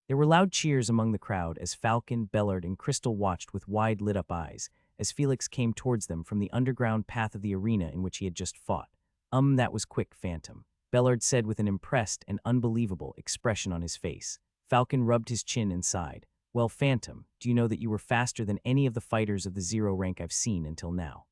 There were loud cheers among the crowd as Falcon, Bellard, and Crystal watched with wide lit-up eyes as Felix came towards them from the underground path of the arena in which he had just fought. That was quick, Phantom," Bellard said with an impressed and unbelievable expression on his face. Falcon rubbed his chin and sighed. "Well, Phantom, do you know that you were faster than any of the fighters of the 0 rank I've seen until now?"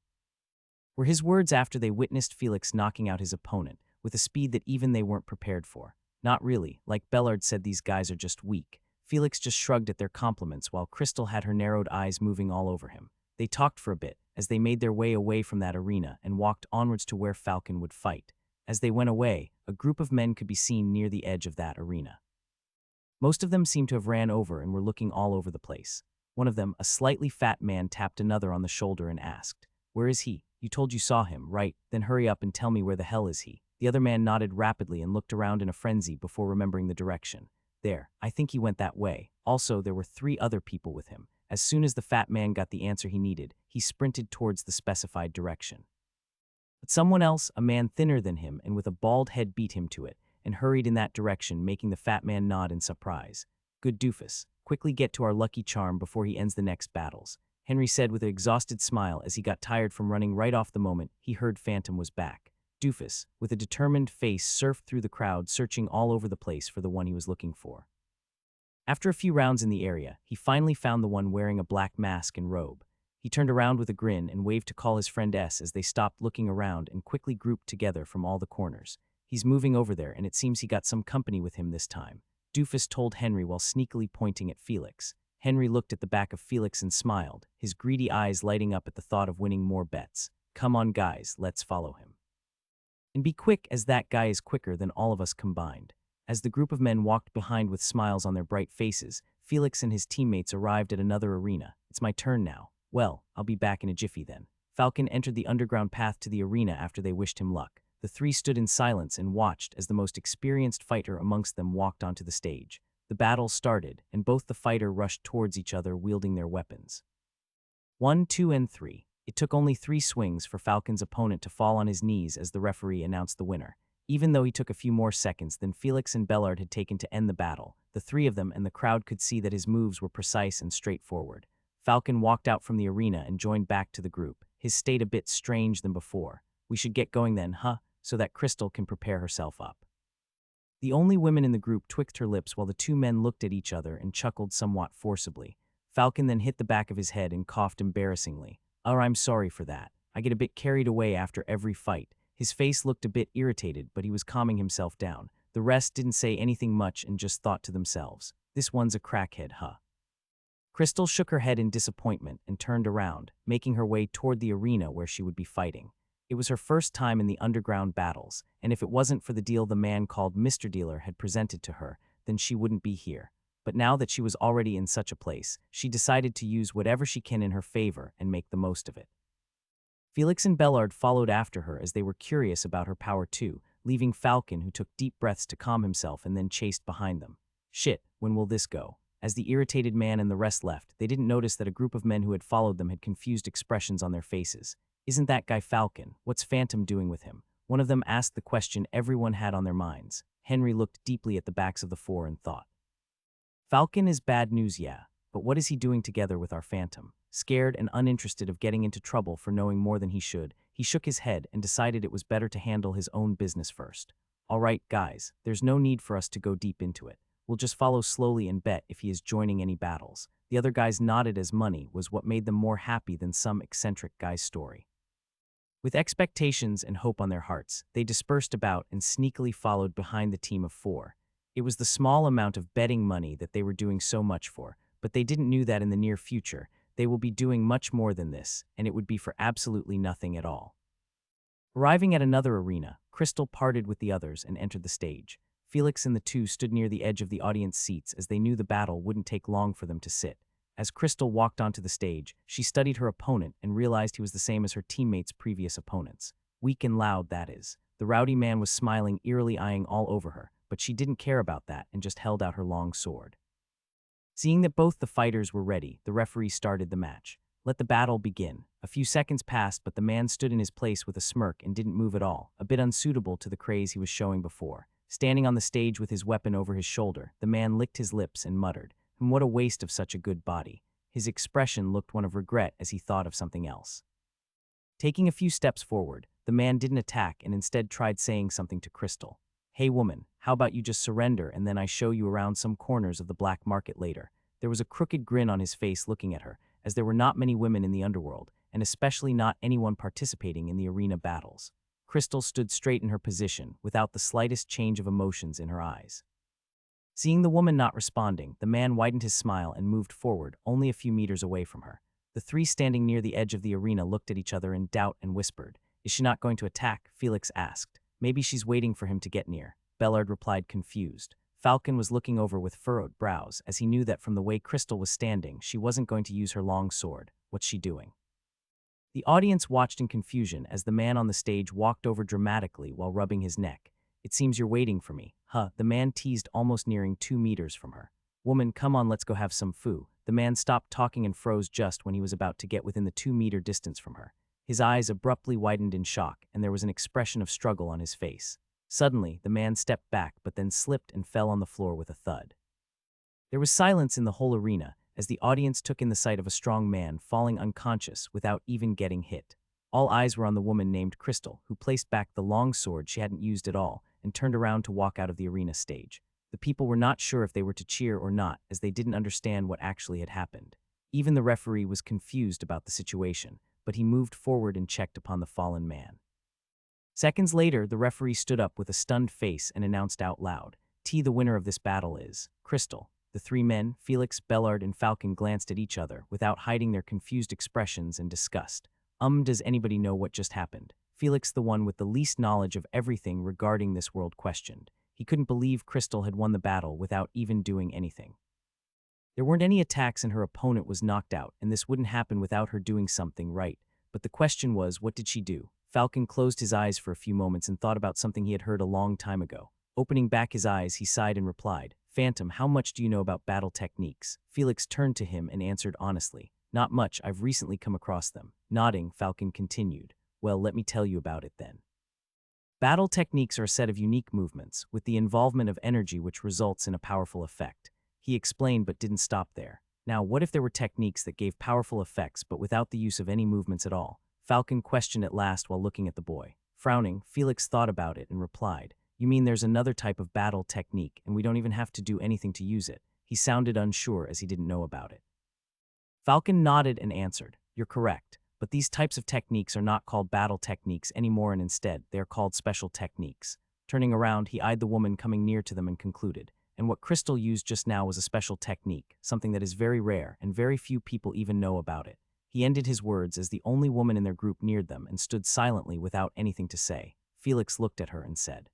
Were his words after they witnessed Felix knocking out his opponent with a speed that even they weren't prepared for. Not really. Like Bellard said, these guys are just weak. Felix just shrugged at their compliments while Crystal had her narrowed eyes moving all over him. They talked for a bit as they made their way away from that arena and walked onwards to where Falcon would fight. As they went away, a group of men could be seen near the edge of that arena. Most of them seemed to have ran over and were looking all over the place. One of them, a slightly fat man, tapped another on the shoulder and asked, "Where is he? You told you saw him, right? Then hurry up and tell me where the hell is he?" The other man nodded rapidly and looked around in a frenzy before remembering the direction. "There, I think he went that way." Also, there were 3 other people with him. As soon as the fat man got the answer he needed, he sprinted towards the specified direction. But someone else, a man thinner than him and with a bald head, beat him to it and hurried in that direction, making the fat man nod in surprise. "Good doofus. Quickly get to our lucky charm before he ends the next battles," Henry said with an exhausted smile as he got tired from running right off the moment he heard Phantom was back. Doofus, with a determined face, surfed through the crowd, searching all over the place for the one he was looking for. After a few rounds in the area, he finally found the one wearing a black mask and robe. He turned around with a grin and waved to call his friend S as they stopped looking around and quickly grouped together from all the corners. "He's moving over there, and it seems he got some company with him this time," Doofus told Henry while sneakily pointing at Felix. Henry looked at the back of Felix and smiled, his greedy eyes lighting up at the thought of winning more bets. "Come on, guys, let's follow him. And be quick, as that guy is quicker than all of us combined." As the group of men walked behind with smiles on their bright faces, Felix and his teammates arrived at another arena. "It's my turn now." "Well, I'll be back in a jiffy then." Falcon entered the underground path to the arena after they wished him luck. The 3 stood in silence and watched as the most experienced fighter amongst them walked onto the stage. The battle started, and both the fighter rushed towards each other wielding their weapons. 1, 2, and 3. It took only 3 swings for Falcon's opponent to fall on his knees as the referee announced the winner. Even though he took a few more seconds than Felix and Bellard had taken to end the battle, the 3 of them and the crowd could see that his moves were precise and straightforward. Falcon walked out from the arena and joined back to the group, his state a bit strange than before. "We should get going then, huh? So that Crystal can prepare herself up." The only woman in the group twitched her lips while the 2 men looked at each other and chuckled somewhat forcibly. Falcon then hit the back of his head and coughed embarrassingly. "Oh, I'm sorry for that. I get a bit carried away after every fight." His face looked a bit irritated, but he was calming himself down. The rest didn't say anything much and just thought to themselves, "This one's a crackhead, huh?" Crystal shook her head in disappointment and turned around, making her way toward the arena where she would be fighting. It was her first time in the underground battles, and if it wasn't for the deal the man called Mr. Dealer had presented to her, then she wouldn't be here. But now that she was already in such a place, she decided to use whatever she can in her favor and make the most of it. Felix and Bellard followed after her as they were curious about her power too, leaving Falcon, who took deep breaths to calm himself and then chased behind them. "Shit, when will this go?" As the irritated man and the rest left, they didn't notice that a group of men who had followed them had confused expressions on their faces. "Isn't that guy Falcon? What's Phantom doing with him?" One of them asked the question everyone had on their minds. Henry looked deeply at the backs of the 4 and thought. "Falcon is bad news, yeah, but what is he doing together with our Phantom?" Scared and uninterested of getting into trouble for knowing more than he should, he shook his head and decided it was better to handle his own business first. "All right, guys, there's no need for us to go deep into it. We'll just follow slowly and bet if he is joining any battles." The other guys nodded as money was what made them more happy than some eccentric guy's story. With expectations and hope on their hearts, they dispersed about and sneakily followed behind the team of 4. It was the small amount of betting money that they were doing so much for, but they didn't know that in the near future, they will be doing much more than this, and it would be for absolutely nothing at all. Arriving at another arena, Crystal parted with the others and entered the stage. Felix and the 2 stood near the edge of the audience seats as they knew the battle wouldn't take long for them to sit. As Crystal walked onto the stage, she studied her opponent and realized he was the same as her teammates' previous opponents. Weak and loud, that is. The rowdy man was smiling, eerily eyeing all over her, but she didn't care about that and just held out her long sword. Seeing that both the fighters were ready, the referee started the match. "Let the battle begin." A few seconds passed, but the man stood in his place with a smirk and didn't move at all, a bit unsuitable to the craze he was showing before. Standing on the stage with his weapon over his shoulder, the man licked his lips and muttered, "And what a waste of such a good body." His expression looked one of regret as he thought of something else. Taking a few steps forward, the man didn't attack and instead tried saying something to Crystal. "Hey woman, how about you just surrender and then I show you around some corners of the black market later?" There was a crooked grin on his face looking at her, as there were not many women in the underworld, and especially not anyone participating in the arena battles. Crystal stood straight in her position, without the slightest change of emotions in her eyes. Seeing the woman not responding, the man widened his smile and moved forward, only a few meters away from her. The three standing near the edge of the arena looked at each other in doubt and whispered. "Is she not going to attack?" Felix asked. "Maybe she's waiting for him to get near," Bellard replied, confused. Falcon was looking over with furrowed brows, as he knew that from the way Crystal was standing, she wasn't going to use her long sword. What's she doing? The audience watched in confusion as the man on the stage walked over dramatically while rubbing his neck. "It seems you're waiting for me." "Huh," the man teased, almost nearing 2 meters from her. "Woman, come on, let's go have some foo." The man stopped talking and froze just when he was about to get within the 2-meter distance from her. His eyes abruptly widened in shock, and there was an expression of struggle on his face. Suddenly, the man stepped back but then slipped and fell on the floor with a thud. There was silence in the whole arena, as the audience took in the sight of a strong man falling unconscious without even getting hit. All eyes were on the woman named Crystal, who placed back the long sword she hadn't used at all and turned around to walk out of the arena stage. The people were not sure if they were to cheer or not, as they didn't understand what actually had happened. Even the referee was confused about the situation, but he moved forward and checked upon the fallen man. Seconds later, the referee stood up with a stunned face and announced out loud, "The winner of this battle is Crystal." The three men, Felix, Bellard, and Falcon, glanced at each other without hiding their confused expressions and disgust. Does anybody know what just happened?" Felix, the one with the least knowledge of everything regarding this world, questioned. He couldn't believe Crystal had won the battle without even doing anything. There weren't any attacks and her opponent was knocked out, and this wouldn't happen without her doing something right. But the question was, what did she do? Falcon closed his eyes for a few moments and thought about something he had heard a long time ago. Opening back his eyes, he sighed and replied, "Phantom, how much do you know about battle techniques?" Felix turned to him and answered honestly, "Not much, I've recently come across them." Nodding, Falcon continued, "Well, let me tell you about it then. Battle techniques are a set of unique movements, with the involvement of energy which results in a powerful effect." He explained but didn't stop there. Now, what if there were techniques that gave powerful effects but without the use of any movements at all? Falcon questioned at last while looking at the boy. Frowning, Felix thought about it and replied, "You mean there's another type of battle technique and we don't even have to do anything to use it?" He sounded unsure as he didn't know about it. Falcon nodded and answered, "You're correct, but these types of techniques are not called battle techniques anymore and instead, they are called special techniques." Turning around, he eyed the woman coming near to them and concluded, "And what Crystal used just now was a special technique, something that is very rare and very few people even know about it." He ended his words as the only woman in their group neared them and stood silently without anything to say. Felix looked at her and said,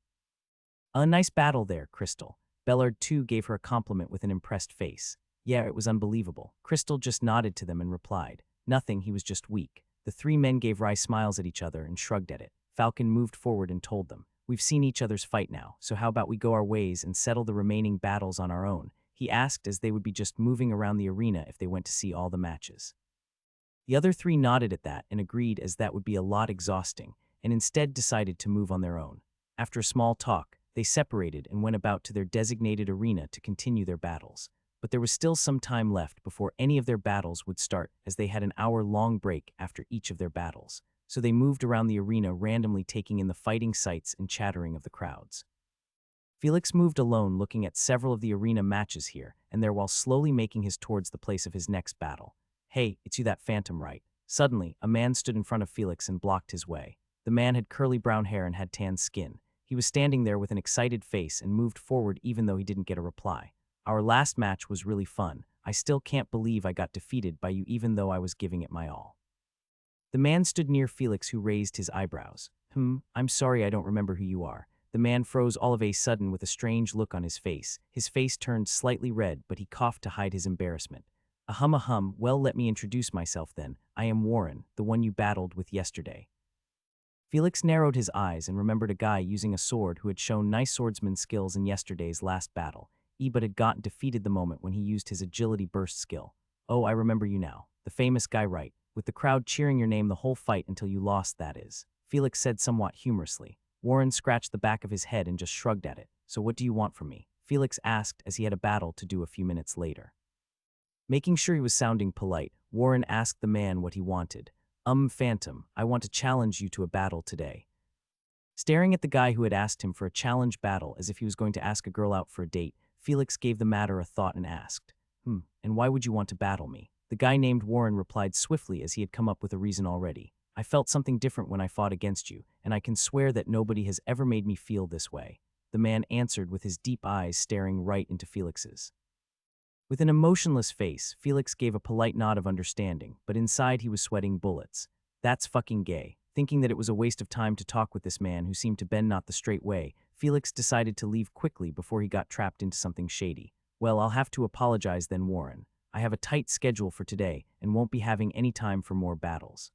"A nice battle there, Crystal." Bellard too gave her a compliment with an impressed face. "Yeah, it was unbelievable." Crystal just nodded to them and replied, "Nothing, he was just weak." The three men gave wry smiles at each other and shrugged at it. Falcon moved forward and told them, "We've seen each other's fight now, so how about we go our ways and settle the remaining battles on our own?" He asked, as they would be just moving around the arena if they went to see all the matches. The other three nodded at that and agreed, as that would be a lot exhausting, and instead decided to move on their own. After a small talk, they separated and went about to their designated arena to continue their battles. But there was still some time left before any of their battles would start, as they had an hour-long break after each of their battles. So they moved around the arena, randomly taking in the fighting sights and chattering of the crowds. Felix moved alone, looking at several of the arena matches here and there while slowly making his towards the place of his next battle. "Hey, it's you, that Phantom, right?" Suddenly, a man stood in front of Felix and blocked his way. The man had curly brown hair and had tan skin. He was standing there with an excited face and moved forward even though he didn't get a reply. "Our last match was really fun. I still can't believe I got defeated by you even though I was giving it my all." The man stood near Felix, who raised his eyebrows. I'm sorry, I don't remember who you are." The man froze all of a sudden with a strange look on his face. His face turned slightly red, but he coughed to hide his embarrassment. Ahem, well, let me introduce myself then. I am Warren, the one you battled with yesterday." Felix narrowed his eyes and remembered a guy using a sword who had shown nice swordsman skills in yesterday's last battle, but had gotten defeated the moment when he used his agility burst skill. "Oh, I remember you now. The famous guy, right? With the crowd cheering your name the whole fight until you lost, that is." Felix said somewhat humorously. Warren scratched the back of his head and just shrugged at it. So what do you want from me? Felix asked as he had a battle to do a few minutes later. Making sure he was sounding polite, Warren asked the man what he wanted. Phantom, I want to challenge you to a battle today. Staring at the guy who had asked him for a challenge battle as if he was going to ask a girl out for a date, Felix gave the matter a thought and asked, and why would you want to battle me? The guy named Warren replied swiftly as he had come up with a reason already. I felt something different when I fought against you, and I can swear that nobody has ever made me feel this way. The man answered with his deep eyes staring right into Felix's. With an emotionless face, Felix gave a polite nod of understanding, but inside he was sweating bullets. That's fucking gay. Thinking that it was a waste of time to talk with this man who seemed to bend not the straight way, Felix decided to leave quickly before he got trapped into something shady. Well, I'll have to apologize then, Warren. I have a tight schedule for today and won't be having any time for more battles.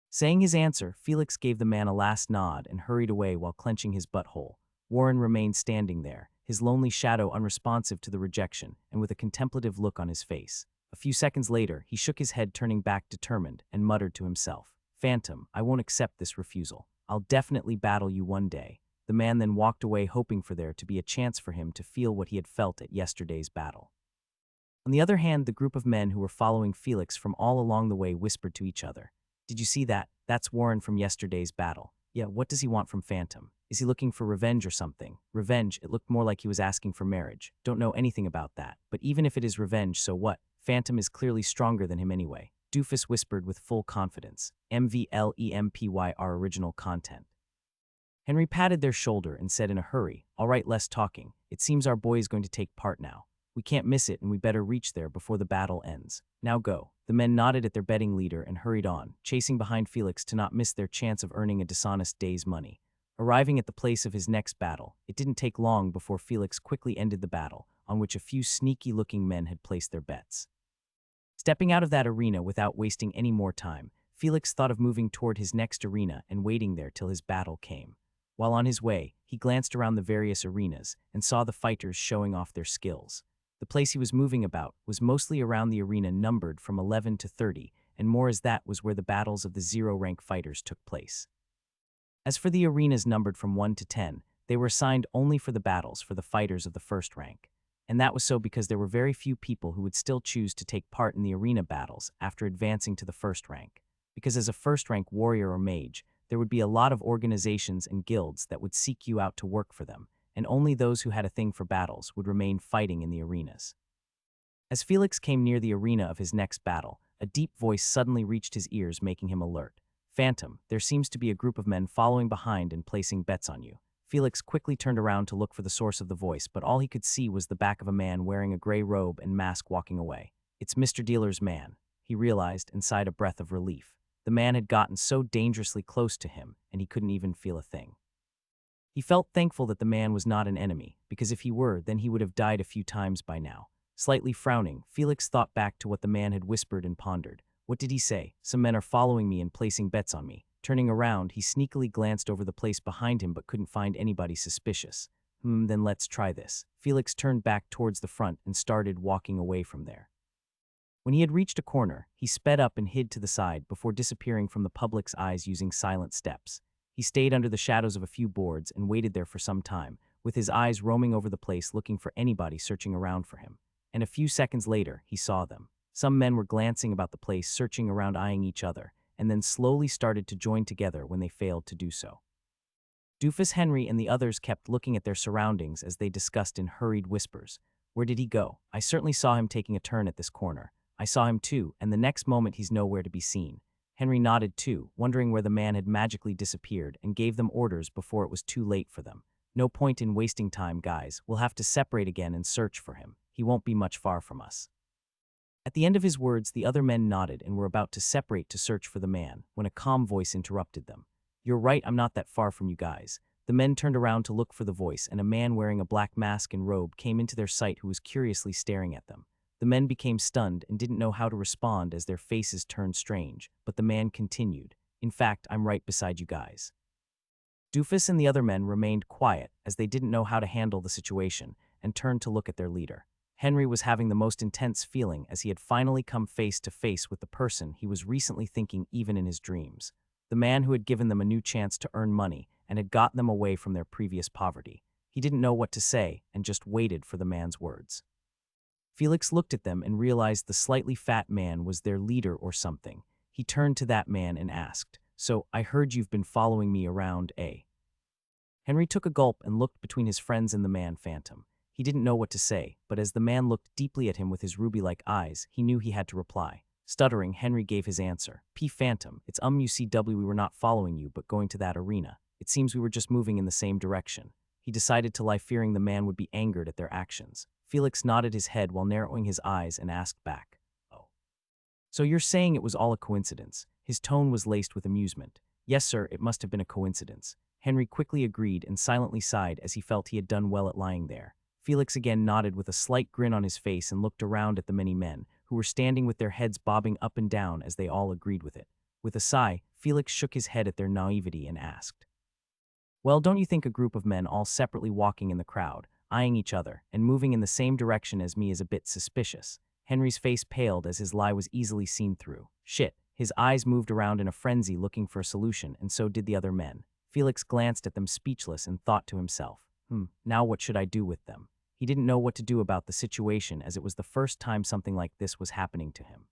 Saying his answer, Felix gave the man a last nod and hurried away while clenching his butthole. Warren remained standing there, his lonely shadow unresponsive to the rejection and with a contemplative look on his face. A few seconds later, he shook his head, turning back determined, and muttered to himself, Phantom, I won't accept this refusal. I'll definitely battle you one day. The man then walked away, hoping for there to be a chance for him to feel what he had felt at yesterday's battle. On the other hand, the group of men who were following Felix from all along the way whispered to each other, Did you see that? That's Warren from yesterday's battle. Yeah, what does he want from Phantom? Is he looking for revenge or something? Revenge? It looked more like he was asking for marriage. Don't know anything about that. But even if it is revenge, so what? Phantom is clearly stronger than him anyway. Doofus whispered with full confidence. MVLEMPYR original content. Henry patted their shoulder and said in a hurry, All right, less talking. It seems our boy is going to take part now. We can't miss it and we better reach there before the battle ends. Now go. The men nodded at their betting leader and hurried on, chasing behind Felix to not miss their chance of earning a dishonest day's money. Arriving at the place of his next battle, it didn't take long before Felix quickly ended the battle, on which a few sneaky-looking men had placed their bets. Stepping out of that arena without wasting any more time, Felix thought of moving toward his next arena and waiting there till his battle came. While on his way, he glanced around the various arenas and saw the fighters showing off their skills. The place he was moving about was mostly around the arena numbered from 11 to 30, and more as that was where the battles of the zero-rank fighters took place. As for the arenas numbered from 1 to 10, they were assigned only for the battles for the fighters of the first rank. And that was so because there were very few people who would still choose to take part in the arena battles after advancing to the first rank. Because as a first-rank warrior or mage, there would be a lot of organizations and guilds that would seek you out to work for them, and only those who had a thing for battles would remain fighting in the arenas. As Felix came near the arena of his next battle, a deep voice suddenly reached his ears, making him alert. Phantom, there seems to be a group of men following behind and placing bets on you. Felix quickly turned around to look for the source of the voice, but all he could see was the back of a man wearing a gray robe and mask walking away. It's Mr. Dealer's man, he realized and sighed a breath of relief. The man had gotten so dangerously close to him, and he couldn't even feel a thing. He felt thankful that the man was not an enemy, because if he were, then he would have died a few times by now. Slightly frowning, Felix thought back to what the man had whispered and pondered. What did he say? Some men are following me and placing bets on me. Turning around, he sneakily glanced over the place behind him but couldn't find anybody suspicious. Then let's try this. Felix turned back towards the front and started walking away from there. When he had reached a corner, he sped up and hid to the side before disappearing from the public's eyes using silent steps. He stayed under the shadows of a few boards and waited there for some time, with his eyes roaming over the place looking for anybody searching around for him. And a few seconds later, he saw them. Some men were glancing about the place, searching around, eyeing each other, and then slowly started to join together when they failed to do so. Doofus Henry and the others kept looking at their surroundings as they discussed in hurried whispers. Where did he go? I certainly saw him taking a turn at this corner. I saw him too, and the next moment he's nowhere to be seen. Henry nodded too, wondering where the man had magically disappeared, and gave them orders before it was too late for them. No point in wasting time, guys. We'll have to separate again and search for him. He won't be much far from us. At the end of his words, the other men nodded and were about to separate to search for the man, when a calm voice interrupted them. You're right, I'm not that far from you guys. The men turned around to look for the voice, and a man wearing a black mask and robe came into their sight who was curiously staring at them. The men became stunned and didn't know how to respond as their faces turned strange, but the man continued, In fact, I'm right beside you guys. Doofus and the other men remained quiet as they didn't know how to handle the situation and turned to look at their leader. Henry was having the most intense feeling as he had finally come face to face with the person he was recently thinking even in his dreams. The man who had given them a new chance to earn money and had gotten them away from their previous poverty. He didn't know what to say and just waited for the man's words. Felix looked at them and realized the slightly fat man was their leader or something. He turned to that man and asked, "So, I heard you've been following me around, eh?" Henry took a gulp and looked between his friends and the man Phantom. He didn't know what to say, but as the man looked deeply at him with his ruby-like eyes, he knew he had to reply. Stuttering, Henry gave his answer. "P. Phantom, it's UCW, we were not following you but going to that arena. It seems we were just moving in the same direction." He decided to lie, fearing the man would be angered at their actions. Felix nodded his head while narrowing his eyes and asked back, "Oh. So you're saying it was all a coincidence?" His tone was laced with amusement. "Yes, sir, it must have been a coincidence." Henry quickly agreed and silently sighed as he felt he had done well at lying there. Felix again nodded with a slight grin on his face and looked around at the many men, who were standing with their heads bobbing up and down as they all agreed with it. With a sigh, Felix shook his head at their naivety and asked, "Well, don't you think a group of men all separately walking in the crowd, eyeing each other, and moving in the same direction as me is a bit suspicious?" Henry's face paled as his lie was easily seen through. Shit. His eyes moved around in a frenzy looking for a solution, and so did the other men. Felix glanced at them speechless and thought to himself, now what should I do with them? He didn't know what to do about the situation as it was the first time something like this was happening to him.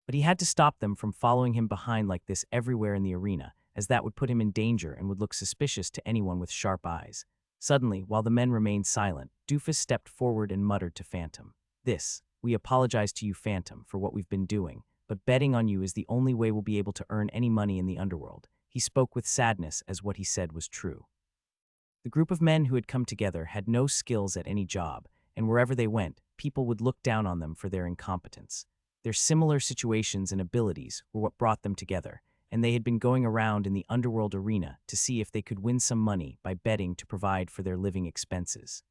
But he had to stop them from following him behind like this everywhere in the arena, as that would put him in danger and would look suspicious to anyone with sharp eyes. Suddenly, while the men remained silent, Doofus stepped forward and muttered to Phantom, "We apologize to you, Phantom, for what we've been doing, but betting on you is the only way we'll be able to earn any money in the underworld." He spoke with sadness as what he said was true. The group of men who had come together had no skills at any job, and wherever they went, people would look down on them for their incompetence. Their similar situations and abilities were what brought them together, and they had been going around in the underworld arena to see if they could win some money by betting to provide for their living expenses.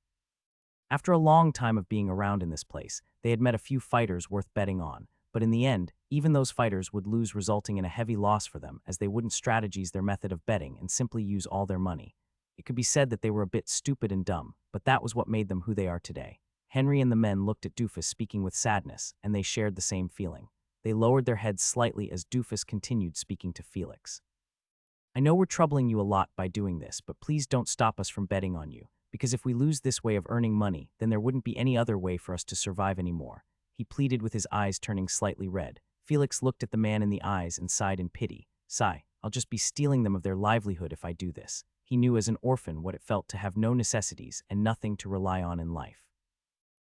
After a long time of being around in this place, they had met a few fighters worth betting on, but in the end, even those fighters would lose, resulting in a heavy loss for them as they wouldn't strategize their method of betting and simply use all their money. It could be said that they were a bit stupid and dumb, but that was what made them who they are today. Henry and the men looked at Doofus speaking with sadness, and they shared the same feeling. They lowered their heads slightly as Doofus continued speaking to Felix. "I know we're troubling you a lot by doing this, but please don't stop us from betting on you, because if we lose this way of earning money, then there wouldn't be any other way for us to survive anymore." He pleaded with his eyes turning slightly red. Felix looked at the man in the eyes and sighed in pity. "Sigh, I'll just be stealing them of their livelihood if I do this." He knew as an orphan what it felt to have no necessities and nothing to rely on in life.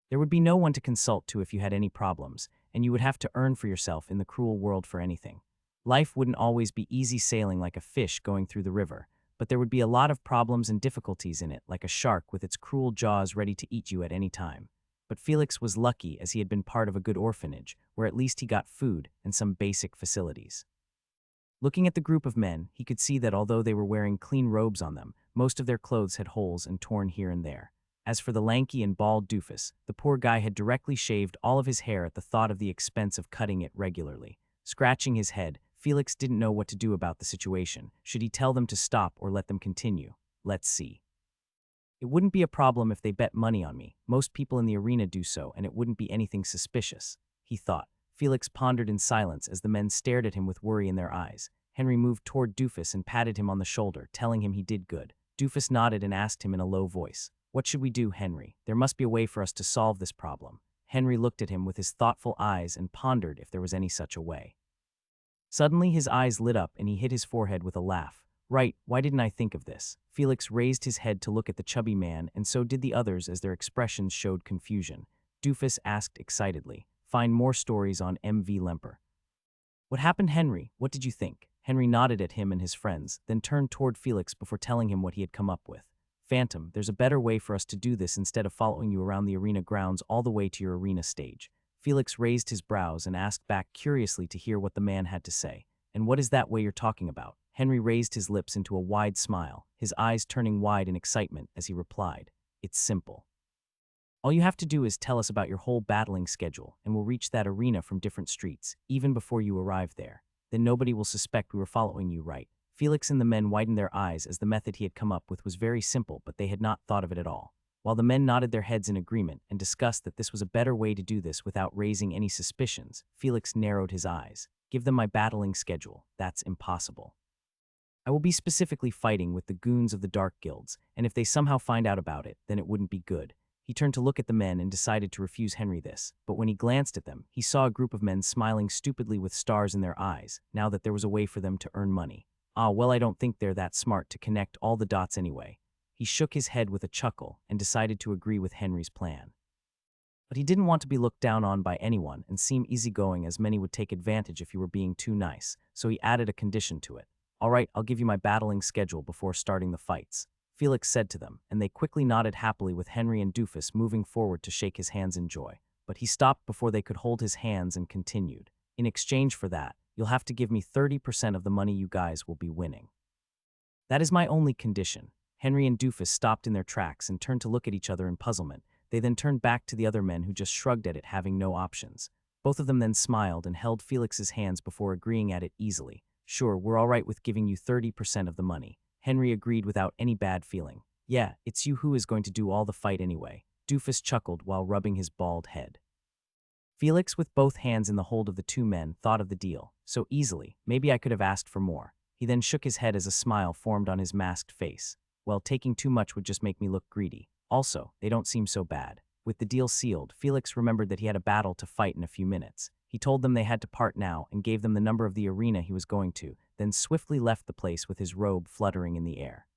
There would be no one to consult to if you had any problems, and you would have to earn for yourself in the cruel world for anything. Life wouldn't always be easy sailing like a fish going through the river, but there would be a lot of problems and difficulties in it, like a shark with its cruel jaws ready to eat you at any time. But Felix was lucky as he had been part of a good orphanage, where at least he got food and some basic facilities. Looking at the group of men, he could see that although they were wearing clean robes on them, most of their clothes had holes and torn here and there. As for the lanky and bald Doofus, the poor guy had directly shaved all of his hair at the thought of the expense of cutting it regularly. Scratching his head, Felix didn't know what to do about the situation. Should he tell them to stop or let them continue? Let's see. It wouldn't be a problem if they bet money on me. Most people in the arena do so, and it wouldn't be anything suspicious, he thought. Felix pondered in silence as the men stared at him with worry in their eyes. Henry moved toward Doofus and patted him on the shoulder, telling him he did good. Doofus nodded and asked him in a low voice, "What should we do, Henry? There must be a way for us to solve this problem." Henry looked at him with his thoughtful eyes and pondered if there was any such a way. Suddenly his eyes lit up and he hit his forehead with a laugh. "Right, why didn't I think of this?" Felix raised his head to look at the chubby man, and so did the others as their expressions showed confusion. Doofus asked excitedly, "Find more stories on MV Lemper." "What happened, Henry? What did you think?" Henry nodded at him and his friends, then turned toward Felix before telling him what he had come up with. "Phantom, there's a better way for us to do this instead of following you around the arena grounds all the way to your arena stage." Felix raised his brows and asked back curiously to hear what the man had to say. "And what is that way you're talking about?" Henry raised his lips into a wide smile, his eyes turning wide in excitement as he replied, "It's simple. All you have to do is tell us about your whole battling schedule, and we'll reach that arena from different streets, even before you arrive there. Then nobody will suspect we were following you, right?" Felix and the men widened their eyes as the method he had come up with was very simple, but they had not thought of it at all. While the men nodded their heads in agreement and discussed that this was a better way to do this without raising any suspicions, Felix narrowed his eyes. "Give them my battling schedule. That's impossible." I will be specifically fighting with the goons of the Dark Guilds, and if they somehow find out about it, then it wouldn't be good. He turned to look at the men and decided to refuse Henry this, but when he glanced at them, he saw a group of men smiling stupidly with stars in their eyes, now that there was a way for them to earn money. Ah, well, I don't think they're that smart to connect all the dots anyway. He shook his head with a chuckle and decided to agree with Henry's plan. But he didn't want to be looked down on by anyone and seem easygoing, as many would take advantage if he were being too nice, so he added a condition to it. All right, I'll give you my battling schedule before starting the fights, Felix said to them, and they quickly nodded happily with Henry and Doofus moving forward to shake his hands in joy. But he stopped before they could hold his hands and continued. In exchange for that, you'll have to give me 30% of the money you guys will be winning. That is my only condition. Henry and Doofus stopped in their tracks and turned to look at each other in puzzlement. They then turned back to the other men, who just shrugged at it, having no options. Both of them then smiled and held Felix's hands before agreeing at it easily. Sure, we're all right with giving you 30% of the money. Henry agreed without any bad feeling. Yeah, it's you who is going to do all the fight anyway. Doofus chuckled while rubbing his bald head. Felix, with both hands in the hold of the two men, thought of the deal. So easily, maybe I could have asked for more. He then shook his head as a smile formed on his masked face. Well, taking too much would just make me look greedy. Also, they don't seem so bad. With the deal sealed, Felix remembered that he had a battle to fight in a few minutes. He told them they had to part now and gave them the number of the arena he was going to, then swiftly left the place with his robe fluttering in the air.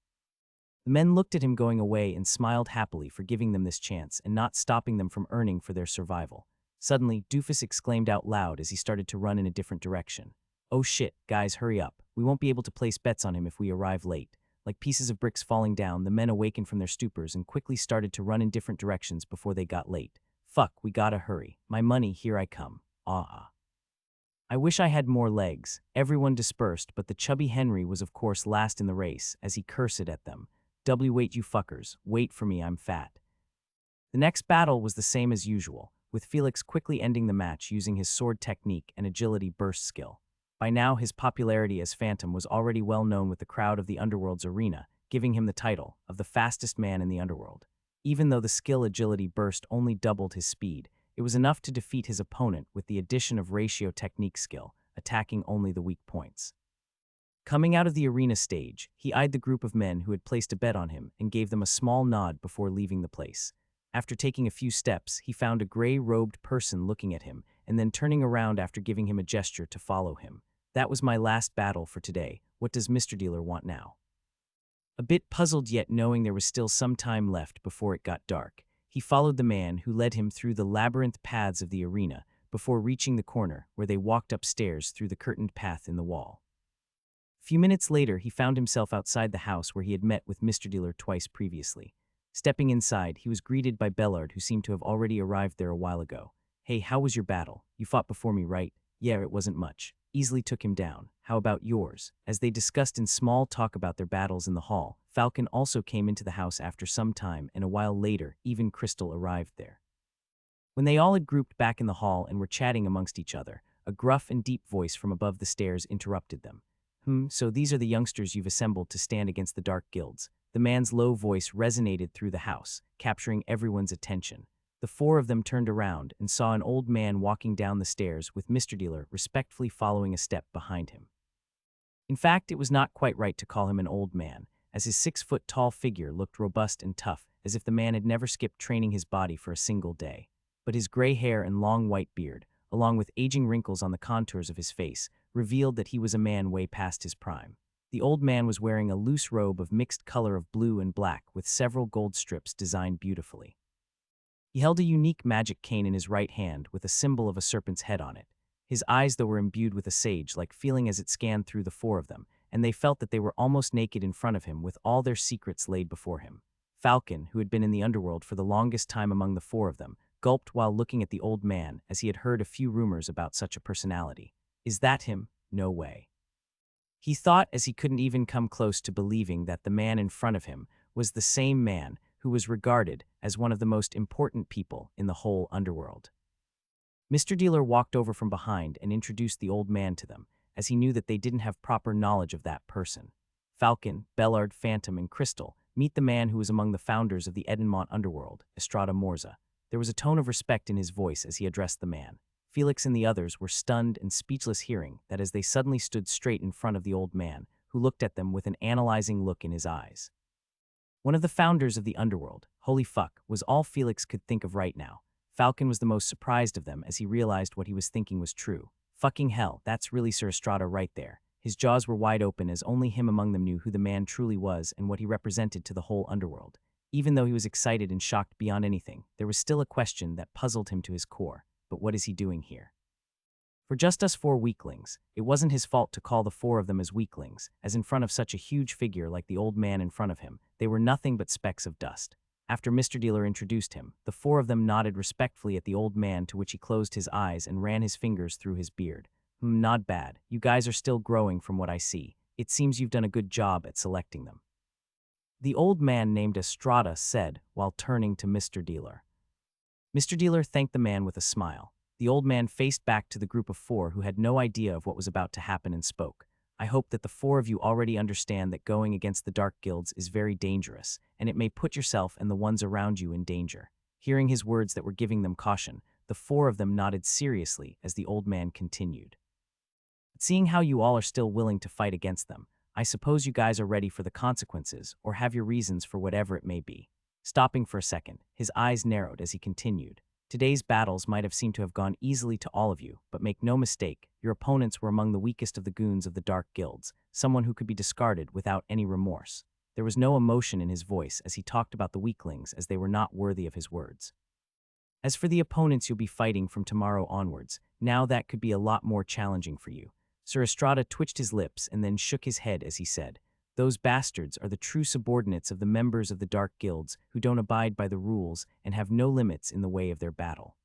The men looked at him going away and smiled happily for giving them this chance and not stopping them from earning for their survival. Suddenly, Doofus exclaimed out loud as he started to run in a different direction. Oh shit, guys, hurry up. We won't be able to place bets on him if we arrive late. Like pieces of bricks falling down, the men awakened from their stupors and quickly started to run in different directions before they got late. Fuck, we gotta hurry. My money, here I come. Ah. I wish I had more legs. Everyone dispersed, but the chubby Henry was of course last in the race, as he cursed at them. Wait, you fuckers. Wait for me, I'm fat. The next battle was the same as usual, with Felix quickly ending the match using his sword technique and agility burst skill. By now, his popularity as Phantom was already well known with the crowd of the Underworld's arena, giving him the title of the fastest man in the Underworld. Even though the skill agility burst only doubled his speed, it was enough to defeat his opponent with the addition of ratio technique skill, attacking only the weak points. Coming out of the arena stage, he eyed the group of men who had placed a bet on him and gave them a small nod before leaving the place. After taking a few steps, he found a gray-robed person looking at him and then turning around after giving him a gesture to follow him. That was my last battle for today. What does Mr. Dealer want now? A bit puzzled yet knowing there was still some time left before it got dark, he followed the man who led him through the labyrinth paths of the arena before reaching the corner where they walked upstairs through the curtained path in the wall. A few minutes later, he found himself outside the house where he had met with Mr. Dealer twice previously. Stepping inside, he was greeted by Bellard, who seemed to have already arrived there a while ago. Hey, how was your battle? You fought before me, right? Yeah, it wasn't much. Easily took him down. How about yours? As they discussed in small talk about their battles in the hall, Falcon also came into the house after some time, and a while later, even Crystal arrived there. When they all had grouped back in the hall and were chatting amongst each other, a gruff and deep voice from above the stairs interrupted them. So these are the youngsters you've assembled to stand against the Dark Guilds. The man's low voice resonated through the house, capturing everyone's attention. The four of them turned around and saw an old man walking down the stairs with Mr. Dealer respectfully following a step behind him. In fact, it was not quite right to call him an old man, as his 6-foot-tall figure looked robust and tough, as if the man had never skipped training his body for a single day. But his gray hair and long white beard, along with aging wrinkles on the contours of his face, revealed that he was a man way past his prime. The old man was wearing a loose robe of mixed color of blue and black with several gold strips designed beautifully. He held a unique magic cane in his right hand with a symbol of a serpent's head on it. His eyes, though, were imbued with a sage-like feeling as it scanned through the four of them, and they felt that they were almost naked in front of him with all their secrets laid before him. Falcon, who had been in the underworld for the longest time among the four of them, gulped while looking at the old man, as he had heard a few rumors about such a personality. Is that him? No way. He thought, as he couldn't even come close to believing that the man in front of him was the same man who was regarded as one of the most important people in the whole underworld. Mr. Dealer walked over from behind and introduced the old man to them, as he knew that they didn't have proper knowledge of that person. Falcon, Bellard, Phantom, and Crystal, meet the man who was among the founders of the Edenmont underworld, Estrada Morza. There was a tone of respect in his voice as he addressed the man. Felix and the others were stunned and speechless, hearing that as they suddenly stood straight in front of the old man, who looked at them with an analyzing look in his eyes. One of the founders of the underworld, holy fuck, was all Felix could think of right now. Falcon was the most surprised of them as he realized what he was thinking was true. Fucking hell, that's really Sir Estrada right there. His jaws were wide open as only him among them knew who the man truly was and what he represented to the whole underworld. Even though he was excited and shocked beyond anything, there was still a question that puzzled him to his core. But what is he doing here? For just us four weaklings, it wasn't his fault to call the four of them as weaklings, as in front of such a huge figure like the old man in front of him, they were nothing but specks of dust. After Mr. Dealer introduced him, the four of them nodded respectfully at the old man, to which he closed his eyes and ran his fingers through his beard. Not bad. You guys are still growing from what I see. It seems you've done a good job at selecting them. The old man named Estrada said, while turning to Mr. Dealer. Mr. Dealer thanked the man with a smile. The old man faced back to the group of four who had no idea of what was about to happen and spoke. I hope that the four of you already understand that going against the dark guilds is very dangerous, and it may put yourself and the ones around you in danger. Hearing his words that were giving them caution, the four of them nodded seriously as the old man continued. But seeing how you all are still willing to fight against them, I suppose you guys are ready for the consequences or have your reasons for whatever it may be. Stopping for a second, his eyes narrowed as he continued. Today's battles might have seemed to have gone easily to all of you, but make no mistake, your opponents were among the weakest of the goons of the dark guilds, someone who could be discarded without any remorse. There was no emotion in his voice as he talked about the weaklings as they were not worthy of his words. As for the opponents you'll be fighting from tomorrow onwards, now that could be a lot more challenging for you. Sir Estrada twitched his lips and then shook his head as he said, "Those bastards are the true subordinates of the members of the dark guilds who don't abide by the rules and have no limits in the way of their battle.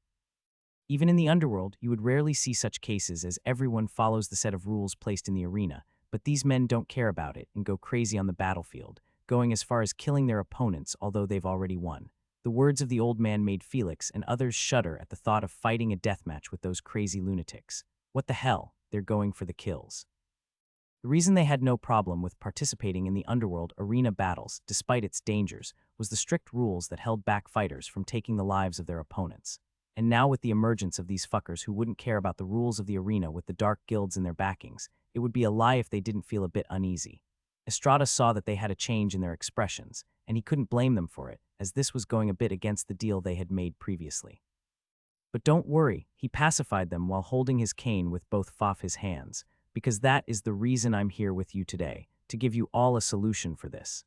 Even in the underworld, you would rarely see such cases as everyone follows the set of rules placed in the arena, but these men don't care about it and go crazy on the battlefield, going as far as killing their opponents although they've already won." The words of the old man made Felix and others shudder at the thought of fighting a deathmatch with those crazy lunatics. What the hell? They're going for the kills. The reason they had no problem with participating in the underworld arena battles, despite its dangers, was the strict rules that held back fighters from taking the lives of their opponents. And now with the emergence of these fuckers who wouldn't care about the rules of the arena with the dark guilds in their backings, it would be a lie if they didn't feel a bit uneasy. Estrada saw that they had a change in their expressions, and he couldn't blame them for it, as this was going a bit against the deal they had made previously. But don't worry, he pacified them while holding his cane with both of his hands, because that is the reason I'm here with you today, to give you all a solution for this.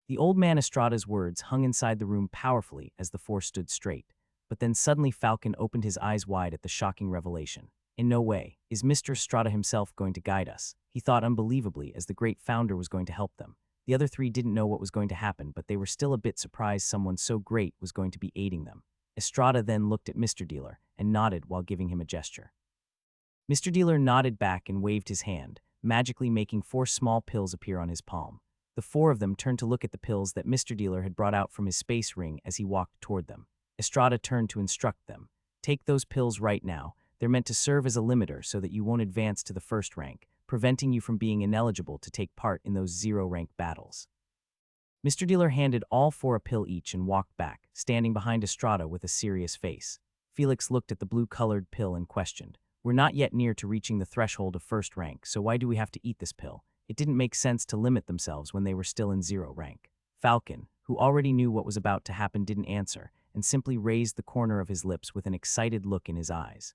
The old man Estrada's words hung inside the room powerfully as the four stood straight, but then suddenly Falcon opened his eyes wide at the shocking revelation. In no way is Mr. Estrada himself going to guide us, he thought unbelievably, as the great founder was going to help them. The other three didn't know what was going to happen, but they were still a bit surprised someone so great was going to be aiding them. Estrada then looked at Mr. Dealer and nodded while giving him a gesture. Mr. Dealer nodded back and waved his hand, magically making 4 small pills appear on his palm. The 4 of them turned to look at the pills that Mr. Dealer had brought out from his space ring as he walked toward them. Estrada turned to instruct them. "Take those pills right now. They're meant to serve as a limiter so that you won't advance to the first rank, preventing you from being ineligible to take part in those 0-rank battles." Mr. Dealer handed all 4 a pill each and walked back, standing behind Estrada with a serious face. Felix looked at the blue-colored pill and questioned, "We're not yet near to reaching the threshold of first rank, so why do we have to eat this pill?" It didn't make sense to limit themselves when they were still in 0 rank. Falcon, who already knew what was about to happen, didn't answer, and simply raised the corner of his lips with an excited look in his eyes.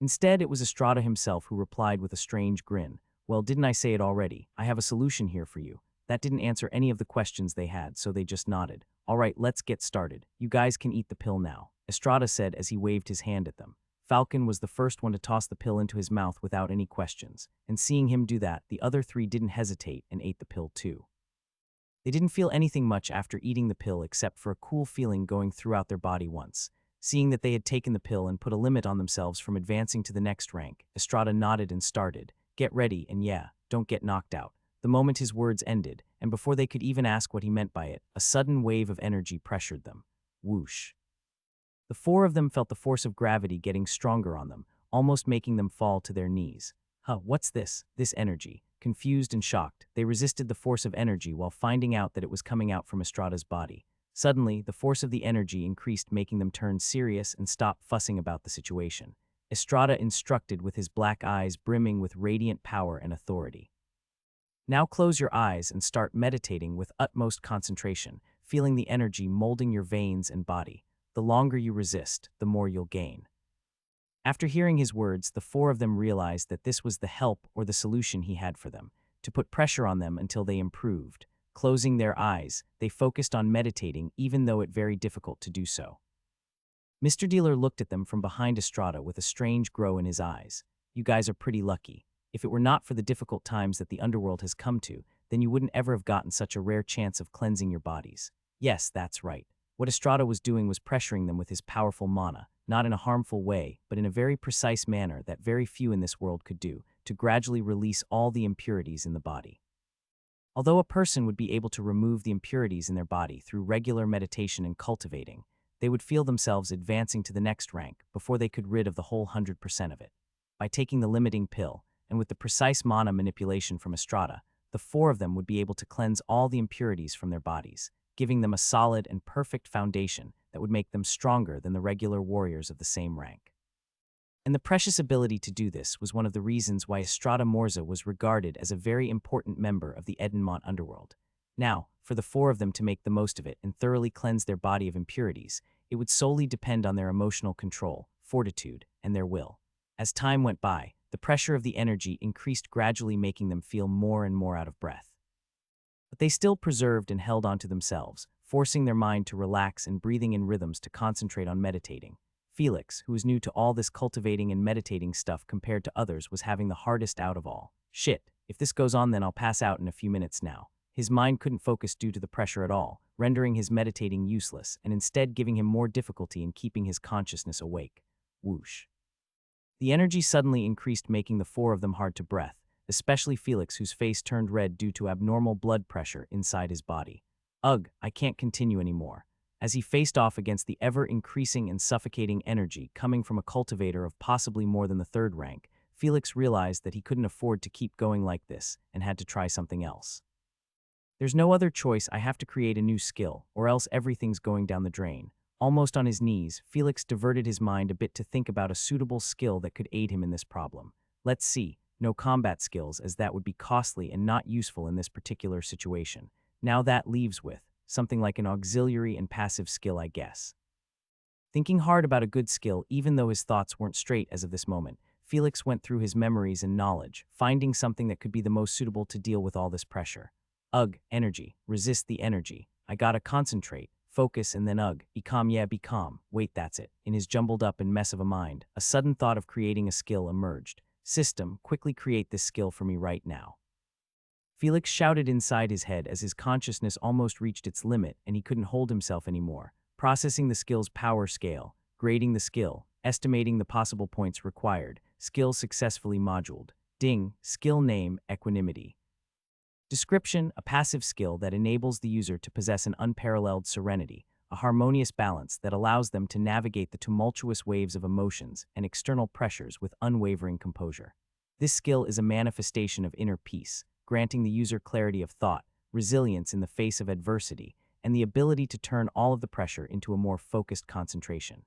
Instead, it was Estrada himself who replied with a strange grin, "Well, didn't I say it already? I have a solution here for you." That didn't answer any of the questions they had, so they just nodded. "All right, let's get started. You guys can eat the pill now," Estrada said as he waved his hand at them. Falcon was the first one to toss the pill into his mouth without any questions, and seeing him do that, the other 3 didn't hesitate and ate the pill too. They didn't feel anything much after eating the pill except for a cool feeling going throughout their body once. Seeing that they had taken the pill and put a limit on themselves from advancing to the next rank, Estrada nodded and started, "Get ready, and yeah, don't get knocked out." The moment his words ended, and before they could even ask what he meant by it, a sudden wave of energy pressured them. Whoosh. The 4 of them felt the force of gravity getting stronger on them, almost making them fall to their knees. What's this? This energy. Confused and shocked, they resisted the force of energy while finding out that it was coming out from Estrada's body. Suddenly, the force of the energy increased, making them turn serious and stop fussing about the situation. Estrada instructed with his black eyes brimming with radiant power and authority. Now close your eyes and start meditating with utmost concentration, feeling the energy molding your veins and body. The longer you resist, the more you'll gain. After hearing his words, the four of them realized that this was the help or the solution he had for them, to put pressure on them until they improved. Closing their eyes, they focused on meditating even though it very difficult to do so. Mr. Dealer looked at them from behind Estrada with a strange glow in his eyes. You guys are pretty lucky. If it were not for the difficult times that the underworld has come to, then you wouldn't ever have gotten such a rare chance of cleansing your bodies. Yes, that's right. What Estrada was doing was pressuring them with his powerful mana, not in a harmful way, but in a very precise manner that very few in this world could do, to gradually release all the impurities in the body. Although a person would be able to remove the impurities in their body through regular meditation and cultivating, they would feel themselves advancing to the next rank before they could rid of the whole 100% of it. By taking the limiting pill, and with the precise mana manipulation from Estrada, the four of them would be able to cleanse all the impurities from their bodies, giving them a solid and perfect foundation that would make them stronger than the regular warriors of the same rank. And the precious ability to do this was one of the reasons why Estrada Morza was regarded as a very important member of the Edenmont underworld. Now, for the four of them to make the most of it and thoroughly cleanse their body of impurities, it would solely depend on their emotional control, fortitude, and their will. As time went by, the pressure of the energy increased, gradually making them feel more and more out of breath. But they still preserved and held on to themselves, forcing their mind to relax and breathing in rhythms to concentrate on meditating. Felix, who was new to all this cultivating and meditating stuff compared to others, was having the hardest out of all. Shit, if this goes on then I'll pass out in a few minutes now. His mind couldn't focus due to the pressure at all, rendering his meditating useless and instead giving him more difficulty in keeping his consciousness awake. Whoosh. The energy suddenly increased, making the four of them hard to breath, especially Felix, whose face turned red due to abnormal blood pressure inside his body. Ugh, I can't continue anymore. As he faced off against the ever-increasing and suffocating energy coming from a cultivator of possibly more than the third rank, Felix realized that he couldn't afford to keep going like this and had to try something else. There's no other choice, I have to create a new skill, or else everything's going down the drain. Almost on his knees, Felix diverted his mind a bit to think about a suitable skill that could aid him in this problem. Let's see, no combat skills, as that would be costly and not useful in this particular situation. Now that leaves with something like an auxiliary and passive skill, I guess. Thinking hard about a good skill, even though his thoughts weren't straight as of this moment, Felix went through his memories and knowledge, finding something that could be the most suitable to deal with all this pressure. Ugh, energy, resist the energy. I gotta concentrate, focus, and then be calm, yeah, be calm. Wait, that's it. In his jumbled up and mess of a mind, a sudden thought of creating a skill emerged. System, quickly create this skill for me right now. Felix shouted inside his head as his consciousness almost reached its limit and he couldn't hold himself anymore. Processing the skill's power scale, grading the skill, estimating the possible points required, skill successfully moduled. Ding, skill name, equanimity. Description, a passive skill that enables the user to possess an unparalleled serenity, a harmonious balance that allows them to navigate the tumultuous waves of emotions and external pressures with unwavering composure. This skill is a manifestation of inner peace, granting the user clarity of thought, resilience in the face of adversity, and the ability to turn all of the pressure into a more focused concentration.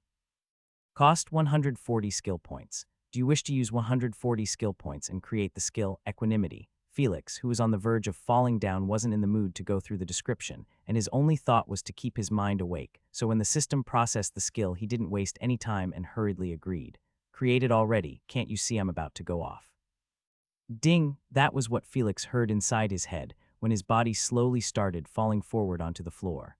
Cost 140 skill points. Do you wish to use 140 skill points and create the skill equanimity? Felix, who was on the verge of falling down, wasn't in the mood to go through the description, and his only thought was to keep his mind awake, so when the system processed the skill he didn't waste any time and hurriedly agreed. Created already, can't you see I'm about to go off? Ding, that was what Felix heard inside his head when his body slowly started falling forward onto the floor.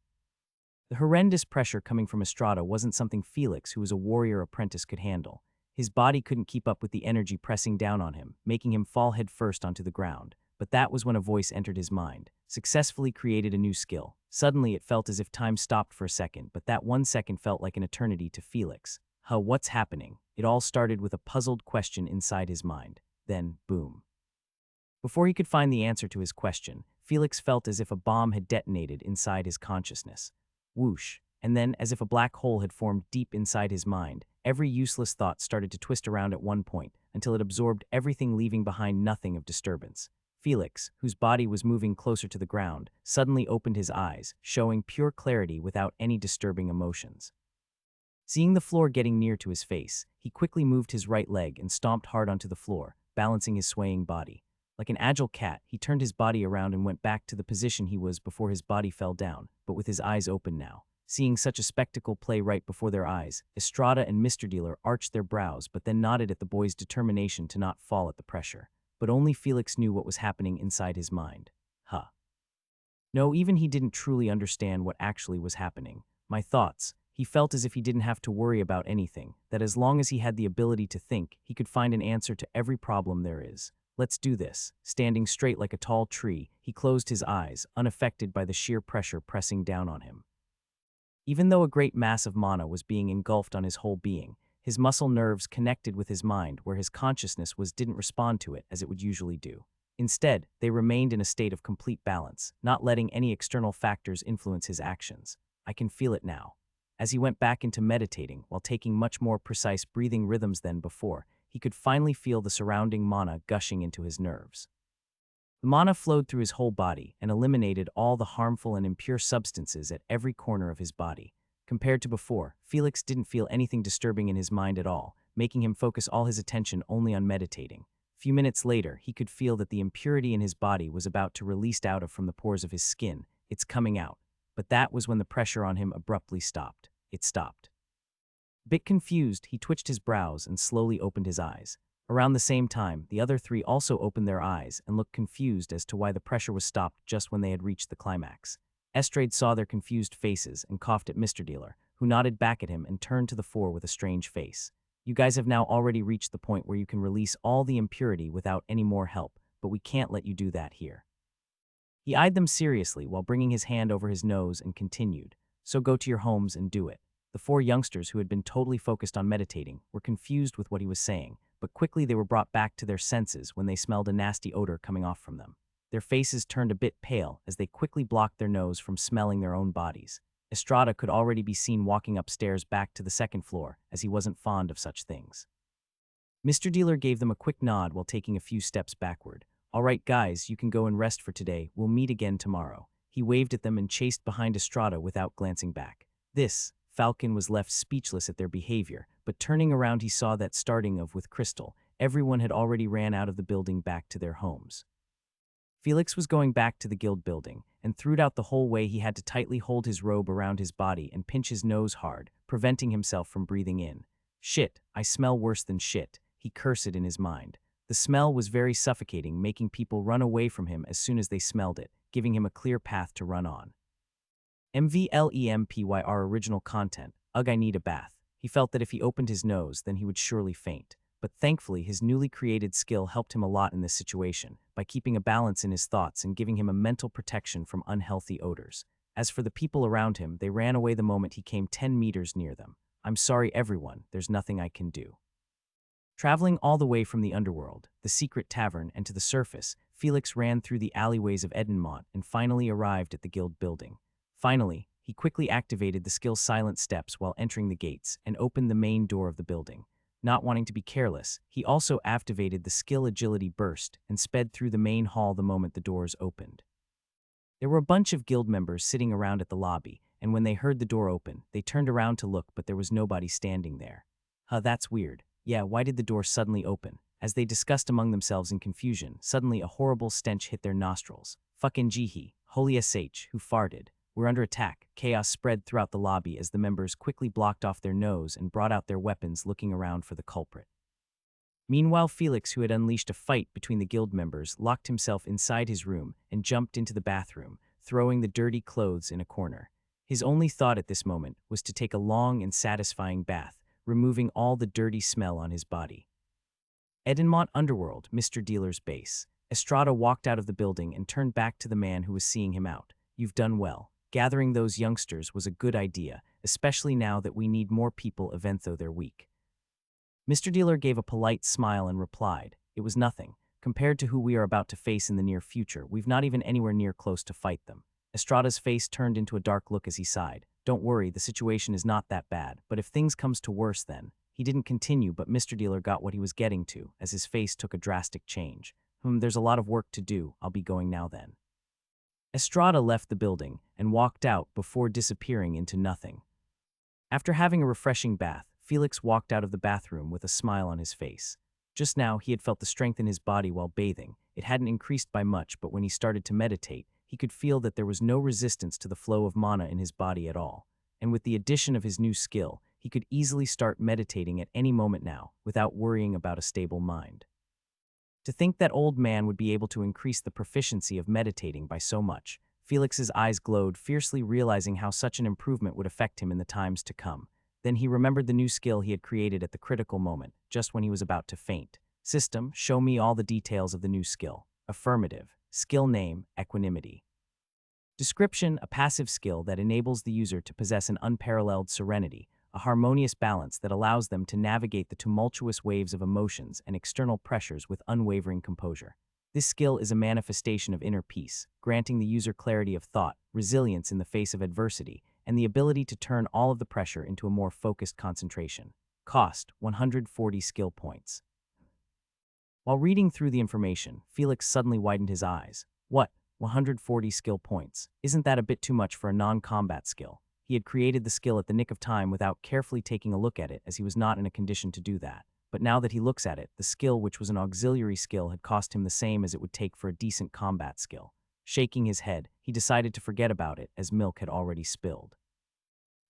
The horrendous pressure coming from Estrada wasn't something Felix, who was a warrior apprentice, could handle. His body couldn't keep up with the energy pressing down on him, making him fall headfirst onto the ground. But that was when a voice entered his mind. Successfully created a new skill. Suddenly it felt as if time stopped for a second, but that 1 second felt like an eternity to Felix. What's happening? It all started with a puzzled question inside his mind. Then, boom. Before he could find the answer to his question, Felix felt as if a bomb had detonated inside his consciousness. Whoosh, and then, as if a black hole had formed deep inside his mind, every useless thought started to twist around at one point, until it absorbed everything, leaving behind nothing of disturbance. Felix, whose body was moving closer to the ground, suddenly opened his eyes, showing pure clarity without any disturbing emotions. Seeing the floor getting near to his face, he quickly moved his right leg and stomped hard onto the floor, balancing his swaying body. Like an agile cat, he turned his body around and went back to the position he was before his body fell down, but with his eyes open now. Seeing such a spectacle play right before their eyes, Estrada and Mr. Dealer arched their brows but then nodded at the boy's determination to not fall at the pressure. But only Felix knew what was happening inside his mind. Huh. No, even he didn't truly understand what actually was happening. My thoughts. He felt as if he didn't have to worry about anything, that as long as he had the ability to think, he could find an answer to every problem there is. Let's do this. Standing straight like a tall tree, he closed his eyes, unaffected by the sheer pressure pressing down on him. Even though a great mass of mana was being engulfed on his whole being, his muscle nerves connected with his mind where his consciousness didn't respond to it as it would usually do. Instead, they remained in a state of complete balance, not letting any external factors influence his actions. I can feel it now. As he went back into meditating, while taking much more precise breathing rhythms than before, he could finally feel the surrounding mana gushing into his nerves. The mana flowed through his whole body and eliminated all the harmful and impure substances at every corner of his body. Compared to before, Felix didn't feel anything disturbing in his mind at all, making him focus all his attention only on meditating. A few minutes later, he could feel that the impurity in his body was about to release out from the pores of his skin. It's coming out. But that was when the pressure on him abruptly stopped. It stopped. A bit confused, he twitched his brows and slowly opened his eyes. Around the same time, the other three also opened their eyes and looked confused as to why the pressure was stopped just when they had reached the climax. Estrade saw their confused faces and coughed at Mr. Dealer, who nodded back at him and turned to the four with a strange face. You guys have now already reached the point where you can release all the impurity without any more help, but we can't let you do that here. He eyed them seriously while bringing his hand over his nose and continued, so go to your homes and do it. The four youngsters who had been totally focused on meditating were confused with what he was saying, but quickly they were brought back to their senses when they smelled a nasty odor coming off from them. Their faces turned a bit pale as they quickly blocked their nose from smelling their own bodies. Estrada could already be seen walking upstairs back to the second floor, as he wasn't fond of such things. Mr. Dealer gave them a quick nod while taking a few steps backward. All right, guys, you can go and rest for today. We'll meet again tomorrow. He waved at them and chased behind Estrada without glancing back. Falcon was left speechless at their behavior, but turning around he saw that starting with Crystal, everyone had already ran out of the building back to their homes. Felix was going back to the guild building, and throughout the whole way he had to tightly hold his robe around his body and pinch his nose hard, preventing himself from breathing in. Shit, I smell worse than shit, he cursed in his mind. The smell was very suffocating, making people run away from him as soon as they smelled it, giving him a clear path to run on. MVLEMPYR original content. Ugh, I need a bath. He felt that if he opened his nose, then he would surely faint. But thankfully, his newly created skill helped him a lot in this situation, by keeping a balance in his thoughts and giving him a mental protection from unhealthy odors. As for the people around him, they ran away the moment he came 10 meters near them. I'm sorry, everyone, there's nothing I can do. Traveling all the way from the underworld, the secret tavern, and to the surface, Felix ran through the alleyways of Edenmont and finally arrived at the guild building. Finally, he quickly activated the skill Silent Steps while entering the gates and opened the main door of the building. Not wanting to be careless, he also activated the skill Agility Burst and sped through the main hall the moment the doors opened. There were a bunch of guild members sitting around at the lobby, and when they heard the door open, they turned around to look, but there was nobody standing there. That's weird. Yeah, why did the door suddenly open? As they discussed among themselves in confusion, suddenly a horrible stench hit their nostrils. Fucking Jihi, holy sh, who farted? We're under attack. Chaos spread throughout the lobby as the members quickly blocked off their nose and brought out their weapons, looking around for the culprit. Meanwhile, Felix, who had unleashed a fight between the guild members, locked himself inside his room and jumped into the bathroom, throwing the dirty clothes in a corner. His only thought at this moment was to take a long and satisfying bath, removing all the dirty smell on his body. Edenmont Underworld, Mr. Dealer's base. Estrada walked out of the building and turned back to the man who was seeing him out. You've done well. Gathering those youngsters was a good idea, especially now that we need more people even though they're weak. Mr. Dealer gave a polite smile and replied, it was nothing. Compared to who we are about to face in the near future, we've not even anywhere near close to fight them. Estrada's face turned into a dark look as he sighed. Don't worry, the situation is not that bad, but if things comes to worse then. He didn't continue, but Mr. Dealer got what he was getting to, as his face took a drastic change. There's a lot of work to do, I'll be going now then. Estrada left the building and walked out before disappearing into nothing. After having a refreshing bath, Felix walked out of the bathroom with a smile on his face. Just now, he had felt the strength in his body while bathing. It hadn't increased by much, but when he started to meditate, he could feel that there was no resistance to the flow of mana in his body at all. And with the addition of his new skill, he could easily start meditating at any moment now, without worrying about a stable mind. To think that old man would be able to increase the proficiency of meditating by so much, Felix's eyes glowed, fiercely realizing how such an improvement would affect him in the times to come. Then he remembered the new skill he had created at the critical moment, just when he was about to faint. System, show me all the details of the new skill. Affirmative. Skill name, equanimity. Description, a passive skill that enables the user to possess an unparalleled serenity, a harmonious balance that allows them to navigate the tumultuous waves of emotions and external pressures with unwavering composure. This skill is a manifestation of inner peace, granting the user clarity of thought, resilience in the face of adversity, and the ability to turn all of the pressure into a more focused concentration. Cost, 140 skill points. While reading through the information, Felix suddenly widened his eyes. What? 140 skill points. Isn't that a bit too much for a non-combat skill? He had created the skill at the nick of time without carefully taking a look at it, as he was not in a condition to do that. But now that he looks at it, the skill, which was an auxiliary skill, had cost him the same as it would take for a decent combat skill. Shaking his head, he decided to forget about it, as milk had already spilled.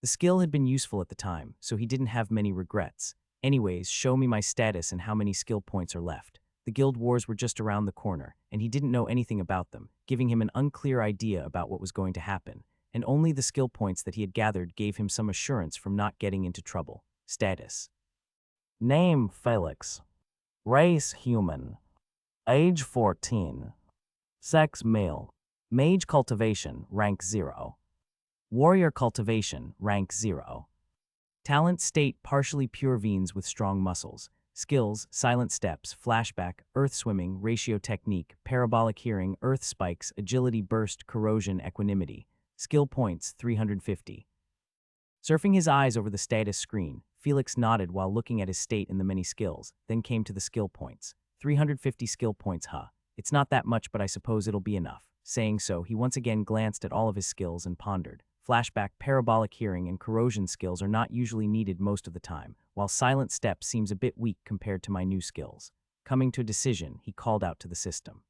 The skill had been useful at the time, so he didn't have many regrets. Anyways, show me my status and how many skill points are left. The guild wars were just around the corner, and he didn't know anything about them, giving him an unclear idea about what was going to happen, and only the skill points that he had gathered gave him some assurance from not getting into trouble. Status. Name, Felix. Race, human. Age, 14. Sex, male. Mage cultivation, rank 0. Warrior cultivation, rank 0. Talent state, partially pure veins with strong muscles. Skills, silent steps, flashback, earth swimming, ratio technique, parabolic hearing, earth spikes, agility burst, corrosion, equanimity. Skill points, 350. Surfing his eyes over the status screen, Felix nodded while looking at his state in the many skills, then came to the skill points. 350 skill points, huh? It's not that much, but I suppose it'll be enough. Saying so, he once again glanced at all of his skills and pondered. Flashback, parabolic hearing, and corrosion skills are not usually needed most of the time, while silent step seems a bit weak compared to my new skills. Coming to a decision, he called out to the system.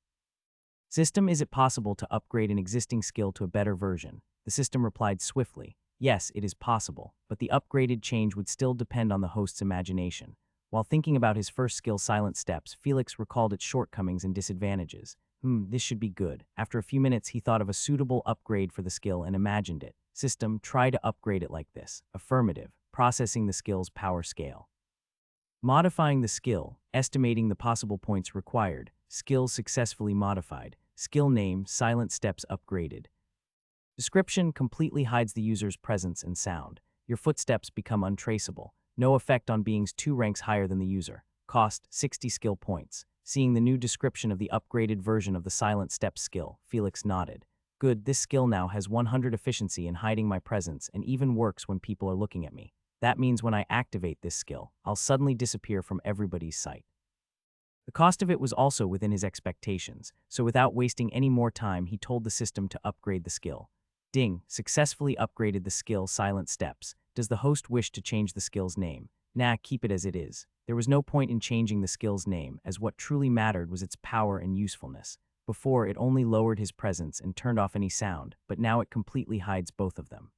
System, is it possible to upgrade an existing skill to a better version? The system replied swiftly. Yes, it is possible, but the upgraded change would still depend on the host's imagination. While thinking about his first skill, silent steps, Felix recalled its shortcomings and disadvantages. This should be good. After a few minutes, he thought of a suitable upgrade for the skill and imagined it. System, try to upgrade it like this. Affirmative. Processing the skill's power scale. Modifying the skill. Estimating the possible points required. Skill successfully modified. Skill name, silent steps upgraded. Description, completely hides the user's presence and sound. Your footsteps become untraceable. No effect on beings 2 ranks higher than the user. Cost, 60 skill points. Seeing the new description of the upgraded version of the silent steps skill, Felix nodded. Good, this skill now has 100 efficiency in hiding my presence and even works when people are looking at me. That means when I activate this skill, I'll suddenly disappear from everybody's sight. The cost of it was also within his expectations, so without wasting any more time, he told the system to upgrade the skill. Ding, successfully upgraded the skill silent steps. Does the host wish to change the skill's name? Nah, keep it as it is. There was no point in changing the skill's name, as what truly mattered was its power and usefulness. Before, it only lowered his presence and turned off any sound, but now it completely hides both of them.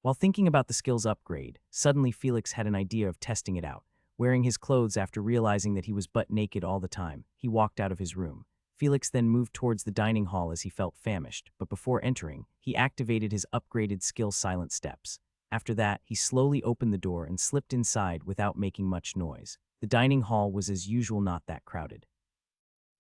While thinking about the skill's upgrade, suddenly Felix had an idea of testing it out. Wearing his clothes after realizing that he was butt naked all the time, he walked out of his room. Felix then moved towards the dining hall as he felt famished, but before entering, he activated his upgraded skill silent steps. After that, he slowly opened the door and slipped inside without making much noise. The dining hall was as usual not that crowded.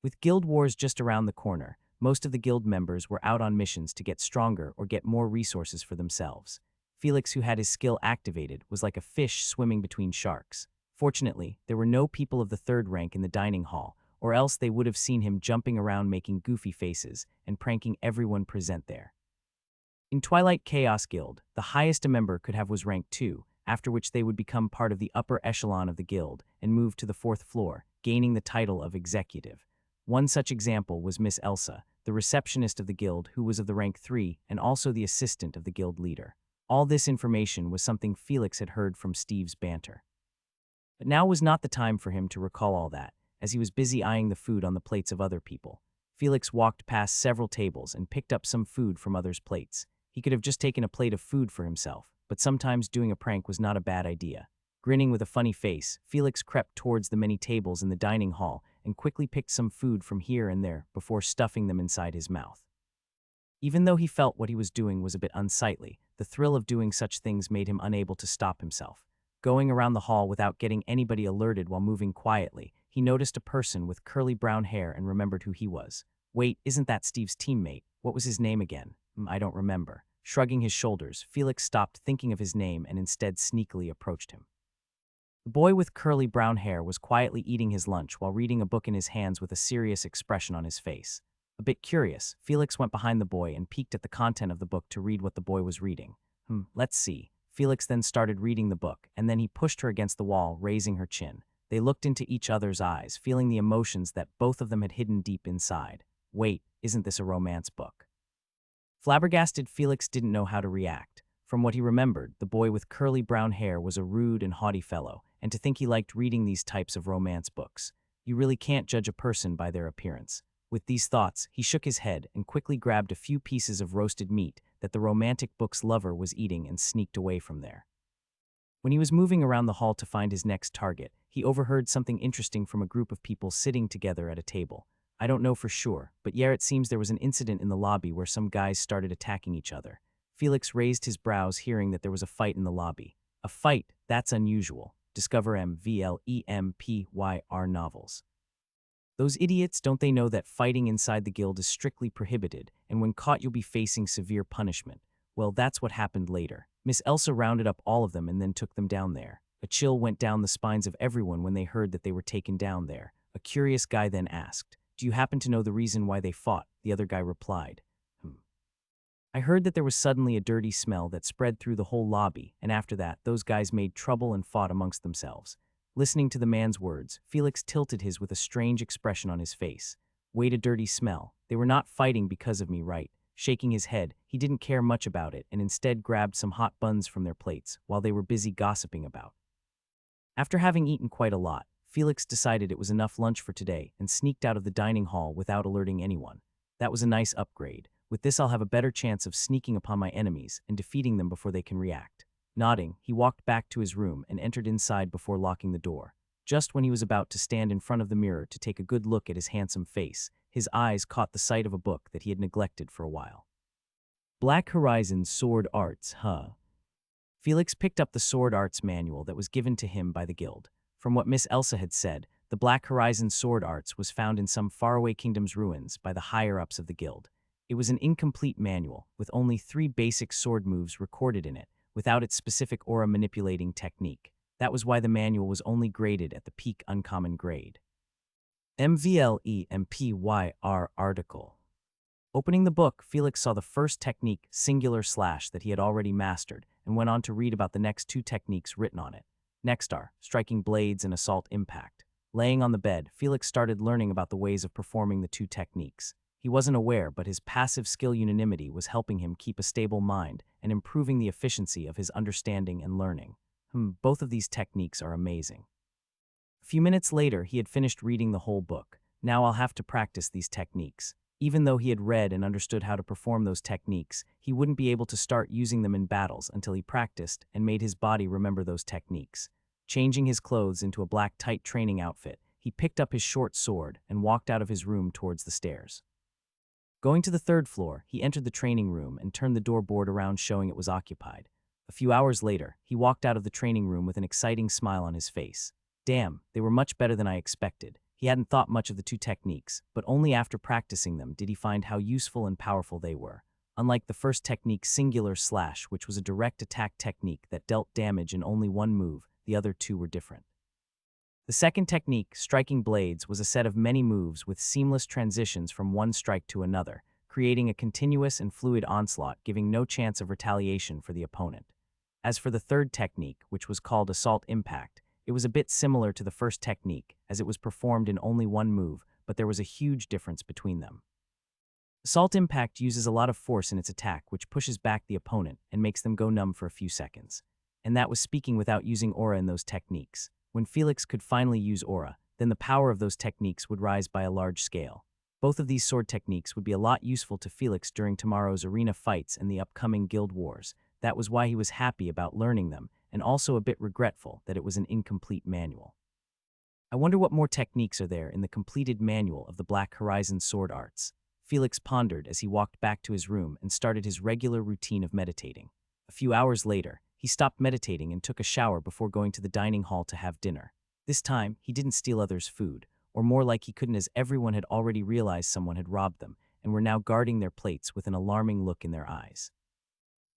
With guild wars just around the corner, most of the guild members were out on missions to get stronger or get more resources for themselves. Felix, who had his skill activated, was like a fish swimming between sharks. Fortunately, there were no people of the 3rd rank in the dining hall, or else they would have seen him jumping around making goofy faces and pranking everyone present there. In Twilight Chaos Guild, the highest a member could have was rank 2, after which they would become part of the upper echelon of the guild and move to the 4th floor, gaining the title of executive. One such example was Miss Elsa, the receptionist of the guild, who was of the rank 3 and also the assistant of the guild leader. All this information was something Felix had heard from Steve's banter. But now was not the time for him to recall all that, as he was busy eyeing the food on the plates of other people. Felix walked past several tables and picked up some food from others' plates. He could have just taken a plate of food for himself, but sometimes doing a prank was not a bad idea. Grinning with a funny face, Felix crept towards the many tables in the dining hall and quickly picked some food from here and there before stuffing them inside his mouth. Even though he felt what he was doing was a bit unsightly, the thrill of doing such things made him unable to stop himself. Going around the hall without getting anybody alerted while moving quietly, he noticed a person with curly brown hair and remembered who he was. Wait, isn't that Steve's teammate? What was his name again? I don't remember. Shrugging his shoulders, Felix stopped thinking of his name and instead sneakily approached him. The boy with curly brown hair was quietly eating his lunch while reading a book in his hands with a serious expression on his face. A bit curious, Felix went behind the boy and peeked at the content of the book to read what the boy was reading. Let's see. Felix then started reading the book, and then he pushed her against the wall, raising her chin. They looked into each other's eyes, feeling the emotions that both of them had hidden deep inside. Wait, isn't this a romance book? Flabbergasted, Felix didn't know how to react. From what he remembered, the boy with curly brown hair was a rude and haughty fellow, and to think he liked reading these types of romance books. You really can't judge a person by their appearance. With these thoughts, he shook his head and quickly grabbed a few pieces of roasted meat that the romantic book's lover was eating and sneaked away from there. When he was moving around the hall to find his next target, he overheard something interesting from a group of people sitting together at a table. I don't know for sure, but yeah, it seems there was an incident in the lobby where some guys started attacking each other. Felix raised his brows, hearing that there was a fight in the lobby. A fight? That's unusual. Discover MVLEMPYR novels. Those idiots, don't they know that fighting inside the guild is strictly prohibited, and when caught you'll be facing severe punishment? Well, that's what happened later. Miss Elsa rounded up all of them and then took them down there. A chill went down the spines of everyone when they heard that they were taken down there. A curious guy then asked, "Do you happen to know the reason why they fought?" The other guy replied, I heard that there was suddenly a dirty smell that spread through the whole lobby, and after that, those guys made trouble and fought amongst themselves. Listening to the man's words, Felix tilted his with a strange expression on his face. Wait, a dirty smell. They were not fighting because of me, right? Shaking his head, he didn't care much about it and instead grabbed some hot buns from their plates while they were busy gossiping about. After having eaten quite a lot, Felix decided it was enough lunch for today and sneaked out of the dining hall without alerting anyone. That was a nice upgrade. With this, I'll have a better chance of sneaking upon my enemies and defeating them before they can react. Nodding, he walked back to his room and entered inside before locking the door. Just when he was about to stand in front of the mirror to take a good look at his handsome face, his eyes caught the sight of a book that he had neglected for a while. Black Horizon Sword Arts, Felix picked up the Sword Arts manual that was given to him by the guild. From what Miss Elsa had said, the Black Horizon Sword Arts was found in some faraway kingdom's ruins by the higher-ups of the guild. It was an incomplete manual, with only 3 basic sword moves recorded in it, without its specific aura manipulating technique. That was why the manual was only graded at the peak uncommon grade. MVLEMPYR article. Opening the book, Felix saw the first technique, singular slash, that he had already mastered, and went on to read about the next 2 techniques written on it. Next are striking blades and assault impact. Laying on the bed, Felix started learning about the ways of performing the 2 techniques. He wasn't aware, but his passive skill unanimity was helping him keep a stable mind and improving the efficiency of his understanding and learning. Both of these techniques are amazing. A few minutes later, he had finished reading the whole book. Now I'll have to practice these techniques. Even though he had read and understood how to perform those techniques, he wouldn't be able to start using them in battles until he practiced and made his body remember those techniques. Changing his clothes into a black tight training outfit, he picked up his short sword and walked out of his room towards the stairs. Going to the 3rd floor, he entered the training room and turned the door board around, showing it was occupied. A few hours later, he walked out of the training room with an exciting smile on his face. Damn, they were much better than I expected. He hadn't thought much of the 2 techniques, but only after practicing them did he find how useful and powerful they were. Unlike the first technique, singular slash, which was a direct attack technique that dealt damage in only 1 move, the other 2 were different. The second technique, striking blades, was a set of many moves with seamless transitions from one strike to another, creating a continuous and fluid onslaught, giving no chance of retaliation for the opponent. As for the third technique, which was called assault impact, it was a bit similar to the first technique, as it was performed in only 1 move, but there was a huge difference between them. Assault impact uses a lot of force in its attack, which pushes back the opponent and makes them go numb for a few seconds. And that was speaking without using aura in those techniques. When Felix could finally use aura, then the power of those techniques would rise by a large scale. Both of these sword techniques would be a lot useful to Felix during tomorrow's arena fights and the upcoming guild wars. That was why he was happy about learning them, and also a bit regretful that it was an incomplete manual. I wonder what more techniques are there in the completed manual of the Black Horizon sword arts. Felix pondered as he walked back to his room and started his regular routine of meditating. A few hours later, he stopped meditating and took a shower before going to the dining hall to have dinner. This time, he didn't steal others' food, or more like he couldn't, as everyone had already realized someone had robbed them and were now guarding their plates with an alarming look in their eyes.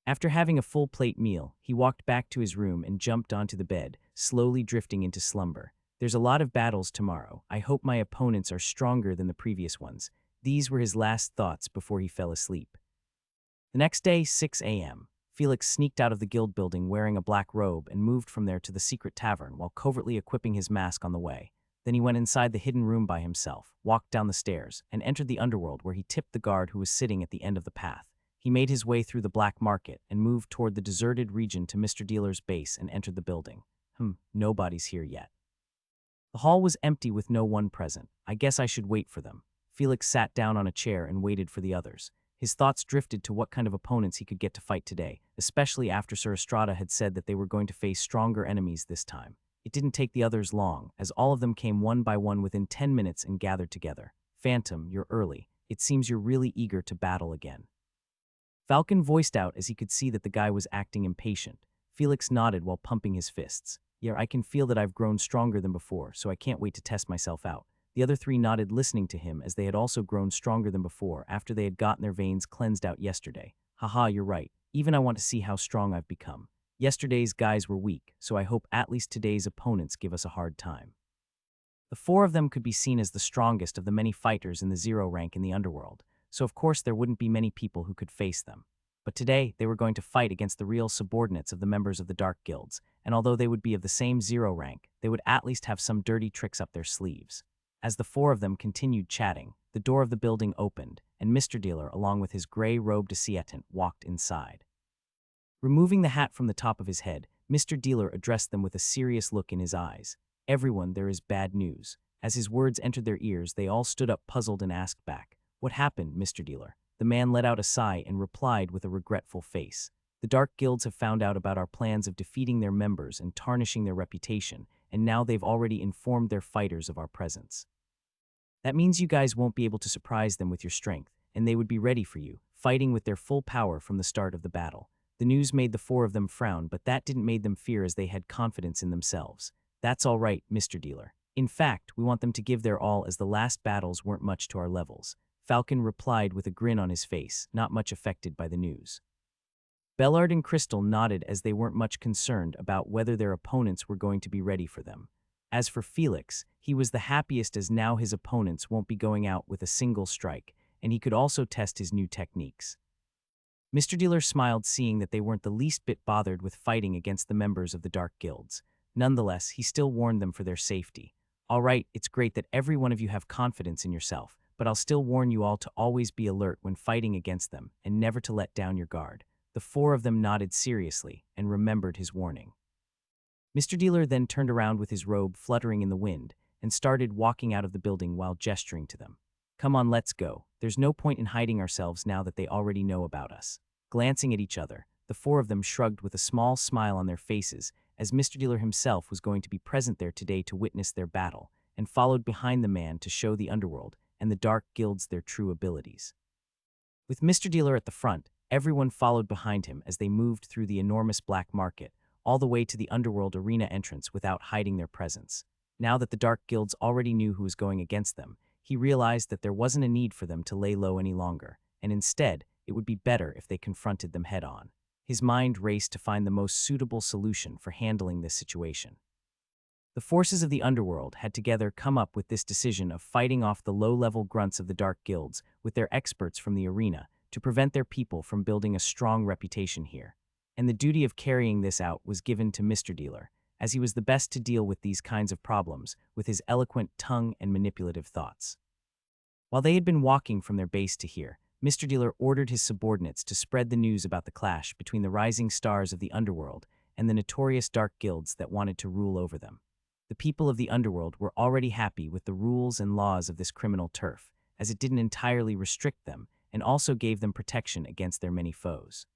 After having a full plate meal, he walked back to his room and jumped onto the bed, slowly drifting into slumber. There's a lot of battles tomorrow. I hope my opponents are stronger than the previous ones. These were his last thoughts before he fell asleep. The next day, 6 a.m., Felix sneaked out of the guild building wearing a black robe and moved from there to the secret tavern while covertly equipping his mask on the way. Then he went inside the hidden room by himself, walked down the stairs, and entered the underworld where he tipped the guard who was sitting at the end of the path. He made his way through the black market and moved toward the deserted region to Mr. Dealer's base and entered the building. Nobody's here yet. The hall was empty with no one present. I guess I should wait for them. Felix sat down on a chair and waited for the others. His thoughts drifted to what kind of opponents he could get to fight today, especially after Sir Estrada had said that they were going to face stronger enemies this time. It didn't take the others long, as all of them came one by one within 10 minutes and gathered together. Phantom, you're early. It seems you're really eager to battle again. Falcon voiced out as he could see that the guy was acting impatient. Felix nodded while pumping his fists. Yeah, I can feel that I've grown stronger than before, so I can't wait to test myself out. The other three nodded, listening to him, as they had also grown stronger than before after they had gotten their veins cleansed out yesterday. Haha, you're right. Even I want to see how strong I've become. Yesterday's guys were weak, so I hope at least today's opponents give us a hard time. The four of them could be seen as the strongest of the many fighters in the 0 rank in the underworld, so of course there wouldn't be many people who could face them. But today, they were going to fight against the real subordinates of the members of the Dark Guilds, and although they would be of the same 0 rank, they would at least have some dirty tricks up their sleeves. As the four of them continued chatting, the door of the building opened, and Mr. Dealer, along with his gray-robed assistant, walked inside. Removing the hat from the top of his head, Mr. Dealer addressed them with a serious look in his eyes. Everyone, there is bad news. As his words entered their ears, they all stood up puzzled and asked back, "What happened, Mr. Dealer?" The man let out a sigh and replied with a regretful face. "The Dark Guilds have found out about our plans of defeating their members and tarnishing their reputation, and now they've already informed their fighters of our presence. That means you guys won't be able to surprise them with your strength, and they would be ready for you, fighting with their full power from the start of the battle." The news made the four of them frown, but that didn't make them fear, as they had confidence in themselves. "That's all right, Mr. Dealer. In fact, we want them to give their all, as the last battles weren't much to our levels." Falcon replied with a grin on his face, not much affected by the news. Bellard and Crystal nodded, as they weren't much concerned about whether their opponents were going to be ready for them. As for Felix, he was the happiest, as now his opponents won't be going out with a single strike, and he could also test his new techniques. Mr. Dealer smiled, seeing that they weren't the least bit bothered with fighting against the members of the Dark Guilds. Nonetheless, he still warned them for their safety. "All right, it's great that every one of you have confidence in yourself, but I'll still warn you all to always be alert when fighting against them and never to let down your guard." The four of them nodded seriously and remembered his warning. Mr. Dealer then turned around with his robe fluttering in the wind and started walking out of the building while gesturing to them. "Come on, let's go. There's no point in hiding ourselves now that they already know about us." Glancing at each other, the four of them shrugged with a small smile on their faces, as Mr. Dealer himself was going to be present there today to witness their battle, and followed behind the man to show the underworld and the Dark Guilds their true abilities. With Mr. Dealer at the front, everyone followed behind him as they moved through the enormous black market, all the way to the underworld arena entrance without hiding their presence. Now that the Dark Guilds already knew who was going against them, he realized that there wasn't a need for them to lay low any longer, and instead, it would be better if they confronted them head-on. His mind raced to find the most suitable solution for handling this situation. The forces of the underworld had together come up with this decision of fighting off the low-level grunts of the Dark Guilds with their experts from the arena to prevent their people from building a strong reputation here. And the duty of carrying this out was given to Mr. Dealer, as he was the best to deal with these kinds of problems with his eloquent tongue and manipulative thoughts. While they had been walking from their base to here, Mr. Dealer ordered his subordinates to spread the news about the clash between the rising stars of the underworld and the notorious Dark Guilds that wanted to rule over them. The people of the underworld were already happy with the rules and laws of this criminal turf, as it didn't entirely restrict them and also gave them protection against their many foes.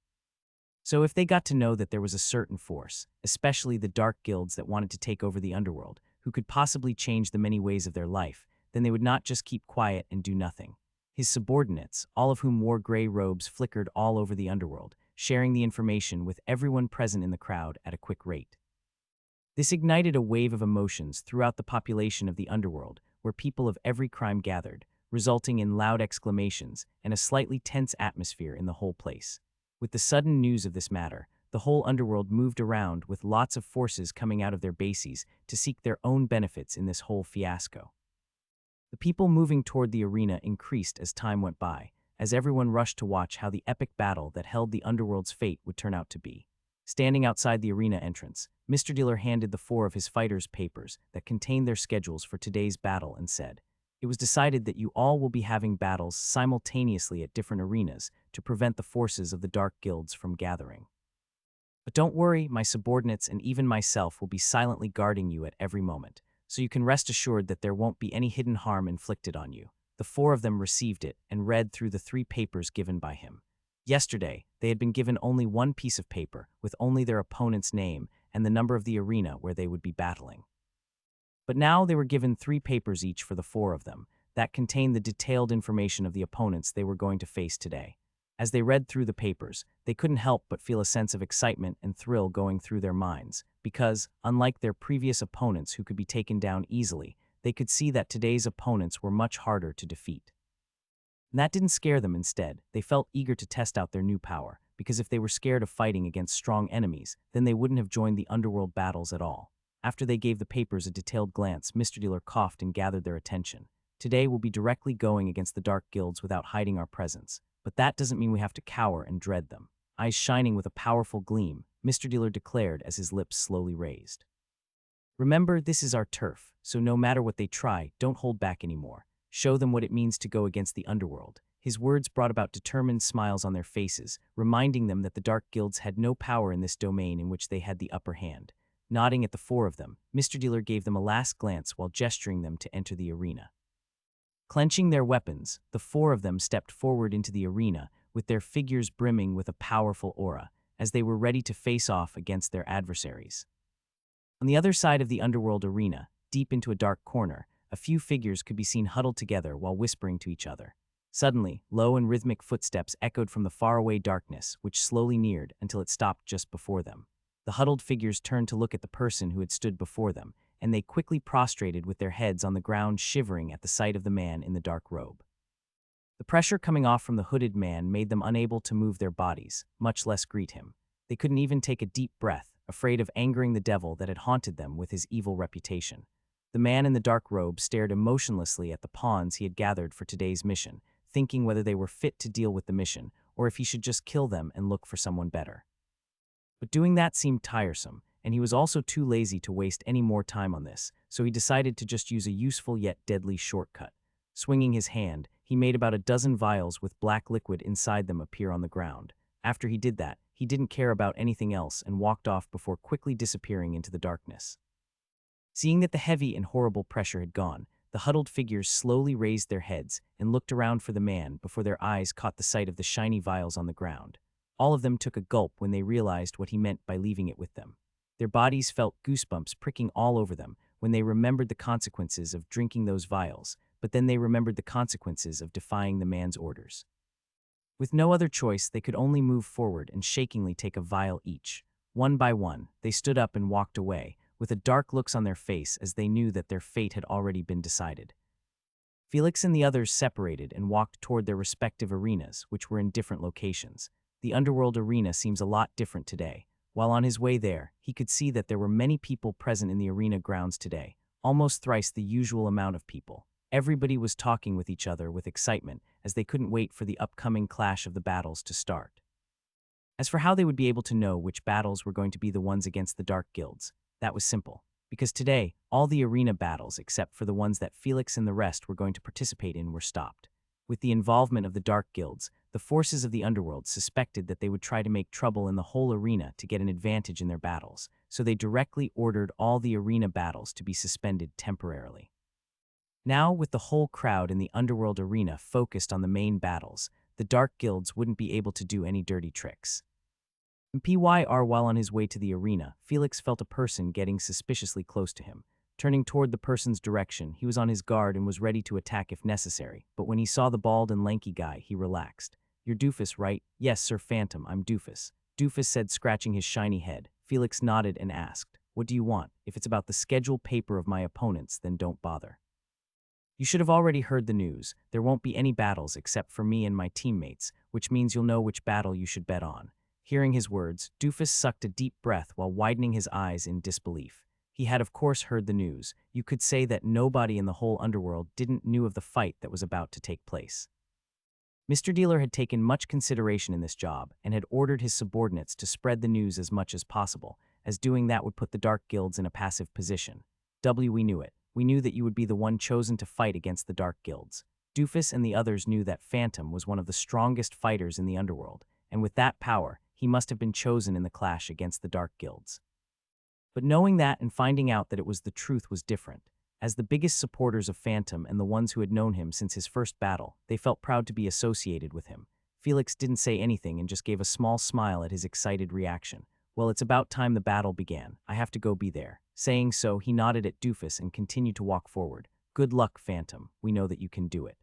So if they got to know that there was a certain force, especially the dark guilds that wanted to take over the underworld, who could possibly change the many ways of their life, then they would not just keep quiet and do nothing. His subordinates, all of whom wore gray robes, flickered all over the underworld, sharing the information with everyone present in the crowd at a quick rate. This ignited a wave of emotions throughout the population of the underworld, where people of every crime gathered, resulting in loud exclamations and a slightly tense atmosphere in the whole place. With the sudden news of this matter, the whole underworld moved around with lots of forces coming out of their bases to seek their own benefits in this whole fiasco. The people moving toward the arena increased as time went by, as everyone rushed to watch how the epic battle that held the underworld's fate would turn out to be. Standing outside the arena entrance, Mr. Dealer handed the 4 of his fighters papers that contained their schedules for today's battle and said, "It was decided that you all will be having battles simultaneously at different arenas to prevent the forces of the dark guilds from gathering. But don't worry, my subordinates and even myself will be silently guarding you at every moment, so you can rest assured that there won't be any hidden harm inflicted on you." The 4 of them received it and read through the 3 papers given by him. Yesterday, they had been given only one piece of paper with only their opponent's name and the number of the arena where they would be battling. But now they were given 3 papers each for the 4 of them that contained the detailed information of the opponents they were going to face today. As they read through the papers, they couldn't help but feel a sense of excitement and thrill going through their minds, because, unlike their previous opponents who could be taken down easily, they could see that today's opponents were much harder to defeat. And that didn't scare them. Instead, they felt eager to test out their new power, because if they were scared of fighting against strong enemies, then they wouldn't have joined the underworld battles at all. After they gave the papers a detailed glance, Mr. Dealer coughed and gathered their attention. "Today we'll be directly going against the dark guilds without hiding our presence, but that doesn't mean we have to cower and dread them." Eyes shining with a powerful gleam, Mr. Dealer declared as his lips slowly raised. "Remember, this is our turf, so no matter what they try, don't hold back anymore. Show them what it means to go against the underworld." His words brought about determined smiles on their faces, reminding them that the dark guilds had no power in this domain in which they had the upper hand. Nodding at the 4 of them, Mr. Dealer gave them a last glance while gesturing them to enter the arena. Clenching their weapons, the 4 of them stepped forward into the arena, with their figures brimming with a powerful aura, as they were ready to face off against their adversaries. On the other side of the underworld arena, deep into a dark corner, a few figures could be seen huddled together while whispering to each other. Suddenly, low and rhythmic footsteps echoed from the faraway darkness, which slowly neared until it stopped just before them. The huddled figures turned to look at the person who had stood before them, and they quickly prostrated with their heads on the ground, shivering at the sight of the man in the dark robe. The pressure coming off from the hooded man made them unable to move their bodies, much less greet him. They couldn't even take a deep breath, afraid of angering the devil that had haunted them with his evil reputation. The man in the dark robe stared emotionlessly at the pawns he had gathered for today's mission, thinking whether they were fit to deal with the mission, or if he should just kill them and look for someone better. But doing that seemed tiresome, and he was also too lazy to waste any more time on this, so he decided to just use a useful yet deadly shortcut. Swinging his hand, he made about a dozen vials with black liquid inside them appear on the ground. After he did that, he didn't care about anything else and walked off before quickly disappearing into the darkness. Seeing that the heavy and horrible pressure had gone, the huddled figures slowly raised their heads and looked around for the man before their eyes caught the sight of the shiny vials on the ground. All of them took a gulp when they realized what he meant by leaving it with them. Their bodies felt goosebumps pricking all over them when they remembered the consequences of drinking those vials, but then they remembered the consequences of defying the man's orders. With no other choice, they could only move forward and shakingly take a vial each. One by one, they stood up and walked away, with a dark looks on their face as they knew that their fate had already been decided. Felix and the others separated and walked toward their respective arenas, which were in different locations. The underworld arena seems a lot different today. While on his way there, he could see that there were many people present in the arena grounds today, almost thrice the usual amount of people. Everybody was talking with each other with excitement, as they couldn't wait for the upcoming clash of the battles to start. As for how they would be able to know which battles were going to be the ones against the dark guilds, that was simple, because today, all the arena battles except for the ones that Felix and the rest were going to participate in were stopped. With the involvement of the dark guilds, the forces of the underworld suspected that they would try to make trouble in the whole arena to get an advantage in their battles, so they directly ordered all the arena battles to be suspended temporarily. Now, with the whole crowd in the underworld arena focused on the main battles, the dark guilds wouldn't be able to do any dirty tricks. While on his way to the arena, Felix felt a person getting suspiciously close to him. Turning toward the person's direction, he was on his guard and was ready to attack if necessary, but when he saw the bald and lanky guy, he relaxed. "You're Doofus, right?" "Yes, Sir Phantom, I'm Doofus," Doofus said, scratching his shiny head. Felix nodded and asked, "What do you want? If it's about the schedule paper of my opponents, then don't bother. You should have already heard the news. There won't be any battles except for me and my teammates, which means you'll know which battle you should bet on." Hearing his words, Doofus sucked a deep breath while widening his eyes in disbelief. He had of course heard the news. You could say that nobody in the whole underworld didn't know of the fight that was about to take place. Mr. Dealer had taken much consideration in this job and had ordered his subordinates to spread the news as much as possible, as doing that would put the Dark Guilds in a passive position. We knew it. We knew that you would be the one chosen to fight against the Dark Guilds. Doofus and the others knew that Phantom was one of the strongest fighters in the underworld, and with that power, he must have been chosen in the clash against the Dark Guilds. But knowing that and finding out that it was the truth was different. As the biggest supporters of Phantom and the ones who had known him since his first battle, they felt proud to be associated with him. Felix didn't say anything and just gave a small smile at his excited reaction. "Well, it's about time the battle began. I have to go be there." Saying so, he nodded at Doofus and continued to walk forward. "Good luck, Phantom. We know that you can do it."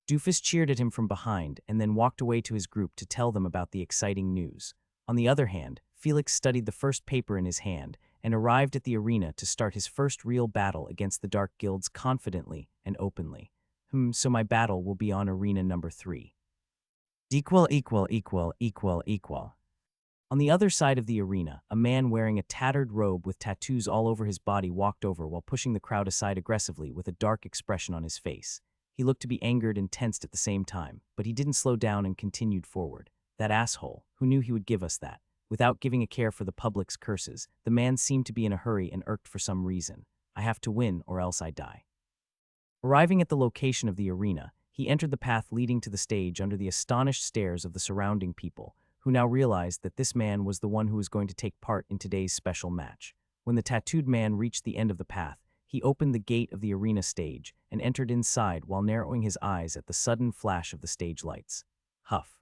Doofus cheered at him from behind and then walked away to his group to tell them about the exciting news. On the other hand, Felix studied the first paper in his hand and arrived at the arena to start his first real battle against the Dark Guilds confidently and openly. So my battle will be on arena number 3. Equal. On the other side of the arena, a man wearing a tattered robe with tattoos all over his body walked over while pushing the crowd aside aggressively with a dark expression on his face. He looked to be angered and tensed at the same time, but he didn't slow down and continued forward. That asshole, who knew he would give us that? Without giving a care for the public's curses, the man seemed to be in a hurry and irked for some reason. "I have to win or else I die." Arriving at the location of the arena, he entered the path leading to the stage under the astonished stares of the surrounding people, who now realized that this man was the one who was going to take part in today's special match. When the tattooed man reached the end of the path, he opened the gate of the arena stage and entered inside while narrowing his eyes at the sudden flash of the stage lights. Huff.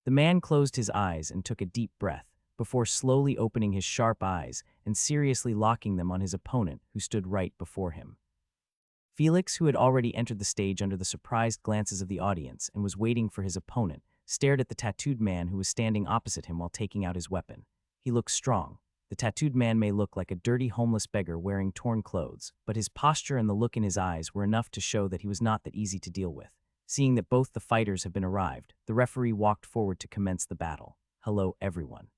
The man closed his eyes and took a deep breath, before slowly opening his sharp eyes and seriously locking them on his opponent who stood right before him. Felix, who had already entered the stage under the surprised glances of the audience and was waiting for his opponent, stared at the tattooed man who was standing opposite him while taking out his weapon. He looked strong. The tattooed man may look like a dirty homeless beggar wearing torn clothes, but his posture and the look in his eyes were enough to show that he was not that easy to deal with. Seeing that both the fighters have been arrived, the referee walked forward to commence the battle. "Hello, everyone.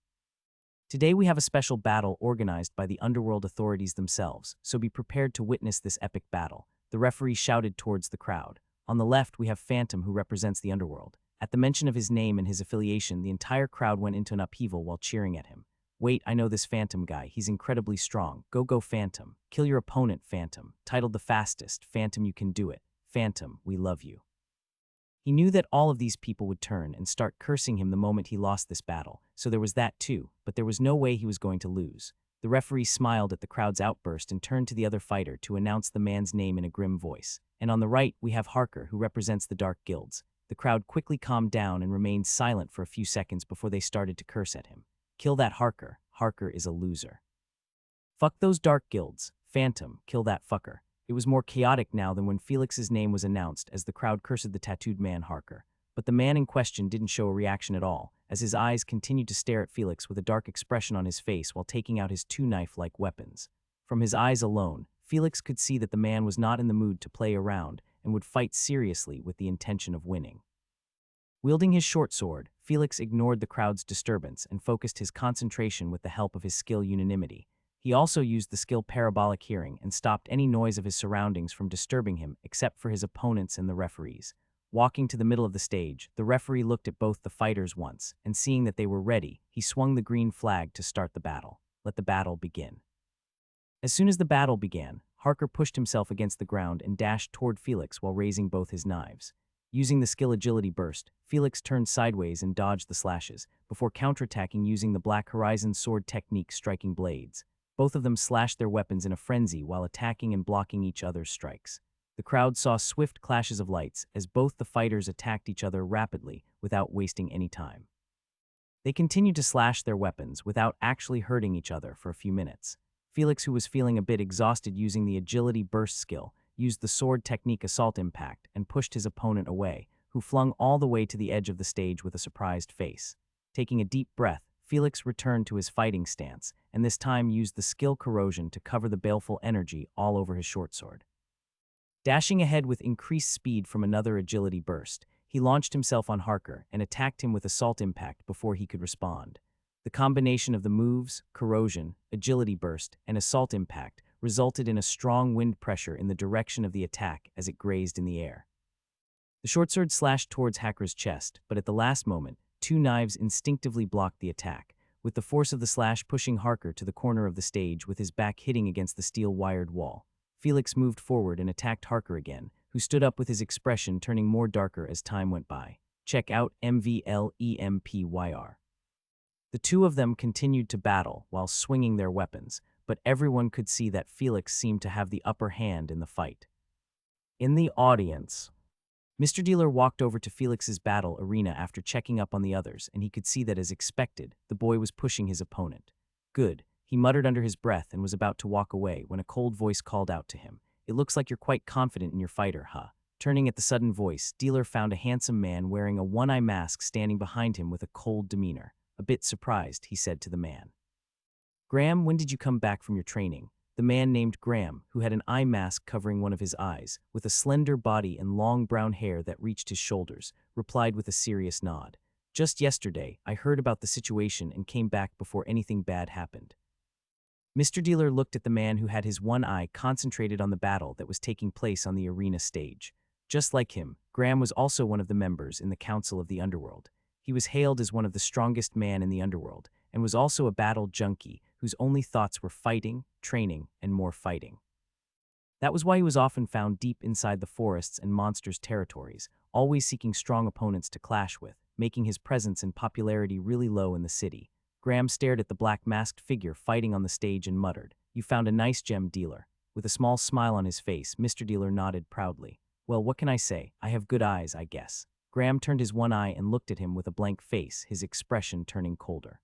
Today we have a special battle organized by the underworld authorities themselves, so be prepared to witness this epic battle." The referee shouted towards the crowd. On the left, we have Phantom, who represents the underworld. At the mention of his name and his affiliation, the entire crowd went into an upheaval while cheering at him. "Wait, I know this Phantom guy. He's incredibly strong. Go Phantom. Kill your opponent, Phantom. Titled the fastest. Phantom, you can do it. Phantom, we love you." He knew that all of these people would turn and start cursing him the moment he lost this battle, so there was that too, but there was no way he was going to lose. The referee smiled at the crowd's outburst and turned to the other fighter to announce the man's name in a grim voice. And on the right, we have Harker, who represents the Dark Guilds. The crowd quickly calmed down and remained silent for a few seconds before they started to curse at him. "Kill that Harker. Harker is a loser. Fuck those Dark Guilds. Phantom, kill that fucker." It was more chaotic now than when Felix's name was announced as the crowd cursed the tattooed man Harker. But the man in question didn't show a reaction at all, as his eyes continued to stare at Felix with a dark expression on his face while taking out his two knife-like weapons. From his eyes alone, Felix could see that the man was not in the mood to play around and would fight seriously with the intention of winning. Wielding his short sword, Felix ignored the crowd's disturbance and focused his concentration with the help of his skill unanimity. He also used the skill parabolic hearing and stopped any noise of his surroundings from disturbing him except for his opponents and the referees. Walking to the middle of the stage, the referee looked at both the fighters once, and seeing that they were ready, he swung the green flag to start the battle. Let the battle begin. As soon as the battle began, Harker pushed himself against the ground and dashed toward Felix while raising both his knives. Using the skill Agility Burst, Felix turned sideways and dodged the slashes, before counterattacking using the Black Horizon sword technique, striking blades. Both of them slashed their weapons in a frenzy while attacking and blocking each other's strikes. The crowd saw swift clashes of lights as both the fighters attacked each other rapidly without wasting any time. They continued to slash their weapons without actually hurting each other for a few minutes. Felix, who was feeling a bit exhausted using the Agility Burst skill, used the sword technique Assault Impact and pushed his opponent away, who flung all the way to the edge of the stage with a surprised face. Taking a deep breath, Felix returned to his fighting stance, and this time used the skill Corrosion to cover the baleful energy all over his short sword. Dashing ahead with increased speed from another Agility Burst, he launched himself on Harker and attacked him with Assault Impact before he could respond. The combination of the moves, Corrosion, Agility Burst, and Assault Impact resulted in a strong wind pressure in the direction of the attack as it grazed in the air. The short sword slashed towards Hacker's chest, but at the last moment, two knives instinctively blocked the attack, with the force of the slash pushing Harker to the corner of the stage with his back hitting against the steel-wired wall. Felix moved forward and attacked Harker again, who stood up with his expression turning more darker as time went by. Check out MVLEMPYR. The two of them continued to battle while swinging their weapons, but everyone could see that Felix seemed to have the upper hand in the fight. In the audience, Mr. Dealer walked over to Felix's battle arena after checking up on the others, and he could see that, as expected, the boy was pushing his opponent. Good, he muttered under his breath and was about to walk away when a cold voice called out to him. It looks like you're quite confident in your fighter, huh? Turning at the sudden voice, Dealer found a handsome man wearing a one-eye mask standing behind him with a cold demeanor. A bit surprised, he said to the man. Graham, when did you come back from your training? The man named Graham, who had an eye mask covering one of his eyes, with a slender body and long brown hair that reached his shoulders, replied with a serious nod. Just yesterday, I heard about the situation and came back before anything bad happened. Mr. Dealer looked at the man who had his one eye concentrated on the battle that was taking place on the arena stage. Just like him, Graham was also one of the members in the Council of the Underworld. He was hailed as one of the strongest men in the underworld, and was also a battle junkie whose only thoughts were fighting, training, and more fighting. That was why he was often found deep inside the forests and monsters' territories, always seeking strong opponents to clash with, making his presence and popularity really low in the city. Graham stared at the black masked figure fighting on the stage and muttered, "You found a nice gem, Dealer." With a small smile on his face, Mr. Dealer nodded proudly. "Well, what can I say? I have good eyes, I guess." Graham turned his one eye and looked at him with a blank face, his expression turning colder.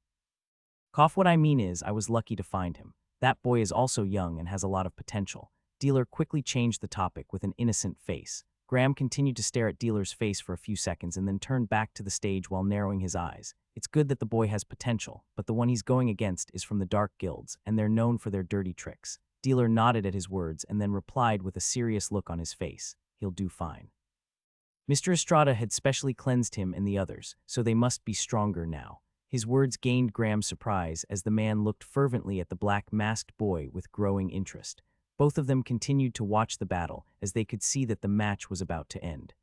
"Cough, what I mean is, I was lucky to find him. That boy is also young and has a lot of potential." Dealer quickly changed the topic with an innocent face. Graham continued to stare at Dealer's face for a few seconds and then turned back to the stage while narrowing his eyes. "It's good that the boy has potential, but the one he's going against is from the Dark Guilds, and they're known for their dirty tricks." Dealer nodded at his words and then replied with a serious look on his face, "He'll do fine." Mr. Estrada had specially cleansed him and the others, so they must be stronger now. His words gained Graham's surprise as the man looked fervently at the black masked boy with growing interest. Both of them continued to watch the battle as they could see that the match was about to end.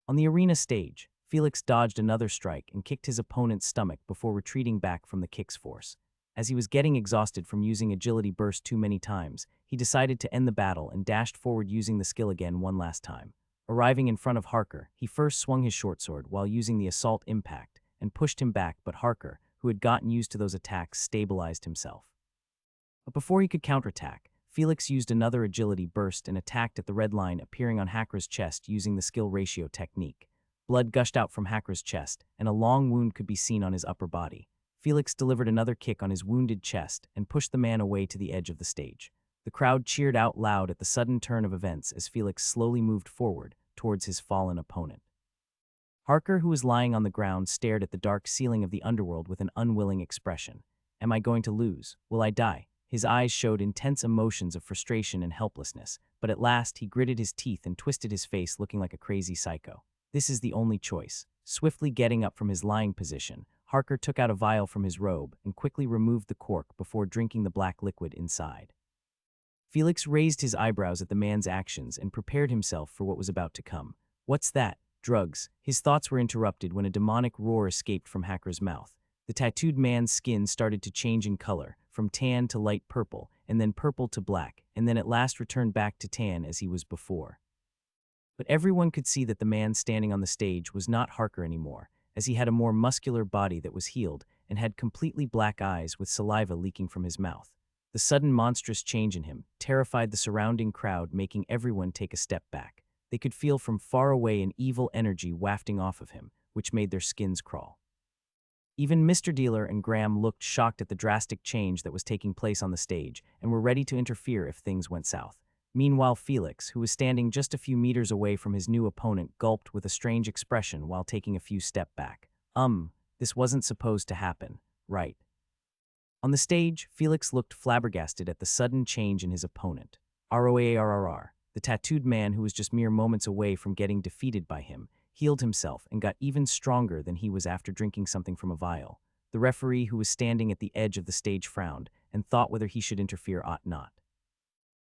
On the arena stage, Felix dodged another strike and kicked his opponent's stomach before retreating back from the kick's force. As he was getting exhausted from using Agility Burst too many times, he decided to end the battle and dashed forward using the skill again one last time. Arriving in front of Harker, he first swung his short sword while using the Assault Impact and pushed him back, but Harker, who had gotten used to those attacks, stabilized himself. But before he could counterattack, Felix used another Agility Burst and attacked at the red line appearing on Hacker's chest using the skill ratio technique. Blood gushed out from Hacker's chest, and a long wound could be seen on his upper body. Felix delivered another kick on his wounded chest and pushed the man away to the edge of the stage. The crowd cheered out loud at the sudden turn of events as Felix slowly moved forward towards his fallen opponent. Harker, who was lying on the ground, stared at the dark ceiling of the underworld with an unwilling expression. "Am I going to lose? Will I die?" His eyes showed intense emotions of frustration and helplessness, but at last he gritted his teeth and twisted his face, looking like a crazy psycho. "This is the only choice." Swiftly getting up from his lying position, Harker took out a vial from his robe and quickly removed the cork before drinking the black liquid inside. Felix raised his eyebrows at the man's actions and prepared himself for what was about to come. "What's that? Drugs?" His thoughts were interrupted when a demonic roar escaped from Hacker's mouth. The tattooed man's skin started to change in color, from tan to light purple, and then purple to black, and then at last returned back to tan as he was before. But everyone could see that the man standing on the stage was not Harker anymore, as he had a more muscular body that was healed and had completely black eyes with saliva leaking from his mouth. The sudden monstrous change in him terrified the surrounding crowd, making everyone take a step back. They could feel from far away an evil energy wafting off of him, which made their skins crawl. Even Mr. Dealer and Graham looked shocked at the drastic change that was taking place on the stage and were ready to interfere if things went south. Meanwhile, Felix, who was standing just a few meters away from his new opponent, gulped with a strange expression while taking a few steps back. This wasn't supposed to happen, right? On the stage, Felix looked flabbergasted at the sudden change in his opponent. ROARRR, the tattooed man who was just mere moments away from getting defeated by him, healed himself and got even stronger than he was after drinking something from a vial. The referee, who was standing at the edge of the stage, frowned and thought whether he should interfere or not.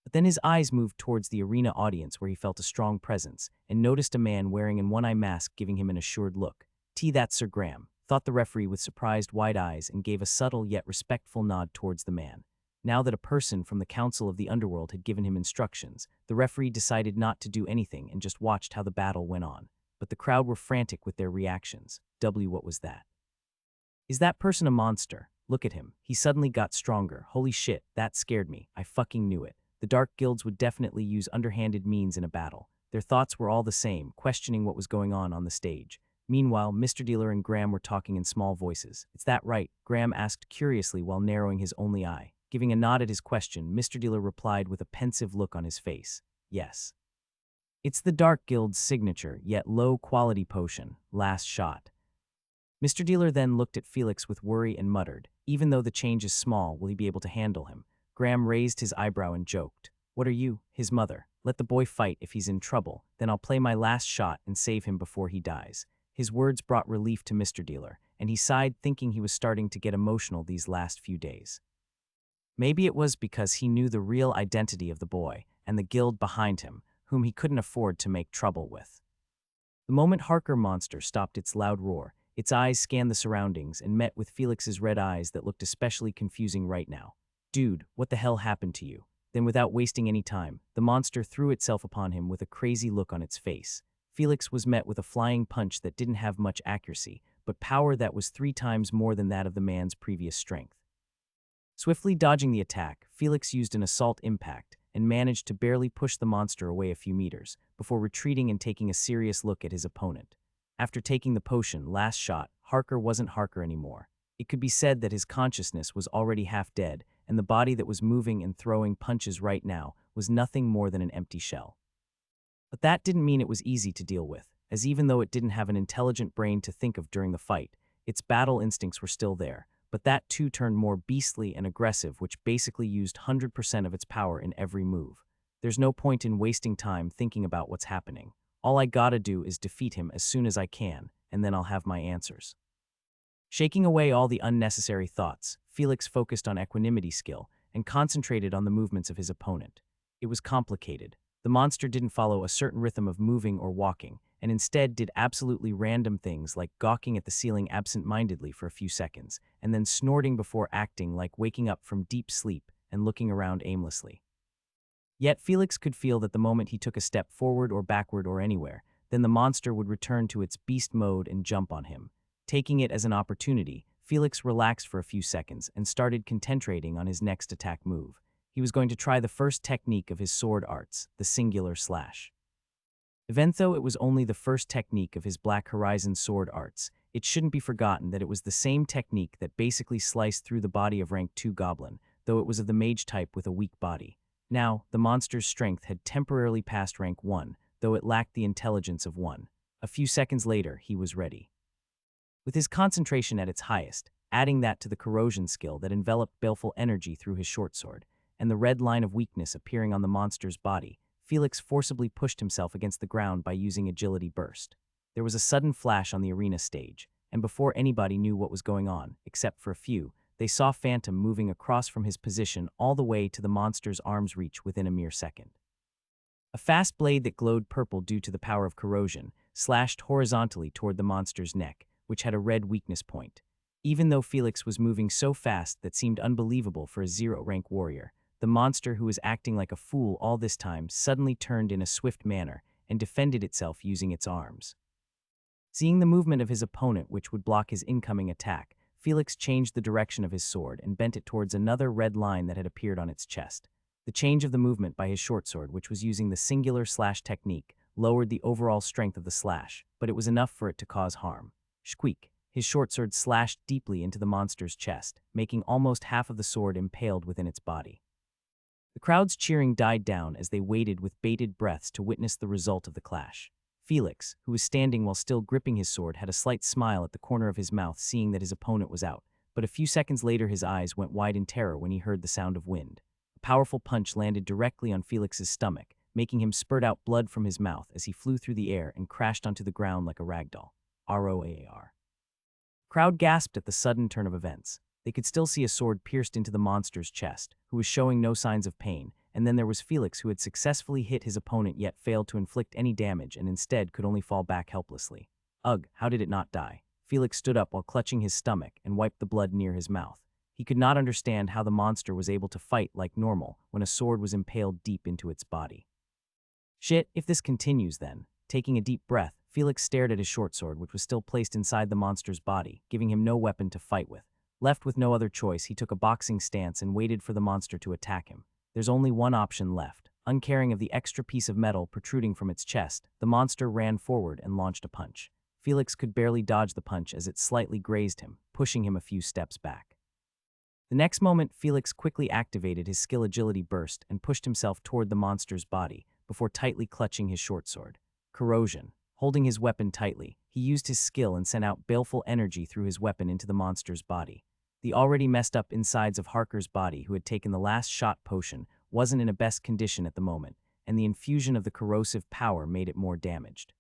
But then his eyes moved towards the arena audience, where he felt a strong presence and noticed a man wearing an one-eye mask giving him an assured look. That's Sir Graham, thought the referee with surprised wide eyes, and gave a subtle yet respectful nod towards the man. Now that a person from the Council of the Underworld had given him instructions, the referee decided not to do anything and just watched how the battle went on. But the crowd were frantic with their reactions. What was that? Is that person a monster? Look at him. He suddenly got stronger. Holy shit, that scared me. I fucking knew it. The Dark Guilds would definitely use underhanded means in a battle. Their thoughts were all the same, questioning what was going on the stage. Meanwhile, Mr. Dealer and Graham were talking in small voices. Is that right? Graham asked curiously while narrowing his only eye. Giving a nod at his question, Mr. Dealer replied with a pensive look on his face. Yes. It's the Dark Guild's signature, yet low-quality potion. Last shot. Mr. Dealer then looked at Felix with worry and muttered, even though the change is small, will he be able to handle him? Graham raised his eyebrow and joked. What are you, his mother? Let the boy fight. If he's in trouble, then I'll play my last shot and save him before he dies. His words brought relief to Mr. Dealer, and he sighed, thinking he was starting to get emotional these last few days. Maybe it was because he knew the real identity of the boy and the guild behind him, whom he couldn't afford to make trouble with. The moment Harker monster stopped its loud roar, its eyes scanned the surroundings and met with Felix's red eyes that looked especially confusing right now. Dude, what the hell happened to you? Then, without wasting any time, the monster threw itself upon him with a crazy look on its face. Felix was met with a flying punch that didn't have much accuracy, but power that was 3 times more than that of the man's previous strength. Swiftly dodging the attack, Felix used an assault impact and managed to barely push the monster away a few meters, before retreating and taking a serious look at his opponent. After taking the potion, last shot, Harker wasn't Harker anymore. It could be said that his consciousness was already half dead, and the body that was moving and throwing punches right now was nothing more than an empty shell. But that didn't mean it was easy to deal with, as even though it didn't have an intelligent brain to think of during the fight, its battle instincts were still there, but that too turned more beastly and aggressive, which basically used 100% of its power in every move. There's no point in wasting time thinking about what's happening. All I gotta do is defeat him as soon as I can, and then I'll have my answers. Shaking away all the unnecessary thoughts, Felix focused on equanimity skill and concentrated on the movements of his opponent. It was complicated. The monster didn't follow a certain rhythm of moving or walking, and instead did absolutely random things like gawking at the ceiling absent-mindedly for a few seconds, and then snorting before acting like waking up from deep sleep and looking around aimlessly. Yet Felix could feel that the moment he took a step forward or backward or anywhere, then the monster would return to its beast mode and jump on him. Taking it as an opportunity, Felix relaxed for a few seconds and started concentrating on his next attack move. He was going to try the first technique of his sword arts, the singular slash. Even though it was only the first technique of his Black Horizon sword arts, it shouldn't be forgotten that it was the same technique that basically sliced through the body of rank 2 goblin, though it was of the mage type with a weak body. Now, the monster's strength had temporarily passed rank 1, though it lacked the intelligence of 1. A few seconds later, he was ready. With his concentration at its highest, adding that to the corrosion skill that enveloped baleful energy through his short sword, and the red line of weakness appearing on the monster's body, Felix forcibly pushed himself against the ground by using Agility Burst. There was a sudden flash on the arena stage, and before anybody knew what was going on, except for a few, they saw Phantom moving across from his position all the way to the monster's arm's reach within a mere second. A fast blade that glowed purple due to the power of corrosion slashed horizontally toward the monster's neck, which had a red weakness point. Even though Felix was moving so fast that seemed unbelievable for a 0-rank warrior, the monster, who was acting like a fool all this time, suddenly turned in a swift manner and defended itself using its arms. Seeing the movement of his opponent, which would block his incoming attack, Felix changed the direction of his sword and bent it towards another red line that had appeared on its chest. The change of the movement by his short sword, which was using the singular slash technique, lowered the overall strength of the slash, but it was enough for it to cause harm. Squeak! His short sword slashed deeply into the monster's chest, making almost half of the sword impaled within its body. The crowd's cheering died down as they waited with bated breaths to witness the result of the clash. Felix, who was standing while still gripping his sword, had a slight smile at the corner of his mouth seeing that his opponent was out, but a few seconds later his eyes went wide in terror when he heard the sound of wind. A powerful punch landed directly on Felix's stomach, making him spurt out blood from his mouth as he flew through the air and crashed onto the ground like a ragdoll. ROAR. Crowd gasped at the sudden turn of events. They could still see a sword pierced into the monster's chest, who was showing no signs of pain, and then there was Felix, who had successfully hit his opponent yet failed to inflict any damage and instead could only fall back helplessly. Ugh, how did it not die? Felix stood up while clutching his stomach and wiped the blood near his mouth. He could not understand how the monster was able to fight like normal when a sword was impaled deep into its body. Shit, if this continues then. Taking a deep breath, Felix stared at his short sword, which was still placed inside the monster's body, giving him no weapon to fight with. Left with no other choice, he took a boxing stance and waited for the monster to attack him. There's only one option left. Uncaring of the extra piece of metal protruding from its chest, the monster ran forward and launched a punch. Felix could barely dodge the punch as it slightly grazed him, pushing him a few steps back. The next moment, Felix quickly activated his skill agility burst and pushed himself toward the monster's body before tightly clutching his short sword. Corrosion. Holding his weapon tightly, he used his skill and sent out baleful energy through his weapon into the monster's body. The already messed up insides of Harker's body, who had taken the last shot potion, wasn't in a best condition at the moment, and the infusion of the corrosive power made it more damaged.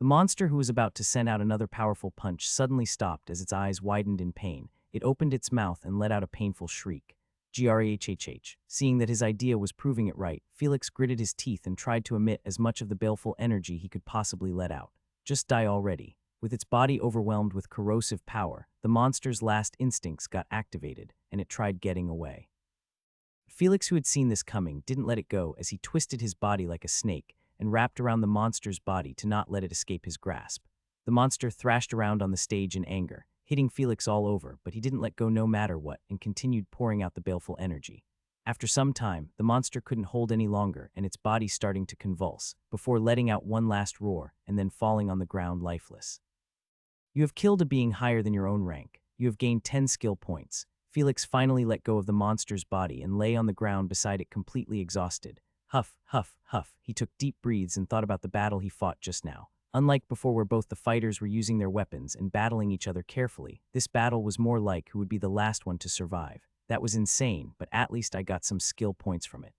The monster, who was about to send out another powerful punch, suddenly stopped as its eyes widened in pain. It opened its mouth and let out a painful shriek. Grhhh. Seeing that his idea was proving it right, Felix gritted his teeth and tried to emit as much of the baleful energy he could possibly let out. Just die already. With its body overwhelmed with corrosive power, the monster's last instincts got activated, and it tried getting away. Felix, who had seen this coming, didn't let it go as he twisted his body like a snake and wrapped around the monster's body to not let it escape his grasp. The monster thrashed around on the stage in anger, hitting Felix all over, but he didn't let go no matter what and continued pouring out the baleful energy. After some time, the monster couldn't hold any longer and its body starting to convulse, before letting out one last roar and then falling on the ground lifeless. You have killed a being higher than your own rank. You have gained 10 skill points. Felix finally let go of the monster's body and lay on the ground beside it completely exhausted. Huff, huff, huff. He took deep breaths and thought about the battle he fought just now. Unlike before, where both the fighters were using their weapons and battling each other carefully, this battle was more like who would be the last one to survive. That was insane, but at least I got some skill points from it.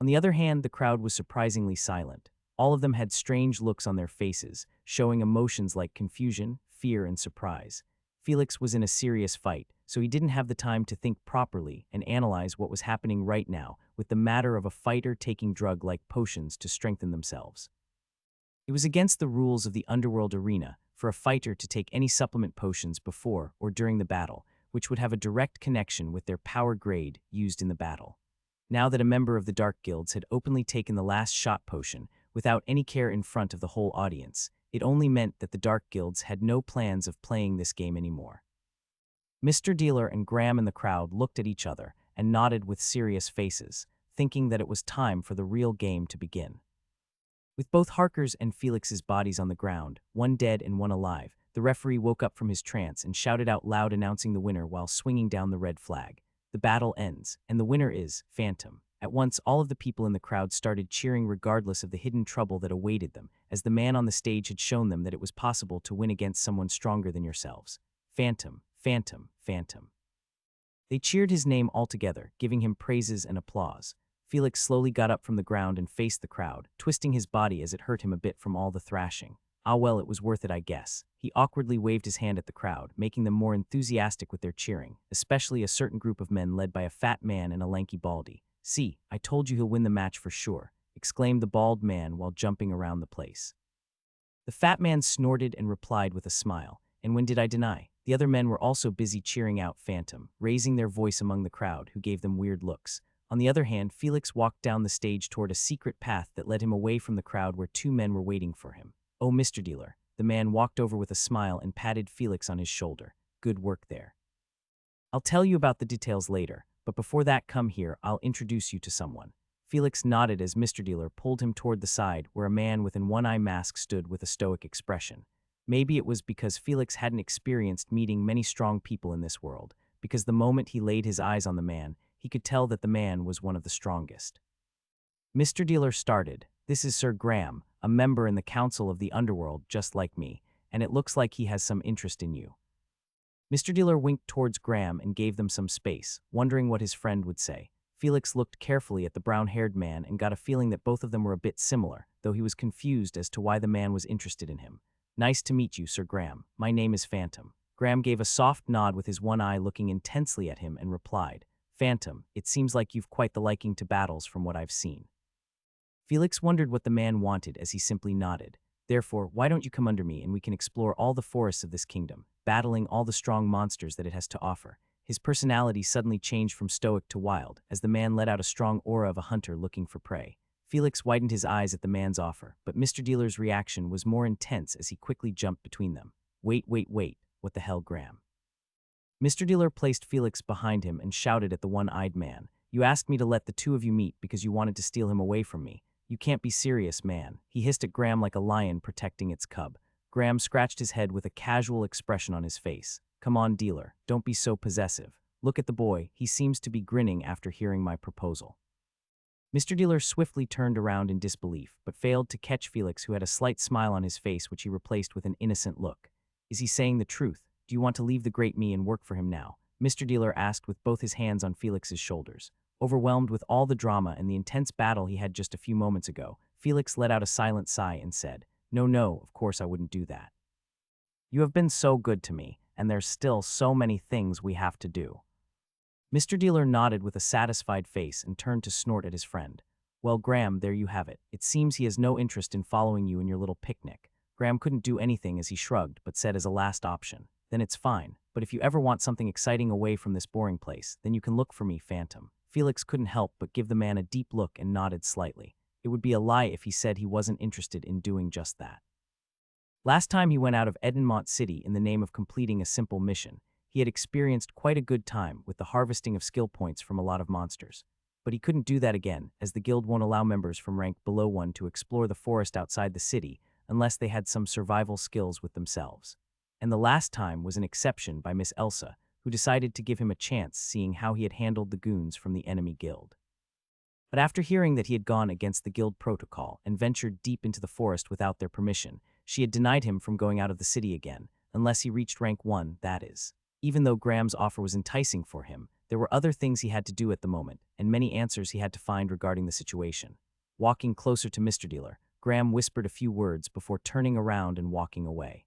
On the other hand, the crowd was surprisingly silent. All of them had strange looks on their faces, showing emotions like confusion, fear, and surprise. Felix was in a serious fight, so he didn't have the time to think properly and analyze what was happening right now with the matter of a fighter taking drug-like potions to strengthen themselves. It was against the rules of the underworld arena for a fighter to take any supplement potions before or during the battle, which would have a direct connection with their power grade used in the battle. Now that a member of the Dark Guilds had openly taken the last shot potion without any care in front of the whole audience, it only meant that the Dark Guilds had no plans of playing this game anymore. Mr. Dealer and Graham in the crowd looked at each other and nodded with serious faces, thinking that it was time for the real game to begin. With both Harker's and Felix's bodies on the ground, one dead and one alive, the referee woke up from his trance and shouted out loud, announcing the winner while swinging down the red flag. The battle ends, and the winner is Phantom. At once, all of the people in the crowd started cheering regardless of the hidden trouble that awaited them, as the man on the stage had shown them that it was possible to win against someone stronger than yourselves. Phantom, Phantom, Phantom. They cheered his name all together, giving him praises and applause. Felix slowly got up from the ground and faced the crowd, twisting his body as it hurt him a bit from all the thrashing. Ah well, it was worth it, I guess. He awkwardly waved his hand at the crowd, making them more enthusiastic with their cheering, especially a certain group of men led by a fat man and a lanky baldy. "See, I told you he'll win the match for sure," exclaimed the bald man while jumping around the place. The fat man snorted and replied with a smile, "And when did I deny?" The other men were also busy cheering out Phantom, raising their voice among the crowd, who gave them weird looks. On the other hand, Felix walked down the stage toward a secret path that led him away from the crowd where two men were waiting for him. "Oh, Mr. Dealer." The man walked over with a smile and patted Felix on his shoulder. "Good work there. I'll tell you about the details later, but before that, come here, I'll introduce you to someone." Felix nodded as Mr. Dealer pulled him toward the side where a man with an one-eye mask stood with a stoic expression. Maybe it was because Felix hadn't experienced meeting many strong people in this world, because the moment he laid his eyes on the man, he could tell that the man was one of the strongest. Mr. Dealer started, "This is Sir Graham, a member in the Council of the Underworld just like me, and it looks like he has some interest in you." Mr. Dealer winked towards Graham and gave them some space, wondering what his friend would say. Felix looked carefully at the brown-haired man and got a feeling that both of them were a bit similar, though he was confused as to why the man was interested in him. "Nice to meet you, Sir Graham. My name is Phantom." Graham gave a soft nod with his one eye looking intensely at him and replied, "Phantom, it seems like you've quite the liking to battles from what I've seen." Felix wondered what the man wanted as he simply nodded. "Therefore, why don't you come under me and we can explore all the forests of this kingdom, battling all the strong monsters that it has to offer." His personality suddenly changed from stoic to wild as the man let out a strong aura of a hunter looking for prey. Felix widened his eyes at the man's offer, but Mr. Dealer's reaction was more intense as he quickly jumped between them. Wait, what the hell, Graham?" Mr. Dealer placed Felix behind him and shouted at the one-eyed man, "You asked me to let the two of you meet because you wanted to steal him away from me. You can't be serious, man." He hissed at Graham like a lion protecting its cub. Graham scratched his head with a casual expression on his face. "Come on, Dealer, don't be so possessive. Look at the boy, he seems to be grinning after hearing my proposal." Mr. Dealer swiftly turned around in disbelief, but failed to catch Felix, who had a slight smile on his face which he replaced with an innocent look. "Is he saying the truth? Do you want to leave the great me and work for him now?" Mr. Dealer asked with both his hands on Felix's shoulders. Overwhelmed with all the drama and the intense battle he had just a few moments ago, Felix let out a silent sigh and said, No, of course I wouldn't do that. You have been so good to me, and there's still so many things we have to do." Mr. Dealer nodded with a satisfied face and turned to snort at his friend. "Well, Graham, there you have it. It seems he has no interest in following you in your little picnic." Graham couldn't do anything as he shrugged, but said as a last option, "Then it's fine, but if you ever want something exciting away from this boring place, then you can look for me, Phantom." Felix couldn't help but give the man a deep look and nodded slightly. It would be a lie if he said he wasn't interested in doing just that. Last time he went out of Edenmont City in the name of completing a simple mission, he had experienced quite a good time with the harvesting of skill points from a lot of monsters. But he couldn't do that again, as the guild won't allow members from rank below 1 to explore the forest outside the city unless they had some survival skills with themselves. And the last time was an exception by Miss Elsa, who decided to give him a chance seeing how he had handled the goons from the enemy guild. But after hearing that he had gone against the guild protocol and ventured deep into the forest without their permission, she had denied him from going out of the city again, unless he reached rank 1, that is. Even though Graham's offer was enticing for him, there were other things he had to do at the moment, and many answers he had to find regarding the situation. Walking closer to Mr. Dealer, Graham whispered a few words before turning around and walking away.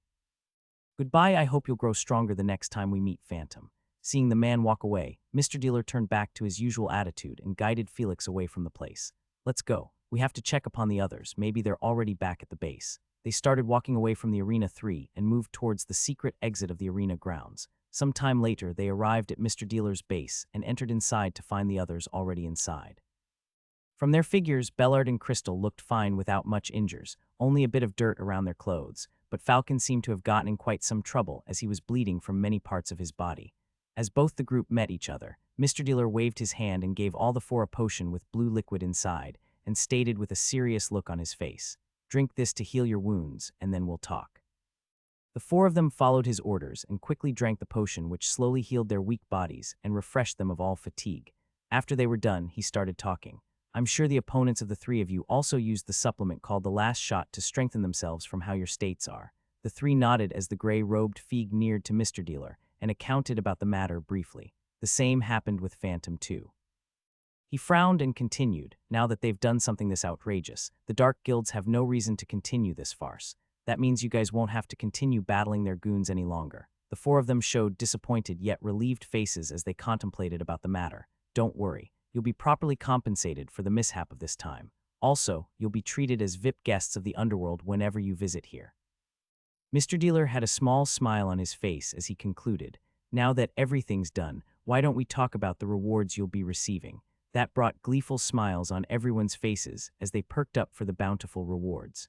"Goodbye, I hope you'll grow stronger the next time we meet, Phantom." Seeing the man walk away, Mr. Dealer turned back to his usual attitude and guided Felix away from the place. "Let's go. We have to check upon the others. Maybe they're already back at the base." They started walking away from the Arena 3 and moved towards the secret exit of the arena grounds. Some time later, they arrived at Mr. Dealer's base and entered inside to find the others already inside. From their figures, Bellard and Crystal looked fine without much injuries, only a bit of dirt around their clothes, but Falcon seemed to have gotten in quite some trouble as he was bleeding from many parts of his body. As both the group met each other, Mr. Dealer waved his hand and gave all the four a potion with blue liquid inside, and stated with a serious look on his face, "Drink this to heal your wounds, and then we'll talk." The four of them followed his orders and quickly drank the potion, which slowly healed their weak bodies and refreshed them of all fatigue. After they were done, he started talking. "I'm sure the opponents of the three of you also used the supplement called the Last Shot to strengthen themselves from how your states are." The three nodded as the gray-robed Feig neared to Mr. Dealer and accounted about the matter briefly. The same happened with Phantom too. He frowned and continued, "Now that they've done something this outrageous, the Dark Guilds have no reason to continue this farce. That means you guys won't have to continue battling their goons any longer." The four of them showed disappointed yet relieved faces as they contemplated about the matter. "Don't worry, you'll be properly compensated for the mishap of this time. Also, you'll be treated as VIP guests of the underworld whenever you visit here." Mr. Dealer had a small smile on his face as he concluded, "Now that everything's done, why don't we talk about the rewards you'll be receiving?" That brought gleeful smiles on everyone's faces as they perked up for the bountiful rewards.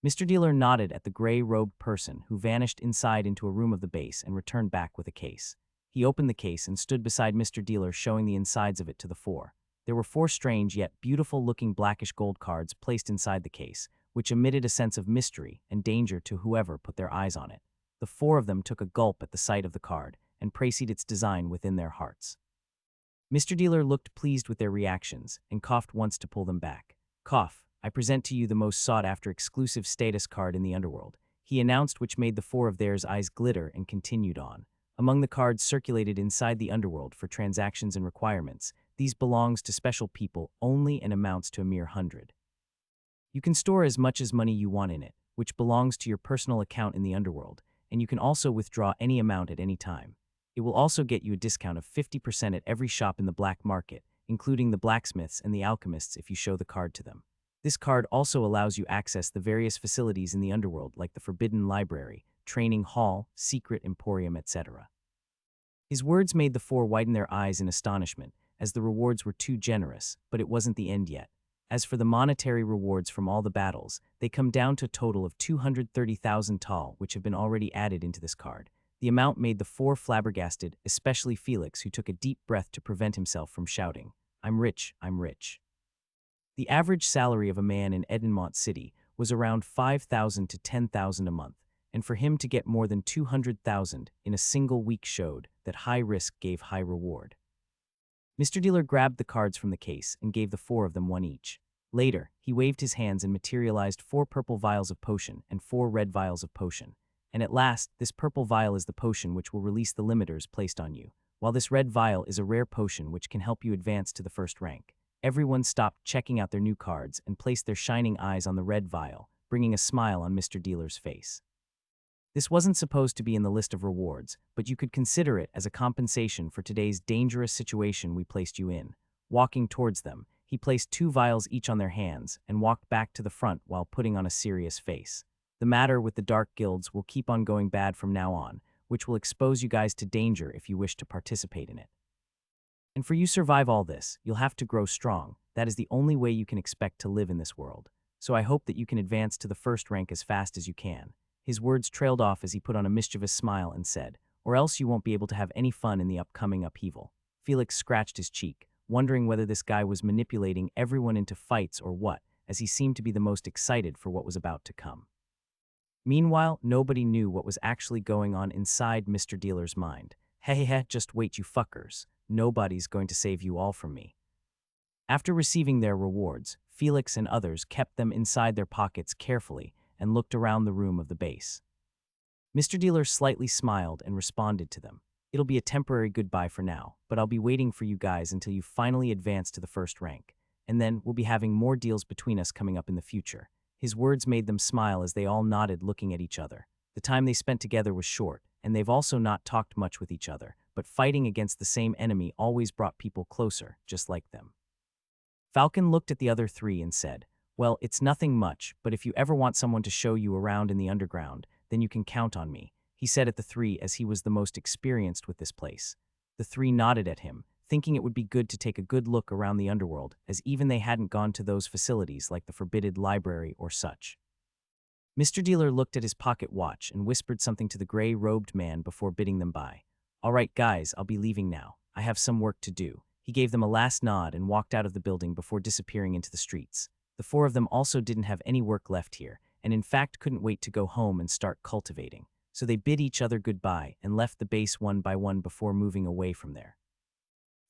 Mr. Dealer nodded at the gray-robed person who vanished inside into a room of the base and returned back with a case. He opened the case and stood beside Mr. Dealer, showing the insides of it to the four. There were 4 strange yet beautiful-looking blackish gold cards placed inside the case, which emitted a sense of mystery and danger to whoever put their eyes on it. The 4 of them took a gulp at the sight of the card and praised its design within their hearts. Mr. Dealer looked pleased with their reactions and coughed once to pull them back. "Cough, I present to you the most sought-after exclusive status card in the underworld," he announced, which made the 4 of theirs eyes glitter, and continued on. "Among the cards circulated inside the underworld for transactions and requirements, these belongs to special people only and amounts to a mere 100. You can store as much as money you want in it, which belongs to your personal account in the underworld, and you can also withdraw any amount at any time. It will also get you a discount of 50% at every shop in the black market, including the blacksmiths and the alchemists, if you show the card to them. This card also allows you access the various facilities in the underworld like the Forbidden Library, Training Hall, Secret Emporium, etc." His words made the 4 widen their eyes in astonishment, as the rewards were too generous, but it wasn't the end yet. As for the monetary rewards from all the battles, they come down to a total of 230,000 tal, which have been already added into this card. The amount made the 4 flabbergasted, especially Felix, who took a deep breath to prevent himself from shouting, "I'm rich, I'm rich." The average salary of a man in Edenmont City was around 5,000 to 10,000 a month, and for him to get more than 200,000 in a single week showed that high risk gave high reward. Mr. Dealer grabbed the cards from the case and gave the 4 of them one each. Later, he waved his hands and materialized 4 purple vials of potion and 4 red vials of potion. And at last, this purple vial is the potion which will release the limiters placed on you, while this red vial is a rare potion which can help you advance to the first rank. Everyone stopped checking out their new cards and placed their shining eyes on the red vial, bringing a smile on Mr. Dealer's face. This wasn't supposed to be in the list of rewards, but you could consider it as a compensation for today's dangerous situation we placed you in. Walking towards them, he placed 2 vials each on their hands and walked back to the front while putting on a serious face. "The matter with the Dark Guilds will keep on going bad from now on, which will expose you guys to danger if you wish to participate in it. And for you survive all this, you'll have to grow strong. That is the only way you can expect to live in this world. So I hope that you can advance to the first rank as fast as you can." His words trailed off as he put on a mischievous smile and said, "Or else you won't be able to have any fun in the upcoming upheaval." Felix scratched his cheek, wondering whether this guy was manipulating everyone into fights or what, as he seemed to be the most excited for what was about to come. Meanwhile, nobody knew what was actually going on inside Mr. Dealer's mind. "Heh, just wait, you fuckers. Nobody's going to save you all from me." After receiving their rewards, Felix and others kept them inside their pockets carefully and looked around the room of the base. Mr. Dealer slightly smiled and responded to them. "It'll be a temporary goodbye for now, but I'll be waiting for you guys until you finally advance to the first rank, and then we'll be having more deals between us coming up in the future." His words made them smile as they all nodded, looking at each other. The time they spent together was short, and they've also not talked much with each other, but fighting against the same enemy always brought people closer, just like them. Falcon looked at the other 3 and said, "Well, it's nothing much, but if you ever want someone to show you around in the underground, then you can count on me," he said at the 3 as he was the most experienced with this place. The 3 nodded at him, thinking it would be good to take a good look around the underworld, as even they hadn't gone to those facilities like the Forbidden Library or such. Mr. Dealer looked at his pocket watch and whispered something to the gray-robed man before bidding them bye. "All right, guys, I'll be leaving now. I have some work to do." He gave them a last nod and walked out of the building before disappearing into the streets. The 4 of them also didn't have any work left here, and in fact couldn't wait to go home and start cultivating. So they bid each other goodbye and left the base one by one before moving away from there.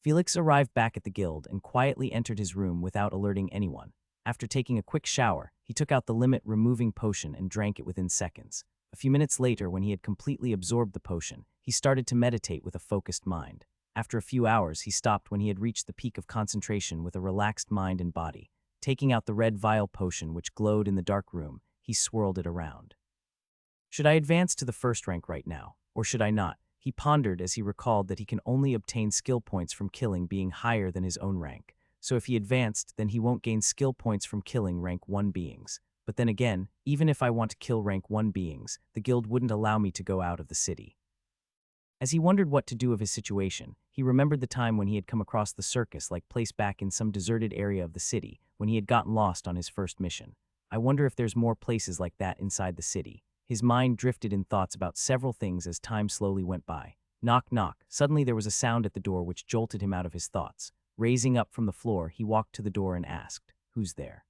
Felix arrived back at the guild and quietly entered his room without alerting anyone. After taking a quick shower, he took out the limit-removing potion and drank it within seconds. A few minutes later, when he had completely absorbed the potion, he started to meditate with a focused mind. After a few hours, he stopped when he had reached the peak of concentration with a relaxed mind and body. Taking out the red vial potion which glowed in the dark room, he swirled it around. "Should I advance to the first rank right now, or should I not?" He pondered as he recalled that he can only obtain skill points from killing being higher than his own rank. So if he advanced, then he won't gain skill points from killing rank 1 beings. But then again, even if I want to kill rank 1 beings, the guild wouldn't allow me to go out of the city. As he wondered what to do of his situation, he remembered the time when he had come across the circus-like place back in some deserted area of the city, when he had gotten lost on his first mission. I wonder if there's more places like that inside the city. His mind drifted in thoughts about several things as time slowly went by. Knock, knock. Suddenly there was a sound at the door which jolted him out of his thoughts. Raising up from the floor, he walked to the door and asked, "Who's there?"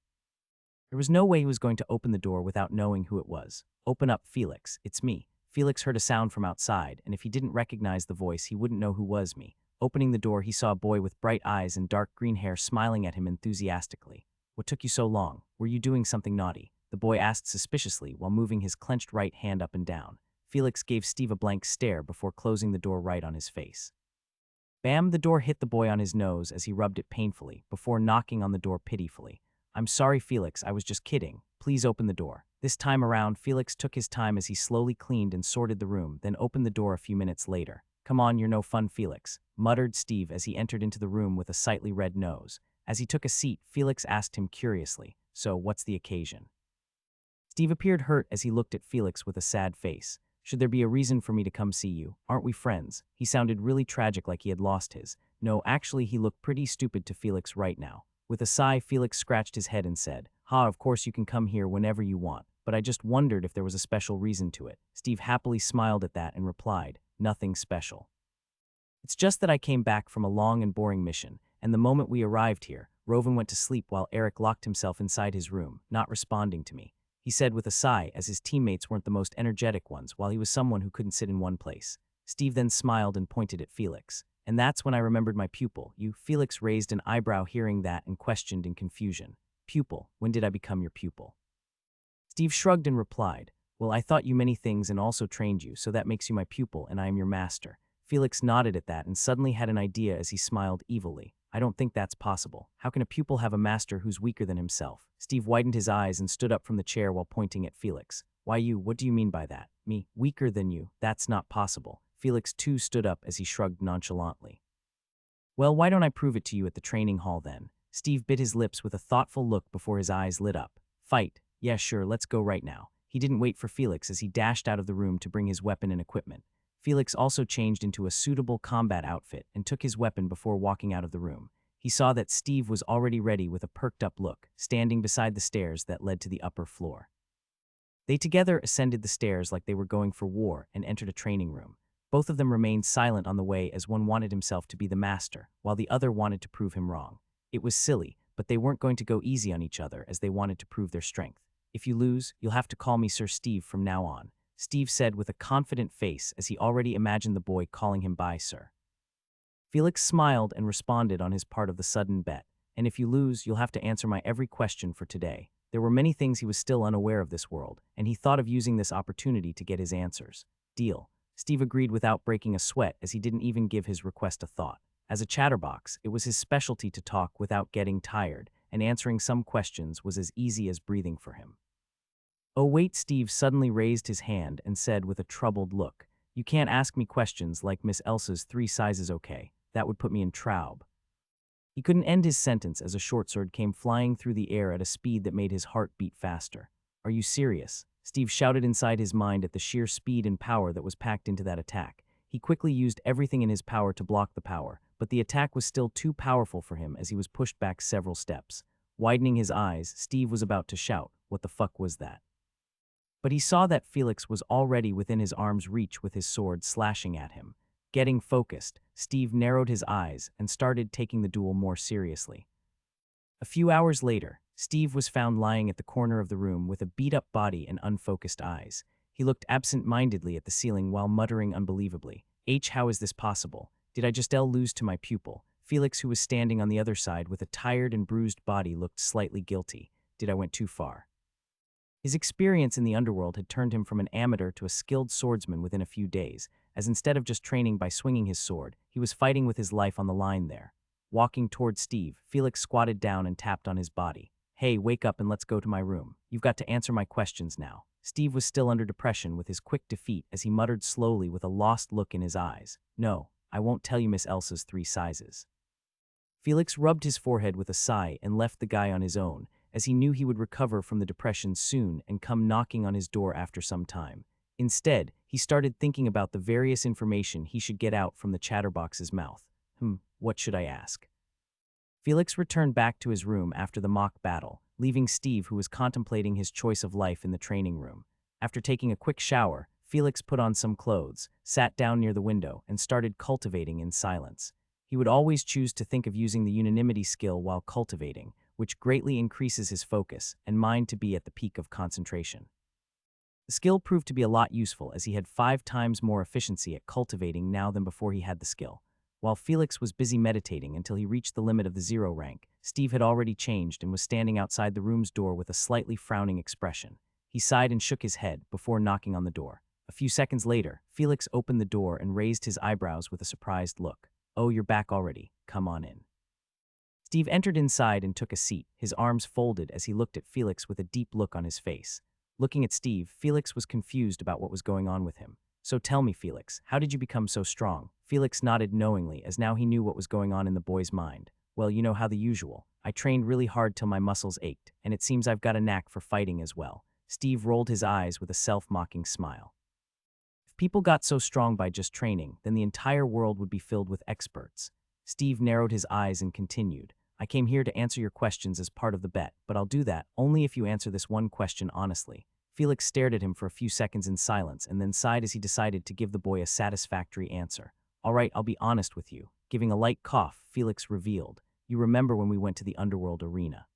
There was no way he was going to open the door without knowing who it was. "Open up, Felix. It's me." Felix heard a sound from outside, and if he didn't recognize the voice, he wouldn't know who was me. Opening the door, he saw a boy with bright eyes and dark green hair smiling at him enthusiastically. "What took you so long? Were you doing something naughty?" the boy asked suspiciously while moving his clenched right hand up and down. Felix gave Steve a blank stare before closing the door right on his face. Bam! The door hit the boy on his nose as he rubbed it painfully, before knocking on the door pitifully. "I'm sorry, Felix, I was just kidding. Please open the door." This time around, Felix took his time as he slowly cleaned and sorted the room, then opened the door a few minutes later. "Come on, you're no fun, Felix," muttered Steve as he entered into the room with a slightly red nose. As he took a seat, Felix asked him curiously, "So, what's the occasion?" Steve appeared hurt as he looked at Felix with a sad face. "Should there be a reason for me to come see you? Aren't we friends?" He sounded really tragic, like he had lost his. No, actually, he looked pretty stupid to Felix right now. With a sigh, Felix scratched his head and said, "Ha, of course you can come here whenever you want, but I just wondered if there was a special reason to it." Steve happily smiled at that and replied, "Nothing special. It's just that I came back from a long and boring mission, and the moment we arrived here, Rovan went to sleep while Eric locked himself inside his room, not responding to me," he said with a sigh, as his teammates weren't the most energetic ones while he was someone who couldn't sit in one place. Steve then smiled and pointed at Felix. "And that's when I remembered my pupil." "You?" Felix raised an eyebrow hearing that and questioned in confusion. "Pupil? When did I become your pupil?" Steve shrugged and replied, "Well, I taught you many things and also trained you, so that makes you my pupil and I am your master." Felix nodded at that and suddenly had an idea as he smiled evilly. "I don't think that's possible. How can a pupil have a master who's weaker than himself?" Steve widened his eyes and stood up from the chair while pointing at Felix. "Why you? What do you mean by that?" "Me? Weaker than you? That's not possible." Felix too stood up as he shrugged nonchalantly. "Well, why don't I prove it to you at the training hall then?" Steve bit his lips with a thoughtful look before his eyes lit up. "Fight? Yeah, sure, let's go right now." He didn't wait for Felix as he dashed out of the room to bring his weapon and equipment. Felix also changed into a suitable combat outfit and took his weapon before walking out of the room. He saw that Steve was already ready with a perked-up look, standing beside the stairs that led to the upper floor. They together ascended the stairs like they were going for war and entered a training room. Both of them remained silent on the way as one wanted himself to be the master, while the other wanted to prove him wrong. It was silly, but they weren't going to go easy on each other as they wanted to prove their strength. "If you lose, you'll have to call me Sir Steve from now on," Steve said with a confident face as he already imagined the boy calling him by Sir. Felix smiled and responded on his part of the sudden bet. "And if you lose, you'll have to answer my every question for today." There were many things he was still unaware of this world, and he thought of using this opportunity to get his answers. "Deal." Steve agreed without breaking a sweat as he didn't even give his request a thought. As a chatterbox, it was his specialty to talk without getting tired, and answering some questions was as easy as breathing for him. "Oh wait," Steve suddenly raised his hand and said with a troubled look, "You can't ask me questions like Miss Elsa's 3 sizes, okay? That would put me in Traub." He couldn't end his sentence as a short sword came flying through the air at a speed that made his heart beat faster. "Are you serious?" Steve shouted inside his mind at the sheer speed and power that was packed into that attack. He quickly used everything in his power to block the power, but the attack was still too powerful for him as he was pushed back several steps. Widening his eyes, Steve was about to shout, "What the fuck was that?" But he saw that Felix was already within his arm's reach with his sword slashing at him. Getting focused, Steve narrowed his eyes and started taking the duel more seriously. A few hours later, Steve was found lying at the corner of the room with a beat-up body and unfocused eyes. He looked absent-mindedly at the ceiling while muttering unbelievably, How is this possible? Did I just lose to my pupil?" Felix, who was standing on the other side with a tired and bruised body, looked slightly guilty. "Did I went too far?" His experience in the underworld had turned him from an amateur to a skilled swordsman within a few days, as instead of just training by swinging his sword, he was fighting with his life on the line there. Walking toward Steve, Felix squatted down and tapped on his body. "Hey, wake up and let's go to my room. You've got to answer my questions now." Steve was still under depression with his quick defeat as he muttered slowly with a lost look in his eyes, "No, I won't tell you Miss Elsa's 3 sizes." Felix rubbed his forehead with a sigh and left the guy on his own, as he knew he would recover from the depression soon and come knocking on his door after some time. Instead, He started thinking about the various information he should get out from the chatterbox's mouth. What should I ask? Felix returned back to his room after the mock battle, leaving Steve, who was contemplating his choice of life, in the training room. After taking a quick shower, Felix put on some clothes, sat down near the window, and started cultivating in silence. He would always choose to think of using the unanimity skill while cultivating, which greatly increases his focus and mind to be at the peak of concentration. The skill proved to be a lot useful, as he had 5 times more efficiency at cultivating now than before he had the skill. While Felix was busy meditating until he reached the limit of the 0 rank, Steve had already changed and was standing outside the room's door with a slightly frowning expression. He sighed and shook his head before knocking on the door. A few seconds later, Felix opened the door and raised his eyebrows with a surprised look. "Oh, you're back already. Come on in." Steve entered inside and took a seat, his arms folded as he looked at Felix with a deep look on his face. Looking at Steve, Felix was confused about what was going on with him. "So tell me, Felix, how did you become so strong?" Felix nodded knowingly, as now he knew what was going on in the boy's mind. "Well, you know how the usual. I trained really hard till my muscles ached, and it seems I've got a knack for fighting as well." Steve rolled his eyes with a self-mocking smile. If people got so strong by just training, then the entire world would be filled with experts. Steve narrowed his eyes and continued. "I came here to answer your questions as part of the bet, but I'll do that only if you answer this one question honestly." Felix stared at him for a few seconds in silence and then sighed as he decided to give the boy a satisfactory answer. "All right, I'll be honest with you." Giving a light cough, Felix revealed, "You remember when we went to the underworld arena?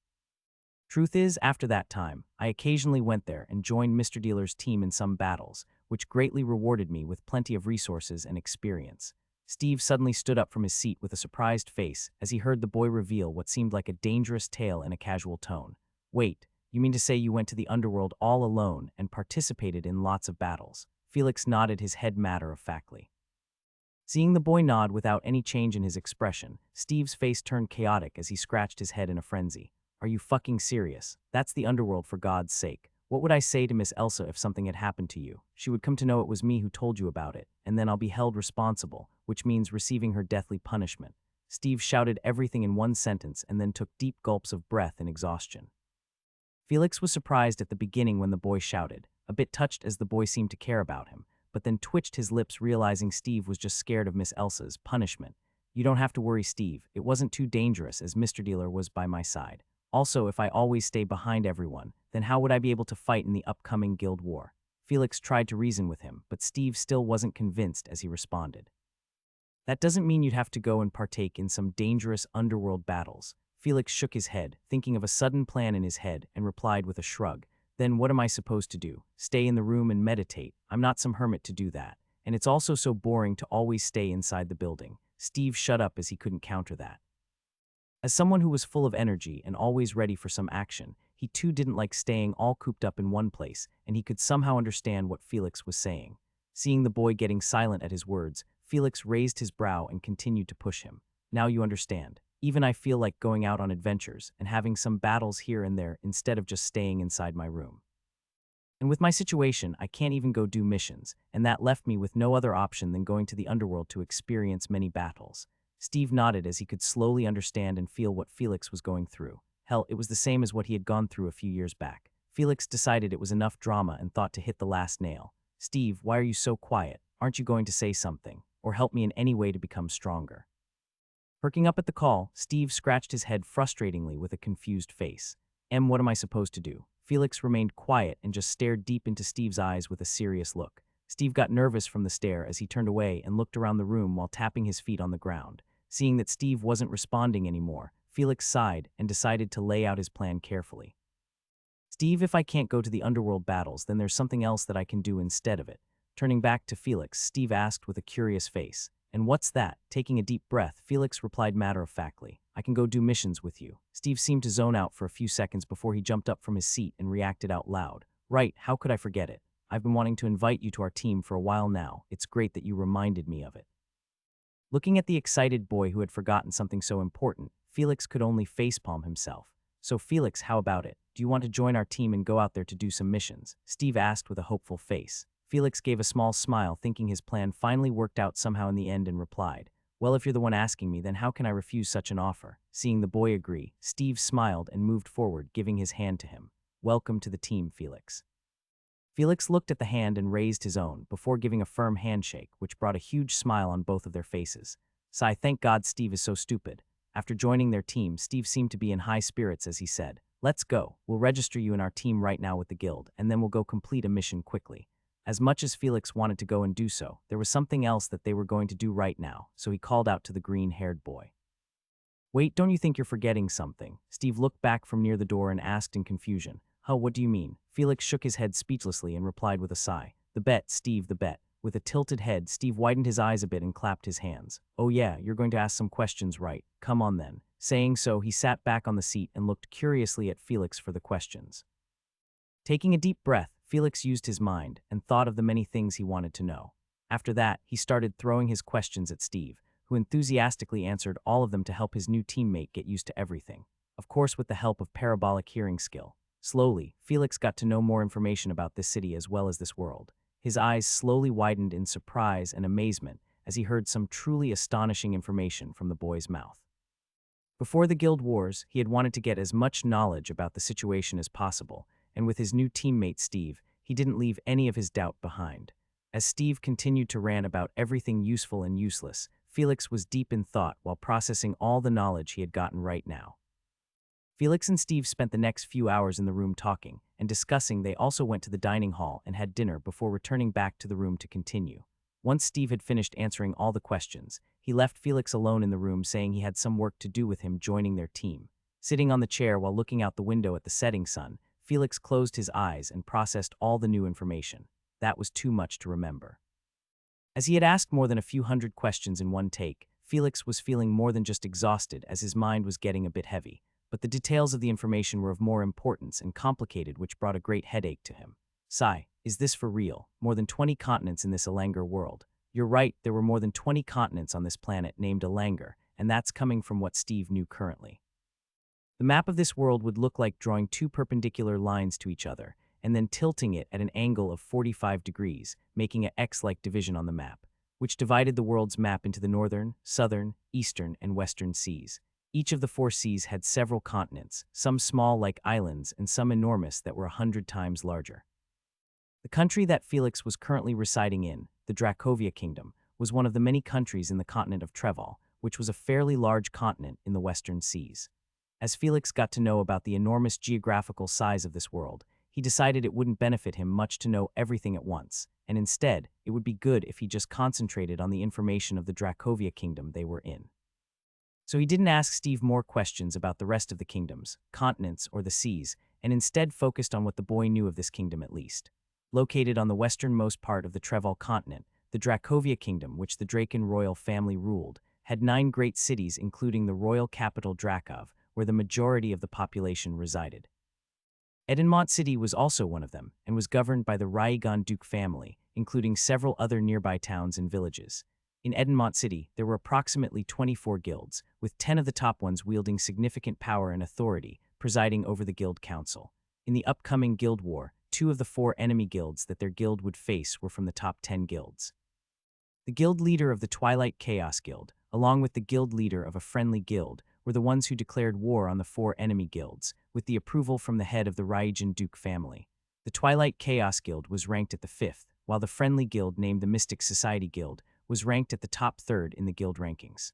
Truth is, after that time, I occasionally went there and joined Mr. Dealer's team in some battles, which greatly rewarded me with plenty of resources and experience." Steve suddenly stood up from his seat with a surprised face as he heard the boy reveal what seemed like a dangerous tale in a casual tone. "Wait, you mean to say you went to the underworld all alone and participated in lots of battles?" Felix nodded his head matter-of-factly. Seeing the boy nod without any change in his expression, Steve's face turned chaotic as he scratched his head in a frenzy. "Are you fucking serious? That's the underworld, for God's sake. What would I say to Miss Elsa if something had happened to you? She would come to know it was me who told you about it, and then I'll be held responsible, which means receiving her deathly punishment." Steve shouted everything in one sentence and then took deep gulps of breath in exhaustion. Felix was surprised at the beginning when the boy shouted, a bit touched as the boy seemed to care about him, but then twitched his lips realizing Steve was just scared of Miss Elsa's punishment. "You don't have to worry, Steve. It wasn't too dangerous, as Mr. Dealer was by my side. Also, if I always stay behind everyone, then how would I be able to fight in the upcoming guild war?" Felix tried to reason with him, but Steve still wasn't convinced as he responded. "That doesn't mean you'd have to go and partake in some dangerous underworld battles." Felix shook his head, thinking of a sudden plan in his head, and replied with a shrug. "Then what am I supposed to do? Stay in the room and meditate? I'm not some hermit to do that. And it's also so boring to always stay inside the building." Steve shut up as he couldn't counter that. As someone who was full of energy and always ready for some action, he too didn't like staying all cooped up in one place, and he could somehow understand what Felix was saying. Seeing the boy getting silent at his words, Felix raised his brow and continued to push him. "Now you understand. Even I feel like going out on adventures and having some battles here and there instead of just staying inside my room. And with my situation, I can't even go do missions, and that left me with no other option than going to the underworld to experience many battles." Steve nodded as he could slowly understand and feel what Felix was going through. Hell, it was the same as what he had gone through a few years back. Felix decided it was enough drama and thought to hit the last nail. "Steve, why are you so quiet? Aren't you going to say something, or help me in any way to become stronger?" Perking up at the call, Steve scratched his head frustratingly with a confused face. What am I supposed to do?" Felix remained quiet and just stared deep into Steve's eyes with a serious look. Steve got nervous from the stare as he turned away and looked around the room while tapping his feet on the ground. Seeing that Steve wasn't responding anymore, Felix sighed and decided to lay out his plan carefully. "Steve, if I can't go to the underworld battles, then there's something else that I can do instead of it." Turning back to Felix, Steve asked with a curious face. "And what's that?" Taking a deep breath, Felix replied matter-of-factly, "I can go do missions with you." Steve seemed to zone out for a few seconds before he jumped up from his seat and reacted out loud. "Right, how could I forget it? I've been wanting to invite you to our team for a while now. It's great that you reminded me of it." Looking at the excited boy who had forgotten something so important, Felix could only facepalm himself. "So Felix, how about it? Do you want to join our team and go out there to do some missions?" Steve asked with a hopeful face. Felix gave a small smile, thinking his plan finally worked out somehow in the end, and replied, "Well, if you're the one asking me, then how can I refuse such an offer?" Seeing the boy agree, Steve smiled and moved forward, giving his hand to him. "Welcome to the team, Felix." Felix looked at the hand and raised his own, before giving a firm handshake, which brought a huge smile on both of their faces. Sigh, thank God Steve is so stupid. After joining their team, Steve seemed to be in high spirits as he said, "Let's go. We'll register you in our team right now with the guild, and then we'll go complete a mission quickly." As much as Felix wanted to go and do so, there was something else that they were going to do right now, so he called out to the green-haired boy. "Wait, don't you think you're forgetting something?" Steve looked back from near the door and asked in confusion. "Huh, what do you mean?" Felix shook his head speechlessly and replied with a sigh. "The bet, Steve, the bet." With a tilted head, Steve widened his eyes a bit and clapped his hands. "Oh yeah, you're going to ask some questions, right? Come on then." Saying so, he sat back on the seat and looked curiously at Felix for the questions. Taking a deep breath, Felix used his mind and thought of the many things he wanted to know. After that, he started throwing his questions at Steve, who enthusiastically answered all of them to help his new teammate get used to everything. Of course, with the help of parabolic hearing skill. Slowly, Felix got to know more information about this city as well as this world. His eyes slowly widened in surprise and amazement as he heard some truly astonishing information from the boy's mouth. Before the Guild Wars, he had wanted to get as much knowledge about the situation as possible, and with his new teammate Steve, he didn't leave any of his doubt behind. As Steve continued to rant about everything useful and useless, Felix was deep in thought while processing all the knowledge he had gotten right now. Felix and Steve spent the next few hours in the room talking and discussing. They also went to the dining hall and had dinner before returning back to the room to continue. Once Steve had finished answering all the questions, he left Felix alone in the room saying he had some work to do with him joining their team. Sitting on the chair while looking out the window at the setting sun, Felix closed his eyes and processed all the new information. That was too much to remember. As he had asked more than a few hundred questions in one take, Felix was feeling more than just exhausted as his mind was getting a bit heavy. But the details of the information were of more importance and complicated, which brought a great headache to him. "Sigh, is this for real? More than 20 continents in this Alanger world." You're right, there were more than 20 continents on this planet named Alanger, and that's coming from what Steve knew currently. The map of this world would look like drawing two perpendicular lines to each other, and then tilting it at an angle of 45 degrees, making an X-like division on the map, which divided the world's map into the northern, southern, eastern, and western seas. Each of the four seas had several continents, some small like islands and some enormous that were 100 times larger. The country that Felix was currently residing in, the Dracovia Kingdom, was one of the many countries in the continent of Treval, which was a fairly large continent in the western seas. As Felix got to know about the enormous geographical size of this world, he decided it wouldn't benefit him much to know everything at once, and instead, it would be good if he just concentrated on the information of the Dracovia Kingdom they were in. So he didn't ask Steve more questions about the rest of the kingdoms, continents, or the seas, and instead focused on what the boy knew of this kingdom at least. Located on the westernmost part of the Treval continent, the Dracovia Kingdom, which the Draken royal family ruled, had 9 great cities including the royal capital Drakov, where the majority of the population resided. Edenmont City was also one of them, and was governed by the Raigon Duke family, including several other nearby towns and villages. In Edenmont City, there were approximately 24 guilds, with 10 of the top ones wielding significant power and authority, presiding over the guild council. In the upcoming guild war, 2 of the 4 enemy guilds that their guild would face were from the top 10 guilds. The guild leader of the Twilight Chaos Guild, along with the guild leader of a friendly guild, were the ones who declared war on the 4 enemy guilds, with the approval from the head of the Raigon Duke family. The Twilight Chaos Guild was ranked at the 5th, while the friendly guild named the Mystic Society Guild was ranked at the top 3rd in the guild rankings.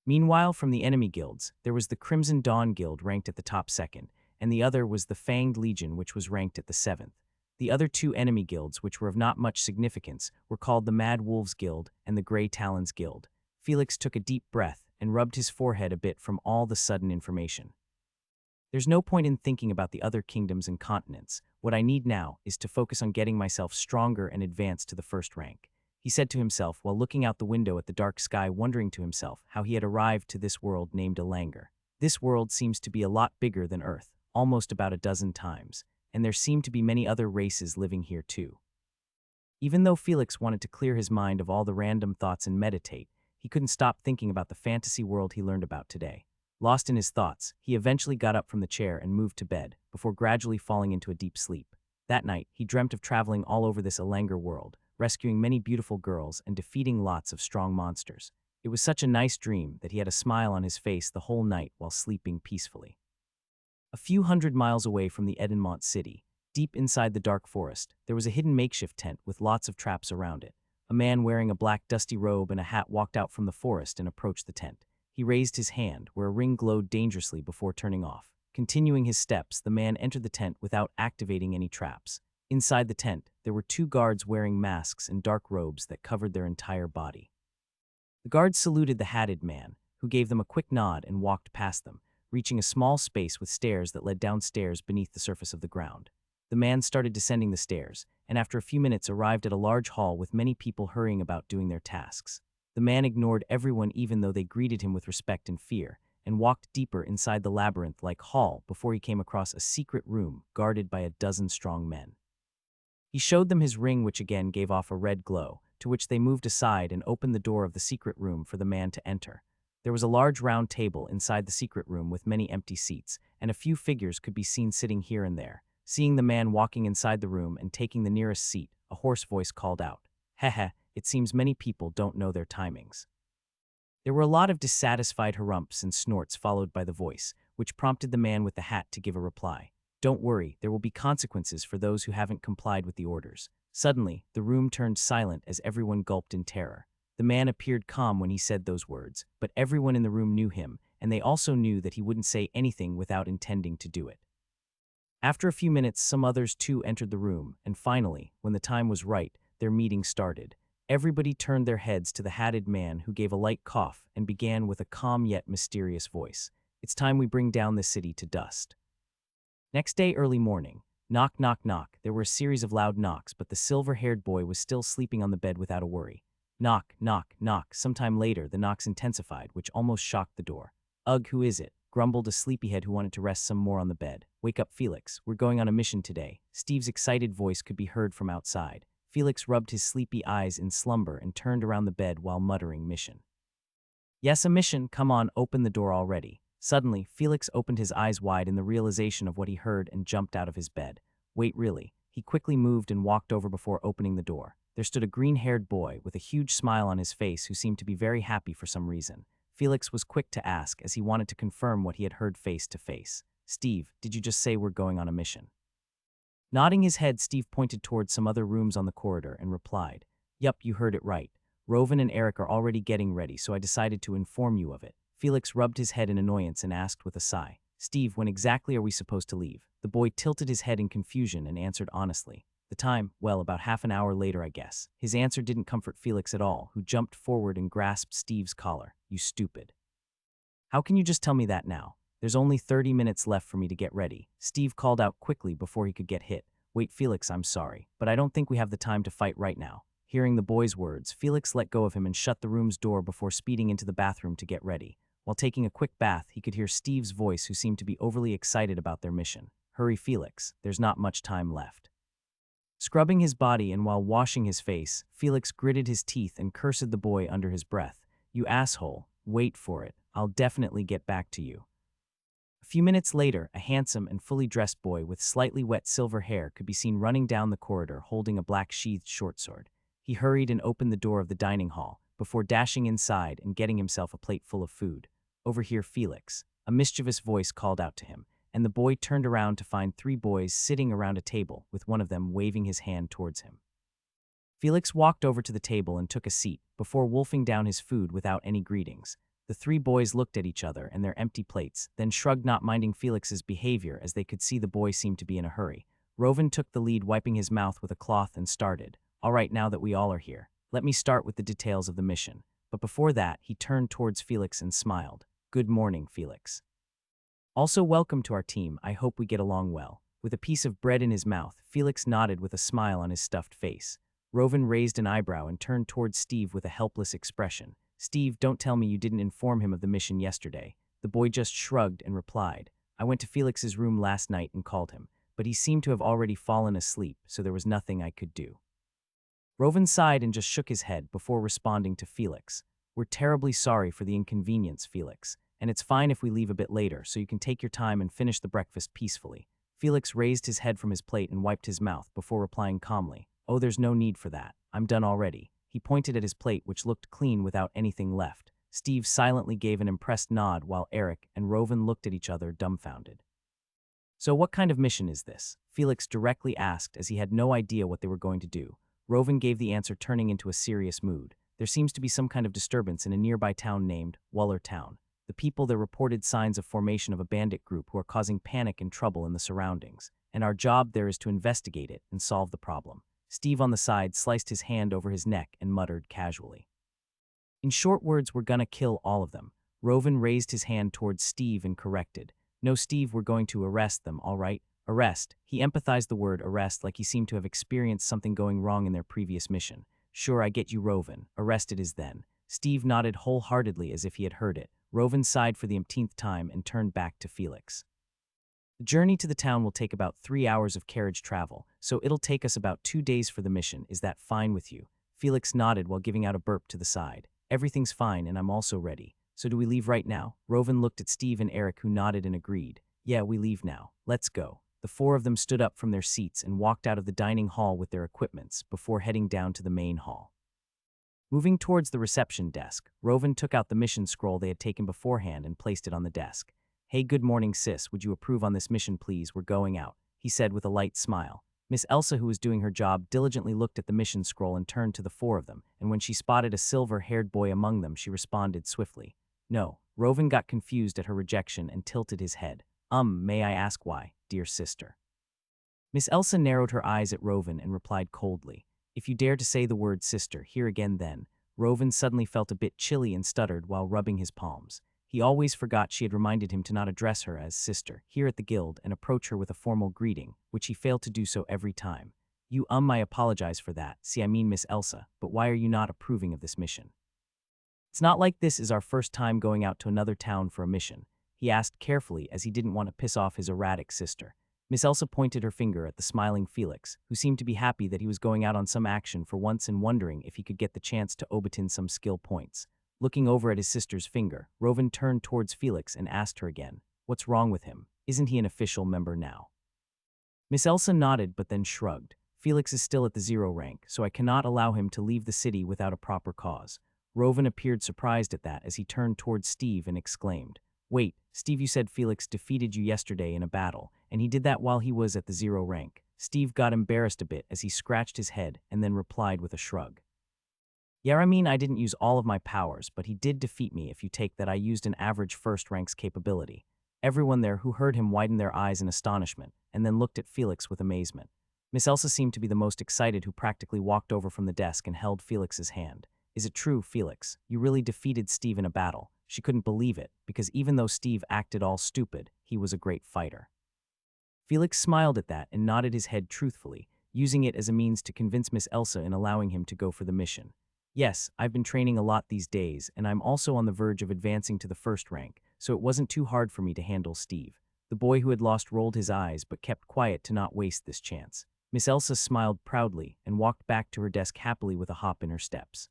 Meanwhile, from the enemy guilds, there was the Crimson Dawn Guild ranked at the top 2nd, and the other was the Fanged Legion, which was ranked at the 7th. The other 2 enemy guilds, which were of not much significance, were called the Mad Wolves Guild and the Grey Talons Guild. Felix took a deep breath and rubbed his forehead a bit from all the sudden information. There's no point in thinking about the other kingdoms and continents. What I need now is to focus on getting myself stronger and advance to the 1st rank, he said to himself while looking out the window at the dark sky, wondering to himself how he had arrived to this world named Alanger. This world seems to be a lot bigger than Earth, almost about a dozen times, and there seem to be many other races living here too. Even though Felix wanted to clear his mind of all the random thoughts and meditate, he couldn't stop thinking about the fantasy world he learned about today. Lost in his thoughts, he eventually got up from the chair and moved to bed, before gradually falling into a deep sleep. That night, he dreamt of traveling all over this Alanger world, rescuing many beautiful girls and defeating lots of strong monsters. It was such a nice dream that he had a smile on his face the whole night while sleeping peacefully. A few hundred miles away from the Edenmont city, Deep inside the dark forest, there was a hidden makeshift tent with lots of traps around it. A man wearing a black dusty robe and a hat walked out from the forest and approached the tent. He raised his hand, where a ring glowed dangerously before turning off. Continuing his steps, the man entered the tent without activating any traps. Inside the tent, there were two guards wearing masks and dark robes that covered their entire body. The guards saluted the hatted man, who gave them a quick nod and walked past them, reaching a small space with stairs that led downstairs beneath the surface of the ground. The man started descending the stairs, and after a few minutes arrived at a large hall with many people hurrying about doing their tasks. The man ignored everyone even though they greeted him with respect and fear, and walked deeper inside the labyrinth-like hall before he came across a secret room guarded by a dozen strong men. He showed them his ring, which again gave off a red glow, to which they moved aside and opened the door of the secret room for the man to enter. There was a large round table inside the secret room with many empty seats, and a few figures could be seen sitting here and there. Seeing the man walking inside the room and taking the nearest seat, a hoarse voice called out, "Heh, it seems many people don't know their timings." There were a lot of dissatisfied harumphs and snorts followed by the voice, which prompted the man with the hat to give a reply. "Don't worry, there will be consequences for those who haven't complied with the orders." Suddenly, the room turned silent as everyone gulped in terror. The man appeared calm when he said those words, but everyone in the room knew him, and they also knew that he wouldn't say anything without intending to do it. After a few minutes, some others too entered the room, and finally, when the time was right, their meeting started. Everybody turned their heads to the hatted man, who gave a light cough and began with a calm yet mysterious voice. "It's time we bring down this city to dust." Next day, early morning. Knock, knock, knock. There were a series of loud knocks, but the silver-haired boy was still sleeping on the bed without a worry. Knock, knock, knock. Sometime later, the knocks intensified, which almost shocked the door. "Ugh, who is it?" grumbled a sleepyhead who wanted to rest some more on the bed. "Wake up, Felix. We're going on a mission today." Steve's excited voice could be heard from outside. Felix rubbed his sleepy eyes in slumber and turned around the bed while muttering, "Mission." "Yes, a mission. Come on, open the door already." Suddenly, Felix opened his eyes wide in the realization of what he heard and jumped out of his bed. Wait, really? He quickly moved and walked over before opening the door. There stood a green-haired boy with a huge smile on his face who seemed to be very happy for some reason. Felix was quick to ask as he wanted to confirm what he had heard face to face. "Steve, did you just say we're going on a mission?" Nodding his head, Steve pointed towards some other rooms on the corridor and replied, "Yup, you heard it right. Rovan and Eric are already getting ready, so I decided to inform you of it." Felix rubbed his head in annoyance and asked with a sigh, "Steve, when exactly are we supposed to leave?" The boy tilted his head in confusion and answered honestly, "The time, well, about half an hour later, I guess." His answer didn't comfort Felix at all, who jumped forward and grasped Steve's collar. "You stupid. How can you just tell me that now? There's only 30 minutes left for me to get ready." Steve called out quickly before he could get hit. "Wait, Felix, I'm sorry, but I don't think we have the time to fight right now." Hearing the boy's words, Felix let go of him and shut the room's door before speeding into the bathroom to get ready. While taking a quick bath, he could hear Steve's voice, who seemed to be overly excited about their mission. "Hurry, Felix, there's not much time left." Scrubbing his body and while washing his face, Felix gritted his teeth and cursed the boy under his breath. "You asshole, wait for it. I'll definitely get back to you." A few minutes later, a handsome and fully dressed boy with slightly wet silver hair could be seen running down the corridor holding a black sheathed short sword. He hurried and opened the door of the dining hall, before dashing inside and getting himself a plate full of food. "Over here, Felix." A mischievous voice called out to him, and the boy turned around to find 3 boys sitting around a table, with one of them waving his hand towards him. Felix walked over to the table and took a seat, before wolfing down his food without any greetings. The 3 boys looked at each other and their empty plates, then shrugged, not minding Felix's behavior as they could see the boy seemed to be in a hurry. Rovan took the lead, wiping his mouth with a cloth, and started. "All right, now that we all are here, let me start with the details of the mission." But before that, he turned towards Felix and smiled. "Good morning, Felix. Also, welcome to our team. I hope we get along well." With a piece of bread in his mouth, Felix nodded with a smile on his stuffed face. Rovan raised an eyebrow and turned towards Steve with a helpless expression. "Steve, don't tell me you didn't inform him of the mission yesterday." The boy just shrugged and replied, "I went to Felix's room last night and called him, but he seemed to have already fallen asleep, so there was nothing I could do." Rovan sighed and just shook his head before responding to Felix. "We're terribly sorry for the inconvenience, Felix, and it's fine if we leave a bit later so you can take your time and finish the breakfast peacefully." Felix raised his head from his plate and wiped his mouth before replying calmly, "Oh, there's no need for that. I'm done already." He pointed at his plate, which looked clean without anything left. Steve silently gave an impressed nod while Eric and Rovan looked at each other dumbfounded. "So what kind of mission is this?" Felix directly asked, as he had no idea what they were going to do. Rovan gave the answer, turning into a serious mood. "There seems to be some kind of disturbance in a nearby town named Waller Town. The people there reported signs of formation of a bandit group who are causing panic and trouble in the surroundings, and our job there is to investigate it and solve the problem." Steve on the side sliced his hand over his neck and muttered casually, "In short words, we're gonna kill all of them." Rovan raised his hand towards Steve and corrected, "No, Steve, we're going to arrest them, all right?" Arrest. He empathized the word arrest like he seemed to have experienced something going wrong in their previous mission. "Sure, I get you, Rovan. Arrest it is then." Steve nodded wholeheartedly as if he had heard it. Rovan sighed for the umpteenth time and turned back to Felix. "The journey to the town will take about 3 hours of carriage travel, so it'll take us about 2 days for the mission. Is that fine with you?" Felix nodded while giving out a burp to the side. "Everything's fine, and I'm also ready. So do we leave right now?" Rovan looked at Steve and Eric, who nodded and agreed. "Yeah, we leave now. Let's go." The four of them stood up from their seats and walked out of the dining hall with their equipments before heading down to the main hall. Moving towards the reception desk, Rovan took out the mission scroll they had taken beforehand and placed it on the desk. "Hey, good morning, sis. Would you approve on this mission, please? We're going out," he said with a light smile. Miss Elsa, who was doing her job, diligently looked at the mission scroll and turned to the four of them, and when she spotted a silver-haired boy among them, she responded swiftly. "No." Rovan got confused at her rejection and tilted his head. May I ask why, dear sister?" Miss Elsa narrowed her eyes at Rovan and replied coldly, "If you dare to say the word sister here again, then." Rovan suddenly felt a bit chilly and stuttered while rubbing his palms. He always forgot she had reminded him to not address her as sister here at the guild and approach her with a formal greeting, which he failed to do so every time. I apologize for that. See, I mean Miss Elsa, but why are you not approving of this mission?" "It's not like this is our first time going out to another town for a mission," he asked carefully, as he didn't want to piss off his erratic sister. Miss Elsa pointed her finger at the smiling Felix, who seemed to be happy that he was going out on some action for once and wondering if he could get the chance to obtain some skill points. Looking over at his sister's finger, Rovan turned towards Felix and asked her again, "What's wrong with him? Isn't he an official member now?" Miss Elsa nodded but then shrugged. "Felix is still at the 0 rank, so I cannot allow him to leave the city without a proper cause." Rovan appeared surprised at that as he turned towards Steve and exclaimed, "Wait, Steve, you said Felix defeated you yesterday in a battle, and he did that while he was at the 0 rank." Steve got embarrassed a bit as he scratched his head and then replied with a shrug. "Yeah, I mean, I didn't use all of my powers, but he did defeat me if you take that I used an average first rank's capability." Everyone there who heard him widened their eyes in astonishment and then looked at Felix with amazement. Miss Elsa seemed to be the most excited, who practically walked over from the desk and held Felix's hand. "Is it true, Felix? You really defeated Steve in a battle?" She couldn't believe it, because even though Steve acted all stupid, he was a great fighter. Felix smiled at that and nodded his head truthfully, using it as a means to convince Miss Elsa in allowing him to go for the mission. "Yes, I've been training a lot these days, and I'm also on the verge of advancing to the first rank, so it wasn't too hard for me to handle Steve." The boy who had lost rolled his eyes but kept quiet to not waste this chance. Miss Elsa smiled proudly and walked back to her desk happily with a hop in her steps.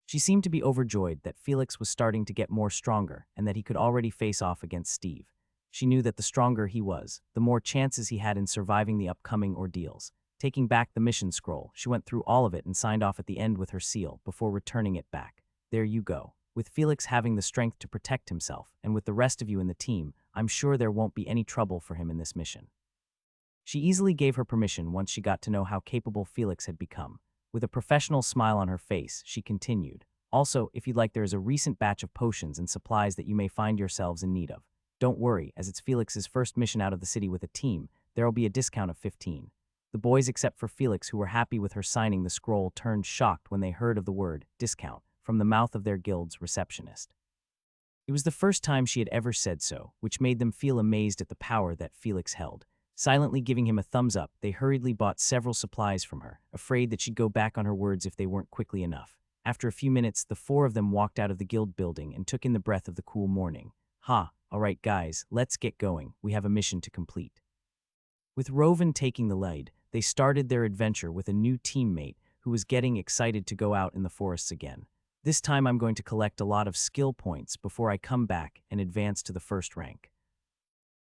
She seemed to be overjoyed that Felix was starting to get more stronger and that he could already face off against Steve. She knew that the stronger he was, the more chances he had in surviving the upcoming ordeals. Taking back the mission scroll, she went through all of it and signed off at the end with her seal before returning it back. "There you go. With Felix having the strength to protect himself, and with the rest of you in the team, I'm sure there won't be any trouble for him in this mission." She easily gave her permission once she got to know how capable Felix had become. With a professional smile on her face, she continued, "Also, if you'd like, there is a recent batch of potions and supplies that you may find yourselves in need of. Don't worry, as it's Felix's first mission out of the city with a team, there'll be a discount of 15. The boys, except for Felix, who were happy with her signing the scroll, turned shocked when they heard of the word discount from the mouth of their guild's receptionist. It was the first time she had ever said so, which made them feel amazed at the power that Felix held. Silently giving him a thumbs up, they hurriedly bought several supplies from her, afraid that she'd go back on her words if they weren't quickly enough. After a few minutes, the four of them walked out of the guild building and took in the breath of the cool morning. All right, guys, let's get going. We have a mission to complete." With Rovan taking the lead, they started their adventure with a new teammate who was getting excited to go out in the forests again. "This time I'm going to collect a lot of skill points before I come back and advance to the first rank."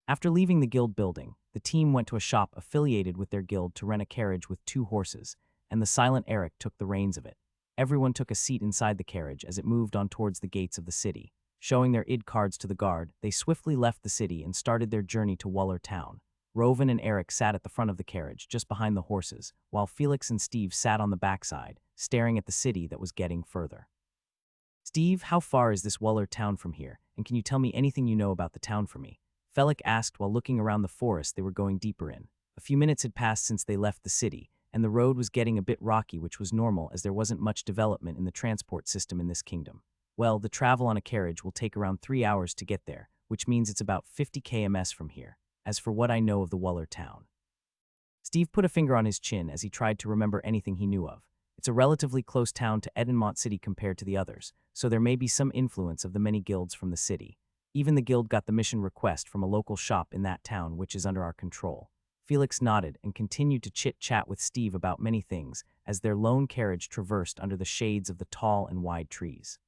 After leaving the guild building, the team went to a shop affiliated with their guild to rent a carriage with 2 horses, and the silent Eric took the reins of it. Everyone took a seat inside the carriage as it moved on towards the gates of the city. Showing their ID cards to the guard, they swiftly left the city and started their journey to Waller Town. Rovan and Eric sat at the front of the carriage, just behind the horses, while Felix and Steve sat on the backside, staring at the city that was getting further. "Steve, how far is this Wuller town from here, and can you tell me anything you know about the town for me?" Felix asked while looking around the forest they were going deeper in. A few minutes had passed since they left the city, and the road was getting a bit rocky, which was normal as there wasn't much development in the transport system in this kingdom. "Well, the travel on a carriage will take around 3 hours to get there, which means it's about 50 km from here. As for what I know of the Wuller town." Steve put a finger on his chin as he tried to remember anything he knew of. It's a relatively close town to Edenmont City compared to the others, so there may be some influence of the many guilds from the city. Even the guild got the mission request from a local shop in that town, which is under our control. Felix nodded and continued to chit-chat with Steve about many things as their lone carriage traversed under the shades of the tall and wide trees.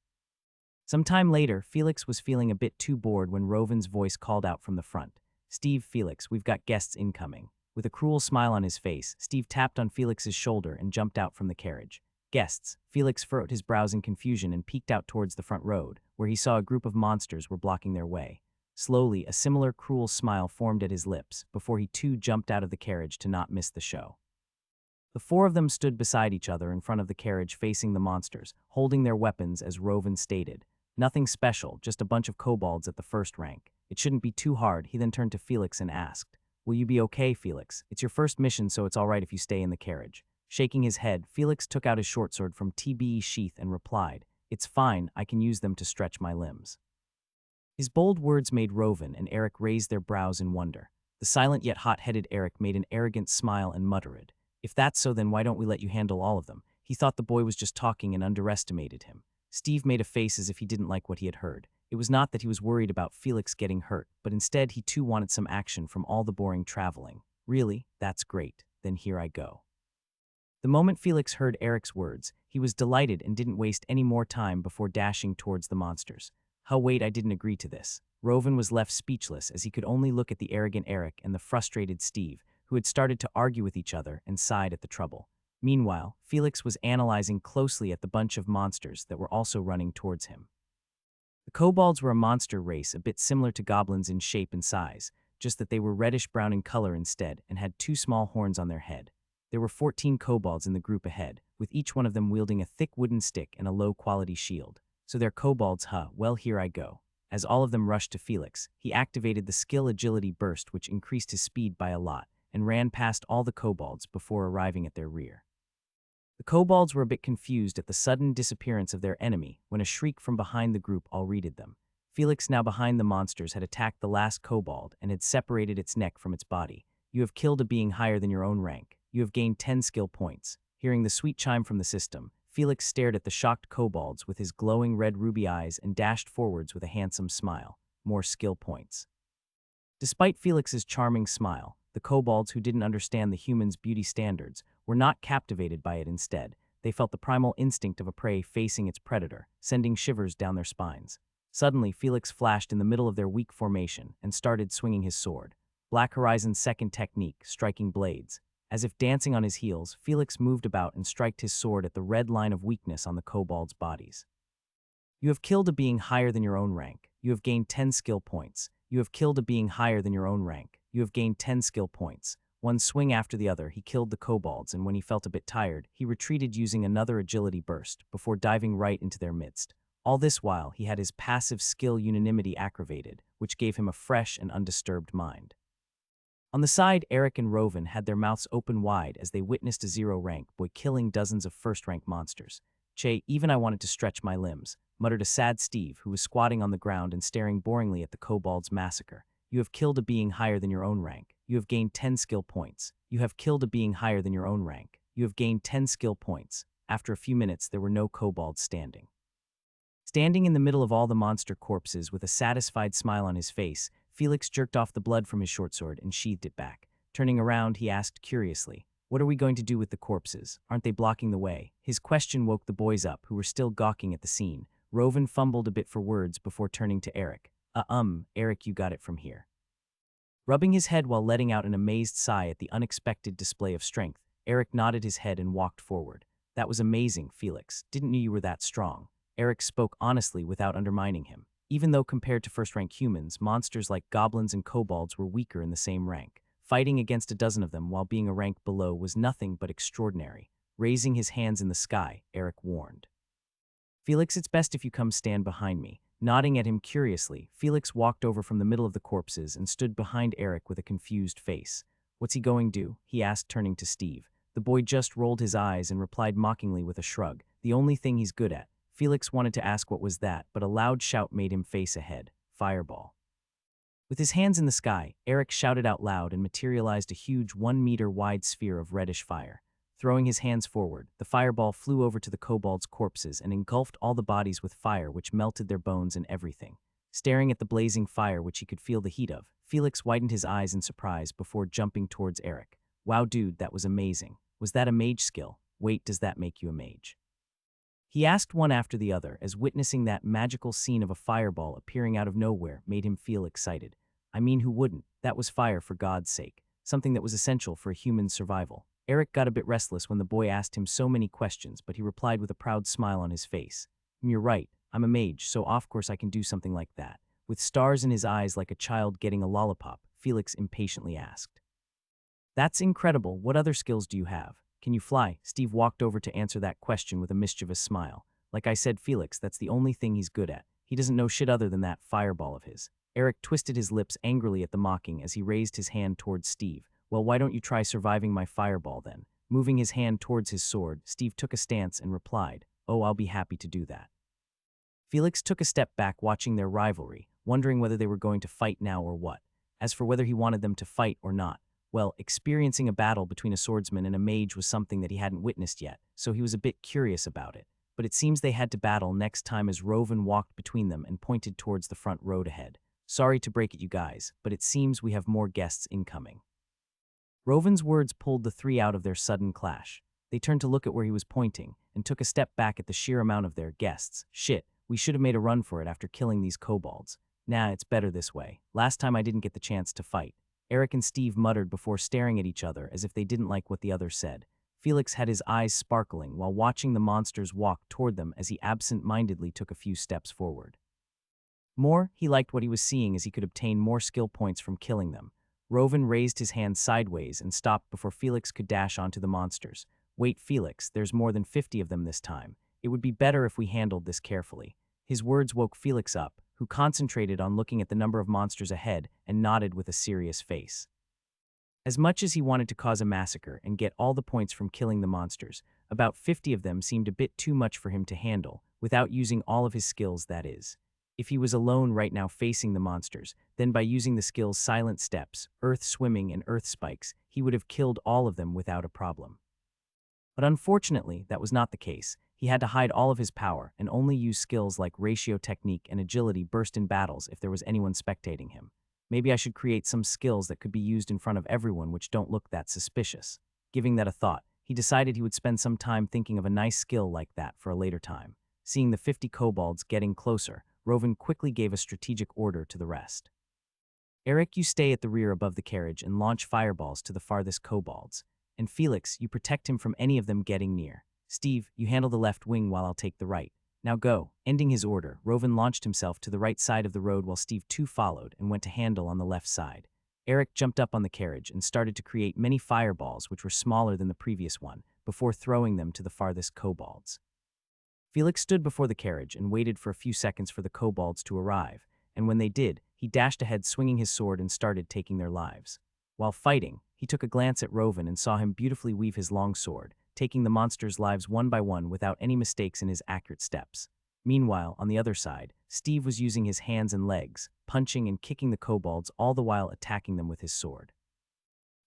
Some time later, Felix was feeling a bit too bored when Rovan's voice called out from the front. "Steve, Felix, we've got guests incoming." With a cruel smile on his face, Steve tapped on Felix's shoulder and jumped out from the carriage. "Guests." Felix furrowed his brows in confusion and peeked out towards the front road, where he saw a group of monsters were blocking their way. Slowly, a similar cruel smile formed at his lips before he too jumped out of the carriage to not miss the show. The four of them stood beside each other in front of the carriage facing the monsters, holding their weapons as Rovan stated. "Nothing special, just a bunch of kobolds at the first rank. It shouldn't be too hard." He then turned to Felix and asked, "Will you be okay, Felix? It's your first mission, so it's all right if you stay in the carriage." Shaking his head, Felix took out his short sword from TBE sheath and replied, "It's fine, I can use them to stretch my limbs." His bold words made Rovan and Eric raise their brows in wonder. The silent yet hot-headed Eric made an arrogant smile and muttered, "If that's so, then why don't we let you handle all of them?" He thought the boy was just talking and underestimated him. Steve made a face as if he didn't like what he had heard. It was not that he was worried about Felix getting hurt, but instead he too wanted some action from all the boring traveling. "Really? That's great. Then here I go." The moment Felix heard Eric's words, he was delighted and didn't waste any more time before dashing towards the monsters. Wait, I didn't agree to this." Rovan was left speechless as he could only look at the arrogant Eric and the frustrated Steve, who had started to argue with each other and sighed at the trouble. Meanwhile, Felix was analyzing closely at the bunch of monsters that were also running towards him. The kobolds were a monster race a bit similar to goblins in shape and size, just that they were reddish-brown in color instead and had 2 small horns on their head. There were 14 kobolds in the group ahead, with each one of them wielding a thick wooden stick and a low-quality shield. "So they're kobolds, huh? Well, here I go." As all of them rushed to Felix, he activated the skill agility burst, which increased his speed by a lot, and ran past all the kobolds before arriving at their rear. The kobolds were a bit confused at the sudden disappearance of their enemy when a shriek from behind the group all greeted them. Felix, now behind the monsters, had attacked the last kobold and had separated its neck from its body. "You have killed a being higher than your own rank. You have gained 10 skill points." Hearing the sweet chime from the system, Felix stared at the shocked kobolds with his glowing red ruby eyes and dashed forwards with a handsome smile. More skill points. Despite Felix's charming smile, the kobolds, who didn't understand the human's beauty standards, were not captivated by it. Instead, they felt the primal instinct of a prey facing its predator, sending shivers down their spines. Suddenly, Felix flashed in the middle of their weak formation and started swinging his sword. Black Horizon's second technique, striking blades. As if dancing on his heels, Felix moved about and striked his sword at the red line of weakness on the kobolds' bodies. "You have killed a being higher than your own rank. You have gained 10 skill points. You have killed a being higher than your own rank. You have gained 10 skill points." One swing after the other, he killed the kobolds, and when he felt a bit tired, he retreated using another agility burst before diving right into their midst. All this while, he had his passive skill unanimity activated, which gave him a fresh and undisturbed mind. On the side, Eric and Rovan had their mouths open wide as they witnessed a zero-rank boy killing dozens of first-rank monsters. "Che, even I wanted to stretch my limbs," muttered a sad Steve, who was squatting on the ground and staring boringly at the kobolds' massacre. "You have killed a being higher than your own rank. You have gained 10 skill points. You have killed a being higher than your own rank. You have gained 10 skill points." After a few minutes, there were no kobolds standing. Standing in the middle of all the monster corpses with a satisfied smile on his face, Felix jerked off the blood from his short sword and sheathed it back. Turning around, he asked curiously, "What are we going to do with the corpses? Aren't they blocking the way?" His question woke the boys up, who were still gawking at the scene. Rovan fumbled a bit for words before turning to Eric. Eric, you got it from here." Rubbing his head while letting out an amazed sigh at the unexpected display of strength, Eric nodded his head and walked forward. "That was amazing, Felix. Didn't know you were that strong." Eric spoke honestly without undermining him. Even though compared to first-rank humans, monsters like goblins and kobolds were weaker in the same rank. Fighting against a dozen of them while being a rank below was nothing but extraordinary. Raising his hands in the sky, Eric warned. Felix, it's best if you come stand behind me. Nodding at him curiously, Felix walked over from the middle of the corpses and stood behind Eric with a confused face. What's he going to do? He asked, turning to Steve. The boy just rolled his eyes and replied mockingly with a shrug. The only thing he's good at. Felix wanted to ask what was that, but a loud shout made him face ahead. Fireball. With his hands in the sky, Eric shouted out loud and materialized a huge 1-meter wide sphere of reddish fire. Throwing his hands forward, the fireball flew over to the kobolds' corpses and engulfed all the bodies with fire, which melted their bones and everything. Staring at the blazing fire, which he could feel the heat of, Felix widened his eyes in surprise before jumping towards Eric. Wow, dude, that was amazing. Was that a mage skill? Wait, does that make you a mage? He asked one after the other, as witnessing that magical scene of a fireball appearing out of nowhere made him feel excited. I mean, who wouldn't? That was fire, for God's sake. Something that was essential for a human's survival. Eric got a bit restless when the boy asked him so many questions, but he replied with a proud smile on his face. You're right, I'm a mage, so of course I can do something like that. With stars in his eyes like a child getting a lollipop, Felix impatiently asked. That's incredible. What other skills do you have? Can you fly? Steve walked over to answer that question with a mischievous smile. Like I said, Felix, that's the only thing he's good at. He doesn't know shit other than that fireball of his. Eric twisted his lips angrily at the mocking as he raised his hand towards Steve. Well, why don't you try surviving my fireball then? Moving his hand towards his sword, Steve took a stance and replied, Oh, I'll be happy to do that. Felix took a step back, watching their rivalry, wondering whether they were going to fight now or what. As for whether he wanted them to fight or not, well, experiencing a battle between a swordsman and a mage was something that he hadn't witnessed yet, so he was a bit curious about it. But it seems they had to battle next time, as Rovan walked between them and pointed towards the front road ahead. Sorry to break it, you guys, but it seems we have more guests incoming. Rovan's words pulled the three out of their sudden clash. They turned to look at where he was pointing and took a step back at the sheer amount of their guests. Shit, we should have made a run for it after killing these kobolds. Nah, it's better this way. Last time I didn't get the chance to fight. Eric and Steve muttered before staring at each other as if they didn't like what the other said. Felix had his eyes sparkling while watching the monsters walk toward them as he absent-mindedly took a few steps forward. More, he liked what he was seeing as he could obtain more skill points from killing them. Rovan raised his hand sideways and stopped before Felix could dash onto the monsters. Wait, Felix, there's more than 50 of them this time. It would be better if we handled this carefully. His words woke Felix up, who concentrated on looking at the number of monsters ahead and nodded with a serious face. As much as he wanted to cause a massacre and get all the points from killing the monsters, about 50 of them seemed a bit too much for him to handle, without using all of his skills, that is. If he was alone right now facing the monsters, then by using the skills Silent Steps, Earth Swimming, and Earth Spikes, he would have killed all of them without a problem. But unfortunately, that was not the case. He had to hide all of his power and only use skills like Ratio Technique and Agility burst in battles if there was anyone spectating him. Maybe I should create some skills that could be used in front of everyone which don't look that suspicious. Giving that a thought, he decided he would spend some time thinking of a nice skill like that for a later time. Seeing the 50 kobolds getting closer, Rovan quickly gave a strategic order to the rest. Eric, you stay at the rear above the carriage and launch fireballs to the farthest kobolds. And Felix, you protect him from any of them getting near. Steve, you handle the left wing while I'll take the right. Now go. Ending his order, Rovan launched himself to the right side of the road while Steve too followed and went to handle on the left side. Eric jumped up on the carriage and started to create many fireballs which were smaller than the previous one, before throwing them to the farthest kobolds. Felix stood before the carriage and waited for a few seconds for the kobolds to arrive, and when they did, he dashed ahead swinging his sword and started taking their lives. While fighting, he took a glance at Rovan and saw him beautifully weave his long sword, taking the monsters' lives one by one without any mistakes in his accurate steps. Meanwhile, on the other side, Steve was using his hands and legs, punching and kicking the kobolds, all the while attacking them with his sword.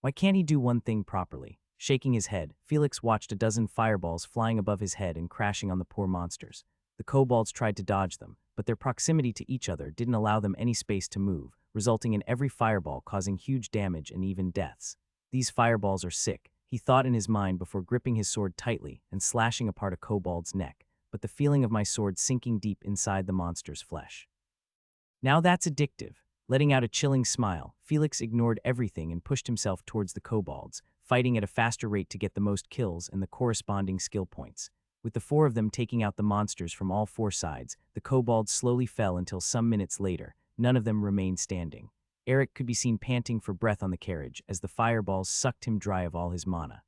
Why can't he do one thing properly? Shaking his head, Felix watched a dozen fireballs flying above his head and crashing on the poor monsters. The kobolds tried to dodge them, but their proximity to each other didn't allow them any space to move, resulting in every fireball causing huge damage and even deaths. These fireballs are sick, he thought in his mind before gripping his sword tightly and slashing apart a kobold's neck, but the feeling of my sword sinking deep inside the monster's flesh. Now that's addictive. Letting out a chilling smile, Felix ignored everything and pushed himself towards the kobolds, fighting at a faster rate to get the most kills and the corresponding skill points. With the four of them taking out the monsters from all four sides, the kobolds slowly fell until some minutes later, none of them remained standing. Eric could be seen panting for breath on the carriage as the fireballs sucked him dry of all his mana.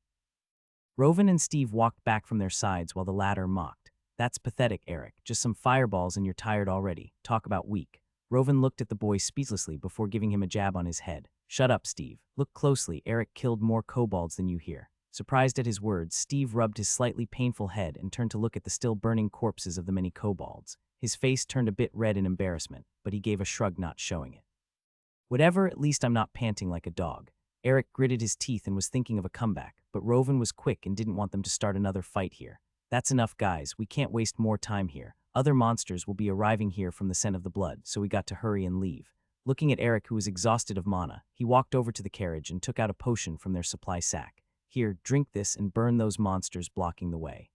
Rovan and Steve walked back from their sides while the latter mocked. "That's pathetic, Eric. Just some fireballs and you're tired already. Talk about weak." Rovan looked at the boy speechlessly before giving him a jab on his head. "Shut up, Steve. Look closely. Eric killed more kobolds than you here." Surprised at his words, Steve rubbed his slightly painful head and turned to look at the still burning corpses of the many kobolds. His face turned a bit red in embarrassment, but he gave a shrug, not showing it. "Whatever, at least I'm not panting like a dog." Eric gritted his teeth and was thinking of a comeback, but Rovan was quick and didn't want them to start another fight here. "That's enough, guys. We can't waste more time here. Other monsters will be arriving here from the scent of the blood, so we got to hurry and leave." Looking at Eric, who was exhausted of mana, he walked over to the carriage and took out a potion from their supply sack. "Here, drink this and burn those monsters blocking the way."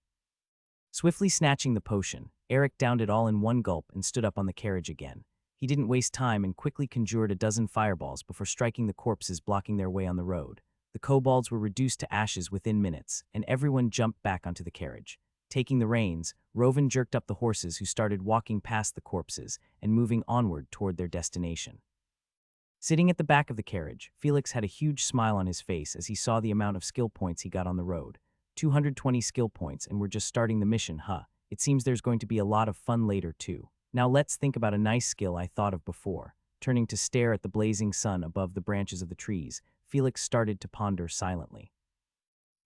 Swiftly snatching the potion, Eric downed it all in one gulp and stood up on the carriage again. He didn't waste time and quickly conjured a dozen fireballs before striking the corpses blocking their way on the road. The kobolds were reduced to ashes within minutes, and everyone jumped back onto the carriage. Taking the reins, Rovan jerked up the horses, who started walking past the corpses and moving onward toward their destination. Sitting at the back of the carriage, Felix had a huge smile on his face as he saw the amount of skill points he got on the road. 220 skill points, and we're just starting the mission, huh? It seems there's going to be a lot of fun later too. Now let's think about a nice skill I thought of before. Turning to stare at the blazing sun above the branches of the trees, Felix started to ponder silently.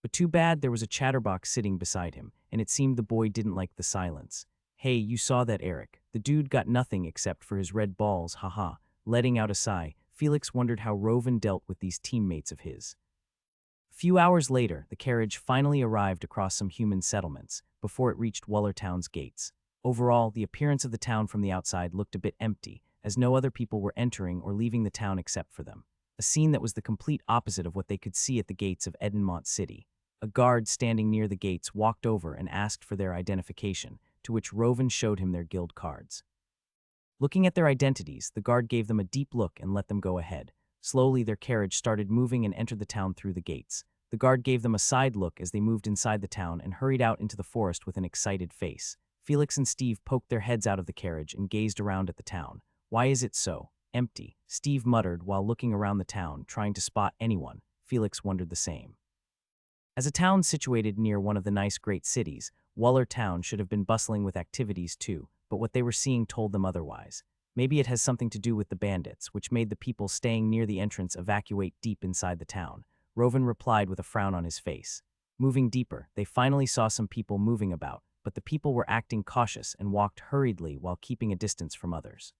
But too bad there was a chatterbox sitting beside him, and it seemed the boy didn't like the silence. "Hey, you saw that, Eric? The dude got nothing except for his red balls, haha." Letting out a sigh, Felix wondered how Rovan dealt with these teammates of his. A few hours later, the carriage finally arrived across some human settlements, before it reached Wallertown's gates. Overall, the appearance of the town from the outside looked a bit empty, as no other people were entering or leaving the town except for them. A scene that was the complete opposite of what they could see at the gates of Edenmont City. A guard standing near the gates walked over and asked for their identification, to which Rovan showed him their guild cards. Looking at their identities, the guard gave them a deep look and let them go ahead. Slowly, their carriage started moving and entered the town through the gates. The guard gave them a side look as they moved inside the town and hurried out into the forest with an excited face. Felix and Steve poked their heads out of the carriage and gazed around at the town. "Why is it so empty?" Steve muttered while looking around the town, trying to spot anyone. Felix wondered the same. As a town situated near one of the nice great cities, Waller Town should have been bustling with activities too, but what they were seeing told them otherwise. Maybe it has something to do with the bandits, which made the people staying near the entrance evacuate deep inside the town. Rovan replied with a frown on his face. Moving deeper, they finally saw some people moving about, but the people were acting cautious and walked hurriedly while keeping a distance from others.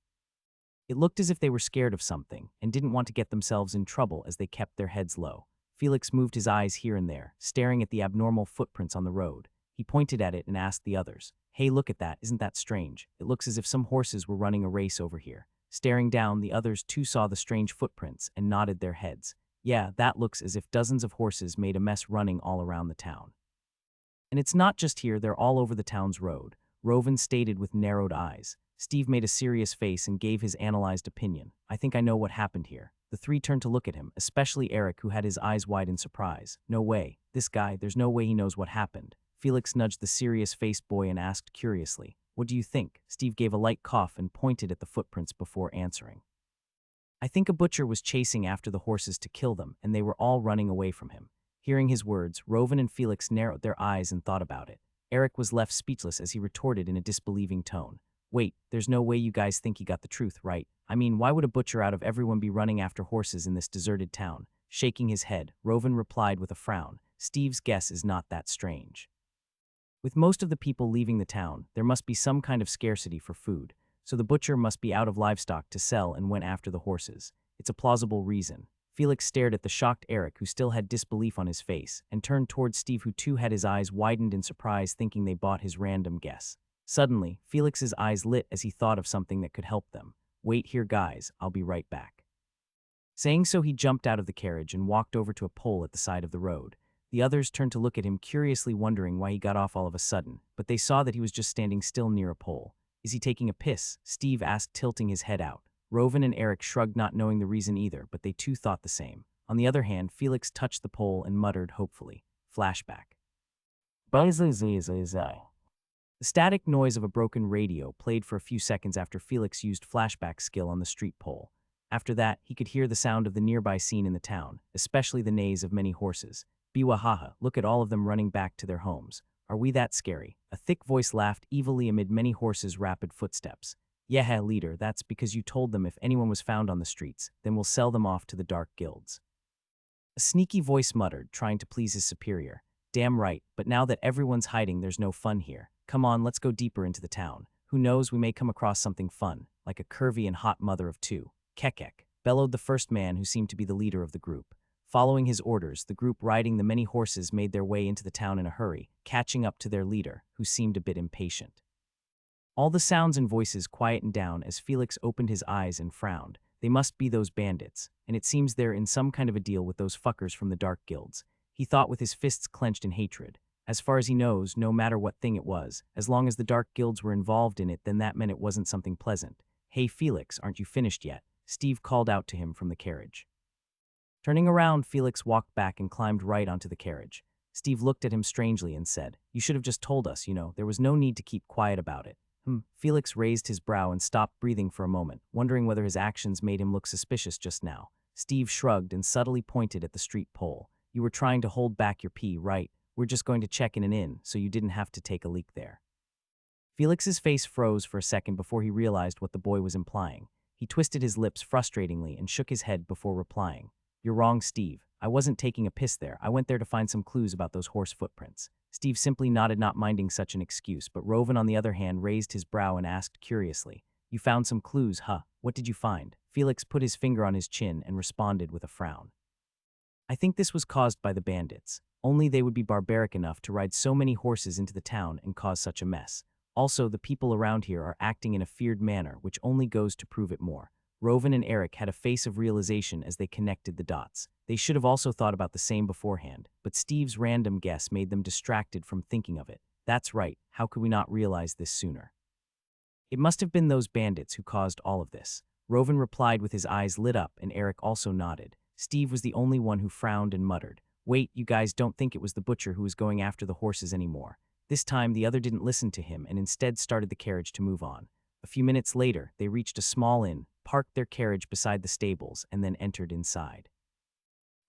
It looked as if they were scared of something and didn't want to get themselves in trouble as they kept their heads low. Felix moved his eyes here and there, staring at the abnormal footprints on the road. He pointed at it and asked the others, "Hey, look at that, isn't that strange? It looks as if some horses were running a race over here." Staring down, the others too saw the strange footprints and nodded their heads. "Yeah, that looks as if dozens of horses made a mess running all around the town. And it's not just here, they're all over the town's road," Rovan stated with narrowed eyes. Steve made a serious face and gave his analyzed opinion. "I think I know what happened here." The three turned to look at him, especially Eric, who had his eyes wide in surprise. "No way. This guy, there's no way he knows what happened." Felix nudged the serious-faced boy and asked curiously, "What do you think?" Steve gave a light cough and pointed at the footprints before answering. "I think a butcher was chasing after the horses to kill them, and they were all running away from him." Hearing his words, Rovan and Felix narrowed their eyes and thought about it. Eric was left speechless as he retorted in a disbelieving tone, "Wait, there's no way you guys think he got the truth, right? I mean, why would a butcher out of everyone be running after horses in this deserted town?" Shaking his head, Rovan replied with a frown, "Steve's guess is not that strange. With most of the people leaving the town, there must be some kind of scarcity for food, so the butcher must be out of livestock to sell and went after the horses. It's a plausible reason." Felix stared at the shocked Eric, who still had disbelief on his face, and turned towards Steve, who too had his eyes widened in surprise, thinking they bought his random guess. Suddenly, Felix's eyes lit as he thought of something that could help them. "Wait here, guys, I'll be right back." Saying so, he jumped out of the carriage and walked over to a pole at the side of the road. The others turned to look at him, curiously wondering why he got off all of a sudden, but they saw that he was just standing still near a pole. "Is he taking a piss?" Steve asked, tilting his head out. Rovan and Eric shrugged, not knowing the reason either, but they too thought the same. On the other hand, Felix touched the pole and muttered hopefully. Flashback. The static noise of a broken radio played for a few seconds after Felix used flashback skill on the street pole. After that, he could hear the sound of the nearby scene in the town, especially the neighs of many horses. Biwahaha, look at all of them running back to their homes. Are we that scary? A thick voice laughed evilly amid many horses' rapid footsteps. Yeah, leader, that's because you told them if anyone was found on the streets, then we'll sell them off to the dark guilds. A sneaky voice muttered, trying to please his superior. Damn right, but now that everyone's hiding, there's no fun here. Come on, let's go deeper into the town. Who knows, we may come across something fun, like a curvy and hot mother of two. Kekek, bellowed the first man who seemed to be the leader of the group. Following his orders, the group riding the many horses made their way into the town in a hurry, catching up to their leader, who seemed a bit impatient. All the sounds and voices quietened down as Felix opened his eyes and frowned. They must be those bandits, and it seems they're in some kind of a deal with those fuckers from the dark guilds. He thought with his fists clenched in hatred. As far as he knows, no matter what thing it was, as long as the dark guilds were involved in it, then that meant it wasn't something pleasant. Hey Felix, aren't you finished yet? Steve called out to him from the carriage. Turning around, Felix walked back and climbed right onto the carriage. Steve looked at him strangely and said, "You should have just told us, there was no need to keep quiet about it." Felix raised his brow and stopped breathing for a moment, wondering whether his actions made him look suspicious just now. Steve shrugged and subtly pointed at the street pole. "You were trying to hold back your pee, right? We're just going to check in an inn, so you didn't have to take a leak there." Felix's face froze for a second before he realized what the boy was implying. He twisted his lips frustratingly and shook his head before replying. "You're wrong, Steve. I wasn't taking a piss there. I went there to find some clues about those horse footprints." Steve simply nodded, not minding such an excuse, but Rovan, on the other hand, raised his brow and asked curiously, "You found some clues, huh? What did you find?" Felix put his finger on his chin and responded with a frown. "I think this was caused by the bandits. Only they would be barbaric enough to ride so many horses into the town and cause such a mess. Also, the people around here are acting in a feared manner, which only goes to prove it more." Rovan and Eric had a face of realization as they connected the dots. They should have also thought about the same beforehand, but Steve's random guess made them distracted from thinking of it. "That's right, how could we not realize this sooner? It must have been those bandits who caused all of this." Rovan replied with his eyes lit up, and Eric also nodded. Steve was the only one who frowned and muttered, "Wait, you guys don't think it was the butcher who was going after the horses anymore?" This time, the other didn't listen to him and instead started the carriage to move on. A few minutes later, they reached a small inn, parked their carriage beside the stables, and then entered inside.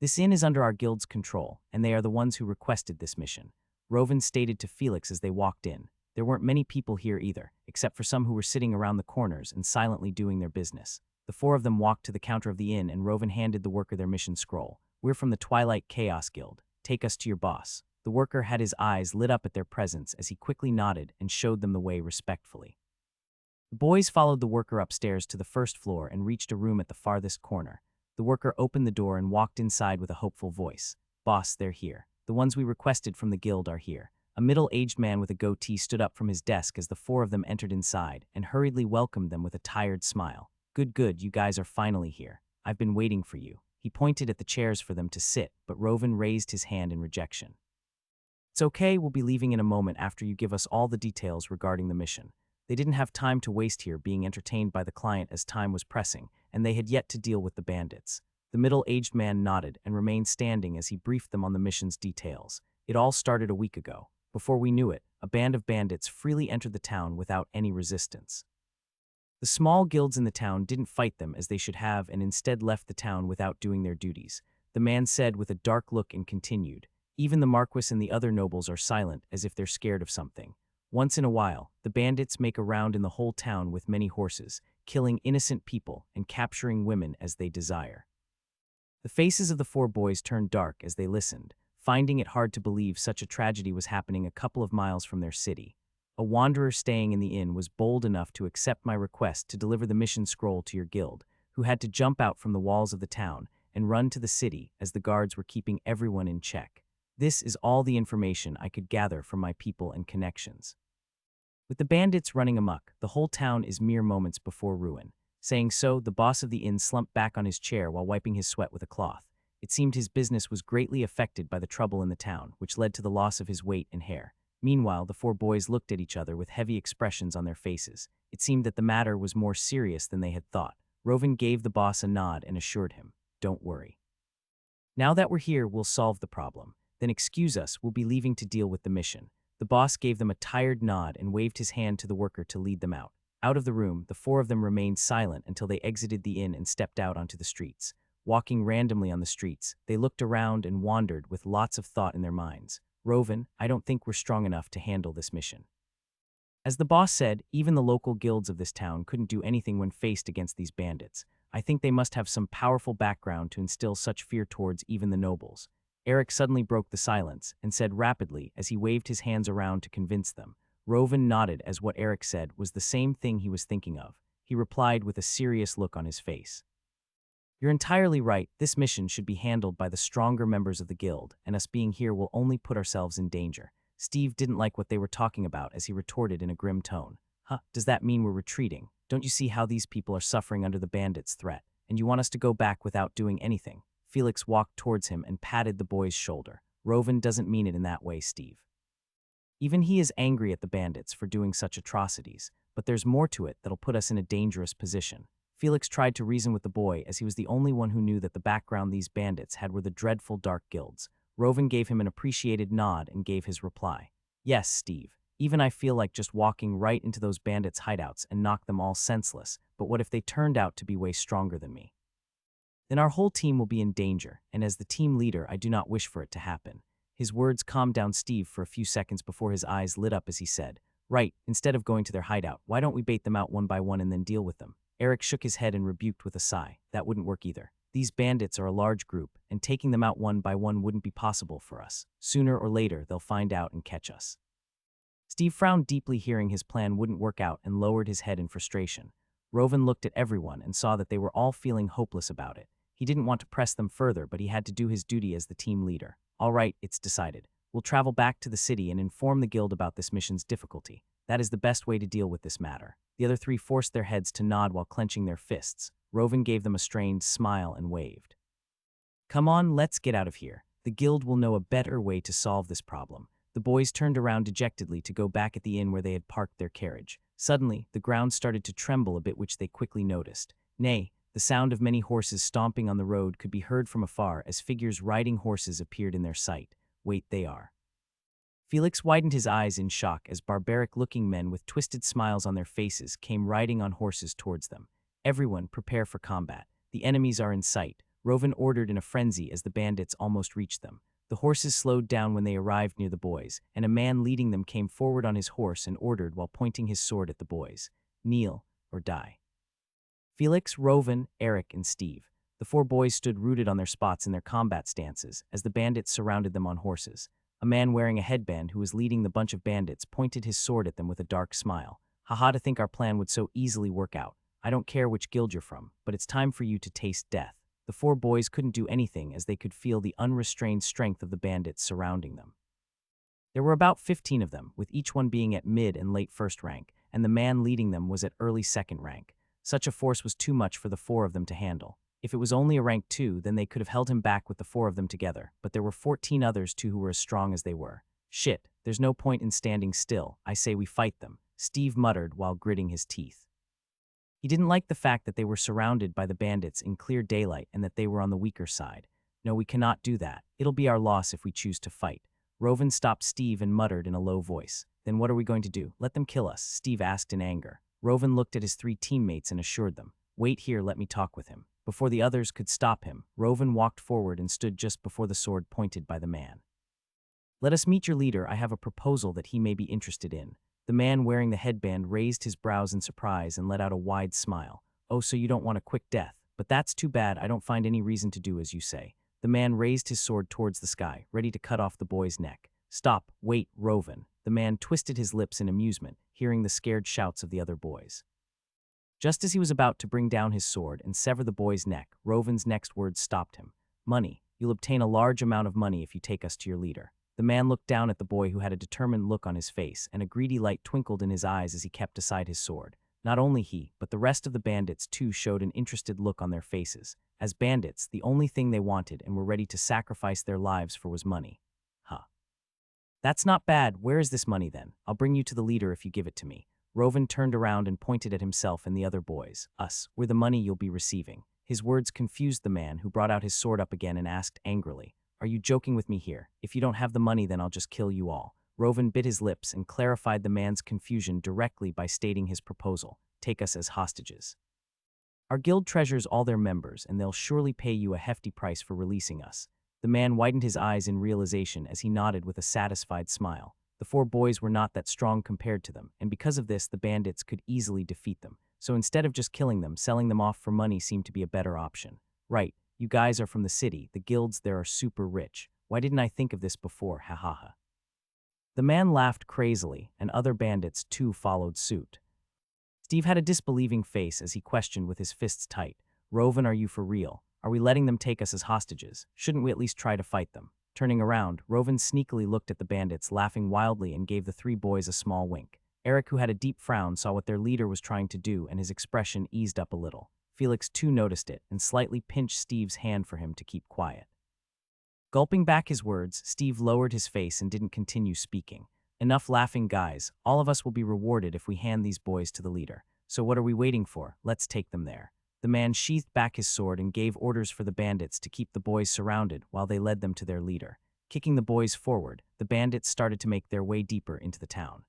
"This inn is under our guild's control, and they are the ones who requested this mission," Rovan stated to Felix as they walked in. There weren't many people here either, except for some who were sitting around the corners and silently doing their business. The four of them walked to the counter of the inn, and Rovan handed the worker their mission scroll. "We're from the Twilight Chaos Guild. Take us to your boss." The worker had his eyes lit up at their presence as he quickly nodded and showed them the way respectfully. The boys followed the worker upstairs to the first floor and reached a room at the farthest corner. The worker opened the door and walked inside with a hopeful voice. "Boss, they're here. The ones we requested from the guild are here." A middle-aged man with a goatee stood up from his desk as the four of them entered inside and hurriedly welcomed them with a tired smile. Good, you guys are finally here. I've been waiting for you." He pointed at the chairs for them to sit, but Rovan raised his hand in rejection. "It's okay, we'll be leaving in a moment after you give us all the details regarding the mission." They didn't have time to waste here being entertained by the client as time was pressing, and they had yet to deal with the bandits. The middle-aged man nodded and remained standing as he briefed them on the mission's details. "It all started a week ago. Before we knew it, a band of bandits freely entered the town without any resistance. The small guilds in the town didn't fight them as they should have and instead left the town without doing their duties," the man said with a dark look and continued. "Even the Marquis and the other nobles are silent as if they're scared of something. Once in a while, the bandits make a round in the whole town with many horses, killing innocent people and capturing women as they desire." The faces of the four boys turned dark as they listened, finding it hard to believe such a tragedy was happening a couple of miles from their city. "A wanderer staying in the inn was bold enough to accept my request to deliver the mission scroll to your guild, who had to jump out from the walls of the town and run to the city as the guards were keeping everyone in check. This is all the information I could gather from my people and connections. With the bandits running amok, the whole town is mere moments before ruin." Saying so, the boss of the inn slumped back on his chair while wiping his sweat with a cloth. It seemed his business was greatly affected by the trouble in the town, which led to the loss of his weight and hair. Meanwhile, the four boys looked at each other with heavy expressions on their faces. It seemed that the matter was more serious than they had thought. Rovan gave the boss a nod and assured him, "Don't worry. Now that we're here, we'll solve the problem. Then excuse us, we'll be leaving to deal with the mission." The boss gave them a tired nod and waved his hand to the worker to lead them out. Out of the room, the four of them remained silent until they exited the inn and stepped out onto the streets. Walking randomly on the streets, they looked around and wandered with lots of thought in their minds. Rovan, I don't think we're strong enough to handle this mission. As the boss said, even the local guilds of this town couldn't do anything when faced against these bandits. I think they must have some powerful background to instill such fear towards even the nobles. Eric suddenly broke the silence and said rapidly as he waved his hands around to convince them. Rovan nodded as what Eric said was the same thing he was thinking of. He replied with a serious look on his face. You're entirely right. This mission should be handled by the stronger members of the guild, and us being here will only put ourselves in danger. Steve didn't like what they were talking about as he retorted in a grim tone. Huh, does that mean we're retreating? Don't you see how these people are suffering under the bandits' threat? And you want us to go back without doing anything? Felix walked towards him and patted the boy's shoulder. Rovan doesn't mean it in that way, Steve. Even he is angry at the bandits for doing such atrocities, but there's more to it that'll put us in a dangerous position. Felix tried to reason with the boy as he was the only one who knew that the background these bandits had were the dreadful dark guilds. Rovan gave him an appreciated nod and gave his reply. Yes, Steve. Even I feel like just walking right into those bandits' hideouts and knock them all senseless, but what if they turned out to be way stronger than me? Then our whole team will be in danger, and as the team leader, I do not wish for it to happen. His words calmed down Steve for a few seconds before his eyes lit up as he said, Right, instead of going to their hideout, why don't we bait them out one by one and then deal with them? Eric shook his head and rebuked with a sigh. That wouldn't work either. These bandits are a large group, and taking them out one by one wouldn't be possible for us. Sooner or later, they'll find out and catch us. Steve frowned deeply hearing his plan wouldn't work out and lowered his head in frustration. Rovan looked at everyone and saw that they were all feeling hopeless about it. He didn't want to press them further, but he had to do his duty as the team leader. All right, it's decided. We'll travel back to the city and inform the guild about this mission's difficulty. That is the best way to deal with this matter. The other three forced their heads to nod while clenching their fists. Rovan gave them a strained smile and waved. Come on, let's get out of here. The guild will know a better way to solve this problem. The boys turned around dejectedly to go back at the inn where they had parked their carriage. Suddenly, the ground started to tremble a bit, which they quickly noticed. Nay, the sound of many horses stomping on the road could be heard from afar as figures riding horses appeared in their sight. Wait, they are. Felix widened his eyes in shock as barbaric-looking men with twisted smiles on their faces came riding on horses towards them. Everyone, prepare for combat. The enemies are in sight. Rovan ordered in a frenzy as the bandits almost reached them. The horses slowed down when they arrived near the boys, and a man leading them came forward on his horse and ordered while pointing his sword at the boys, Kneel or die. Felix, Rovan, Eric, and Steve. The four boys stood rooted on their spots in their combat stances as the bandits surrounded them on horses. A man wearing a headband who was leading the bunch of bandits pointed his sword at them with a dark smile. Haha, to think our plan would so easily work out. I don't care which guild you're from, but it's time for you to taste death. The four boys couldn't do anything as they could feel the unrestrained strength of the bandits surrounding them. There were about 15 of them, with each one being at mid and late first rank, and the man leading them was at early second rank. Such a force was too much for the four of them to handle. If it was only a rank 2, then they could have held him back with the four of them together, but there were 14 others too who were as strong as they were. Shit, there's no point in standing still. I say we fight them, Steve muttered while gritting his teeth. He didn't like the fact that they were surrounded by the bandits in clear daylight and that they were on the weaker side. No, we cannot do that. It'll be our loss if we choose to fight. Rovan stopped Steve and muttered in a low voice. Then what are we going to do? Let them kill us, Steve asked in anger. Rovan looked at his three teammates and assured them. Wait here, let me talk with him. Before the others could stop him, Rovan walked forward and stood just before the sword pointed by the man. Let us meet your leader. I have a proposal that he may be interested in. The man wearing the headband raised his brows in surprise and let out a wide smile. Oh, so you don't want a quick death. But that's too bad. I don't find any reason to do as you say. The man raised his sword towards the sky, ready to cut off the boy's neck. Stop, wait, Rovan. The man twisted his lips in amusement, hearing the scared shouts of the other boys. Just as he was about to bring down his sword and sever the boy's neck, Rovan's next words stopped him. Money. You'll obtain a large amount of money if you take us to your leader. The man looked down at the boy who had a determined look on his face, and a greedy light twinkled in his eyes as he kept aside his sword. Not only he, but the rest of the bandits too showed an interested look on their faces. As bandits, the only thing they wanted and were ready to sacrifice their lives for was money. Huh. That's not bad. Where is this money then? I'll bring you to the leader if you give it to me. Rovan turned around and pointed at himself and the other boys. Us, we're the money you'll be receiving. His words confused the man, who brought out his sword up again and asked angrily, Are you joking with me here? If you don't have the money, then I'll just kill you all. Rovan bit his lips and clarified the man's confusion directly by stating his proposal. take us as hostages. Our guild treasures all their members, and they'll surely pay you a hefty price for releasing us." The man widened his eyes in realization as he nodded with a satisfied smile. The four boys were not that strong compared to them, and because of this, the bandits could easily defeat them. So instead of just killing them, selling them off for money seemed to be a better option. "Right, you guys are from the city. The guilds there are super rich. Why didn't I think of this before? Ha ha ha." The man laughed crazily, and other bandits too followed suit. Steve had a disbelieving face as he questioned with his fists tight. "Rovan, are you for real? Are we letting them take us as hostages? Shouldn't we at least try to fight them?" Turning around, Rovan sneakily looked at the bandits, laughing wildly, and gave the three boys a small wink. Eric, who had a deep frown, saw what their leader was trying to do, and his expression eased up a little. Felix too noticed it and slightly pinched Steve's hand for him to keep quiet. Gulping back his words, Steve lowered his face and didn't continue speaking. "Enough laughing, guys. All of us will be rewarded if we hand these boys to the leader. So what are we waiting for? Let's take them there." The man sheathed back his sword and gave orders for the bandits to keep the boys surrounded while they led them to their leader. Kicking the boys forward, the bandits started to make their way deeper into the town.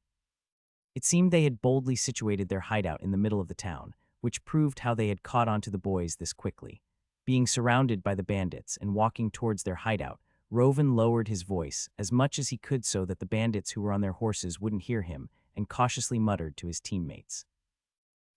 It seemed they had boldly situated their hideout in the middle of the town, which proved how they had caught on to the boys this quickly. Being surrounded by the bandits and walking towards their hideout, Rovan lowered his voice as much as he could so that the bandits who were on their horses wouldn't hear him, and cautiously muttered to his teammates.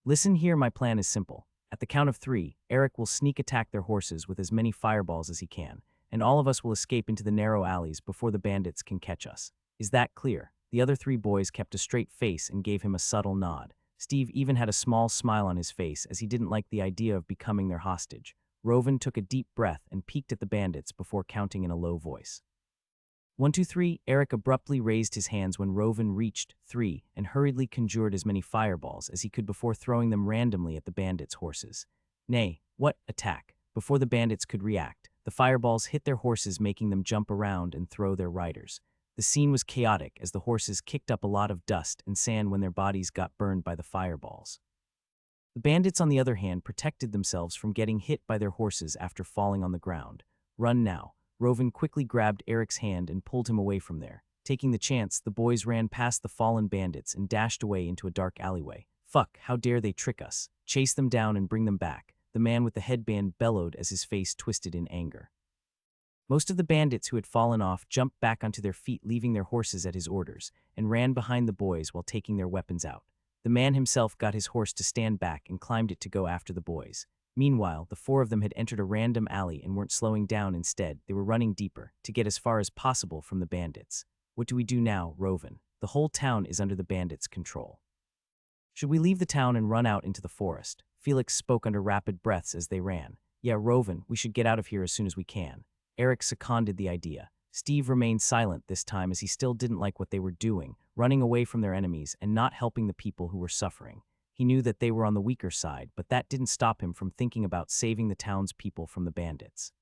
"Listen here, my plan is simple. At the count of 3, Eric will sneak attack their horses with as many fireballs as he can, and all of us will escape into the narrow alleys before the bandits can catch us. Is that clear?" The other three boys kept a straight face and gave him a subtle nod. Steve even had a small smile on his face as he didn't like the idea of becoming their hostage. Rovan took a deep breath and peeked at the bandits before counting in a low voice. 1, 2, 3. Eric abruptly raised his hands when Rovan reached 3 and hurriedly conjured as many fireballs as he could before throwing them randomly at the bandits' horses. "Nay, what? Attack!" Before the bandits could react, the fireballs hit their horses, making them jump around and throw their riders. The scene was chaotic as the horses kicked up a lot of dust and sand when their bodies got burned by the fireballs. The bandits, on the other hand, protected themselves from getting hit by their horses after falling on the ground. "Run now." Rovan quickly grabbed Eric's hand and pulled him away from there. Taking the chance, the boys ran past the fallen bandits and dashed away into a dark alleyway. "Fuck, how dare they trick us? Chase them down and bring them back." The man with the headband bellowed as his face twisted in anger. Most of the bandits who had fallen off jumped back onto their feet, leaving their horses at his orders, and ran behind the boys while taking their weapons out. The man himself got his horse to stand back and climbed it to go after the boys. Meanwhile, the four of them had entered a random alley and weren't slowing down. Instead, they were running deeper to get as far as possible from the bandits. "What do we do now, Rovan? The whole town is under the bandits' control. Should we leave the town and run out into the forest?" Felix spoke under rapid breaths as they ran. "Yeah, Rovan, we should get out of here as soon as we can." Eric seconded the idea. Steve remained silent this time as he still didn't like what they were doing, running away from their enemies and not helping the people who were suffering. He knew that they were on the weaker side, but that didn't stop him from thinking about saving the town's people from the bandits.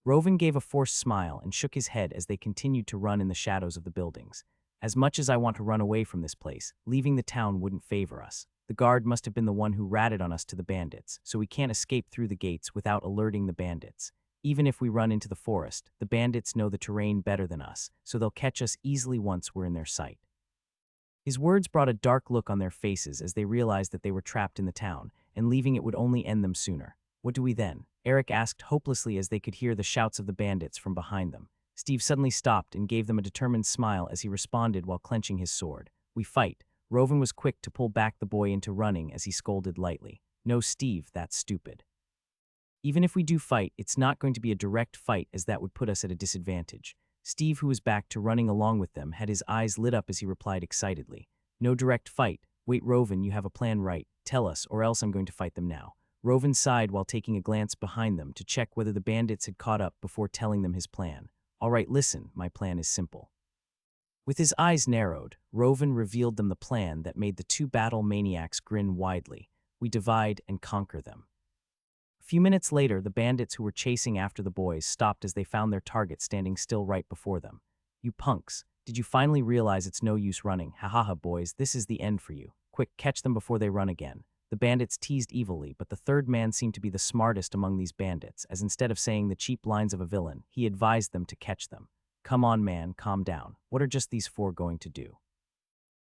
Rovan gave a forced smile and shook his head as they continued to run in the shadows of the buildings. "As much as I want to run away from this place, leaving the town wouldn't favor us. The guard must have been the one who ratted on us to the bandits, so we can't escape through the gates without alerting the bandits. Even if we run into the forest, the bandits know the terrain better than us, so they'll catch us easily once we're in their sight." His words brought a dark look on their faces as they realized that they were trapped in the town, and leaving it would only end them sooner. "What do we then?" Eric asked hopelessly as they could hear the shouts of the bandits from behind them. Steve suddenly stopped and gave them a determined smile as he responded while clenching his sword. "We fight." Rovan was quick to pull back the boy into running as he scolded lightly. "No, Steve, that's stupid. Even if we do fight, it's not going to be a direct fight, as that would put us at a disadvantage." Steve, who was back to running along with them, had his eyes lit up as he replied excitedly. "No direct fight? Wait, Rovan, you have a plan, right? Tell us, or else I'm going to fight them now." Rovan sighed while taking a glance behind them to check whether the bandits had caught up before telling them his plan. "All right, listen, my plan is simple." With his eyes narrowed, Rovan revealed them the plan that made the two battle maniacs grin widely. "We divide and conquer them." A few minutes later, the bandits who were chasing after the boys stopped as they found their target standing still right before them. "You punks, did you finally realize it's no use running? Ha ha ha, boys, this is the end for you. Quick, catch them before they run again." The bandits teased evilly, but the third man seemed to be the smartest among these bandits, as instead of saying the cheap lines of a villain, he advised them to catch them. "Come on, man, calm down. What are just these four going to do?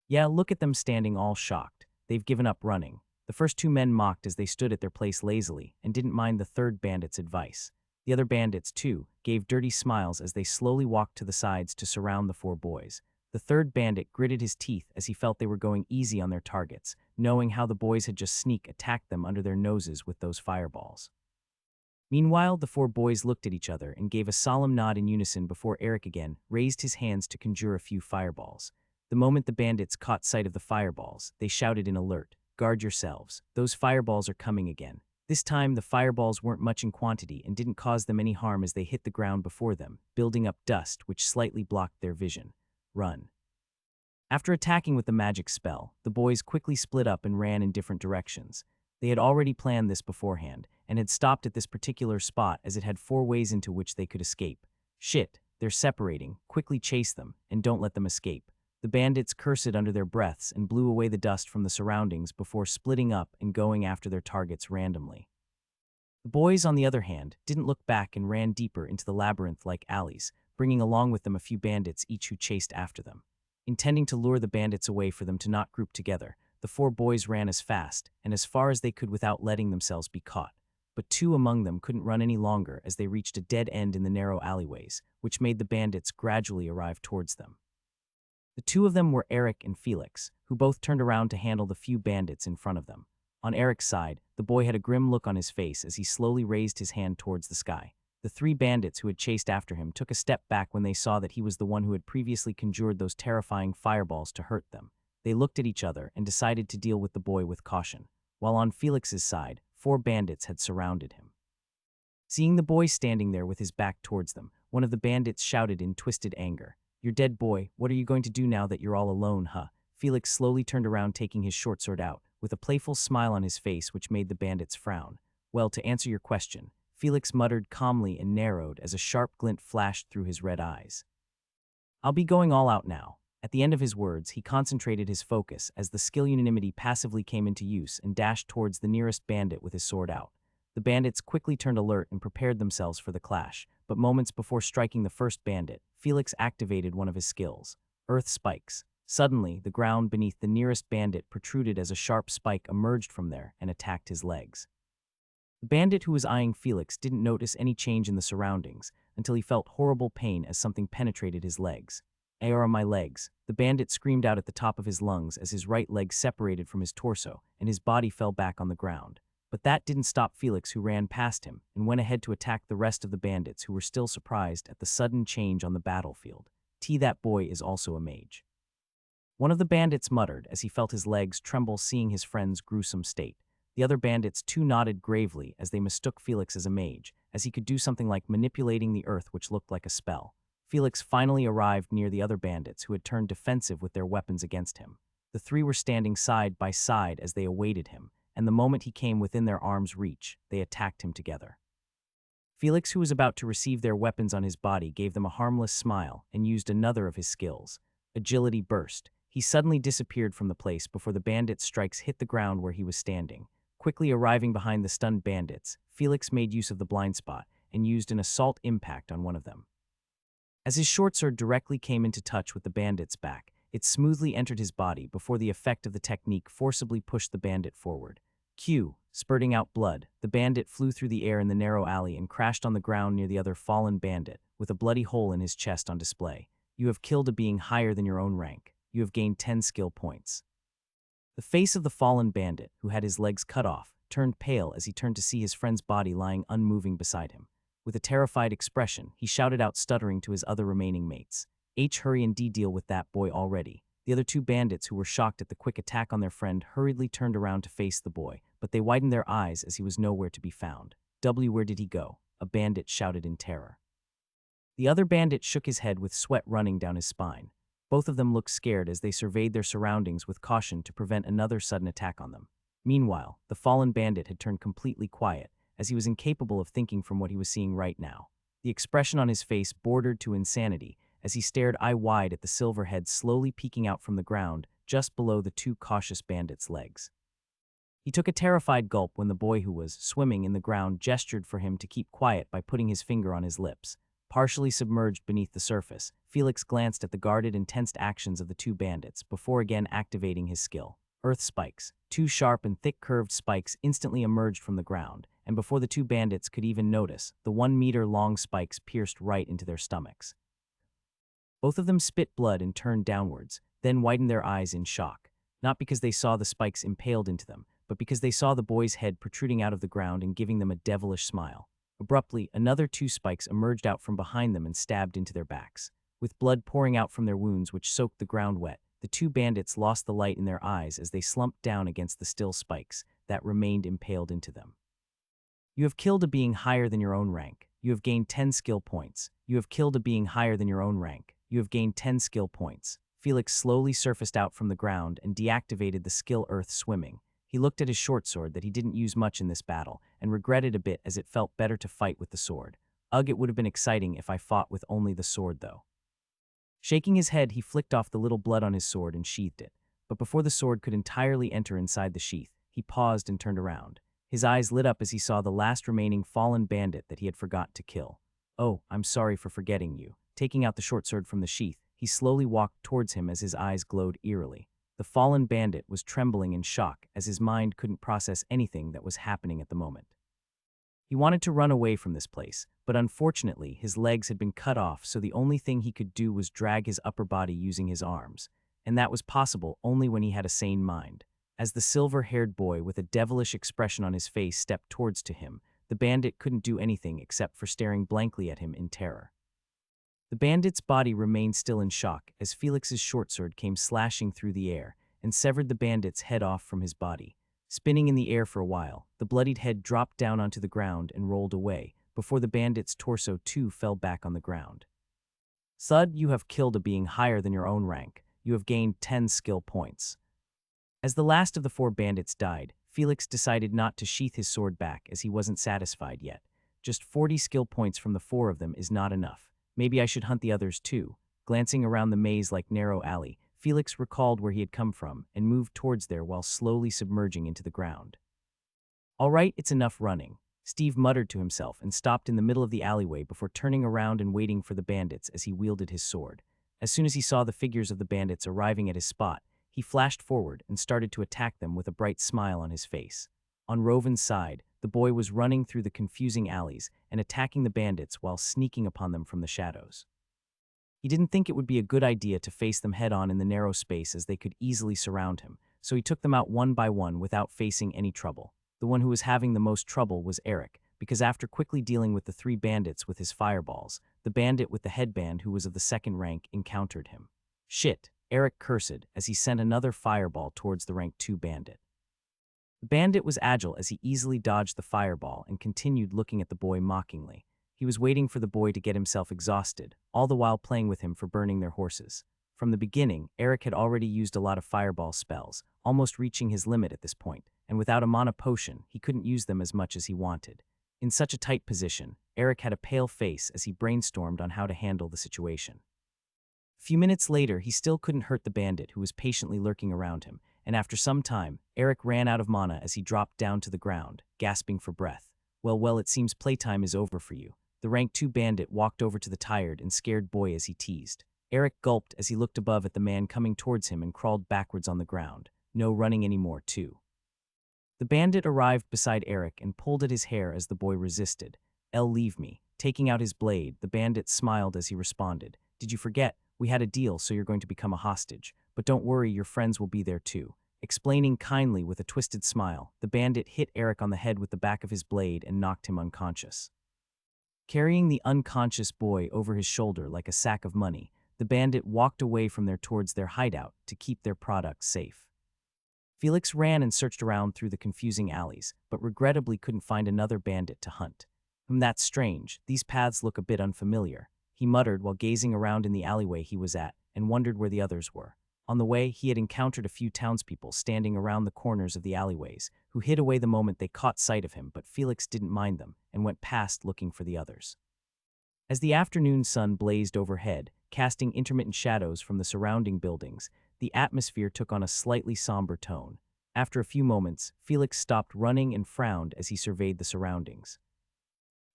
Yeah, look at them standing all shocked. They've given up running. The first two men mocked as they stood at their place lazily and didn't mind the third bandit's advice. The other bandits, too, gave dirty smiles as they slowly walked to the sides to surround the four boys. The third bandit gritted his teeth as he felt they were going easy on their targets, knowing how the boys had just sneak attacked them under their noses with those fireballs. Meanwhile, the four boys looked at each other and gave a solemn nod in unison before Eric again raised his hands to conjure a few fireballs. The moment the bandits caught sight of the fireballs, they shouted in alert, "Guard yourselves, those fireballs are coming again." This time, the fireballs weren't much in quantity and didn't cause them any harm as they hit the ground before them, building up dust which slightly blocked their vision. Run. After attacking with the magic spell, the boys quickly split up and ran in different directions. They had already planned this beforehand, and had stopped at this particular spot as it had 4 ways into which they could escape. Shit, they're separating, quickly chase them, and don't let them escape. The bandits cursed under their breaths and blew away the dust from the surroundings before splitting up and going after their targets randomly. The boys, on the other hand, didn't look back and ran deeper into the labyrinth-like alleys, bringing along with them a few bandits each who chased after them. Intending to lure the bandits away for them to not group together, the 4 boys ran as fast and as far as they could without letting themselves be caught. But 2 among them couldn't run any longer as they reached a dead end in the narrow alleyways, which made the bandits gradually arrive towards them. The 2 of them were Eric and Felix, who both turned around to handle the few bandits in front of them. On Eric's side, the boy had a grim look on his face as he slowly raised his hand towards the sky. The 3 bandits who had chased after him took a step back when they saw that he was the one who had previously conjured those terrifying fireballs to hurt them. They looked at each other and decided to deal with the boy with caution, while on Felix's side, 4 bandits had surrounded him. Seeing the boy standing there with his back towards them, one of the bandits shouted in twisted anger, "You're dead, boy. What are you going to do now that you're all alone, huh?" Felix slowly turned around, taking his short sword out, with a playful smile on his face which made the bandits frown. "Well, to answer your question," Felix muttered calmly and narrowed as a sharp glint flashed through his red eyes. "I'll be going all out now." At the end of his words, he concentrated his focus as the skill unanimity passively came into use and dashed towards the nearest bandit with his sword out. The bandits quickly turned alert and prepared themselves for the clash, but moments before striking the first bandit, Felix activated one of his skills, Earth Spikes. Suddenly, the ground beneath the nearest bandit protruded as a sharp spike emerged from there and attacked his legs. The bandit who was eyeing Felix didn't notice any change in the surroundings until he felt horrible pain as something penetrated his legs. "Are on my legs," the bandit screamed out at the top of his lungs as his right leg separated from his torso and his body fell back on the ground. But that didn't stop Felix, who ran past him and went ahead to attack the rest of the bandits who were still surprised at the sudden change on the battlefield. That boy is also a mage." One of the bandits muttered as he felt his legs tremble seeing his friend's gruesome state. The other bandits too nodded gravely as they mistook Felix as a mage, as he could do something like manipulating the earth which looked like a spell. Felix finally arrived near the other bandits who had turned defensive with their weapons against him. The 3 were standing side by side as they awaited him, and the moment he came within their arm's reach, they attacked him together. Felix, who was about to receive their weapons on his body, gave them a harmless smile and used another of his skills, Agility Burst. He suddenly disappeared from the place before the bandits' strikes hit the ground where he was standing. Quickly arriving behind the stunned bandits, Felix made use of the blind spot and used an assault impact on one of them. As his short sword directly came into touch with the bandit's back, it smoothly entered his body before the effect of the technique forcibly pushed the bandit forward. Spurting out blood, the bandit flew through the air in the narrow alley and crashed on the ground near the other fallen bandit, with a bloody hole in his chest on display. "You have killed a being higher than your own rank. You have gained 10 skill points." The face of the fallen bandit, who had his legs cut off, turned pale as he turned to see his friend's body lying unmoving beside him. With a terrified expression, he shouted out, stuttering, to his other remaining mates, "Hurry and deal with that boy already." The other 2 bandits, who were shocked at the quick attack on their friend, hurriedly turned around to face the boy, but they widened their eyes as he was nowhere to be found. Where did he go?" a bandit shouted in terror. The other bandit shook his head with sweat running down his spine. Both of them looked scared as they surveyed their surroundings with caution to prevent another sudden attack on them. Meanwhile, the fallen bandit had turned completely quiet, as he was incapable of thinking from what he was seeing right now. The expression on his face bordered to insanity as he stared eye-wide at the silver head slowly peeking out from the ground just below the 2 cautious bandits' legs. He took a terrified gulp when the boy, who was swimming in the ground, gestured for him to keep quiet by putting his finger on his lips. Partially submerged beneath the surface, Felix glanced at the guarded and tensed actions of the 2 bandits before again activating his skill, earth spikes. Two sharp and thick curved spikes instantly emerged from the ground, and before the two bandits could even notice, the 1-meter-long spikes pierced right into their stomachs. Both of them spit blood and turned downwards, then widened their eyes in shock, not because they saw the spikes impaled into them, but because they saw the boy's head protruding out of the ground and giving them a devilish smile. Abruptly, another two spikes emerged out from behind them and stabbed into their backs. With blood pouring out from their wounds which soaked the ground wet, the two bandits lost the light in their eyes as they slumped down against the still spikes that remained impaled into them. You have killed a being higher than your own rank. You have gained 10 skill points. You have killed a being higher than your own rank. You have gained 10 skill points. Felix slowly surfaced out from the ground and deactivated the skill Earth Swimming. He looked at his short sword that he didn't use much in this battle, and regretted a bit as it felt better to fight with the sword. Ugh, it would have been exciting if I fought with only the sword, though. Shaking his head, he flicked off the little blood on his sword and sheathed it. But before the sword could entirely enter inside the sheath, he paused and turned around. His eyes lit up as he saw the last remaining fallen bandit that he had forgot to kill. "Oh, I'm sorry for forgetting you." Taking out the short sword from the sheath, he slowly walked towards him as his eyes glowed eerily. The fallen bandit was trembling in shock as his mind couldn't process anything that was happening at the moment. He wanted to run away from this place, but unfortunately his legs had been cut off, so the only thing he could do was drag his upper body using his arms, and that was possible only when he had a sane mind. As the silver-haired boy with a devilish expression on his face stepped towards to him, the bandit couldn't do anything except for staring blankly at him in terror. The bandit's body remained still in shock as Felix's short sword came slashing through the air and severed the bandit's head off from his body. Spinning in the air for a while, the bloodied head dropped down onto the ground and rolled away, before the bandit's torso too fell back on the ground. "Sud, you have killed a being higher than your own rank. You have gained 10 skill points." As the last of the 4 bandits died, Felix decided not to sheath his sword back as he wasn't satisfied yet. Just 40 skill points from the 4 of them is not enough. Maybe I should hunt the others too. Glancing around the maze-like narrow alley, Felix recalled where he had come from and moved towards there while slowly submerging into the ground. "All right, it's enough running," Steve muttered to himself and stopped in the middle of the alleyway before turning around and waiting for the bandits as he wielded his sword. As soon as he saw the figures of the bandits arriving at his spot, he flashed forward and started to attack them with a bright smile on his face. On Roven's side, the boy was running through the confusing alleys and attacking the bandits while sneaking upon them from the shadows. He didn't think it would be a good idea to face them head-on in the narrow space as they could easily surround him, so he took them out one by one without facing any trouble. The one who was having the most trouble was Eric, because after quickly dealing with the 3 bandits with his fireballs, the bandit with the headband who was of the 2nd rank encountered him. "Shit," Eric cursed as he sent another fireball towards the rank 2 bandit. The bandit was agile as he easily dodged the fireball and continued looking at the boy mockingly. He was waiting for the boy to get himself exhausted, all the while playing with him for burning their horses. From the beginning, Eric had already used a lot of fireball spells, almost reaching his limit at this point, and without a mana potion, he couldn't use them as much as he wanted. In such a tight position, Eric had a pale face as he brainstormed on how to handle the situation. A few minutes later, he still couldn't hurt the bandit who was patiently lurking around him, and after some time, Eric ran out of mana as he dropped down to the ground, gasping for breath. Well, it seems playtime is over for you." The rank 2 bandit walked over to the tired and scared boy as he teased. Eric gulped as he looked above at the man coming towards him and crawled backwards on the ground. "No running anymore, too." The bandit arrived beside Eric and pulled at his hair as the boy resisted. Leave me." Taking out his blade, the bandit smiled as he responded. "Did you forget? We had a deal, so you're going to become a hostage. But don't worry, your friends will be there too." Explaining kindly with a twisted smile, the bandit hit Eric on the head with the back of his blade and knocked him unconscious. Carrying the unconscious boy over his shoulder like a sack of money, the bandit walked away from there towards their hideout to keep their product safe. Felix ran and searched around through the confusing alleys, but regrettably couldn't find another bandit to hunt. That's strange. These paths look a bit unfamiliar," he muttered while gazing around in the alleyway he was at and wondered where the others were. On the way, he had encountered a few townspeople standing around the corners of the alleyways, who hid away the moment they caught sight of him, but Felix didn't mind them and went past looking for the others. As the afternoon sun blazed overhead, casting intermittent shadows from the surrounding buildings, the atmosphere took on a slightly somber tone. After a few moments, Felix stopped running and frowned as he surveyed the surroundings.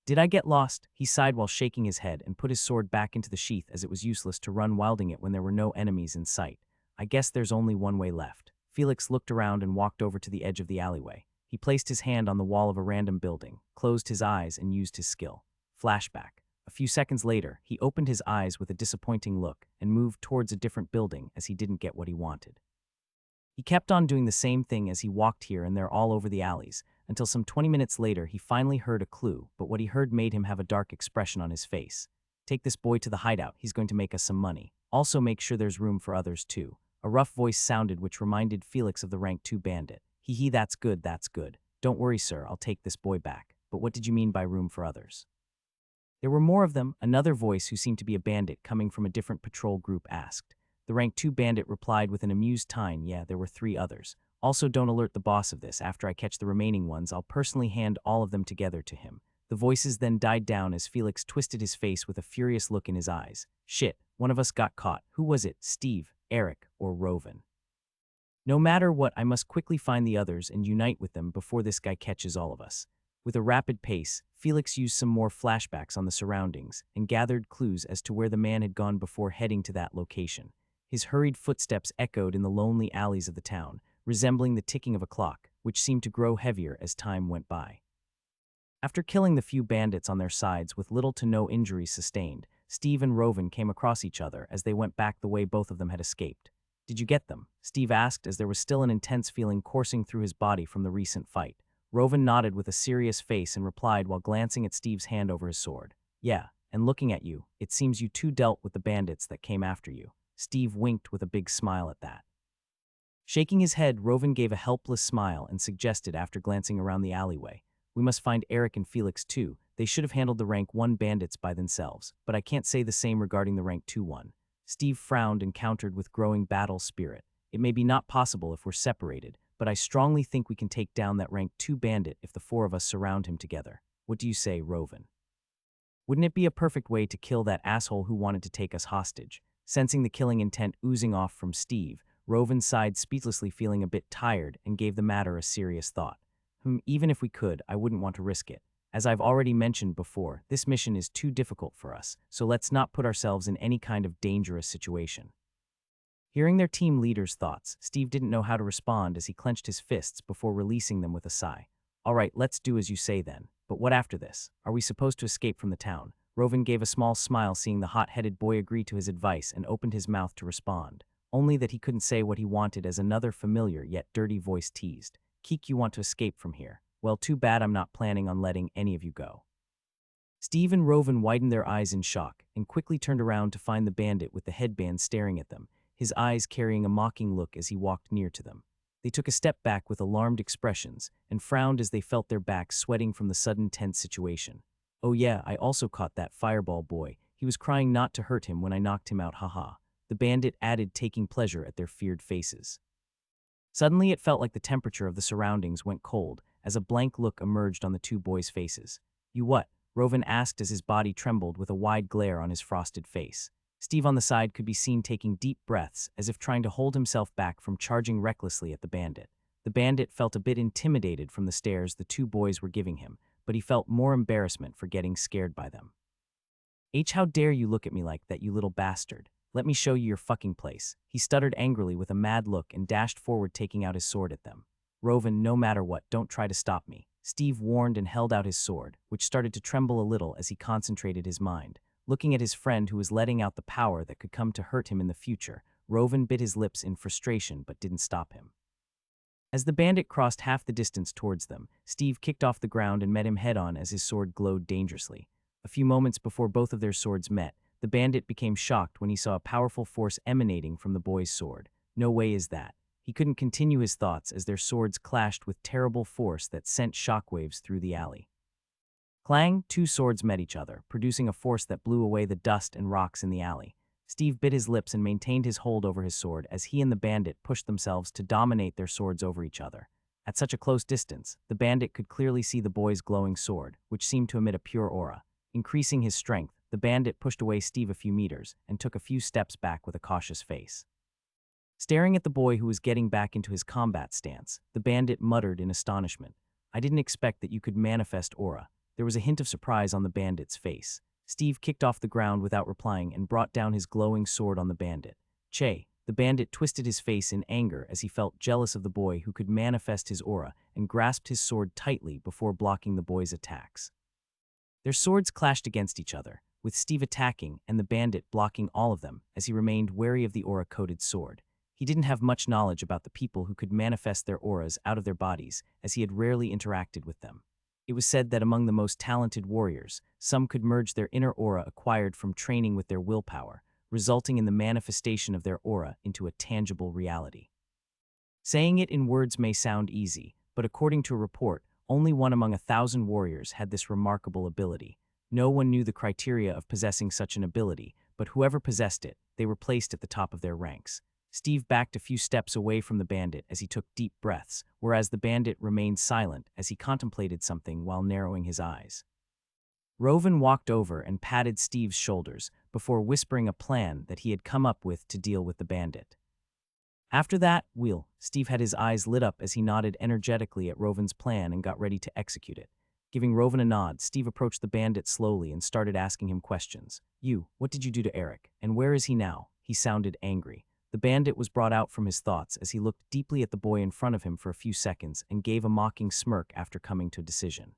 "Did I get lost?" he sighed while shaking his head and put his sword back into the sheath as it was useless to run wielding it when there were no enemies in sight. "I guess there's only one way left." Felix looked around and walked over to the edge of the alleyway. He placed his hand on the wall of a random building, closed his eyes, and used his skill. Flashback. A few seconds later, he opened his eyes with a disappointing look and moved towards a different building as he didn't get what he wanted. He kept on doing the same thing as he walked here and there all over the alleys, until some 20 minutes later he finally heard a clue, but what he heard made him have a dark expression on his face. Take this boy to the hideout, he's going to make us some money. Also make sure there's room for others too. A rough voice sounded which reminded Felix of the rank 2 bandit. Hee, that's good, that's good. Don't worry, sir, I'll take this boy back. But what did you mean by room for others? There were more of them, another voice who seemed to be a bandit coming from a different patrol group asked. The rank 2 bandit replied with an amused tine, yeah, there were 3 others. Also don't alert the boss of this, after I catch the remaining ones, I'll personally hand all of them together to him. The voices then died down as Felix twisted his face with a furious look in his eyes. Shit, one of us got caught. Who was it? Steve, Eric, or Roven? No matter what, I must quickly find the others and unite with them before this guy catches all of us. With a rapid pace, Felix used some more flashbacks on the surroundings and gathered clues as to where the man had gone before heading to that location. His hurried footsteps echoed in the lonely alleys of the town, resembling the ticking of a clock, which seemed to grow heavier as time went by. After killing the few bandits on their sides with little to no injuries sustained, Steve and Roven came across each other as they went back the way both of them had escaped. Did you get them? Steve asked as there was still an intense feeling coursing through his body from the recent fight. Roven nodded with a serious face and replied while glancing at Steve's hand over his sword. Yeah, and looking at you, it seems you two dealt with the bandits that came after you. Steve winked with a big smile at that. Shaking his head, Roven gave a helpless smile and suggested after glancing around the alleyway, we must find Eric and Felix too. They should have handled the rank 1 bandits by themselves, but I can't say the same regarding the rank 2 one. Steve frowned and countered with growing battle spirit. It may be not possible if we're separated, but I strongly think we can take down that rank 2 bandit if the 4 of us surround him together. What do you say, Roven? Wouldn't it be a perfect way to kill that asshole who wanted to take us hostage? Sensing the killing intent oozing off from Steve, Roven sighed speechlessly, feeling a bit tired, and gave the matter a serious thought. Even if we could, I wouldn't want to risk it. As I've already mentioned before, this mission is too difficult for us, so let's not put ourselves in any kind of dangerous situation. Hearing their team leader's thoughts, Steve didn't know how to respond as he clenched his fists before releasing them with a sigh. All right, let's do as you say then. But what after this? Are we supposed to escape from the town? Roven gave a small smile seeing the hot-headed boy agree to his advice and opened his mouth to respond, only that he couldn't say what he wanted as another familiar yet dirty voice teased. Keek, you want to escape from here? Well, too bad, I'm not planning on letting any of you go. Steve and Roven widened their eyes in shock and quickly turned around to find the bandit with the headband staring at them, his eyes carrying a mocking look as he walked near to them. They took a step back with alarmed expressions and frowned as they felt their backs sweating from the sudden tense situation. Oh yeah, I also caught that fireball boy. He was crying not to hurt him when I knocked him out, haha. The bandit added, taking pleasure at their feared faces. Suddenly it felt like the temperature of the surroundings went cold as a blank look emerged on the 2 boys' faces. You what? Roven asked as his body trembled with a wide glare on his frosted face. Steve on the side could be seen taking deep breaths as if trying to hold himself back from charging recklessly at the bandit. The bandit felt a bit intimidated from the stares the 2 boys were giving him, but he felt more embarrassment for getting scared by them. How dare you look at me like that, you little bastard. Let me show you your fucking place. He stuttered angrily with a mad look and dashed forward, taking out his sword at them. Roven, no matter what, don't try to stop me. Steve warned and held out his sword, which started to tremble a little as he concentrated his mind. Looking at his friend who was letting out the power that could come to hurt him in the future, Roven bit his lips in frustration but didn't stop him. As the bandit crossed half the distance towards them, Steve kicked off the ground and met him head-on as his sword glowed dangerously. A few moments before both of their swords met, the bandit became shocked when he saw a powerful force emanating from the boy's sword. No way is that. He couldn't continue his thoughts as their swords clashed with terrible force that sent shockwaves through the alley. Clang, 2 swords met each other, producing a force that blew away the dust and rocks in the alley. Steve bit his lips and maintained his hold over his sword as he and the bandit pushed themselves to dominate their swords over each other. At such a close distance, the bandit could clearly see the boy's glowing sword, which seemed to emit a pure aura. Increasing his strength, the bandit pushed away Steve a few meters and took a few steps back with a cautious face. Staring at the boy who was getting back into his combat stance, the bandit muttered in astonishment. I didn't expect that you could manifest aura. There was a hint of surprise on the bandit's face. Steve kicked off the ground without replying and brought down his glowing sword on the bandit. Che, The bandit twisted his face in anger as he felt jealous of the boy who could manifest his aura and grasped his sword tightly before blocking the boy's attacks. Their swords clashed against each other, with Steve attacking and the bandit blocking all of them as he remained wary of the aura-coated sword. He didn't have much knowledge about the people who could manifest their auras out of their bodies, as he had rarely interacted with them. It was said that among the most talented warriors, some could merge their inner aura acquired from training with their willpower, resulting in the manifestation of their aura into a tangible reality. Saying it in words may sound easy, but according to a report, only one among 1,000 warriors had this remarkable ability. No one knew the criteria of possessing such an ability, but whoever possessed it, they were placed at the top of their ranks. Steve backed a few steps away from the bandit as he took deep breaths, whereas the bandit remained silent as he contemplated something while narrowing his eyes. Rovan walked over and patted Steve's shoulders before whispering a plan that he had come up with to deal with the bandit. After that, Steve had his eyes lit up as he nodded energetically at Rovan's plan and got ready to execute it. Giving Rovan a nod, Steve approached the bandit slowly and started asking him questions. What did you do to Eric? And where is he now? He sounded angry. The bandit was brought out from his thoughts as he looked deeply at the boy in front of him for a few seconds and gave a mocking smirk after coming to a decision.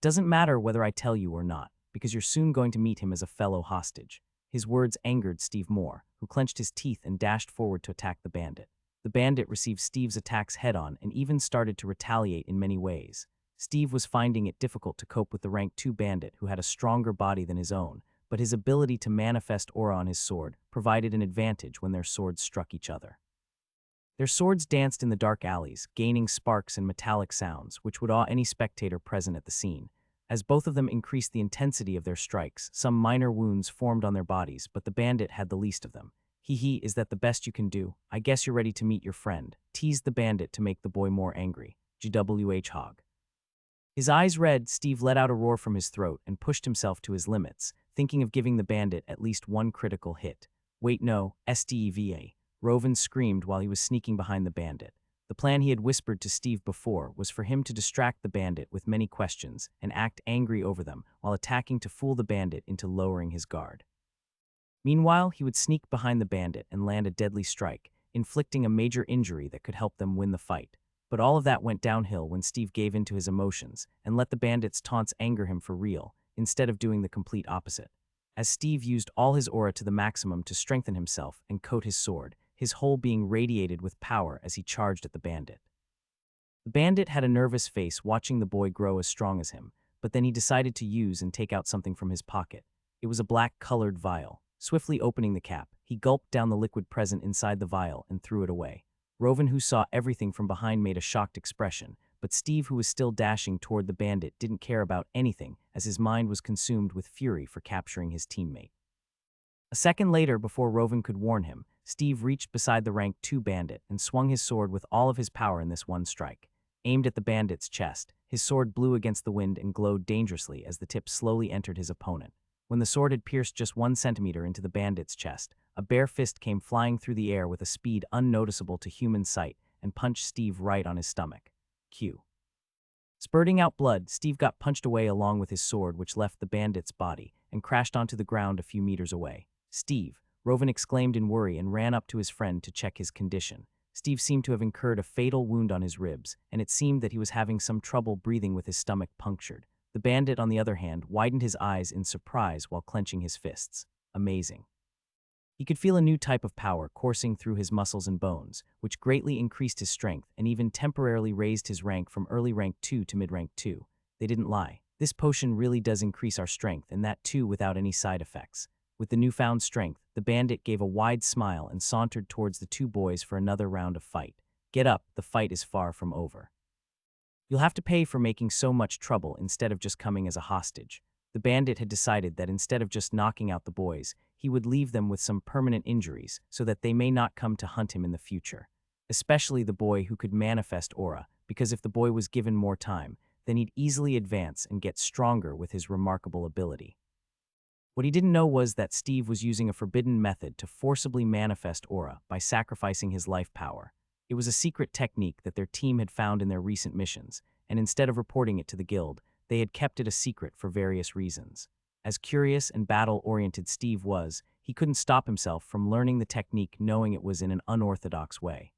Doesn't matter whether I tell you or not, because you're soon going to meet him as a fellow hostage. His words angered Steve more, who clenched his teeth and dashed forward to attack the bandit. The bandit received Steve's attacks head-on and even started to retaliate in many ways. Steve was finding it difficult to cope with the rank 2 bandit who had a stronger body than his own, but his ability to manifest aura on his sword provided an advantage when their swords struck each other. Their swords danced in the dark alleys, gaining sparks and metallic sounds, which would awe any spectator present at the scene. As both of them increased the intensity of their strikes, some minor wounds formed on their bodies, but the bandit had the least of them. Is that the best you can do? I guess you're ready to meet your friend, teased the bandit to make the boy more angry. GWH Hog. His eyes red, Steve let out a roar from his throat and pushed himself to his limits, thinking of giving the bandit at least one critical hit. Wait, no, STEVA. Rovan screamed while he was sneaking behind the bandit. The plan he had whispered to Steve before was for him to distract the bandit with many questions and act angry over them while attacking to fool the bandit into lowering his guard. Meanwhile, he would sneak behind the bandit and land a deadly strike, inflicting a major injury that could help them win the fight. But all of that went downhill when Steve gave in to his emotions and let the bandit's taunts anger him for real, instead of doing the complete opposite. As Steve used all his aura to the maximum to strengthen himself and coat his sword, his whole being radiated with power as he charged at the bandit. The bandit had a nervous face watching the boy grow as strong as him, but then he decided to use and take out something from his pocket. It was a black-colored vial. Swiftly opening the cap, he gulped down the liquid present inside the vial and threw it away. Rovan, who saw everything from behind, made a shocked expression, but Steve, who was still dashing toward the bandit, didn't care about anything as his mind was consumed with fury for capturing his teammate. A second later, before Rovan could warn him, Steve reached beside the rank 2 bandit and swung his sword with all of his power in this one strike. Aimed at the bandit's chest, his sword blew against the wind and glowed dangerously as the tip slowly entered his opponent. When the sword had pierced just 1 centimeter into the bandit's chest, a bare fist came flying through the air with a speed unnoticeable to human sight and punched Steve right on his stomach. Spurting out blood, Steve got punched away along with his sword, which left the bandit's body and crashed onto the ground a few meters away. Steve, Rovan exclaimed in worry and ran up to his friend to check his condition. Steve seemed to have incurred a fatal wound on his ribs, and it seemed that he was having some trouble breathing with his stomach punctured. The bandit, on the other hand, widened his eyes in surprise while clenching his fists. Amazing. He could feel a new type of power coursing through his muscles and bones, which greatly increased his strength and even temporarily raised his rank from early rank 2 to mid-rank 2. They didn't lie. This potion really does increase our strength, and that too without any side effects. With the newfound strength, the bandit gave a wide smile and sauntered towards the 2 boys for another round of fight. Get up, the fight is far from over. You'll have to pay for making so much trouble instead of just coming as a hostage. The bandit had decided that instead of just knocking out the boys, he would leave them with some permanent injuries so that they may not come to hunt him in the future. Especially the boy who could manifest aura, because if the boy was given more time, then he'd easily advance and get stronger with his remarkable ability. What he didn't know was that Steve was using a forbidden method to forcibly manifest aura by sacrificing his life power. It was a secret technique that their team had found in their recent missions, and instead of reporting it to the guild, they had kept it a secret for various reasons. As curious and battle-oriented Steve was, He couldn't stop himself from learning the technique knowing it was in an unorthodox way.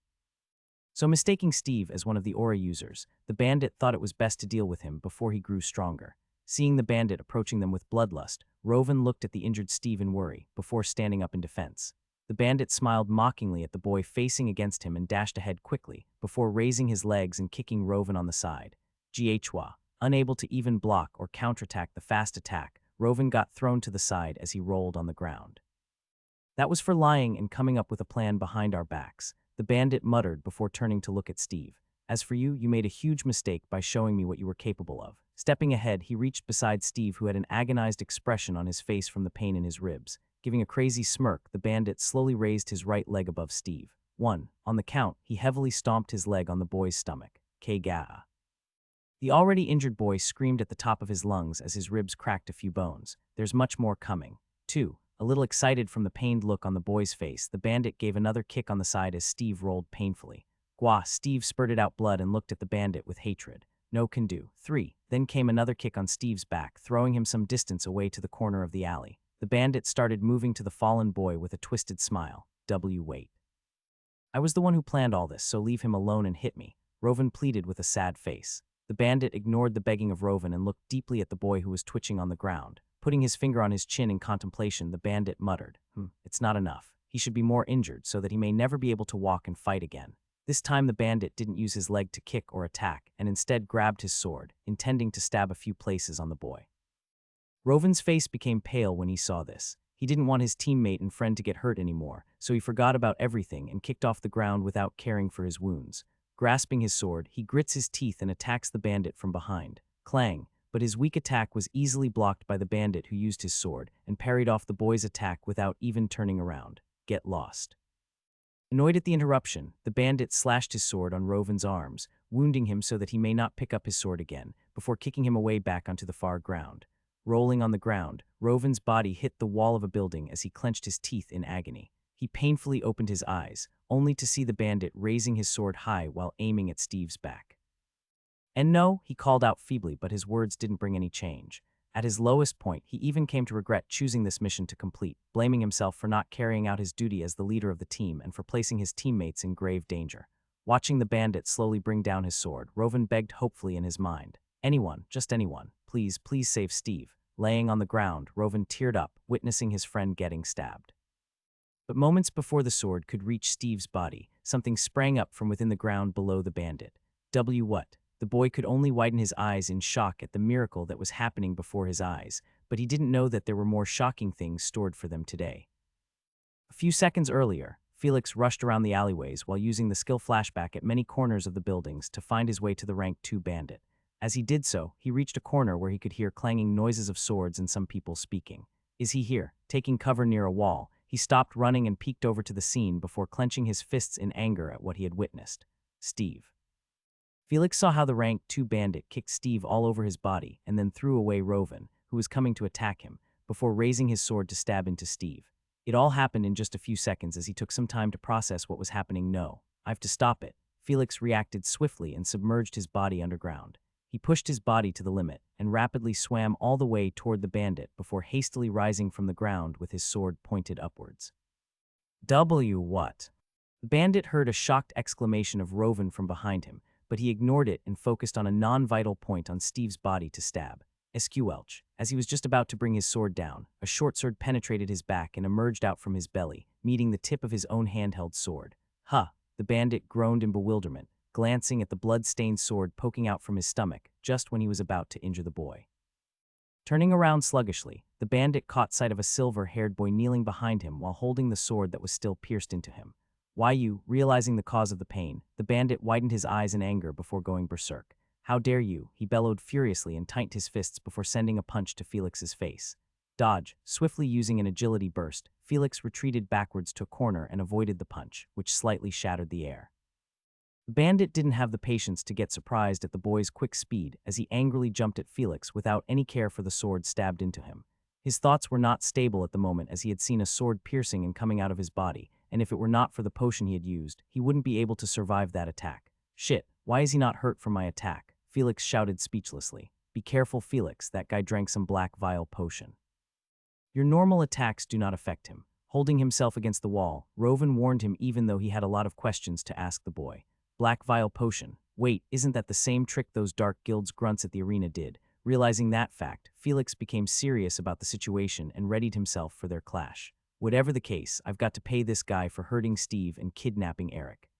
So mistaking Steve as one of the aura users, the bandit thought it was best to deal with him before he grew stronger. Seeing the bandit approaching them with bloodlust, Rovan looked at the injured Steve in worry before standing up in defense. The bandit smiled mockingly at the boy facing against him and dashed ahead quickly before raising his legs and kicking Rovan on the side. Ghwa, unable to even block or counterattack the fast attack, Rovan got thrown to the side as he rolled on the ground. That was for lying and coming up with a plan behind our backs, the bandit muttered before turning to look at Steve. As for you, you made a huge mistake by showing me what you were capable of. Stepping ahead, he reached beside Steve, who had an agonized expression on his face from the pain in his ribs. Giving a crazy smirk, the bandit slowly raised his right leg above Steve. 1. On the count, he heavily stomped his leg on the boy's stomach. K-ga. The already injured boy screamed at the top of his lungs as his ribs cracked a few bones. There's much more coming. 2. A little excited from the pained look on the boy's face, the bandit gave another kick on the side as Steve rolled painfully. Gwa, Steve spurted out blood and looked at the bandit with hatred. No can do. 3. Then came another kick on Steve's back, throwing him some distance away to the corner of the alley. The bandit started moving to the fallen boy with a twisted smile. Wait. I was the one who planned all this, so leave him alone and hit me, Rovan pleaded with a sad face. The bandit ignored the begging of Rovan and looked deeply at the boy who was twitching on the ground. Putting his finger on his chin in contemplation, the bandit muttered, It's not enough. He should be more injured so that he may never be able to walk and fight again. This time the bandit didn't use his leg to kick or attack, and instead grabbed his sword, intending to stab a few places on the boy. Rovan's face became pale when he saw this. He didn't want his teammate and friend to get hurt anymore, so he forgot about everything and kicked off the ground without caring for his wounds. Grasping his sword, he grits his teeth and attacks the bandit from behind. Clang! But his weak attack was easily blocked by the bandit, who used his sword and parried off the boy's attack without even turning around. Get lost. Annoyed at the interruption, the bandit slashed his sword on Rovan's arms, wounding him so that he may not pick up his sword again, before kicking him away back onto the far ground. Rolling on the ground, Rovan's body hit the wall of a building as he clenched his teeth in agony. He painfully opened his eyes, only to see the bandit raising his sword high while aiming at Steve's back. And no, he called out feebly, but his words didn't bring any change. At his lowest point, he even came to regret choosing this mission to complete, blaming himself for not carrying out his duty as the leader of the team and for placing his teammates in grave danger. Watching the bandit slowly bring down his sword, Rovan begged hopefully in his mind. Anyone, just anyone, please, please save Steve. Laying on the ground, Rovan teared up, witnessing his friend getting stabbed. But moments before the sword could reach Steve's body, something sprang up from within the ground below the bandit. What? The boy could only widen his eyes in shock at the miracle that was happening before his eyes, but he didn't know that there were more shocking things stored for them today. A few seconds earlier, Felix rushed around the alleyways while using the skill flashback at many corners of the buildings to find his way to the rank 2 bandit. As he did so, he reached a corner where he could hear clanging noises of swords and some people speaking. Is he here? Taking cover near a wall, he stopped running and peeked over to the scene before clenching his fists in anger at what he had witnessed. Steve. Felix saw how the rank 2 bandit kicked Steve all over his body and then threw away Rovan, who was coming to attack him, before raising his sword to stab into Steve. It all happened in just a few seconds as he took some time to process what was happening. No, I have to stop it. Felix reacted swiftly and submerged his body underground. He pushed his body to the limit and rapidly swam all the way toward the bandit before hastily rising from the ground with his sword pointed upwards. What? The bandit heard a shocked exclamation of Rovan from behind him, but he ignored it and focused on a non-vital point on Steve's body to stab. Sqwelch. As he was just about to bring his sword down, a short sword penetrated his back and emerged out from his belly, meeting the tip of his own handheld sword. The bandit groaned in bewilderment, glancing at the blood-stained sword poking out from his stomach just when he was about to injure the boy. Turning around sluggishly, the bandit caught sight of a silver-haired boy kneeling behind him while holding the sword that was still pierced into him. Realizing the cause of the pain, the bandit widened his eyes in anger before going berserk. How dare you, he bellowed furiously and tightened his fists before sending a punch to Felix's face. Dodge. Swiftly using an agility burst, Felix retreated backwards to a corner and avoided the punch, which slightly shattered the air. The bandit didn't have the patience to get surprised at the boy's quick speed as he angrily jumped at Felix without any care for the sword stabbed into him. His thoughts were not stable at the moment as he had seen a sword piercing and coming out of his body, and if it were not for the potion he had used, he wouldn't be able to survive that attack. Shit, why is he not hurt from my attack? Felix shouted speechlessly. Be careful, Felix, that guy drank some black vial potion. Your normal attacks do not affect him. Holding himself against the wall, Rovan warned him even though he had a lot of questions to ask the boy. Black Vial Potion. Wait, isn't that the same trick those Dark Guild's grunts at the arena did? Realizing that fact, Felix became serious about the situation and readied himself for their clash. Whatever the case, I've got to pay this guy for hurting Steve and kidnapping Eric.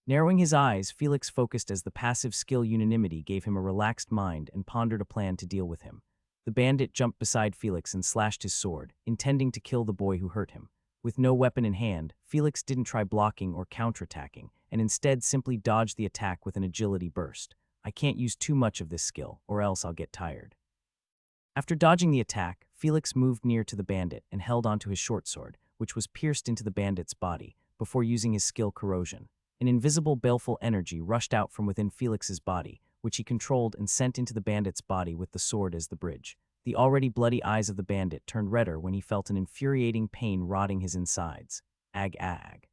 Narrowing his eyes, Felix focused as the passive skill unanimity gave him a relaxed mind and pondered a plan to deal with him. The bandit jumped beside Felix and slashed his sword, intending to kill the boy who hurt him. With no weapon in hand, Felix didn't try blocking or counterattacking, and instead simply dodged the attack with an agility burst. I can't use too much of this skill, or else I'll get tired. After dodging the attack, Felix moved near to the bandit and held onto his short sword, which was pierced into the bandit's body, before using his skill Corrosion. An invisible baleful energy rushed out from within Felix's body, which he controlled and sent into the bandit's body with the sword as the bridge. The already bloody eyes of the bandit turned redder when he felt an infuriating pain rotting his insides. Ag ag.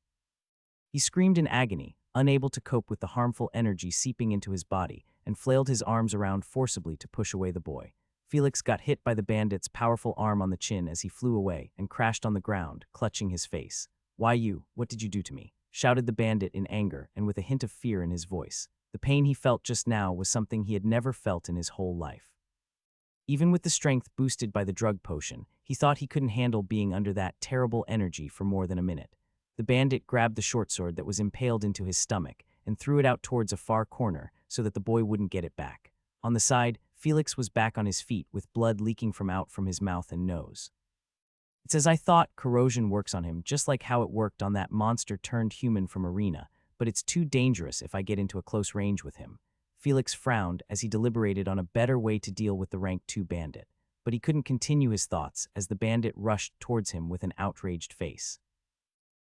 He screamed in agony, unable to cope with the harmful energy seeping into his body, and flailed his arms around forcibly to push away the boy. Felix got hit by the bandit's powerful arm on the chin as he flew away and crashed on the ground, clutching his face. "Why you? What did you do to me?" shouted the bandit in anger and with a hint of fear in his voice. The pain he felt just now was something he had never felt in his whole life. Even with the strength boosted by the drug potion, he thought he couldn't handle being under that terrible energy for more than a minute. The bandit grabbed the short sword that was impaled into his stomach and threw it out towards a far corner so that the boy wouldn't get it back. On the side, Felix was back on his feet with blood leaking from his mouth and nose. It's as I thought. Corrosion works on him just like how it worked on that monster-turned-human from Arena, but it's too dangerous if I get into a close range with him. Felix frowned as he deliberated on a better way to deal with the rank 2 bandit, but he couldn't continue his thoughts as the bandit rushed towards him with an outraged face.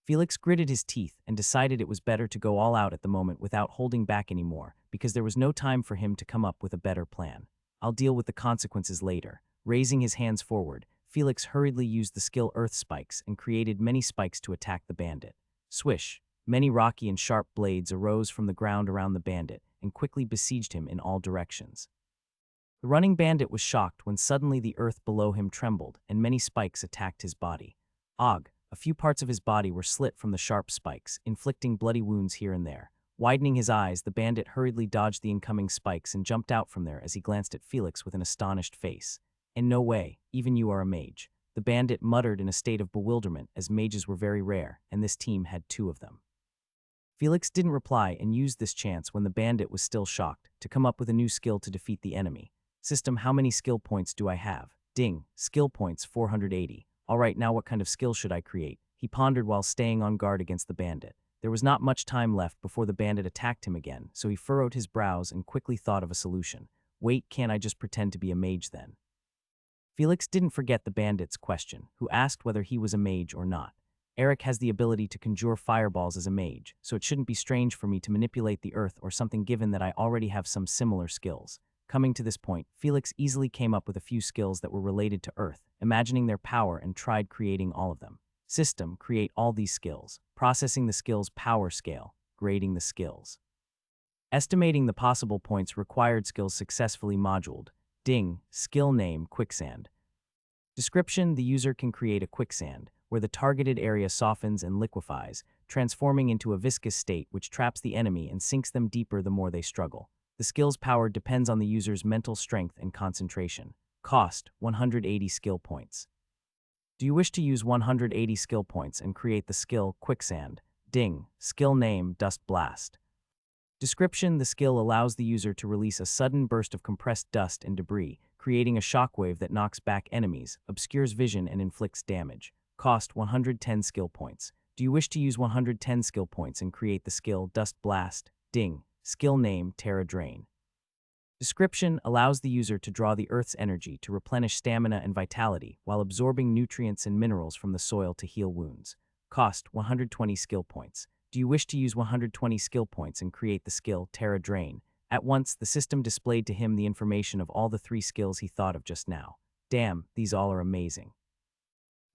Felix gritted his teeth and decided it was better to go all out at the moment without holding back anymore, because there was no time for him to come up with a better plan. I'll deal with the consequences later. Raising his hands forward, Felix hurriedly used the skill Earth Spikes and created many spikes to attack the bandit. Swish! Many rocky and sharp blades arose from the ground around the bandit and quickly besieged him in all directions. The running bandit was shocked when suddenly the earth below him trembled and many spikes attacked his body. Og! A few parts of his body were slit from the sharp spikes, inflicting bloody wounds here and there. Widening his eyes, the bandit hurriedly dodged the incoming spikes and jumped out from there as he glanced at Felix with an astonished face. "In no way, even you are a mage," the bandit muttered in a state of bewilderment, as mages were very rare, and this team had 2 of them. Felix didn't reply and used this chance when the bandit was still shocked to come up with a new skill to defeat the enemy. System, how many skill points do I have? Ding, skill points 480. Alright, now what kind of skill should I create? He pondered while staying on guard against the bandit. There was not much time left before the bandit attacked him again, so he furrowed his brows and quickly thought of a solution. Wait, can't I just pretend to be a mage then? Felix didn't forget the bandit's question, who asked whether he was a mage or not. Eric has the ability to conjure fireballs as a mage, so it shouldn't be strange for me to manipulate the earth or something given that I already have some similar skills. Coming to this point, Felix easily came up with a few skills that were related to earth, imagining their power and tried creating all of them. System, create all these skills. Processing the skills power scale. Grading the skills. Estimating the possible points required skills successfully moduled. Ding, skill name, quicksand. Description, the user can create a quicksand, where the targeted area softens and liquefies, transforming into a viscous state which traps the enemy and sinks them deeper the more they struggle. The skill's power depends on the user's mental strength and concentration. Cost, 180 skill points. Do you wish to use 180 skill points and create the skill Quicksand? Ding, skill name, Dust Blast. Description, the skill allows the user to release a sudden burst of compressed dust and debris, creating a shockwave that knocks back enemies, obscures vision, and inflicts damage. Cost, 110 skill points. Do you wish to use 110 skill points and create the skill Dust Blast? Ding, skill name, Terra Drain. Description, allows the user to draw the Earth's energy to replenish stamina and vitality while absorbing nutrients and minerals from the soil to heal wounds. Cost, 120 skill points. Do you wish to use 120 skill points and create the skill Terra Drain? At once, the system displayed to him the information of all the 3 skills he thought of just now. Damn, these all are amazing.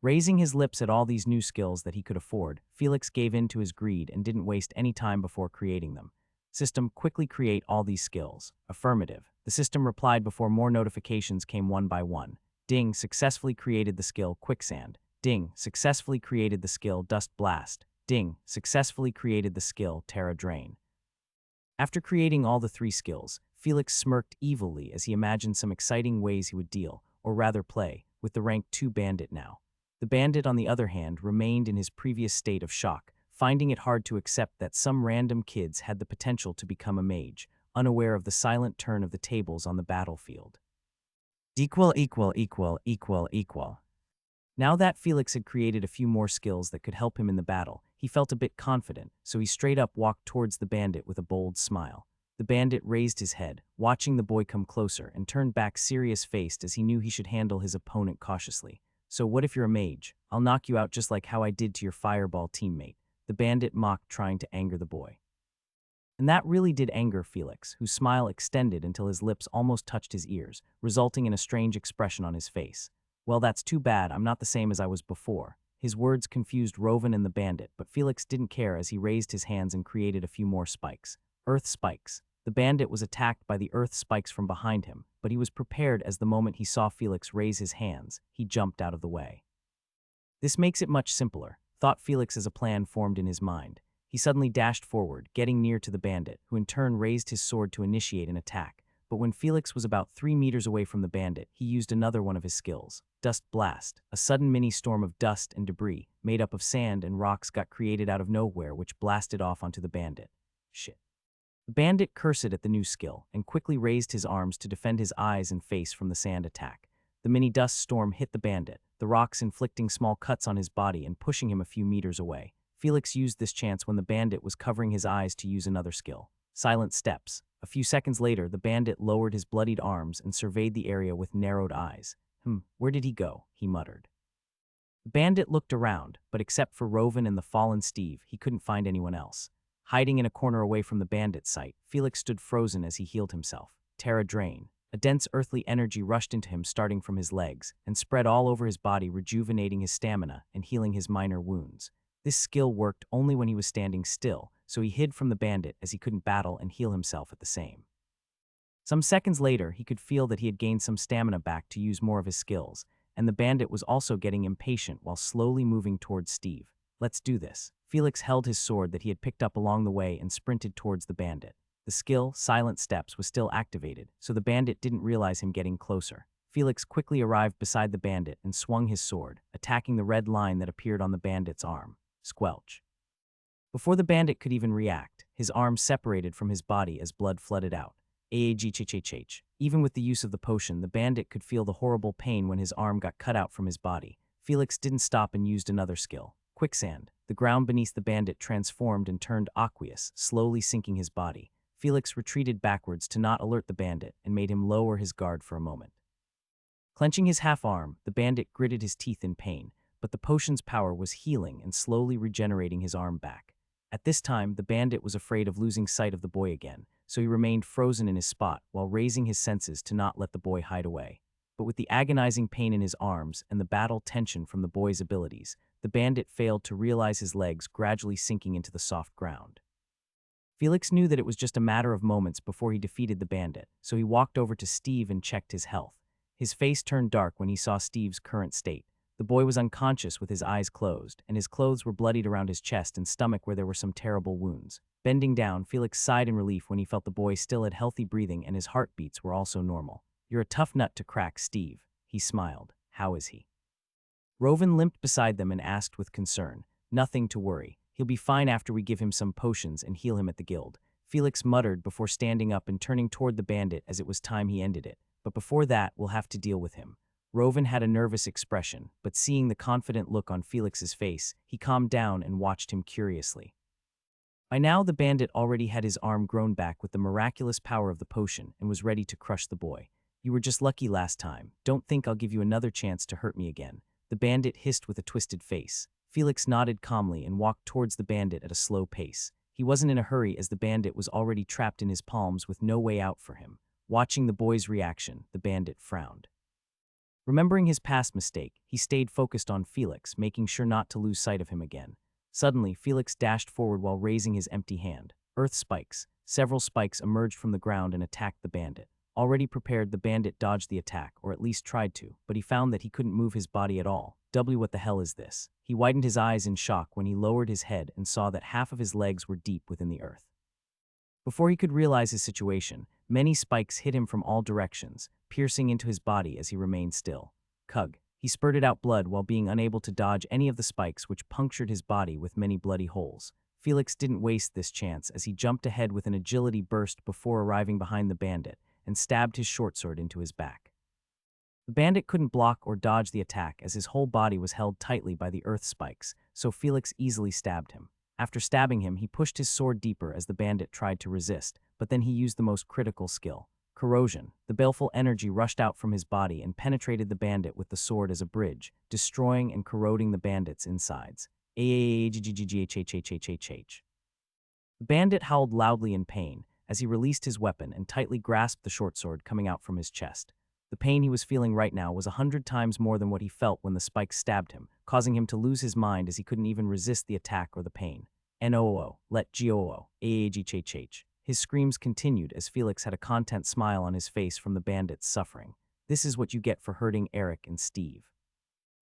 Raising his lips at all these new skills that he could afford, Felix gave in to his greed and didn't waste any time before creating them. System, quickly create all these skills. Affirmative. The system replied before more notifications came one by one. Ding, successfully created the skill Quicksand. Ding, successfully created the skill Dust Blast. Ding, successfully created the skill Terra Drain. After creating all the 3 skills, Felix smirked evilly as he imagined some exciting ways he would deal, or rather play, with the rank 2 bandit now. The bandit, on the other hand, remained in his previous state of shock, finding it hard to accept that some random kids had the potential to become a mage, unaware of the silent turn of the tables on the battlefield. Equal. Now that Felix had created a few more skills that could help him in the battle, he felt a bit confident, so he straight up walked towards the bandit with a bold smile. The bandit raised his head, watching the boy come closer, and turned back serious-faced as he knew he should handle his opponent cautiously. So what if you're a mage? I'll knock you out just like how I did to your fireball teammate. The bandit mocked, trying to anger the boy. And that really did anger Felix, whose smile extended until his lips almost touched his ears, resulting in a strange expression on his face. Well, that's too bad, I'm not the same as I was before. His words confused Rovan and the bandit, but Felix didn't care as he raised his hands and created a few more spikes. Earth spikes. The bandit was attacked by the earth spikes from behind him, but he was prepared as the moment he saw Felix raise his hands, he jumped out of the way. This makes it much simpler, thought Felix as a plan formed in his mind. He suddenly dashed forward, getting near to the bandit, who in turn raised his sword to initiate an attack. But when Felix was about 3 meters away from the bandit, he used another one of his skills, Dust Blast. A sudden mini-storm of dust and debris, made up of sand and rocks, got created out of nowhere, which blasted off onto the bandit. Shit. The bandit cursed at the new skill, and quickly raised his arms to defend his eyes and face from the sand attack. The mini-dust storm hit the bandit, the rocks inflicting small cuts on his body and pushing him a few meters away. Felix used this chance when the bandit was covering his eyes to use another skill, Silent Steps. A few seconds later, the bandit lowered his bloodied arms and surveyed the area with narrowed eyes. Where did he go? He muttered. The bandit looked around, but except for Rovan and the fallen Steve, he couldn't find anyone else. Hiding in a corner away from the bandit's sight, Felix stood frozen as he healed himself. Terra Drain. A dense earthly energy rushed into him starting from his legs, and spread all over his body, rejuvenating his stamina and healing his minor wounds. This skill worked only when he was standing still, so he hid from the bandit as he couldn't battle and heal himself at the same. Some seconds later, he could feel that he had gained some stamina back to use more of his skills, and the bandit was also getting impatient while slowly moving towards Steve. Let's do this. Felix held his sword that he had picked up along the way and sprinted towards the bandit. The skill, Silent Steps, was still activated, so the bandit didn't realize him getting closer. Felix quickly arrived beside the bandit and swung his sword, attacking the red line that appeared on the bandit's arm. Squelch. Before the bandit could even react, his arm separated from his body as blood flooded out. Aagchhhh. Even with the use of the potion, the bandit could feel the horrible pain when his arm got cut out from his body. Felix didn't stop and used another skill. Quicksand. The ground beneath the bandit transformed and turned aqueous, slowly sinking his body. Felix retreated backwards to not alert the bandit and made him lower his guard for a moment. Clenching his half arm, the bandit gritted his teeth in pain, but the potion's power was healing and slowly regenerating his arm back. At this time, the bandit was afraid of losing sight of the boy again, so he remained frozen in his spot while raising his senses to not let the boy hide away. But with the agonizing pain in his arms and the battle tension from the boy's abilities, the bandit failed to realize his legs gradually sinking into the soft ground. Felix knew that it was just a matter of moments before he defeated the bandit, so he walked over to Steve and checked his health. His face turned dark when he saw Steve's current state. The boy was unconscious with his eyes closed, and his clothes were bloodied around his chest and stomach where there were some terrible wounds. Bending down, Felix sighed in relief when he felt the boy still had healthy breathing and his heartbeats were also normal. "You're a tough nut to crack, Steve," he smiled. "How is he?" Rovan limped beside them and asked with concern. "Nothing to worry. He'll be fine after we give him some potions and heal him at the guild," Felix muttered before standing up and turning toward the bandit as it was time he ended it. "But before that, we'll have to deal with him." Rovan had a nervous expression, but seeing the confident look on Felix's face, he calmed down and watched him curiously. By now, the bandit already had his arm grown back with the miraculous power of the potion and was ready to crush the boy. "You were just lucky last time. Don't think I'll give you another chance to hurt me again," the bandit hissed with a twisted face. Felix nodded calmly and walked towards the bandit at a slow pace. He wasn't in a hurry as the bandit was already trapped in his palms with no way out for him. Watching the boy's reaction, the bandit frowned. Remembering his past mistake, he stayed focused on Felix, making sure not to lose sight of him again. Suddenly, Felix dashed forward while raising his empty hand. Earth spikes. Several spikes emerged from the ground and attacked the bandit. Already prepared, the bandit dodged the attack, or at least tried to, but he found that he couldn't move his body at all. What the hell is this? He widened his eyes in shock when he lowered his head and saw that half of his legs were deep within the earth. Before he could realize his situation, many spikes hit him from all directions, piercing into his body as he remained still. Cug. He spurted out blood while being unable to dodge any of the spikes, which punctured his body with many bloody holes. Felix didn't waste this chance as he jumped ahead with an agility burst before arriving behind the bandit and stabbed his short sword into his back. The bandit couldn't block or dodge the attack as his whole body was held tightly by the earth spikes, so Felix easily stabbed him. After stabbing him, he pushed his sword deeper as the bandit tried to resist, but then he used the most critical skill. Corrosion. The baleful energy rushed out from his body and penetrated the bandit with the sword as a bridge, destroying and corroding the bandit's insides. The bandit howled loudly in pain as he released his weapon and tightly grasped the short sword coming out from his chest. The pain he was feeling right now was 100 times more than what he felt when the spike stabbed him, causing him to lose his mind as he couldn't even resist the attack or the pain. "No, let go, aagh." His screams continued as Felix had a content smile on his face from the bandit's suffering. This is what you get for hurting Eric and Steve.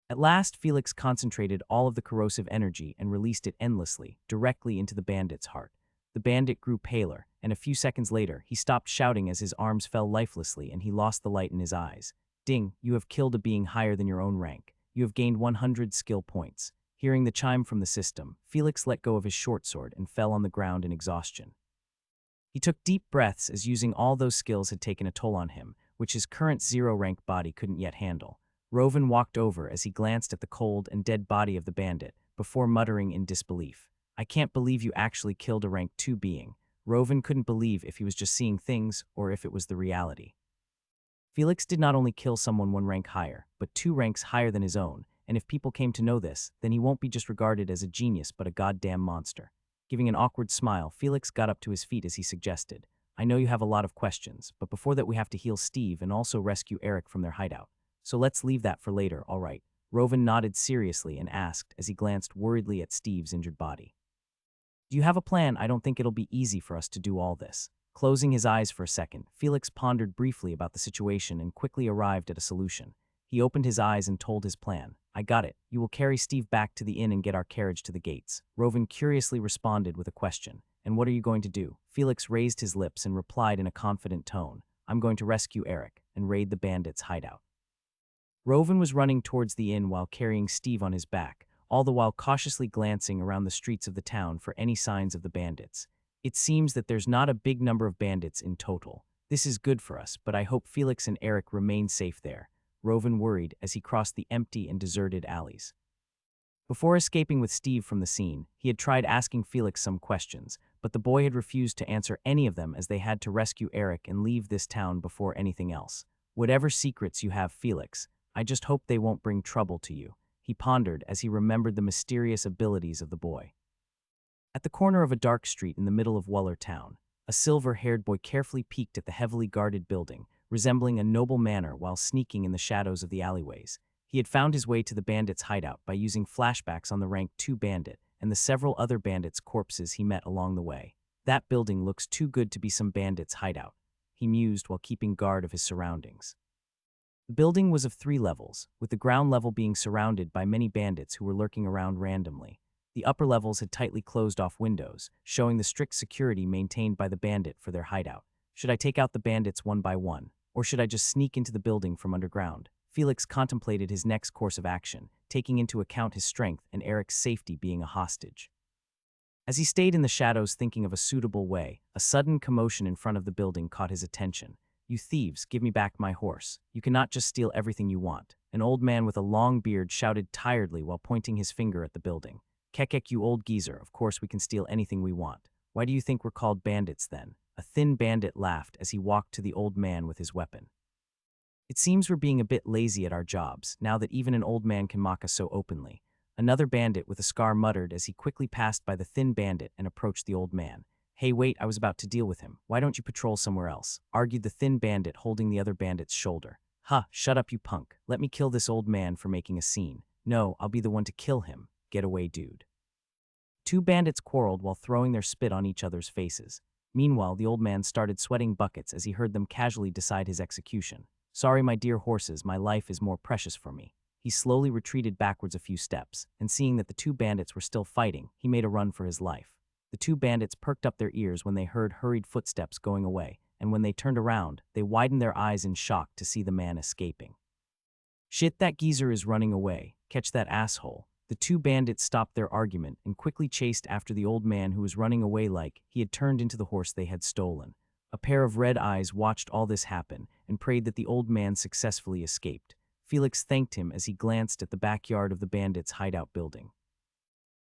At last, Felix concentrated all of the corrosive energy and released it endlessly, directly into the bandit's heart. The bandit grew paler, and a few seconds later, he stopped shouting as his arms fell lifelessly and he lost the light in his eyes. "Ding, you have killed a being higher than your own rank. You have gained 100 skill points." Hearing the chime from the system, Felix let go of his short sword and fell on the ground in exhaustion. He took deep breaths as using all those skills had taken a toll on him, which his current zero-rank body couldn't yet handle. Rovan walked over as he glanced at the cold and dead body of the bandit, before muttering in disbelief. "I can't believe you actually killed a rank 2 being." Rovan couldn't believe if he was just seeing things or if it was the reality. Felix did not only kill someone 1 rank higher, but 2 ranks higher than his own, and if people came to know this, then he won't be just regarded as a genius but a goddamn monster. Giving an awkward smile, Felix got up to his feet as he suggested, "I know you have a lot of questions, but before that we have to heal Steve and also rescue Eric from their hideout. So let's leave that for later, all right?" Rovan nodded seriously and asked as he glanced worriedly at Steve's injured body. "Do you have a plan? I don't think it'll be easy for us to do all this." Closing his eyes for a second, Felix pondered briefly about the situation and quickly arrived at a solution. He opened his eyes and told his plan. "I got it. You will carry Steve back to the inn and get our carriage to the gates." Rovan curiously responded with a question. "And what are you going to do?" Felix raised his lips and replied in a confident tone, "I'm going to rescue Eric and raid the bandits' hideout." Rovan was running towards the inn while carrying Steve on his back, all the while cautiously glancing around the streets of the town for any signs of the bandits. "It seems that there's not a big number of bandits in total. This is good for us, but I hope Felix and Eric remain safe there." Rovan worried as he crossed the empty and deserted alleys. Before escaping with Steve from the scene, he had tried asking Felix some questions, but the boy had refused to answer any of them as they had to rescue Eric and leave this town before anything else. "Whatever secrets you have, Felix, I just hope they won't bring trouble to you," he pondered as he remembered the mysterious abilities of the boy. At the corner of a dark street in the middle of Weller town, a silver-haired boy carefully peeked at the heavily guarded building, resembling a noble manor while sneaking in the shadows of the alleyways. He had found his way to the bandits' hideout by using flashbacks on the rank 2 bandit and the several other bandits' corpses he met along the way. "That building looks too good to be some bandits' hideout," he mused while keeping guard of his surroundings. The building was of 3 levels, with the ground level being surrounded by many bandits who were lurking around randomly. The upper levels had tightly closed-off windows, showing the strict security maintained by the bandit for their hideout. Should I take out the bandits one by one, or should I just sneak into the building from underground? Felix contemplated his next course of action, taking into account his strength and Eric's safety being a hostage. As he stayed in the shadows thinking of a suitable way, a sudden commotion in front of the building caught his attention. "You thieves, give me back my horse. You cannot just steal everything you want." An old man with a long beard shouted tiredly while pointing his finger at the building. "Kekek, you old geezer, of course we can steal anything we want. Why do you think we're called bandits then?" A thin bandit laughed as he walked to the old man with his weapon. "It seems we're being a bit lazy at our jobs, now that even an old man can mock us so openly." Another bandit with a scar muttered as he quickly passed by the thin bandit and approached the old man. "Hey, wait, I was about to deal with him. Why don't you patrol somewhere else?" argued the thin bandit, holding the other bandit's shoulder. "Huh, shut up, you punk. Let me kill this old man for making a scene." "No, I'll be the one to kill him. Get away, dude." 2 bandits quarreled while throwing their spit on each other's faces. Meanwhile, the old man started sweating buckets as he heard them casually decide his execution. "Sorry, my dear horses, my life is more precious for me." He slowly retreated backwards a few steps, and seeing that the two bandits were still fighting, he made a run for his life. The two bandits perked up their ears when they heard hurried footsteps going away, and when they turned around, they widened their eyes in shock to see the man escaping. "Shit, that geezer is running away. Catch that asshole." The two bandits stopped their argument and quickly chased after the old man who was running away like he had turned into the horse they had stolen. A pair of red eyes watched all this happen and prayed that the old man successfully escaped. Felix thanked him as he glanced at the backyard of the bandits' hideout building.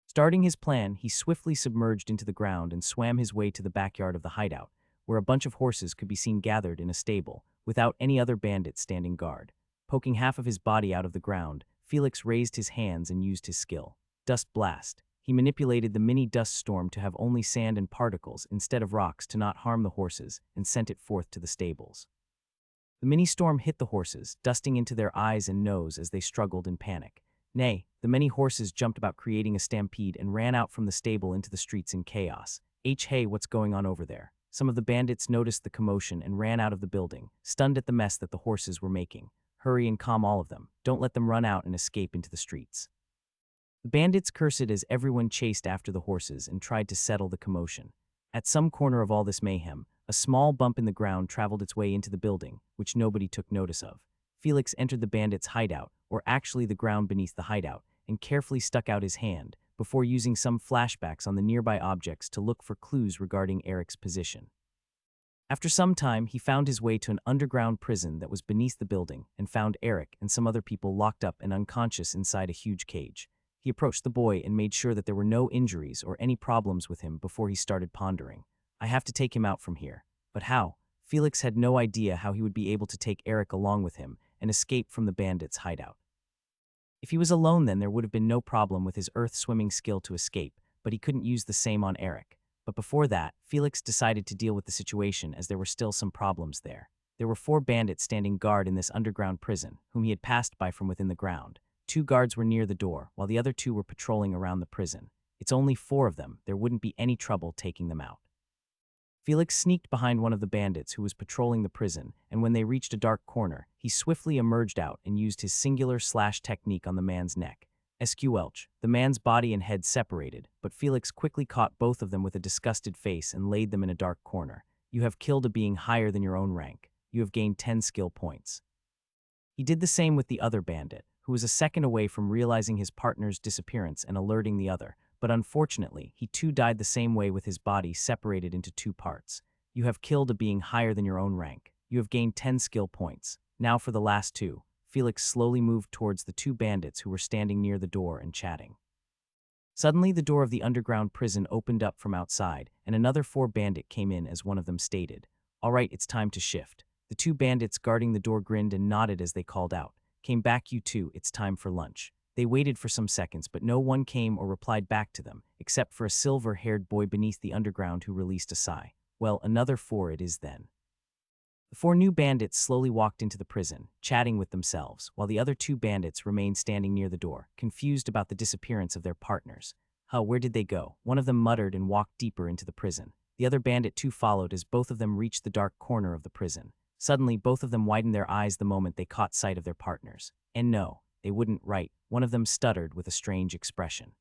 Starting his plan, he swiftly submerged into the ground and swam his way to the backyard of the hideout, where a bunch of horses could be seen gathered in a stable, without any other bandit standing guard. Poking half of his body out of the ground, Felix raised his hands and used his skill. Dust Blast. He manipulated the mini dust storm to have only sand and particles instead of rocks to not harm the horses, and sent it forth to the stables. The mini storm hit the horses, dusting into their eyes and nose as they struggled in panic. Nay, the many horses jumped about creating a stampede and ran out from the stable into the streets in chaos. Hey, what's going on over there? Some of the bandits noticed the commotion and ran out of the building, stunned at the mess that the horses were making. Hurry and calm all of them. Don't let them run out and escape into the streets. The bandits cursed as everyone chased after the horses and tried to settle the commotion. At some corner of all this mayhem, a small bump in the ground traveled its way into the building, which nobody took notice of. Felix entered the bandits' hideout, or actually the ground beneath the hideout, and carefully stuck out his hand, before using some flashbacks on the nearby objects to look for clues regarding Eric's position. After some time, he found his way to an underground prison that was beneath the building and found Eric and some other people locked up and unconscious inside a huge cage. He approached the boy and made sure that there were no injuries or any problems with him before he started pondering. "I have to take him out from here." But how? Felix had no idea how he would be able to take Eric along with him and escape from the bandits' hideout. If he was alone, then there would have been no problem with his earth-swimming skill to escape, but he couldn't use the same on Eric. But before that, Felix decided to deal with the situation as there were still some problems there. There were 4 bandits standing guard in this underground prison, whom he had passed by from within the ground. 2 guards were near the door, while the other 2 were patrolling around the prison. It's only 4 of them, there wouldn't be any trouble taking them out. Felix sneaked behind one of the bandits who was patrolling the prison, and when they reached a dark corner, he swiftly emerged out and used his singular slash technique on the man's neck. Sqelch. The man's body and head separated, but Felix quickly caught both of them with a disgusted face and laid them in a dark corner. "You have killed a being higher than your own rank. You have gained 10 skill points." He did the same with the other bandit, who was a second away from realizing his partner's disappearance and alerting the other, but unfortunately, he too died the same way with his body separated into 2 parts. "You have killed a being higher than your own rank. You have gained 10 skill points." Now for the last 2. Felix slowly moved towards the 2 bandits who were standing near the door and chatting. Suddenly, the door of the underground prison opened up from outside, and another 4 bandit came in as one of them stated. "All right, it's time to shift." The 2 bandits guarding the door grinned and nodded as they called out. "Came back, you two, it's time for lunch." They waited for some seconds, but no one came or replied back to them, except for a silver-haired boy beneath the underground who released a sigh. "Well, another 4 it is then." The 4 new bandits slowly walked into the prison, chatting with themselves, while the other 2 bandits remained standing near the door, confused about the disappearance of their partners. Where did they go? One of them muttered and walked deeper into the prison. The other bandit too followed as both of them reached the dark corner of the prison. Suddenly, both of them widened their eyes the moment they caught sight of their partners. And no, they wouldn't write. One of them stuttered with a strange expression.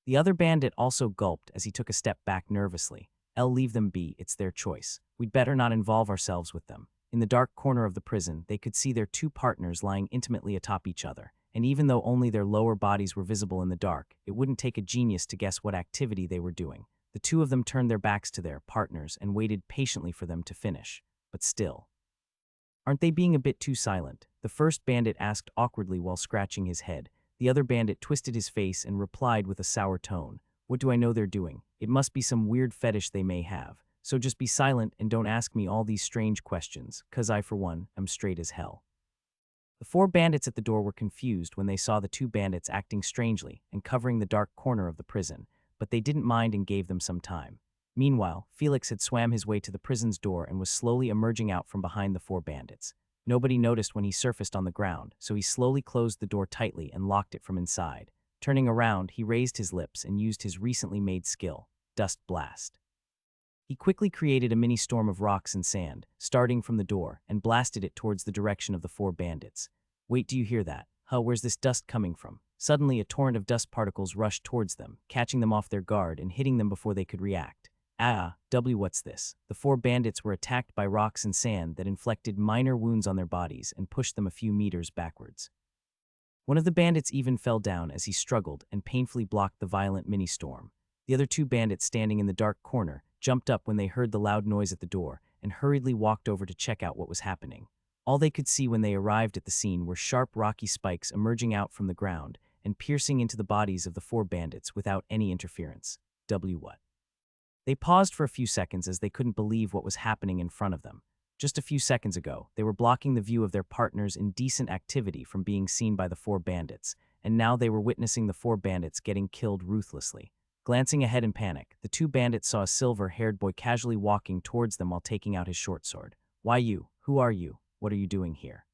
The other bandit also gulped as he took a step back nervously. "Leave them be, it's their choice. We'd better not involve ourselves with them." In the dark corner of the prison, they could see their 2 partners lying intimately atop each other, and even though only their lower bodies were visible in the dark, it wouldn't take a genius to guess what activity they were doing. The 2 of them turned their backs to their partners and waited patiently for them to finish. But still. "Aren't they being a bit too silent?" the first bandit asked awkwardly while scratching his head. The other bandit twisted his face and replied with a sour tone. "What do I know they're doing? It must be some weird fetish they may have. So just be silent and don't ask me all these strange questions, 'cause I, for one, am straight as hell." The 4 bandits at the door were confused when they saw the 2 bandits acting strangely and covering the dark corner of the prison, but they didn't mind and gave them some time. Meanwhile, Felix had swam his way to the prison's door and was slowly emerging out from behind the 4 bandits. Nobody noticed when he surfaced on the ground, so he slowly closed the door tightly and locked it from inside. Turning around, he raised his lips and used his recently made skill, Dust Blast. He quickly created a mini storm of rocks and sand, starting from the door, and blasted it towards the direction of the four bandits. Wait, do you hear that? Huh, where's this dust coming from? Suddenly, a torrent of dust particles rushed towards them, catching them off their guard and hitting them before they could react. What's this? The four bandits were attacked by rocks and sand that inflicted minor wounds on their bodies and pushed them a few meters backwards. One of the bandits even fell down as he struggled and painfully blocked the violent mini-storm. The other two bandits standing in the dark corner jumped up when they heard the loud noise at the door and hurriedly walked over to check out what was happening. All they could see when they arrived at the scene were sharp rocky spikes emerging out from the ground and piercing into the bodies of the four bandits without any interference. What? They paused for a few seconds as they couldn't believe what was happening in front of them. Just a few seconds ago, they were blocking the view of their partner's indecent activity from being seen by the four bandits, and now they were witnessing the four bandits getting killed ruthlessly. Glancing ahead in panic, the two bandits saw a silver-haired boy casually walking towards them while taking out his short sword. "Why you? Who are you? What are you doing here?"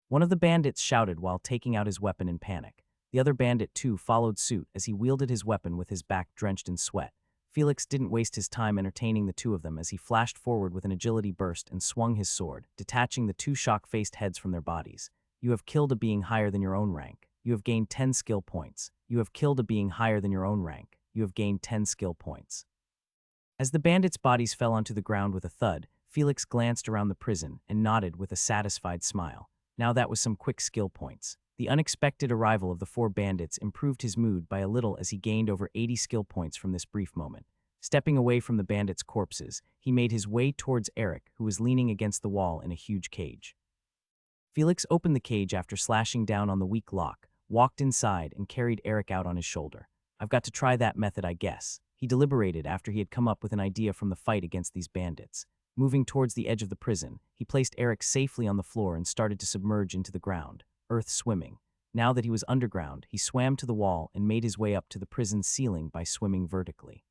One of the bandits shouted while taking out his weapon in panic. The other bandit, too, followed suit as he wielded his weapon with his back drenched in sweat. Felix didn't waste his time entertaining the two of them as he flashed forward with an agility burst and swung his sword, detaching the two shock-faced heads from their bodies. "You have killed a being higher than your own rank. You have gained 10 skill points. You have killed a being higher than your own rank. You have gained 10 skill points." As the bandits' bodies fell onto the ground with a thud, Felix glanced around the prison and nodded with a satisfied smile. Now that was some quick skill points. The unexpected arrival of the four bandits improved his mood by a little as he gained over 80 skill points from this brief moment. Stepping away from the bandits' corpses, he made his way towards Eric, who was leaning against the wall in a huge cage. Felix opened the cage after slashing down on the weak lock, walked inside, and carried Eric out on his shoulder. "I've got to try that method, I guess." He deliberated after he had come up with an idea from the fight against these bandits. Moving towards the edge of the prison, he placed Eric safely on the floor and started to submerge into the ground, earth swimming. Now that he was underground, he swam to the wall and made his way up to the prison's ceiling by swimming vertically.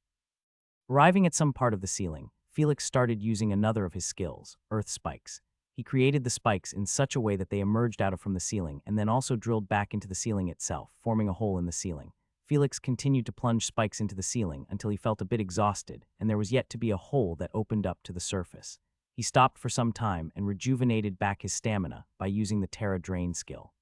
Arriving at some part of the ceiling, Felix started using another of his skills, earth spikes. He created the spikes in such a way that they emerged out from the ceiling and then also drilled back into the ceiling itself, forming a hole in the ceiling. Felix continued to plunge spikes into the ceiling until he felt a bit exhausted, and there was yet to be a hole that opened up to the surface. He stopped for some time and rejuvenated back his stamina by using the Terra Drain skill.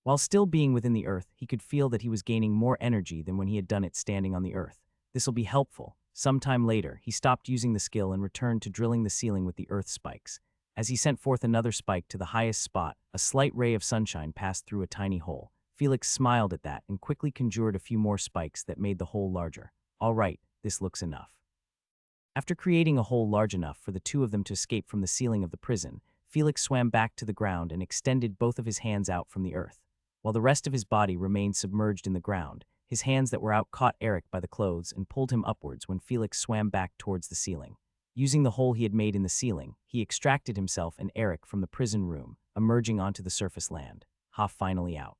While still being within the earth, he could feel that he was gaining more energy than when he had done it standing on the earth. This'll be helpful. Sometime later, he stopped using the skill and returned to drilling the ceiling with the earth spikes. As he sent forth another spike to the highest spot, a slight ray of sunshine passed through a tiny hole. Felix smiled at that and quickly conjured a few more spikes that made the hole larger. "All right, this looks enough." After creating a hole large enough for the two of them to escape from the ceiling of the prison, Felix swam back to the ground and extended both of his hands out from the earth. While the rest of his body remained submerged in the ground, his hands that were out caught Eric by the clothes and pulled him upwards when Felix swam back towards the ceiling. Using the hole he had made in the ceiling, he extracted himself and Eric from the prison room, emerging onto the surface land. Finally out.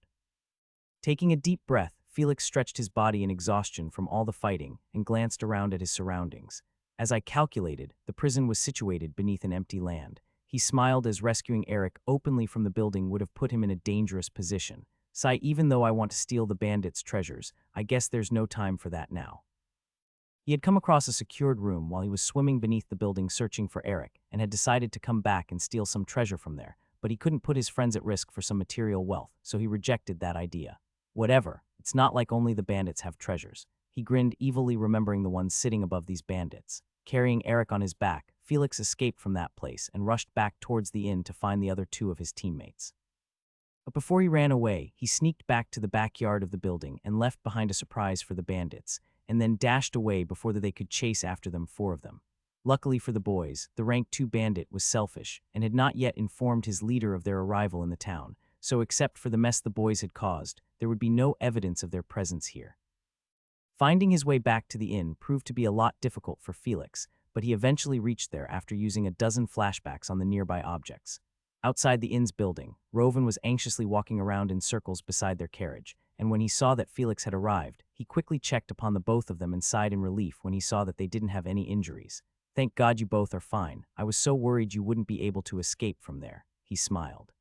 Taking a deep breath, Felix stretched his body in exhaustion from all the fighting and glanced around at his surroundings. As I calculated, the prison was situated beneath an empty land. He smiled as rescuing Eric openly from the building would have put him in a dangerous position. "Sigh, even though I want to steal the bandits' treasures, I guess there's no time for that now." He had come across a secured room while he was swimming beneath the building searching for Eric and had decided to come back and steal some treasure from there, but he couldn't put his friends at risk for some material wealth, so he rejected that idea. "Whatever, it's not like only the bandits have treasures." He grinned evilly, remembering the ones sitting above these bandits. Carrying Eric on his back, Felix escaped from that place and rushed back towards the inn to find the other two of his teammates. But before he ran away, he sneaked back to the backyard of the building and left behind a surprise for the bandits, and then dashed away before they could chase after them, four of them. Luckily for the boys, the rank 2 bandit was selfish and had not yet informed his leader of their arrival in the town, so except for the mess the boys had caused, there would be no evidence of their presence here. Finding his way back to the inn proved to be a lot difficult for Felix, but he eventually reached there after using a dozen flashbacks on the nearby objects. Outside the inn's building, Rovan was anxiously walking around in circles beside their carriage, and when he saw that Felix had arrived, he quickly checked upon the both of them and sighed in relief when he saw that they didn't have any injuries. "Thank God you both are fine. I was so worried you wouldn't be able to escape from there," he smiled.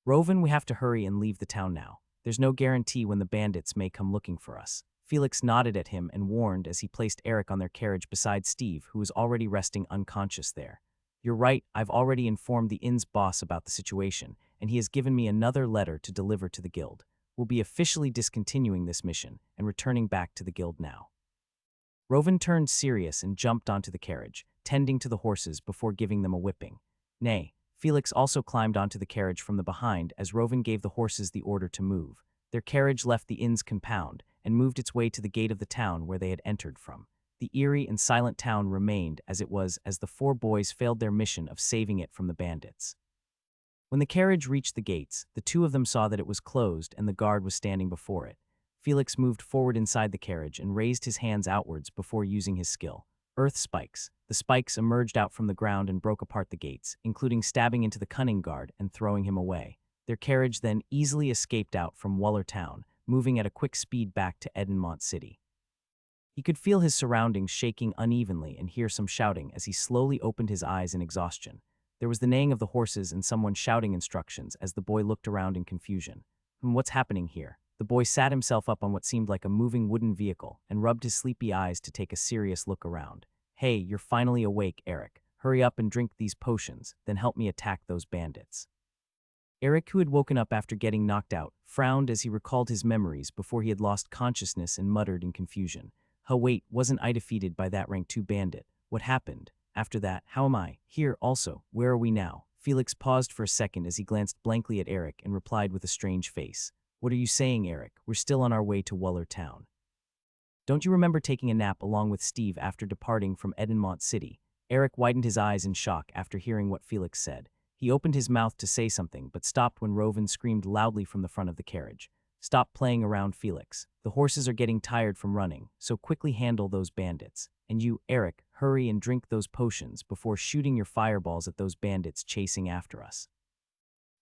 "Rovan, we have to hurry and leave the town now. There's no guarantee when the bandits may come looking for us." Felix nodded at him and warned as he placed Eric on their carriage beside Steve, who was already resting unconscious there. You're right, I've already informed the inn's boss about the situation, and he has given me another letter to deliver to the guild. We'll be officially discontinuing this mission and returning back to the guild now. Rovan turned serious and jumped onto the carriage, tending to the horses before giving them a whipping. Nay, Felix also climbed onto the carriage from the behind as Rovan gave the horses the order to move. Their carriage left the inn's compound and moved its way to the gate of the town where they had entered from. The eerie and silent town remained as it was as the four boys failed their mission of saving it from the bandits. When the carriage reached the gates, the two of them saw that it was closed and the guard was standing before it. Felix moved forward inside the carriage and raised his hands outwards before using his skill. Earth spikes. The spikes emerged out from the ground and broke apart the gates, including stabbing into the cunning guard and throwing him away. Their carriage then easily escaped out from Wuller Town, moving at a quick speed back to Edenmont City. He could feel his surroundings shaking unevenly and hear some shouting as he slowly opened his eyes in exhaustion. There was the neighing of the horses and someone shouting instructions as the boy looked around in confusion. What's happening here? The boy sat himself up on what seemed like a moving wooden vehicle and rubbed his sleepy eyes to take a serious look around. Hey, you're finally awake, Eric. Hurry up and drink these potions, then help me attack those bandits. Eric, who had woken up after getting knocked out, frowned as he recalled his memories before he had lost consciousness and muttered in confusion. Oh wait, wasn't I defeated by that rank 2 bandit? What happened? After that, how am I? Here also, where are we now? Felix paused for a second as he glanced blankly at Eric and replied with a strange face. What are you saying, Eric? We're still on our way to Wuller Town. Don't you remember taking a nap along with Steve after departing from Edenmont City? Eric widened his eyes in shock after hearing what Felix said. He opened his mouth to say something, but stopped when Rovan screamed loudly from the front of the carriage. Stop playing around, Felix. The horses are getting tired from running, so quickly handle those bandits. And you, Eric, hurry and drink those potions before shooting your fireballs at those bandits chasing after us.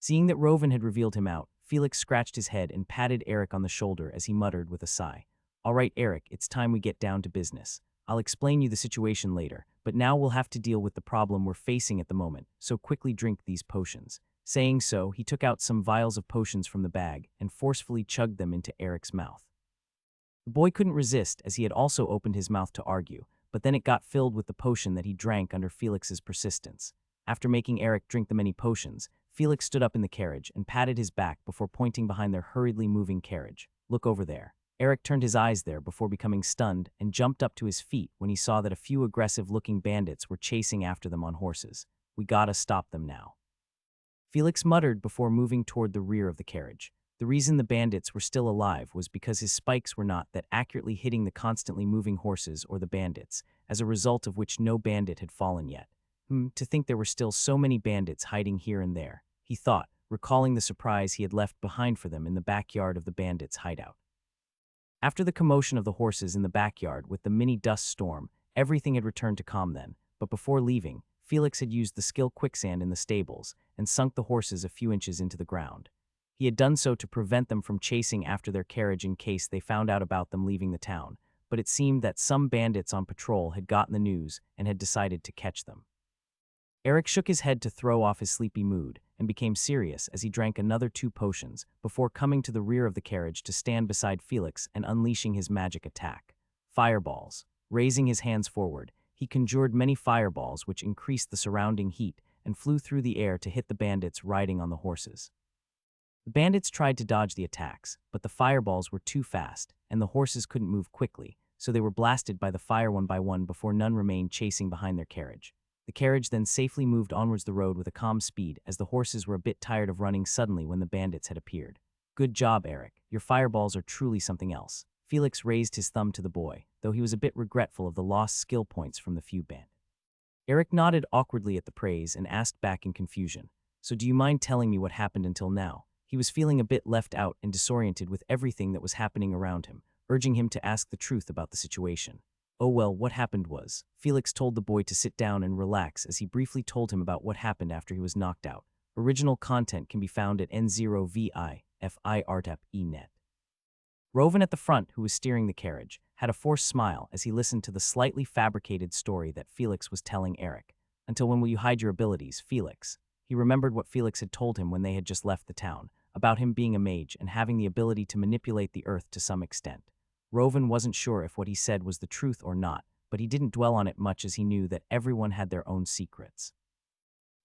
Seeing that Rovan had revealed him out, Felix scratched his head and patted Eric on the shoulder as he muttered with a sigh. All right, Eric, it's time we get down to business. I'll explain you the situation later, but now we'll have to deal with the problem we're facing at the moment, so quickly drink these potions. Saying so, he took out some vials of potions from the bag and forcefully chugged them into Eric's mouth. The boy couldn't resist as he had also opened his mouth to argue, but then it got filled with the potion that he drank under Felix's persistence. After making Eric drink the many potions, Felix stood up in the carriage and patted his back before pointing behind their hurriedly moving carriage. Look over there. Eric turned his eyes there before becoming stunned and jumped up to his feet when he saw that a few aggressive-looking bandits were chasing after them on horses. We gotta stop them now. Felix muttered before moving toward the rear of the carriage. The reason the bandits were still alive was because his spikes were not that accurately hitting the constantly moving horses or the bandits, as a result of which no bandit had fallen yet. To think there were still so many bandits hiding here and there, he thought, recalling the surprise he had left behind for them in the backyard of the bandits' hideout. After the commotion of the horses in the backyard with the mini dust storm, everything had returned to calm then, but before leaving, Felix had used the skill quicksand in the stables and sunk the horses a few inches into the ground. He had done so to prevent them from chasing after their carriage in case they found out about them leaving the town, but it seemed that some bandits on patrol had gotten the news and had decided to catch them. Eric shook his head to throw off his sleepy mood and became serious as he drank another 2 potions before coming to the rear of the carriage to stand beside Felix and unleashing his magic attack. Fireballs. Raising his hands forward, he conjured many fireballs which increased the surrounding heat and flew through the air to hit the bandits riding on the horses. The bandits tried to dodge the attacks, but the fireballs were too fast and the horses couldn't move quickly, so they were blasted by the fire one by one before none remained chasing behind their carriage. The carriage then safely moved onwards the road with a calm speed as the horses were a bit tired of running suddenly when the bandits had appeared. Good job, Eric. Your fireballs are truly something else. Felix raised his thumb to the boy, though he was a bit regretful of the lost skill points from the few bandits. Eric nodded awkwardly at the praise and asked back in confusion. So do you mind telling me what happened until now? He was feeling a bit left out and disoriented with everything that was happening around him, urging him to ask the truth about the situation. Oh well, what happened was, Felix told the boy to sit down and relax as he briefly told him about what happened after he was knocked out. Original content can be found at n0vi.fi.art.net. Rovan at the front, who was steering the carriage, had a forced smile as he listened to the slightly fabricated story that Felix was telling Eric. Until when will you hide your abilities, Felix? He remembered what Felix had told him when they had just left the town, about him being a mage and having the ability to manipulate the earth to some extent. Rovan wasn't sure if what he said was the truth or not, but he didn't dwell on it much as he knew that everyone had their own secrets.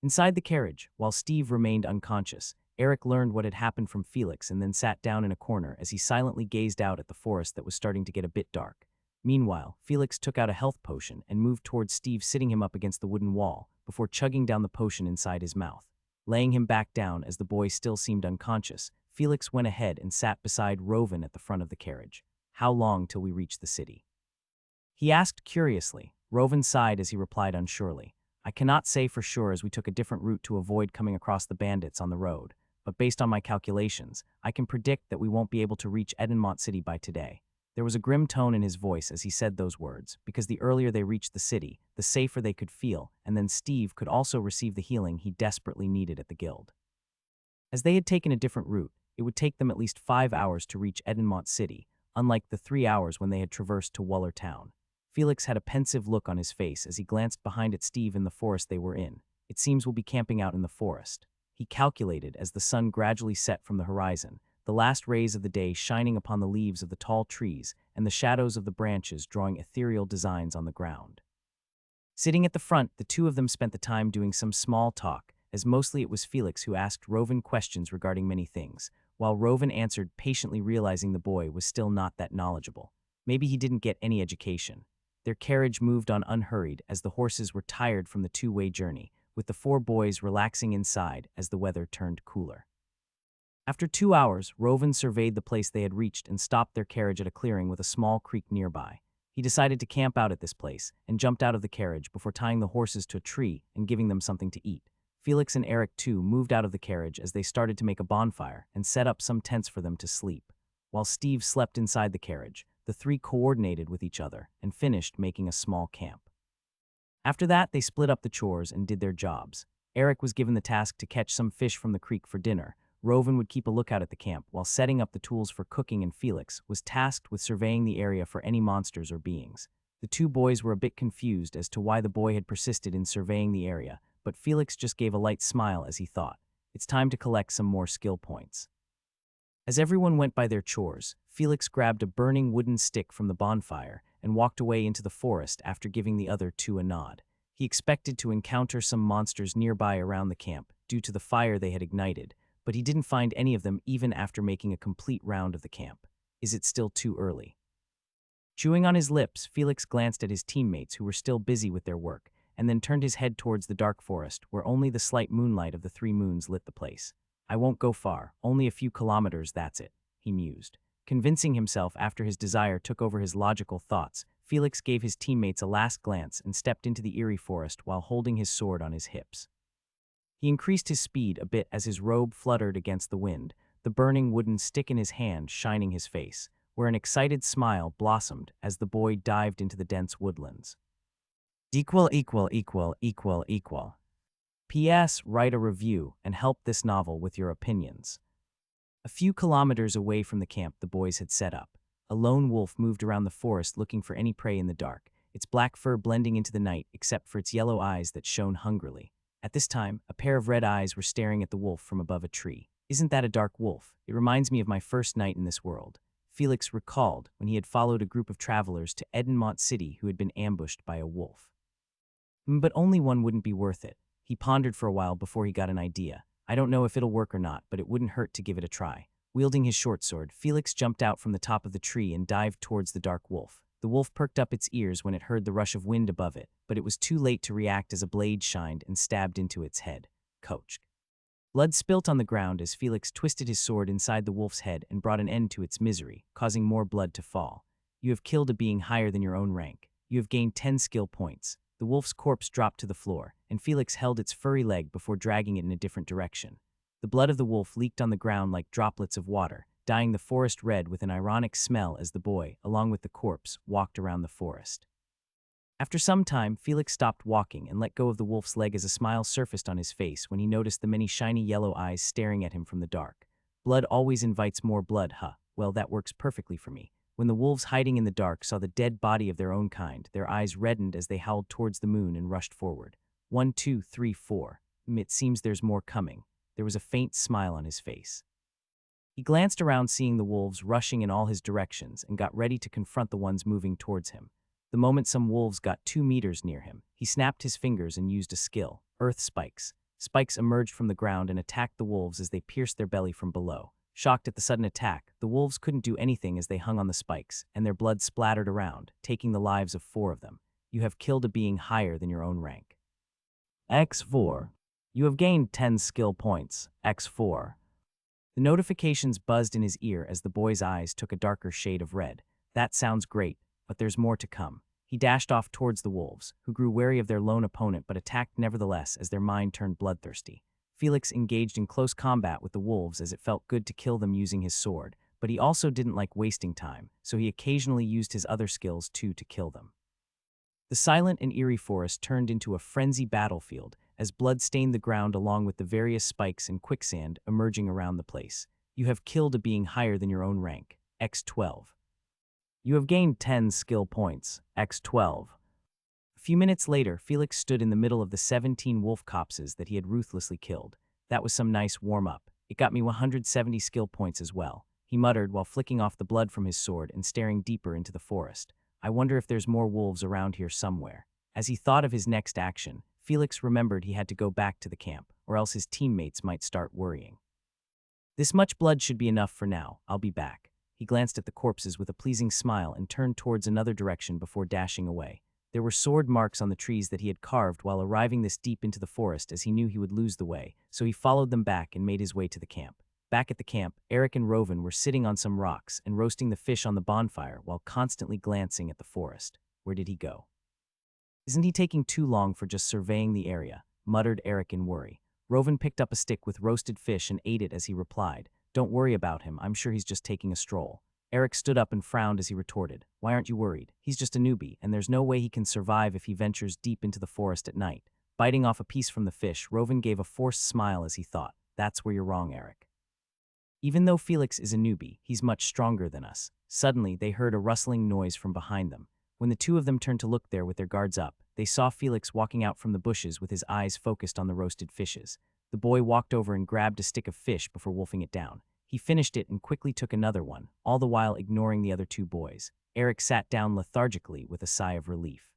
Inside the carriage, while Steve remained unconscious, Eric learned what had happened from Felix and then sat down in a corner as he silently gazed out at the forest that was starting to get a bit dark. Meanwhile, Felix took out a health potion and moved towards Steve, sitting him up against the wooden wall, before chugging down the potion inside his mouth. Laying him back down as the boy still seemed unconscious, Felix went ahead and sat beside Rovan at the front of the carriage. "How long till we reach the city?" he asked curiously. Rovan sighed as he replied unsurely. "I cannot say for sure, as we took a different route to avoid coming across the bandits on the road, but based on my calculations, I can predict that we won't be able to reach Edenmont City by today." There was a grim tone in his voice as he said those words, because the earlier they reached the city, the safer they could feel, and then Steve could also receive the healing he desperately needed at the guild. As they had taken a different route, it would take them at least 5 hours to reach Edenmont City, unlike the 3 hours when they had traversed to Wuller Town. Felix had a pensive look on his face as he glanced behind at Steve in the forest they were in. "It seems we'll be camping out in the forest," he calculated as the sun gradually set from the horizon, the last rays of the day shining upon the leaves of the tall trees and the shadows of the branches drawing ethereal designs on the ground. Sitting at the front, the two of them spent the time doing some small talk, as mostly it was Felix who asked Rovan questions regarding many things, while Rovan answered, patiently realizing the boy was still not that knowledgeable. Maybe he didn't get any education. Their carriage moved on unhurried as the horses were tired from the two-way journey, with the four boys relaxing inside as the weather turned cooler. After 2 hours, Rovan surveyed the place they had reached and stopped their carriage at a clearing with a small creek nearby. He decided to camp out at this place and jumped out of the carriage before tying the horses to a tree and giving them something to eat. Felix and Eric, too, moved out of the carriage as they started to make a bonfire and set up some tents for them to sleep. While Steve slept inside the carriage, the three coordinated with each other and finished making a small camp. After that, they split up the chores and did their jobs. Eric was given the task to catch some fish from the creek for dinner. Rovan would keep a lookout at the camp while setting up the tools for cooking, and Felix was tasked with surveying the area for any monsters or beings. The two boys were a bit confused as to why the boy had persisted in surveying the area, but Felix just gave a light smile as he thought, "It's time to collect some more skill points." As everyone went by their chores, Felix grabbed a burning wooden stick from the bonfire and walked away into the forest after giving the other two a nod. He expected to encounter some monsters nearby around the camp due to the fire they had ignited, but he didn't find any of them even after making a complete round of the camp. Is it still too early? Chewing on his lips, Felix glanced at his teammates who were still busy with their work, and then turned his head towards the dark forest where only the slight moonlight of the three moons lit the place. "I won't go far, only a few kilometers, that's it," he mused. Convincing himself after his desire took over his logical thoughts, Felix gave his teammates a last glance and stepped into the eerie forest while holding his sword on his hips. He increased his speed a bit as his robe fluttered against the wind, the burning wooden stick in his hand shining his face, where an excited smile blossomed as the boy dived into the dense woodlands. P.S. Write a review and help this novel with your opinions. A few kilometers away from the camp the boys had set up, a lone wolf moved around the forest looking for any prey in the dark, its black fur blending into the night except for its yellow eyes that shone hungrily. At this time, a pair of red eyes were staring at the wolf from above a tree. "Isn't that a dark wolf? It reminds me of my first night in this world," Felix recalled when he had followed a group of travelers to Edenmont City who had been ambushed by a wolf. But only one wouldn't be worth it. He pondered for a while before he got an idea. "I don't know if it'll work or not, but it wouldn't hurt to give it a try." Wielding his short sword, Felix jumped out from the top of the tree and dived towards the dark wolf. The wolf perked up its ears when it heard the rush of wind above it, but it was too late to react as a blade shined and stabbed into its head. Coach. Blood spilt on the ground as Felix twisted his sword inside the wolf's head and brought an end to its misery, causing more blood to fall. "You have killed a being higher than your own rank. You have gained 10 skill points." The wolf's corpse dropped to the floor, and Felix held its furry leg before dragging it in a different direction. The blood of the wolf leaked on the ground like droplets of water, dyeing the forest red with an ironic smell as the boy, along with the corpse, walked around the forest. After some time, Felix stopped walking and let go of the wolf's leg as a smile surfaced on his face when he noticed the many shiny yellow eyes staring at him from the dark. "Blood always invites more blood, huh? Well, that works perfectly for me." When the wolves hiding in the dark saw the dead body of their own kind, their eyes reddened as they howled towards the moon and rushed forward. 1, 2, 3, 4. It seems there's more coming." There was a faint smile on his face. He glanced around, seeing the wolves rushing in all his directions, and got ready to confront the ones moving towards him. The moment some wolves got 2 meters near him, he snapped his fingers and used a skill, Earth Spikes. Spikes emerged from the ground and attacked the wolves as they pierced their belly from below. Shocked at the sudden attack, the wolves couldn't do anything as they hung on the spikes, and their blood splattered around, taking the lives of 4 of them. You have killed a being higher than your own rank. X4. You have gained 10 skill points. X4. The notifications buzzed in his ear as the boy's eyes took a darker shade of red. That sounds great, but there's more to come. He dashed off towards the wolves, who grew wary of their lone opponent but attacked nevertheless as their mind turned bloodthirsty. Felix engaged in close combat with the wolves as it felt good to kill them using his sword, but he also didn't like wasting time, so he occasionally used his other skills too to kill them. The silent and eerie forest turned into a frenzied battlefield as blood stained the ground along with the various spikes and quicksand emerging around the place. You have killed a being higher than your own rank. X12. You have gained 10 skill points. X12. A few minutes later, Felix stood in the middle of the 17 wolf copses that he had ruthlessly killed. That was some nice warm-up. It got me 170 skill points as well, he muttered while flicking off the blood from his sword and staring deeper into the forest. I wonder if there's more wolves around here somewhere. As he thought of his next action, Felix remembered he had to go back to the camp, or else his teammates might start worrying. This much blood should be enough for now. I'll be back. He glanced at the corpses with a pleasing smile and turned towards another direction before dashing away. There were sword marks on the trees that he had carved while arriving this deep into the forest, as he knew he would lose the way, so he followed them back and made his way to the camp. Back at the camp, Eric and Rovan were sitting on some rocks and roasting the fish on the bonfire while constantly glancing at the forest. Where did he go? Isn't he taking too long for just surveying the area? Muttered Eric in worry. Rovan picked up a stick with roasted fish and ate it as he replied, Don't worry about him, I'm sure he's just taking a stroll. Eric stood up and frowned as he retorted, Why aren't you worried? He's just a newbie, and there's no way he can survive if he ventures deep into the forest at night. Biting off a piece from the fish, Rovan gave a forced smile as he thought, That's where you're wrong, Eric. Even though Felix is a newbie, he's much stronger than us. Suddenly, they heard a rustling noise from behind them. When the two of them turned to look there with their guards up, they saw Felix walking out from the bushes with his eyes focused on the roasted fishes. The boy walked over and grabbed a stick of fish before wolfing it down. He finished it and quickly took another one, all the while ignoring the other 2 boys. Eric sat down lethargically with a sigh of relief.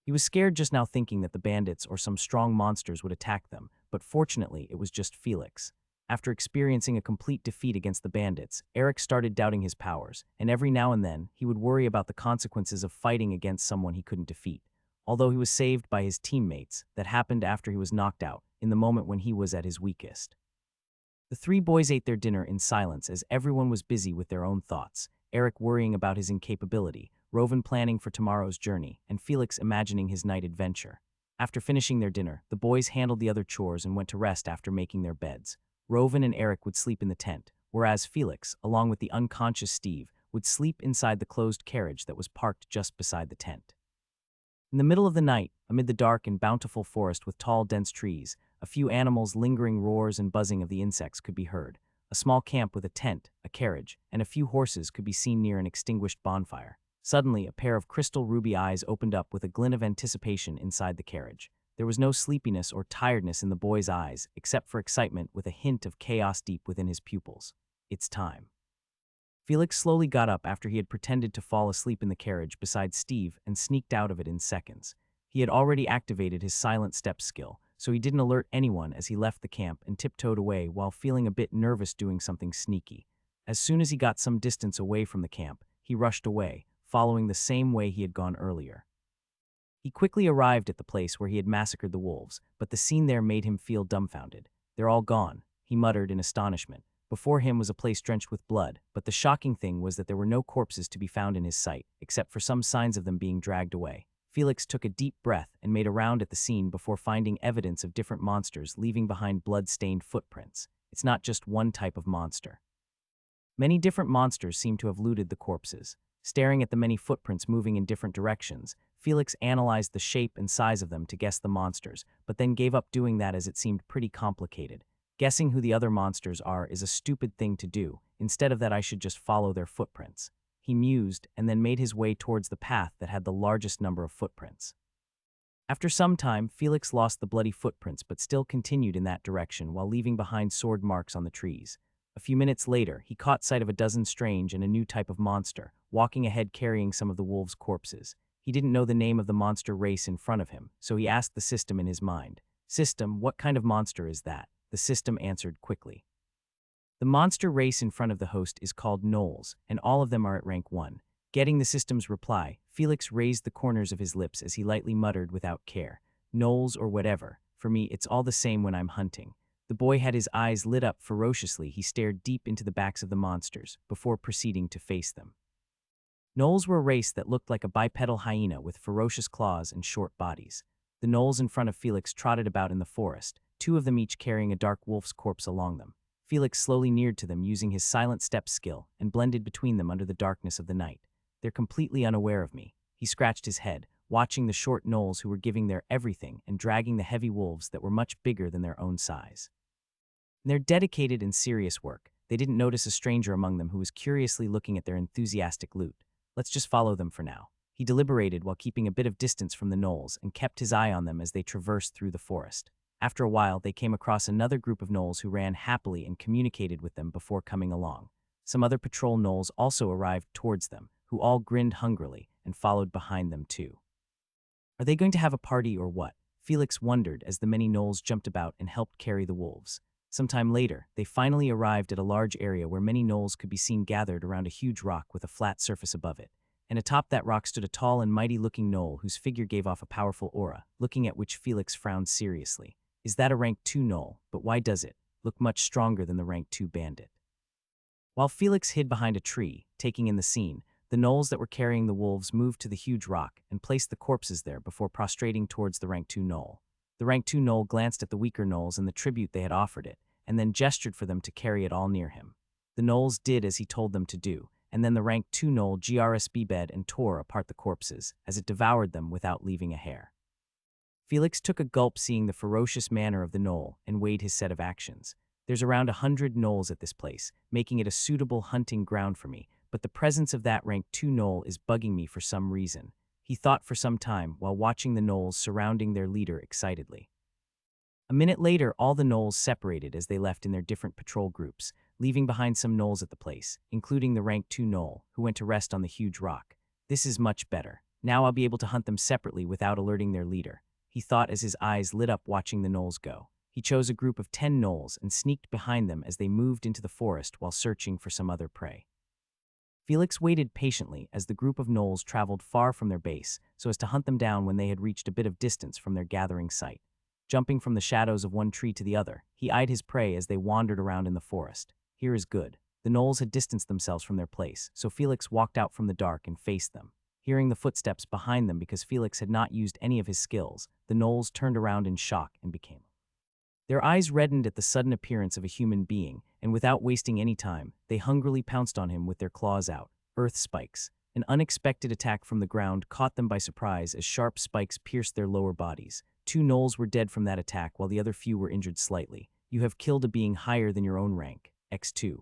He was scared just now, thinking that the bandits or some strong monsters would attack them, but fortunately it was just Felix. After experiencing a complete defeat against the bandits, Eric started doubting his powers, and every now and then he would worry about the consequences of fighting against someone he couldn't defeat. Although he was saved by his teammates, that happened after he was knocked out, in the moment when he was at his weakest. The 3 boys ate their dinner in silence as everyone was busy with their own thoughts, Eric worrying about his incapability, Rovan planning for tomorrow's journey, and Felix imagining his night adventure. After finishing their dinner, the boys handled the other chores and went to rest after making their beds. Rovan and Eric would sleep in the tent, whereas Felix, along with the unconscious Steve, would sleep inside the closed carriage that was parked just beside the tent. In the middle of the night, amid the dark and bountiful forest with tall, dense trees, a few animals' lingering roars and buzzing of the insects could be heard. A small camp with a tent, a carriage, and a few horses could be seen near an extinguished bonfire. Suddenly, a pair of crystal ruby eyes opened up with a glint of anticipation inside the carriage. There was no sleepiness or tiredness in the boy's eyes, except for excitement with a hint of chaos deep within his pupils. It's time. Felix slowly got up after he had pretended to fall asleep in the carriage beside Steve and sneaked out of it in seconds. He had already activated his silent step skill, so he didn't alert anyone as he left the camp and tiptoed away while feeling a bit nervous doing something sneaky. As soon as he got some distance away from the camp, he rushed away, following the same way he had gone earlier. He quickly arrived at the place where he had massacred the wolves, but the scene there made him feel dumbfounded. They're all gone, he muttered in astonishment. Before him was a place drenched with blood, but the shocking thing was that there were no corpses to be found in his sight, except for some signs of them being dragged away. Felix took a deep breath and made a round at the scene before finding evidence of different monsters leaving behind blood-stained footprints. It's not just one type of monster. Many different monsters seemed to have looted the corpses. Staring at the many footprints moving in different directions, Felix analyzed the shape and size of them to guess the monsters, but then gave up doing that as it seemed pretty complicated. Guessing who the other monsters are is a stupid thing to do. Instead of that, I should just follow their footprints. He mused and then made his way towards the path that had the largest number of footprints. After some time, Felix lost the bloody footprints but still continued in that direction while leaving behind sword marks on the trees. A few minutes later, he caught sight of a dozen strange and a new type of monster, walking ahead carrying some of the wolves' corpses. He didn't know the name of the monster race in front of him, so he asked the system in his mind. "System, what kind of monster is that?" The system answered quickly. "The monster race in front of the host is called gnolls, and all of them are at rank 1. Getting the system's reply, Felix raised the corners of his lips as he lightly muttered without care. "Gnolls or whatever. For me, it's all the same when I'm hunting." The boy had his eyes lit up ferociously. He stared deep into the backs of the monsters, before proceeding to face them. Gnolls were a race that looked like a bipedal hyena with ferocious claws and short bodies. The gnolls in front of Felix trotted about in the forest, 2 of them each carrying a dark wolf's corpse along them. Felix slowly neared to them using his silent step skill and blended between them under the darkness of the night. "They're completely unaware of me." He scratched his head, watching the short gnolls who were giving their everything and dragging the heavy wolves that were much bigger than their own size. In their dedicated and serious work, they didn't notice a stranger among them who was curiously looking at their enthusiastic loot. "Let's just follow them for now." He deliberated while keeping a bit of distance from the gnolls and kept his eye on them as they traversed through the forest. After a while, they came across another group of gnolls who ran happily and communicated with them before coming along. Some other patrol gnolls also arrived towards them, who all grinned hungrily and followed behind them too. Are they going to have a party or what? Felix wondered as the many gnolls jumped about and helped carry the wolves. Sometime later, they finally arrived at a large area where many gnolls could be seen gathered around a huge rock with a flat surface above it. And atop that rock stood a tall and mighty-looking gnoll whose figure gave off a powerful aura, looking at which Felix frowned seriously. Is that a rank 2 gnoll? But why does it look much stronger than the rank 2 bandit? While Felix hid behind a tree, taking in the scene, the gnolls that were carrying the wolves moved to the huge rock and placed the corpses there before prostrating towards the rank 2 gnoll. The rank 2 gnoll glanced at the weaker gnolls and the tribute they had offered it, and then gestured for them to carry it all near him. The gnolls did as he told them to do, and then the rank 2 gnoll GRSB-bed and tore apart the corpses, as it devoured them without leaving a hair. Felix took a gulp seeing the ferocious manner of the gnoll and weighed his set of actions. There's around 100 gnolls at this place, making it a suitable hunting ground for me, but the presence of that rank 2 gnoll is bugging me for some reason. He thought for some time while watching the gnolls surrounding their leader excitedly. A minute later, all the gnolls separated as they left in their different patrol groups, leaving behind some gnolls at the place, including the rank 2 gnoll, who went to rest on the huge rock. This is much better. Now I'll be able to hunt them separately without alerting their leader, he thought as his eyes lit up watching the gnolls go. He chose a group of 10 gnolls and sneaked behind them as they moved into the forest while searching for some other prey. Felix waited patiently as the group of gnolls traveled far from their base so as to hunt them down when they had reached a bit of distance from their gathering site. Jumping from the shadows of one tree to the other, he eyed his prey as they wandered around in the forest. Here is good. The gnolls had distanced themselves from their place, so Felix walked out from the dark and faced them. Hearing the footsteps behind them because Felix had not used any of his skills, the gnolls turned around in shock and became. Their eyes reddened at the sudden appearance of a human being, and without wasting any time, they hungrily pounced on him with their claws out. Earth spikes. An unexpected attack from the ground caught them by surprise as sharp spikes pierced their lower bodies. 2 gnolls were dead from that attack while the other few were injured slightly. You have killed a being higher than your own rank, X2.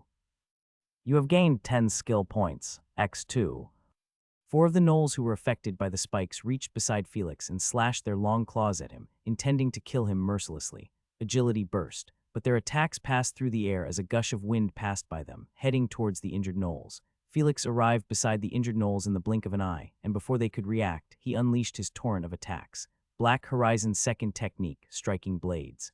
You have gained 10 skill points, X2. 4 of the gnolls who were affected by the spikes reached beside Felix and slashed their long claws at him, intending to kill him mercilessly. Agility burst, but their attacks passed through the air as a gush of wind passed by them, heading towards the injured gnolls. Felix arrived beside the injured gnolls in the blink of an eye, and before they could react, he unleashed his torrent of attacks. Black Horizon's second technique, striking blades.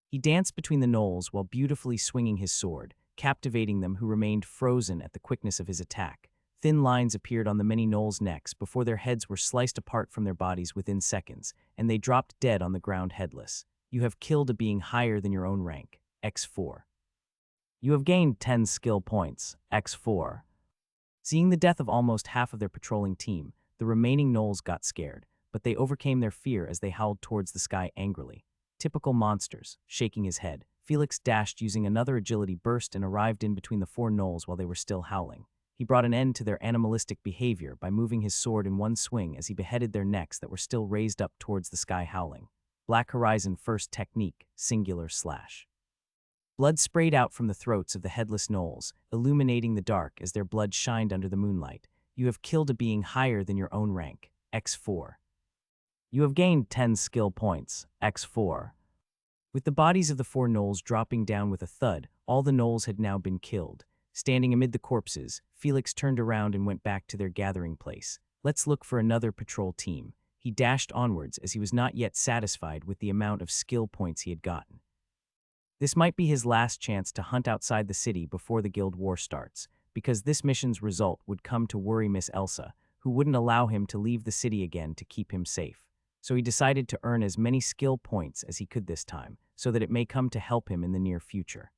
He danced between the gnolls while beautifully swinging his sword, captivating them who remained frozen at the quickness of his attack. Thin lines appeared on the many gnolls' necks before their heads were sliced apart from their bodies within seconds, and they dropped dead on the ground headless. You have killed a being higher than your own rank, X4. You have gained 10 skill points, X4. Seeing the death of almost half of their patrolling team, the remaining gnolls got scared, but they overcame their fear as they howled towards the sky angrily. Typical monsters, shaking his head, Felix dashed using another agility burst and arrived in between the 4 gnolls while they were still howling. He brought an end to their animalistic behavior by moving his sword in one swing as he beheaded their necks that were still raised up towards the sky howling. Black Horizon first technique, singular slash. Blood sprayed out from the throats of the headless gnolls, illuminating the dark as their blood shined under the moonlight. You have killed a being higher than your own rank, X4. You have gained 10 skill points, X4. With the bodies of the 4 gnolls dropping down with a thud, All the gnolls had now been killed. Standing amid the corpses, Felix turned around and went back to their gathering place. Let's look for another patrol team. He dashed onwards as he was not yet satisfied with the amount of skill points he had gotten. This might be his last chance to hunt outside the city before the guild war starts, because this mission's result would come to worry Miss Elsa, who wouldn't allow him to leave the city again to keep him safe. So he decided to earn as many skill points as he could this time, so that it may come to help him in the near future.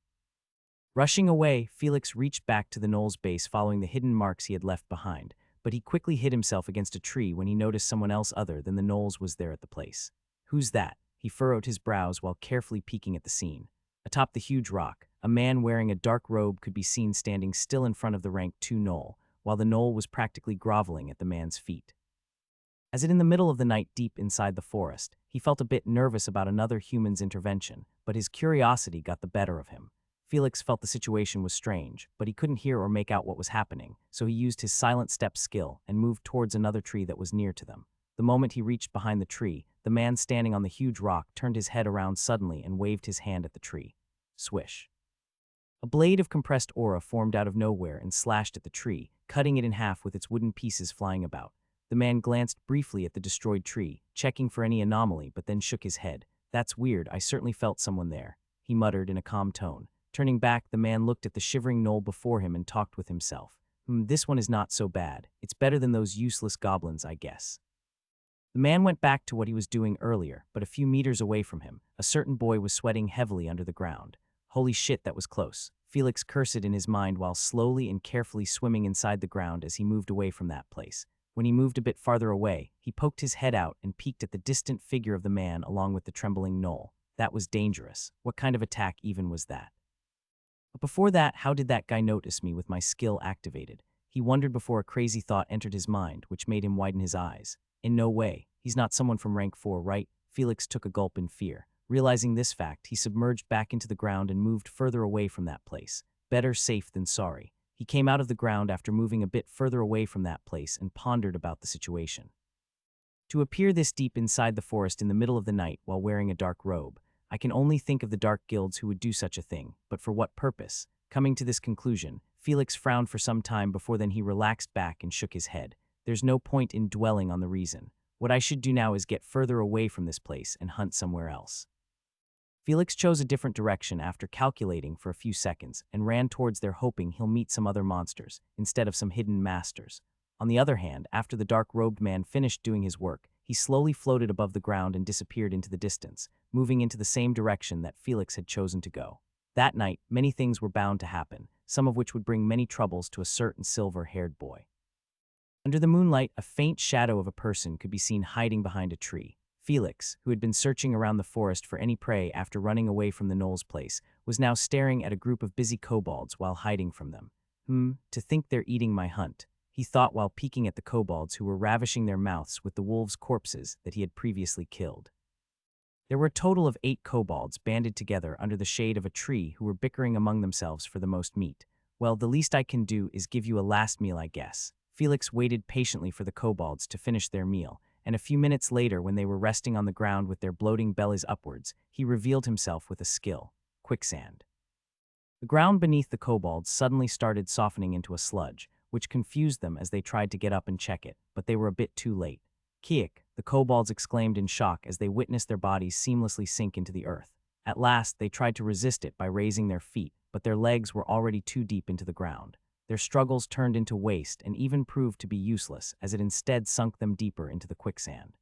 Rushing away, Felix reached back to the gnoll's base following the hidden marks he had left behind, but he quickly hid himself against a tree when he noticed someone else other than the gnolls was there at the place. Who's that? He furrowed his brows while carefully peeking at the scene. Atop the huge rock, a man wearing a dark robe could be seen standing still in front of the rank 2 gnoll, while the gnoll was practically groveling at the man's feet. As in the middle of the night deep inside the forest, he felt a bit nervous about another human's intervention, but his curiosity got the better of him. Felix felt the situation was strange, but he couldn't hear or make out what was happening, so he used his silent step skill and moved towards another tree that was near to them. The moment he reached behind the tree, the man standing on the huge rock turned his head around suddenly and waved his hand at the tree. Swish. A blade of compressed aura formed out of nowhere and slashed at the tree, cutting it in half with its wooden pieces flying about. The man glanced briefly at the destroyed tree, checking for any anomaly, but then shook his head. "That's weird, I certainly felt someone there," he muttered in a calm tone. Turning back, the man looked at the shivering gnoll before him and talked with himself. This one is not so bad. It's better than those useless goblins, I guess." The man went back to what he was doing earlier, but a few meters away from him, a certain boy was sweating heavily under the ground. Holy shit, that was close. Felix cursed in his mind while slowly and carefully swimming inside the ground as he moved away from that place. When he moved a bit farther away, he poked his head out and peeked at the distant figure of the man along with the trembling gnoll. That was dangerous. What kind of attack even was that? But before that, how did that guy notice me with my skill activated? He wondered before a crazy thought entered his mind, which made him widen his eyes. In no way. He's not someone from rank 4, right? Felix took a gulp in fear. Realizing this fact, he submerged back into the ground and moved further away from that place. Better safe than sorry. He came out of the ground after moving a bit further away from that place and pondered about the situation. To appear this deep inside the forest in the middle of the night while wearing a dark robe, I can only think of the dark guilds who would do such a thing, but for what purpose? Coming to this conclusion, Felix frowned for some time before then he relaxed back and shook his head. There's no point in dwelling on the reason. What I should do now is get further away from this place and hunt somewhere else. Felix chose a different direction after calculating for a few seconds and ran towards there hoping he'll meet some other monsters instead of some hidden masters. On the other hand, after the dark-robed man finished doing his work, he slowly floated above the ground and disappeared into the distance, moving into the same direction that Felix had chosen to go. That night, many things were bound to happen, some of which would bring many troubles to a certain silver-haired boy. Under the moonlight, a faint shadow of a person could be seen hiding behind a tree. Felix, who had been searching around the forest for any prey after running away from the gnoll's place, was now staring at a group of busy kobolds while hiding from them. To think they're eating my hunt, he thought while peeking at the kobolds who were ravishing their mouths with the wolves' corpses that he had previously killed. There were a total of 8 kobolds banded together under the shade of a tree who were bickering among themselves for the most meat. Well, the least I can do is give you a last meal, I guess. Felix waited patiently for the kobolds to finish their meal, and a few minutes later, when they were resting on the ground with their bloating bellies upwards, he revealed himself with a skill: quicksand. The ground beneath the kobolds suddenly started softening into a sludge, which confused them as they tried to get up and check it, but they were a bit too late. "Kiek," the kobolds exclaimed in shock as they witnessed their bodies seamlessly sink into the earth. At last, they tried to resist it by raising their feet, but their legs were already too deep into the ground. Their struggles turned into waste and even proved to be useless, as it instead sunk them deeper into the quicksand.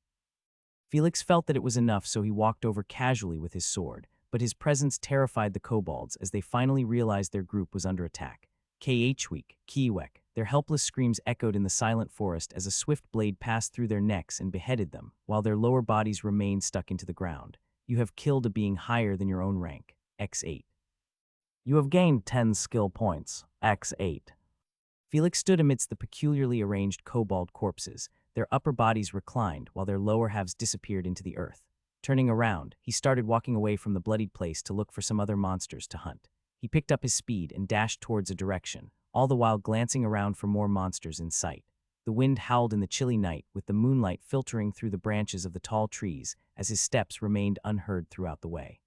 Felix felt that it was enough, so he walked over casually with his sword, but his presence terrified the kobolds as they finally realized their group was under attack. Khweek, Kiwek, their helpless screams echoed in the silent forest as a swift blade passed through their necks and beheaded them, while their lower bodies remained stuck into the ground. "You have killed a being higher than your own rank, X8. You have gained 10 skill points, X8. Felix stood amidst the peculiarly arranged kobold corpses. Their upper bodies reclined while their lower halves disappeared into the earth. Turning around, he started walking away from the bloodied place to look for some other monsters to hunt. He picked up his speed and dashed towards a direction, all the while glancing around for more monsters in sight. The wind howled in the chilly night, with the moonlight filtering through the branches of the tall trees as his steps remained unheard throughout the way.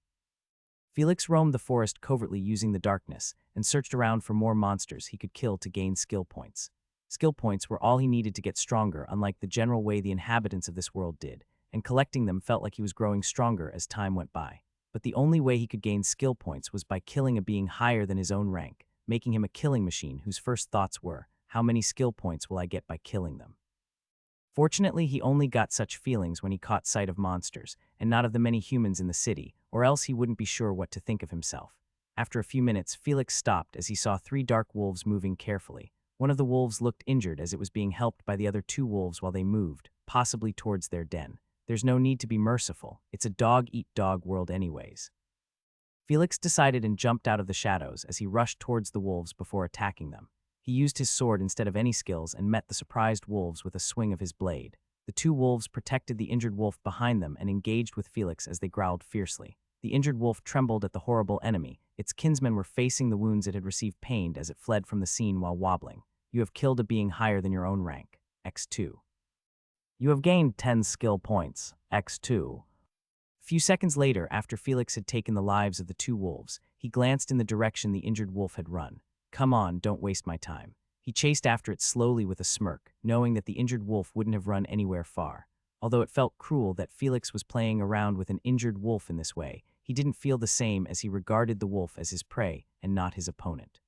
Felix roamed the forest covertly using the darkness and searched around for more monsters he could kill to gain skill points. Skill points were all he needed to get stronger, unlike the general way the inhabitants of this world did, and collecting them felt like he was growing stronger as time went by. But the only way he could gain skill points was by killing a being higher than his own rank, making him a killing machine whose first thoughts were, how many skill points will I get by killing them? Fortunately, he only got such feelings when he caught sight of monsters, and not of the many humans in the city, or else he wouldn't be sure what to think of himself. After a few minutes, Felix stopped as he saw 3 dark wolves moving carefully. One of the wolves looked injured as it was being helped by the other 2 wolves while they moved, possibly towards their den. There's no need to be merciful. It's a dog-eat-dog world anyways. Felix decided and jumped out of the shadows as he rushed towards the wolves before attacking them. He used his sword instead of any skills and met the surprised wolves with a swing of his blade. The 2 wolves protected the injured wolf behind them and engaged with Felix as they growled fiercely. The injured wolf trembled at the horrible enemy. Its kinsmen were facing the wounds it had received pained as it fled from the scene while wobbling. You have killed a being higher than your own rank. X2. You have gained 10 skill points. X2. A few seconds later, after Felix had taken the lives of the 2 wolves, he glanced in the direction the injured wolf had run. Come on, don't waste my time. He chased after it slowly with a smirk, knowing that the injured wolf wouldn't have run anywhere far. Although it felt cruel that Felix was playing around with an injured wolf in this way, he didn't feel the same as he regarded the wolf as his prey and not his opponent.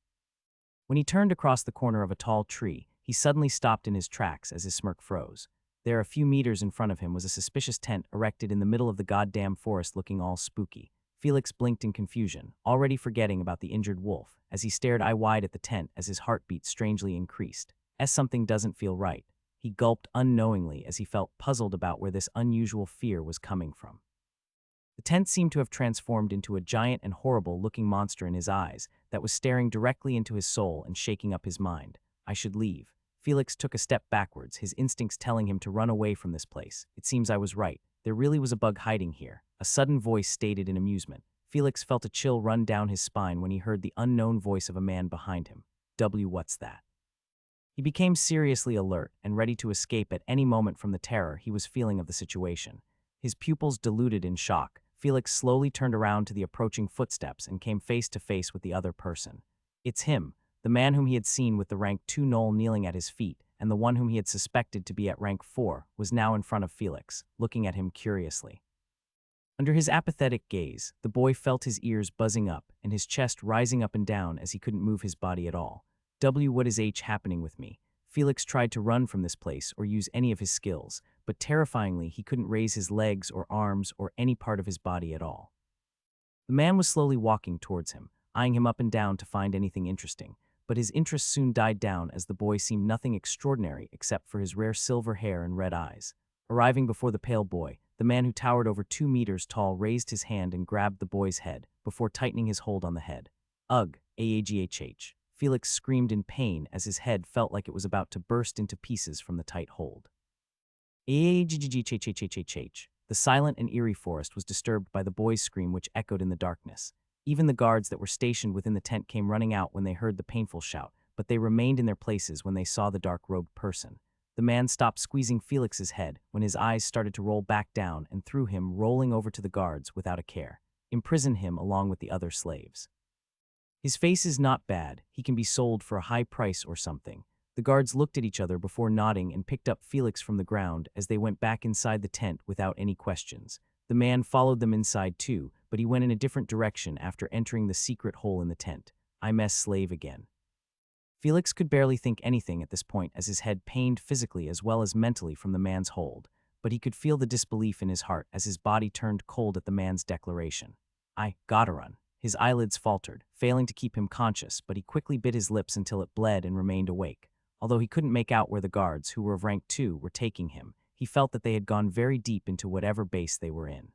When he turned across the corner of a tall tree, he suddenly stopped in his tracks as his smirk froze. There, a few meters in front of him, was a suspicious tent erected in the middle of the goddamn forest looking all spooky. Felix blinked in confusion, already forgetting about the injured wolf, as he stared eye-wide at the tent as his heartbeat strangely increased. Something doesn't feel right. He gulped unknowingly as he felt puzzled about where this unusual fear was coming from. The tent seemed to have transformed into a giant and horrible-looking monster in his eyes that was staring directly into his soul and shaking up his mind. I should leave. Felix took a step backwards, his instincts telling him to run away from this place. It seems I was right. There really was a bug hiding here. A sudden voice stated in amusement. Felix felt a chill run down his spine when he heard the unknown voice of a man behind him. What's that? He became seriously alert and ready to escape at any moment from the terror he was feeling of the situation. His pupils dilated in shock. Felix slowly turned around to the approaching footsteps and came face to face with the other person. It's him, the man whom he had seen with the rank 2 gnoll kneeling at his feet, and the one whom he had suspected to be at rank 4, was now in front of Felix, looking at him curiously. Under his apathetic gaze, the boy felt his ears buzzing up and his chest rising up and down as he couldn't move his body at all. What is happening with me? Felix tried to run from this place or use any of his skills, but terrifyingly he couldn't raise his legs or arms or any part of his body at all. The man was slowly walking towards him, eyeing him up and down to find anything interesting, but his interest soon died down as the boy seemed nothing extraordinary except for his rare silver hair and red eyes. Arriving before the pale boy, the man who towered over 2 meters tall raised his hand and grabbed the boy's head, before tightening his hold on the head. Ugh, aghh. Felix screamed in pain as his head felt like it was about to burst into pieces from the tight hold. Aghh. The silent and eerie forest was disturbed by the boy's scream which echoed in the darkness. Even the guards that were stationed within the tent came running out when they heard the painful shout, but they remained in their places when they saw the dark-robed person. The man stopped squeezing Felix's head when his eyes started to roll back down and threw him rolling over to the guards without a care. Imprison him along with the other slaves. His face is not bad. He can be sold for a high price or something. The guards looked at each other before nodding and picked up Felix from the ground as they went back inside the tent without any questions. The man followed them inside too, but he went in a different direction after entering the secret hole in the tent. I'm slave again. Felix could barely think anything at this point as his head pained physically as well as mentally from the man's hold, but he could feel the disbelief in his heart as his body turned cold at the man's declaration. I gotta run. His eyelids faltered, failing to keep him conscious, but he quickly bit his lips until it bled and remained awake. Although he couldn't make out where the guards, who were of rank 2, were taking him, he felt that they had gone very deep into whatever base they were in.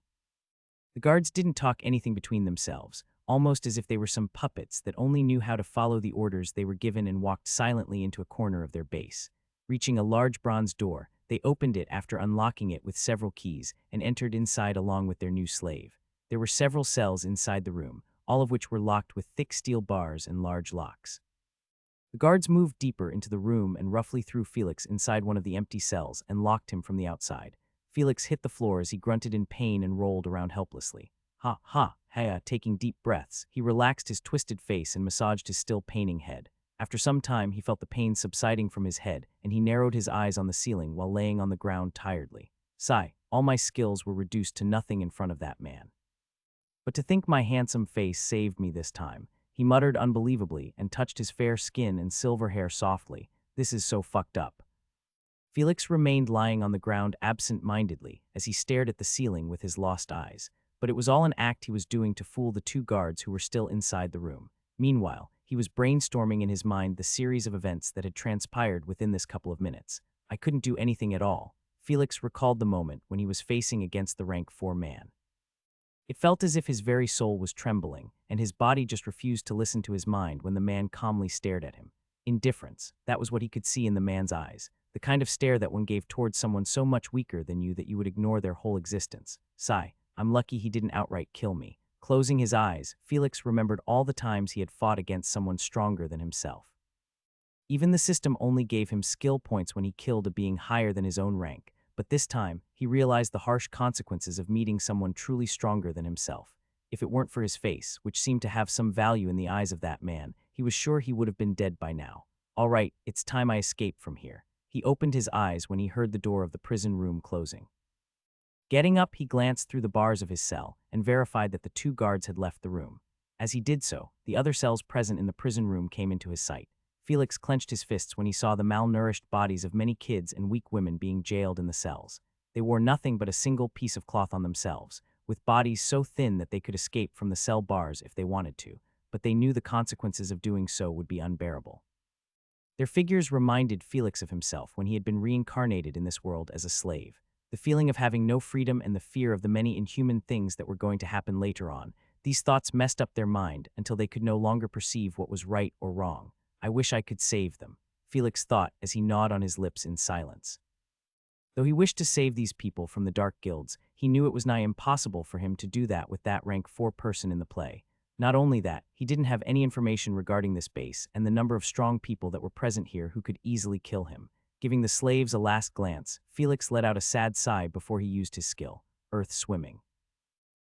The guards didn't talk anything between themselves, almost as if they were some puppets that only knew how to follow the orders they were given and walked silently into a corner of their base. Reaching a large bronze door, they opened it after unlocking it with several keys and entered inside along with their new slave. There were several cells inside the room, all of which were locked with thick steel bars and large locks. The guards moved deeper into the room and roughly threw Felix inside one of the empty cells and locked him from the outside. Felix hit the floor as he grunted in pain and rolled around helplessly. Ha, ha, Haya, taking deep breaths, he relaxed his twisted face and massaged his still paining head. After some time, he felt the pain subsiding from his head, and he narrowed his eyes on the ceiling while laying on the ground tiredly. Sigh, all my skills were reduced to nothing in front of that man. But to think my handsome face saved me this time, he muttered unbelievably and touched his fair skin and silver hair softly. This is so fucked up. Felix remained lying on the ground absent-mindedly as he stared at the ceiling with his lost eyes. But it was all an act he was doing to fool the two guards who were still inside the room. Meanwhile, he was brainstorming in his mind the series of events that had transpired within this couple of minutes. I couldn't do anything at all. Felix recalled the moment when he was facing against the rank 4 man. It felt as if his very soul was trembling, and his body just refused to listen to his mind when the man calmly stared at him. Indifference, that was what he could see in the man's eyes, the kind of stare that one gave towards someone so much weaker than you that you would ignore their whole existence. Sigh, I'm lucky he didn't outright kill me. Closing his eyes, Felix remembered all the times he had fought against someone stronger than himself. Even the system only gave him skill points when he killed a being higher than his own rank, but this time, he realized the harsh consequences of meeting someone truly stronger than himself. If it weren't for his face, which seemed to have some value in the eyes of that man, he was sure he would have been dead by now. All right, it's time I escape from here. He opened his eyes when he heard the door of the prison room closing. Getting up, he glanced through the bars of his cell and verified that the two guards had left the room. As he did so, the other cells present in the prison room came into his sight. Felix clenched his fists when he saw the malnourished bodies of many kids and weak women being jailed in the cells. They wore nothing but a single piece of cloth on themselves, with bodies so thin that they could escape from the cell bars if they wanted to, but they knew the consequences of doing so would be unbearable. Their figures reminded Felix of himself when he had been reincarnated in this world as a slave. The feeling of having no freedom and the fear of the many inhuman things that were going to happen later on, these thoughts messed up their mind until they could no longer perceive what was right or wrong. I wish I could save them, Felix thought as he gnawed on his lips in silence. Though he wished to save these people from the dark guilds, he knew it was nigh impossible for him to do that with that rank 4 person in the play. Not only that, he didn't have any information regarding this base and the number of strong people that were present here who could easily kill him. Giving the slaves a last glance, Felix let out a sad sigh before he used his skill, earth swimming.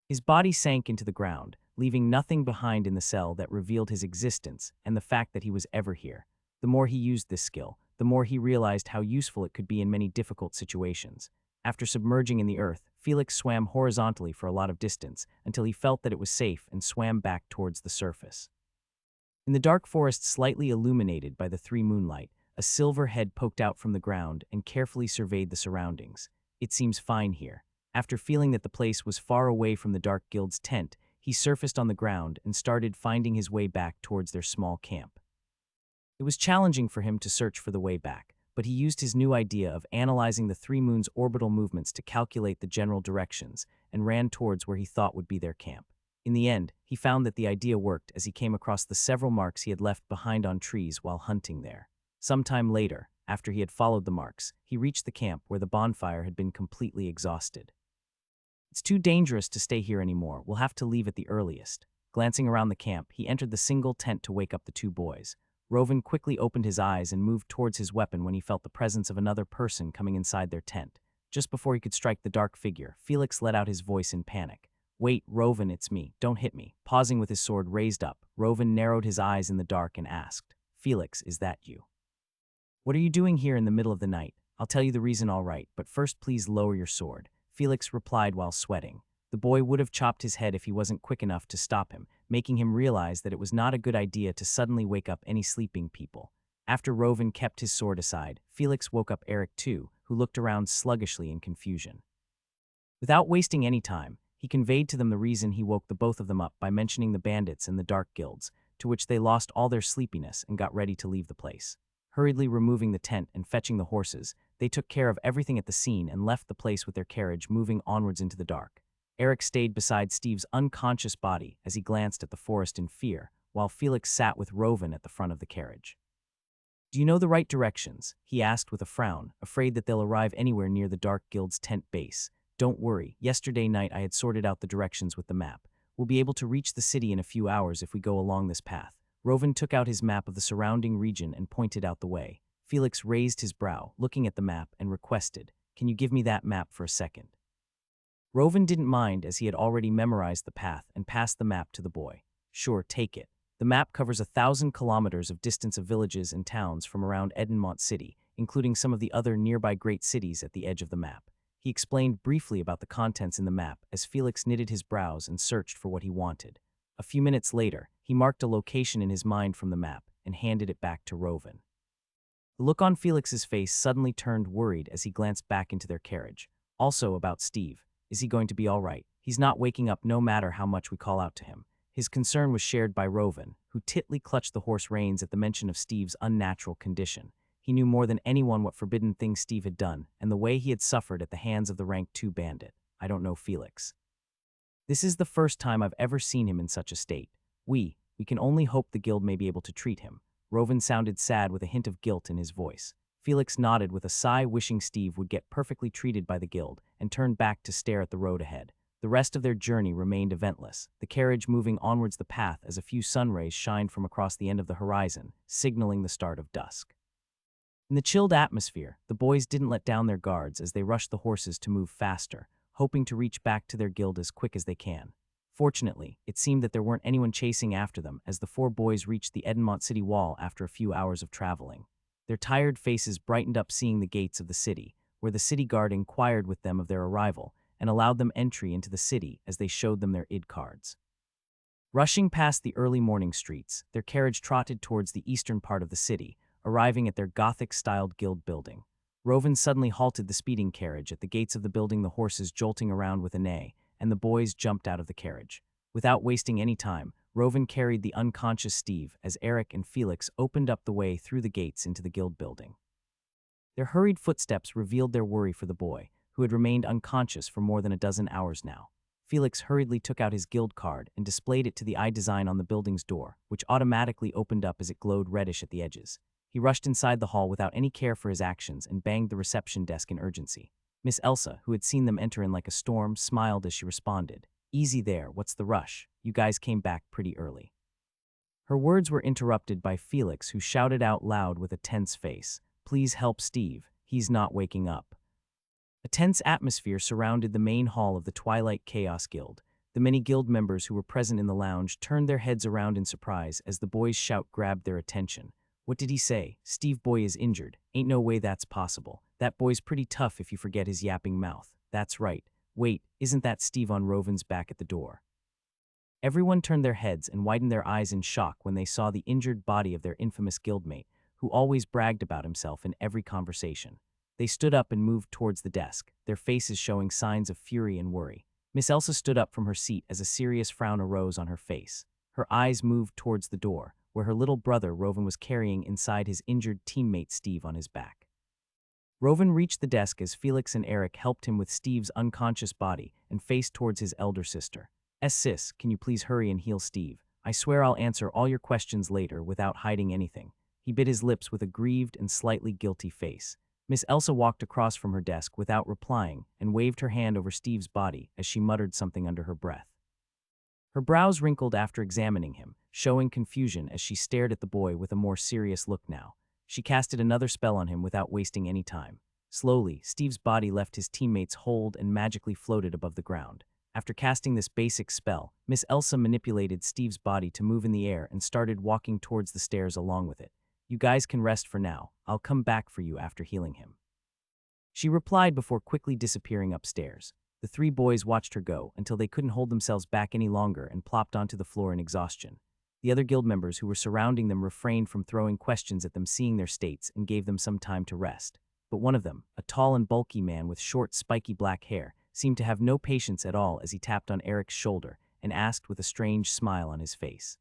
His body sank into the ground, leaving nothing behind in the cell that revealed his existence and the fact that he was ever here. The more he used this skill, the more he realized how useful it could be in many difficult situations. After submerging in the earth, Felix swam horizontally for a lot of distance until he felt that it was safe and swam back towards the surface. In the dark forest slightly illuminated by the 3 moonlight, a silver head poked out from the ground and carefully surveyed the surroundings. It seems fine here. After feeling that the place was far away from the Dark Guild's tent, he surfaced on the ground and started finding his way back towards their small camp. It was challenging for him to search for the way back, but he used his new idea of analyzing the 3 moons' orbital movements to calculate the general directions and ran towards where he thought would be their camp. In the end, he found that the idea worked as he came across the several marks he had left behind on trees while hunting there. Sometime later, after he had followed the marks, he reached the camp where the bonfire had been completely exhausted. It's too dangerous to stay here anymore. We'll have to leave at the earliest. Glancing around the camp, he entered the single tent to wake up the 2 boys. Rovan quickly opened his eyes and moved towards his weapon when he felt the presence of another person coming inside their tent. Just before he could strike the dark figure, Felix let out his voice in panic. Wait, Rovan, it's me. Don't hit me. Pausing with his sword raised up, Rovan narrowed his eyes in the dark and asked, Felix, is that you? What are you doing here in the middle of the night? I'll tell you the reason all right, but first please lower your sword, Felix replied while sweating. The boy would have chopped his head if he wasn't quick enough to stop him, making him realize that it was not a good idea to suddenly wake up any sleeping people. After Rovan kept his sword aside, Felix woke up Eric too, who looked around sluggishly in confusion. Without wasting any time, he conveyed to them the reason he woke the both of them up by mentioning the bandits and the dark guilds, to which they lost all their sleepiness and got ready to leave the place. Hurriedly removing the tent and fetching the horses, they took care of everything at the scene and left the place with their carriage moving onwards into the dark. Eric stayed beside Steve's unconscious body as he glanced at the forest in fear, while Felix sat with Rovan at the front of the carriage. Do you know the right directions? He asked with a frown, afraid that they'll arrive anywhere near the Dark Guild's tent base. Don't worry, yesterday night I had sorted out the directions with the map. We'll be able to reach the city in a few hours if we go along this path. Rovan took out his map of the surrounding region and pointed out the way. Felix raised his brow, looking at the map, and requested, Can you give me that map for a second? Rovan didn't mind as he had already memorized the path and passed the map to the boy. Sure, take it. The map covers 1,000 kilometers of distance of villages and towns from around Edenmont City, including some of the other nearby great cities at the edge of the map. He explained briefly about the contents in the map as Felix knitted his brows and searched for what he wanted. A few minutes later, he marked a location in his mind from the map and handed it back to Rovan. The look on Felix's face suddenly turned worried as he glanced back into their carriage. Also about Steve. Is he going to be all right? He's not waking up no matter how much we call out to him. His concern was shared by Rovan, who tightly clutched the horse reins at the mention of Steve's unnatural condition. He knew more than anyone what forbidden things Steve had done, and the way he had suffered at the hands of the Rank 2 bandit. I don't know Felix. This is the first time I've ever seen him in such a state. We can only hope the guild may be able to treat him. Rovan sounded sad with a hint of guilt in his voice. Felix nodded with a sigh, wishing Steve would get perfectly treated by the guild, and turned back to stare at the road ahead. The rest of their journey remained eventless, the carriage moving onwards the path as a few sunrays shined from across the end of the horizon, signaling the start of dusk. In the chilled atmosphere, the boys didn't let down their guards as they rushed the horses to move faster, hoping to reach back to their guild as quick as they can. Fortunately, it seemed that there weren't anyone chasing after them as the four boys reached the Edenmont city wall after a few hours of traveling. Their tired faces brightened up seeing the gates of the city, where the city guard inquired with them of their arrival and allowed them entry into the city as they showed them their ID cards. Rushing past the early morning streets, their carriage trotted towards the eastern part of the city, arriving at their Gothic-styled guild building. Rovan suddenly halted the speeding carriage at the gates of the building, the horses jolting around with a neigh, and the boys jumped out of the carriage. Without wasting any time, Rovan carried the unconscious Steve as Eric and Felix opened up the way through the gates into the guild building. Their hurried footsteps revealed their worry for the boy, who had remained unconscious for more than a dozen hours now. Felix hurriedly took out his guild card and displayed it to the eye design on the building's door, which automatically opened up as it glowed reddish at the edges. He rushed inside the hall without any care for his actions and banged the reception desk in urgency. Miss Elsa, who had seen them enter in like a storm, smiled as she responded. "Easy there, what's the rush? You guys came back pretty early." Her words were interrupted by Felix, who shouted out loud with a tense face, "Please help Steve, he's not waking up." A tense atmosphere surrounded the main hall of the Twilight Chaos Guild. The many guild members who were present in the lounge turned their heads around in surprise as the boy's shout grabbed their attention. "What did he say? Steve boy is injured. Ain't no way that's possible. That boy's pretty tough if you forget his yapping mouth. That's right. Wait, isn't that Steve on Rovan's back at the door?" Everyone turned their heads and widened their eyes in shock when they saw the injured body of their infamous guildmate, who always bragged about himself in every conversation. They stood up and moved towards the desk, their faces showing signs of fury and worry. Miss Elsa stood up from her seat as a serious frown arose on her face. Her eyes moved towards the door, where her little brother Rovan was carrying inside his injured teammate Steve on his back. Rovan reached the desk as Felix and Eric helped him with Steve's unconscious body and faced towards his elder sister. "Sis, can you please hurry and heal Steve? I swear I'll answer all your questions later without hiding anything." He bit his lips with a grieved and slightly guilty face. Miss Elsa walked across from her desk without replying and waved her hand over Steve's body as she muttered something under her breath. Her brows wrinkled after examining him, showing confusion as she stared at the boy with a more serious look now. She casted another spell on him without wasting any time. Slowly, Steve's body left his teammate's hold and magically floated above the ground. After casting this basic spell, Miss Elsa manipulated Steve's body to move in the air and started walking towards the stairs along with it. "You guys can rest for now. I'll come back for you after healing him," she replied before quickly disappearing upstairs. The three boys watched her go until they couldn't hold themselves back any longer and plopped onto the floor in exhaustion. The other guild members who were surrounding them refrained from throwing questions at them seeing their states and gave them some time to rest. But one of them, a tall and bulky man with short, spiky black hair, seemed to have no patience at all as he tapped on Eric's shoulder and asked with a strange smile on his face,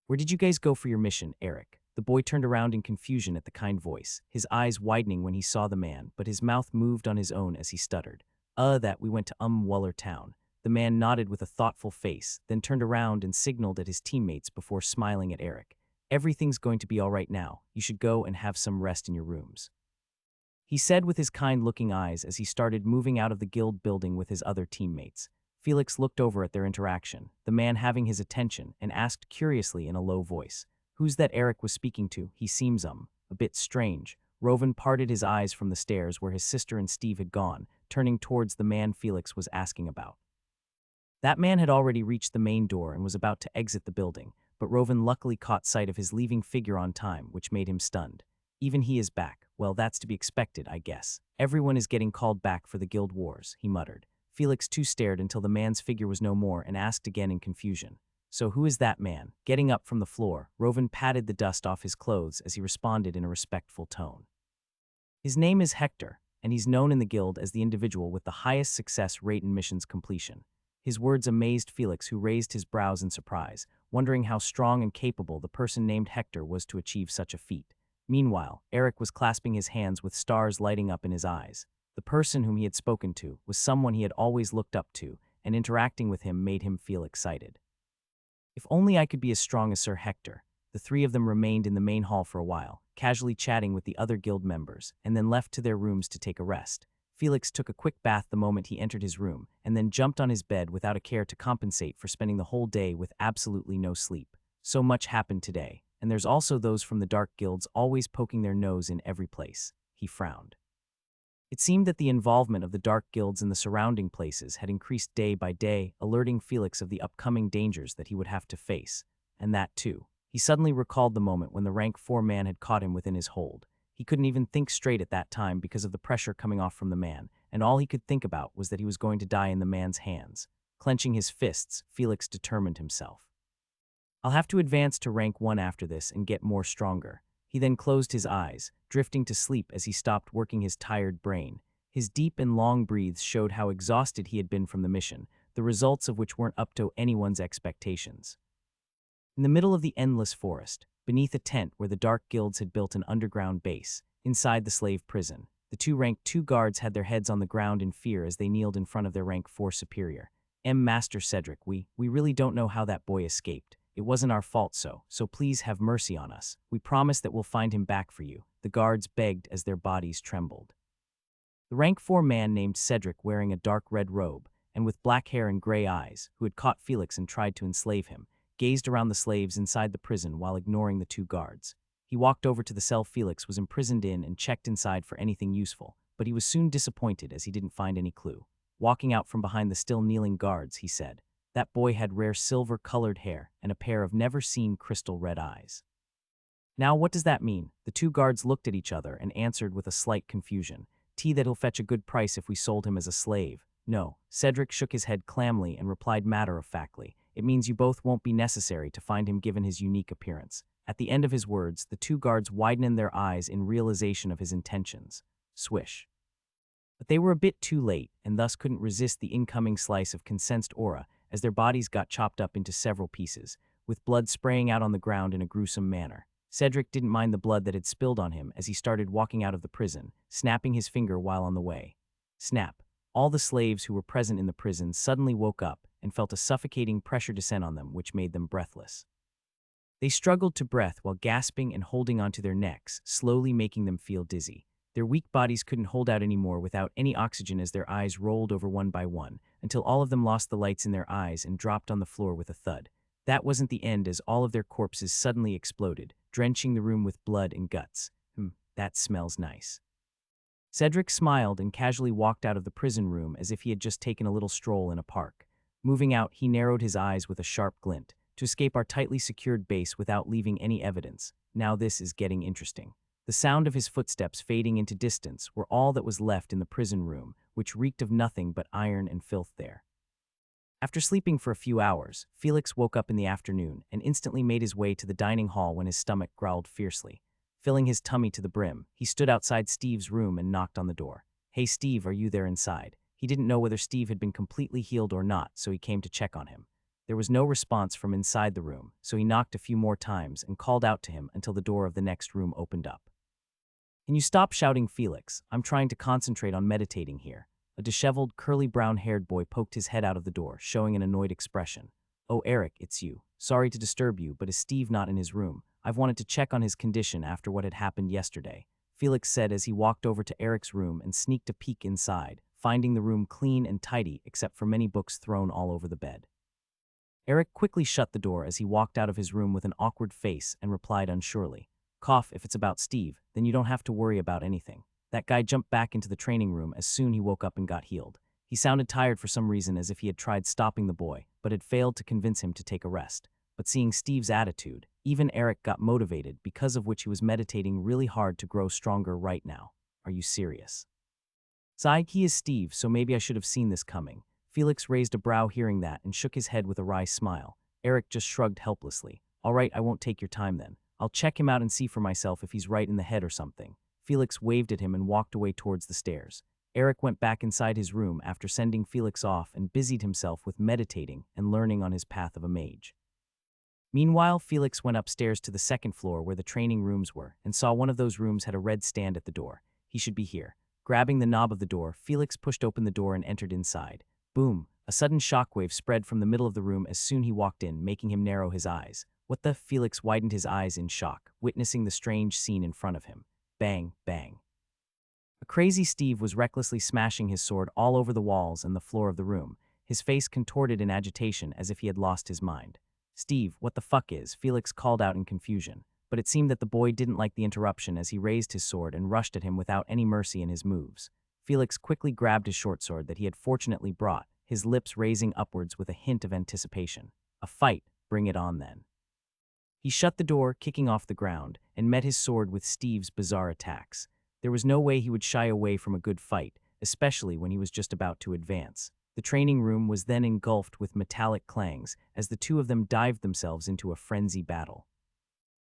"Where did you guys go for your mission, Eric?" The boy turned around in confusion at the kind voice, his eyes widening when he saw the man, but his mouth moved on his own as he stuttered. That we went to Waller Town." The man nodded with a thoughtful face, then turned around and signaled at his teammates before smiling at Eric. "Everything's going to be all right now. You should go and have some rest in your rooms," he said with his kind-looking eyes as he started moving out of the guild building with his other teammates. Felix looked over at their interaction, the man having his attention, and asked curiously in a low voice, "Who's that Eric was speaking to? He seems a bit strange." Rovan parted his eyes from the stairs where his sister and Steve had gone, turning towards the man Felix was asking about. That man had already reached the main door and was about to exit the building, but Rovan luckily caught sight of his leaving figure on time, which made him stunned. Even he is back. Well, that's to be expected, I guess. Everyone is getting called back for the guild wars, he muttered. Felix too stared until the man's figure was no more and asked again in confusion. So who is that man? Getting up from the floor, Rovan patted the dust off his clothes as he responded in a respectful tone. His name is Hector, and he's known in the guild as the individual with the highest success rate in missions completion. His words amazed Felix, who raised his brows in surprise, wondering how strong and capable the person named Hector was to achieve such a feat. Meanwhile, Eric was clasping his hands with stars lighting up in his eyes. The person whom he had spoken to was someone he had always looked up to, and interacting with him made him feel excited. If only I could be as strong as Sir Hector. The three of them remained in the main hall for a while, casually chatting with the other guild members, and then left to their rooms to take a rest. Felix took a quick bath the moment he entered his room, and then jumped on his bed without a care to compensate for spending the whole day with absolutely no sleep. So much happened today, and there's also those from the dark guilds always poking their nose in every place. He frowned. It seemed that the involvement of the dark guilds in the surrounding places had increased day by day, alerting Felix of the upcoming dangers that he would have to face, and that too. He suddenly recalled the moment when the rank 4 man had caught him within his hold. He couldn't even think straight at that time because of the pressure coming off from the man, and all he could think about was that he was going to die in the man's hands. Clenching his fists, Felix determined himself. I'll have to advance to rank 1 after this and get more stronger. He then closed his eyes, drifting to sleep as he stopped working his tired brain. His deep and long breaths showed how exhausted he had been from the mission, the results of which weren't up to anyone's expectations. In the middle of the endless forest, beneath a tent where the dark guilds had built an underground base, inside the slave prison, the two rank 2 guards had their heads on the ground in fear as they kneeled in front of their rank 4 superior. Master Cedric, we really don't know how that boy escaped. It wasn't our fault, so please have mercy on us. We promise that we'll find him back for you, the guards begged as their bodies trembled. The rank 4 man named Cedric, wearing a dark red robe, and with black hair and gray eyes, who had caught Felix and tried to enslave him, gazed around the slaves inside the prison while ignoring the 2 guards. He walked over to the cell Felix was imprisoned in and checked inside for anything useful, but he was soon disappointed as he didn't find any clue. Walking out from behind the still kneeling guards, he said, "That boy had rare silver-colored hair and a pair of never-seen crystal red eyes." Now what does that mean? The 2 guards looked at each other and answered with a slight confusion. That he'll fetch a good price if we sold him as a slave. No, Cedric shook his head calmly and replied matter-of-factly, "It means you both won't be necessary to find him given his unique appearance." At the end of his words, the 2 guards widened their eyes in realization of his intentions. Swish. But they were a bit too late, and thus couldn't resist the incoming slice of consensed aura as their bodies got chopped up into several pieces, with blood spraying out on the ground in a gruesome manner. Cedric didn't mind the blood that had spilled on him as he started walking out of the prison, snapping his finger while on the way. Snap. All the slaves who were present in the prison suddenly woke up and felt a suffocating pressure descend on them, which made them breathless. They struggled to breath while gasping and holding onto their necks, slowly making them feel dizzy. Their weak bodies couldn't hold out anymore without any oxygen as their eyes rolled over one by one, until all of them lost the lights in their eyes and dropped on the floor with a thud. That wasn't the end as all of their corpses suddenly exploded, drenching the room with blood and guts. That smells nice. Cedric smiled and casually walked out of the prison room as if he had just taken a little stroll in a park. Moving out, he narrowed his eyes with a sharp glint, to escape our tightly secured base without leaving any evidence. Now this is getting interesting. The sound of his footsteps fading into distance were all that was left in the prison room, which reeked of nothing but iron and filth there. After sleeping for a few hours, Felix woke up in the afternoon and instantly made his way to the dining hall when his stomach growled fiercely. Filling his tummy to the brim, he stood outside Steve's room and knocked on the door. "Hey Steve, are you there inside?" He didn't know whether Steve had been completely healed or not, so he came to check on him. There was no response from inside the room, so he knocked a few more times and called out to him until the door of the next room opened up. "Can you stop shouting, Felix? I'm trying to concentrate on meditating here." A disheveled, curly brown-haired boy poked his head out of the door, showing an annoyed expression. "Oh, Eric, it's you. Sorry to disturb you, but is Steve not in his room? I've wanted to check on his condition after what had happened yesterday," Felix said as he walked over to Eric's room and sneaked a peek inside, finding the room clean and tidy except for many books thrown all over the bed. Eric quickly shut the door as he walked out of his room with an awkward face and replied unsurely, "Cough, if it's about Steve, then you don't have to worry about anything." That guy jumped back into the training room as soon he woke up and got healed. He sounded tired for some reason, as if he had tried stopping the boy, but had failed to convince him to take a rest. But seeing Steve's attitude, even Eric got motivated, because of which he was meditating really hard to grow stronger right now. Are you serious? Sigh, he is Steve, so maybe I should have seen this coming. Felix raised a brow hearing that and shook his head with a wry smile. Eric just shrugged helplessly. All right, I won't take your time then. I'll check him out and see for myself if he's right in the head or something. Felix waved at him and walked away towards the stairs. Eric went back inside his room after sending Felix off and busied himself with meditating and learning on his path of a mage. Meanwhile, Felix went upstairs to the second floor where the training rooms were and saw one of those rooms had a red stand at the door. He should be here. Grabbing the knob of the door, Felix pushed open the door and entered inside. Boom! A sudden shockwave spread from the middle of the room as soon he walked in, making him narrow his eyes. What the? Felix widened his eyes in shock, witnessing the strange scene in front of him. Bang, bang. A crazy Steve was recklessly smashing his sword all over the walls and the floor of the room, his face contorted in agitation as if he had lost his mind. Steve, what the fuck is? Felix called out in confusion, but it seemed that the boy didn't like the interruption as he raised his sword and rushed at him without any mercy in his moves. Felix quickly grabbed his short sword that he had fortunately brought, his lips raising upwards with a hint of anticipation. A fight, bring it on then. He shut the door, kicking off the ground, and met his sword with Steve's bizarre attacks. There was no way he would shy away from a good fight, especially when he was just about to advance. The training room was then engulfed with metallic clangs as the two of them dived themselves into a frenzy battle.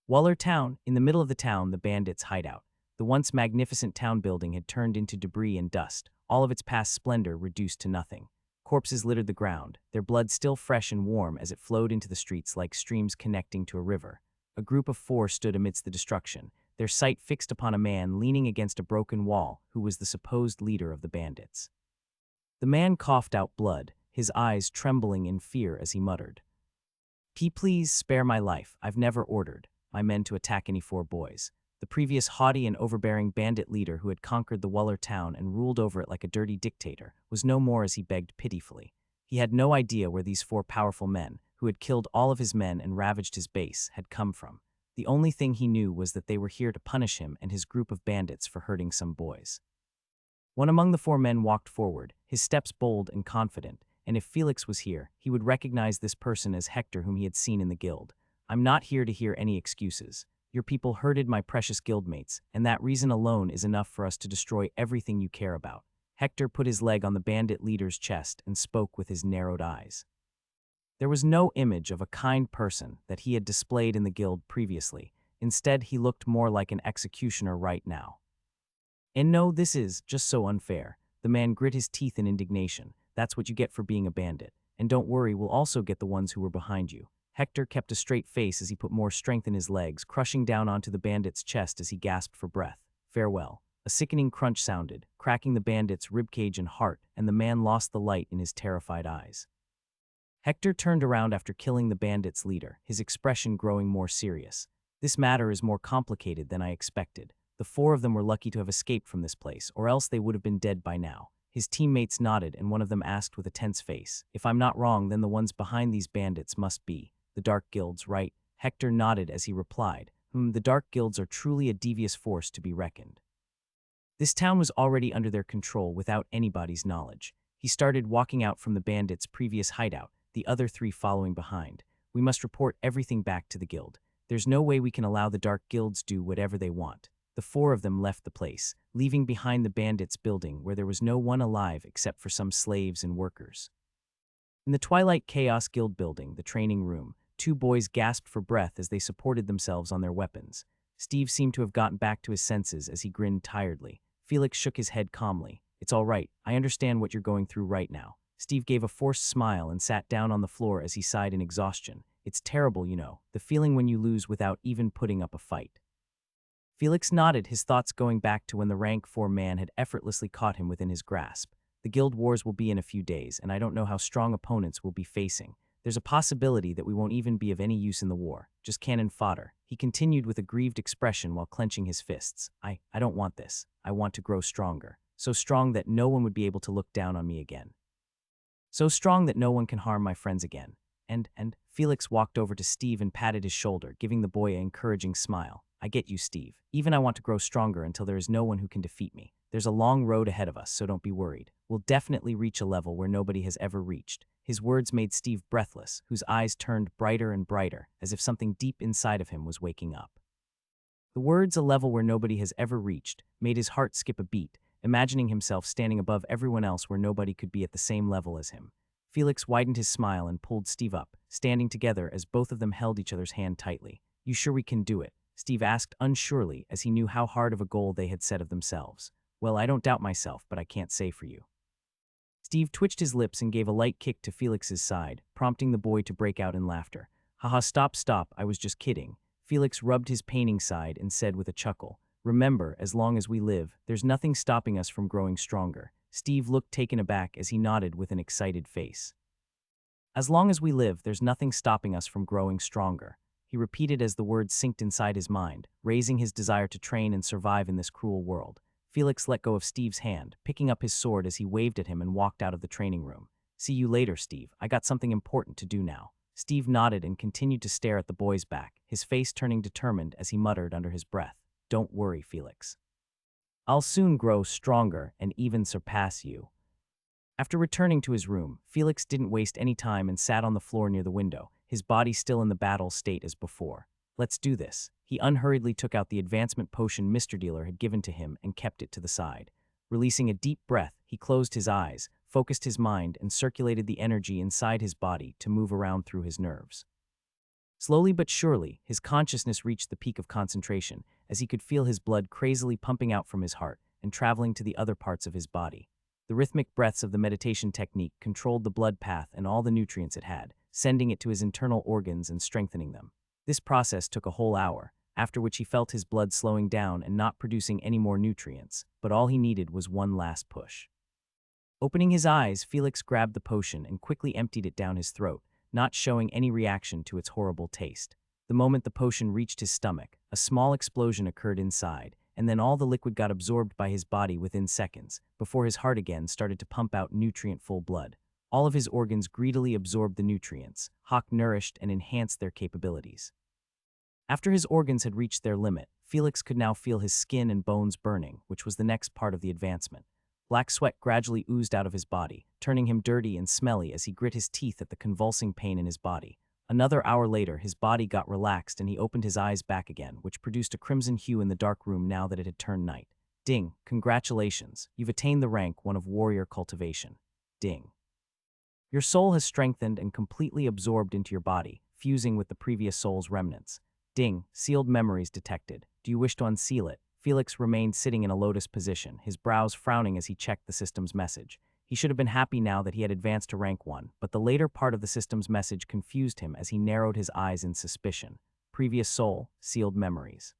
Waller Town, in the middle of the town, the bandits' hideout. The once magnificent town building had turned into debris and dust, all of its past splendor reduced to nothing. Corpses littered the ground, their blood still fresh and warm as it flowed into the streets like streams connecting to a river. A group of 4 stood amidst the destruction, their sight fixed upon a man leaning against a broken wall who was the supposed leader of the bandits. The man coughed out blood, his eyes trembling in fear as he muttered, Please spare my life. I've never ordered my men to attack any 4 boys." The previous haughty and overbearing bandit leader who had conquered the Waller town and ruled over it like a dirty dictator was no more as he begged pitifully. He had no idea where these 4 powerful men, who had killed all of his men and ravaged his base, had come from. The only thing he knew was that they were here to punish him and his group of bandits for hurting some boys. One among the 4 men walked forward, his steps bold and confident, and if Felix was here, he would recognize this person as Hector, whom he had seen in the guild. "I'm not here to hear any excuses. Your people hurted my precious guildmates, and that reason alone is enough for us to destroy everything you care about." Hector put his leg on the bandit leader's chest and spoke with his narrowed eyes. There was no image of a kind person that he had displayed in the guild previously. Instead, he looked more like an executioner right now. "And no, this is just so unfair." The man grit his teeth in indignation. "That's what you get for being a bandit. And don't worry, we'll also get the ones who were behind you." Hector kept a straight face as he put more strength in his legs, crushing down onto the bandit's chest as he gasped for breath. "Farewell." A sickening crunch sounded, cracking the bandit's ribcage and heart, and the man lost the light in his terrified eyes. Hector turned around after killing the bandit's leader, his expression growing more serious. "This matter is more complicated than I expected. The 4 of them were lucky to have escaped from this place, or else they would have been dead by now." His teammates nodded, and one of them asked with a tense face, "If I'm not wrong, then the ones behind these bandits must be the Dark Guilds, right?" Hector nodded as he replied, The Dark Guilds are truly a devious force to be reckoned." This town was already under their control without anybody's knowledge. He started walking out from the bandits' previous hideout, the other 3 following behind. "We must report everything back to the guild. There's no way we can allow the Dark Guilds do whatever they want." The 4 of them left the place, leaving behind the bandits' building where there was no one alive except for some slaves and workers. In the Twilight Chaos Guild building, the training room, 2 boys gasped for breath as they supported themselves on their weapons. Steve seemed to have gotten back to his senses as he grinned tiredly. Felix shook his head calmly. "It's all right. I understand what you're going through right now." Steve gave a forced smile and sat down on the floor as he sighed in exhaustion. "It's terrible, you know, the feeling when you lose without even putting up a fight." Felix nodded, his thoughts going back to when the rank 4 man had effortlessly caught him within his grasp. "The guild wars will be in a few days, and I don't know how strong opponents we'll be facing. There's a possibility that we won't even be of any use in the war, just cannon fodder." He continued with a grieved expression while clenching his fists. I don't want this. I want to grow stronger. So strong that no one would be able to look down on me again. So strong that no one can harm my friends again." And Felix walked over to Steve and patted his shoulder, giving the boy an encouraging smile. I get you, Steve. Even I want to grow stronger until there is no one who can defeat me. There's a long road ahead of us, so don't be worried. We'll definitely reach a level where nobody has ever reached. His words made Steve breathless, whose eyes turned brighter and brighter, as if something deep inside of him was waking up. The words "a level where nobody has ever reached" made his heart skip a beat, imagining himself standing above everyone else where nobody could be at the same level as him. Felix widened his smile and pulled Steve up, standing together as both of them held each other's hand tightly. "You sure we can do it?" Steve asked unsurely, as he knew how hard of a goal they had set of themselves. "Well, I don't doubt myself, but I can't say for you." Steve twitched his lips and gave a light kick to Felix's side, prompting the boy to break out in laughter. "Haha, stop, I was just kidding." Felix rubbed his painting side and said with a chuckle, "Remember, as long as we live, there's nothing stopping us from growing stronger." Steve looked taken aback as he nodded with an excited face. "As long as we live, there's nothing stopping us from growing stronger," he repeated as the words sinked inside his mind, raising his desire to train and survive in this cruel world. Felix let go of Steve's hand, picking up his sword as he waved at him and walked out of the training room. "See you later, Steve. I got something important to do now." Steve nodded and continued to stare at the boy's back, his face turning determined as he muttered under his breath, "Don't worry, Felix. I'll soon grow stronger and even surpass you." After returning to his room, Felix didn't waste any time and sat on the floor near the window, his body still in the battle state as before. "Let's do this." He unhurriedly took out the advancement potion Mr. Dealer had given to him and kept it to the side. Releasing a deep breath, he closed his eyes, focused his mind, and circulated the energy inside his body to move around through his nerves. Slowly but surely, his consciousness reached the peak of concentration, as he could feel his blood crazily pumping out from his heart and traveling to the other parts of his body. The rhythmic breaths of the meditation technique controlled the blood path and all the nutrients it had, sending it to his internal organs and strengthening them. This process took a whole hour, after which he felt his blood slowing down and not producing any more nutrients, but all he needed was one last push. Opening his eyes, Felix grabbed the potion and quickly emptied it down his throat, not showing any reaction to its horrible taste. The moment the potion reached his stomach, a small explosion occurred inside, and then all the liquid got absorbed by his body within seconds, before his heart again started to pump out nutrient-full blood. All of his organs greedily absorbed the nutrients, nourished and enhanced their capabilities. After his organs had reached their limit, Felix could now feel his skin and bones burning, which was the next part of the advancement. Black sweat gradually oozed out of his body, turning him dirty and smelly as he grit his teeth at the convulsing pain in his body. Another hour later, his body got relaxed and he opened his eyes back again, which produced a crimson hue in the dark room now that it had turned night. "Ding, congratulations, you've attained the rank 1 of Warrior Cultivation. Ding. Your soul has strengthened and completely absorbed into your body, fusing with the previous soul's remnants. Ding, sealed memories detected. Do you wish to unseal it?" Felix remained sitting in a lotus position, his brows frowning as he checked the system's message. He should have been happy now that he had advanced to rank 1, but the later part of the system's message confused him as he narrowed his eyes in suspicion. Previous soul, sealed memories.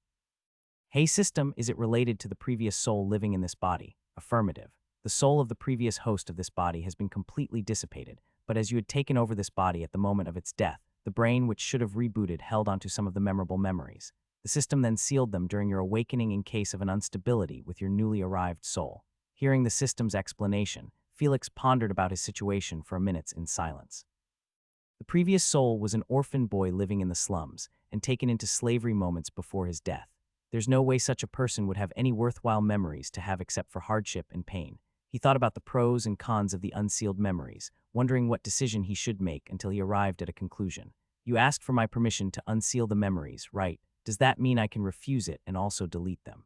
"Hey system, is it related to the previous soul living in this body?" Affirmative. The soul of the previous host of this body has been completely dissipated, but as you had taken over this body at the moment of its death, the brain which should have rebooted held onto some of the memorable memories. The system then sealed them during your awakening in case of an instability with your newly arrived soul. Hearing the system's explanation, Felix pondered about his situation for a minute in silence. The previous soul was an orphan boy living in the slums and taken into slavery moments before his death. There's no way such a person would have any worthwhile memories to have except for hardship and pain. He thought about the pros and cons of the unsealed memories, wondering what decision he should make until he arrived at a conclusion. "You asked for my permission to unseal the memories, right? Does that mean I can refuse it and also delete them?"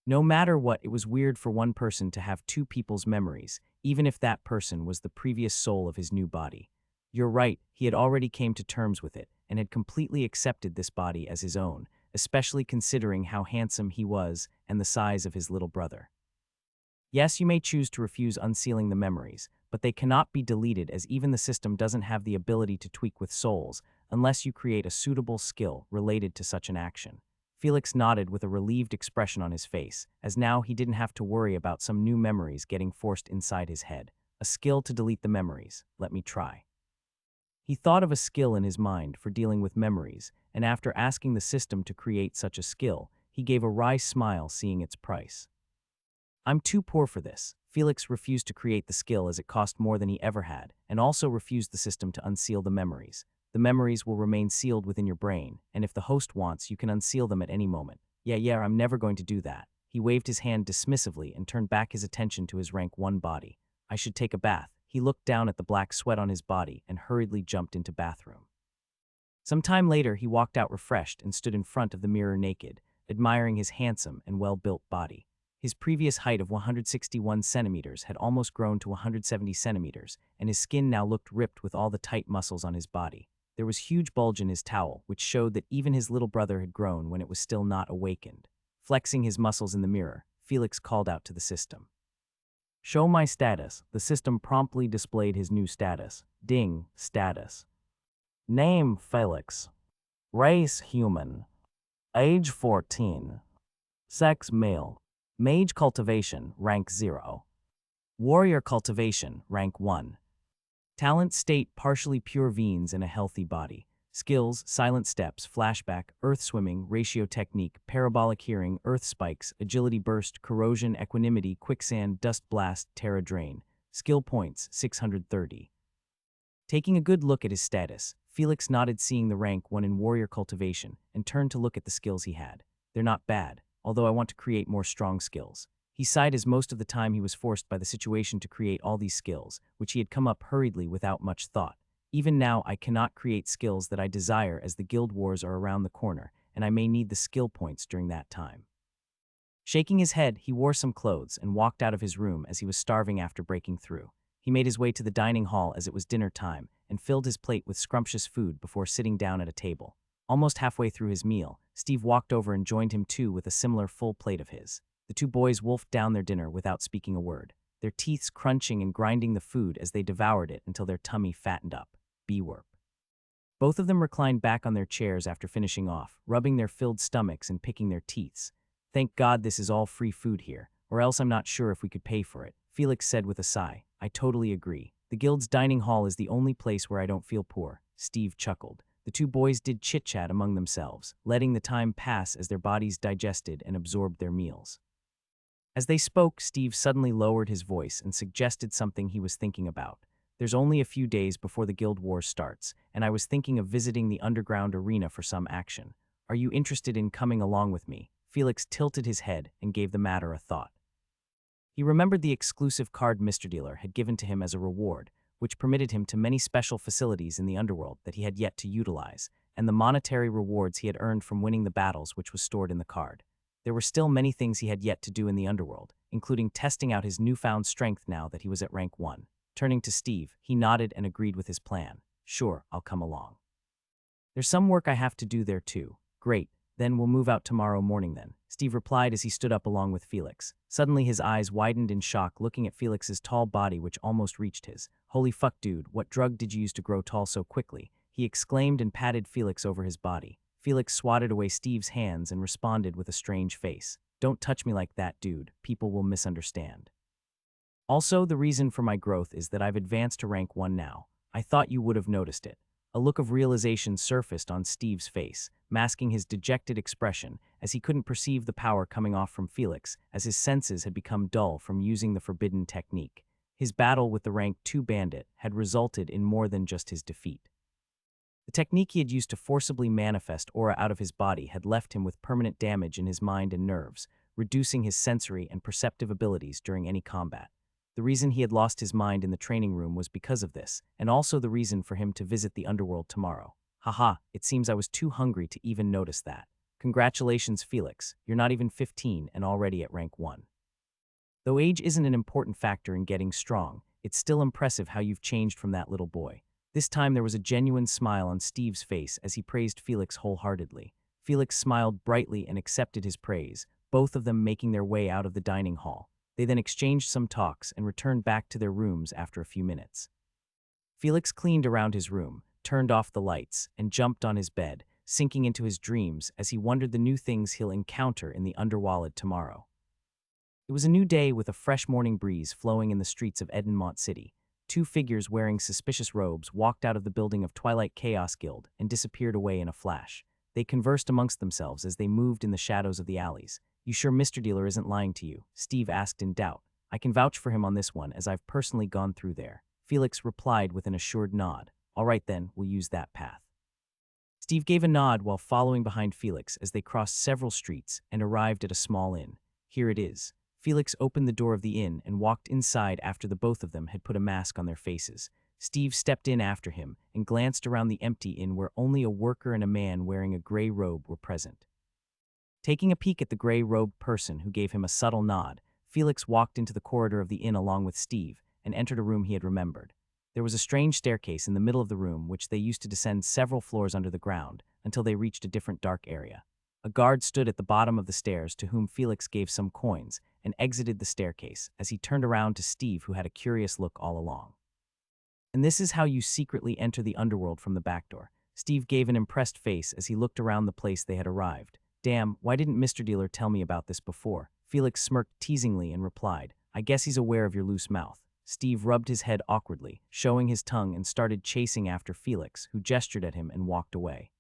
No matter what, it was weird for one person to have two people's memories, even if that person was the previous soul of his new body. You're right, he had already came to terms with it and had completely accepted this body as his own, especially considering how handsome he was and the size of his little brother. Yes, you may choose to refuse unsealing the memories, but they cannot be deleted as even the system doesn't have the ability to tweak with souls unless you create a suitable skill related to such an action. Felix nodded with a relieved expression on his face, as now he didn't have to worry about some new memories getting forced inside his head. A skill to delete the memories. Let me try. He thought of a skill in his mind for dealing with memories, and after asking the system to create such a skill, he gave a wry smile seeing its price. "I'm too poor for this." Felix refused to create the skill as it cost more than he ever had, and also refused the system to unseal the memories. The memories will remain sealed within your brain, and if the host wants, you can unseal them at any moment. Yeah, I'm never going to do that. He waved his hand dismissively and turned back his attention to his rank 1 body. I should take a bath. He looked down at the black sweat on his body and hurriedly jumped into bathroom. Some time later, he walked out refreshed and stood in front of the mirror naked, admiring his handsome and well-built body. His previous height of 161 centimeters had almost grown to 170 centimeters, and his skin now looked ripped with all the tight muscles on his body. There was huge bulge in his towel, which showed that even his little brother had grown when it was still not awakened. Flexing his muscles in the mirror, Felix called out to the system. Show my status. The system promptly displayed his new status. Ding, status. Name, Felix. Race, human. Age, 14. Sex, male. Mage cultivation, rank 0. Warrior cultivation, rank 1. Talent state, partially pure veins and a healthy body. Skills, silent steps, flashback, earth swimming, ratio technique, parabolic hearing, earth spikes, agility burst, corrosion, equanimity, quicksand, dust blast, terra drain. Skill points, 630. Taking a good look at his status, Felix nodded, seeing the rank 1 in warrior cultivation, and turned to look at the skills he had. They're not bad, although I want to create more strong skills. He sighed as most of the time he was forced by the situation to create all these skills, which he had come up hurriedly without much thought. Even now, I cannot create skills that I desire as the guild wars are around the corner, and I may need the skill points during that time. Shaking his head, he wore some clothes and walked out of his room as he was starving after breaking through. He made his way to the dining hall as it was dinner time and filled his plate with scrumptious food before sitting down at a table. Almost halfway through his meal, Steve walked over and joined him too with a similar full plate of his. The two boys wolfed down their dinner without speaking a word, their teeth crunching and grinding the food as they devoured it until their tummy fattened up. B-warp. Both of them reclined back on their chairs after finishing off, rubbing their filled stomachs and picking their teeth. Thank God this is all free food here, or else I'm not sure if we could pay for it, Felix said with a sigh. I totally agree. The guild's dining hall is the only place where I don't feel poor, Steve chuckled. The two boys did chit-chat among themselves, letting the time pass as their bodies digested and absorbed their meals. As they spoke, Steve suddenly lowered his voice and suggested something he was thinking about. There's only a few days before the guild war starts, and I was thinking of visiting the underground arena for some action. Are you interested in coming along with me? Felix tilted his head and gave the matter a thought. He remembered the exclusive card Mr. Dealer had given to him as a reward, which permitted him to many special facilities in the underworld that he had yet to utilize, and the monetary rewards he had earned from winning the battles which was stored in the card. There were still many things he had yet to do in the underworld, including testing out his newfound strength now that he was at rank 1. Turning to Steve, he nodded and agreed with his plan. Sure, I'll come along. There's some work I have to do there too. Great, then we'll move out tomorrow morning then, Steve replied as he stood up along with Felix. Suddenly his eyes widened in shock, looking at Felix's tall body which almost reached his. Holy fuck, dude, what drug did you use to grow tall so quickly? He exclaimed and patted Felix over his body. Felix swatted away Steve's hands and responded with a strange face. Don't touch me like that, dude. People will misunderstand. Also, the reason for my growth is that I've advanced to rank 1 now. I thought you would have noticed it. A look of realization surfaced on Steve's face, masking his dejected expression as he couldn't perceive the power coming off from Felix as his senses had become dull from using the forbidden technique. His battle with the rank 2 bandit had resulted in more than just his defeat. The technique he had used to forcibly manifest aura out of his body had left him with permanent damage in his mind and nerves, reducing his sensory and perceptive abilities during any combat. The reason he had lost his mind in the training room was because of this, and also the reason for him to visit the underworld tomorrow. Haha, it seems I was too hungry to even notice that. Congratulations, Felix. You're not even 15 and already at rank 1. Though age isn't an important factor in getting strong, it's still impressive how you've changed from that little boy. This time there was a genuine smile on Steve's face as he praised Felix wholeheartedly. Felix smiled brightly and accepted his praise, both of them making their way out of the dining hall. They then exchanged some talks and returned back to their rooms after a few minutes. Felix cleaned around his room, turned off the lights, and jumped on his bed, sinking into his dreams as he wondered the new things he'll encounter in the underworld tomorrow. It was a new day with a fresh morning breeze flowing in the streets of Edenmont City. Two figures wearing suspicious robes walked out of the building of Twilight Chaos Guild and disappeared away in a flash. They conversed amongst themselves as they moved in the shadows of the alleys. You sure Mr. Dealer isn't lying to you? Steve asked in doubt. I can vouch for him on this one as I've personally gone through there. Felix replied with an assured nod. All right then, we'll use that path. Steve gave a nod while following behind Felix as they crossed several streets and arrived at a small inn. Here it is. Felix opened the door of the inn and walked inside after the both of them had put a mask on their faces. Steve stepped in after him and glanced around the empty inn where only a worker and a man wearing a gray robe were present. Taking a peek at the gray-robed person who gave him a subtle nod, Felix walked into the corridor of the inn along with Steve and entered a room he had remembered. There was a strange staircase in the middle of the room which they used to descend several floors under the ground until they reached a different dark area. A guard stood at the bottom of the stairs to whom Felix gave some coins and exited the staircase as he turned around to Steve, who had a curious look all along. And this is how you secretly enter the underworld from the back door. Steve gave an impressed face as he looked around the place they had arrived. Damn, why didn't Mr. Dealer tell me about this before? Felix smirked teasingly and replied, I guess he's aware of your loose mouth. Steve rubbed his head awkwardly, showing his tongue, and started chasing after Felix, who gestured at him and walked away.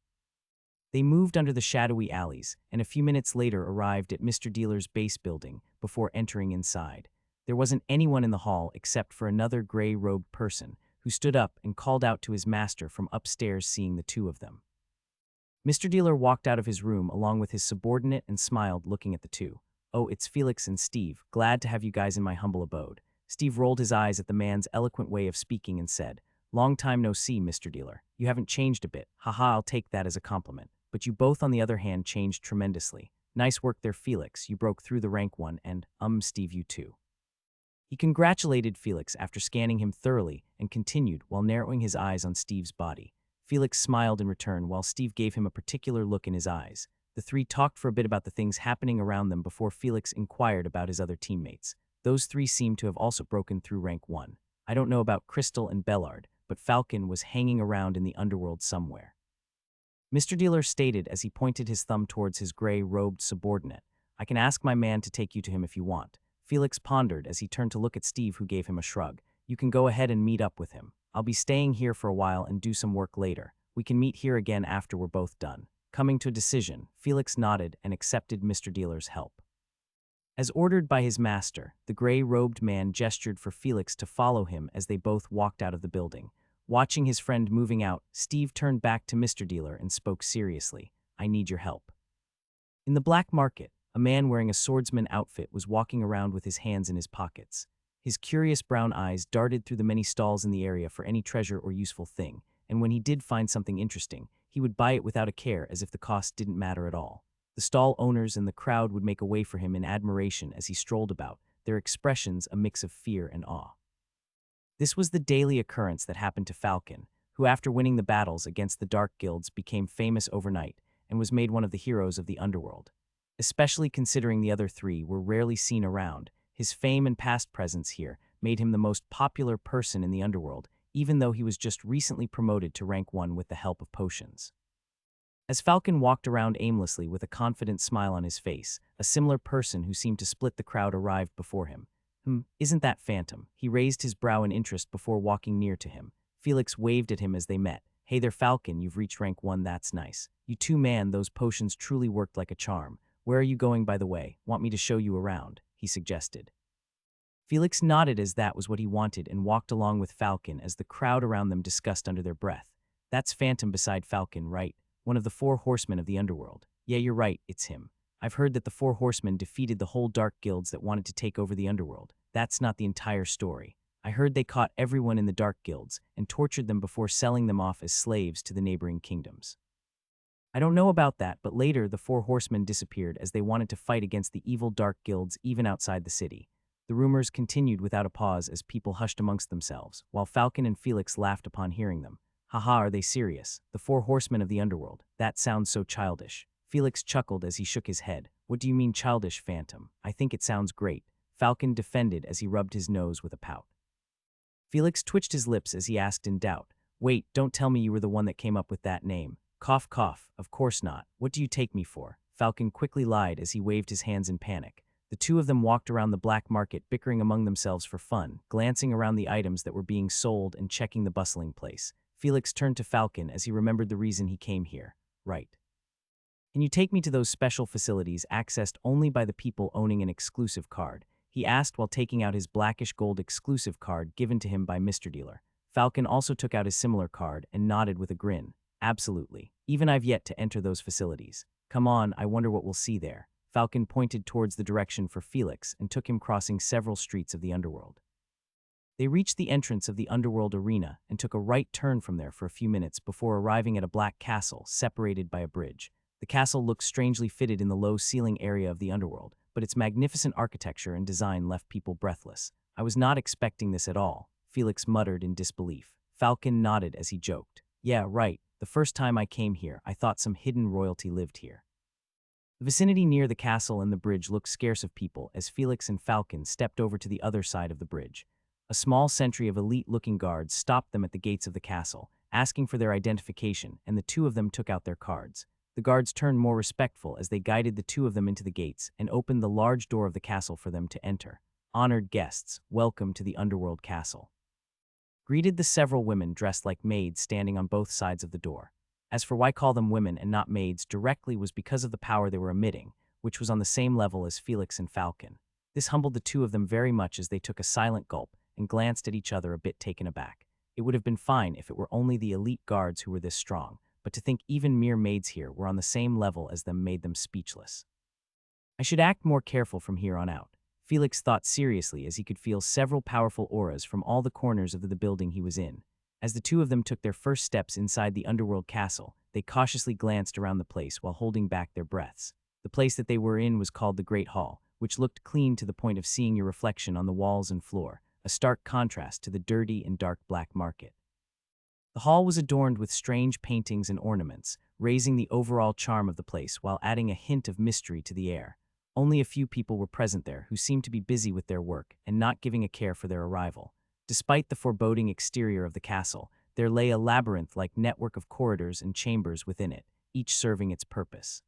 They moved under the shadowy alleys, and a few minutes later arrived at Mr. Dealer's base building before entering inside. There wasn't anyone in the hall except for another gray-robed person, who stood up and called out to his master from upstairs, seeing the two of them. Mr. Dealer walked out of his room along with his subordinate and smiled, looking at the two. Oh, it's Felix and Steve. Glad to have you guys in my humble abode. Steve rolled his eyes at the man's eloquent way of speaking and said, Long time no see, Mr. Dealer. You haven't changed a bit. Haha, I'll take that as a compliment. But you both, on the other hand, changed tremendously. Nice work there, Felix. You broke through the rank one, and, Steve, you too. He congratulated Felix after scanning him thoroughly and continued while narrowing his eyes on Steve's body. Felix smiled in return while Steve gave him a particular look in his eyes. The three talked for a bit about the things happening around them before Felix inquired about his other teammates. Those three seemed to have also broken through rank 1. I don't know about Crystal and Bellard, but Falcon was hanging around in the underworld somewhere. Mr. Dealer stated as he pointed his thumb towards his gray-robed subordinate. I can ask my man to take you to him if you want. Felix pondered as he turned to look at Steve, who gave him a shrug. You can go ahead and meet up with him. I'll be staying here for a while and do some work later. We can meet here again after we're both done. Coming to a decision, Felix nodded and accepted Mr. Dealer's help. As ordered by his master, the gray-robed man gestured for Felix to follow him as they both walked out of the building. Watching his friend moving out, Steve turned back to Mr. Dealer and spoke seriously. I need your help. In the black market, a man wearing a swordsman outfit was walking around with his hands in his pockets. His curious brown eyes darted through the many stalls in the area for any treasure or useful thing, and when he did find something interesting, he would buy it without a care, as if the cost didn't matter at all. The stall owners and the crowd would make a way for him in admiration as he strolled about, their expressions a mix of fear and awe. This was the daily occurrence that happened to Falcon, who after winning the battles against the Dark Guilds became famous overnight and was made one of the heroes of the underworld. Especially considering the other three were rarely seen around, his fame and past presence here made him the most popular person in the underworld, even though he was just recently promoted to rank 1 with the help of potions. As Falcon walked around aimlessly with a confident smile on his face, a similar person who seemed to split the crowd arrived before him. Isn't that Phantom? He raised his brow in interest before walking near to him. Felix waved at him as they met. Hey there, Falcon, you've reached rank 1, that's nice. You too, man, those potions truly worked like a charm. Where are you going, by the way? Want me to show you around? He suggested. Felix nodded as that was what he wanted and walked along with Falcon as the crowd around them discussed under their breath. That's Phantom beside Falcon, right? One of the 4 horsemen of the underworld. Yeah, you're right, it's him. I've heard that the 4 horsemen defeated the whole dark guilds that wanted to take over the underworld. That's not the entire story. I heard they caught everyone in the dark guilds and tortured them before selling them off as slaves to the neighboring kingdoms. I don't know about that, but later the 4 horsemen disappeared as they wanted to fight against the evil dark guilds even outside the city. The rumors continued without a pause as people hushed amongst themselves, while Falcon and Felix laughed upon hearing them. Haha, are they serious? The 4 horsemen of the underworld. That sounds so childish. Felix chuckled as he shook his head. What do you mean childish, Phantom? I think it sounds great. Falcon defended as he rubbed his nose with a pout. Felix twitched his lips as he asked in doubt. Wait, don't tell me you were the one that came up with that name. Cough, cough. Of course not. What do you take me for? Falcon quickly lied as he waved his hands in panic. The two of them walked around the black market, bickering among themselves for fun, glancing around the items that were being sold and checking the bustling place. Felix turned to Falcon as he remembered the reason he came here. Right. Can you take me to those special facilities accessed only by the people owning an exclusive card? He asked while taking out his blackish gold exclusive card given to him by Mr. Dealer. Falcon also took out his similar card and nodded with a grin. Absolutely. Even I've yet to enter those facilities. Come on, I wonder what we'll see there. Falcon pointed towards the direction for Felix and took him crossing several streets of the underworld. They reached the entrance of the underworld arena and took a right turn from there for a few minutes before arriving at a black castle separated by a bridge. The castle looked strangely fitted in the low ceiling area of the underworld, but its magnificent architecture and design left people breathless. I was not expecting this at all, Felix muttered in disbelief. Falcon nodded as he joked. Yeah, right. The first time I came here, I thought some hidden royalty lived here. The vicinity near the castle and the bridge looked scarce of people as Felix and Falcon stepped over to the other side of the bridge. A small sentry of elite-looking guards stopped them at the gates of the castle, asking for their identification, and the two of them took out their cards. The guards turned more respectful as they guided the two of them into the gates and opened the large door of the castle for them to enter. Honored guests, welcome to the underworld castle. Greeted the several women dressed like maids standing on both sides of the door. As for why call them women and not maids directly was because of the power they were emitting, which was on the same level as Felix and Falcon. This humbled the two of them very much as they took a silent gulp and glanced at each other a bit taken aback. It would have been fine if it were only the elite guards who were this strong, but to think even mere maids here were on the same level as them made them speechless. I should act more careful from here on out, Felix thought seriously as he could feel several powerful auras from all the corners of the building he was in. As the two of them took their first steps inside the underworld castle, they cautiously glanced around the place while holding back their breaths. The place that they were in was called the Great Hall, which looked clean to the point of seeing your reflection on the walls and floor, a stark contrast to the dirty and dark black market. The hall was adorned with strange paintings and ornaments, raising the overall charm of the place while adding a hint of mystery to the air. Only a few people were present there who seemed to be busy with their work and not giving a care for their arrival. Despite the foreboding exterior of the castle, there lay a labyrinth-like network of corridors and chambers within it, each serving its purpose.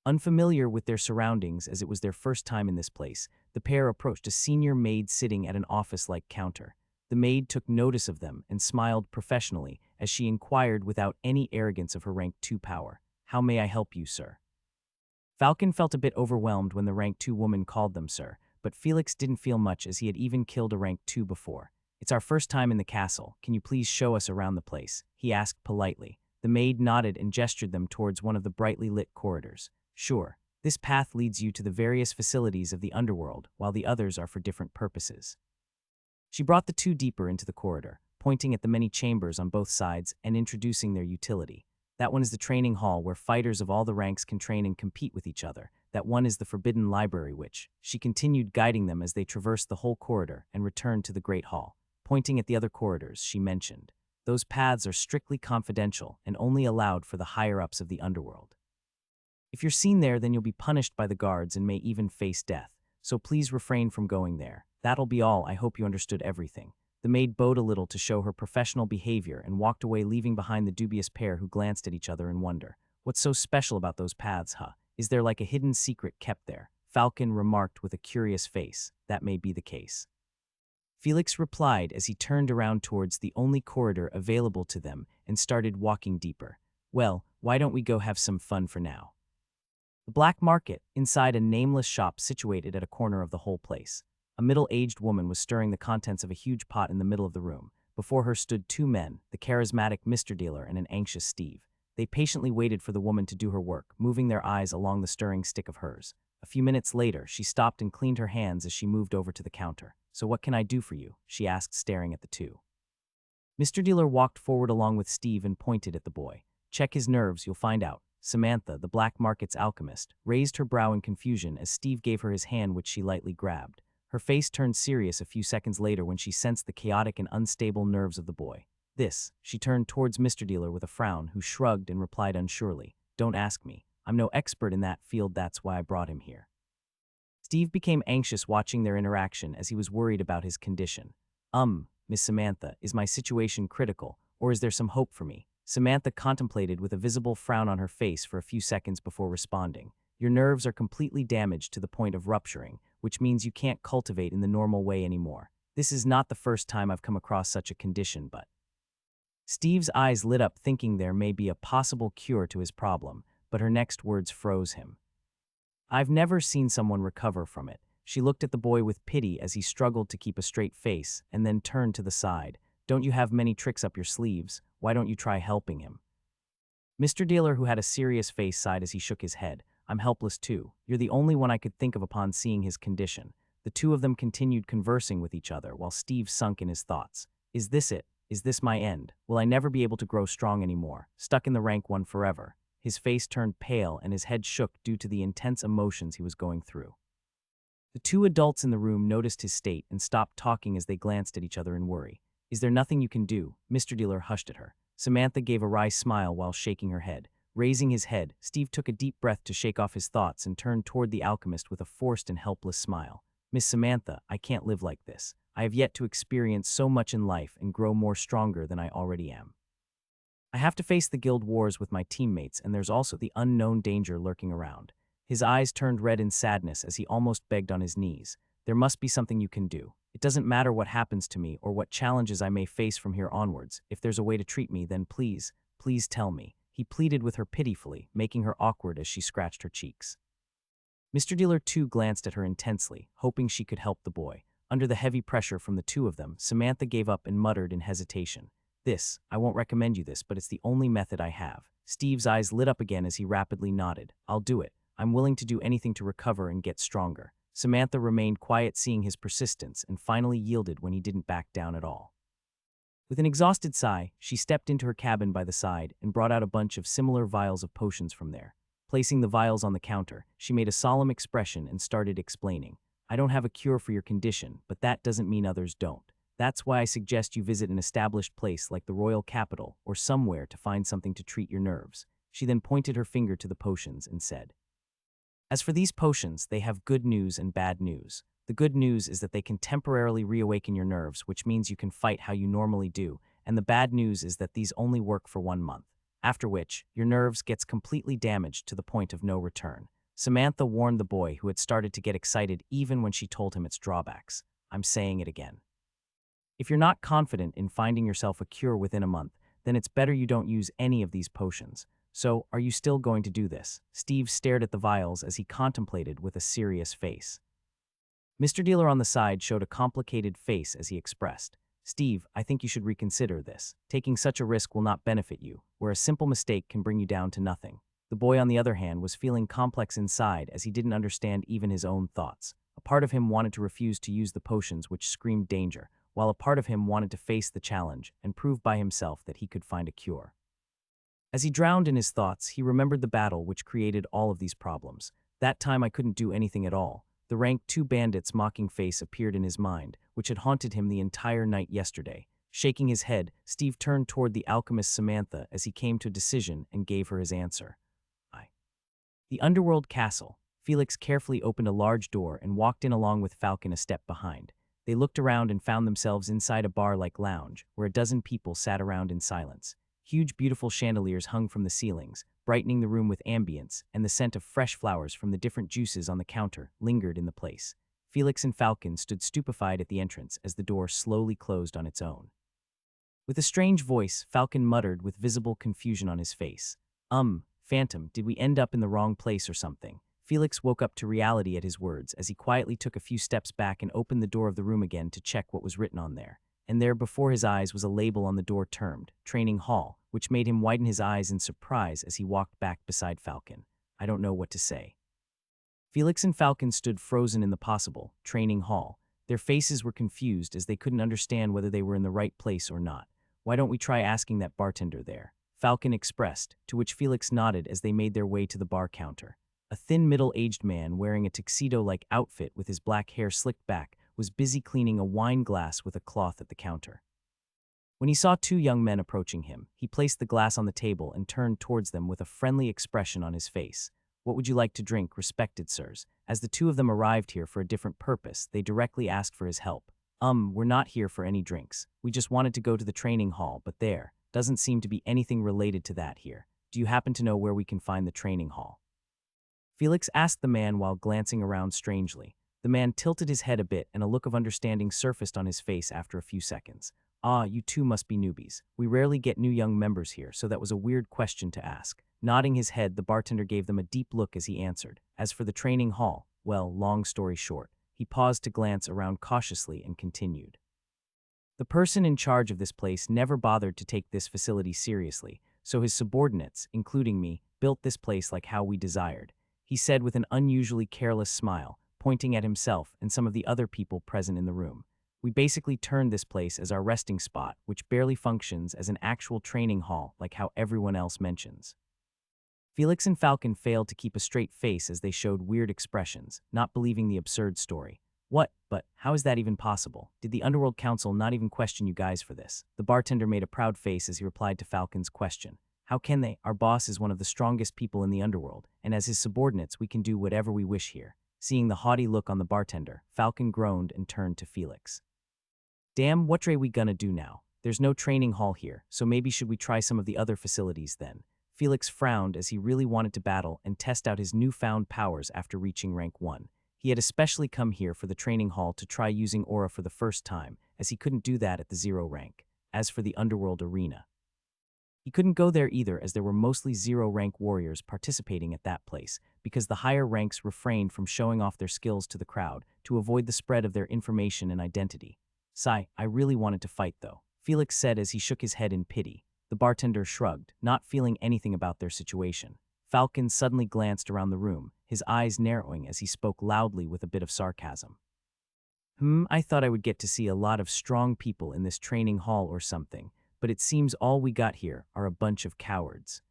Unfamiliar with their surroundings as it was their first time in this place, the pair approached a senior maid sitting at an office-like counter. The maid took notice of them and smiled professionally as she inquired without any arrogance of her rank 2 power. "How may I help you, sir?" Falcon felt a bit overwhelmed when the rank 2 woman called them sir, but Felix didn't feel much as he had even killed a rank 2 before. "It's our first time in the castle. Can you please show us around the place?" he asked politely. The maid nodded and gestured them towards one of the brightly lit corridors. "Sure. This path leads you to the various facilities of the underworld, while the others are for different purposes." She brought the two deeper into the corridor, pointing at the many chambers on both sides and introducing their utility. "That one is the training hall where fighters of all the ranks can train and compete with each other. That one is the forbidden library which," she continued guiding them as they traversed the whole corridor and returned to the great hall. Pointing at the other corridors, she mentioned, "Those paths are strictly confidential and only allowed for the higher-ups of the underworld. If you're seen there, then you'll be punished by the guards and may even face death, so please refrain from going there. That'll be all. I hope you understood everything." The maid bowed a little to show her professional behavior and walked away, leaving behind the dubious pair who glanced at each other in wonder. "What's so special about those paths, huh? Is there like a hidden secret kept there?" Falcon remarked with a curious face. "That may be the case," Felix replied as he turned around towards the only corridor available to them and started walking deeper. "Well, why don't we go have some fun for now?" The black market, inside a nameless shop situated at a corner of the whole place. A middle-aged woman was stirring the contents of a huge pot in the middle of the room. Before her stood two men, the charismatic Mr. Dealer and an anxious Steve. They patiently waited for the woman to do her work, moving their eyes along the stirring stick of hers. A few minutes later, she stopped and cleaned her hands as she moved over to the counter. "So what can I do for you?" she asked, staring at the two. Mr. Dealer walked forward along with Steve and pointed at the boy. "Check his nerves, you'll find out." Samantha, the black market's alchemist, raised her brow in confusion as Steve gave her his hand, which she lightly grabbed. Her face turned serious a few seconds later when she sensed the chaotic and unstable nerves of the boy. She turned towards Mr. Dealer with a frown, who shrugged and replied unsurely, "Don't ask me. I'm no expert in that field, that's why I brought him here." Steve became anxious watching their interaction as he was worried about his condition. Miss Samantha, is my situation critical, or is there some hope for me?" Samantha contemplated with a visible frown on her face for a few seconds before responding. "Your nerves are completely damaged to the point of rupturing, which means you can't cultivate in the normal way anymore. This is not the first time I've come across such a condition, but..." Steve's eyes lit up, thinking there may be a possible cure to his problem, but her next words froze him. "I've never seen someone recover from it." She looked at the boy with pity as he struggled to keep a straight face and then turned to the side. Don't you have many tricks up your sleeves? Why don't you try helping him? Mr. Dealer, who had a serious face, sighed as he shook his head. I'm helpless too. You're the only one I could think of upon seeing his condition. The two of them continued conversing with each other while Steve sunk in his thoughts. Is this it? Is this my end? Will I never be able to grow strong anymore? Stuck in the rank one forever? His face turned pale and his head shook due to the intense emotions he was going through. The two adults in the room noticed his state and stopped talking as they glanced at each other in worry. Is there nothing you can do? Mr. Dealer hushed at her. Samantha gave a wry smile while shaking her head. Raising his head, Steve took a deep breath to shake off his thoughts and turned toward the alchemist with a forced and helpless smile. Miss Samantha, I can't live like this. I have yet to experience so much in life and grow more stronger than I already am. I have to face the guild wars with my teammates, and there's also the unknown danger lurking around. His eyes turned red in sadness as he almost begged on his knees. There must be something you can do. It doesn't matter what happens to me or what challenges I may face from here onwards. If there's a way to treat me, then please, please tell me. He pleaded with her pitifully, making her awkward as she scratched her cheeks. Mr. Dealer too glanced at her intensely, hoping she could help the boy. Under the heavy pressure from the two of them, Samantha gave up and muttered in hesitation. I won't recommend you this, but it's the only method I have. Steve's eyes lit up again as he rapidly nodded. I'll do it. I'm willing to do anything to recover and get stronger. Samantha remained quiet, seeing his persistence, and finally yielded when he didn't back down at all. With an exhausted sigh, she stepped into her cabin by the side and brought out a bunch of similar vials of potions from there. Placing the vials on the counter, she made a solemn expression and started explaining. I don't have a cure for your condition, but that doesn't mean others don't. That's why I suggest you visit an established place like the royal capital or somewhere to find something to treat your nerves. She then pointed her finger to the potions and said, as for these potions, they have good news and bad news. The good news is that they can temporarily reawaken your nerves, which means you can fight how you normally do, and the bad news is that these only work for 1 month, after which your nerves gets completely damaged to the point of no return. Samantha warned the boy, who had started to get excited even when she told him its drawbacks. I'm saying it again. If you're not confident in finding yourself a cure within a month, then it's better you don't use any of these potions. So, are you still going to do this? Steve stared at the vials as he contemplated with a serious face. Mr. Dealer on the side showed a complicated face as he expressed, Steve, I think you should reconsider this. Taking such a risk will not benefit you, where a simple mistake can bring you down to nothing. The boy, on the other hand, was feeling complex inside as he didn't understand even his own thoughts. A part of him wanted to refuse to use the potions which screamed danger, while a part of him wanted to face the challenge and prove by himself that he could find a cure. As he drowned in his thoughts, he remembered the battle which created all of these problems. That time I couldn't do anything at all. The rank 2 bandit's mocking face appeared in his mind, which had haunted him the entire night yesterday. Shaking his head, Steve turned toward the alchemist Samantha as he came to a decision and gave her his answer. The underworld castle. Felix carefully opened a large door and walked in along with Falcon a step behind. They looked around and found themselves inside a bar-like lounge, where a dozen people sat around in silence. Huge, beautiful chandeliers hung from the ceilings, brightening the room with ambience, and the scent of fresh flowers from the different juices on the counter lingered in the place. Felix and Falcon stood stupefied at the entrance as the door slowly closed on its own. With a strange voice, Falcon muttered with visible confusion on his face. Phantom, did we end up in the wrong place or something? Felix woke up to reality at his words as he quietly took a few steps back and opened the door of the room again to check what was written on there. And there before his eyes was a label on the door termed Training Hall, which made him widen his eyes in surprise as he walked back beside Falcon. I don't know what to say. Felix and Falcon stood frozen in the possible Training Hall. Their faces were confused as they couldn't understand whether they were in the right place or not. Why don't we try asking that bartender there? Falcon expressed, to which Felix nodded as they made their way to the bar counter. A thin, middle-aged man wearing a tuxedo-like outfit with his black hair slicked back was busy cleaning a wine glass with a cloth at the counter. When he saw two young men approaching him, he placed the glass on the table and turned towards them with a friendly expression on his face. What would you like to drink, respected sirs? As the two of them arrived here for a different purpose, they directly asked for his help. We're not here for any drinks. We just wanted to go to the training hall, but there doesn't seem to be anything related to that here. Do you happen to know where we can find the training hall? Felix asked the man while glancing around strangely. The man tilted his head a bit and a look of understanding surfaced on his face after a few seconds. You two must be newbies. We rarely get new young members here, so that was a weird question to ask. Nodding his head, the bartender gave them a deep look as he answered. As for the training hall, well, long story short. He paused to glance around cautiously and continued. The person in charge of this place never bothered to take this facility seriously, so his subordinates, including me, built this place like how we desired, he said with an unusually careless smile, pointing at himself and some of the other people present in the room. We basically turned this place as our resting spot, which barely functions as an actual training hall like how everyone else mentions. Felix and Falcon failed to keep a straight face as they showed weird expressions, not believing the absurd story. What? But how is that even possible? Did the Underworld Council not even question you guys for this? The bartender made a proud face as he replied to Falcon's question. How can they? Our boss is one of the strongest people in the underworld, and as his subordinates we can do whatever we wish here. Seeing the haughty look on the bartender, Falcon groaned and turned to Felix. Damn, what are we gonna do now? There's no training hall here, so maybe should we try some of the other facilities then? Felix frowned as he really wanted to battle and test out his newfound powers after reaching rank 1. He had especially come here for the training hall to try using aura for the first time, as he couldn't do that at the 0 rank. As for the underworld arena, he couldn't go there either as there were mostly 0 rank warriors participating at that place, because the higher ranks refrained from showing off their skills to the crowd to avoid the spread of their information and identity. Sigh, I really wanted to fight though, Felix said as he shook his head in pity. The bartender shrugged, not feeling anything about their situation. Falcon suddenly glanced around the room, his eyes narrowing as he spoke loudly with a bit of sarcasm. I thought I would get to see a lot of strong people in this training hall or something, but it seems all we got here are a bunch of cowards.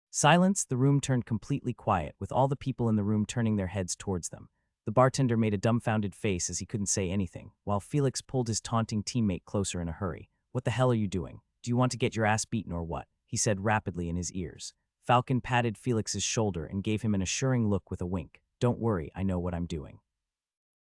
Silence, the room turned completely quiet, with all the people in the room turning their heads towards them. The bartender made a dumbfounded face as he couldn't say anything, while Felix pulled his taunting teammate closer in a hurry. What the hell are you doing? Do you want to get your ass beaten or what? He said rapidly in his ears. Falcon patted Felix's shoulder and gave him an assuring look with a wink. Don't worry, I know what I'm doing.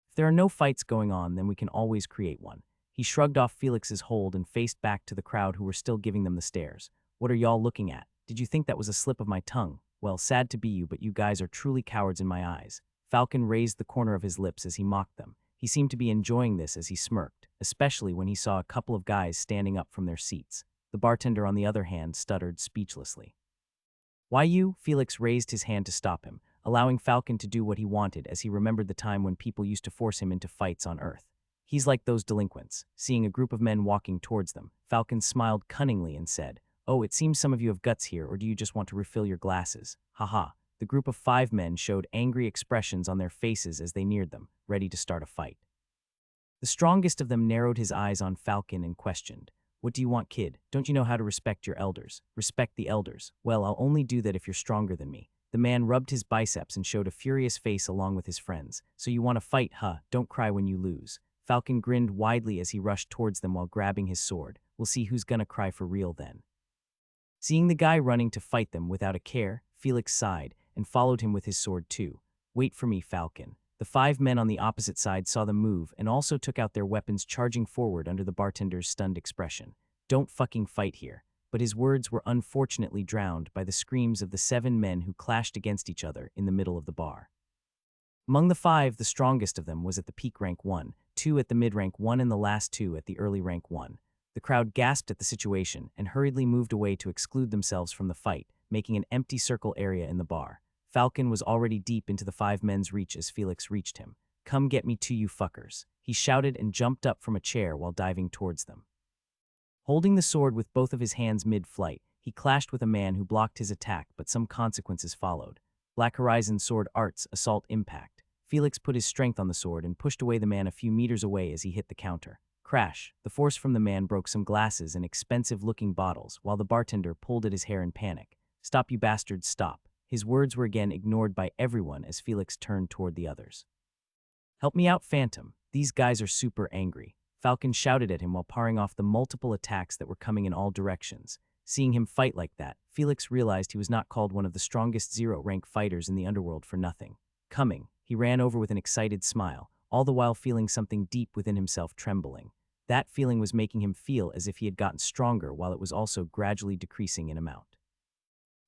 If there are no fights going on, then we can always create one. He shrugged off Felix's hold and faced back to the crowd who were still giving them the stares. What are y'all looking at? Did you think that was a slip of my tongue? Well, sad to be you, but you guys are truly cowards in my eyes. Falcon raised the corner of his lips as he mocked them. He seemed to be enjoying this as he smirked, especially when he saw a couple of guys standing up from their seats. The bartender, on the other hand, stuttered speechlessly. Why you? Felix raised his hand to stop him, allowing Falcon to do what he wanted as he remembered the time when people used to force him into fights on Earth. He's like those delinquents. Seeing a group of men walking towards them, Falcon smiled cunningly and said, Oh, it seems some of you have guts here, or do you just want to refill your glasses? Haha. The group of 5 men showed angry expressions on their faces as they neared them, ready to start a fight. The strongest of them narrowed his eyes on Falcon and questioned, What do you want, kid? Don't you know how to respect your elders? Respect the elders. Well, I'll only do that if you're stronger than me. The man rubbed his biceps and showed a furious face along with his friends. So you want to fight, huh? Don't cry when you lose. Falcon grinned widely as he rushed towards them while grabbing his sword. We'll see who's gonna cry for real then. Seeing the guy running to fight them without a care, Felix sighed and followed him with his sword too. Wait for me, Falcon. The 5 men on the opposite side saw them move and also took out their weapons, charging forward under the bartender's stunned expression. Don't fucking fight here. But his words were unfortunately drowned by the screams of the 7 men who clashed against each other in the middle of the bar. Among the 5, the strongest of them was at the peak rank 1, 2 at the mid-rank 1 and the last 2 at the early rank 1. The crowd gasped at the situation and hurriedly moved away to exclude themselves from the fight, making an empty circle area in the bar. Falcon was already deep into the 5 men's reach as Felix reached him. Come get me too, you fuckers. He shouted and jumped up from a chair while diving towards them. Holding the sword with both of his hands mid-flight, he clashed with a man who blocked his attack, but some consequences followed. Black Horizon Sword Arts Assault Impact. Felix put his strength on the sword and pushed away the man a few meters away as he hit the counter. Crash. The force from the man broke some glasses and expensive-looking bottles, while the bartender pulled at his hair in panic. Stop, you bastards, stop. His words were again ignored by everyone as Felix turned toward the others. Help me out, Phantom. These guys are super angry. Falcon shouted at him while parring off the multiple attacks that were coming in all directions. Seeing him fight like that, Felix realized he was not called one of the strongest 0-rank fighters in the underworld for nothing. Coming, he ran over with an excited smile, all the while feeling something deep within himself trembling. That feeling was making him feel as if he had gotten stronger while it was also gradually decreasing in amount.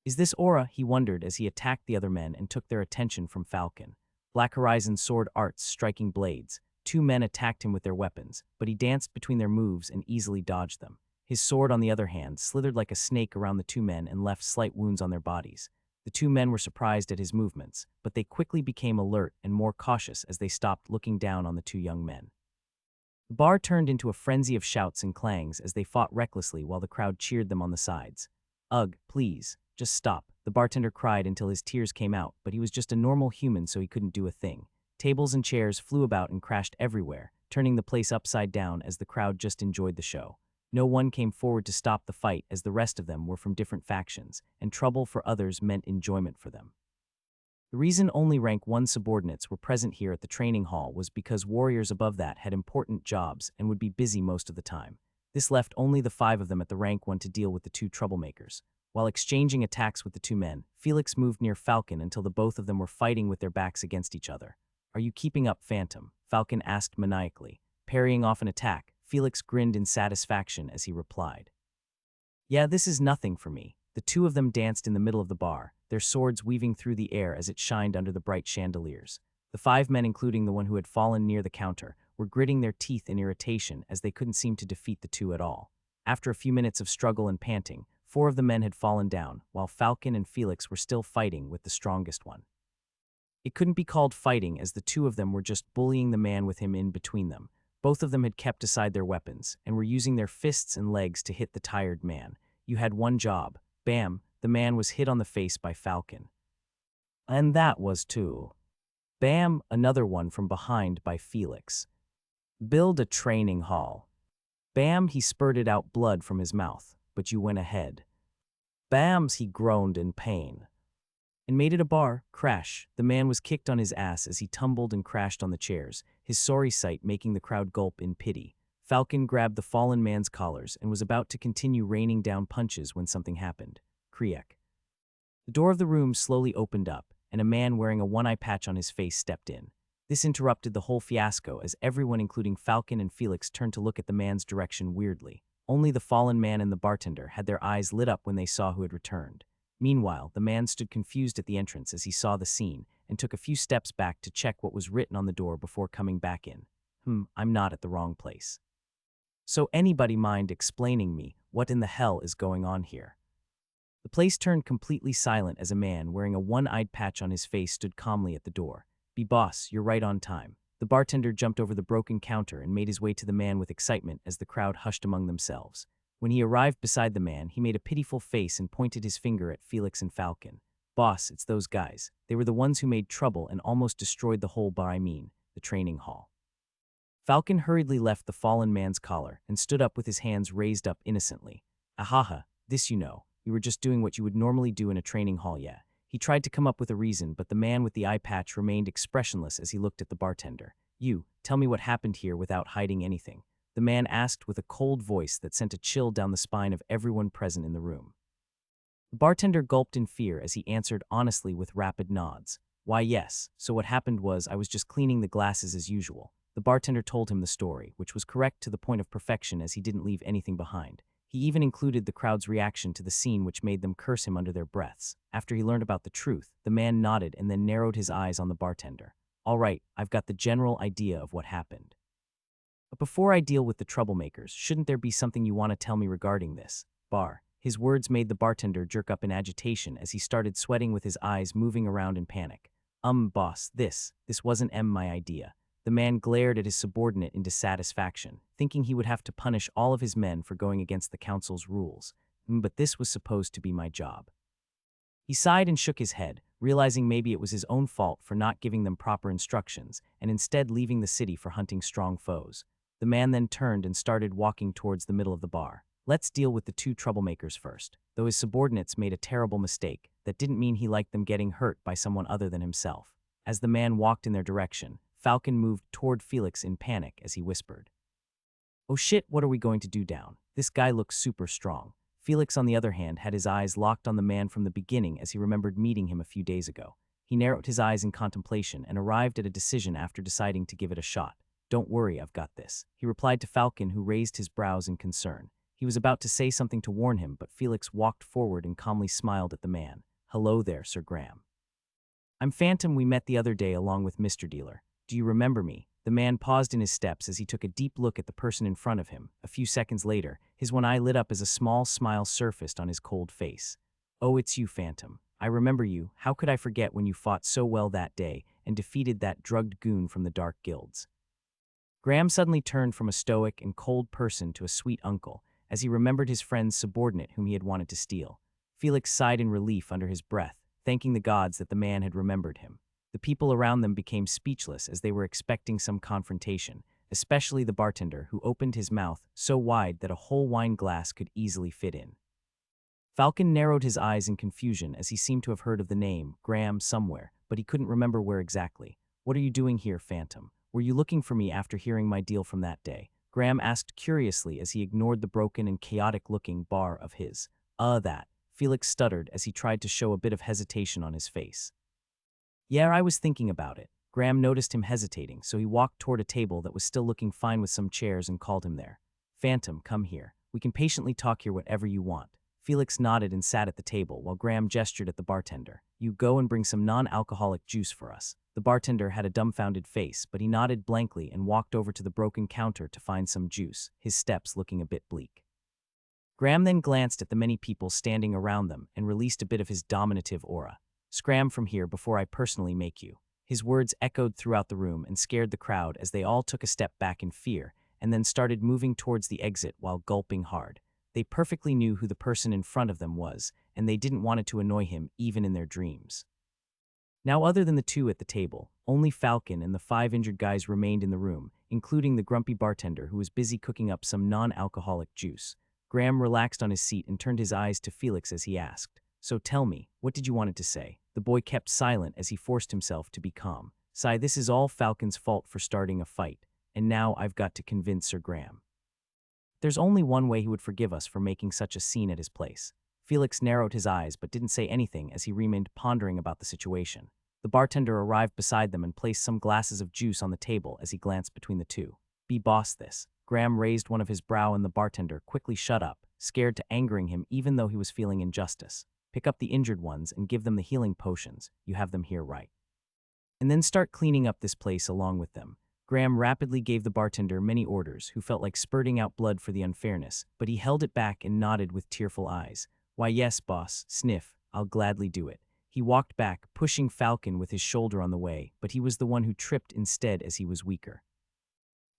Is this aura? He wondered as he attacked the other men and took their attention from Falcon. Black Horizon Sword Arts striking blades. 2 men attacked him with their weapons, but he danced between their moves and easily dodged them. His sword, on the other hand, slithered like a snake around the 2 men and left slight wounds on their bodies. The 2 men were surprised at his movements, but they quickly became alert and more cautious as they stopped looking down on the 2 young men. The bar turned into a frenzy of shouts and clangs as they fought recklessly while the crowd cheered them on the sides. Ugh, please, just stop, the bartender cried until his tears came out, but he was just a normal human so he couldn't do a thing. Tables and chairs flew about and crashed everywhere, turning the place upside down as the crowd just enjoyed the show. No one came forward to stop the fight as the rest of them were from different factions, and trouble for others meant enjoyment for them. The reason only rank 1 subordinates were present here at the training hall was because warriors above that had important jobs and would be busy most of the time. This left only the 5 of them at the rank 1 to deal with the 2 troublemakers. While exchanging attacks with the 2 men, Felix moved near Falcon until the both of them were fighting with their backs against each other. "Are you keeping up, Phantom?" Falcon asked maniacally. Parrying off an attack, Felix grinned in satisfaction as he replied, "Yeah, this is nothing for me." The 2 of them danced in the middle of the bar, their swords weaving through the air as it shined under the bright chandeliers. The 5 men, including the one who had fallen near the counter, were gritting their teeth in irritation as they couldn't seem to defeat the 2 at all. After a few minutes of struggle and panting, 4 of the men had fallen down, while Falcon and Felix were still fighting with the strongest one. It couldn't be called fighting as the 2 of them were just bullying the man with him in between them. Both of them had kept aside their weapons and were using their fists and legs to hit the tired man. You had one job. Bam, the man was hit on the face by Falcon. And that was 2. Bam, another one from behind by Felix. Build a training hall. Bam, he spurted out blood from his mouth, but you went ahead. Bams, he groaned in pain. And made it a bar. Crash. The man was kicked on his ass as he tumbled and crashed on the chairs, his sorry sight making the crowd gulp in pity. Falcon grabbed the fallen man's collars and was about to continue raining down punches when something happened. Kriek. The door of the room slowly opened up, and a man wearing a one-eye patch on his face stepped in. This interrupted the whole fiasco as everyone, including Falcon and Felix, turned to look at the man's direction weirdly. Only the fallen man and the bartender had their eyes lit up when they saw who had returned. Meanwhile, the man stood confused at the entrance as he saw the scene and took a few steps back to check what was written on the door before coming back in. I'm not at the wrong place. So anybody mind explaining me what in the hell is going on here? The place turned completely silent as a man wearing a one-eyed patch on his face stood calmly at the door. "Be boss, you're right on time." The bartender jumped over the broken counter and made his way to the man with excitement as the crowd hushed among themselves. When he arrived beside the man, he made a pitiful face and pointed his finger at Felix and Falcon. "Boss, it's those guys. They were the ones who made trouble and almost destroyed the whole bar, the training hall." Falcon hurriedly left the fallen man's collar and stood up with his hands raised up innocently. "Ahaha, this you know. You were just doing what you would normally do in a training hall, yeah." He tried to come up with a reason, but the man with the eye patch remained expressionless as he looked at the bartender. "You, tell me what happened here without hiding anything," the man asked with a cold voice that sent a chill down the spine of everyone present in the room. The bartender gulped in fear as he answered honestly with rapid nods. "Why, yes, so what happened was I was just cleaning the glasses as usual." The bartender told him the story, which was correct to the point of perfection as he didn't leave anything behind. He even included the crowd's reaction to the scene, which made them curse him under their breaths. After he learned about the truth, the man nodded and then narrowed his eyes on the bartender. "All right, I've got the general idea of what happened. But before I deal with the troublemakers, shouldn't there be something you want to tell me regarding this bar?" His words made the bartender jerk up in agitation as he started sweating with his eyes moving around in panic. Boss, this wasn't my idea." The man glared at his subordinate in dissatisfaction, thinking he would have to punish all of his men for going against the council's rules. But this was supposed to be my job." He sighed and shook his head, realizing maybe it was his own fault for not giving them proper instructions and instead leaving the city for hunting strong foes. The man then turned and started walking towards the middle of the bar. "Let's deal with the 2 troublemakers first." Though his subordinates made a terrible mistake, that didn't mean he liked them getting hurt by someone other than himself. As the man walked in their direction, Falcon moved toward Felix in panic as he whispered, "Oh shit, what are we going to do down? This guy looks super strong." Felix, on the other hand, had his eyes locked on the man from the beginning as he remembered meeting him a few days ago. He narrowed his eyes in contemplation and arrived at a decision after deciding to give it a shot. "Don't worry, I've got this," he replied to Falcon, who raised his brows in concern. He was about to say something to warn him, but Felix walked forward and calmly smiled at the man. "Hello there, Sir Graham. I'm Phantom. We met the other day along with Mr. Dealer. Do you remember me?" The man paused in his steps as he took a deep look at the person in front of him. A few seconds later, his one eye lit up as a small smile surfaced on his cold face. "Oh, it's you, Phantom. I remember you. How could I forget when you fought so well that day and defeated that drugged goon from the Dark Guilds?" Graham suddenly turned from a stoic and cold person to a sweet uncle, as he remembered his friend's subordinate whom he had wanted to steal. Felix sighed in relief under his breath, thanking the gods that the man had remembered him. The people around them became speechless as they were expecting some confrontation, especially the bartender, who opened his mouth so wide that a whole wine glass could easily fit in. Falcon narrowed his eyes in confusion as he seemed to have heard of the name, Graham, somewhere, but he couldn't remember where exactly. "What are you doing here, Phantom? Were you looking for me after hearing my deal from that day?" Graham asked curiously as he ignored the broken and chaotic-looking bar of his. That," Felix stuttered as he tried to show a bit of hesitation on his face. "Yeah, I was thinking about it." Graham noticed him hesitating, so he walked toward a table that was still looking fine with some chairs and called him there. "Phantom, come here. We can patiently talk here whatever you want." Felix nodded and sat at the table while Graham gestured at the bartender. "You go and bring some non-alcoholic juice for us." The bartender had a dumbfounded face, but he nodded blankly and walked over to the broken counter to find some juice, his steps looking a bit bleak. Graham then glanced at the many people standing around them and released a bit of his dominative aura. "Scram from here before I personally make you." His words echoed throughout the room and scared the crowd as they all took a step back in fear and then started moving towards the exit while gulping hard. They perfectly knew who the person in front of them was, and they didn't want it to annoy him even in their dreams. Now, other than the two at the table, only Falcon and the 5 injured guys remained in the room, including the grumpy bartender who was busy cooking up some non-alcoholic juice. Graham relaxed on his seat and turned his eyes to Felix as he asked, "So tell me, what did you want it to say?" The boy kept silent as he forced himself to be calm. "Sigh, this is all Falcon's fault for starting a fight, and now I've got to convince Sir Graham. There's only one way he would forgive us for making such a scene at his place." Felix narrowed his eyes but didn't say anything as he remained pondering about the situation. The bartender arrived beside them and placed some glasses of juice on the table as he glanced between the two. "Be boss this." Graham raised one of his brow and the bartender quickly shut up, scared to angering him even though he was feeling injustice. "Pick up the injured ones and give them the healing potions. You have them here, right? And then start cleaning up this place along with them." Graham rapidly gave the bartender many orders, who felt like spurting out blood for the unfairness, but he held it back and nodded with tearful eyes. "Why yes, boss, sniff, I'll gladly do it." He walked back, pushing Falcon with his shoulder on the way, but he was the one who tripped instead as he was weaker.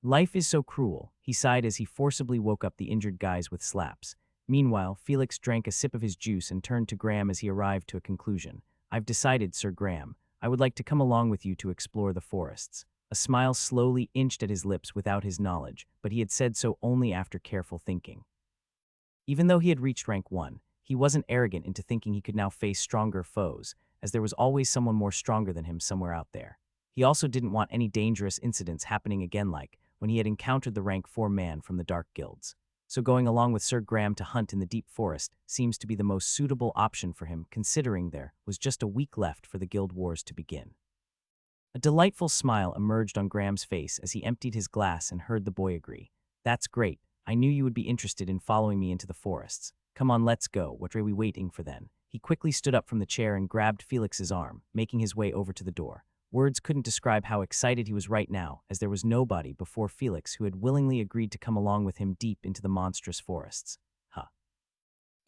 "Life is so cruel," he sighed as he forcibly woke up the injured guys with slaps. Meanwhile, Felix drank a sip of his juice and turned to Graham as he arrived to a conclusion. "I've decided, Sir Graham. I would like to come along with you to explore the forests." A smile slowly inched at his lips without his knowledge, but he had said so only after careful thinking. Even though he had reached rank 1, he wasn't arrogant into thinking he could now face stronger foes, as there was always someone more stronger than him somewhere out there. He also didn't want any dangerous incidents happening again like when he had encountered the rank 4 man from the Dark Guilds. So going along with Sir Graham to hunt in the deep forest seems to be the most suitable option for him, considering there was just a week left for the guild wars to begin. A delightful smile emerged on Graham's face as he emptied his glass and heard the boy agree. "That's great. I knew you would be interested in following me into the forests. Come on, let's go. What are we waiting for then?" He quickly stood up from the chair and grabbed Felix's arm, making his way over to the door. Words couldn't describe how excited he was right now, as there was nobody before Felix who had willingly agreed to come along with him deep into the monstrous forests.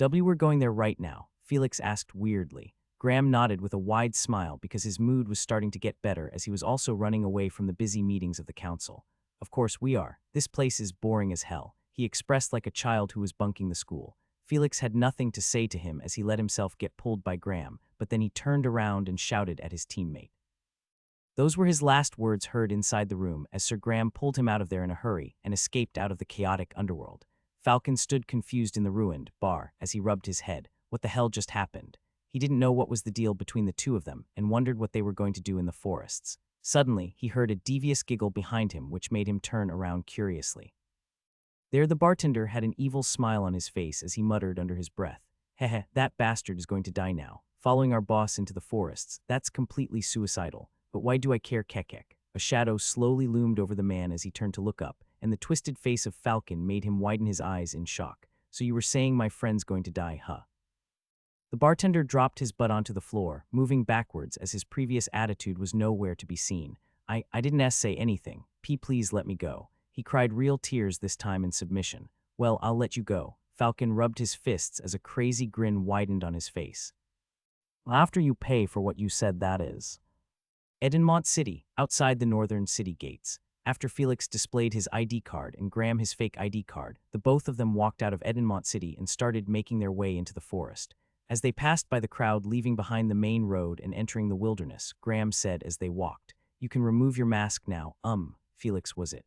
We're going there right now?" Felix asked weirdly. Graham nodded with a wide smile because his mood was starting to get better as he was also running away from the busy meetings of the council. "Of course we are. This place is boring as hell," he expressed like a child who was bunking the school. Felix had nothing to say to him as he let himself get pulled by Graham, but then he turned around and shouted at his teammate. Those were his last words heard inside the room as Sir Graham pulled him out of there in a hurry and escaped out of the chaotic underworld. Falcon stood confused in the ruined bar as he rubbed his head. What the hell just happened? He didn't know what was the deal between the two of them and wondered what they were going to do in the forests. Suddenly, he heard a devious giggle behind him which made him turn around curiously. There the bartender had an evil smile on his face as he muttered under his breath, "Heh, that bastard is going to die now. Following our boss into the forests, that's completely suicidal. But why do I care, kekek?" A shadow slowly loomed over the man as he turned to look up, and the twisted face of Falcon made him widen his eyes in shock. "So you were saying my friend's going to die, huh?" The bartender dropped his butt onto the floor, moving backwards as his previous attitude was nowhere to be seen. I didn't say anything. Please let me go." He cried, real tears this time in submission. "Well, I'll let you go." Falcon rubbed his fists as a crazy grin widened on his face. "After you pay for what you said, that is." Edinmont City, outside the northern city gates. After Felix displayed his ID card and Graham his fake ID card, the both of them walked out of Edinmont City and started making their way into the forest. As they passed by the crowd leaving behind the main road and entering the wilderness, Graham said as they walked, "You can remove your mask now, Felix was it?"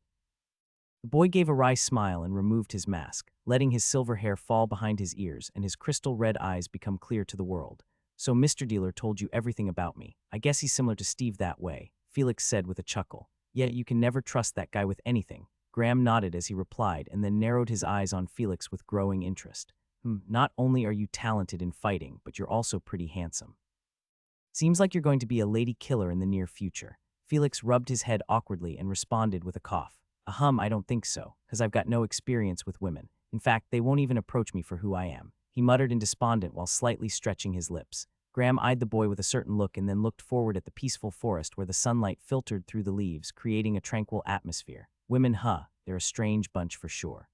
The boy gave a wry smile and removed his mask, letting his silver hair fall behind his ears and his crystal red eyes become clear to the world. "So Mr. Dealer told you everything about me. I guess he's similar to Steve that way," Felix said with a chuckle. "Yet you can never trust that guy with anything." Graham nodded as he replied and then narrowed his eyes on Felix with growing interest. Not only are you talented in fighting, but you're also pretty handsome. Seems like you're going to be a lady killer in the near future." Felix rubbed his head awkwardly and responded with a cough. I don't think so, because I've got no experience with women. In fact, they won't even approach me for who I am," he muttered in despondent while slightly stretching his lips. Graham eyed the boy with a certain look and then looked forward at the peaceful forest where the sunlight filtered through the leaves, creating a tranquil atmosphere. "Women, they're a strange bunch for sure,"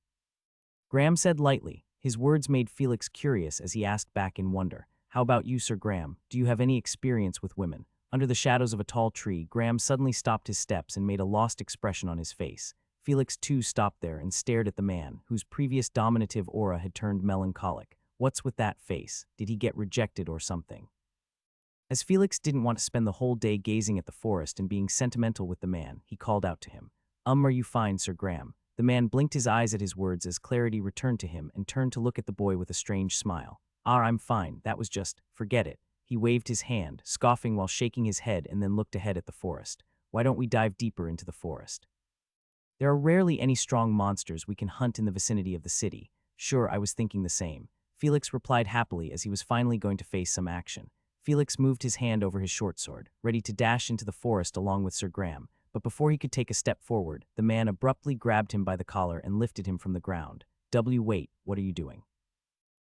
Graham said lightly. His words made Felix curious as he asked back in wonder, "How about you, Sir Graham? Do you have any experience with women?" Under the shadows of a tall tree, Graham suddenly stopped his steps and made a lost expression on his face. Felix too stopped there and stared at the man, whose previous dominative aura had turned melancholic. What's with that face? Did he get rejected or something? As Felix didn't want to spend the whole day gazing at the forest and being sentimental with the man, he called out to him, Are you fine, Sir Graham?" The man blinked his eyes at his words as clarity returned to him and turned to look at the boy with a strange smile. I'm fine, that was just, forget it." He waved his hand, scoffing while shaking his head and then looked ahead at the forest. "Why don't we dive deeper into the forest? There are rarely any strong monsters we can hunt in the vicinity of the city." "Sure, I was thinking the same," Felix replied happily as he was finally going to face some action. Felix moved his hand over his short sword, ready to dash into the forest along with Sir Graham, but before he could take a step forward, the man abruptly grabbed him by the collar and lifted him from the ground. Wait, what are you doing?"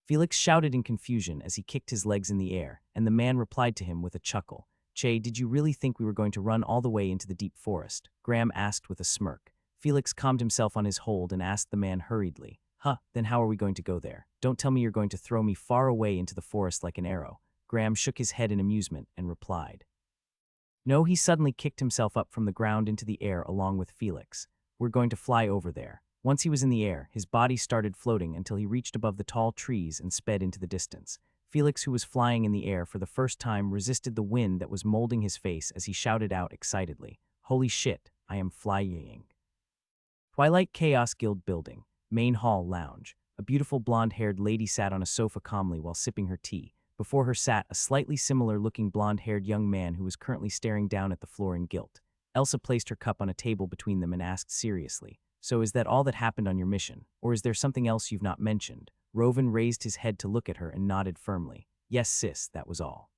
Felix shouted in confusion as he kicked his legs in the air, and the man replied to him with a chuckle. "Che, did you really think we were going to run all the way into the deep forest?" Graham asked with a smirk. Felix calmed himself on his hold and asked the man hurriedly, Then how are we going to go there? Don't tell me you're going to throw me far away into the forest like an arrow." Graham shook his head in amusement and replied, "No." He suddenly kicked himself up from the ground into the air along with Felix. "We're going to fly over there." Once he was in the air, his body started floating until he reached above the tall trees and sped into the distance. Felix, who was flying in the air for the first time, resisted the wind that was molding his face as he shouted out excitedly, "Holy shit, I am flying." Twilight Chaos Guild Building, Main Hall Lounge. A beautiful blonde-haired lady sat on a sofa calmly while sipping her tea. Before her sat a slightly similar-looking blonde-haired young man who was currently staring down at the floor in guilt. Elsa placed her cup on a table between them and asked seriously, "So is that all that happened on your mission? Or is there something else you've not mentioned?" Rovan raised his head to look at her and nodded firmly. "Yes, sis, that was all."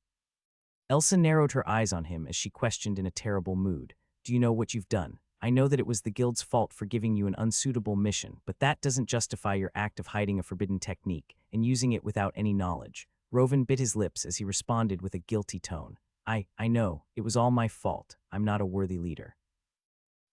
Elsa narrowed her eyes on him as she questioned in a terrible mood, "Do you know what you've done? I know that it was the guild's fault for giving you an unsuitable mission, but that doesn't justify your act of hiding a forbidden technique and using it without any knowledge." Rovan bit his lips as he responded with a guilty tone. I know, it was all my fault. I'm not a worthy leader.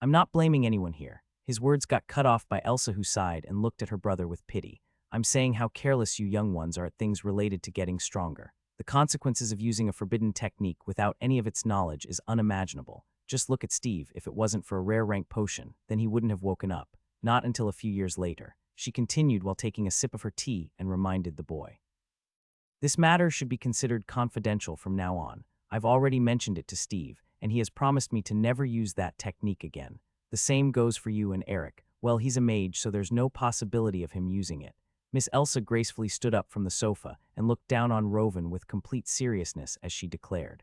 I'm not blaming anyone here." His words got cut off by Elsa, who sighed and looked at her brother with pity. "I'm saying how careless you young ones are at things related to getting stronger. The consequences of using a forbidden technique without any of its knowledge is unimaginable. Just look at Steve. If it wasn't for a rare rank potion, then he wouldn't have woken up. Not until a few years later." She continued while taking a sip of her tea and reminded the boy, "This matter should be considered confidential from now on. I've already mentioned it to Steve, and he has promised me to never use that technique again. The same goes for you and Eric. Well, he's a mage, so there's no possibility of him using it." Miss Elsa gracefully stood up from the sofa and looked down on Rovan with complete seriousness as she declared,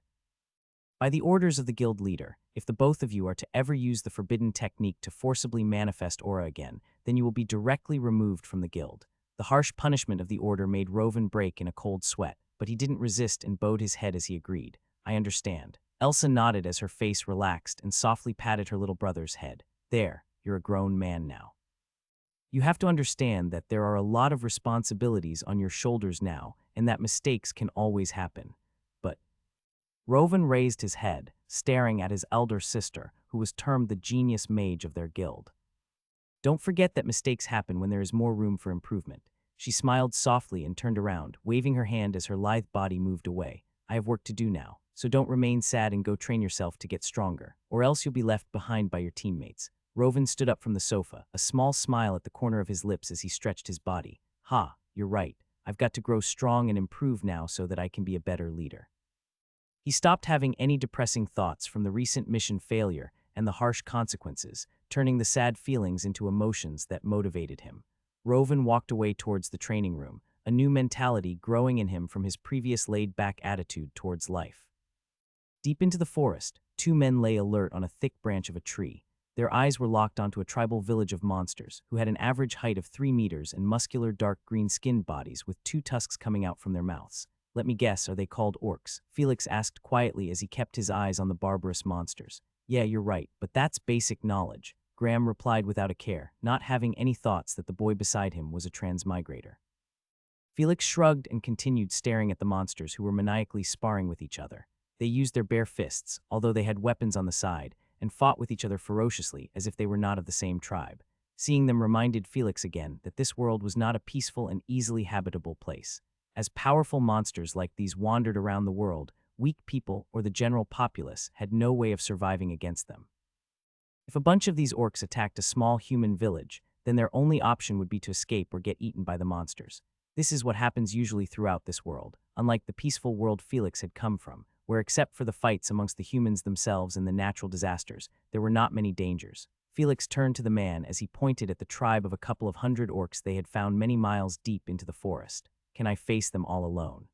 "By the orders of the guild leader, if the both of you are to ever use the forbidden technique to forcibly manifest aura again, then you will be directly removed from the guild." The harsh punishment of the order made Rovan break in a cold sweat, but he didn't resist and bowed his head as he agreed. "I understand." Elsa nodded as her face relaxed and softly patted her little brother's head. "There, you're a grown man now. You have to understand that there are a lot of responsibilities on your shoulders now, and that mistakes can always happen." But Rovan raised his head, staring at his elder sister, who was termed the genius mage of their guild. "Don't forget that mistakes happen when there is more room for improvement." She smiled softly and turned around, waving her hand as her lithe body moved away. "I have work to do now, so don't remain sad and go train yourself to get stronger, or else you'll be left behind by your teammates." Rovan stood up from the sofa, a small smile at the corner of his lips as he stretched his body. Ha, you're right. I've got to grow strong and improve now so that I can be a better leader. He stopped having any depressing thoughts from the recent mission failure and the harsh consequences, turning the sad feelings into emotions that motivated him. Rovan walked away towards the training room, a new mentality growing in him from his previous laid-back attitude towards life. Deep into the forest, two men lay alert on a thick branch of a tree. Their eyes were locked onto a tribal village of monsters who had an average height of 3 meters and muscular dark green-skinned bodies with 2 tusks coming out from their mouths. Let me guess, are they called orcs? Felix asked quietly as he kept his eyes on the barbarous monsters. Yeah, you're right, but that's basic knowledge, Graham replied without a care, not having any thoughts that the boy beside him was a transmigrator. Felix shrugged and continued staring at the monsters who were maniacally sparring with each other. They used their bare fists, although they had weapons on the side, and fought with each other ferociously as if they were not of the same tribe. Seeing them reminded Felix again that this world was not a peaceful and easily habitable place. As powerful monsters like these wandered around the world, weak people or the general populace had no way of surviving against them. If a bunch of these orcs attacked a small human village, then their only option would be to escape or get eaten by the monsters. This is what happens usually throughout this world, unlike the peaceful world Felix had come from, where except for the fights amongst the humans themselves and the natural disasters, there were not many dangers. Felix turned to the man as he pointed at the tribe of a couple of hundred orcs they had found many miles deep into the forest. Can I face them all alone?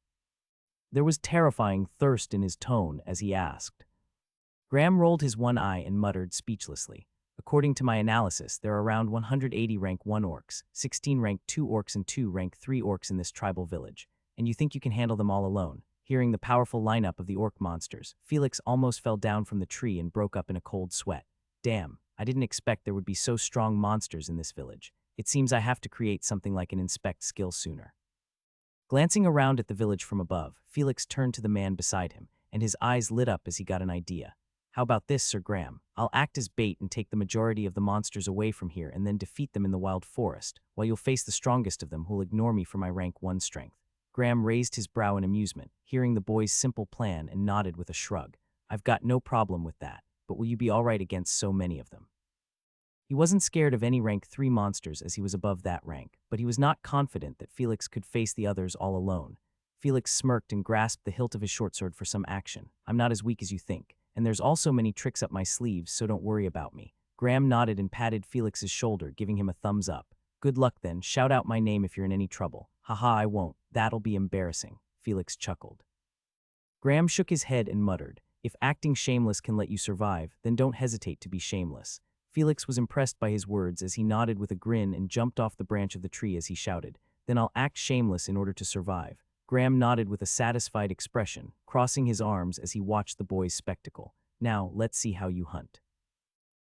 There was terrifying thirst in his tone as he asked. Graham rolled his one eye and muttered speechlessly. According to my analysis, there are around 180 rank 1 orcs, 16 rank 2 orcs and 2 rank 3 orcs in this tribal village. And you think you can handle them all alone? Hearing the powerful lineup of the orc monsters, Felix almost fell down from the tree and broke up in a cold sweat. Damn, I didn't expect there would be so strong monsters in this village. It seems I have to create something like an inspect skill sooner. Glancing around at the village from above, Felix turned to the man beside him, and his eyes lit up as he got an idea. How about this, Sir Graham? I'll act as bait and take the majority of the monsters away from here and then defeat them in the wild forest, while you'll face the strongest of them who'll ignore me for my rank 1 strength. Graham raised his brow in amusement, hearing the boy's simple plan, and nodded with a shrug. I've got no problem with that, but will you be all right against so many of them? He wasn't scared of any rank 3 monsters as he was above that rank, but he was not confident that Felix could face the others all alone. Felix smirked and grasped the hilt of his short sword for some action. I'm not as weak as you think, and there's also many tricks up my sleeves, so don't worry about me. Graham nodded and patted Felix's shoulder, giving him a thumbs up. Good luck then, shout out my name if you're in any trouble. Haha, I won't, that'll be embarrassing, Felix chuckled. Graham shook his head and muttered, if acting shameless can let you survive, then don't hesitate to be shameless. Felix was impressed by his words as he nodded with a grin and jumped off the branch of the tree as he shouted, then I'll act shameless in order to survive. Graham nodded with a satisfied expression, crossing his arms as he watched the boy's spectacle. Now, let's see how you hunt.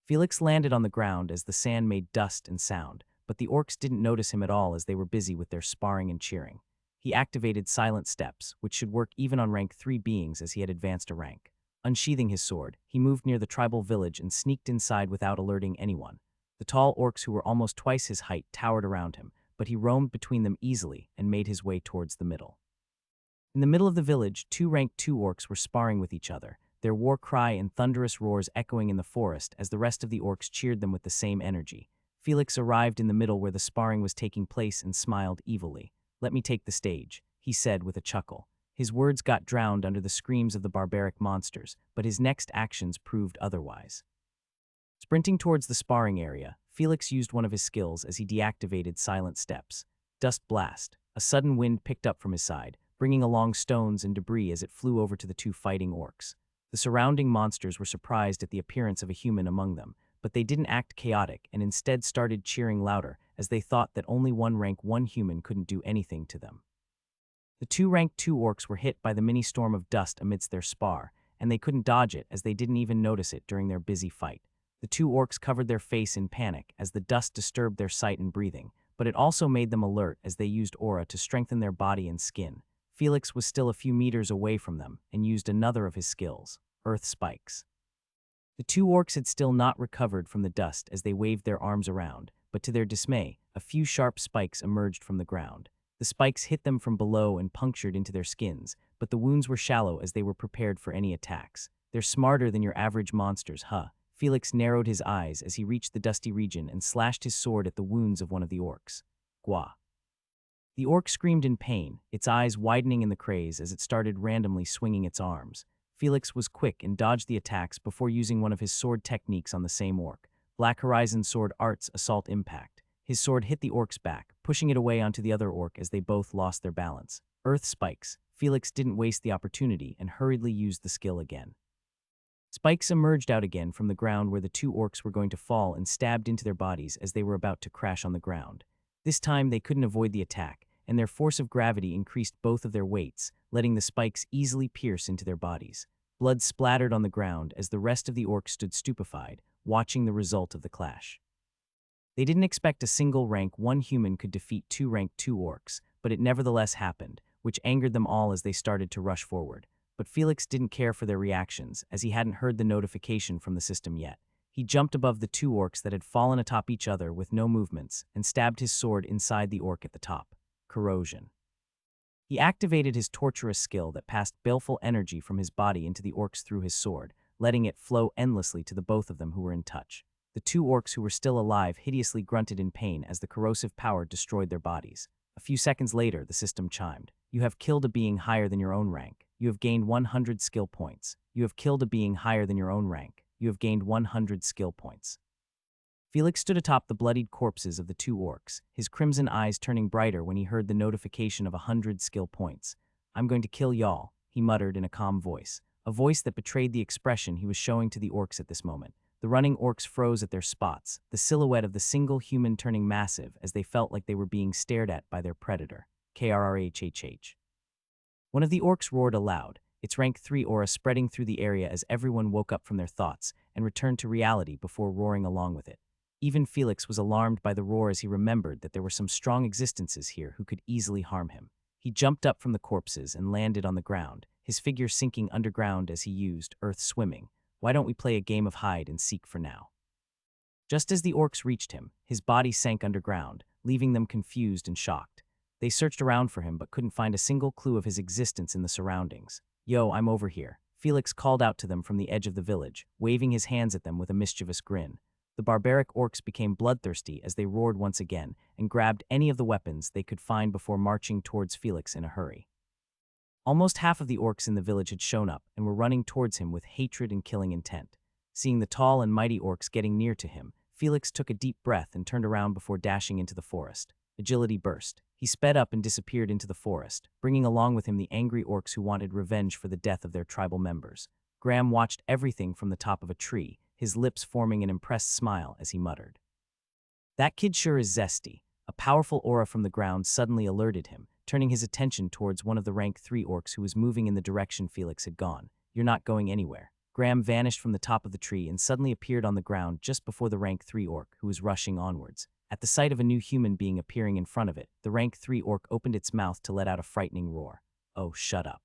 Felix landed on the ground as the sand made dust and sound, but the orcs didn't notice him at all as they were busy with their sparring and cheering. He activated silent steps, which should work even on rank 3 beings as he had advanced a rank. Unsheathing his sword, he moved near the tribal village and sneaked inside without alerting anyone. The tall orcs who were almost twice his height towered around him, but he roamed between them easily and made his way towards the middle. In the middle of the village, 2 rank 2 orcs were sparring with each other, their war cry and thunderous roars echoing in the forest as the rest of the orcs cheered them with the same energy. Felix arrived in the middle where the sparring was taking place and smiled evilly. Let me take the stage, he said with a chuckle. His words got drowned under the screams of the barbaric monsters, but his next actions proved otherwise. Sprinting towards the sparring area, Felix used one of his skills as he deactivated silent steps. Dust blast. A sudden wind picked up from his side, bringing along stones and debris as it flew over to the 2 fighting orcs. The surrounding monsters were surprised at the appearance of a human among them, but they didn't act chaotic and instead started cheering louder as they thought that only one rank 1 human couldn't do anything to them. The 2 rank 2 orcs were hit by the mini storm of dust amidst their spar, and they couldn't dodge it as they didn't even notice it during their busy fight. The 2 orcs covered their face in panic as the dust disturbed their sight and breathing, but it also made them alert as they used aura to strengthen their body and skin. Felix was still a few meters away from them and used another of his skills, Earth Spikes. The 2 orcs had still not recovered from the dust as they waved their arms around, but to their dismay, a few sharp spikes emerged from the ground. The spikes hit them from below and punctured into their skins, but the wounds were shallow as they were prepared for any attacks. They're smarter than your average monsters, huh? Felix narrowed his eyes as he reached the dusty region and slashed his sword at the wounds of one of the orcs. Gwa. The orc screamed in pain, its eyes widening in the craze as it started randomly swinging its arms. Felix was quick and dodged the attacks before using one of his sword techniques on the same orc. Black Horizon Sword Art's Assault Impact. His sword hit the orc's back, pushing it away onto the other orc as they both lost their balance. Earth Spikes. Felix didn't waste the opportunity and hurriedly used the skill again. Spikes emerged out again from the ground where the two orcs were going to fall and stabbed into their bodies as they were about to crash on the ground. This time they couldn't avoid the attack, and their force of gravity increased both of their weights, letting the spikes easily pierce into their bodies. Blood splattered on the ground as the rest of the orcs stood stupefied, watching the result of the clash. They didn't expect a single rank 1 human could defeat 2 rank 2 orcs, but it nevertheless happened, which angered them all as they started to rush forward. But Felix didn't care for their reactions, as he hadn't heard the notification from the system yet. He jumped above the 2 orcs that had fallen atop each other with no movements and stabbed his sword inside the orc at the top. Corrosion. He activated his torturous skill that passed baleful energy from his body into the orcs through his sword, letting it flow endlessly to the both of them who were in touch. The 2 orcs who were still alive hideously grunted in pain as the corrosive power destroyed their bodies. A few seconds later, the system chimed. You have killed a being higher than your own rank. You have gained 100 skill points. You have killed a being higher than your own rank. You have gained 100 skill points. Felix stood atop the bloodied corpses of the 2 orcs, his crimson eyes turning brighter when he heard the notification of 100 skill points. I'm going to kill y'all, he muttered in a calm voice, a voice that betrayed the expression he was showing to the orcs at this moment. The running orcs froze at their spots, the silhouette of the single human turning massive as they felt like they were being stared at by their predator. KRRHHH. One of the orcs roared aloud, its rank 3 aura spreading through the area as everyone woke up from their thoughts and returned to reality before roaring along with it. Even Felix was alarmed by the roar as he remembered that there were some strong existences here who could easily harm him. He jumped up from the corpses and landed on the ground, his figure sinking underground as he used earth swimming. Why don't we play a game of hide and seek for now? Just as the orcs reached him, his body sank underground, leaving them confused and shocked. They searched around for him but couldn't find a single clue of his existence in the surroundings. Yo, I'm over here. Felix called out to them from the edge of the village, waving his hands at them with a mischievous grin. The barbaric orcs became bloodthirsty as they roared once again and grabbed any of the weapons they could find before marching towards Felix in a hurry. Almost half of the orcs in the village had shown up and were running towards him with hatred and killing intent. Seeing the tall and mighty orcs getting near to him, Felix took a deep breath and turned around before dashing into the forest. Agility burst. He sped up and disappeared into the forest, bringing along with him the angry orcs who wanted revenge for the death of their tribal members. Graham watched everything from the top of a tree, his lips forming an impressed smile as he muttered. That kid sure is zesty. A powerful aura from the ground suddenly alerted him, turning his attention towards one of the rank 3 orcs who was moving in the direction Felix had gone. You're not going anywhere. Graham vanished from the top of the tree and suddenly appeared on the ground just before the rank 3 orc, who was rushing onwards. At the sight of a new human being appearing in front of it, the rank 3 orc opened its mouth to let out a frightening roar. Oh, shut up.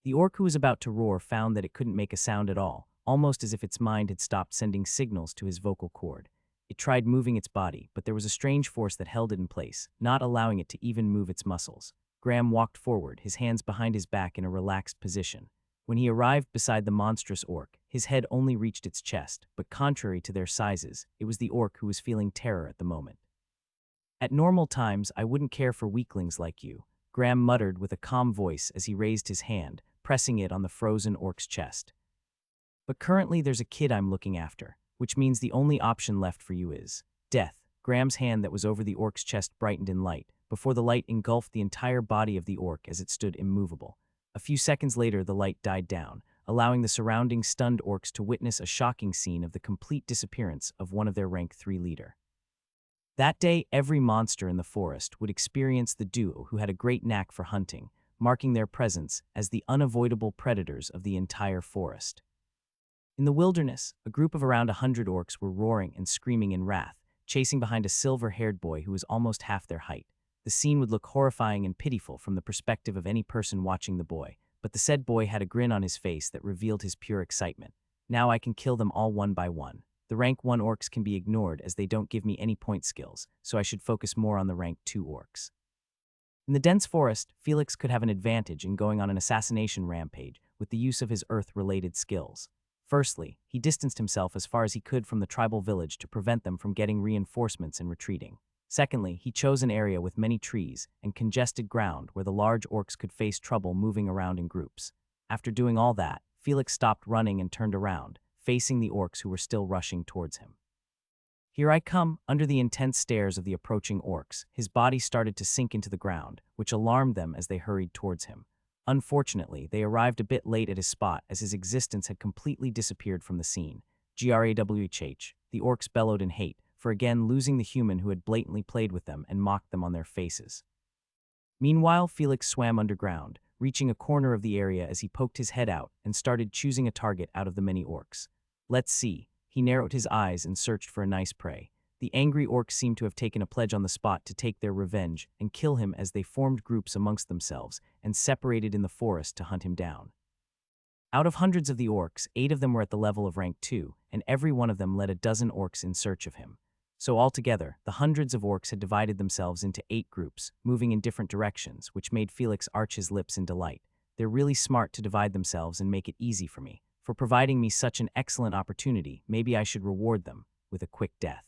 The orc who was about to roar found that it couldn't make a sound at all, almost as if its mind had stopped sending signals to his vocal cord. It tried moving its body, but there was a strange force that held it in place, not allowing it to even move its muscles. Graham walked forward, his hands behind his back in a relaxed position. When he arrived beside the monstrous orc, his head only reached its chest, but contrary to their sizes, it was the orc who was feeling terror at the moment. At normal times, I wouldn't care for weaklings like you, Graham muttered with a calm voice as he raised his hand, pressing it on the frozen orc's chest. But currently there's a kid I'm looking after, which means the only option left for you is death. Graham's hand that was over the orc's chest brightened in light, before the light engulfed the entire body of the orc as it stood immovable. A few seconds later, the light died down, allowing the surrounding stunned orcs to witness a shocking scene of the complete disappearance of one of their rank 3 leader. That day, every monster in the forest would experience the duo who had a great knack for hunting, marking their presence as the unavoidable predators of the entire forest. In the wilderness, a group of around 100 orcs were roaring and screaming in wrath, chasing behind a silver-haired boy who was almost half their height. The scene would look horrifying and pitiful from the perspective of any person watching the boy, but the said boy had a grin on his face that revealed his pure excitement. Now I can kill them all one by one. The rank 1 orcs can be ignored as they don't give me any point skills, so I should focus more on the rank 2 orcs. In the dense forest, Felix could have an advantage in going on an assassination rampage with the use of his earth-related skills. Firstly, he distanced himself as far as he could from the tribal village to prevent them from getting reinforcements and retreating. Secondly, he chose an area with many trees and congested ground where the large orcs could face trouble moving around in groups. After doing all that, Felix stopped running and turned around, facing the orcs who were still rushing towards him. "Here I come," under the intense stares of the approaching orcs. His body started to sink into the ground, which alarmed them as they hurried towards him. Unfortunately, they arrived a bit late at his spot as his existence had completely disappeared from the scene. Grawhh, the orcs bellowed in hate, for again losing the human who had blatantly played with them and mocked them on their faces. Meanwhile, Felix swam underground, reaching a corner of the area as he poked his head out and started choosing a target out of the many orcs. Let's see. He narrowed his eyes and searched for a nice prey. The angry orcs seemed to have taken a pledge on the spot to take their revenge and kill him as they formed groups amongst themselves and separated in the forest to hunt him down. Out of hundreds of the orcs, 8 of them were at the level of rank 2, and every one of them led a dozen orcs in search of him. So altogether, the hundreds of orcs had divided themselves into 8 groups, moving in different directions, which made Felix arch his lips in delight. They're really smart to divide themselves and make it easy for me. For providing me such an excellent opportunity, maybe I should reward them with a quick death.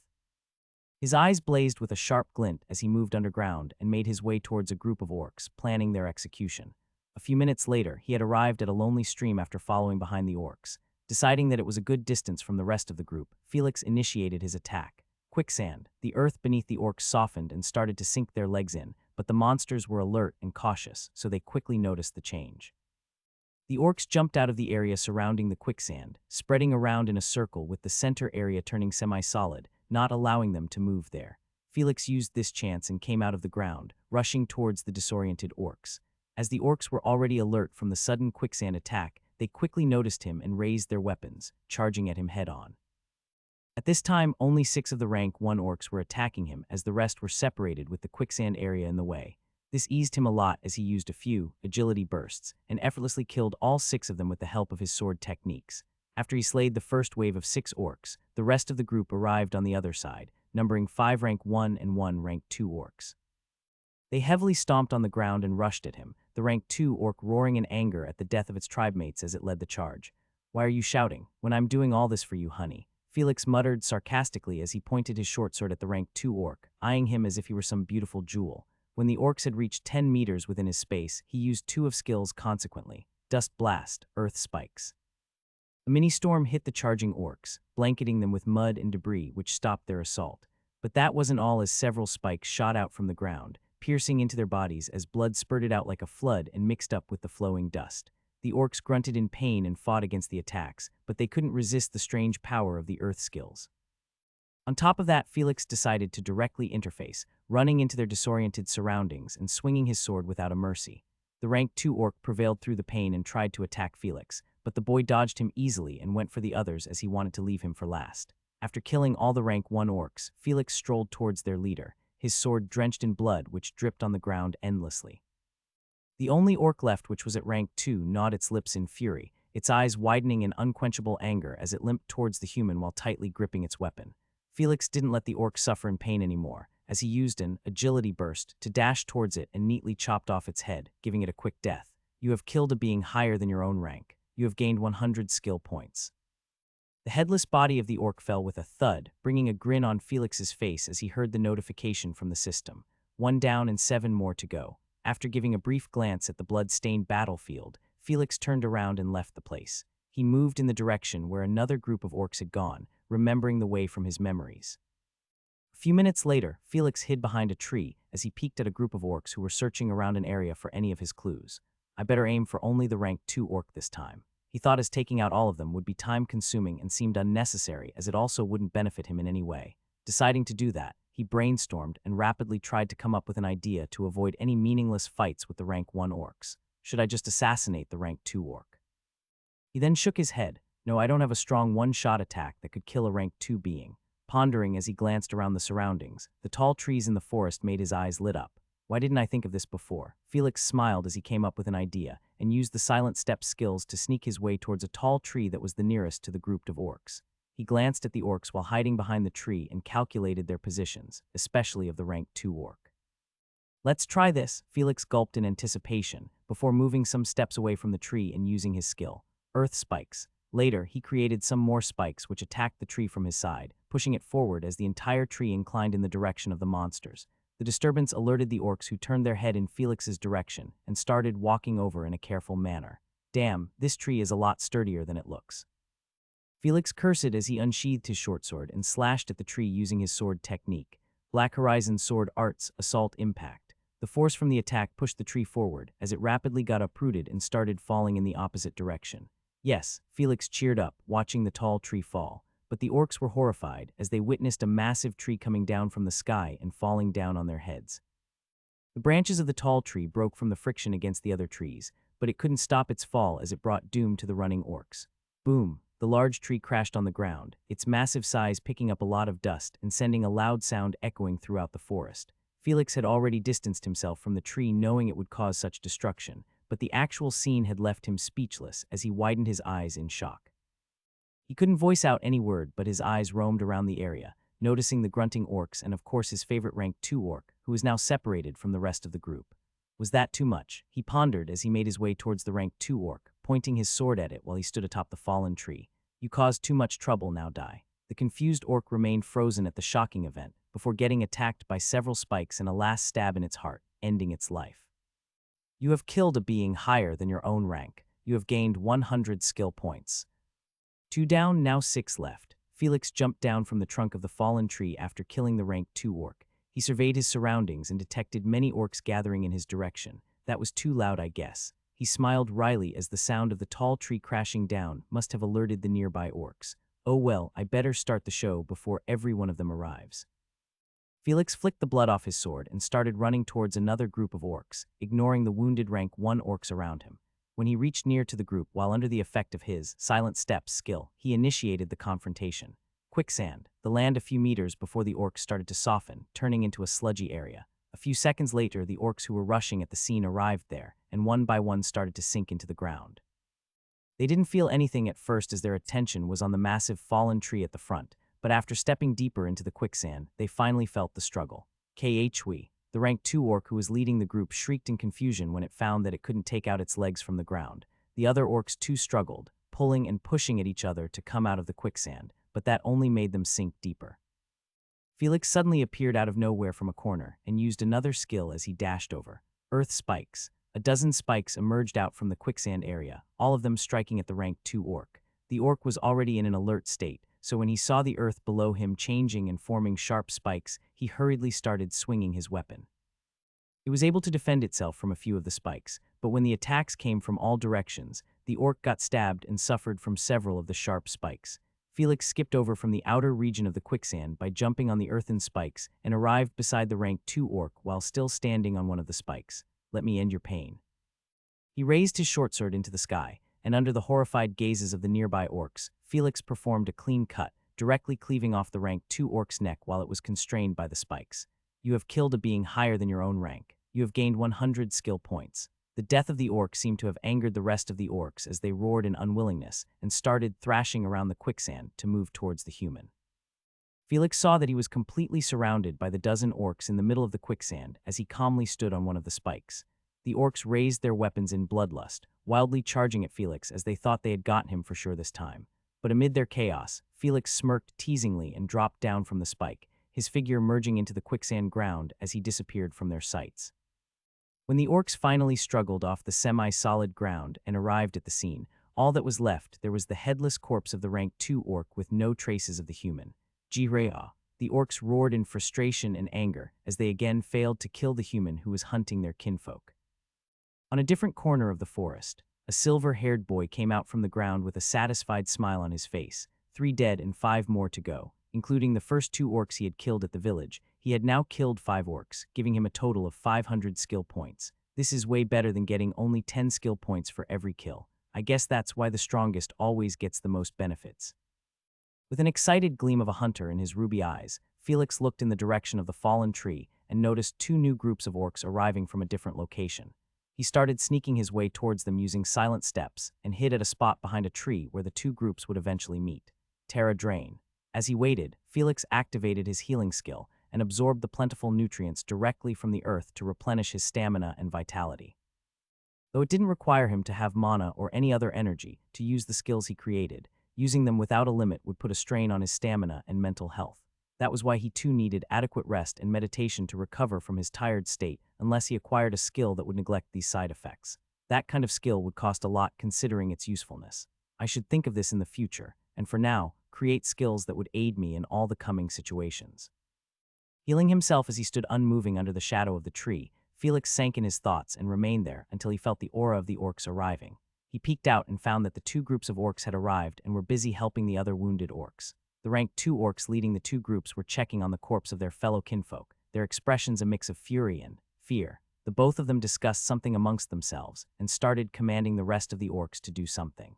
His eyes blazed with a sharp glint as he moved underground and made his way towards a group of orcs, planning their execution. A few minutes later, he had arrived at a lonely stream after following behind the orcs. Deciding that it was a good distance from the rest of the group, Felix initiated his attack. Quicksand. The earth beneath the orcs softened and started to sink their legs in, but the monsters were alert and cautious, so they quickly noticed the change. The orcs jumped out of the area surrounding the quicksand, spreading around in a circle with the center area turning semi-solid, not allowing them to move there. Felix used this chance and came out of the ground, rushing towards the disoriented orcs. As the orcs were already alert from the sudden quicksand attack, they quickly noticed him and raised their weapons, charging at him head-on. At this time, only 6 of the rank 1 orcs were attacking him as the rest were separated with the quicksand area in the way. This eased him a lot as he used a few agility bursts and effortlessly killed all 6 of them with the help of his sword techniques. After he slayed the first wave of 6 orcs, the rest of the group arrived on the other side, numbering 5 rank 1 and 1 rank 2 orcs. They heavily stomped on the ground and rushed at him, the rank 2 orc roaring in anger at the death of its tribemates as it led the charge. "Why are you shouting, when I'm doing all this for you, honey?" Felix muttered sarcastically as he pointed his short sword at the rank 2 orc, eyeing him as if he were some beautiful jewel. When the orcs had reached 10 meters within his space, he used 2 of skills consequently: Dust Blast, Earth Spikes. A mini-storm hit the charging orcs, blanketing them with mud and debris which stopped their assault. But that wasn't all, as several spikes shot out from the ground, piercing into their bodies as blood spurted out like a flood and mixed up with the flowing dust. The orcs grunted in pain and fought against the attacks, but they couldn't resist the strange power of the earth skills. On top of that, Felix decided to directly interface, running into their disoriented surroundings and swinging his sword without a mercy. The rank 2 orc prevailed through the pain and tried to attack Felix, but the boy dodged him easily and went for the others as he wanted to leave him for last. After killing all the rank 1 orcs, Felix strolled towards their leader, his sword drenched in blood which dripped on the ground endlessly. The only orc left, which was at rank 2, gnawed its lips in fury, its eyes widening in unquenchable anger as it limped towards the human while tightly gripping its weapon. Felix didn't let the orc suffer in pain anymore, as he used an agility burst to dash towards it and neatly chopped off its head, giving it a quick death. "You have killed a being higher than your own rank. You have gained 100 skill points." The headless body of the orc fell with a thud, bringing a grin on Felix's face as he heard the notification from the system. 1 down and 7 more to go. After giving a brief glance at the blood-stained battlefield, Felix turned around and left the place. He moved in the direction where another group of orcs had gone, remembering the way from his memories. A few minutes later, Felix hid behind a tree as he peeked at a group of orcs who were searching around an area for any of his clues. I better aim for only the rank 2 orc this time. He thought as taking out all of them would be time-consuming and seemed unnecessary, as it also wouldn't benefit him in any way. Deciding to do that, he brainstormed and rapidly tried to come up with an idea to avoid any meaningless fights with the rank 1 orcs. Should I just assassinate the rank 2 orc? He then shook his head. No, I don't have a strong one-shot attack that could kill a rank 2 being. Pondering as he glanced around the surroundings, the tall trees in the forest made his eyes lit up. Why didn't I think of this before? Felix smiled as he came up with an idea and used the silent step skills to sneak his way towards a tall tree that was the nearest to the group of orcs. He glanced at the orcs while hiding behind the tree and calculated their positions, especially of the rank 2 orc. "Let's try this," Felix gulped in anticipation, before moving some steps away from the tree and using his skill. Earth Spikes. Later, he created some more spikes which attacked the tree from his side, pushing it forward as the entire tree inclined in the direction of the monsters. The disturbance alerted the orcs, who turned their head in Felix's direction and started walking over in a careful manner. Damn, this tree is a lot sturdier than it looks. Felix cursed as he unsheathed his short sword and slashed at the tree using his sword technique. Black Horizon's sword arts assault impact. The force from the attack pushed the tree forward as it rapidly got uprooted and started falling in the opposite direction. Yes, Felix cheered up, watching the tall tree fall, but the orcs were horrified as they witnessed a massive tree coming down from the sky and falling down on their heads. The branches of the tall tree broke from the friction against the other trees, but it couldn't stop its fall as it brought doom to the running orcs. Boom! The large tree crashed on the ground, its massive size picking up a lot of dust and sending a loud sound echoing throughout the forest. Felix had already distanced himself from the tree, knowing it would cause such destruction, but the actual scene had left him speechless as he widened his eyes in shock. He couldn't voice out any word, but his eyes roamed around the area, noticing the grunting orcs and of course his favorite rank 2 orc, who was now separated from the rest of the group. Was that too much? He pondered as he made his way towards the rank 2 orc, pointing his sword at it while he stood atop the fallen tree. You caused too much trouble, now die. The confused orc remained frozen at the shocking event, before getting attacked by several spikes and a last stab in its heart, ending its life. You have killed a being higher than your own rank. You have gained 100 skill points. 2 down, now 6 left. Felix jumped down from the trunk of the fallen tree after killing the rank 2 orc. He surveyed his surroundings and detected many orcs gathering in his direction. That was too loud, I guess. He smiled wryly as the sound of the tall tree crashing down must have alerted the nearby orcs. Oh well, I better start the show before every one of them arrives. Felix flicked the blood off his sword and started running towards another group of orcs, ignoring the wounded rank 1 orcs around him. When he reached near to the group while under the effect of his silent steps skill, he initiated the confrontation. Quicksand, the land a few meters before the orcs started to soften, turning into a sludgy area. A few seconds later, the orcs who were rushing at the scene arrived there, and one by one started to sink into the ground. They didn't feel anything at first as their attention was on the massive fallen tree at the front, but after stepping deeper into the quicksand, they finally felt the struggle. Khui, the rank 2 orc who was leading the group, shrieked in confusion when it found that it couldn't take out its legs from the ground. The other orcs too struggled, pulling and pushing at each other to come out of the quicksand, but that only made them sink deeper. Felix suddenly appeared out of nowhere from a corner and used another skill as he dashed over. Earth spikes. A dozen spikes emerged out from the quicksand area, all of them striking at the rank 2 orc. The orc was already in an alert state, so when he saw the earth below him changing and forming sharp spikes, he hurriedly started swinging his weapon. It was able to defend itself from a few of the spikes, but when the attacks came from all directions, the orc got stabbed and suffered from several of the sharp spikes. Felix skipped over from the outer region of the quicksand by jumping on the earthen spikes and arrived beside the rank 2 orc while still standing on one of the spikes. Let me end your pain. He raised his short sword into the sky, and under the horrified gazes of the nearby orcs, Felix performed a clean cut, directly cleaving off the rank 2 orc's neck while it was constrained by the spikes. You have killed a being higher than your own rank. You have gained 100 skill points. The death of the orc seemed to have angered the rest of the orcs as they roared in unwillingness and started thrashing around the quicksand to move towards the human. Felix saw that he was completely surrounded by the dozen orcs in the middle of the quicksand as he calmly stood on one of the spikes. The orcs raised their weapons in bloodlust, wildly charging at Felix as they thought they had gotten him for sure this time. But amid their chaos, Felix smirked teasingly and dropped down from the spike, his figure merging into the quicksand ground as he disappeared from their sights. When the orcs finally struggled off the semi-solid ground and arrived at the scene, all that was left there was the headless corpse of the rank 2 orc with no traces of the human. Jirea. The orcs roared in frustration and anger as they again failed to kill the human who was hunting their kinfolk. On a different corner of the forest, a silver-haired boy came out from the ground with a satisfied smile on his face. 3 dead and 5 more to go, including the first 2 orcs he had killed at the village. He had now killed 5 orcs, giving him a total of 500 skill points. This is way better than getting only 10 skill points for every kill. I guess that's why the strongest always gets the most benefits. With an excited gleam of a hunter in his ruby eyes, Felix looked in the direction of the fallen tree and noticed 2 new groups of orcs arriving from a different location. He started sneaking his way towards them using silent steps and hid at a spot behind a tree where the 2 groups would eventually meet. Terra Drain. As he waited, Felix activated his healing skill and absorbed the plentiful nutrients directly from the earth to replenish his stamina and vitality. Though it didn't require him to have mana or any other energy to use the skills he created, using them without a limit would put a strain on his stamina and mental health. That was why he too needed adequate rest and meditation to recover from his tired state unless he acquired a skill that would neglect these side effects. That kind of skill would cost a lot considering its usefulness. I should think of this in the future, and for now, create skills that would aid me in all the coming situations. Healing himself as he stood unmoving under the shadow of the tree, Felix sank in his thoughts and remained there until he felt the aura of the orcs arriving. He peeked out and found that the two groups of orcs had arrived and were busy helping the other wounded orcs. The rank 2 orcs leading the two groups were checking on the corpse of their fellow kinfolk, their expressions a mix of fury and fear. The both of them discussed something amongst themselves and started commanding the rest of the orcs to do something.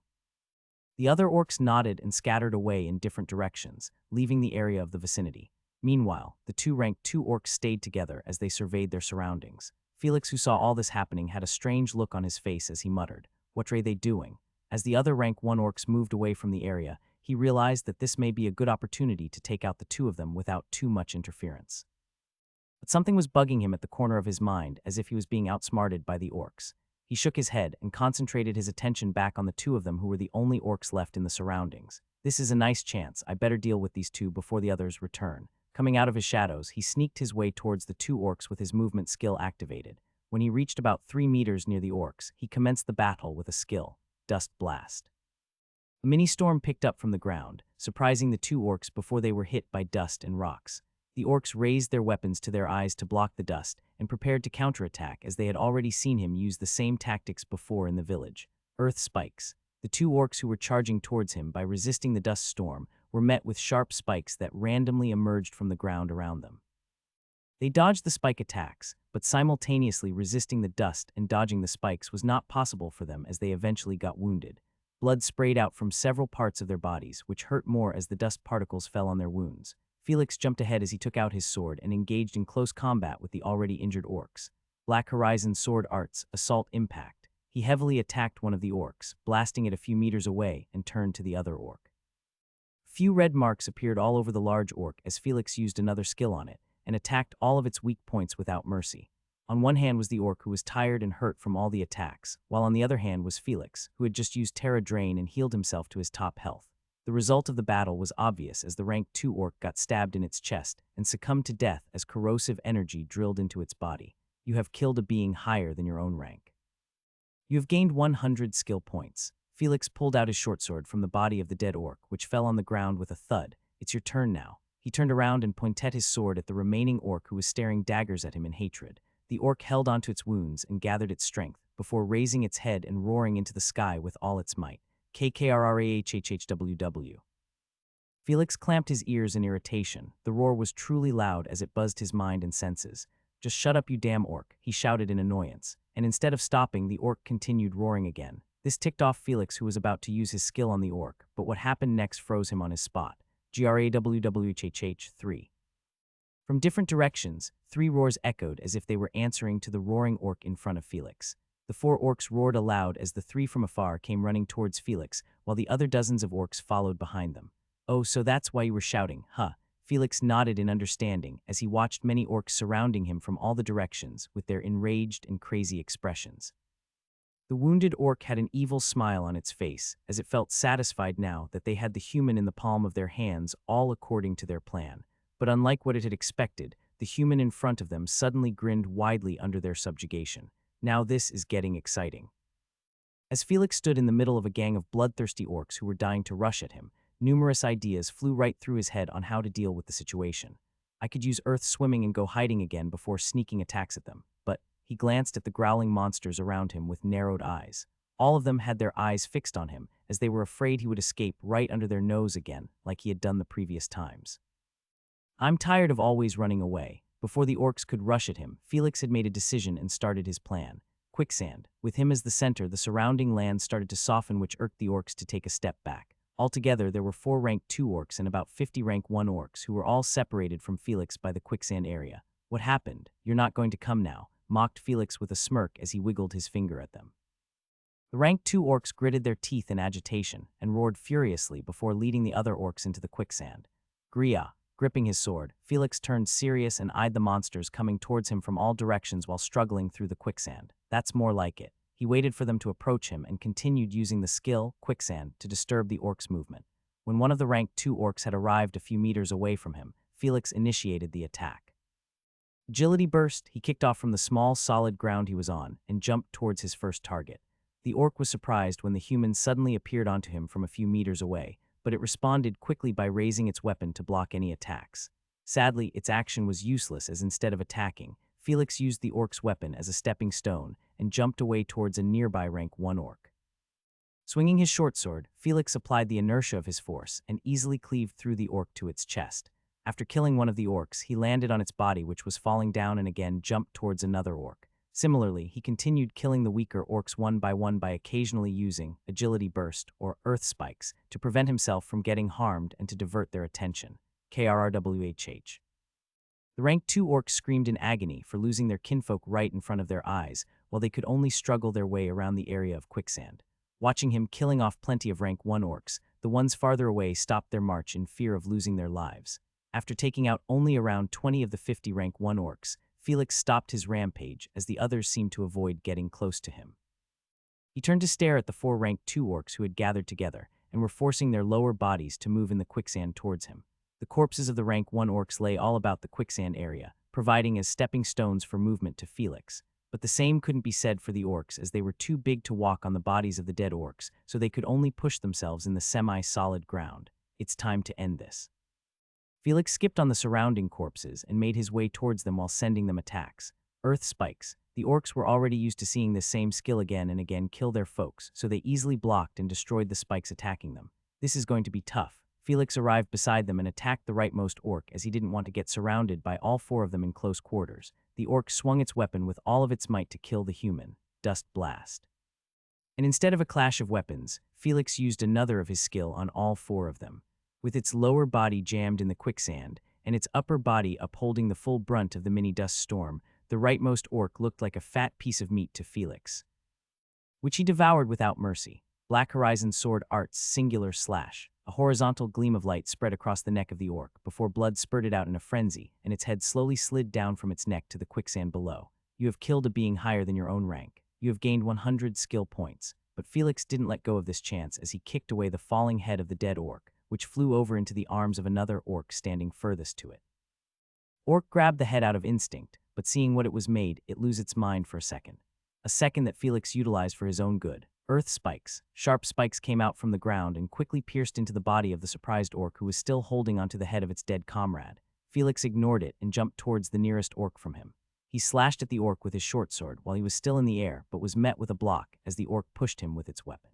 The other orcs nodded and scattered away in different directions, leaving the area of the vicinity. Meanwhile, the two rank 2 orcs stayed together as they surveyed their surroundings. Felix, who saw all this happening, had a strange look on his face as he muttered, "What are they doing?" As the other rank 1 orcs moved away from the area, he realized that this may be a good opportunity to take out the two of them without too much interference. But something was bugging him at the corner of his mind, as if he was being outsmarted by the orcs. He shook his head and concentrated his attention back on the two of them who were the only orcs left in the surroundings. This is a nice chance. I better deal with these two before the others return. Coming out of his shadows, he sneaked his way towards the two orcs with his movement skill activated. When he reached about 3 meters near the orcs, he commenced the battle with a skill, Dust Blast. A mini storm picked up from the ground, surprising the two orcs before they were hit by dust and rocks. The orcs raised their weapons to their eyes to block the dust and prepared to counterattack as they had already seen him use the same tactics before in the village. Earth spikes. The two orcs who were charging towards him by resisting the dust storm were met with sharp spikes that randomly emerged from the ground around them. They dodged the spike attacks, but simultaneously resisting the dust and dodging the spikes was not possible for them as they eventually got wounded. Blood sprayed out from several parts of their bodies, which hurt more as the dust particles fell on their wounds. Felix jumped ahead as he took out his sword and engaged in close combat with the already injured orcs. Black Horizon Sword Arts, Assault Impact. He heavily attacked one of the orcs, blasting it a few meters away, and turned to the other orc. Few red marks appeared all over the large orc as Felix used another skill on it, and attacked all of its weak points without mercy. On one hand was the orc who was tired and hurt from all the attacks, while on the other hand was Felix, who had just used Terra Drain and healed himself to his top health. The result of the battle was obvious as the rank 2 orc got stabbed in its chest and succumbed to death as corrosive energy drilled into its body. You have killed a being higher than your own rank. You have gained 100 skill points. Felix pulled out his short sword from the body of the dead orc, which fell on the ground with a thud. It's your turn now. He turned around and pointed his sword at the remaining orc who was staring daggers at him in hatred. The orc held onto its wounds and gathered its strength before raising its head and roaring into the sky with all its might. KKRRAHHHWW. Felix clamped his ears in irritation. The roar was truly loud as it buzzed his mind and senses. "Just shut up, you damn orc," he shouted in annoyance. And instead of stopping, the orc continued roaring again. This ticked off Felix, who was about to use his skill on the orc, but what happened next froze him on his spot. GRAWWHHH3. From different directions, 3 roars echoed as if they were answering to the roaring orc in front of Felix. The 4 orcs roared aloud as the 3 from afar came running towards Felix, while the other dozens of orcs followed behind them. "Oh, so that's why you were shouting, huh?" Felix nodded in understanding as he watched many orcs surrounding him from all the directions with their enraged and crazy expressions. The wounded orc had an evil smile on its face as it felt satisfied now that they had the human in the palm of their hands, all according to their plan. But unlike what it had expected, the human in front of them suddenly grinned widely under their subjugation. Now this is getting exciting. As Felix stood in the middle of a gang of bloodthirsty orcs who were dying to rush at him, numerous ideas flew right through his head on how to deal with the situation. I could use earth swimming and go hiding again before sneaking attacks at them, but he glanced at the growling monsters around him with narrowed eyes. All of them had their eyes fixed on him, as they were afraid he would escape right under their nose again, like he had done the previous times. I'm tired of always running away. Before the orcs could rush at him, Felix had made a decision and started his plan. Quicksand. With him as the center, the surrounding land started to soften, which irked the orcs to take a step back. Altogether, there were 4 rank 2 orcs and about 50 rank 1 orcs who were all separated from Felix by the quicksand area. "What happened? You're not going to come now," mocked Felix with a smirk as he wiggled his finger at them. The rank 2 orcs gritted their teeth in agitation and roared furiously before leading the other orcs into the quicksand. Gria. Gripping his sword, Felix turned serious and eyed the monsters coming towards him from all directions while struggling through the quicksand. "That's more like it." He He waited for them to approach him and continued using the skill, quicksand, to disturb the orc's movement. When one of the rank 2 orcs had arrived a few meters away from him, Felix initiated the attack. Agility burst, he kicked off from the small, solid ground he was on and jumped towards his first target. The orc was surprised when the human suddenly appeared onto him from a few meters away, but it responded quickly by raising its weapon to block any attacks. Sadly, its action was useless as instead of attacking, Felix used the orc's weapon as a stepping stone and jumped away towards a nearby rank 1 orc. Swinging his short sword, Felix applied the inertia of his force and easily cleaved through the orc to its chest. After killing one of the orcs, he landed on its body, which was falling down, and again jumped towards another orc. Similarly, he continued killing the weaker orcs one by occasionally using agility burst or earth spikes to prevent himself from getting harmed and to divert their attention. KRRWHH. The rank 2 orcs screamed in agony for losing their kinfolk right in front of their eyes, while they could only struggle their way around the area of quicksand. Watching him killing off plenty of rank 1 orcs, the ones farther away stopped their march in fear of losing their lives. After taking out only around 20 of the 50 rank 1 orcs, Felix stopped his rampage as the others seemed to avoid getting close to him. He turned to stare at the 4 rank 2 orcs who had gathered together and were forcing their lower bodies to move in the quicksand towards him. The corpses of the rank 1 orcs lay all about the quicksand area, providing as stepping stones for movement to Felix. But the same couldn't be said for the orcs, as they were too big to walk on the bodies of the dead orcs, so they could only push themselves in the semi-solid ground. It's time to end this. Felix skipped on the surrounding corpses and made his way towards them while sending them attacks. Earth spikes. The orcs were already used to seeing this same skill again and again kill their folks, so they easily blocked and destroyed the spikes attacking them. This is going to be tough. Felix arrived beside them and attacked the rightmost orc as he didn't want to get surrounded by all 4 of them in close quarters. The orc swung its weapon with all of its might to kill the human. Dust blast. And instead of a clash of weapons, Felix used another of his skill on all 4 of them. With its lower body jammed in the quicksand and its upper body upholding the full brunt of the mini dust storm, the rightmost orc looked like a fat piece of meat to Felix, which he devoured without mercy. Black Horizon Sword Arts Singular Slash. A horizontal gleam of light spread across the neck of the orc before blood spurted out in a frenzy, and its head slowly slid down from its neck to the quicksand below. You have killed a being higher than your own rank. You have gained 100 skill points. But Felix didn't let go of this chance as he kicked away the falling head of the dead orc, which flew over into the arms of another orc standing furthest to it. Orc grabbed the head out of instinct, but seeing what it was made, it lose its mind for a second that Felix utilized for his own good. Earth spikes. Sharp spikes came out from the ground and quickly pierced into the body of the surprised orc who was still holding onto the head of its dead comrade. Felix ignored it and jumped towards the nearest orc from him. He slashed at the orc with his short sword while he was still in the air, but was met with a block as the orc pushed him with its weapon.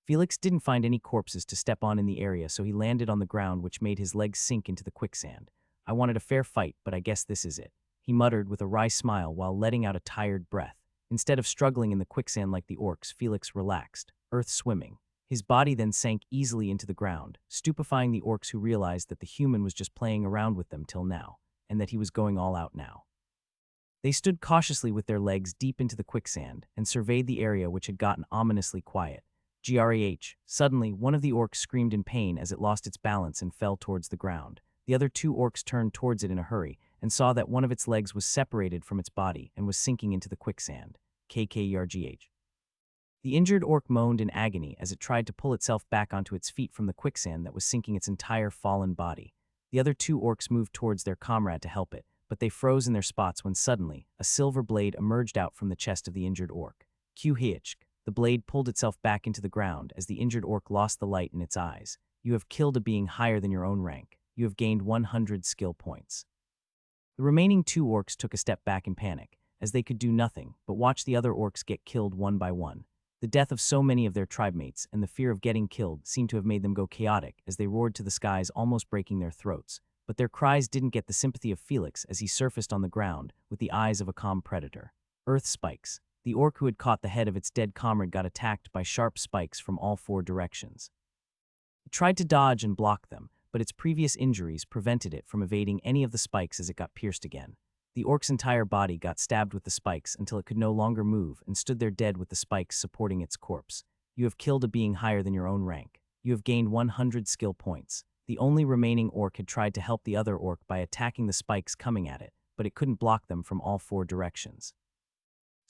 Felix didn't find any corpses to step on in the area, so he landed on the ground, which made his legs sink into the quicksand. I wanted a fair fight, but I guess this is it, he muttered with a wry smile while letting out a tired breath. Instead of struggling in the quicksand like the orcs, Felix relaxed, earth swimming. His body then sank easily into the ground, stupefying the orcs who realized that the human was just playing around with them till now, and that he was going all out now. They stood cautiously with their legs deep into the quicksand and surveyed the area, which had gotten ominously quiet. Grah. Suddenly, one of the orcs screamed in pain as it lost its balance and fell towards the ground. The other 2 orcs turned towards it in a hurry and saw that one of its legs was separated from its body and was sinking into the quicksand. KKRGH. The injured orc moaned in agony as it tried to pull itself back onto its feet from the quicksand that was sinking its entire fallen body. The other 2 orcs moved towards their comrade to help it, but they froze in their spots when suddenly a silver blade emerged out from the chest of the injured orc. QHK. The blade pulled itself back into the ground as the injured orc lost the light in its eyes. You have killed a being higher than your own rank. You have gained 100 skill points. The remaining 2 orcs took a step back in panic, as they could do nothing but watch the other orcs get killed one by one. The death of so many of their tribemates and the fear of getting killed seemed to have made them go chaotic as they roared to the skies, almost breaking their throats. But their cries didn't get the sympathy of Felix as he surfaced on the ground with the eyes of a calm predator. Earth spikes. The orc who had caught the head of its dead comrade got attacked by sharp spikes from all 4 directions. It tried to dodge and block them, but its previous injuries prevented it from evading any of the spikes as it got pierced again. The orc's entire body got stabbed with the spikes until it could no longer move and stood there dead with the spikes supporting its corpse. You have killed a being higher than your own rank. You have gained 100 skill points. The only remaining orc had tried to help the other orc by attacking the spikes coming at it, but it couldn't block them from all 4 directions.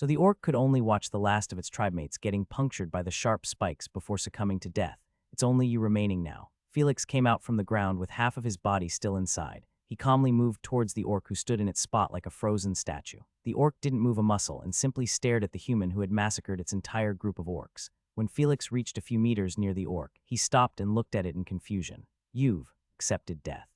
So the orc could only watch the last of its tribemates getting punctured by the sharp spikes before succumbing to death. It's only you remaining now. Felix came out from the ground with half of his body still inside. He calmly moved towards the orc who stood in its spot like a frozen statue. The orc didn't move a muscle and simply stared at the human who had massacred its entire group of orcs. When Felix reached a few meters near the orc, he stopped and looked at it in confusion. "You've accepted death?"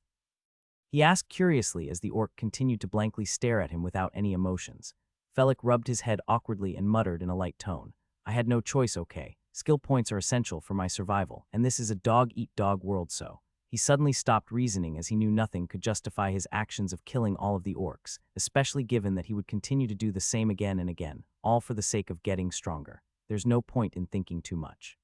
he asked curiously as the orc continued to blankly stare at him without any emotions. Felix rubbed his head awkwardly and muttered in a light tone, "I had no choice, okay? Skill points are essential for my survival, and this is a dog-eat-dog world, so." He suddenly stopped reasoning as he knew nothing could justify his actions of killing all of the orcs, especially given that he would continue to do the same again and again, all for the sake of getting stronger. There's no point in thinking too much.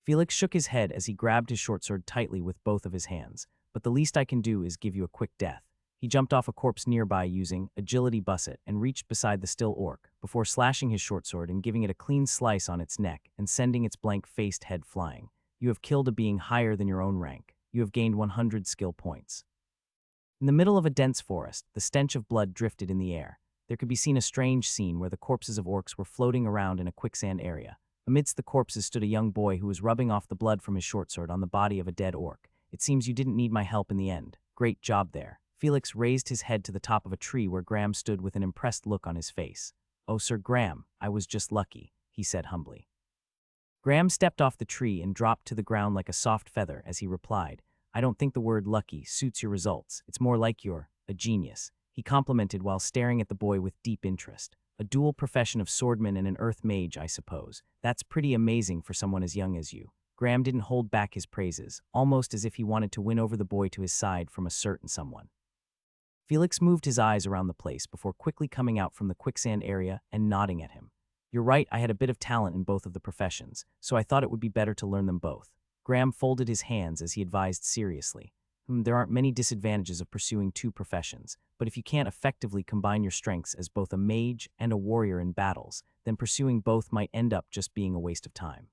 Felix shook his head as he grabbed his short sword tightly with both of his hands. "But the least I can do is give you a quick death." He jumped off a corpse nearby using agility busset and reached beside the still orc, before slashing his short sword and giving it a clean slice on its neck and sending its blank-faced head flying. "You have killed a being higher than your own rank. You have gained 100 skill points." In the middle of a dense forest, the stench of blood drifted in the air. There could be seen a strange scene where the corpses of orcs were floating around in a quicksand area. Amidst the corpses stood a young boy who was rubbing off the blood from his short sword on the body of a dead orc. "It seems you didn't need my help in the end. Great job there." Felix raised his head to the top of a tree where Graham stood with an impressed look on his face. "Oh, Sir Graham, I was just lucky," he said humbly. Graham stepped off the tree and dropped to the ground like a soft feather as he replied, "I don't think the word lucky suits your results. It's more like you're a genius," he complimented while staring at the boy with deep interest. "A dual profession of swordman and an earth mage, I suppose. That's pretty amazing for someone as young as you." Graham didn't hold back his praises, almost as if he wanted to win over the boy to his side from a certain someone. Felix moved his eyes around the place before quickly coming out from the quicksand area and nodding at him. "You're right, I had a bit of talent in both of the professions, so I thought it would be better to learn them both." Graham folded his hands as he advised seriously. There aren't many disadvantages of pursuing two professions, but if you can't effectively combine your strengths as both a mage and a warrior in battles, then pursuing both might end up just being a waste of time."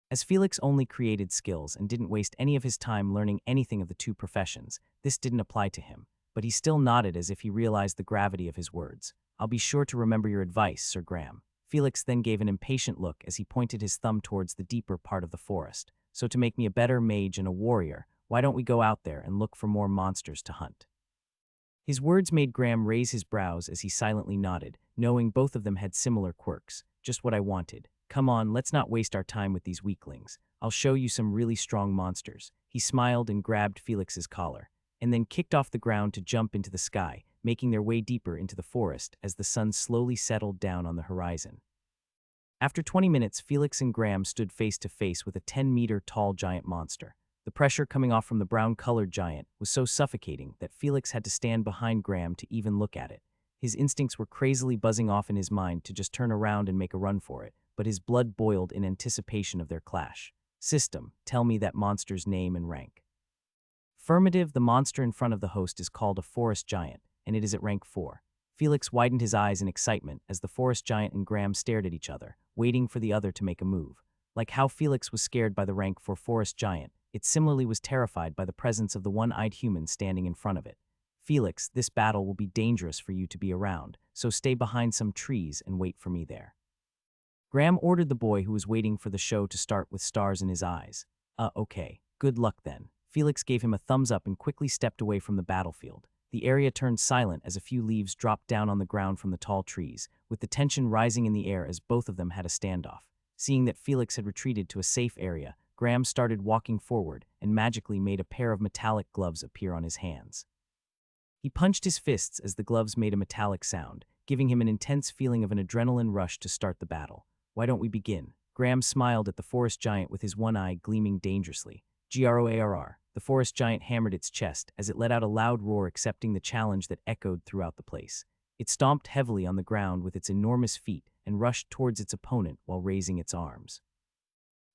As Felix only created skills and didn't waste any of his time learning anything of the two professions, this didn't apply to him, but he still nodded as if he realized the gravity of his words. "I'll be sure to remember your advice, Sir Graham." Felix then gave an impatient look as he pointed his thumb towards the deeper part of the forest. "So to make me a better mage and a warrior, why don't we go out there and look for more monsters to hunt?" His words made Graham raise his brows as he silently nodded, knowing both of them had similar quirks. "Just what I wanted. Come on, let's not waste our time with these weaklings. I'll show you some really strong monsters." He smiled and grabbed Felix's collar, and then kicked off the ground to jump into the sky, making their way deeper into the forest as the sun slowly settled down on the horizon. After 20 minutes, Felix and Graham stood face to face with a 10-meter-tall giant monster. The pressure coming off from the brown-colored giant was so suffocating that Felix had to stand behind Graham to even look at it. His instincts were crazily buzzing off in his mind to just turn around and make a run for it, but his blood boiled in anticipation of their clash. "System, tell me that monster's name and rank." Affirmative, the monster in front of the host is called a forest giant, and it is at rank 4. Felix widened his eyes in excitement as the forest giant and Graham stared at each other, waiting for the other to make a move. Like how Felix was scared by the rank 4 forest giant, it similarly was terrified by the presence of the one-eyed human standing in front of it. "Felix, this battle will be dangerous for you to be around, so stay behind some trees and wait for me there." Graham ordered the boy who was waiting for the show to start with stars in his eyes. Okay, good luck then." Felix gave him a thumbs up and quickly stepped away from the battlefield. The area turned silent as a few leaves dropped down on the ground from the tall trees, with the tension rising in the air as both of them had a standoff. Seeing that Felix had retreated to a safe area, Graham started walking forward and magically made a pair of metallic gloves appear on his hands. He punched his fists as the gloves made a metallic sound, giving him an intense feeling of an adrenaline rush to start the battle. "Why don't we begin?" Graham smiled at the forest giant with his one eye gleaming dangerously. "Groarr." The forest giant hammered its chest as it let out a loud roar accepting the challenge that echoed throughout the place. It stomped heavily on the ground with its enormous feet and rushed towards its opponent while raising its arms.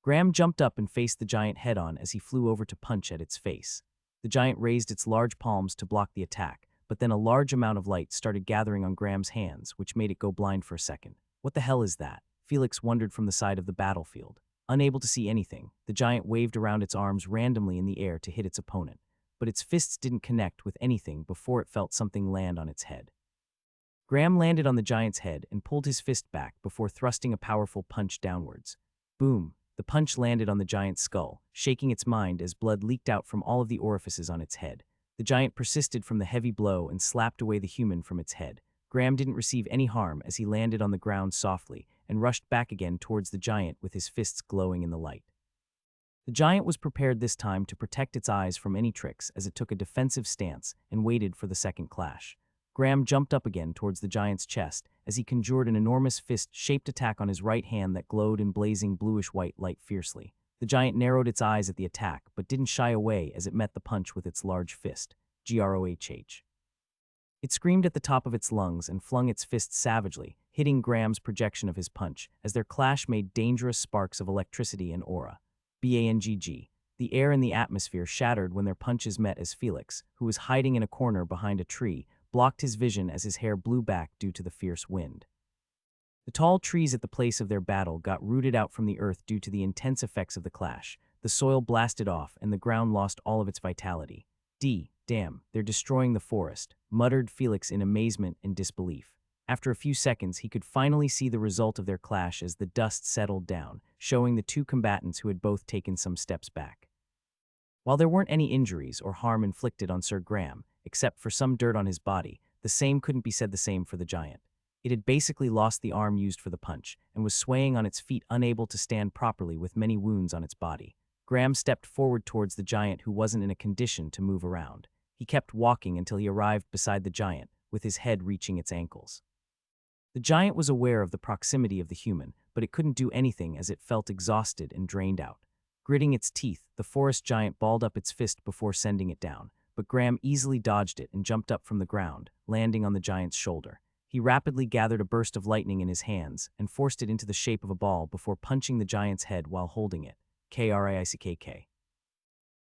Graham jumped up and faced the giant head-on as he flew over to punch at its face. The giant raised its large palms to block the attack, but then a large amount of light started gathering on Graham's hands, which made it go blind for a second. "What the hell is that?" Felix wondered from the side of the battlefield. Unable to see anything, the giant waved around its arms randomly in the air to hit its opponent, but its fists didn't connect with anything before it felt something land on its head. Graham landed on the giant's head and pulled his fist back before thrusting a powerful punch downwards. Boom! The punch landed on the giant's skull, shaking its mind as blood leaked out from all of the orifices on its head. The giant persisted from the heavy blow and slapped away the human from its head. Graham didn't receive any harm as he landed on the ground softly and rushed back again towards the giant with his fists glowing in the light. The giant was prepared this time to protect its eyes from any tricks as it took a defensive stance and waited for the second clash. Graham jumped up again towards the giant's chest as he conjured an enormous fist-shaped attack on his right hand that glowed in blazing bluish-white light fiercely. The giant narrowed its eyes at the attack but didn't shy away as it met the punch with its large fist. Grohh. It screamed at the top of its lungs and flung its fist savagely, hitting Graham's projection of his punch as their clash made dangerous sparks of electricity and aura. Bangg. The air in the atmosphere shattered when their punches met as Felix, who was hiding in a corner behind a tree, blocked his vision as his hair blew back due to the fierce wind. The tall trees at the place of their battle got rooted out from the earth due to the intense effects of the clash. The soil blasted off and the ground lost all of its vitality. Damn, they're destroying the forest, muttered Felix in amazement and disbelief. After a few seconds, he could finally see the result of their clash as the dust settled down, showing the two combatants who had both taken some steps back. While there weren't any injuries or harm inflicted on Sir Graham, except for some dirt on his body, the same couldn't be said the same for the giant. It had basically lost the arm used for the punch and was swaying on its feet, unable to stand properly with many wounds on its body. Graham stepped forward towards the giant who wasn't in a condition to move around. He kept walking until he arrived beside the giant, with his head reaching its ankles. The giant was aware of the proximity of the human, but it couldn't do anything as it felt exhausted and drained out. Gritting its teeth, the forest giant balled up its fist before sending it down, but Graham easily dodged it and jumped up from the ground, landing on the giant's shoulder. He rapidly gathered a burst of lightning in his hands and forced it into the shape of a ball before punching the giant's head while holding it. Krickk.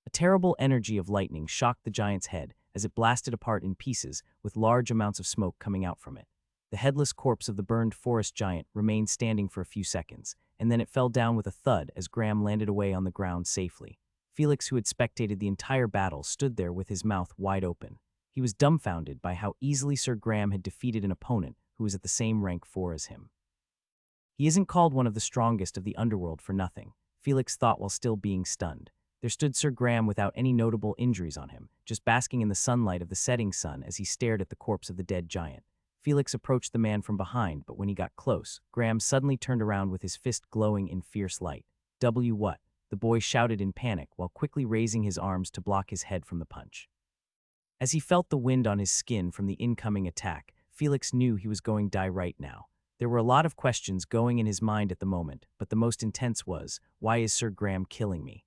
A terrible energy of lightning shocked the giant's head as it blasted apart in pieces with large amounts of smoke coming out from it. The headless corpse of the burned forest giant remained standing for a few seconds, and then it fell down with a thud as Graham landed away on the ground safely. Felix, who had spectated the entire battle, stood there with his mouth wide open. He was dumbfounded by how easily Sir Graham had defeated an opponent who was at the same rank 4 as him. He isn't called one of the strongest of the underworld for nothing, Felix thought while still being stunned. There stood Sir Graham without any notable injuries on him, just basking in the sunlight of the setting sun as he stared at the corpse of the dead giant. Felix approached the man from behind, but when he got close, Graham suddenly turned around with his fist glowing in fierce light. What? The boy shouted in panic while quickly raising his arms to block his head from the punch. As he felt the wind on his skin from the incoming attack, Felix knew he was going to die right now. There were a lot of questions going in his mind at the moment, but the most intense was, why is Sir Graham killing me?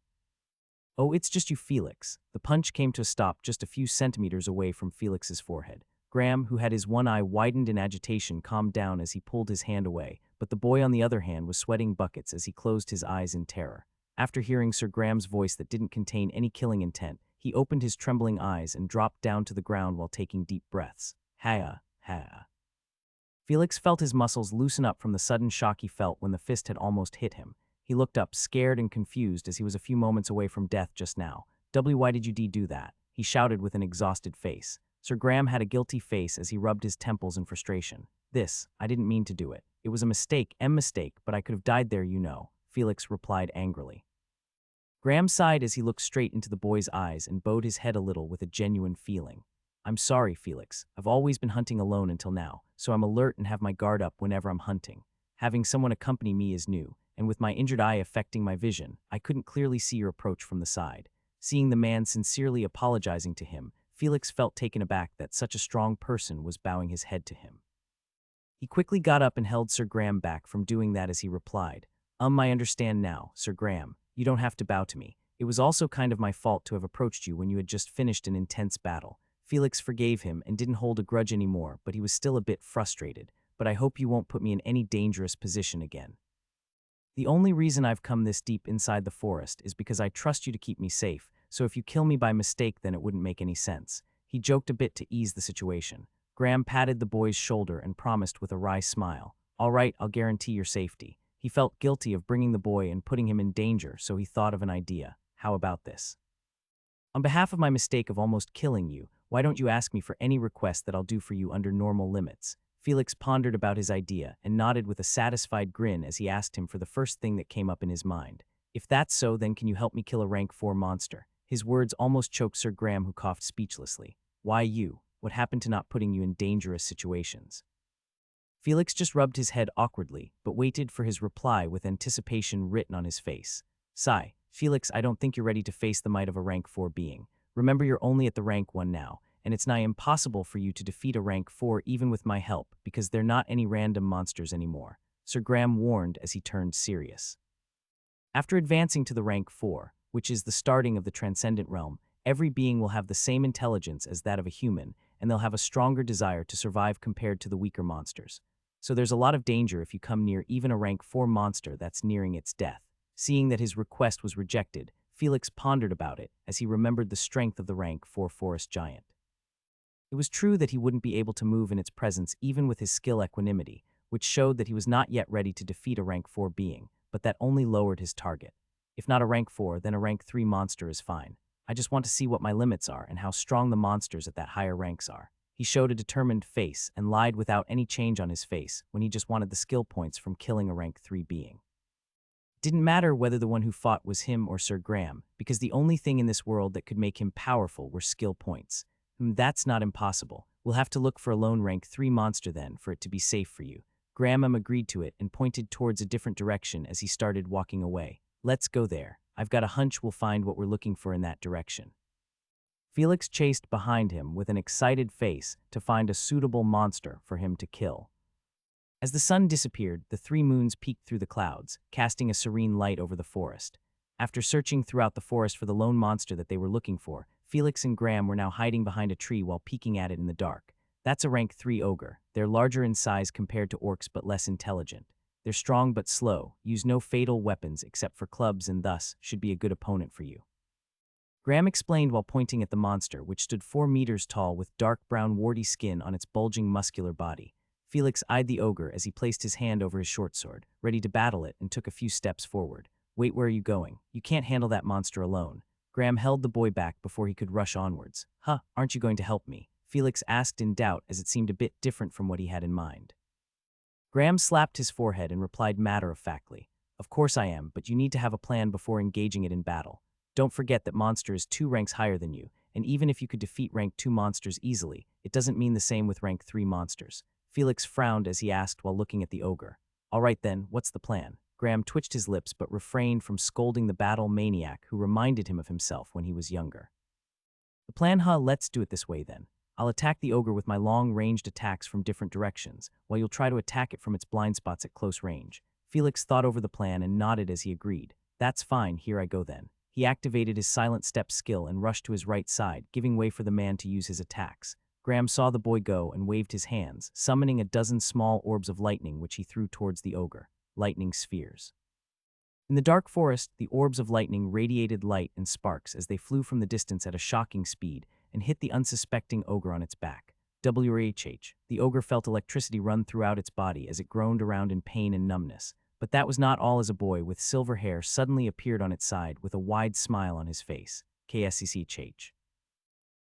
Oh, it's just you, Felix. The punch came to a stop just a few centimeters away from Felix's forehead. Graham, who had his one eye widened in agitation, calmed down as he pulled his hand away, but the boy on the other hand was sweating buckets as he closed his eyes in terror. After hearing Sir Graham's voice that didn't contain any killing intent, he opened his trembling eyes and dropped down to the ground while taking deep breaths. Ha. Felix felt his muscles loosen up from the sudden shock he felt when the fist had almost hit him. He looked up, scared and confused, as he was a few moments away from death just now. Why did you do that? He shouted with an exhausted face. Sir Graham had a guilty face as he rubbed his temples in frustration. I didn't mean to do it. It was a mistake, but I could have died there, you know, Felix replied angrily. Graham sighed as he looked straight into the boy's eyes and bowed his head a little with a genuine feeling. I'm sorry, Felix. I've always been hunting alone until now, so I'm alert and have my guard up whenever I'm hunting. Having someone accompany me is new, and with my injured eye affecting my vision, I couldn't clearly see your approach from the side. Seeing the man sincerely apologizing to him, Felix felt taken aback that such a strong person was bowing his head to him. He quickly got up and held Sir Graham back from doing that as he replied, I understand now, Sir Graham. You don't have to bow to me. It was also kind of my fault to have approached you when you had just finished an intense battle. Felix forgave him and didn't hold a grudge anymore, but he was still a bit frustrated. But I hope you won't put me in any dangerous position again. The only reason I've come this deep inside the forest is because I trust you to keep me safe, so if you kill me by mistake then it wouldn't make any sense. He joked a bit to ease the situation. Graham patted the boy's shoulder and promised with a wry smile, All right, I'll guarantee your safety. He felt guilty of bringing the boy and putting him in danger, so he thought of an idea. How about this? On behalf of my mistake of almost killing you, why don't you ask me for any request that I'll do for you under normal limits? Felix pondered about his idea and nodded with a satisfied grin as he asked him for the first thing that came up in his mind. If that's so, then can you help me kill a rank 4 monster? His words almost choked Sir Graham, who coughed speechlessly. Why you? What happened to not putting you in dangerous situations? Felix just rubbed his head awkwardly, but waited for his reply with anticipation written on his face. Sigh. Felix, I don't think you're ready to face the might of a rank 4 being. Remember, you're only at the rank 1 now, and it's nigh impossible for you to defeat a rank 4 even with my help, because they're not any random monsters anymore, Sir Graham warned as he turned serious. After advancing to the rank 4, which is the starting of the transcendent realm, every being will have the same intelligence as that of a human, and they'll have a stronger desire to survive compared to the weaker monsters. So there's a lot of danger if you come near even a rank 4 monster that's nearing its death. Seeing that his request was rejected, Felix pondered about it as he remembered the strength of the rank 4 forest giant. It was true that he wouldn't be able to move in its presence even with his skill equanimity, which showed that he was not yet ready to defeat a rank 4 being, but that only lowered his target. If not a rank 4, then a rank 3 monster is fine. I just want to see what my limits are and how strong the monsters at that higher ranks are. He showed a determined face and lied without any change on his face when he just wanted the skill points from killing a rank 3 being. It didn't matter whether the one who fought was him or Sir Graham, because the only thing in this world that could make him powerful were skill points. That's not impossible. We'll have to look for a lone rank 3 monster then for it to be safe for you. Graham agreed to it and pointed towards a different direction as he started walking away. Let's go there. I've got a hunch we'll find what we're looking for in that direction. Felix chased behind him with an excited face to find a suitable monster for him to kill. As the sun disappeared, the 3 moons peeked through the clouds, casting a serene light over the forest. After searching throughout the forest for the lone monster that they were looking for, Felix and Graham were now hiding behind a tree while peeking at it in the dark. That's a rank 3 ogre. They're larger in size compared to orcs but less intelligent. They're strong but slow, use no fatal weapons except for clubs, and thus should be a good opponent for you. Graham explained while pointing at the monster, which stood 4 meters tall with dark brown warty skin on its bulging muscular body. Felix eyed the ogre as he placed his hand over his short sword, ready to battle it, and took a few steps forward. Wait, where are you going? You can't handle that monster alone. Graham held the boy back before he could rush onwards. Aren't you going to help me? Felix asked in doubt as it seemed a bit different from what he had in mind. Graham slapped his forehead and replied matter-of-factly, Of course I am, but you need to have a plan before engaging it in battle. Don't forget that monster is 2 ranks higher than you, and even if you could defeat rank 2 monsters easily, it doesn't mean the same with rank 3 monsters. Felix frowned as he asked while looking at the ogre. All right then, what's the plan? Graham twitched his lips but refrained from scolding the battle maniac who reminded him of himself when he was younger. The plan, let's do it this way then. I'll attack the ogre with my long-ranged attacks from different directions, while you'll try to attack it from its blind spots at close range. Felix thought over the plan and nodded as he agreed. That's fine, here I go then. He activated his silent step skill and rushed to his right side, giving way for the man to use his attacks. Graham saw the boy go and waved his hands, summoning a dozen small orbs of lightning which he threw towards the ogre. Lightning spheres. In the dark forest, the orbs of lightning radiated light and sparks as they flew from the distance at a shocking speed and hit the unsuspecting ogre on its back. WHH. The ogre felt electricity run throughout its body as it groaned around in pain and numbness. But that was not all, as a boy with silver hair suddenly appeared on its side with a wide smile on his face. KSCCH.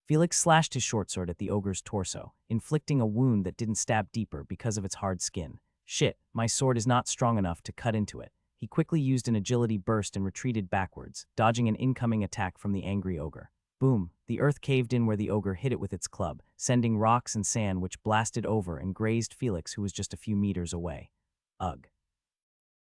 Felix slashed his short sword at the ogre's torso, inflicting a wound that didn't stab deeper because of its hard skin. Shit, my sword is not strong enough to cut into it. He quickly used an agility burst and retreated backwards, dodging an incoming attack from the angry ogre. Boom! The earth caved in where the ogre hit it with its club, sending rocks and sand which blasted over and grazed Felix, who was just a few meters away. Ugh.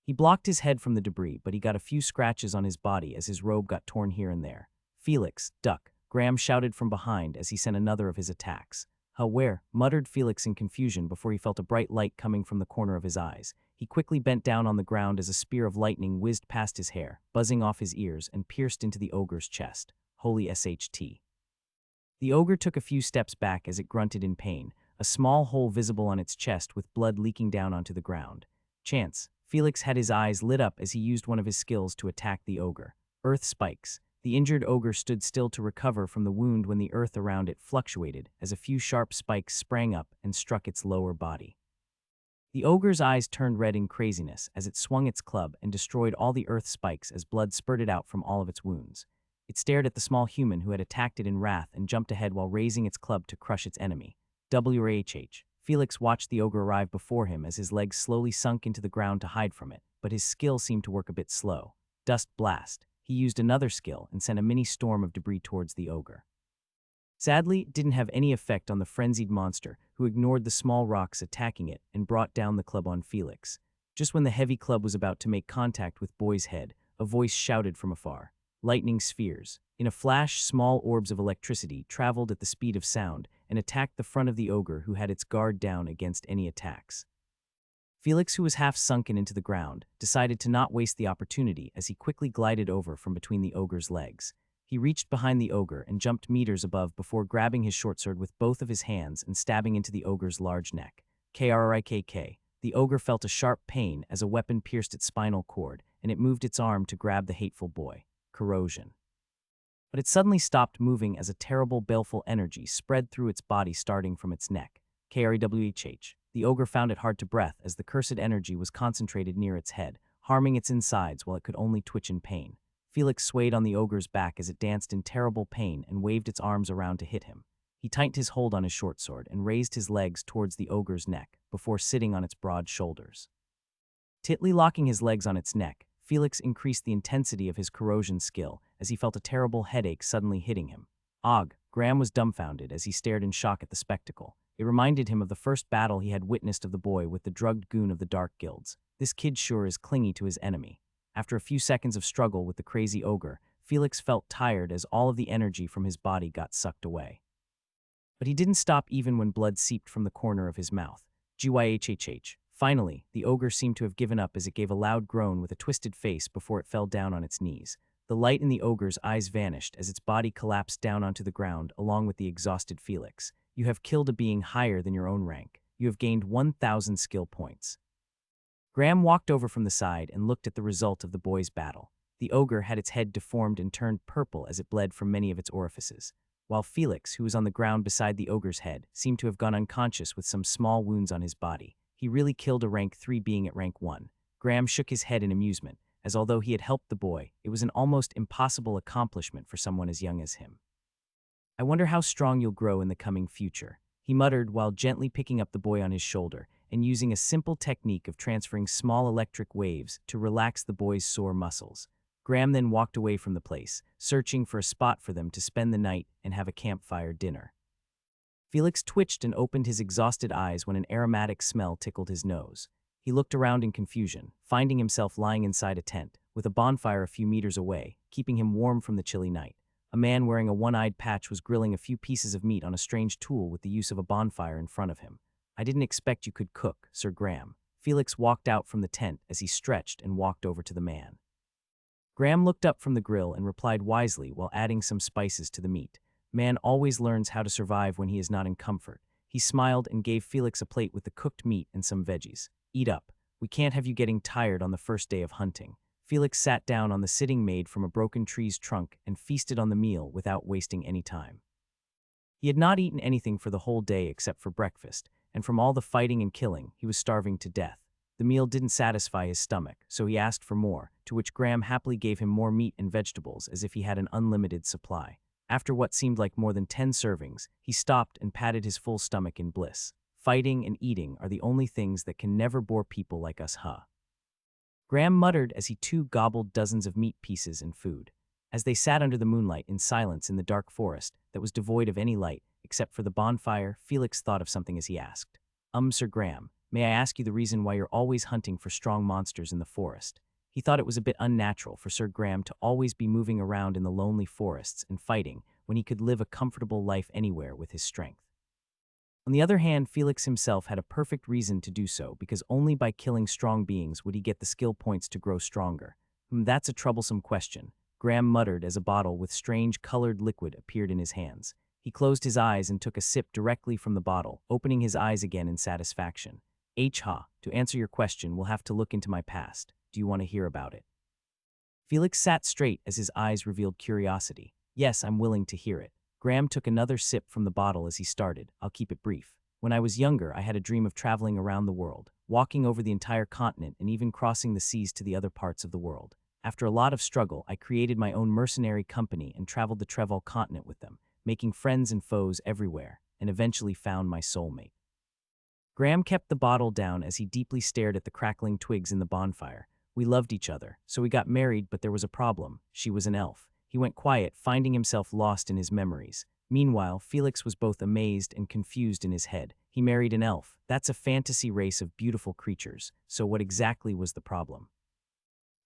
He blocked his head from the debris, but he got a few scratches on his body as his robe got torn here and there. Felix, duck! Graham shouted from behind as he sent another of his attacks. Where? Muttered Felix in confusion before he felt a bright light coming from the corner of his eyes. He quickly bent down on the ground as a spear of lightning whizzed past his hair, buzzing off his ears and pierced into the ogre's chest. Holy SHT. The ogre took a few steps back as it grunted in pain, a small hole visible on its chest with blood leaking down onto the ground. Chance. Felix had his eyes lit up as he used one of his skills to attack the ogre. Earth spikes. The injured ogre stood still to recover from the wound when the earth around it fluctuated as a few sharp spikes sprang up and struck its lower body. The ogre's eyes turned red in craziness as it swung its club and destroyed all the earth spikes as blood spurted out from all of its wounds. It stared at the small human who had attacked it in wrath and jumped ahead while raising its club to crush its enemy. WHH. Felix watched the ogre arrive before him as his legs slowly sunk into the ground to hide from it, but his skill seemed to work a bit slow. Dust blast. He used another skill and sent a mini storm of debris towards the ogre. Sadly, it didn't have any effect on the frenzied monster, who ignored the small rocks attacking it and brought down the club on Felix. Just when the heavy club was about to make contact with Boy's head, a voice shouted from afar, "Lightning spheres." In a flash, small orbs of electricity traveled at the speed of sound and attacked the front of the ogre, who had its guard down against any attacks. Felix, who was half sunken into the ground, decided to not waste the opportunity as he quickly glided over from between the ogre's legs. He reached behind the ogre and jumped meters above before grabbing his short sword with both of his hands and stabbing into the ogre's large neck. Krikkk. The ogre felt a sharp pain as a weapon pierced its spinal cord, and it moved its arm to grab the hateful boy. Corrosion. But it suddenly stopped moving as a terrible, baleful energy spread through its body starting from its neck. Krwhh. The ogre found it hard to breathe as the cursed energy was concentrated near its head, harming its insides while it could only twitch in pain. Felix swayed on the ogre's back as it danced in terrible pain and waved its arms around to hit him. He tightened his hold on his short sword and raised his legs towards the ogre's neck before sitting on its broad shoulders. Tightly locking his legs on its neck, Felix increased the intensity of his corrosion skill as he felt a terrible headache suddenly hitting him. Og, Graham was dumbfounded as he stared in shock at the spectacle. It reminded him of the first battle he had witnessed of the boy with the drugged goon of the Dark Guilds. This kid sure is clingy to his enemy. After a few seconds of struggle with the crazy ogre, Felix felt tired as all of the energy from his body got sucked away. But he didn't stop even when blood seeped from the corner of his mouth. Gyhhh. Finally, the ogre seemed to have given up as it gave a loud groan with a twisted face before it fell down on its knees. The light in the ogre's eyes vanished as its body collapsed down onto the ground along with the exhausted Felix. You have killed a being higher than your own rank. You have gained 1,000 skill points. Graham walked over from the side and looked at the result of the boy's battle. The ogre had its head deformed and turned purple as it bled from many of its orifices, while Felix, who was on the ground beside the ogre's head, seemed to have gone unconscious with some small wounds on his body. He really killed a rank 3 being at rank 1. Graham shook his head in amusement, as although he had helped the boy, it was an almost impossible accomplishment for someone as young as him. I wonder how strong you'll grow in the coming future, he muttered while gently picking up the boy on his shoulder and using a simple technique of transferring small electric waves to relax the boy's sore muscles. Graham then walked away from the place, searching for a spot for them to spend the night and have a campfire dinner. Felix twitched and opened his exhausted eyes when an aromatic smell tickled his nose. He looked around in confusion, finding himself lying inside a tent, with a bonfire a few meters away, keeping him warm from the chilly night. A man wearing a one-eyed patch was grilling a few pieces of meat on a strange tool with the use of a bonfire in front of him. I didn't expect you could cook, Sir Graham. Felix walked out from the tent as he stretched and walked over to the man. Graham looked up from the grill and replied wisely while adding some spices to the meat. Man always learns how to survive when he is not in comfort. He smiled and gave Felix a plate with the cooked meat and some veggies. Eat up. We can't have you getting tired on the first day of hunting. Felix sat down on the sitting made from a broken tree's trunk and feasted on the meal without wasting any time. He had not eaten anything for the whole day except for breakfast, and from all the fighting and killing, he was starving to death. The meal didn't satisfy his stomach, so he asked for more, to which Graham happily gave him more meat and vegetables as if he had an unlimited supply. After what seemed like more than 10 servings, he stopped and patted his full stomach in bliss. Fighting and eating are the only things that can never bore people like us, huh? Graham muttered as he too gobbled dozens of meat pieces and food. As they sat under the moonlight in silence in the dark forest that was devoid of any light except for the bonfire, Felix thought of something as he asked. Sir Graham, may I ask you the reason why you're always hunting for strong monsters in the forest? He thought it was a bit unnatural for Sir Graham to always be moving around in the lonely forests and fighting when he could live a comfortable life anywhere with his strength. On the other hand, Felix himself had a perfect reason to do so because only by killing strong beings would he get the skill points to grow stronger. That's a troublesome question, Graham muttered as a bottle with strange colored liquid appeared in his hands. He closed his eyes and took a sip directly from the bottle, opening his eyes again in satisfaction. To answer your question, we'll have to look into my past. Do you want to hear about it? Felix sat straight as his eyes revealed curiosity. Yes, I'm willing to hear it. Graham took another sip from the bottle as he started. I'll keep it brief. When I was younger, I had a dream of traveling around the world, walking over the entire continent and even crossing the seas to the other parts of the world. After a lot of struggle, I created my own mercenary company and traveled the Trevel continent with them, making friends and foes everywhere, and eventually found my soulmate. Graham kept the bottle down as he deeply stared at the crackling twigs in the bonfire. We loved each other, so we got married, but there was a problem. She was an elf. He went quiet, finding himself lost in his memories. Meanwhile, Felix was both amazed and confused in his head. He married an elf. That's a fantasy race of beautiful creatures. So what exactly was the problem?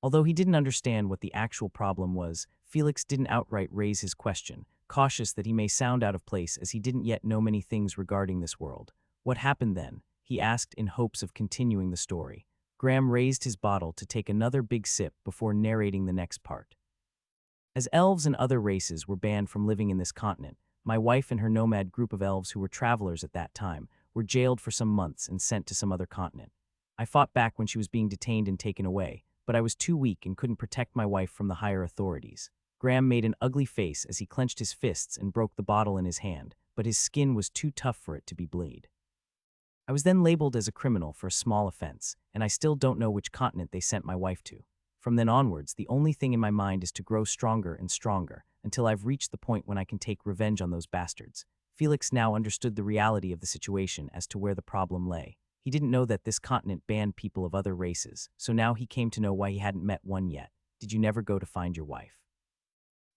Although he didn't understand what the actual problem was, Felix didn't outright raise his question, cautious that he may sound out of place as he didn't yet know many things regarding this world. What happened then? He asked in hopes of continuing the story. Graham raised his bottle to take another big sip before narrating the next part. As elves and other races were banned from living in this continent, my wife and her nomad group of elves who were travelers at that time were jailed for some months and sent to some other continent. I fought back when she was being detained and taken away, but I was too weak and couldn't protect my wife from the higher authorities. Graham made an ugly face as he clenched his fists and broke the bottle in his hand, but his skin was too tough for it to be bleed. I was then labeled as a criminal for a small offense, and I still don't know which continent they sent my wife to. From then onwards, the only thing in my mind is to grow stronger and stronger, until I've reached the point when I can take revenge on those bastards. Felix now understood the reality of the situation as to where the problem lay. He didn't know that this continent banned people of other races, so now he came to know why he hadn't met one yet. Did you never go to find your wife?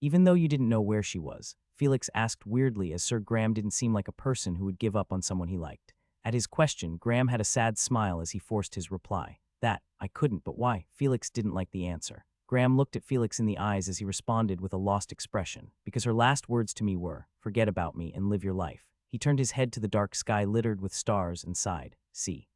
Even though you didn't know where she was, Felix asked weirdly as Sir Graham didn't seem like a person who would give up on someone he liked. At his question, Graham had a sad smile as he forced his reply. That, I couldn't, but why? Felix didn't like the answer. Graham looked at Felix in the eyes as he responded with a lost expression, because her last words to me were, forget about me and live your life. He turned his head to the dark sky littered with stars and sighed. See.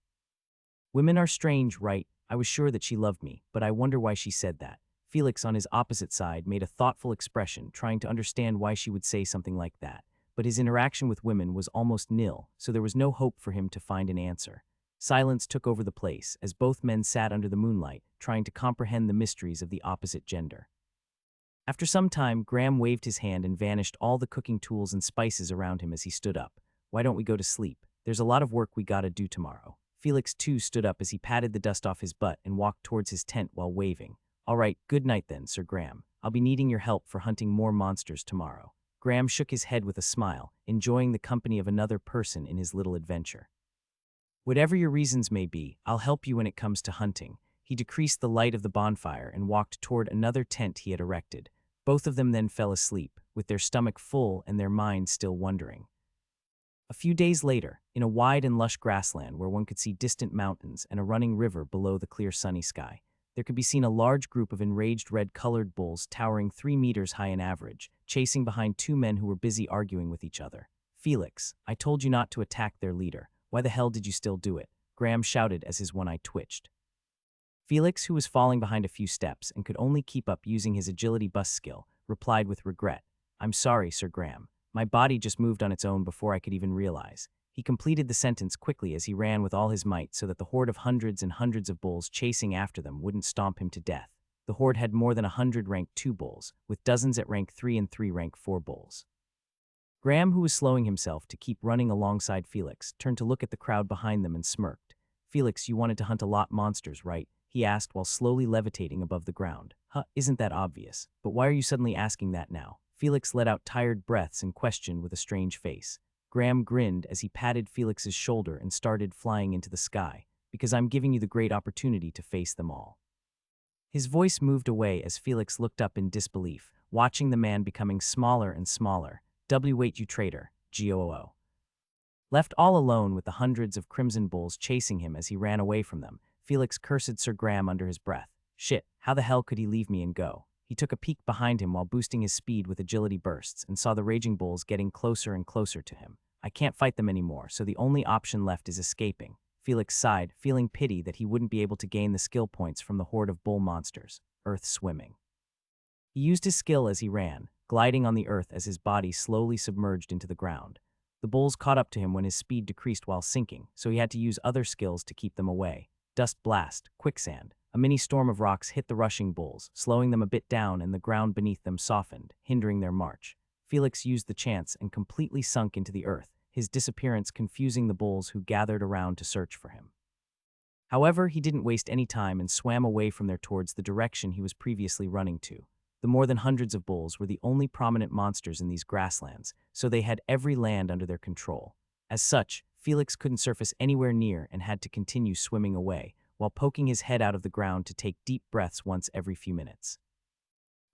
Women are strange, right? I was sure that she loved me, but I wonder why she said that. Felix, on his opposite side, made a thoughtful expression, trying to understand why she would say something like that. But his interaction with women was almost nil, so there was no hope for him to find an answer. Silence took over the place as both men sat under the moonlight, trying to comprehend the mysteries of the opposite gender. After some time, Graham waved his hand and vanished all the cooking tools and spices around him as he stood up. Why don't we go to sleep? There's a lot of work we gotta do tomorrow. Felix too stood up as he patted the dust off his butt and walked towards his tent while waving. All right, good night then, Sir Graham. I'll be needing your help for hunting more monsters tomorrow. Graham shook his head with a smile, enjoying the company of another person in his little adventure. Whatever your reasons may be, I'll help you when it comes to hunting. He decreased the light of the bonfire and walked toward another tent he had erected. Both of them then fell asleep, with their stomach full and their minds still wondering. A few days later, in a wide and lush grassland where one could see distant mountains and a running river below the clear sunny sky, there could be seen a large group of enraged red-colored bulls towering 3 meters high in average, chasing behind 2 men who were busy arguing with each other. Felix, I told you not to attack their leader. Why the hell did you still do it? Graham shouted as his one eye twitched. Felix, who was falling behind a few steps and could only keep up using his agility bust skill, replied with regret. I'm sorry, Sir Graham. My body just moved on its own before I could even realize. He completed the sentence quickly as he ran with all his might so that the horde of hundreds and hundreds of bulls chasing after them wouldn't stomp him to death. The horde had more than 100 rank 2 bulls, with dozens at rank 3 and 3 rank 4 bulls. Graham, who was slowing himself to keep running alongside Felix, turned to look at the crowd behind them and smirked. Felix, you wanted to hunt a lot monsters, right? He asked while slowly levitating above the ground. Huh, isn't that obvious? But why are you suddenly asking that now? Felix let out tired breaths and questioned with a strange face. Graham grinned as he patted Felix's shoulder and started flying into the sky, because I'm giving you the great opportunity to face them all. His voice moved away as Felix looked up in disbelief, watching the man becoming smaller and smaller. Wait, you traitor, GOO. Left all alone with the hundreds of crimson bulls chasing him as he ran away from them, Felix cursed Sir Graham under his breath. Shit, how the hell could he leave me and go? He took a peek behind him while boosting his speed with agility bursts and saw the raging bulls getting closer and closer to him. I can't fight them anymore, so the only option left is escaping. Felix sighed, feeling pity that he wouldn't be able to gain the skill points from the horde of bull monsters. Earth swimming. He used his skill as he ran, gliding on the earth as his body slowly submerged into the ground. The bulls caught up to him when his speed decreased while sinking, so he had to use other skills to keep them away. Dust blast, quicksand. A mini storm of rocks hit the rushing bulls, slowing them a bit down, and the ground beneath them softened, hindering their march. Felix used the chance and completely sunk into the earth, his disappearance confusing the bulls who gathered around to search for him. However, he didn't waste any time and swam away from there towards the direction he was previously running to. The more than hundreds of bulls were the only prominent monsters in these grasslands, so they had every land under their control. As such, Felix couldn't surface anywhere near and had to continue swimming away, while poking his head out of the ground to take deep breaths once every few minutes.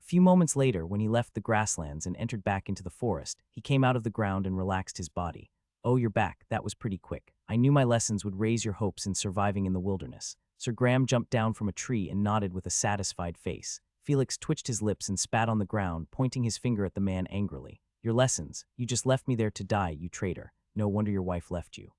A few moments later, when he left the grasslands and entered back into the forest, he came out of the ground and relaxed his body. "Oh, you're back. That was pretty quick. I knew my lessons would raise your hopes in surviving in the wilderness." Sir Graham jumped down from a tree and nodded with a satisfied face. Felix twitched his lips and spat on the ground, pointing his finger at the man angrily. "Your lessons. You just left me there to die, you traitor. No wonder your wife left you."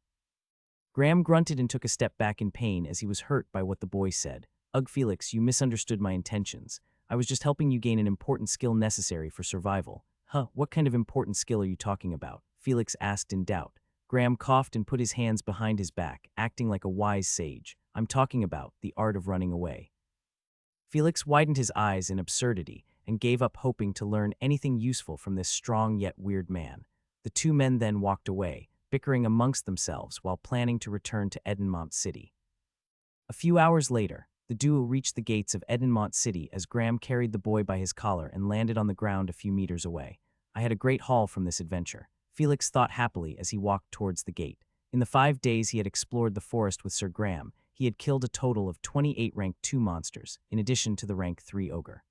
Graham grunted and took a step back in pain as he was hurt by what the boy said. "Ugh, Felix, you misunderstood my intentions. I was just helping you gain an important skill necessary for survival." "Huh, what kind of important skill are you talking about?" Felix asked in doubt. Graham coughed and put his hands behind his back, acting like a wise sage. "I'm talking about the art of running away." Felix widened his eyes in absurdity and gave up hoping to learn anything useful from this strong yet weird man. The two men then walked away, bickering amongst themselves while planning to return to Edenmont City. A few hours later, the duo reached the gates of Edenmont City as Graham carried the boy by his collar and landed on the ground a few meters away. "I had a great haul from this adventure," Felix thought happily as he walked towards the gate. In the 5 days he had explored the forest with Sir Graham, he had killed a total of 28 rank 2 monsters, in addition to the rank 3 ogre.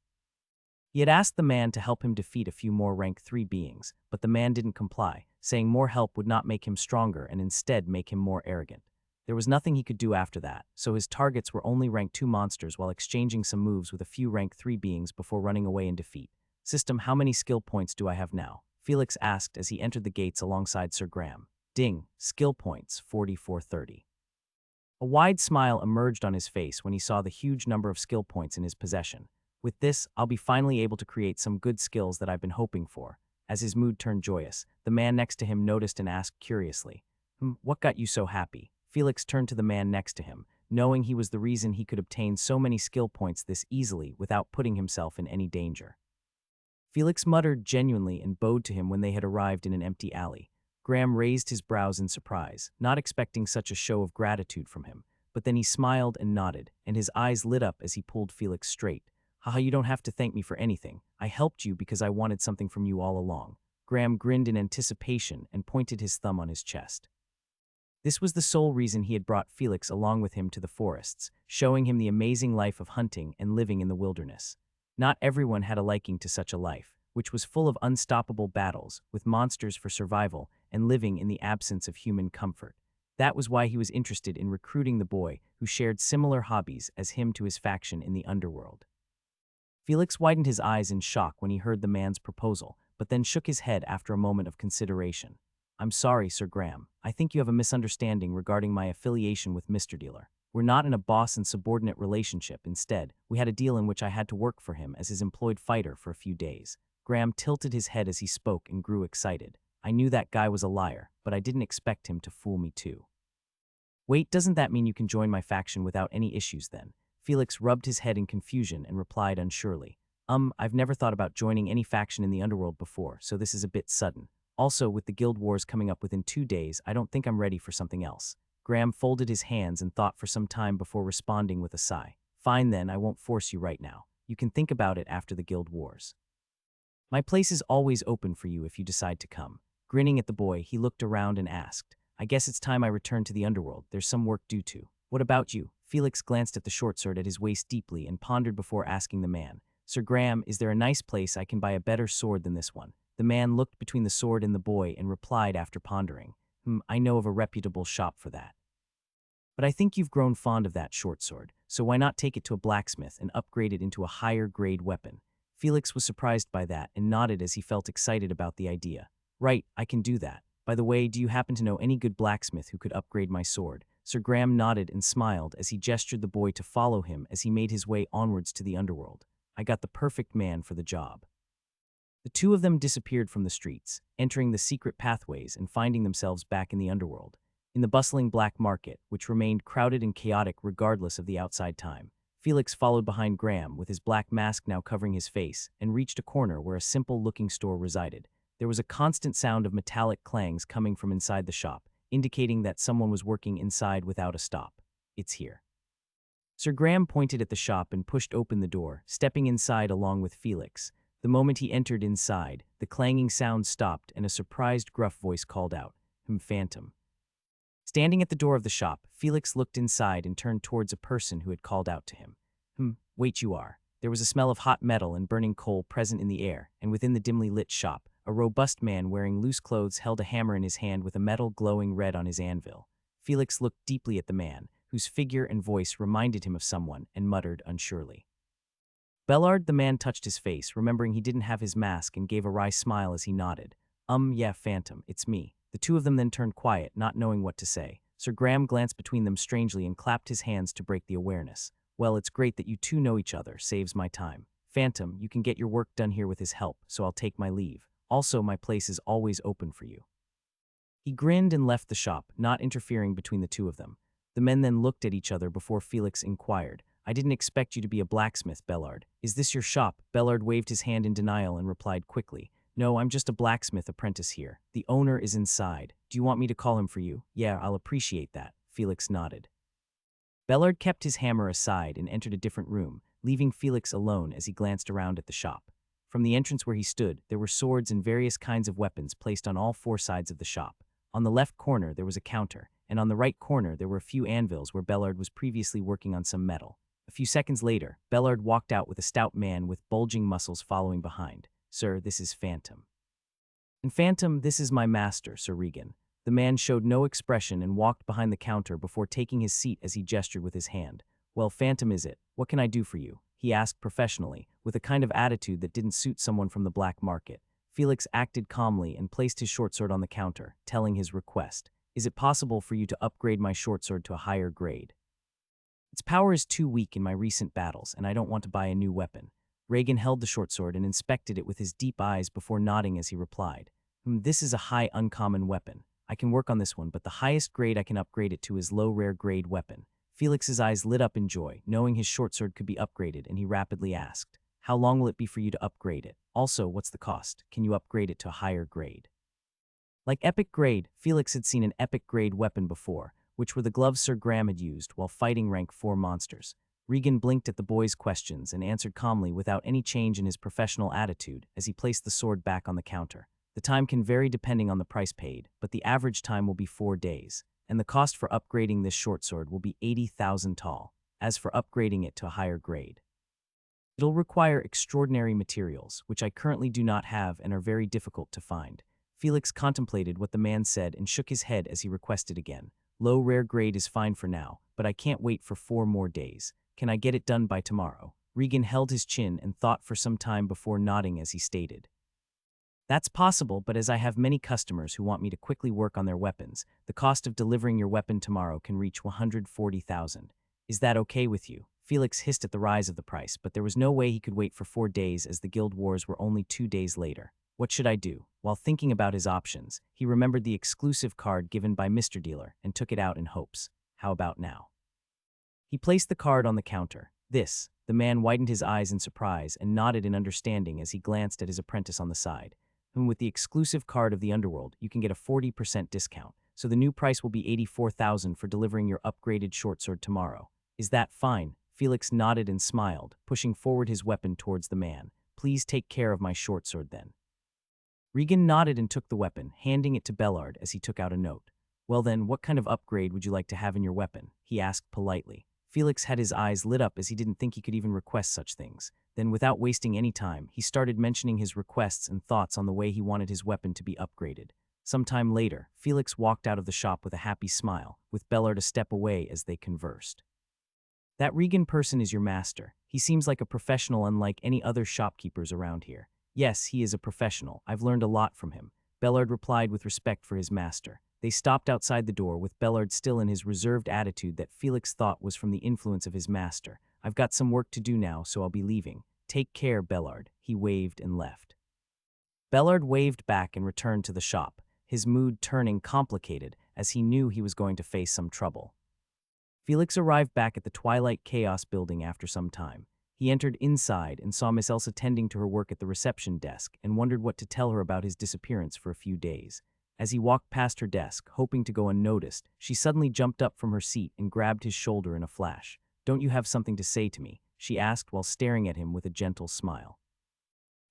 He had asked the man to help him defeat a few more rank 3 beings, but the man didn't comply, saying more help would not make him stronger and instead make him more arrogant. There was nothing he could do after that, so his targets were only rank 2 monsters while exchanging some moves with a few rank 3 beings before running away in defeat. "System, how many skill points do I have now?" Felix asked as he entered the gates alongside Sir Graham. "Ding, skill points, 4430. A wide smile emerged on his face when he saw the huge number of skill points in his possession. "With this, I'll be finally able to create some good skills that I've been hoping for." As his mood turned joyous, the man next to him noticed and asked curiously, "What got you so happy?" Felix turned to the man next to him, knowing he was the reason he could obtain so many skill points this easily without putting himself in any danger. Felix muttered genuinely and bowed to him when they had arrived in an empty alley. Graham raised his brows in surprise, not expecting such a show of gratitude from him, but then he smiled and nodded, and his eyes lit up as he pulled Felix straight. "Haha, you don't have to thank me for anything. I helped you because I wanted something from you all along." Graham grinned in anticipation and pointed his thumb on his chest. This was the sole reason he had brought Felix along with him to the forests, showing him the amazing life of hunting and living in the wilderness. Not everyone had a liking to such a life, which was full of unstoppable battles, with monsters for survival, and living in the absence of human comfort. That was why he was interested in recruiting the boy who shared similar hobbies as him to his faction in the underworld. Felix widened his eyes in shock when he heard the man's proposal, but then shook his head after a moment of consideration. "I'm sorry, Sir Graham. I think you have a misunderstanding regarding my affiliation with Mr. Dealer. We're not in a boss and subordinate relationship. Instead, we had a deal in which I had to work for him as his employed fighter for a few days." Graham tilted his head as he spoke and grew excited. "I knew that guy was a liar, but I didn't expect him to fool me too." "Wait, doesn't that mean you can join my faction without any issues then?" Felix rubbed his head in confusion and replied unsurely. I've never thought about joining any faction in the underworld before, so this is a bit sudden. Also, with the guild wars coming up within 2 days, I don't think I'm ready for something else." Graham folded his hands and thought for some time before responding with a sigh. "Fine then, I won't force you right now. You can think about it after the guild wars. My place is always open for you if you decide to come." Grinning at the boy, he looked around and asked, "I guess it's time I return to the underworld. There's some work due to." "What about you?" Felix glanced at the short sword at his waist deeply and pondered before asking the man, "Sir Graham, is there a nice place I can buy a better sword than this one?" The man looked between the sword and the boy and replied after pondering, "I know of a reputable shop for that. But I think you've grown fond of that short sword, so why not take it to a blacksmith and upgrade it into a higher grade weapon?" Felix was surprised by that and nodded as he felt excited about the idea. "Right, I can do that. By the way, do you happen to know any good blacksmith who could upgrade my sword?" Sir Graham nodded and smiled as he gestured the boy to follow him as he made his way onwards to the underworld. "I got the perfect man for the job." The two of them disappeared from the streets, entering the secret pathways and finding themselves back in the underworld. In the bustling black market, which remained crowded and chaotic regardless of the outside time, Felix followed behind Graham with his black mask now covering his face and reached a corner where a simple-looking store resided. There was a constant sound of metallic clangs coming from inside the shop, indicating that someone was working inside without a stop. "It's here." Sir Graham pointed at the shop and pushed open the door, stepping inside along with Felix. The moment he entered inside, the clanging sound stopped and a surprised gruff voice called out, "Phantom." Standing at the door of the shop, Felix looked inside and turned towards a person who had called out to him. Wait you are. There was a smell of hot metal and burning coal present in the air, and within the dimly lit shop, a robust man wearing loose clothes held a hammer in his hand with a metal glowing red on his anvil. Felix looked deeply at the man, whose figure and voice reminded him of someone, and muttered unsurely. Bellard, the man touched his face, remembering he didn't have his mask, and gave a wry smile as he nodded. Yeah, Phantom, it's me. The two of them then turned quiet, not knowing what to say. Sir Graham glanced between them strangely and clapped his hands to break the awareness. Well, it's great that you two know each other, saves my time. Phantom, you can get your work done here with his help, so I'll take my leave. Also, my place is always open for you. He grinned and left the shop, not interfering between the two of them. The men then looked at each other before Felix inquired, I didn't expect you to be a blacksmith, Bellard. Is this your shop? Bellard waved his hand in denial and replied quickly, No, I'm just a blacksmith apprentice here. The owner is inside. Do you want me to call him for you? Yeah, I'll appreciate that. Felix nodded. Bellard kept his hammer aside and entered a different room, leaving Felix alone as he glanced around at the shop. From the entrance where he stood, there were swords and various kinds of weapons placed on all four sides of the shop. On the left corner, there was a counter, and on the right corner, there were a few anvils where Bellard was previously working on some metal. A few seconds later, Bellard walked out with a stout man with bulging muscles following behind. Sir, this is Phantom. And Phantom, this is my master, Sir Regan. The man showed no expression and walked behind the counter before taking his seat as he gestured with his hand. Well, Phantom is it? What can I do for you? He asked professionally, with a kind of attitude that didn't suit someone from the black market. Felix acted calmly and placed his short sword on the counter, telling his request. Is it possible for you to upgrade my short sword to a higher grade? Its power is too weak in my recent battles, and I don't want to buy a new weapon. Regan held the short sword and inspected it with his deep eyes before nodding as he replied. This is a high uncommon weapon. I can work on this one, but the highest grade I can upgrade it to is low rare grade weapon. Felix's eyes lit up in joy, knowing his short sword could be upgraded, and he rapidly asked, How long will it be for you to upgrade it? Also, what's the cost? Can you upgrade it to a higher grade? Like epic grade, Felix had seen an epic grade weapon before, which were the gloves Sir Graham had used while fighting rank 4 monsters. Regan blinked at the boy's questions and answered calmly without any change in his professional attitude as he placed the sword back on the counter. The time can vary depending on the price paid, but the average time will be 4 days, and the cost for upgrading this short sword will be 80,000 tall. As for upgrading it to a higher grade, it'll require extraordinary materials, which I currently do not have and are very difficult to find. Felix contemplated what the man said and shook his head as he requested again. Low rare grade is fine for now, but I can't wait for 4 more days. Can I get it done by tomorrow? Regan held his chin and thought for some time before nodding as he stated. That's possible, but as I have many customers who want me to quickly work on their weapons, the cost of delivering your weapon tomorrow can reach 140,000. Is that okay with you? Felix hissed at the rise of the price, but there was no way he could wait for 4 days as the guild wars were only 2 days later. What should I do? While thinking about his options, he remembered the exclusive card given by Mr. Dealer and took it out in hopes. How about now? He placed the card on the counter. The man widened his eyes in surprise and nodded in understanding as he glanced at his apprentice on the side. With the exclusive card of the underworld, you can get a 40% discount, so the new price will be 84,000 for delivering your upgraded short sword tomorrow. Is that fine? Felix nodded and smiled, pushing forward his weapon towards the man. Please take care of my short sword then. Regan nodded and took the weapon, handing it to Bellard as he took out a note. Well then, what kind of upgrade would you like to have in your weapon? He asked politely. Felix had his eyes lit up as he didn't think he could even request such things. Then, without wasting any time, he started mentioning his requests and thoughts on the way he wanted his weapon to be upgraded. Some time later, Felix walked out of the shop with a happy smile, with Bellard a step away as they conversed. That Regan person is your master. He seems like a professional unlike any other shopkeepers around here. Yes, he is a professional. I've learned a lot from him, Bellard replied with respect for his master. They stopped outside the door with Bellard still in his reserved attitude that Felix thought was from the influence of his master. I've got some work to do now, so I'll be leaving. Take care, Bellard. He waved and left. Bellard waved back and returned to the shop, his mood turning complicated as he knew he was going to face some trouble. Felix arrived back at the Twilight Chaos building after some time. He entered inside and saw Miss Elsa tending to her work at the reception desk and wondered what to tell her about his disappearance for a few days. As he walked past her desk, hoping to go unnoticed, she suddenly jumped up from her seat and grabbed his shoulder in a flash. Don't you have something to say to me? She asked while staring at him with a gentle smile.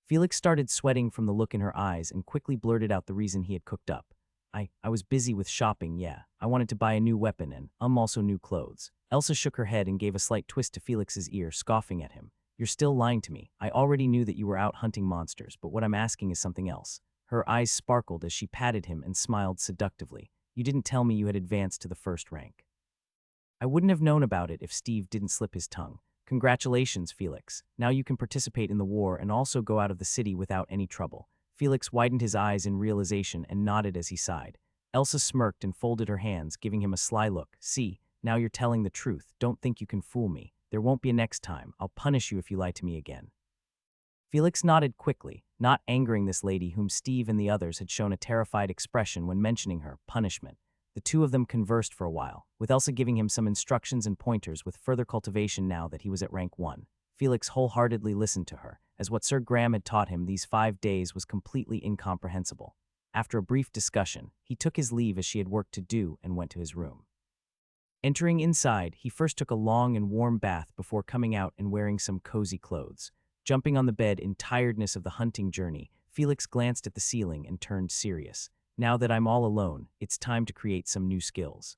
Felix started sweating from the look in her eyes and quickly blurted out the reason he had cooked up. I was busy with shopping, yeah. I wanted to buy a new weapon and, also new clothes. Elsa shook her head and gave a slight twist to Felix's ear, scoffing at him. You're still lying to me. I already knew that you were out hunting monsters, but what I'm asking is something else. Her eyes sparkled as she patted him and smiled seductively. You didn't tell me you had advanced to the first rank. I wouldn't have known about it if Steve didn't slip his tongue. Congratulations, Felix. Now you can participate in the war and also go out of the city without any trouble. Felix widened his eyes in realization and nodded as he sighed. Elsa smirked and folded her hands, giving him a sly look. See, now you're telling the truth. Don't think you can fool me. There won't be a next time. I'll punish you if you lie to me again. Felix nodded quickly, not angering this lady whom Steve and the others had shown a terrified expression when mentioning her punishment. The two of them conversed for a while, with Elsa giving him some instructions and pointers with further cultivation now that he was at rank 1. Felix wholeheartedly listened to her, as what Sir Graham had taught him these 5 days was completely incomprehensible. After a brief discussion, he took his leave as she had work to do and went to his room. Entering inside, he first took a long and warm bath before coming out and wearing some cozy clothes. Jumping on the bed in tiredness of the hunting journey, Felix glanced at the ceiling and turned serious. Now that I'm all alone, it's time to create some new skills.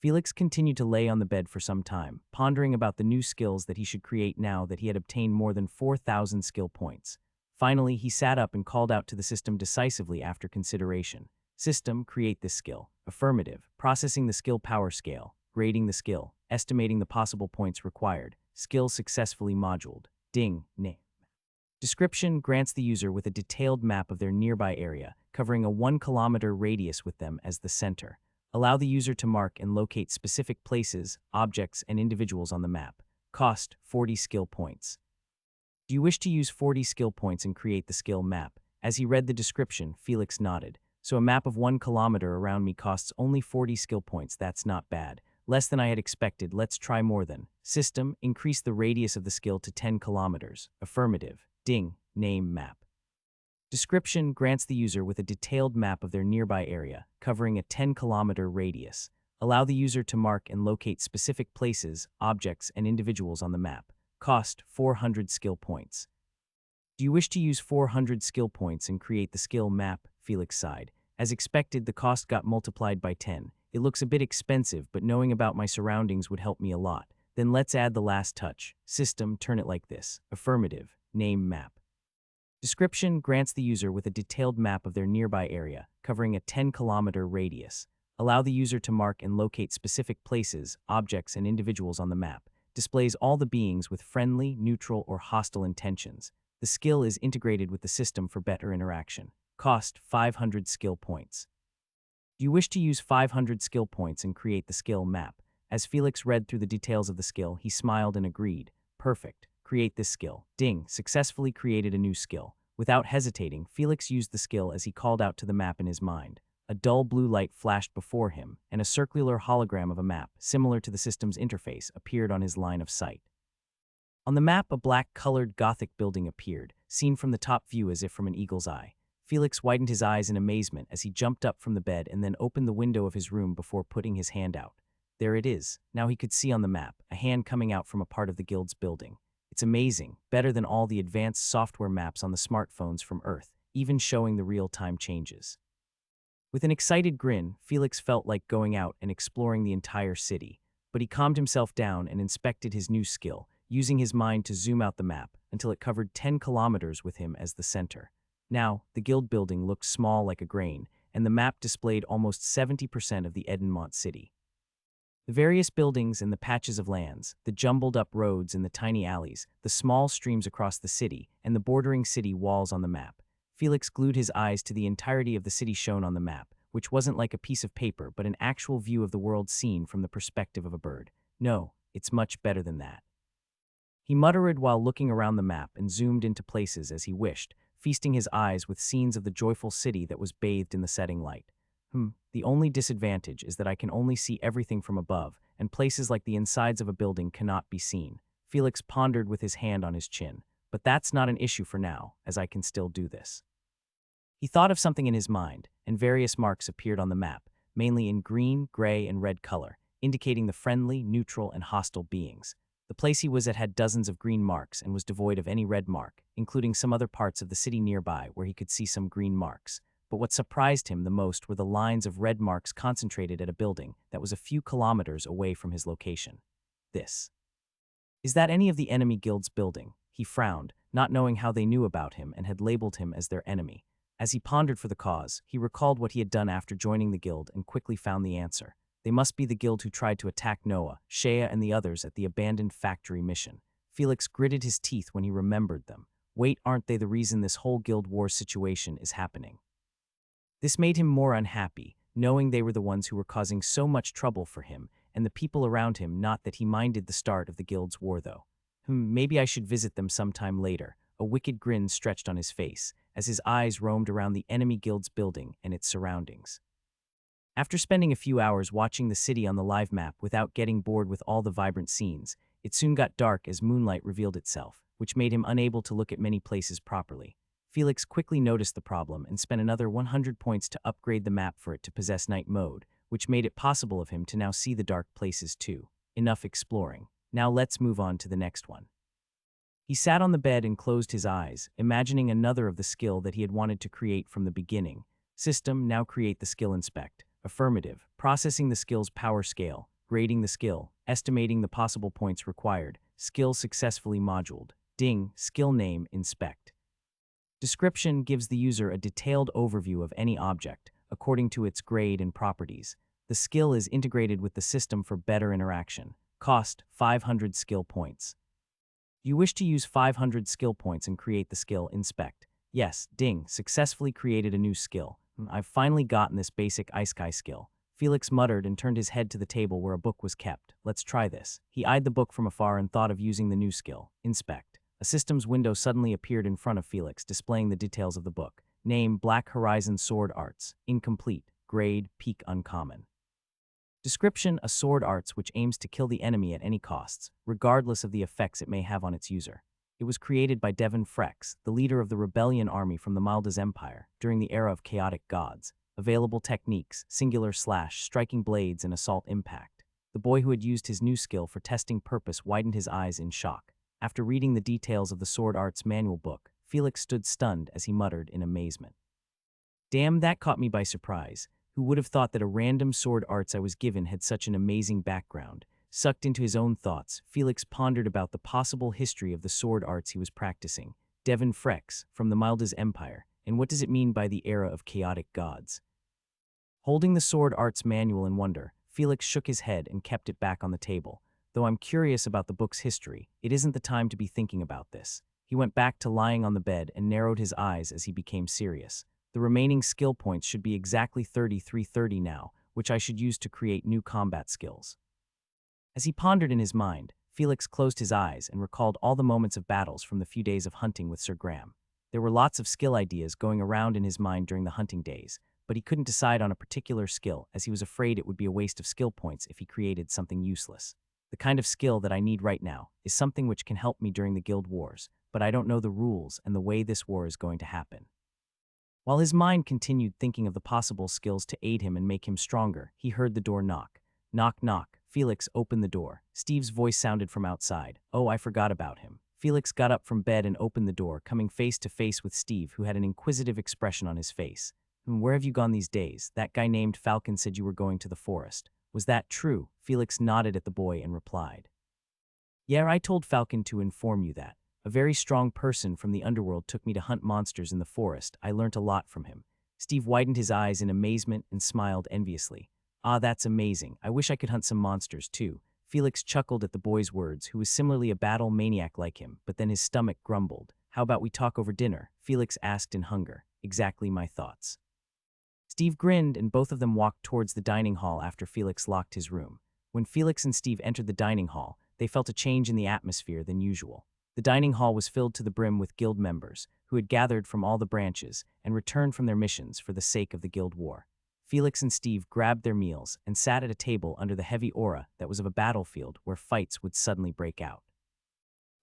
Felix continued to lay on the bed for some time, pondering about the new skills that he should create now that he had obtained more than 4,000 skill points. Finally, he sat up and called out to the system decisively after consideration. System, create this skill. Affirmative, processing the skill power scale, grading the skill, estimating the possible points required, skill successfully moduled. Ding, name. Description grants the user with a detailed map of their nearby area, covering a 1-kilometer radius with them as the center. Allow the user to mark and locate specific places, objects, and individuals on the map. Cost, 40 skill points. Do you wish to use 40 skill points and create the skill map? As he read the description, Felix nodded. So a map of 1 kilometer around me costs only 40 skill points. That's not bad. Less than I had expected. Let's try more then. System, increase the radius of the skill to 10 kilometers. Affirmative. Ding, name map. Description grants the user with a detailed map of their nearby area, covering a 10-kilometer radius. Allow the user to mark and locate specific places, objects, and individuals on the map. Cost, 400 skill points. Do you wish to use 400 skill points and create the skill map? Felix sighed. As expected, the cost got multiplied by 10. It looks a bit expensive, but knowing about my surroundings would help me a lot. Then let's add the last touch. System, turn it like this. Affirmative. Name map. Description grants the user with a detailed map of their nearby area, covering a 10-kilometer radius. Allow the user to mark and locate specific places, objects, and individuals on the map. Displays all the beings with friendly, neutral, or hostile intentions. The skill is integrated with the system for better interaction. Cost, 500 skill points. Do you wish to use 500 skill points and create the skill map? As Felix read through the details of the skill, he smiled and agreed. Perfect. Create this skill. Ding, successfully created a new skill. Without hesitating, Felix used the skill as he called out to the map in his mind. A dull blue light flashed before him, and a circular hologram of a map, similar to the system's interface, appeared on his line of sight. On the map, a black-colored Gothic building appeared, seen from the top view as if from an eagle's eye. Felix widened his eyes in amazement as he jumped up from the bed and then opened the window of his room before putting his hand out. There it is. Now he could see on the map, a hand coming out from a part of the guild's building. It's amazing, better than all the advanced software maps on the smartphones from Earth, even showing the real-time changes. With an excited grin, Felix felt like going out and exploring the entire city, but he calmed himself down and inspected his new skill, using his mind to zoom out the map until it covered 10 kilometers with him as the center. Now, the guild building looked small like a grain, and the map displayed almost 70% of the Edenmont city. The various buildings and the patches of lands, the jumbled-up roads and the tiny alleys, the small streams across the city, and the bordering city walls on the map. Felix glued his eyes to the entirety of the city shown on the map, which wasn't like a piece of paper but an actual view of the world seen from the perspective of a bird. No, it's much better than that. He muttered while looking around the map and zoomed into places as he wished, feasting his eyes with scenes of the joyful city that was bathed in the setting light. The only disadvantage is that I can only see everything from above, and places like the insides of a building cannot be seen. Felix pondered with his hand on his chin. But that's not an issue for now, as I can still do this. He thought of something in his mind, and various marks appeared on the map, mainly in green, gray, and red color, indicating the friendly, neutral, and hostile beings. The place he was at had dozens of green marks and was devoid of any red mark, including some other parts of the city nearby where he could see some green marks. but what surprised him the most were the lines of red marks concentrated at a building that was a few kilometers away from his location. This. Is that any of the enemy guild's building? He frowned, not knowing how they knew about him and had labeled him as their enemy. As he pondered for the cause, he recalled what he had done after joining the guild and quickly found the answer. They must be the guild who tried to attack Noah, Shea, and the others at the abandoned factory mission. Felix gritted his teeth when he remembered them. Wait, aren't they the reason this whole guild war situation is happening? This made him more unhappy, knowing they were the ones who were causing so much trouble for him and the people around him. Not that he minded the start of the guild's war, though. Maybe I should visit them sometime later. A wicked grin stretched on his face as his eyes roamed around the enemy guild's building and its surroundings. After spending a few hours watching the city on the live map without getting bored with all the vibrant scenes, it soon got dark as moonlight revealed itself, which made him unable to look at many places properly. Felix quickly noticed the problem and spent another 100 points to upgrade the map for it to possess night mode, which made it possible of him to now see the dark places too. Enough exploring. Now let's move on to the next one. He sat on the bed and closed his eyes, imagining another of the skill that he had wanted to create from the beginning. System, now create the skill. Inspect. Affirmative. Processing the skill's power scale. Grading the skill. Estimating the possible points required. Skill successfully moduled. Ding. Skill name. Inspect. Description gives the user a detailed overview of any object, according to its grade and properties. The skill is integrated with the system for better interaction. Cost, 500 skill points. You wish to use 500 skill points and create the skill. Inspect. Yes, ding, successfully created a new skill. I've finally gotten this basic Isekai skill. Felix muttered and turned his head to the table where a book was kept. Let's try this. He eyed the book from afar and thought of using the new skill. Inspect. A systems window suddenly appeared in front of Felix, displaying the details of the book. Name, Black Horizon Sword Arts. Incomplete. Grade, Peak Uncommon. Description, a sword arts which aims to kill the enemy at any costs, regardless of the effects it may have on its user. It was created by Devon Frex, the leader of the rebellion army from the Maldas Empire, during the era of chaotic gods. Available techniques, singular slash, striking blades, and assault impact. The boy who had used his new skill for testing purpose widened his eyes in shock. After reading the details of the sword arts manual book, Felix stood stunned as he muttered in amazement. Damn, that caught me by surprise. Who would have thought that a random sword arts I was given had such an amazing background? Sucked into his own thoughts, Felix pondered about the possible history of the sword arts he was practicing. Devon Frex, from the Maldas Empire, and what does it mean by the era of chaotic gods? Holding the sword arts manual in wonder, Felix shook his head and kept it back on the table. Though I'm curious about the book's history, it isn't the time to be thinking about this. He went back to lying on the bed and narrowed his eyes as he became serious. The remaining skill points should be exactly 3330 now, which I should use to create new combat skills. As he pondered in his mind, Felix closed his eyes and recalled all the moments of battles from the few days of hunting with Sir Graham. There were lots of skill ideas going around in his mind during the hunting days, but he couldn't decide on a particular skill as he was afraid it would be a waste of skill points if he created something useless. The kind of skill that I need right now is something which can help me during the guild wars, but I don't know the rules and the way this war is going to happen. While his mind continued thinking of the possible skills to aid him and make him stronger, he heard the door knock. Knock, knock. Felix opened the door. Steve's voice sounded from outside. Oh, I forgot about him. Felix got up from bed and opened the door, coming face to face with Steve, who had an inquisitive expression on his face. Where have you gone these days? That guy named Falcon said you were going to the forest. Was that true? Felix nodded at the boy and replied. Yeah, I told Falcon to inform you that. A very strong person from the underworld took me to hunt monsters in the forest. I learnt a lot from him. Steve widened his eyes in amazement and smiled enviously. Ah, that's amazing. I wish I could hunt some monsters too. Felix chuckled at the boy's words, who was similarly a battle maniac like him, but then his stomach grumbled. How about we talk over dinner? Felix asked in hunger. Exactly my thoughts. Steve grinned and both of them walked towards the dining hall after Felix locked his room. When Felix and Steve entered the dining hall, they felt a change in the atmosphere than usual. The dining hall was filled to the brim with guild members, who had gathered from all the branches and returned from their missions for the sake of the guild war. Felix and Steve grabbed their meals and sat at a table under the heavy aura that was of a battlefield where fights would suddenly break out.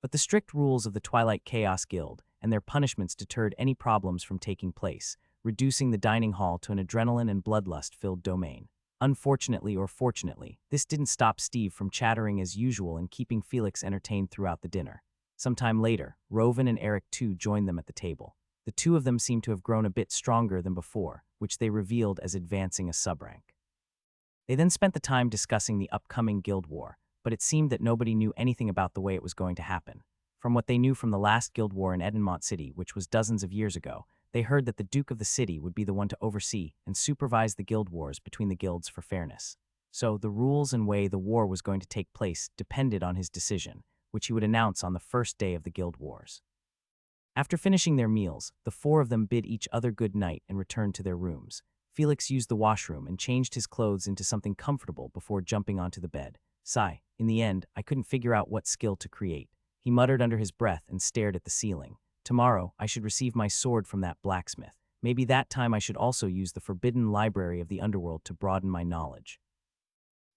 But the strict rules of the Twilight Chaos Guild and their punishments deterred any problems from taking place, reducing the dining hall to an adrenaline and bloodlust-filled domain. Unfortunately or fortunately, this didn't stop Steve from chattering as usual and keeping Felix entertained throughout the dinner. Sometime later, Rovan and Eric too joined them at the table. The two of them seemed to have grown a bit stronger than before, which they revealed as advancing a subrank. They then spent the time discussing the upcoming guild war, but it seemed that nobody knew anything about the way it was going to happen. From what they knew from the last guild war in Edenmont City, which was dozens of years ago, they heard that the Duke of the city would be the one to oversee and supervise the guild wars between the guilds for fairness. So the rules and way the war was going to take place depended on his decision, which he would announce on the first day of the guild wars. After finishing their meals, the four of them bid each other good night and returned to their rooms. Felix used the washroom and changed his clothes into something comfortable before jumping onto the bed. Sigh, in the end, I couldn't figure out what skill to create. He muttered under his breath and stared at the ceiling. Tomorrow, I should receive my sword from that blacksmith. Maybe that time I should also use the forbidden library of the underworld to broaden my knowledge.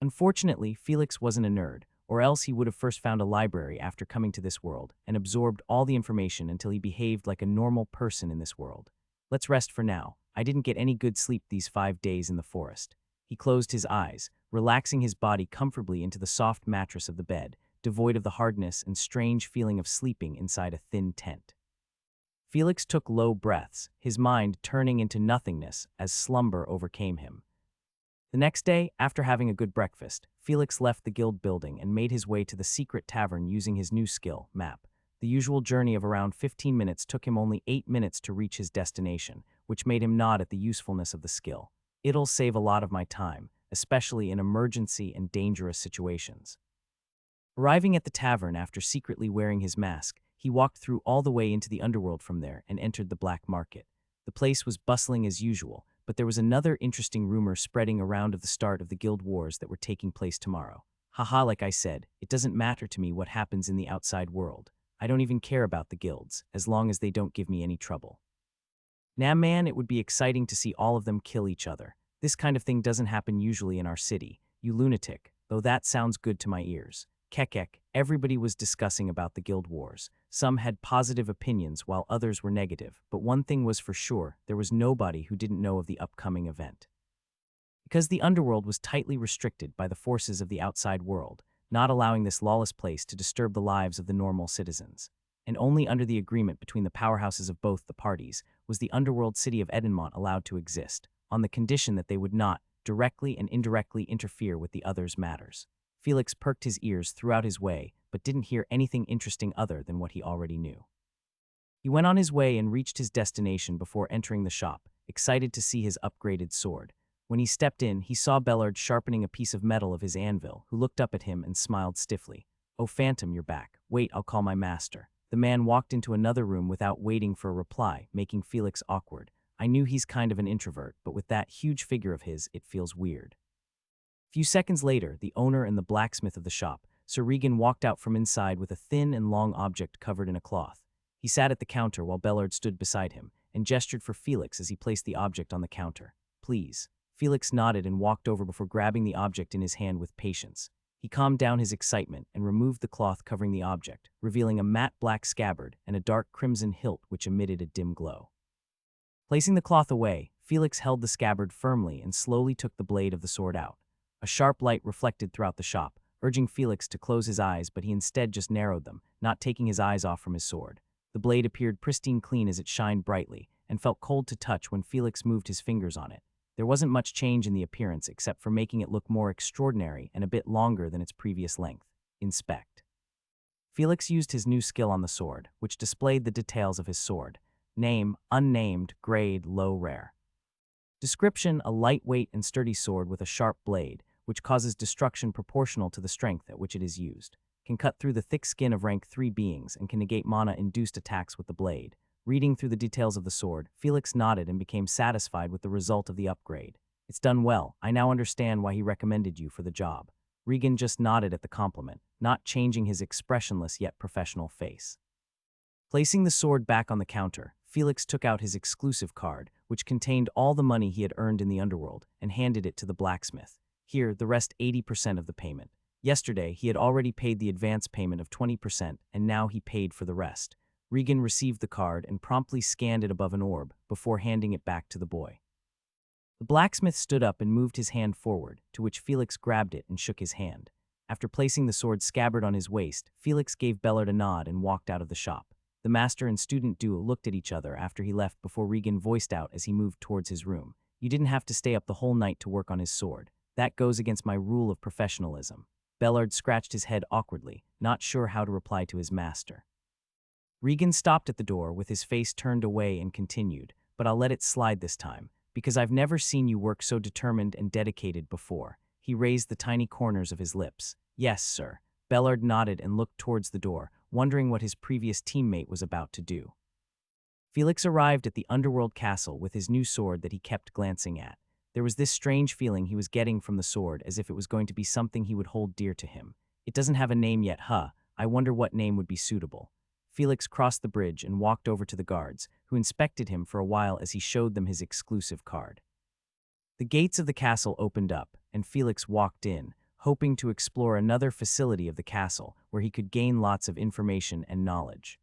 Unfortunately, Felix wasn't a nerd, or else he would have first found a library after coming to this world and absorbed all the information until he behaved like a normal person in this world. Let's rest for now. I didn't get any good sleep these 5 days in the forest. He closed his eyes, relaxing his body comfortably into the soft mattress of the bed, devoid of the hardness and strange feeling of sleeping inside a thin tent. Felix took low breaths, his mind turning into nothingness as slumber overcame him. The next day, after having a good breakfast, Felix left the guild building and made his way to the secret tavern using his new skill, map. The usual journey of around 15 minutes took him only 8 minutes to reach his destination, which made him nod at the usefulness of the skill. It'll save a lot of my time, especially in emergency and dangerous situations. Arriving at the tavern after secretly wearing his mask, he walked through all the way into the underworld from there and entered the black market. The place was bustling as usual, but there was another interesting rumor spreading around of the start of the guild wars that were taking place tomorrow. Haha, like I said, it doesn't matter to me what happens in the outside world. I don't even care about the guilds, as long as they don't give me any trouble. Nah man, it would be exciting to see all of them kill each other. This kind of thing doesn't happen usually in our city, you lunatic, though that sounds good to my ears. Kekek, everybody was discussing about the guild wars. Some had positive opinions while others were negative, but one thing was for sure, there was nobody who didn't know of the upcoming event. Because the underworld was tightly restricted by the forces of the outside world, not allowing this lawless place to disturb the lives of the normal citizens. And only under the agreement between the powerhouses of both the parties was the underworld city of Edenmont allowed to exist, on the condition that they would not, directly and indirectly, interfere with the others' matters. Felix perked his ears throughout his way, but didn't hear anything interesting other than what he already knew. He went on his way and reached his destination before entering the shop, excited to see his upgraded sword. When he stepped in, he saw Bellard sharpening a piece of metal of his anvil, who looked up at him and smiled stiffly. "Oh, Phantom, you're back. Wait, I'll call my master." The man walked into another room without waiting for a reply, making Felix awkward. I knew he's kind of an introvert, but with that huge figure of his, it feels weird. A few seconds later, the owner and the blacksmith of the shop, Sir Regan, walked out from inside with a thin and long object covered in a cloth. He sat at the counter while Bellard stood beside him, and gestured for Felix as he placed the object on the counter. "Please." Felix nodded and walked over before grabbing the object in his hand with patience. He calmed down his excitement and removed the cloth covering the object, revealing a matte black scabbard and a dark crimson hilt which emitted a dim glow. Placing the cloth away, Felix held the scabbard firmly and slowly took the blade of the sword out. A sharp light reflected throughout the shop, urging Felix to close his eyes, but he instead just narrowed them, not taking his eyes off from his sword. The blade appeared pristine clean as it shined brightly, and felt cold to touch when Felix moved his fingers on it. There wasn't much change in the appearance except for making it look more extraordinary and a bit longer than its previous length. Inspect. Felix used his new skill on the sword, which displayed the details of his sword. Name, unnamed, grade, low rare. Description, a lightweight and sturdy sword with a sharp blade, which causes destruction proportional to the strength at which it is used. Can cut through the thick skin of rank 3 beings and can negate mana-induced attacks with the blade. Reading through the details of the sword, Felix nodded and became satisfied with the result of the upgrade. "It's done well. I now understand why he recommended you for the job." Regan just nodded at the compliment, not changing his expressionless yet professional face. Placing the sword back on the counter, Felix took out his exclusive card, which contained all the money he had earned in the underworld, and handed it to the blacksmith. "Here, the rest 80% of the payment. Yesterday, he had already paid the advance payment of 20%, and now he paid for the rest." Regan received the card and promptly scanned it above an orb, before handing it back to the boy. The blacksmith stood up and moved his hand forward, to which Felix grabbed it and shook his hand. After placing the sword scabbard on his waist, Felix gave Bellard a nod and walked out of the shop. The master and student duo looked at each other after he left before Regan voiced out as he moved towards his room. You didn't have to stay up the whole night to work on his sword. That goes against my rule of professionalism. Bellard scratched his head awkwardly, not sure how to reply to his master. Regan stopped at the door with his face turned away and continued, but I'll let it slide this time, because I've never seen you work so determined and dedicated before. He raised the tiny corners of his lips. Yes, sir. Bellard nodded and looked towards the door, wondering what his previous teammate was about to do. Felix arrived at the underworld castle with his new sword that he kept glancing at. There was this strange feeling he was getting from the sword, as if it was going to be something he would hold dear to him. It doesn't have a name yet, huh? I wonder what name would be suitable. Felix crossed the bridge and walked over to the guards, who inspected him for a while as he showed them his exclusive card. The gates of the castle opened up, and Felix walked in, hoping to explore another facility of the castle where he could gain lots of information and knowledge.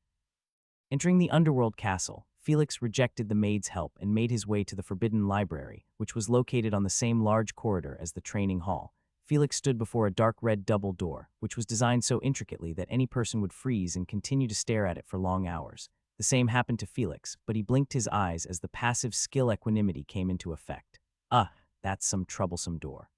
Entering the underworld castle, Felix rejected the maid's help and made his way to the Forbidden Library, which was located on the same large corridor as the training hall. Felix stood before a dark red double door, which was designed so intricately that any person would freeze and continue to stare at it for long hours. The same happened to Felix, but he blinked his eyes as the passive skill equanimity came into effect. That's some troublesome door.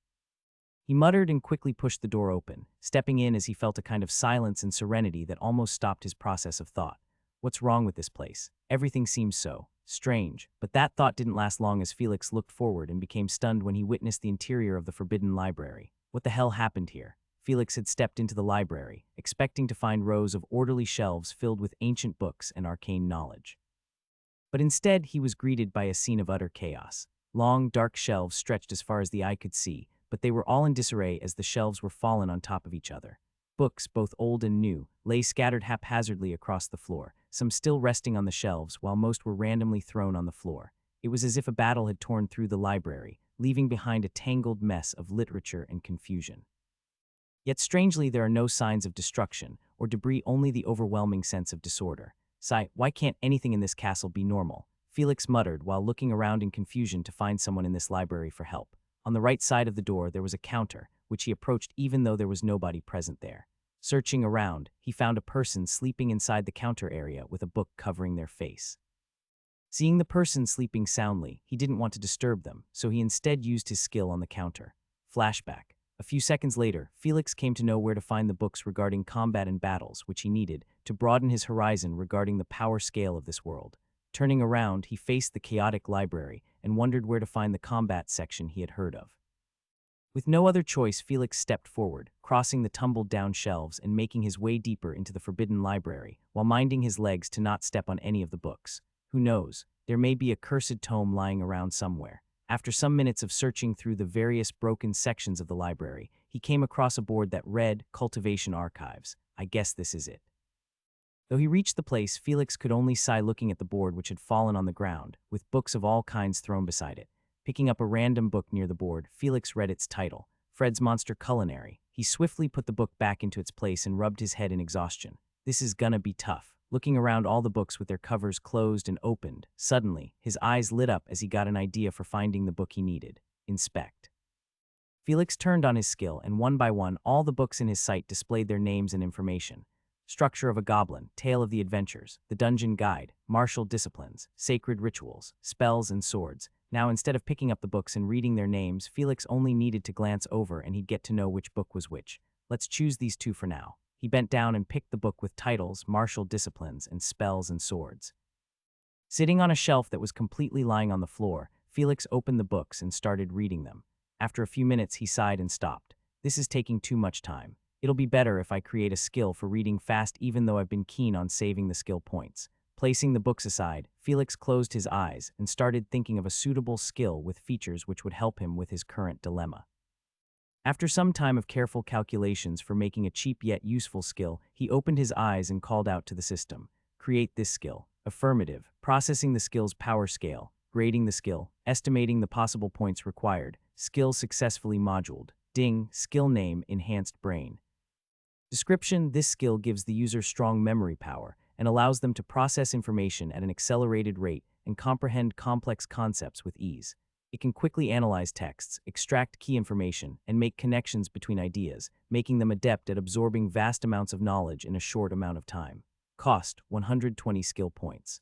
He muttered and quickly pushed the door open, stepping in as he felt a kind of silence and serenity that almost stopped his process of thought. What's wrong with this place? Everything seems so strange, but that thought didn't last long as Felix looked forward and became stunned when he witnessed the interior of the Forbidden Library. What the hell happened here? Felix had stepped into the library, expecting to find rows of orderly shelves filled with ancient books and arcane knowledge. But instead, he was greeted by a scene of utter chaos. Long, dark shelves stretched as far as the eye could see, but they were all in disarray as the shelves were fallen on top of each other. Books, both old and new, lay scattered haphazardly across the floor, some still resting on the shelves while most were randomly thrown on the floor. It was as if a battle had torn through the library, leaving behind a tangled mess of literature and confusion. Yet strangely, there are no signs of destruction or debris, only the overwhelming sense of disorder. Sigh, why can't anything in this castle be normal? Felix muttered while looking around in confusion to find someone in this library for help. On the right side of the door there was a counter, which he approached even though there was nobody present there. Searching around, he found a person sleeping inside the counter area with a book covering their face. Seeing the person sleeping soundly, he didn't want to disturb them, so he instead used his skill on the counter. Flashback. A few seconds later, Felix came to know where to find the books regarding combat and battles, which he needed to broaden his horizon regarding the power scale of this world. Turning around, he faced the chaotic library and wondered where to find the combat section he had heard of. With no other choice, Felix stepped forward, crossing the tumbled-down shelves and making his way deeper into the Forbidden Library, while minding his legs to not step on any of the books. Who knows, there may be a cursed tome lying around somewhere. After some minutes of searching through the various broken sections of the library, he came across a board that read, Cultivation Archives. I guess this is it. Though he reached the place, Felix could only sigh looking at the board which had fallen on the ground, with books of all kinds thrown beside it. Picking up a random book near the board, Felix read its title, Fred's Monster Culinary. He swiftly put the book back into its place and rubbed his head in exhaustion. This is gonna be tough. Looking around all the books with their covers closed and opened, suddenly, his eyes lit up as he got an idea for finding the book he needed. Inspect. Felix turned on his skill, and one by one, all the books in his sight displayed their names and information. Structure of a Goblin, Tale of the Adventures, The Dungeon Guide, Martial Disciplines, Sacred Rituals, Spells and Swords. Now, instead of picking up the books and reading their names, Felix only needed to glance over and he'd get to know which book was which. Let's choose these two for now. He bent down and picked the book with titles, Martial Disciplines, and Spells and Swords. Sitting on a shelf that was completely lying on the floor, Felix opened the books and started reading them. After a few minutes, he sighed and stopped. This is taking too much time. It'll be better if I create a skill for reading fast, even though I've been keen on saving the skill points. Placing the books aside, Felix closed his eyes and started thinking of a suitable skill with features which would help him with his current dilemma. After some time of careful calculations for making a cheap yet useful skill, he opened his eyes and called out to the system. Create this skill. Affirmative. Processing the skill's power scale. Grading the skill. Estimating the possible points required. Skill successfully moduled. Ding. Skill name, Enhanced Brain. Description: this skill gives the user strong memory power and allows them to process information at an accelerated rate and comprehend complex concepts with ease. It can quickly analyze texts, extract key information, and make connections between ideas, making them adept at absorbing vast amounts of knowledge in a short amount of time. Cost 120 skill points.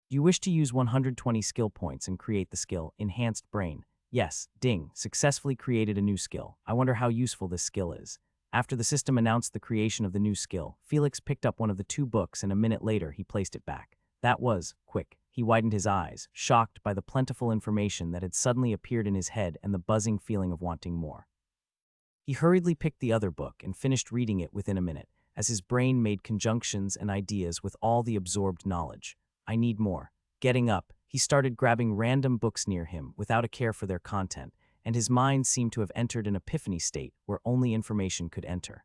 You wish to use 120 skill points and create the skill Enhanced Brain. Yes, ding, successfully created a new skill. I wonder how useful this skill is. After the system announced the creation of the new skill, Felix picked up one of the two books and a minute later he placed it back. That was quick. He widened his eyes, shocked by the plentiful information that had suddenly appeared in his head and the buzzing feeling of wanting more. He hurriedly picked the other book and finished reading it within a minute, as his brain made conjunctions and ideas with all the absorbed knowledge. I need more. Getting up, he started grabbing random books near him without a care for their content, and his mind seemed to have entered an epiphany state where only information could enter.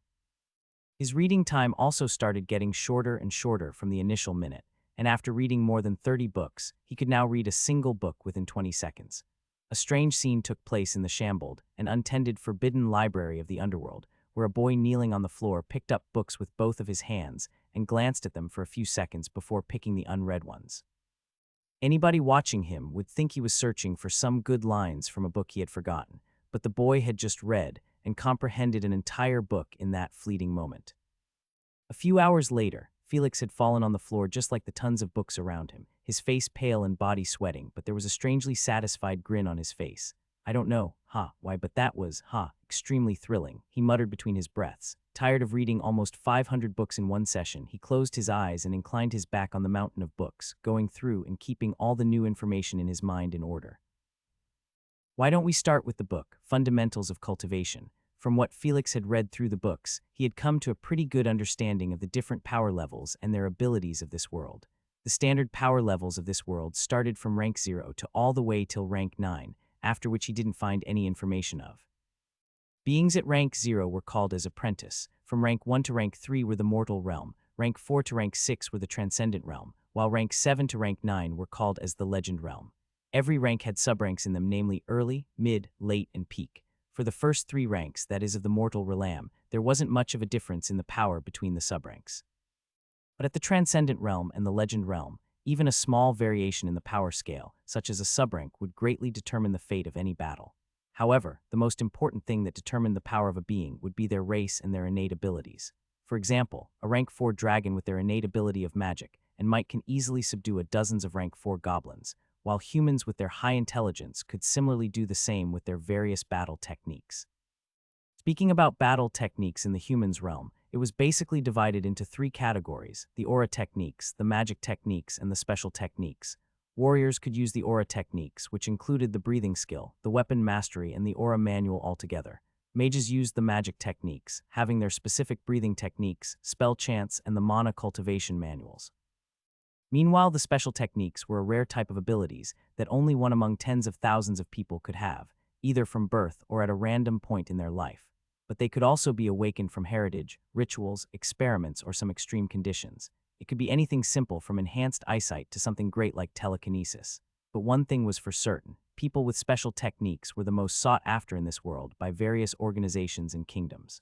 His reading time also started getting shorter and shorter from the initial minute, and after reading more than 30 books, he could now read a single book within 20 seconds. A strange scene took place in the shambled and untended forbidden library of the underworld, where a boy kneeling on the floor picked up books with both of his hands and glanced at them for a few seconds before picking the unread ones. Anybody watching him would think he was searching for some good lines from a book he had forgotten, but the boy had just read and comprehended an entire book in that fleeting moment. A few hours later, Felix had fallen on the floor just like the tons of books around him, his face pale and body sweating, but there was a strangely satisfied grin on his face. I don't know, why, but that was, extremely thrilling, he muttered between his breaths. Tired of reading almost 500 books in one session, he closed his eyes and inclined his back on the mountain of books, going through and keeping all the new information in his mind in order. Why don't we start with the book, Fundamentals of Cultivation? From what Felix had read through the books, he had come to a pretty good understanding of the different power levels and their abilities of this world. The standard power levels of this world started from rank 0 to all the way till rank 9, after which he didn't find any information of. Beings at rank 0 were called as apprentice. From rank 1 to rank 3 were the mortal realm, rank 4 to rank 6 were the transcendent realm, while rank 7 to rank 9 were called as the legend realm. Every rank had subranks in them, namely early, mid, late, and peak. For the first 3 ranks, that is of the mortal realm, there wasn't much of a difference in the power between the subranks. But at the transcendent realm and the legend realm, even a small variation in the power scale, such as a subrank, would greatly determine the fate of any battle. However, the most important thing that determined the power of a being would be their race and their innate abilities. For example, a rank 4 dragon with their innate ability of magic and might can easily subdue dozens of rank 4 goblins, while humans with their high intelligence could similarly do the same with their various battle techniques. Speaking about battle techniques in the humans realm, it was basically divided into 3 categories: the aura techniques, the magic techniques, and the special techniques. Warriors could use the aura techniques, which included the breathing skill, the weapon mastery, and the aura manual altogether. Mages used the magic techniques, having their specific breathing techniques, spell chants, and the mana cultivation manuals. Meanwhile, the special techniques were a rare type of abilities that only one among tens of thousands of people could have, either from birth or at a random point in their life. But they could also be awakened from heritage, rituals, experiments, or some extreme conditions. It could be anything simple from enhanced eyesight to something great like telekinesis. But one thing was for certain: people with special techniques were the most sought after in this world by various organizations and kingdoms.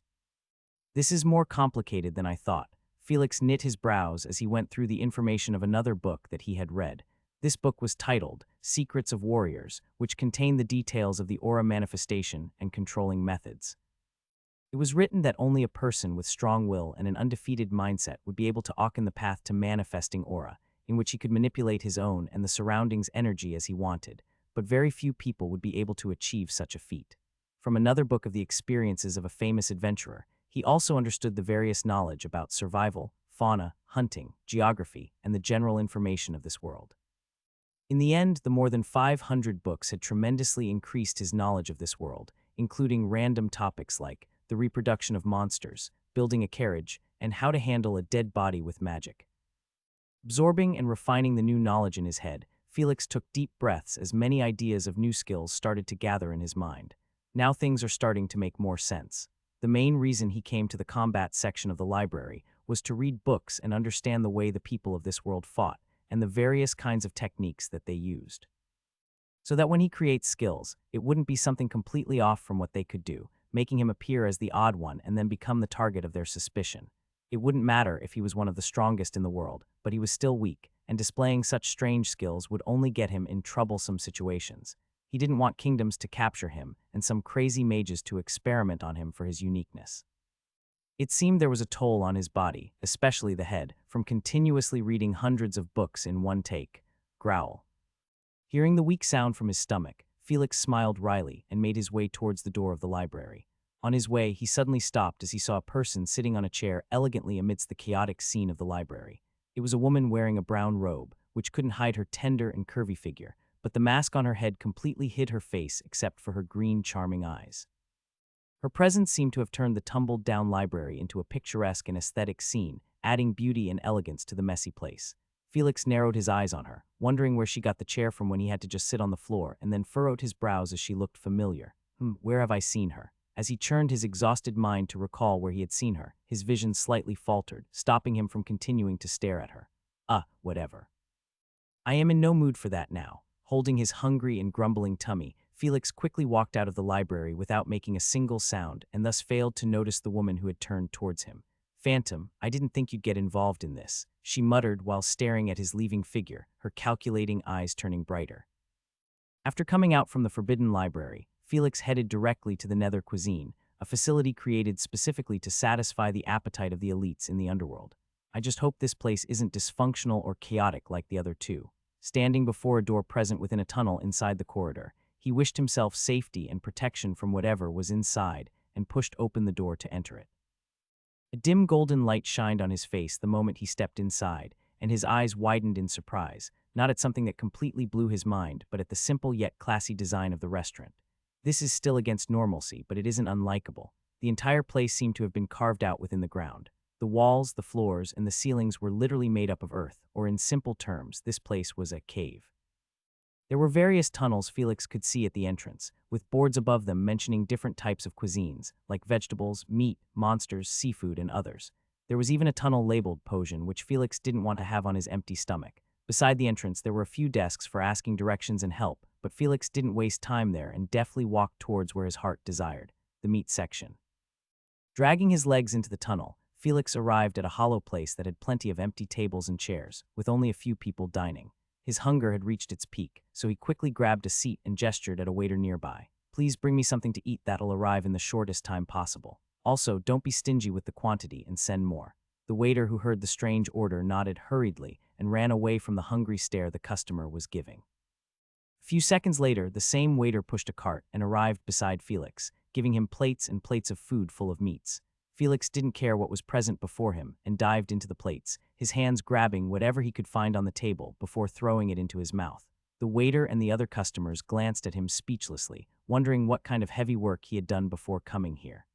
This is more complicated than I thought. Felix knit his brows as he went through the information of another book that he had read. This book was titled Secrets of Warriors, which contained the details of the aura manifestation and controlling methods. It was written that only a person with strong will and an undefeated mindset would be able to open the path to manifesting aura, in which he could manipulate his own and the surroundings' energy as he wanted, but very few people would be able to achieve such a feat. From another book of the experiences of a famous adventurer, he also understood the various knowledge about survival, fauna, hunting, geography, and the general information of this world. In the end, the more than 500 books had tremendously increased his knowledge of this world, including random topics like the reproduction of monsters, building a carriage, and how to handle a dead body with magic. Absorbing and refining the new knowledge in his head, Felix took deep breaths as many ideas of new skills started to gather in his mind. Now things are starting to make more sense. The main reason he came to the combat section of the library was to read books and understand the way the people of this world fought and the various kinds of techniques that they used. So that when he creates skills, it wouldn't be something completely off from what they could do, making him appear as the odd one and then become the target of their suspicion. It wouldn't matter if he was one of the strongest in the world, but he was still weak, and displaying such strange skills would only get him in troublesome situations. He didn't want kingdoms to capture him and some crazy mages to experiment on him for his uniqueness. It seemed there was a toll on his body, especially the head, from continuously reading hundreds of books in one take. Growl. Hearing the weak sound from his stomach, Felix smiled wryly and made his way towards the door of the library. On his way, he suddenly stopped as he saw a person sitting on a chair elegantly amidst the chaotic scene of the library. It was a woman wearing a brown robe, which couldn't hide her tender and curvy figure, but the mask on her head completely hid her face except for her green, charming eyes. Her presence seemed to have turned the tumbled-down library into a picturesque and aesthetic scene, adding beauty and elegance to the messy place. Felix narrowed his eyes on her, wondering where she got the chair from when he had to just sit on the floor, and then furrowed his brows as she looked familiar. Where have I seen her? As he churned his exhausted mind to recall where he had seen her, his vision slightly faltered, stopping him from continuing to stare at her. Whatever. I am in no mood for that now. Holding his hungry and grumbling tummy, Felix quickly walked out of the library without making a single sound and thus failed to notice the woman who had turned towards him. Phantom, I didn't think you'd get involved in this, she muttered while staring at his leaving figure, her calculating eyes turning brighter. After coming out from the forbidden library, Felix headed directly to the Nether Cuisine, a facility created specifically to satisfy the appetite of the elites in the underworld. I just hope this place isn't dysfunctional or chaotic like the other two. Standing before a door present within a tunnel inside the corridor, he wished himself safety and protection from whatever was inside and pushed open the door to enter it. A dim golden light shined on his face the moment he stepped inside, and his eyes widened in surprise, not at something that completely blew his mind, but at the simple yet classy design of the restaurant. This is still against normalcy, but it isn't unlikable. The entire place seemed to have been carved out within the ground. The walls, the floors, and the ceilings were literally made up of earth, or in simple terms, this place was a cave. There were various tunnels Felix could see at the entrance, with boards above them mentioning different types of cuisines, like vegetables, meat, monsters, seafood, and others. There was even a tunnel labeled potion, which Felix didn't want to have on his empty stomach. Beside the entrance, there were a few desks for asking directions and help, but Felix didn't waste time there and deftly walked towards where his heart desired, the meat section. Dragging his legs into the tunnel, Felix arrived at a hollow place that had plenty of empty tables and chairs, with only a few people dining. His hunger had reached its peak, so he quickly grabbed a seat and gestured at a waiter nearby. Please bring me something to eat that'll arrive in the shortest time possible. Also, don't be stingy with the quantity and send more. The waiter who heard the strange order nodded hurriedly and ran away from the hungry stare the customer was giving. A few seconds later, the same waiter pushed a cart and arrived beside Felix, giving him plates and plates of food full of meats. Felix didn't care what was present before him and dived into the plates, his hands grabbing whatever he could find on the table before throwing it into his mouth. The waiter and the other customers glanced at him speechlessly, wondering what kind of heavy work he had done before coming here.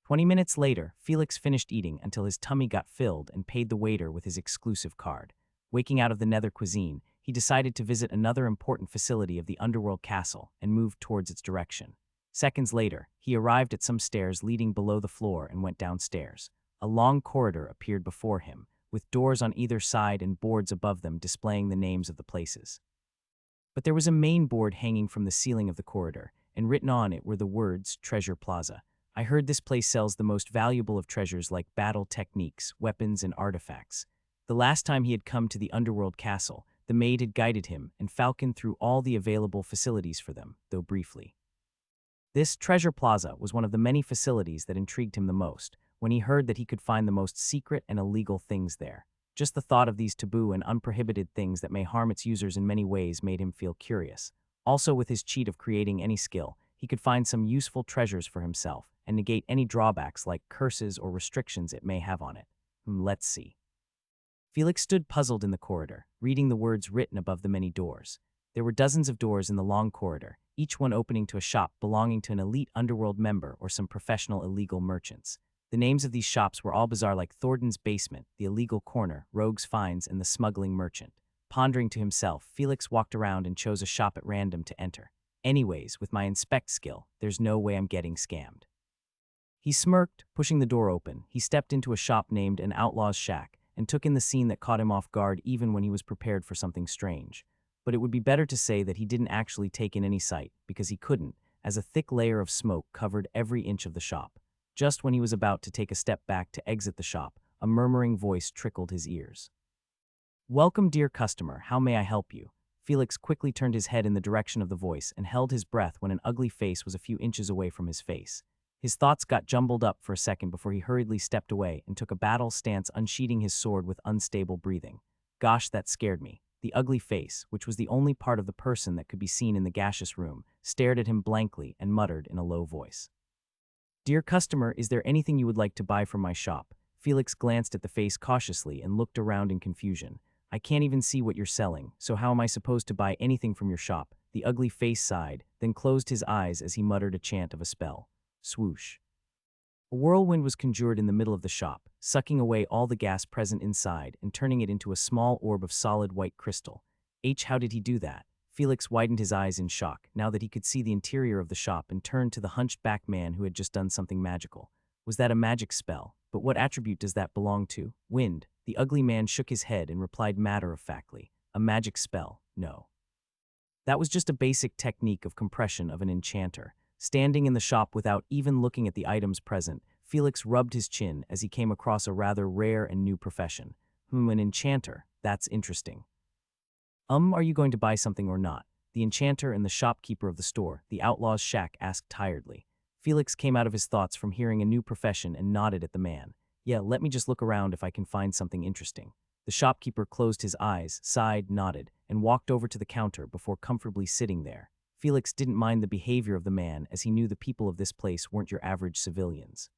20 minutes later, Felix finished eating until his tummy got filled and paid the waiter with his exclusive card. Waking out of the Nether Cuisine, he decided to visit another important facility of the Underworld Castle and moved towards its direction. Seconds later, he arrived at some stairs leading below the floor and went downstairs. A long corridor appeared before him, with doors on either side and boards above them displaying the names of the places. But there was a main board hanging from the ceiling of the corridor, and written on it were the words Treasure Plaza. I heard this place sells the most valuable of treasures like battle techniques, weapons, and artifacts. The last time he had come to the Underworld Castle, the maid had guided him and Falcon through all the available facilities for them, though briefly. This Treasure Plaza was one of the many facilities that intrigued him the most, when he heard that he could find the most secret and illegal things there. Just the thought of these taboo and unprohibited things that may harm its users in many ways made him feel curious. Also, with his cheat of creating any skill, he could find some useful treasures for himself and negate any drawbacks like curses or restrictions it may have on it. Let's see. Felix stood puzzled in the corridor, reading the words written above the many doors. There were dozens of doors in the long corridor, each one opening to a shop belonging to an elite underworld member or some professional illegal merchants. The names of these shops were all bizarre, like Thornton's Basement, the Illegal Corner, Rogue's Finds, and the Smuggling Merchant. Pondering to himself, Felix walked around and chose a shop at random to enter. Anyways, with my inspect skill, there's no way I'm getting scammed. He smirked, pushing the door open. He stepped into a shop named An Outlaw's Shack and took in the scene that caught him off guard even when he was prepared for something strange. But it would be better to say that he didn't actually take in any sight, because he couldn't, as a thick layer of smoke covered every inch of the shop. Just when he was about to take a step back to exit the shop, a murmuring voice trickled his ears. Welcome, dear customer, how may I help you? Felix quickly turned his head in the direction of the voice and held his breath when an ugly face was a few inches away from his face. His thoughts got jumbled up for a second before he hurriedly stepped away and took a battle stance, unsheathing his sword with unstable breathing. Gosh, that scared me. The ugly face, which was the only part of the person that could be seen in the gaseous room, stared at him blankly and muttered in a low voice. "Dear customer, is there anything you would like to buy from my shop?" Felix glanced at the face cautiously and looked around in confusion. "I can't even see what you're selling, so how am I supposed to buy anything from your shop?" The ugly face sighed, then closed his eyes as he muttered a chant of a spell. Swoosh. A whirlwind was conjured in the middle of the shop, sucking away all the gas present inside and turning it into a small orb of solid white crystal. How did he do that? Felix widened his eyes in shock, now that he could see the interior of the shop, and turned to the hunchback man who had just done something magical. Was that a magic spell? But what attribute does that belong to? Wind. The ugly man shook his head and replied matter-of-factly, "A magic spell, no. That was just a basic technique of compression of an enchanter." Standing in the shop without even looking at the items present, Felix rubbed his chin as he came across a rather rare and new profession. An enchanter. That's interesting. Are you going to buy something or not?" The enchanter and the shopkeeper of the store, the outlaw's shack, asked tiredly. Felix came out of his thoughts from hearing a new profession and nodded at the man. "Yeah, let me just look around if I can find something interesting." The shopkeeper closed his eyes, sighed, nodded, and walked over to the counter before comfortably sitting there. Felix didn't mind the behavior of the man, as he knew the people of this place weren't your average civilians.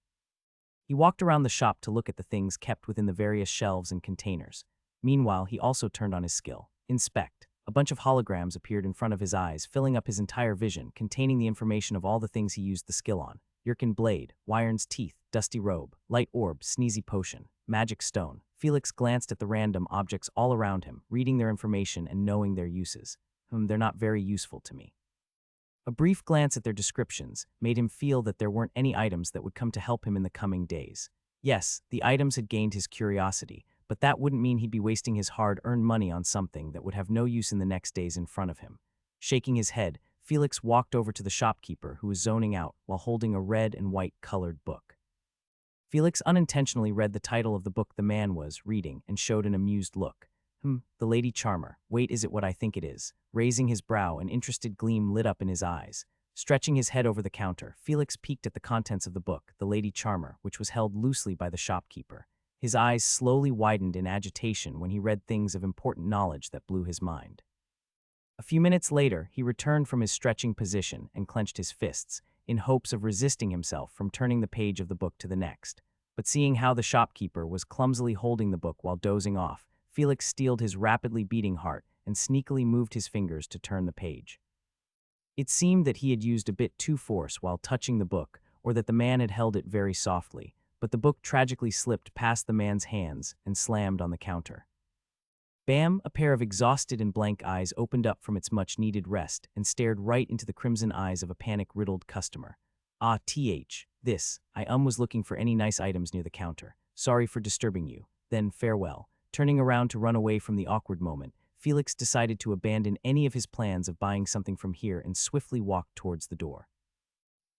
He walked around the shop to look at the things kept within the various shelves and containers. Meanwhile, he also turned on his skill. Inspect. A bunch of holograms appeared in front of his eyes, filling up his entire vision, containing the information of all the things he used the skill on. Yerkin blade, Wyern's teeth, dusty robe, light orb, sneezy potion, magic stone. Felix glanced at the random objects all around him, reading their information and knowing their uses. They're not very useful to me. A brief glance at their descriptions made him feel that there weren't any items that would come to help him in the coming days. Yes, the items had gained his curiosity, but that wouldn't mean he'd be wasting his hard-earned money on something that would have no use in the next days in front of him. Shaking his head, Felix walked over to the shopkeeper, who was zoning out while holding a red and white colored book. Felix unintentionally read the title of the book the man was reading and showed an amused look. The Lady Charmer. Wait, is it what I think it is? Raising his brow, an interested gleam lit up in his eyes. Stretching his head over the counter, Felix peeked at the contents of the book, The Lady Charmer, which was held loosely by the shopkeeper. His eyes slowly widened in agitation when he read things of important knowledge that blew his mind. A few minutes later, he returned from his stretching position and clenched his fists, in hopes of resisting himself from turning the page of the book to the next. But seeing how the shopkeeper was clumsily holding the book while dozing off, Felix steeled his rapidly beating heart and sneakily moved his fingers to turn the page. It seemed that he had used a bit too force while touching the book, or that the man had held it very softly, but the book tragically slipped past the man's hands and slammed on the counter. Bam! A pair of exhausted and blank eyes opened up from its much-needed rest and stared right into the crimson eyes of a panic-riddled customer. This. I was looking for any nice items near the counter. Sorry for disturbing you. Then farewell." Turning around to run away from the awkward moment, Felix decided to abandon any of his plans of buying something from here and swiftly walked towards the door.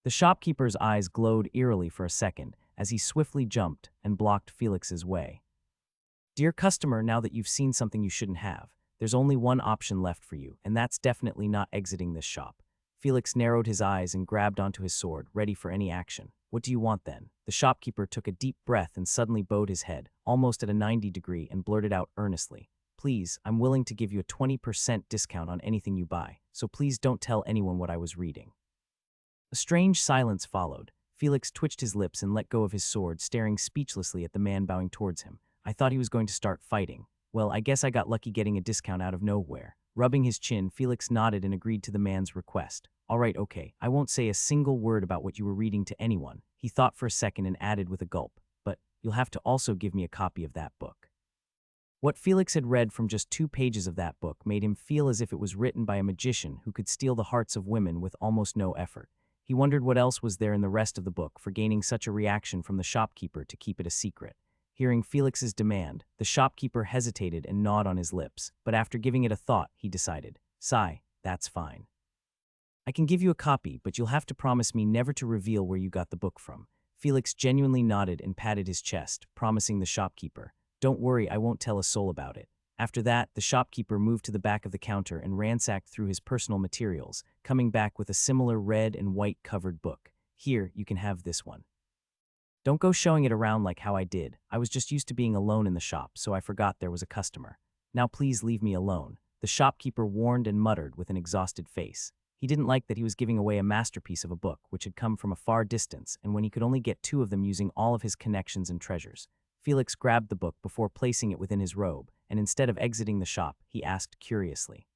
The shopkeeper's eyes glowed eerily for a second as he swiftly jumped and blocked Felix's way. "Dear customer, now that you've seen something you shouldn't have, there's only one option left for you, and that's definitely not exiting this shop." Felix narrowed his eyes and grabbed onto his sword, ready for any action. "What do you want then?" The shopkeeper took a deep breath and suddenly bowed his head, almost at a 90-degree, and blurted out earnestly, "Please, I'm willing to give you a 20% discount on anything you buy, so please don't tell anyone what I was reading." A strange silence followed. Felix twitched his lips and let go of his sword, staring speechlessly at the man bowing towards him. "I thought he was going to start fighting. Well, I guess I got lucky getting a discount out of nowhere." Rubbing his chin, Felix nodded and agreed to the man's request. "All right, okay, I won't say a single word about what you were reading to anyone." He thought for a second and added with a gulp, "But you'll have to also give me a copy of that book." What Felix had read from just 2 pages of that book made him feel as if it was written by a magician who could steal the hearts of women with almost no effort. He wondered what else was there in the rest of the book for gaining such a reaction from the shopkeeper to keep it a secret. Hearing Felix's demand, the shopkeeper hesitated and gnawed on his lips, but after giving it a thought, he decided, "Sigh, that's fine. I can give you a copy, but you'll have to promise me never to reveal where you got the book from." Felix genuinely nodded and patted his chest, promising the shopkeeper, "Don't worry, I won't tell a soul about it." After that, the shopkeeper moved to the back of the counter and ransacked through his personal materials, coming back with a similar red and white covered book. Here, you can have this one. Don't go showing it around like how I did. I was just used to being alone in the shop, so I forgot there was a customer. Now please leave me alone. The shopkeeper warned and muttered with an exhausted face. He didn't like that he was giving away a masterpiece of a book, which had come from a far distance, and when he could only get 2 of them using all of his connections and treasures. Felix grabbed the book before placing it within his robe, and instead of exiting the shop, he asked curiously,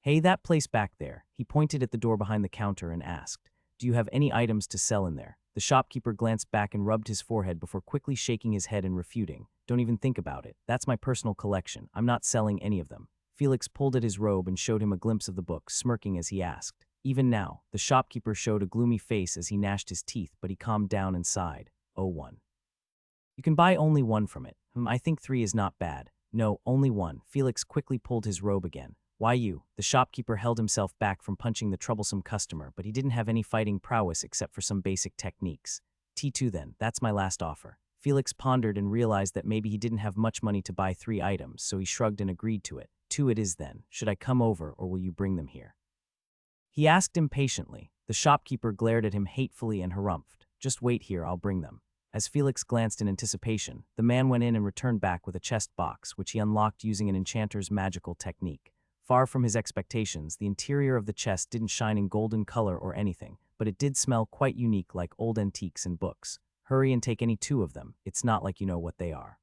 "Hey, that place back there." He pointed at the door behind the counter and asked, "Do you have any items to sell in there?" The shopkeeper glanced back and rubbed his forehead before quickly shaking his head and refuting. "Don't even think about it. That's my personal collection. I'm not selling any of them." Felix pulled at his robe and showed him a glimpse of the book, smirking as he asked. Even now, the shopkeeper showed a gloomy face as he gnashed his teeth, but he calmed down and sighed. "Oh, one. You can buy only one from it. I think 3 is not bad." "No, only one." Felix quickly pulled his robe again. "Why you?" The shopkeeper held himself back from punching the troublesome customer, but he didn't have any fighting prowess except for some basic techniques. "T2 then, that's my last offer." Felix pondered and realized that maybe he didn't have much money to buy 3 items, so he shrugged and agreed to it. "2 it is then. Should I come over, or will you bring them here?" He asked impatiently. The shopkeeper glared at him hatefully and harumphed. "Just wait here, I'll bring them." As Felix glanced in anticipation, the man went in and returned back with a chest box, which he unlocked using an enchanter's magical technique. Far from his expectations, the interior of the chest didn't shine in golden color or anything, but it did smell quite unique like old antiques and books. "Hurry and take any 2 of them. It's not like you know what they are."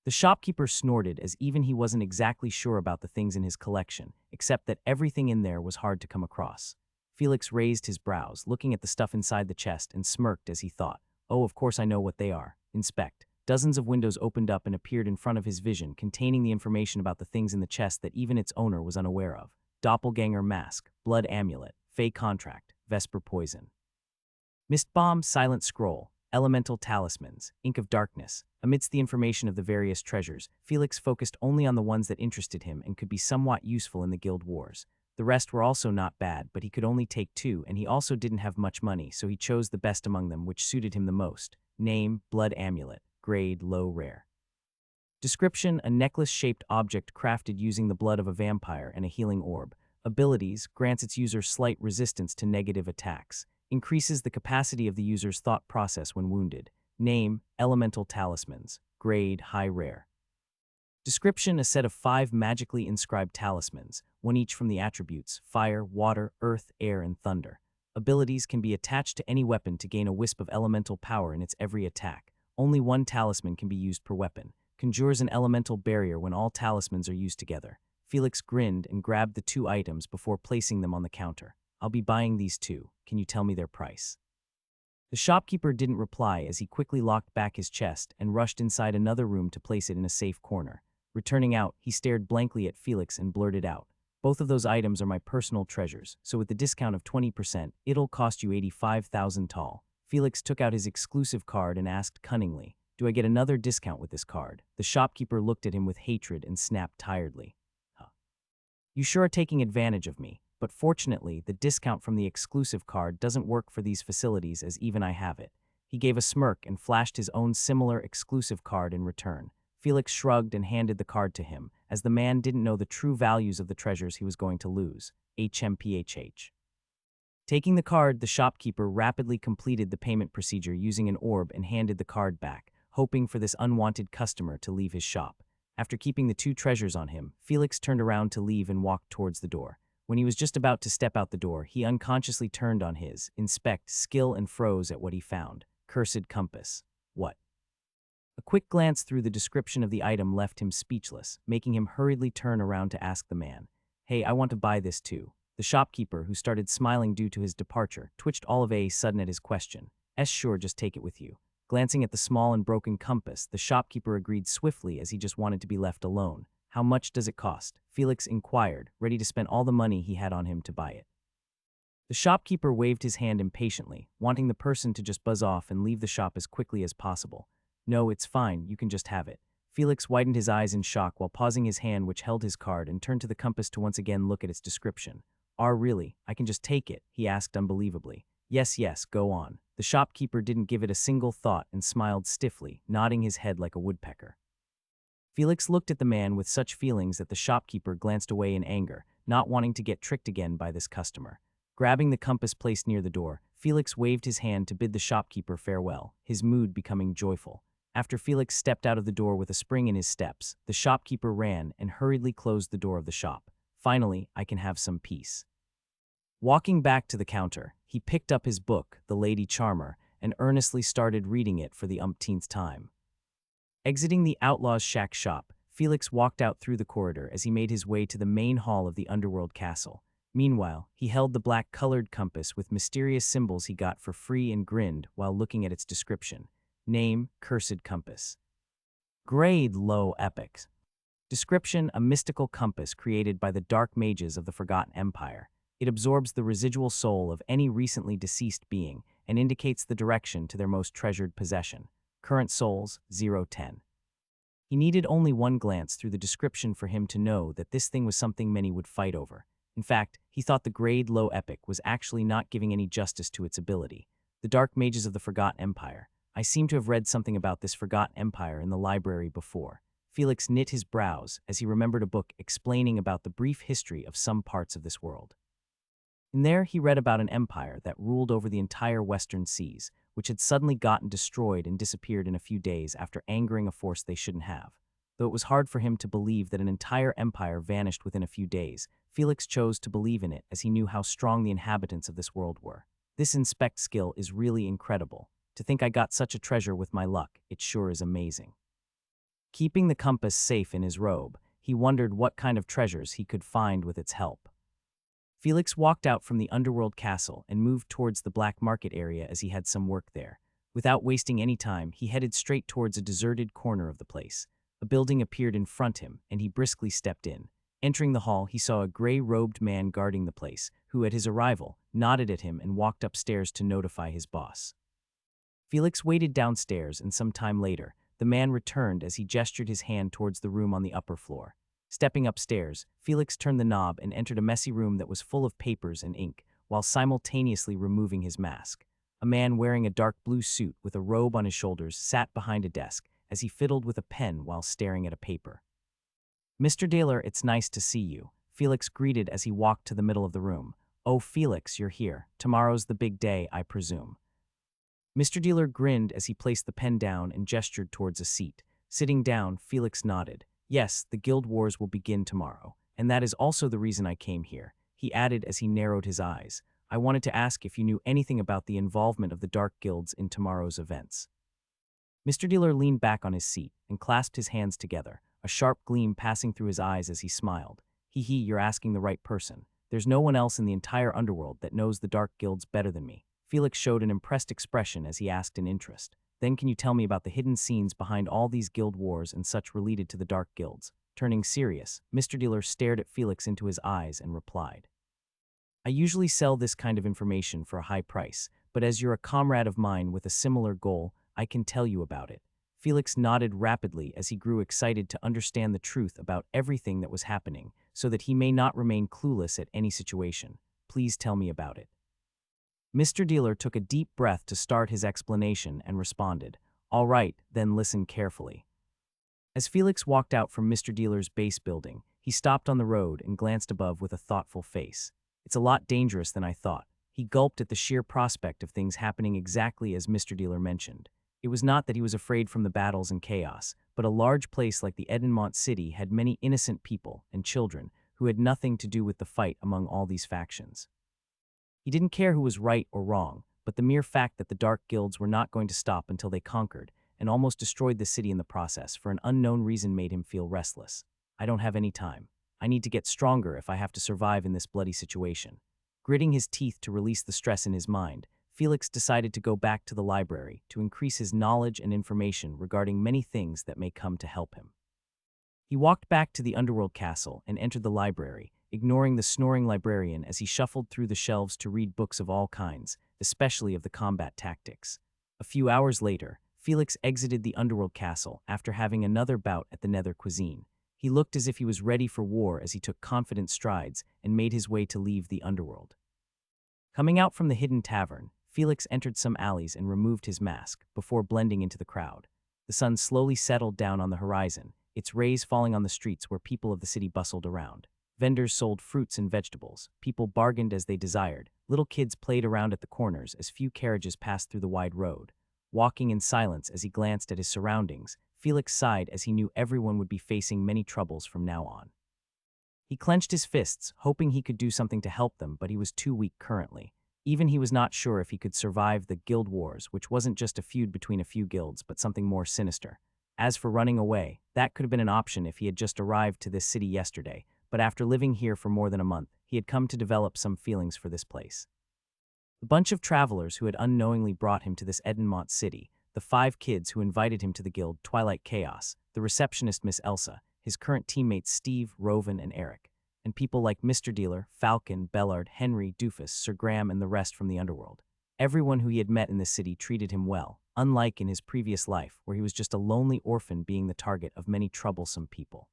The shopkeeper snorted, as even he wasn't exactly sure about the things in his collection, except that everything in there was hard to come across. Felix raised his brows, looking at the stuff inside the chest, and smirked as he thought, "Oh, of course I know what they are. Inspect." Dozens of windows opened up and appeared in front of his vision, containing the information about the things in the chest that even its owner was unaware of. Doppelganger mask, blood amulet, fey contract, vesper poison, mist bomb, silent scroll, elemental talismans, ink of darkness. Amidst the information of the various treasures, Felix focused only on the ones that interested him and could be somewhat useful in the guild wars. The rest were also not bad, but he could only take 2, and he also didn't have much money, so he chose the best among them, which suited him the most. Name, blood amulet. Grade, low rare. Description, a necklace-shaped object crafted using the blood of a vampire and a healing orb. Abilities, grants its user slight resistance to negative attacks. Increases the capacity of the user's thought process when wounded. Name, elemental talismans. Grade, high rare. Description, a set of 5 magically inscribed talismans, one each from the attributes fire, water, earth, air, and thunder. Abilities can be attached to any weapon to gain a wisp of elemental power in its every attack. Only 1 talisman can be used per weapon. Conjures an elemental barrier when all talismans are used together. Felix grinned and grabbed the 2 items before placing them on the counter. "I'll be buying these 2. Can you tell me their price?" The shopkeeper didn't reply as he quickly locked back his chest and rushed inside another room to place it in a safe corner. Returning out, he stared blankly at Felix and blurted out, "Both of those items are my personal treasures, so with the discount of 20%, it'll cost you 85,000 tall." Felix took out his exclusive card and asked cunningly, "Do I get another discount with this card?" The shopkeeper looked at him with hatred and snapped tiredly, "Huh. You sure are taking advantage of me, but fortunately, the discount from the exclusive card doesn't work for these facilities as even I have it." He gave a smirk and flashed his own similar exclusive card in return. Felix shrugged and handed the card to him, as the man didn't know the true values of the treasures he was going to lose. HMPHH. Taking the card, the shopkeeper rapidly completed the payment procedure using an orb and handed the card back, hoping for this unwanted customer to leave his shop. After keeping the 2 treasures on him, Felix turned around to leave and walked towards the door. When he was just about to step out the door, he unconsciously turned on his inspect skill and froze at what he found. Cursed compass. What? A quick glance through the description of the item left him speechless, making him hurriedly turn around to ask the man, "Hey, I want to buy this too." The shopkeeper, who started smiling due to his departure, twitched all of a sudden at his question. Sure, just take it with you." Glancing at the small and broken compass, the shopkeeper agreed swiftly as he just wanted to be left alone. "How much does it cost?" Felix inquired, ready to spend all the money he had on him to buy it. The shopkeeper waved his hand impatiently, wanting the person to just buzz off and leave the shop as quickly as possible. "No, it's fine, you can just have it." Felix widened his eyes in shock while pausing his hand which held his card and turned to the compass to once again look at its description. Really, I can just take it?" he asked unbelievably. Yes, go on." The shopkeeper didn't give it a single thought and smiled stiffly, nodding his head like a woodpecker. Felix looked at the man with such feelings that the shopkeeper glanced away in anger, not wanting to get tricked again by this customer. Grabbing the compass placed near the door, Felix waved his hand to bid the shopkeeper farewell, his mood becoming joyful. After Felix stepped out of the door with a spring in his steps, the shopkeeper ran and hurriedly closed the door of the shop. Finally, I can have some peace. Walking back to the counter, he picked up his book, The Lady Charmer, and earnestly started reading it for the umpteenth time. Exiting the outlaw's shack shop, Felix walked out through the corridor as he made his way to the main hall of the underworld castle. Meanwhile, he held the black-colored compass with mysterious symbols he got for free and grinned while looking at its description. Name, Cursed Compass. Grade, Low Epics. Description, a mystical compass created by the dark mages of the Forgotten Empire. It absorbs the residual soul of any recently deceased being and indicates the direction to their most treasured possession. Current souls, 0-10. He needed only one glance through the description for him to know that this thing was something many would fight over. In fact, he thought the grade low epic was actually not giving any justice to its ability. The Dark Mages of the Forgotten Empire. I seem to have read something about this Forgotten Empire in the library before. Felix knit his brows as he remembered a book explaining about the brief history of some parts of this world. In there, he read about an empire that ruled over the entire western seas, which had suddenly gotten destroyed and disappeared in a few days after angering a force they shouldn't have. Though it was hard for him to believe that an entire empire vanished within a few days, Felix chose to believe in it as he knew how strong the inhabitants of this world were. This inspect skill is really incredible. To think I got such a treasure with my luck, it sure is amazing. Keeping the compass safe in his robe, he wondered what kind of treasures he could find with its help. Felix walked out from the underworld castle and moved towards the black market area as he had some work there. Without wasting any time, he headed straight towards a deserted corner of the place. A building appeared in front of him, and he briskly stepped in. Entering the hall, he saw a gray-robed man guarding the place, who at his arrival nodded at him and walked upstairs to notify his boss. Felix waited downstairs, and some time later, the man returned as he gestured his hand towards the room on the upper floor. Stepping upstairs, Felix turned the knob and entered a messy room that was full of papers and ink, while simultaneously removing his mask. A man wearing a dark blue suit with a robe on his shoulders sat behind a desk as he fiddled with a pen while staring at a paper. "Mr. Daler, it's nice to see you," Felix greeted as he walked to the middle of the room. "Oh, Felix, you're here. Tomorrow's the big day, I presume." Mr. Dealer grinned as he placed the pen down and gestured towards a seat. Sitting down, Felix nodded. "Yes, the guild wars will begin tomorrow, and that is also the reason I came here," he added as he narrowed his eyes. "I wanted to ask if you knew anything about the involvement of the dark guilds in tomorrow's events." Mr. Dealer leaned back on his seat and clasped his hands together, a sharp gleam passing through his eyes as he smiled. You're asking the right person. There's no one else in the entire underworld that knows the dark guilds better than me." Felix showed an impressed expression as he asked in interest. "Then can you tell me about the hidden scenes behind all these guild wars and such related to the dark guilds?" Turning serious, Mr. Dealer stared at Felix into his eyes and replied, "I usually sell this kind of information for a high price, but as you're a comrade of mine with a similar goal, I can tell you about it." Felix nodded rapidly as he grew excited to understand the truth about everything that was happening, so that he may not remain clueless at any situation. "Please tell me about it." Mr. Dealer took a deep breath to start his explanation and responded, "All right, then listen carefully." As Felix walked out from Mr. Dealer's base building, he stopped on the road and glanced above with a thoughtful face. "It's a lot dangerous than I thought." He gulped at the sheer prospect of things happening exactly as Mr. Dealer mentioned. It was not that he was afraid from the battles and chaos, but a large place like the Edenmont city had many innocent people and children who had nothing to do with the fight among all these factions. He didn't care who was right or wrong, but the mere fact that the dark guilds were not going to stop until they conquered and almost destroyed the city in the process for an unknown reason made him feel restless. "I don't have any time. I need to get stronger if I have to survive in this bloody situation." Gritting his teeth to release the stress in his mind, Felix decided to go back to the library to increase his knowledge and information regarding many things that may come to help him. He walked back to the underworld castle and entered the library, ignoring the snoring librarian as he shuffled through the shelves to read books of all kinds, especially of the combat tactics. A few hours later, Felix exited the underworld castle after having another bout at the nether cuisine. He looked as if he was ready for war as he took confident strides and made his way to leave the underworld. Coming out from the hidden tavern, Felix entered some alleys and removed his mask before blending into the crowd. The sun slowly settled down on the horizon, its rays falling on the streets where people of the city bustled around. Vendors sold fruits and vegetables. People bargained as they desired. Little kids played around at the corners as few carriages passed through the wide road. Walking in silence as he glanced at his surroundings, Felix sighed as he knew everyone would be facing many troubles from now on. He clenched his fists, hoping he could do something to help them, but he was too weak currently. Even he was not sure if he could survive the guild wars, which wasn't just a feud between a few guilds, but something more sinister. As for running away, that could have been an option if he had just arrived to this city yesterday, but after living here for more than a month, he had come to develop some feelings for this place. The bunch of travelers who had unknowingly brought him to this Edenmont city, the 5 kids who invited him to the guild Twilight Chaos, the receptionist Miss Elsa, his current teammates Steve, Rovan, and Eric, and people like Mr. Dealer, Falcon, Bellard, Henry, Doofus, Sir Graham, and the rest from the underworld. Everyone who he had met in this city treated him well, unlike in his previous life, where he was just a lonely orphan being the target of many troublesome people.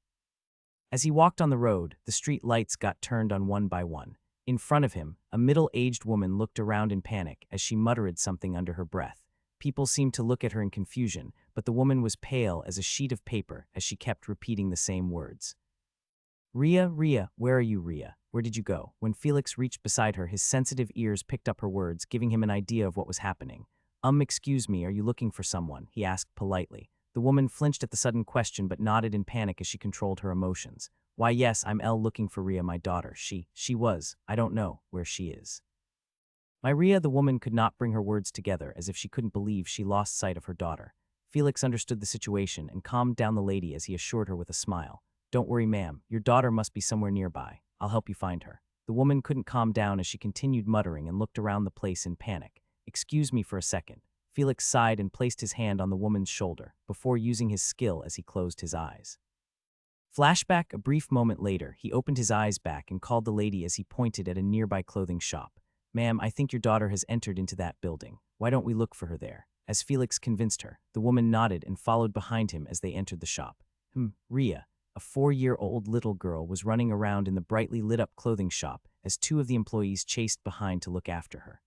As he walked on the road, the street lights got turned on one by one. In front of him, a middle-aged woman looked around in panic as she muttered something under her breath. People seemed to look at her in confusion, but the woman was pale as a sheet of paper as she kept repeating the same words. "Ria, Ria, where are you, Ria? Where did you go?" When Felix reached beside her, his sensitive ears picked up her words, giving him an idea of what was happening. Excuse me, are you looking for someone?" he asked politely. The woman flinched at the sudden question but nodded in panic as she controlled her emotions. "Why, yes, I'm Elle looking for Ria, my daughter. She was, I don't know where she is." My Ria, the woman could not bring her words together, as if she couldn't believe she lost sight of her daughter. Felix understood the situation and calmed down the lady as he assured her with a smile. "Don't worry, ma'am, your daughter must be somewhere nearby. I'll help you find her." The woman couldn't calm down as she continued muttering and looked around the place in panic. "Excuse me for a second." Felix sighed and placed his hand on the woman's shoulder, before using his skill as he closed his eyes. Flashback, a brief moment later, he opened his eyes back and called the lady as he pointed at a nearby clothing shop. "Ma'am, I think your daughter has entered into that building. Why don't we look for her there?" As Felix convinced her, the woman nodded and followed behind him as they entered the shop. Ria, a 4-year-old little girl, was running around in the brightly lit-up clothing shop as 2 of the employees chased behind to look after her.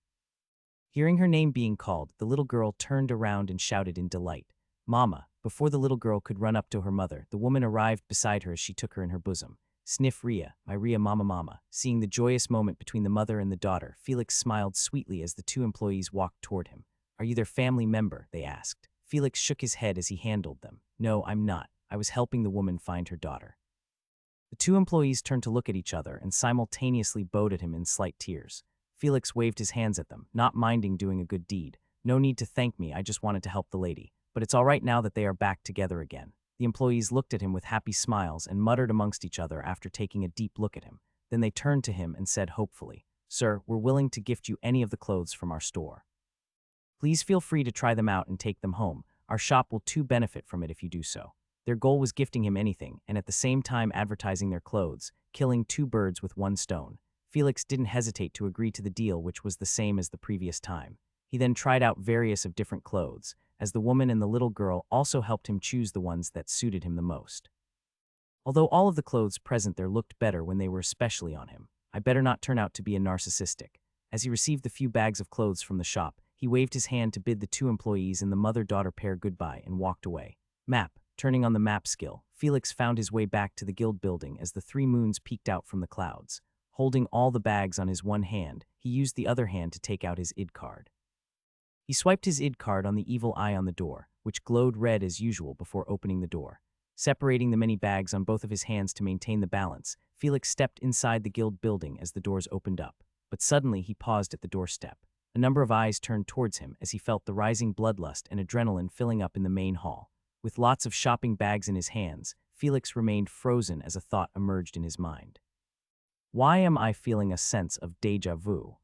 Hearing her name being called, the little girl turned around and shouted in delight, "Mama!" Before the little girl could run up to her mother, the woman arrived beside her as she took her in her bosom. "Sniff, Ria, my Ria, mama, mama." Seeing the joyous moment between the mother and the daughter, Felix smiled sweetly as the 2 employees walked toward him. "Are you their family member?" they asked. Felix shook his head as he handled them. "No, I'm not. I was helping the woman find her daughter." The 2 employees turned to look at each other and simultaneously bowed at him in slight tears. Felix waved his hands at them, not minding doing a good deed. "No need to thank me, I just wanted to help the lady. But it's all right now that they are back together again." The employees looked at him with happy smiles and muttered amongst each other after taking a deep look at him. Then they turned to him and said hopefully, "Sir, we're willing to gift you any of the clothes from our store. Please feel free to try them out and take them home. Our shop will too benefit from it if you do so." Their goal was gifting him anything, and at the same time advertising their clothes, killing 2 birds with 1 stone. Felix didn't hesitate to agree to the deal, which was the same as the previous time. He then tried out various of different clothes, as the woman and the little girl also helped him choose the ones that suited him the most. Although all of the clothes present there looked better when they were especially on him, I better not turn out to be a narcissistic. As he received the few bags of clothes from the shop, he waved his hand to bid the 2 employees and the mother-daughter pair goodbye and walked away. Map. Turning on the map skill, Felix found his way back to the guild building as the 3 moons peeked out from the clouds. Holding all the bags on his one hand, he used the other hand to take out his ID card. He swiped his ID card on the evil eye on the door, which glowed red as usual before opening the door. Separating the many bags on both of his hands to maintain the balance, Felix stepped inside the guild building as the doors opened up. But suddenly he paused at the doorstep. A number of eyes turned towards him as he felt the rising bloodlust and adrenaline filling up in the main hall. With lots of shopping bags in his hands, Felix remained frozen as a thought emerged in his mind. Why am I feeling a sense of déjà vu?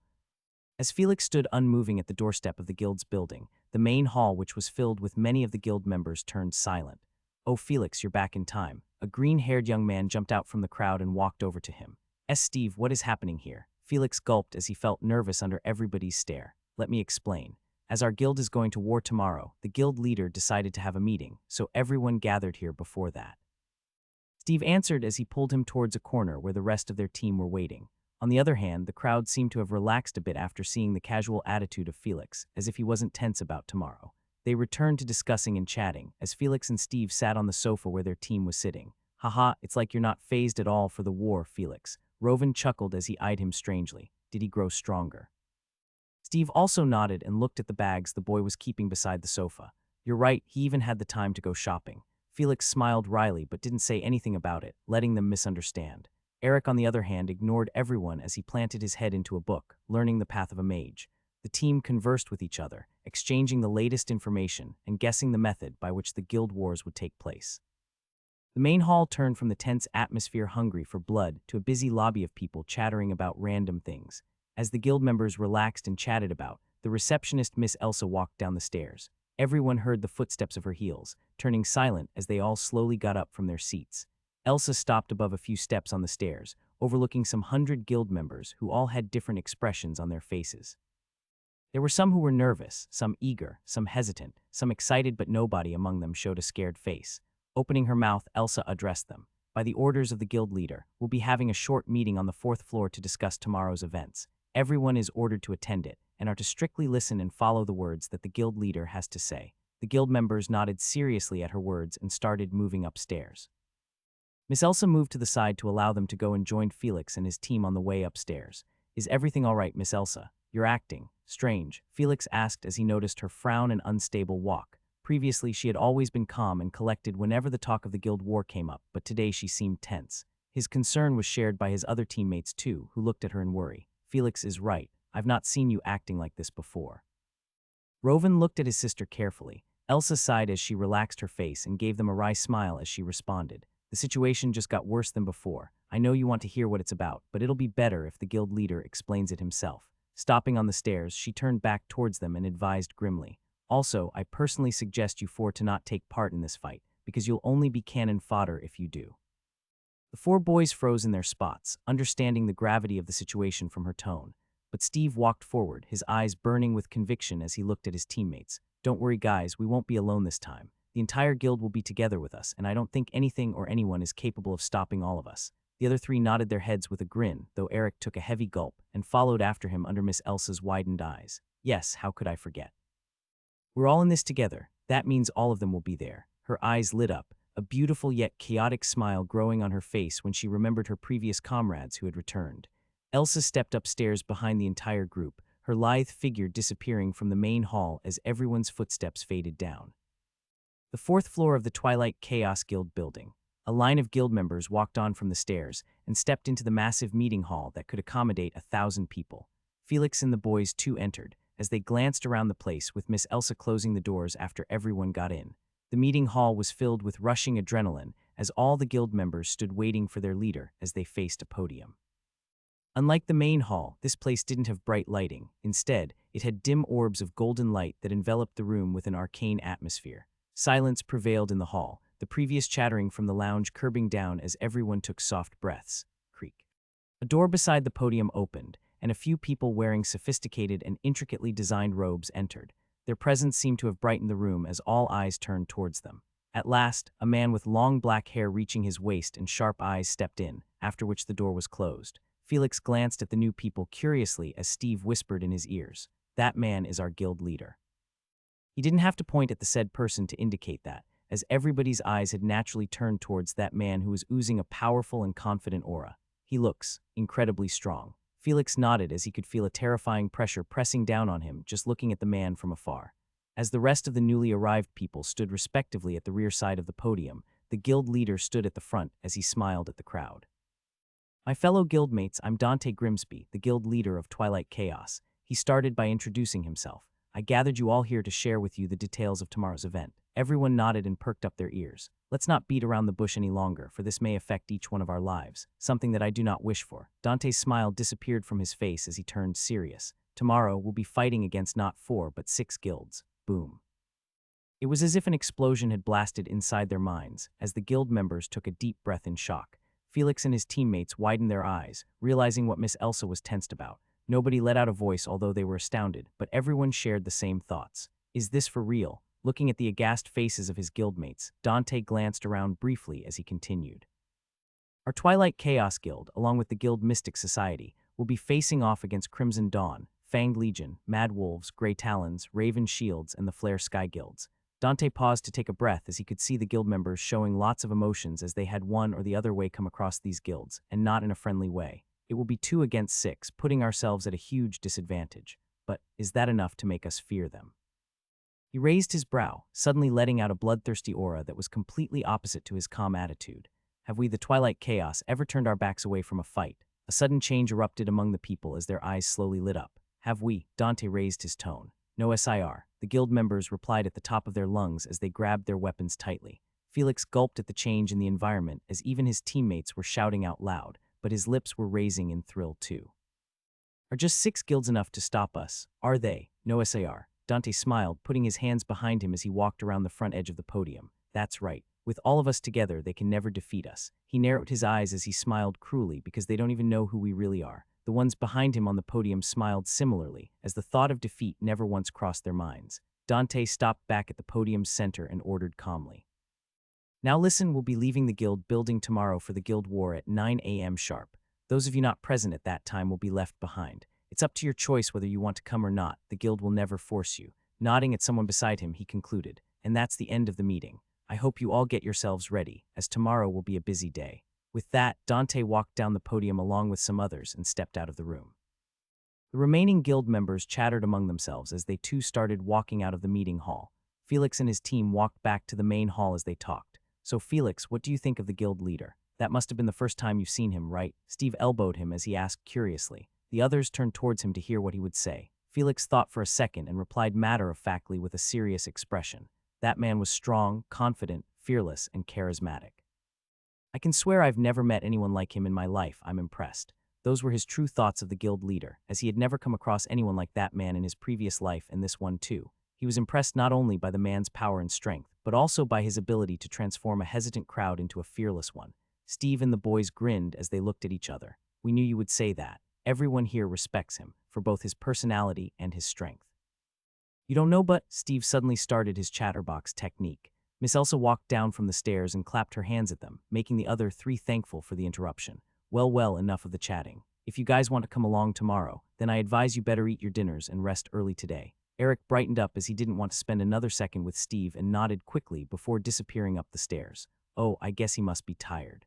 As Felix stood unmoving at the doorstep of the guild's building, the main hall, which was filled with many of the guild members, turned silent. "Oh, Felix, you're back in time." A green-haired young man jumped out from the crowd and walked over to him. Steve, what is happening here?" Felix gulped as he felt nervous under everybody's stare. "Let me explain. As our guild is going to war tomorrow, the guild leader decided to have a meeting, so everyone gathered here before that." Steve answered as he pulled him towards a corner where the rest of their team were waiting. On the other hand, the crowd seemed to have relaxed a bit after seeing the casual attitude of Felix, as if he wasn't tense about tomorrow. They returned to discussing and chatting, as Felix and Steve sat on the sofa where their team was sitting. Haha, it's like you're not phased at all for the war, Felix. Rovan chuckled as he eyed him strangely. Did he grow stronger? Steve also nodded and looked at the bags the boy was keeping beside the sofa. You're right, he even had the time to go shopping. Felix smiled wryly but didn't say anything about it, letting them misunderstand. Eric, on the other hand, ignored everyone as he planted his head into a book, learning the path of a mage. The team conversed with each other, exchanging the latest information and guessing the method by which the guild wars would take place. The main hall turned from the tense atmosphere hungry for blood to a busy lobby of people chattering about random things. As the guild members relaxed and chatted about, the receptionist Miss Elsa walked down the stairs. Everyone heard the footsteps of her heels, turning silent as they all slowly got up from their seats. Elsa stopped above a few steps on the stairs, overlooking some 100 guild members who all had different expressions on their faces. There were some who were nervous, some eager, some hesitant, some excited, but nobody among them showed a scared face. Opening her mouth, Elsa addressed them. By the orders of the guild leader, we'll be having a short meeting on the 4th floor to discuss tomorrow's events. Everyone is ordered to attend it, and are to strictly listen and follow the words that the guild leader has to say. The guild members nodded seriously at her words and started moving upstairs. Miss Elsa moved to the side to allow them to go and joined Felix and his team on the way upstairs. Is everything all right, Miss Elsa? You're acting strange, Felix asked as he noticed her frown and unstable walk. Previously, she had always been calm and collected whenever the talk of the guild war came up, but today she seemed tense. His concern was shared by his other teammates too, who looked at her in worry. Felix is right. I've not seen you acting like this before. Rovan looked at his sister carefully. Elsa sighed as she relaxed her face and gave them a wry smile as she responded. The situation just got worse than before. I know you want to hear what it's about, but it'll be better if the guild leader explains it himself. Stopping on the stairs, she turned back towards them and advised grimly. Also, I personally suggest you four to not take part in this fight, because you'll only be cannon fodder if you do. The four boys froze in their spots, understanding the gravity of the situation from her tone. But Steve walked forward, his eyes burning with conviction as he looked at his teammates. Don't worry, guys, we won't be alone this time. The entire guild will be together with us, and I don't think anything or anyone is capable of stopping all of us. The other three nodded their heads with a grin, though Eric took a heavy gulp and followed after him under Miss Elsa's widened eyes. Yes, how could I forget? We're all in this together. That means all of them will be there. Her eyes lit up, a beautiful yet chaotic smile growing on her face when she remembered her previous comrades who had returned. Elsa stepped upstairs behind the entire group, her lithe figure disappearing from the main hall as everyone's footsteps faded down. The 4th floor of the Twilight Chaos Guild building. A line of guild members walked on from the stairs and stepped into the massive meeting hall that could accommodate 1,000 people. Felix and the boys too entered, as they glanced around the place with Miss Elsa closing the doors after everyone got in. The meeting hall was filled with rushing adrenaline as all the guild members stood waiting for their leader as they faced a podium. Unlike the main hall, this place didn't have bright lighting. Instead, it had dim orbs of golden light that enveloped the room with an arcane atmosphere. Silence prevailed in the hall, the previous chattering from the lounge curbing down as everyone took soft breaths. Creak. A door beside the podium opened, and a few people wearing sophisticated and intricately designed robes entered. Their presence seemed to have brightened the room as all eyes turned towards them. At last, a man with long black hair reaching his waist and sharp eyes stepped in, after which the door was closed. Felix glanced at the new people curiously as Steve whispered in his ears, "That man is our guild leader." He didn't have to point at the said person to indicate that, as everybody's eyes had naturally turned towards that man who was oozing a powerful and confident aura. He looks incredibly strong. Felix nodded as he could feel a terrifying pressure pressing down on him just looking at the man from afar. As the rest of the newly arrived people stood respectively at the rear side of the podium, the guild leader stood at the front as he smiled at the crowd. My fellow guildmates, I'm Dante Grimsby, the guild leader of Twilight Chaos. He started by introducing himself. I gathered you all here to share with you the details of tomorrow's event. Everyone nodded and perked up their ears. Let's not beat around the bush any longer, for this may affect each one of our lives, something that I do not wish for. Dante's smile disappeared from his face as he turned serious. Tomorrow, we'll be fighting against not 4, but 6 guilds. Boom. It was as if an explosion had blasted inside their minds, as the guild members took a deep breath in shock. Felix and his teammates widened their eyes, realizing what Miss Elsa was tensed about. Nobody let out a voice although they were astounded, but everyone shared the same thoughts. Is this for real? Looking at the aghast faces of his guildmates, Dante glanced around briefly as he continued. Our Twilight Chaos Guild, along with the Guild Mystic Society, will be facing off against Crimson Dawn, Fanged Legion, Mad Wolves, Grey Talons, Raven Shields, and the Flare Sky Guilds. Dante paused to take a breath as he could see the guild members showing lots of emotions as they had one or the other way come across these guilds, and not in a friendly way. It will be 2 against 6, putting ourselves at a huge disadvantage. But is that enough to make us fear them? He raised his brow, suddenly letting out a bloodthirsty aura that was completely opposite to his calm attitude. Have we, the Twilight Chaos, ever turned our backs away from a fight? A sudden change erupted among the people as their eyes slowly lit up. Have we? Dante raised his tone. No, sir. The guild members replied at the top of their lungs as they grabbed their weapons tightly. Felix gulped at the change in the environment as even his teammates were shouting out loud, but his lips were raising in thrill too. Are just 6 guilds enough to stop us? Are they? No, sir. Dante smiled, putting his hands behind him as he walked around the front edge of the podium. That's right. With all of us together, they can never defeat us. He narrowed his eyes as he smiled cruelly because they don't even know who we really are. The ones behind him on the podium smiled similarly, as the thought of defeat never once crossed their minds. Dante stopped back at the podium's center and ordered calmly. Now listen, we'll be leaving the guild building tomorrow for the guild war at 9 a.m. sharp. Those of you not present at that time will be left behind. It's up to your choice whether you want to come or not. The guild will never force you. Nodding at someone beside him, he concluded. And that's the end of the meeting. I hope you all get yourselves ready, as tomorrow will be a busy day. With that, Dante walked down the podium along with some others and stepped out of the room. The remaining guild members chattered among themselves as they too started walking out of the meeting hall. Felix and his team walked back to the main hall as they talked. So Felix, what do you think of the guild leader? That must have been the first time you've seen him, right? Steve elbowed him as he asked curiously. The others turned towards him to hear what he would say. Felix thought for a second and replied matter-of-factly with a serious expression. That man was strong, confident, fearless, and charismatic. I can swear I've never met anyone like him in my life. I'm impressed. Those were his true thoughts of the guild leader, as he had never come across anyone like that man in his previous life and this one too. He was impressed not only by the man's power and strength, but also by his ability to transform a hesitant crowd into a fearless one. Steve and the boys grinned as they looked at each other. We knew you would say that. Everyone here respects him, for both his personality and his strength. You don't know, but Steve suddenly started his chatterbox technique. Miss Elsa walked down from the stairs and clapped her hands at them, making the other 3 thankful for the interruption. Well, enough of the chatting. If you guys want to come along tomorrow, then I advise you better eat your dinners and rest early today. Eric brightened up as he didn't want to spend another second with Steve and nodded quickly before disappearing up the stairs. Oh, I guess he must be tired.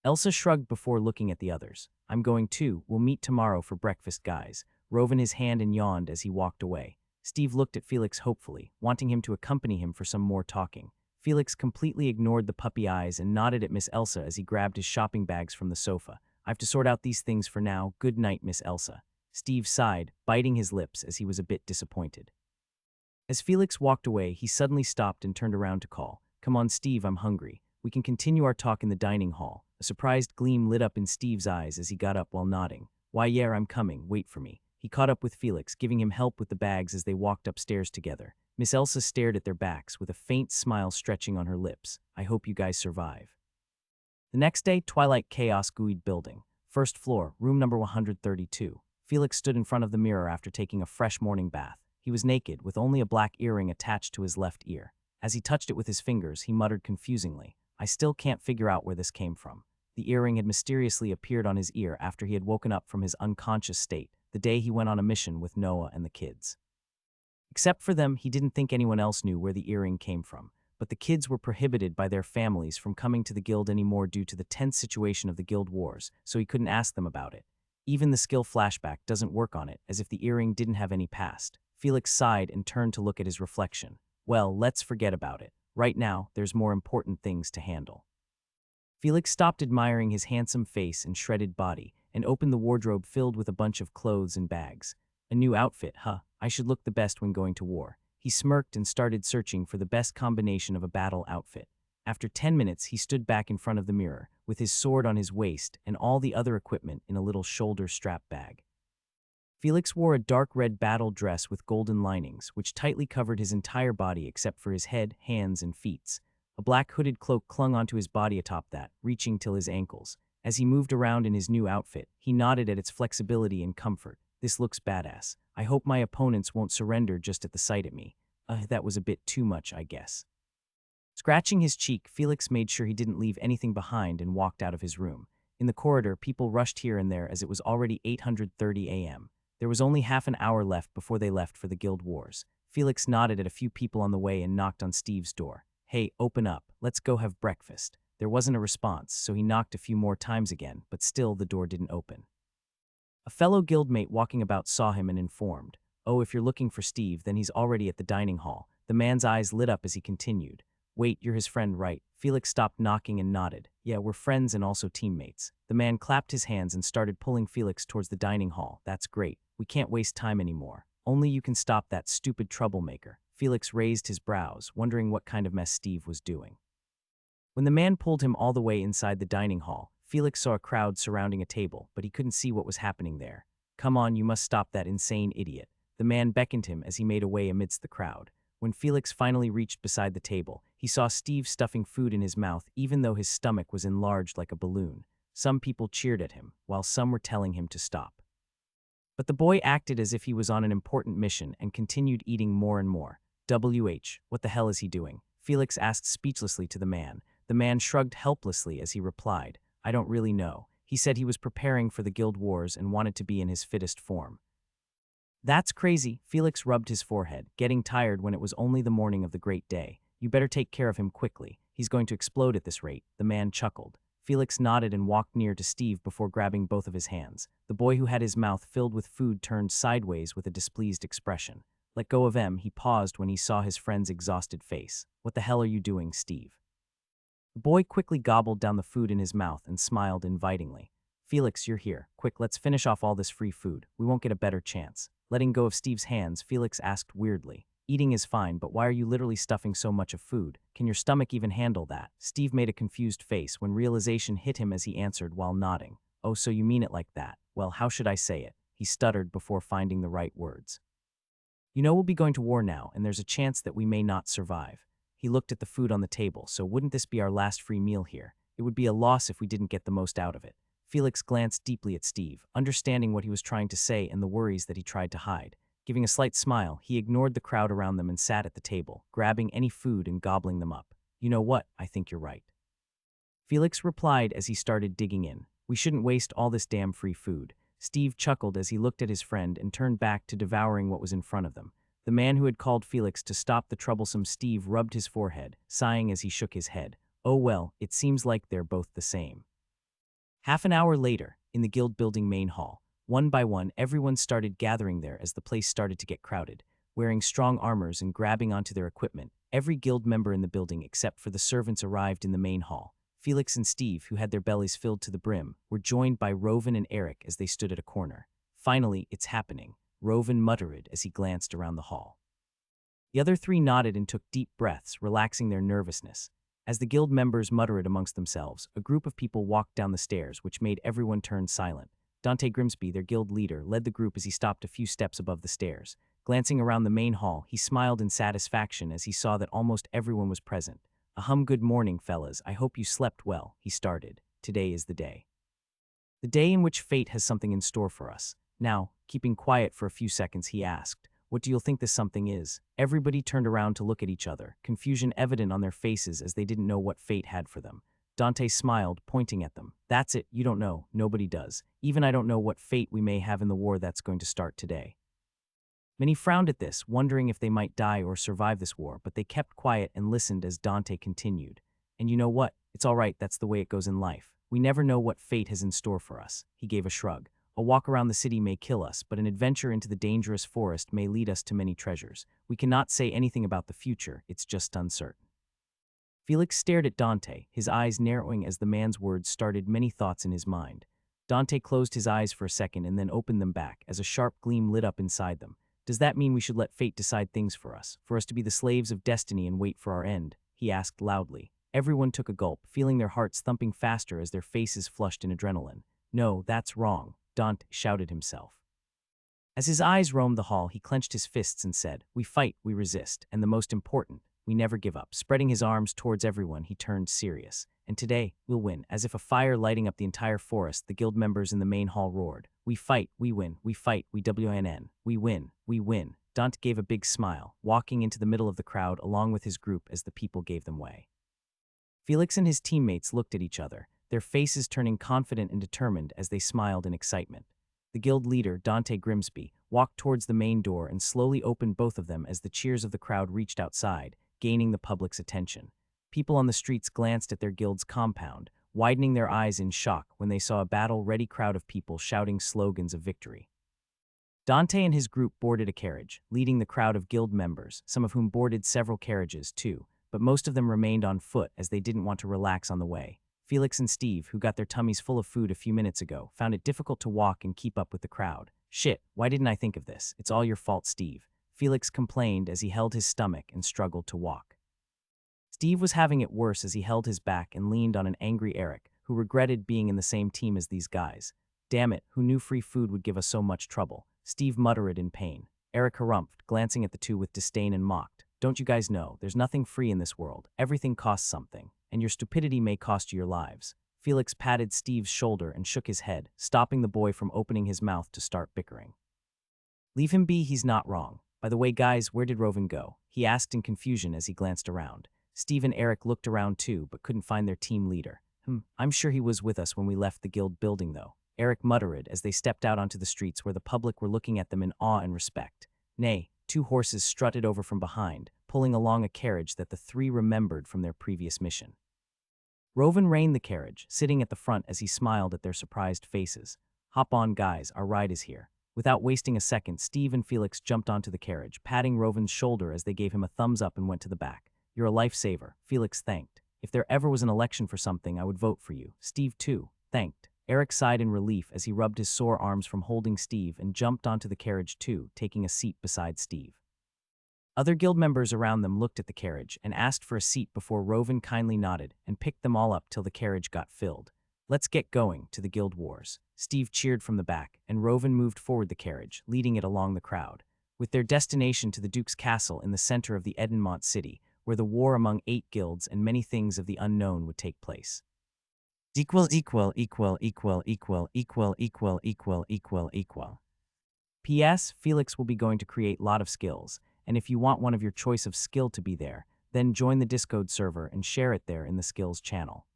Elsa shrugged before looking at the others. I'm going too. We'll meet tomorrow for breakfast, guys. Rove in his hand and yawned as he walked away. Steve looked at Felix hopefully, wanting him to accompany him for some more talking. Felix completely ignored the puppy eyes and nodded at Miss Elsa as he grabbed his shopping bags from the sofa. I have to sort out these things for now. Good night, Miss Elsa. Steve sighed, biting his lips as he was a bit disappointed. As Felix walked away, he suddenly stopped and turned around to call. Come on, Steve, I'm hungry. We can continue our talk in the dining hall. A surprised gleam lit up in Steve's eyes as he got up while nodding. Why, yeah, I'm coming. Wait for me. He caught up with Felix, giving him help with the bags as they walked upstairs together. Miss Elsa stared at their backs with a faint smile stretching on her lips. I hope you guys survive. The next day, Twilight Chaos GUID building. First floor, room number 132. Felix stood in front of the mirror after taking a fresh morning bath. He was naked, with only a black earring attached to his left ear. As he touched it with his fingers, he muttered confusingly, I still can't figure out where this came from. The earring had mysteriously appeared on his ear after he had woken up from his unconscious state, the day he went on a mission with Noah and the kids. Except for them, he didn't think anyone else knew where the earring came from, but the kids were prohibited by their families from coming to the guild anymore due to the tense situation of the guild wars, so he couldn't ask them about it. Even the skill flashback doesn't work on it, as if the earring didn't have any past. Felix sighed and turned to look at his reflection. Well, let's forget about it. Right now, there's more important things to handle. Felix stopped admiring his handsome face and shredded body and opened the wardrobe filled with a bunch of clothes and bags. A new outfit, huh? I should look the best when going to war. He smirked and started searching for the best combination of a battle outfit. After 10 minutes, he stood back in front of the mirror, with his sword on his waist and all the other equipment in a little shoulder strap bag. Felix wore a dark red battle dress with golden linings, which tightly covered his entire body except for his head, hands, and feet. A black hooded cloak clung onto his body atop that, reaching till his ankles. As he moved around in his new outfit, he nodded at its flexibility and comfort. This looks badass. I hope my opponents won't surrender just at the sight of me. That was a bit too much, I guess. Scratching his cheek, Felix made sure he didn't leave anything behind and walked out of his room. In the corridor, people rushed here and there as it was already 8:30 a.m. There was only half an hour left before they left for the guild wars. Felix nodded at a few people on the way and knocked on Steve's door. Hey, open up, let's go have breakfast. There wasn't a response, so he knocked a few more times again, but still the door didn't open. A fellow guildmate walking about saw him and informed, "Oh, if you're looking for Steve, then he's already at the dining hall." The man's eyes lit up as he continued. "Wait, you're his friend, right?" Felix stopped knocking and nodded. "Yeah, we're friends and also teammates." The man clapped his hands and started pulling Felix towards the dining hall. "That's great. We can't waste time anymore. Only you can stop that stupid troublemaker." Felix raised his brows, wondering what kind of mess Steve was doing. When the man pulled him all the way inside the dining hall, Felix saw a crowd surrounding a table, but he couldn't see what was happening there. "Come on, you must stop that insane idiot." The man beckoned him as he made a way amidst the crowd. When Felix finally reached beside the table, he saw Steve stuffing food in his mouth even though his stomach was enlarged like a balloon. Some people cheered at him, while some were telling him to stop. But the boy acted as if he was on an important mission and continued eating more and more. What the hell is he doing?" Felix asked speechlessly to the man. The man shrugged helplessly as he replied, "I don't really know. He said he was preparing for the guild wars and wanted to be in his fittest form." "That's crazy." Felix rubbed his forehead, getting tired when it was only the morning of the great day. "You better take care of him quickly. He's going to explode at this rate." The man chuckled. Felix nodded and walked near to Steve before grabbing both of his hands. The boy who had his mouth filled with food turned sideways with a displeased expression. "Let go of him." He paused when he saw his friend's exhausted face. "What the hell are you doing, Steve?" The boy quickly gobbled down the food in his mouth and smiled invitingly. "Felix, you're here. Quick, let's finish off all this free food. We won't get a better chance." Letting go of Steve's hands, Felix asked weirdly, "Eating is fine, but why are you literally stuffing so much of food? Can your stomach even handle that?" Steve made a confused face when realization hit him as he answered while nodding. "Oh, so you mean it like that? Well, how should I say it?" He stuttered before finding the right words. "You know we'll be going to war now, and there's a chance that we may not survive." He looked at the food on the table. "So wouldn't this be our last free meal here? It would be a loss if we didn't get the most out of it." Felix glanced deeply at Steve, understanding what he was trying to say and the worries that he tried to hide. Giving a slight smile, he ignored the crowd around them and sat at the table, grabbing any food and gobbling them up. "You know what? I think you're right." Felix replied as he started digging in. "We shouldn't waste all this damn free food." Steve chuckled as he looked at his friend and turned back to devouring what was in front of them. The man who had called Felix to stop the troublesome Steve rubbed his forehead, sighing as he shook his head. "Oh well, it seems like they're both the same." Half an hour later, in the guild building main hall, one by one everyone started gathering there as the place started to get crowded. Wearing strong armors and grabbing onto their equipment, every guild member in the building except for the servants arrived in the main hall. Felix and Steve, who had their bellies filled to the brim, were joined by Rovan and Eric as they stood at a corner. "Finally, it's happening," Rovan muttered as he glanced around the hall. The other three nodded and took deep breaths, relaxing their nervousness. As the guild members muttered amongst themselves, a group of people walked down the stairs, which made everyone turn silent. Dante Grimsby, their guild leader, led the group as he stopped a few steps above the stairs. Glancing around the main hall, he smiled in satisfaction as he saw that almost everyone was present. Good morning, fellas. I hope you slept well," he started. "Today is the day. The day in which fate has something in store for us." Now, keeping quiet for a few seconds, he asked, "What do you think this something is?" Everybody turned around to look at each other, confusion evident on their faces as they didn't know what fate had for them. Dante smiled, pointing at them. "That's it, you don't know. Nobody does. Even I don't know what fate we may have in the war that's going to start today." Many frowned at this, wondering if they might die or survive this war, but they kept quiet and listened as Dante continued. "And you know what? It's all right, that's the way it goes in life. We never know what fate has in store for us." He gave a shrug. "A walk around the city may kill us, but an adventure into the dangerous forest may lead us to many treasures. We cannot say anything about the future, it's just uncertain." Felix stared at Dante, his eyes narrowing as the man's words started many thoughts in his mind. Dante closed his eyes for a second and then opened them back as a sharp gleam lit up inside them. "Does that mean we should let fate decide things for us to be the slaves of destiny and wait for our end?" he asked loudly. Everyone took a gulp, feeling their hearts thumping faster as their faces flushed in adrenaline. "No, that's wrong," Dante shouted himself. As his eyes roamed the hall, he clenched his fists and said, "We fight, we resist, and the most important, we never give up." Spreading his arms towards everyone, he turned serious. "And today, we'll win." As if a fire lighting up the entire forest, the guild members in the main hall roared, "We fight, we win, we fight, we win, we win, we win." Dante gave a big smile, walking into the middle of the crowd along with his group as the people gave them way. Felix and his teammates looked at each other, their faces turning confident and determined as they smiled in excitement. The guild leader, Dante Grimsby, walked towards the main door and slowly opened both of them as the cheers of the crowd reached outside, gaining the public's attention. People on the streets glanced at their guild's compound, widening their eyes in shock when they saw a battle-ready crowd of people shouting slogans of victory. Dante and his group boarded a carriage, leading the crowd of guild members, some of whom boarded several carriages too, but most of them remained on foot as they didn't want to relax on the way. Felix and Steve, who got their tummies full of food a few minutes ago, found it difficult to walk and keep up with the crowd. "Shit, why didn't I think of this? It's all your fault, Steve," Felix complained as he held his stomach and struggled to walk. Steve was having it worse as he held his back and leaned on an angry Eric, who regretted being in the same team as these guys. "Damn it, who knew free food would give us so much trouble?" Steve muttered in pain. Eric harumphed, glancing at the two with disdain and mocked. "Don't you guys know, there's nothing free in this world. Everything costs something, and your stupidity may cost you your lives." Felix patted Steve's shoulder and shook his head, stopping the boy from opening his mouth to start bickering. "Leave him be, he's not wrong. By the way, guys, where did Rovan go?" he asked in confusion as he glanced around. Steve and Eric looked around too, but couldn't find their team leader. I'm sure he was with us when we left the guild building, though," Eric muttered as they stepped out onto the streets where the public were looking at them in awe and respect. Nay, two horses strutted over from behind, pulling along a carriage that the three remembered from their previous mission. Rovan reined the carriage, sitting at the front as he smiled at their surprised faces. "Hop on, guys, our ride is here." Without wasting a second, Steve and Felix jumped onto the carriage, patting Rovan's shoulder as they gave him a thumbs up and went to the back. "You're a lifesaver," Felix thanked. "If there ever was an election for something, I would vote for you." Steve, too, thanked. Eric sighed in relief as he rubbed his sore arms from holding Steve and jumped onto the carriage too, taking a seat beside Steve. Other guild members around them looked at the carriage and asked for a seat before Rovan kindly nodded and picked them all up till the carriage got filled. "Let's get going to the guild wars." Steve cheered from the back, and Rovan moved forward the carriage, leading it along the crowd. With their destination to the Duke's castle in the center of the Edenmont city, where the war among 8 guilds and many things of the unknown would take place. P.S. Felix will be going to create lot of skills, and if you want one of your choice of skill to be there, then join the Discord server and share it there in the skills channel.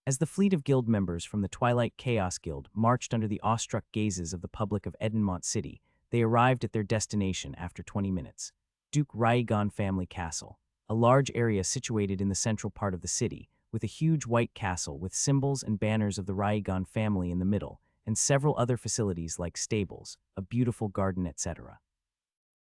As the fleet of guild members from the Twilight Chaos Guild marched under the awestruck gazes of the public of Edenmont City, they arrived at their destination after 20 minutes. Duke Raigon Family Castle, a large area situated in the central part of the city, with a huge white castle with symbols and banners of the Raigon family in the middle, and several other facilities like stables, a beautiful garden, etc.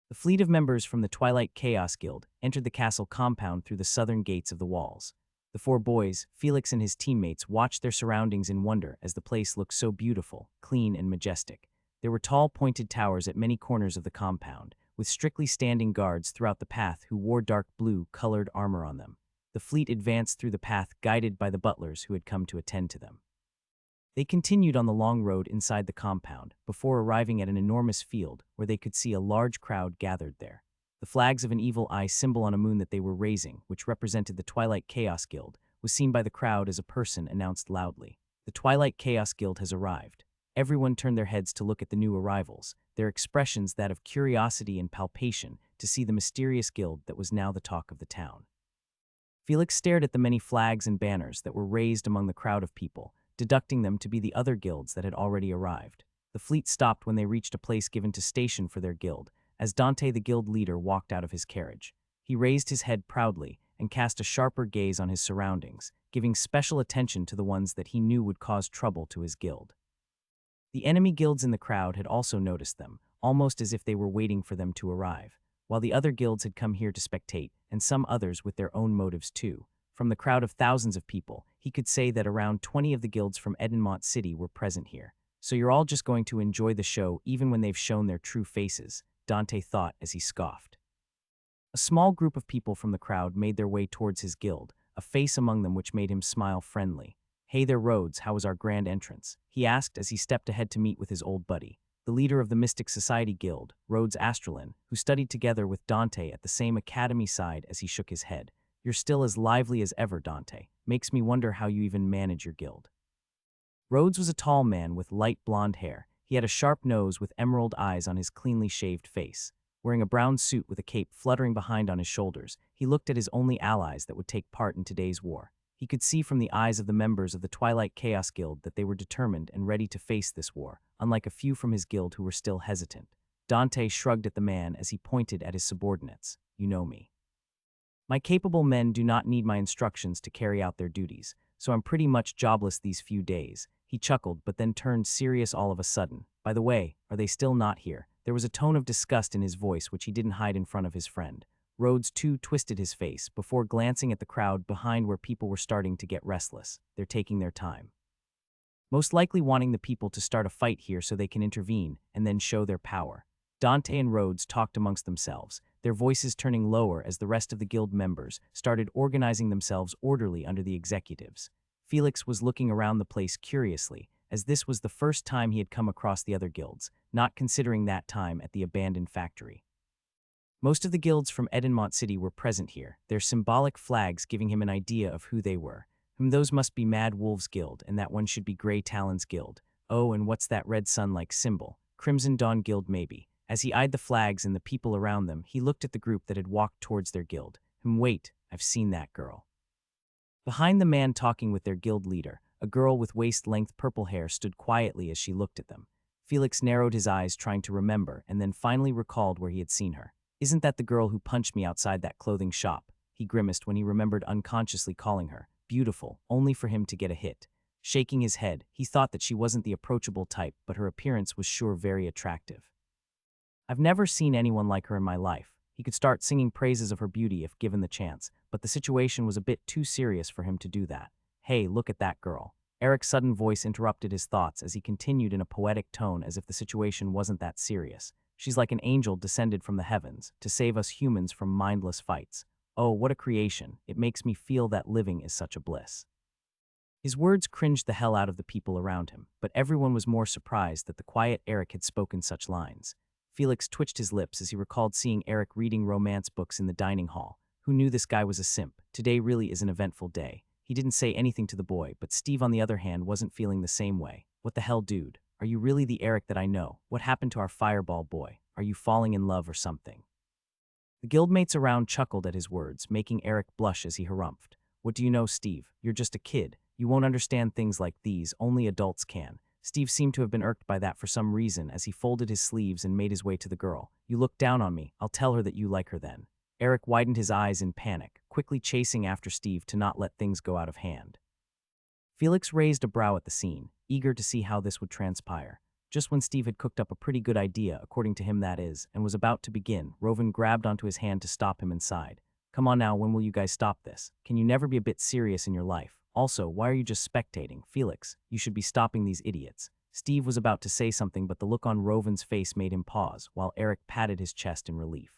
The fleet of members from the Twilight Chaos Guild entered the castle compound through the southern gates of the walls. The 4 boys, Felix and his teammates, watched their surroundings in wonder as the place looked so beautiful, clean, and majestic. There were tall, pointed towers at many corners of the compound, with strictly standing guards throughout the path who wore dark blue-colored armor on them. The fleet advanced through the path guided by the butlers who had come to attend to them. They continued on the long road inside the compound, before arriving at an enormous field where they could see a large crowd gathered there. The flags of an evil eye symbol on a moon that they were raising, which represented the Twilight Chaos Guild, was seen by the crowd as a person announced loudly. "The Twilight Chaos Guild has arrived." Everyone turned their heads to look at the new arrivals, their expressions that of curiosity and palpation to see the mysterious guild that was now the talk of the town. Felix stared at the many flags and banners that were raised among the crowd of people, deducting them to be the other guilds that had already arrived. The fleet stopped when they reached a place given to station for their guild, as Dante the guild leader walked out of his carriage. He raised his head proudly and cast a sharper gaze on his surroundings, giving special attention to the ones that he knew would cause trouble to his guild. The enemy guilds in the crowd had also noticed them, almost as if they were waiting for them to arrive, while the other guilds had come here to spectate, and some others with their own motives too. From the crowd of thousands of people, he could say that around 20 of the guilds from Edenmont City were present here. "So you're all just going to enjoy the show even when they've shown their true faces," Dante thought as he scoffed. A small group of people from the crowd made their way towards his guild, a face among them which made him smile friendly. "Hey there, Rhodes, how was our grand entrance?" he asked as he stepped ahead to meet with his old buddy, the leader of the Mystic Society Guild, Rhodes Astrolin, who studied together with Dante at the same academy side. As he shook his head. "You're still as lively as ever, Dante. Makes me wonder how you even manage your guild." Rhodes was a tall man with light blonde hair. He had a sharp nose with emerald eyes on his cleanly shaved face. Wearing a brown suit with a cape fluttering behind on his shoulders, he looked at his only allies that would take part in today's war. He could see from the eyes of the members of the Twilight Chaos Guild that they were determined and ready to face this war, unlike a few from his guild who were still hesitant. Dante shrugged at the man as he pointed at his subordinates. You know me. My capable men do not need my instructions to carry out their duties, so I'm pretty much jobless these few days. He chuckled, but then turned serious all of a sudden. By the way, are they still not here? There was a tone of disgust in his voice which he didn't hide in front of his friend. Rhodes, too, twisted his face, before glancing at the crowd behind where people were starting to get restless. They're taking their time. Most likely wanting the people to start a fight here so they can intervene and then show their power. Dante and Rhodes talked amongst themselves, their voices turning lower as the rest of the guild members started organizing themselves orderly under the executives. Felix was looking around the place curiously, as this was the first time he had come across the other guilds, not considering that time at the abandoned factory. Most of the guilds from Edenmont City were present here, their symbolic flags giving him an idea of who they were. Those must be Mad Wolves Guild, and that one should be Grey Talons Guild. Oh, and what's that red sun-like symbol? Crimson Dawn Guild maybe. As he eyed the flags and the people around them, he looked at the group that had walked towards their guild. Wait, I've seen that girl. Behind the man talking with their guild leader, a girl with waist-length purple hair stood quietly as she looked at them. Felix narrowed his eyes trying to remember and then finally recalled where he had seen her. Isn't that the girl who punched me outside that clothing shop? He grimaced when he remembered unconsciously calling her beautiful, only for him to get a hit. Shaking his head, he thought that she wasn't the approachable type, but her appearance was sure very attractive. I've never seen anyone like her in my life. He could start singing praises of her beauty if given the chance, but the situation was a bit too serious for him to do that. Hey, look at that girl. Eric's sudden voice interrupted his thoughts as he continued in a poetic tone as if the situation wasn't that serious. She's like an angel descended from the heavens to save us humans from mindless fights. Oh, what a creation. It makes me feel that living is such a bliss. His words cringed the hell out of the people around him, but everyone was more surprised that the quiet Eric had spoken such lines. Felix twitched his lips as he recalled seeing Eric reading romance books in the dining hall. Who knew this guy was a simp? Today really is an eventful day. He didn't say anything to the boy, but Steve on the other hand wasn't feeling the same way. What the hell, dude? Are you really the Eric that I know? What happened to our fireball boy? Are you falling in love or something? The guildmates around chuckled at his words, making Eric blush as he harumphed. What do you know, Steve? You're just a kid. You won't understand things like these, only adults can. Steve seemed to have been irked by that for some reason as he folded his sleeves and made his way to the girl. You look down on me. I'll tell her that you like her then. Eric widened his eyes in panic, quickly chasing after Steve to not let things go out of hand. Felix raised a brow at the scene, eager to see how this would transpire. Just when Steve had cooked up a pretty good idea, according to him that is, and was about to begin, Rovan grabbed onto his hand to stop him and sighed. Come on now, when will you guys stop this? Can you never be a bit serious in your life? Also, why are you just spectating? Felix, you should be stopping these idiots. Steve was about to say something, but the look on Rovan's face made him pause, while Eric patted his chest in relief.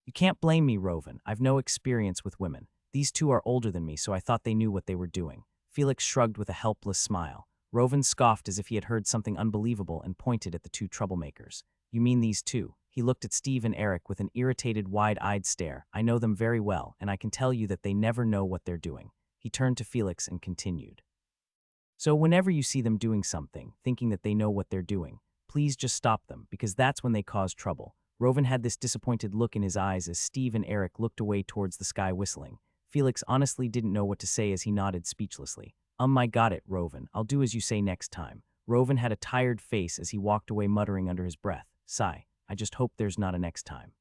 You can't blame me, Rovan. I've no experience with women. These two are older than me, so I thought they knew what they were doing. Felix shrugged with a helpless smile. Rovan scoffed as if he had heard something unbelievable and pointed at the two troublemakers. You mean these two? He looked at Steve and Eric with an irritated, wide-eyed stare. I know them very well, and I can tell you that they never know what they're doing. He turned to Felix and continued. So whenever you see them doing something, thinking that they know what they're doing, please just stop them, because that's when they cause trouble. Rovan had this disappointed look in his eyes as Steve and Eric looked away towards the sky whistling. Felix honestly didn't know what to say as he nodded speechlessly. I got it, Rovan. I'll do as you say next time. Rovan had a tired face as he walked away muttering under his breath. Sigh, I just hope there's not a next time.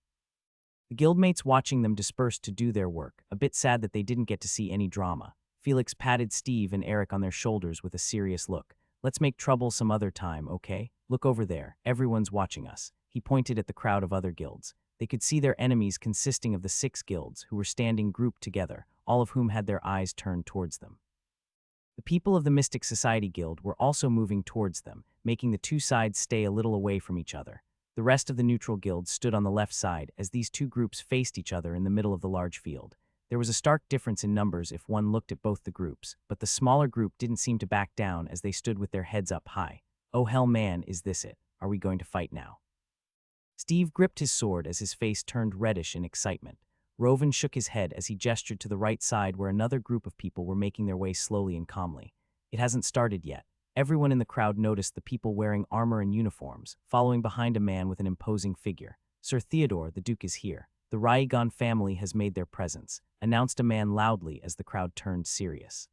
The guildmates watching them dispersed to do their work, a bit sad that they didn't get to see any drama. Felix patted Steve and Eric on their shoulders with a serious look. Let's make trouble some other time, okay? Look over there. Everyone's watching us. He pointed at the crowd of other guilds. They could see their enemies consisting of the 6 guilds who were standing grouped together, all of whom had their eyes turned towards them. The people of the Mystic Society Guild were also moving towards them, making the two sides stay a little away from each other. The rest of the neutral guilds stood on the left side as these two groups faced each other in the middle of the large field. There was a stark difference in numbers if one looked at both the groups, but the smaller group didn't seem to back down as they stood with their heads up high. Oh hell man, is this it? Are we going to fight now? Steve gripped his sword as his face turned reddish in excitement. Rovan shook his head as he gestured to the right side where another group of people were making their way slowly and calmly. It hasn't started yet. Everyone in the crowd noticed the people wearing armor and uniforms, following behind a man with an imposing figure. Sir Theodore, the Duke is here. The Raigon family has made their presence, announced a man loudly as the crowd turned serious.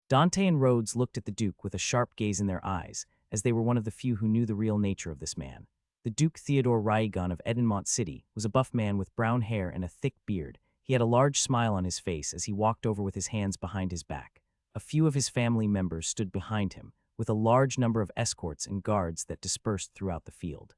Dante and Rhodes looked at the Duke with a sharp gaze in their eyes, as they were one of the few who knew the real nature of this man. The Duke Theodore Raigon of Edenmont City was a buff man with brown hair and a thick beard. He had a large smile on his face as he walked over with his hands behind his back. A few of his family members stood behind him, with a large number of escorts and guards that dispersed throughout the field.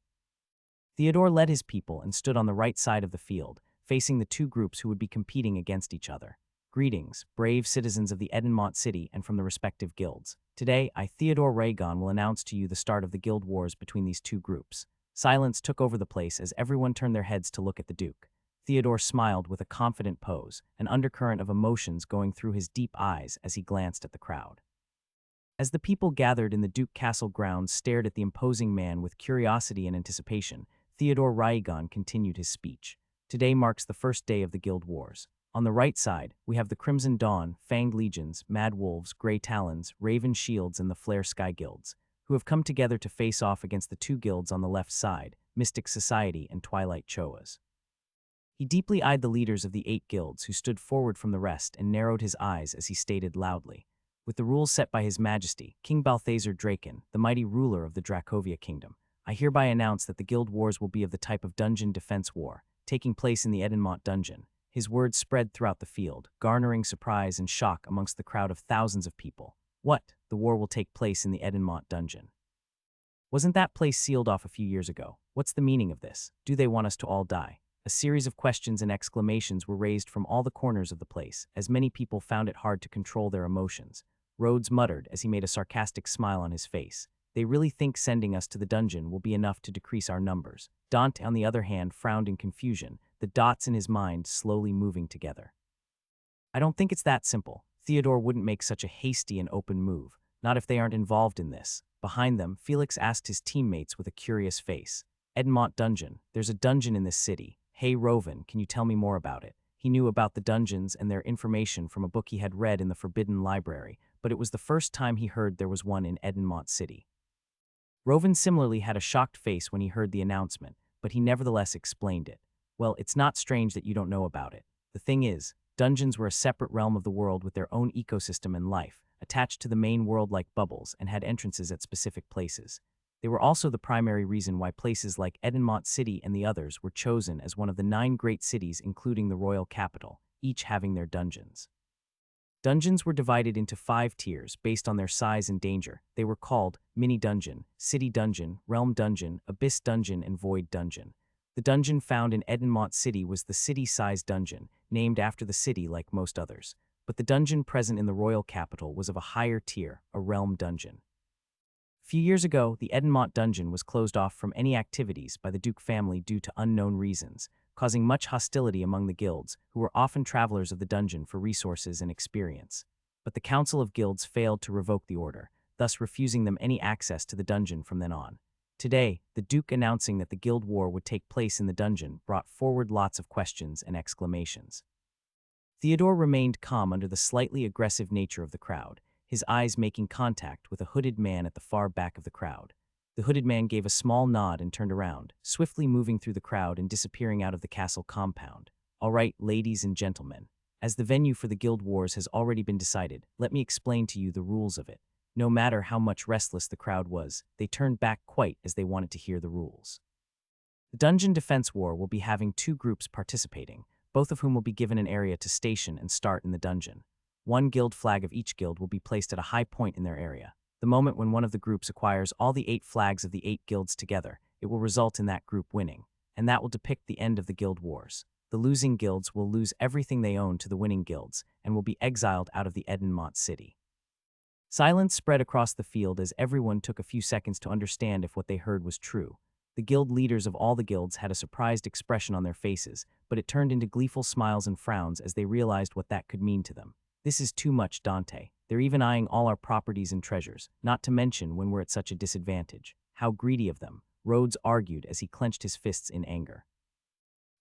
Theodore led his people and stood on the right side of the field, facing the two groups who would be competing against each other. Greetings, brave citizens of the Edenmont City and from the respective guilds. Today, I, Theodore Raigon, will announce to you the start of the guild wars between these two groups. Silence took over the place as everyone turned their heads to look at the Duke. Theodore smiled with a confident pose, an undercurrent of emotions going through his deep eyes as he glanced at the crowd. As the people gathered in the Duke Castle grounds stared at the imposing man with curiosity and anticipation, Theodore Raigon continued his speech. Today marks the first day of the Guild Wars. On the right side, we have the Crimson Dawn, Fanged Legions, Mad Wolves, Grey Talons, Raven Shields, and the Flare Sky Guilds, who have come together to face off against the two guilds on the left side, Mystic Society and Twilight Choas. He deeply eyed the leaders of the 8 guilds who stood forward from the rest and narrowed his eyes as he stated loudly, "With the rules set by His Majesty, King Balthazar Draken, the mighty ruler of the Dracovia Kingdom, I hereby announce that the Guild Wars will be of the type of dungeon defense war, taking place in the Edenmont Dungeon." His words spread throughout the field, garnering surprise and shock amongst the crowd of thousands of people. What? The war will take place in the Edenmont Dungeon. Wasn't that place sealed off a few years ago? What's the meaning of this? Do they want us to all die? A series of questions and exclamations were raised from all the corners of the place, as many people found it hard to control their emotions. Rhodes muttered as he made a sarcastic smile on his face. They really think sending us to the dungeon will be enough to decrease our numbers. Dante, on the other hand, frowned in confusion, the dots in his mind slowly moving together. I don't think it's that simple. Theodore wouldn't make such a hasty and open move, not if they aren't involved in this. Behind them, Felix asked his teammates with a curious face. Edenmont Dungeon. There's a dungeon in this city. Hey Rovan, can you tell me more about it? He knew about the dungeons and their information from a book he had read in the Forbidden Library, but it was the first time he heard there was one in Edenmont City. Rovan similarly had a shocked face when he heard the announcement, but he nevertheless explained it. Well, it's not strange that you don't know about it. The thing is, dungeons were a separate realm of the world with their own ecosystem and life, attached to the main world like bubbles and had entrances at specific places. They were also the primary reason why places like Edenmont City and the others were chosen as one of the 9 great cities including the royal capital, each having their dungeons. Dungeons were divided into 5 tiers based on their size and danger. They were called Mini Dungeon, City Dungeon, Realm Dungeon, Abyss Dungeon, and Void Dungeon. The dungeon found in Edenmont City was the city-sized dungeon, named after the city like most others. But the dungeon present in the royal capital was of a higher tier, a Realm Dungeon. A few years ago, the Edenmont Dungeon was closed off from any activities by the Duke family due to unknown reasons, causing much hostility among the guilds, who were often travelers of the dungeon for resources and experience. But the Council of Guilds failed to revoke the order, thus refusing them any access to the dungeon from then on. Today, the Duke announcing that the Guild War would take place in the dungeon brought forward lots of questions and exclamations. Theodore remained calm under the slightly aggressive nature of the crowd, his eyes making contact with a hooded man at the far back of the crowd. The hooded man gave a small nod and turned around, swiftly moving through the crowd and disappearing out of the castle compound. All right, ladies and gentlemen, as the venue for the Guild Wars has already been decided, let me explain to you the rules of it. No matter how much restless the crowd was, they turned back quite as they wanted to hear the rules. The Dungeon Defense War will be having 2 groups participating, both of whom will be given an area to station and start in the dungeon. 1 guild flag of each guild will be placed at a high point in their area. The moment when one of the groups acquires all the 8 flags of the 8 guilds together, it will result in that group winning, and that will depict the end of the Guild Wars. The losing guilds will lose everything they own to the winning guilds and will be exiled out of the Edenmont City. Silence spread across the field as everyone took a few seconds to understand if what they heard was true. The guild leaders of all the guilds had a surprised expression on their faces, but it turned into gleeful smiles and frowns as they realized what that could mean to them. This is too much, Dante. They're even eyeing all our properties and treasures, not to mention when we're at such a disadvantage. How greedy of them, Rhodes argued as he clenched his fists in anger.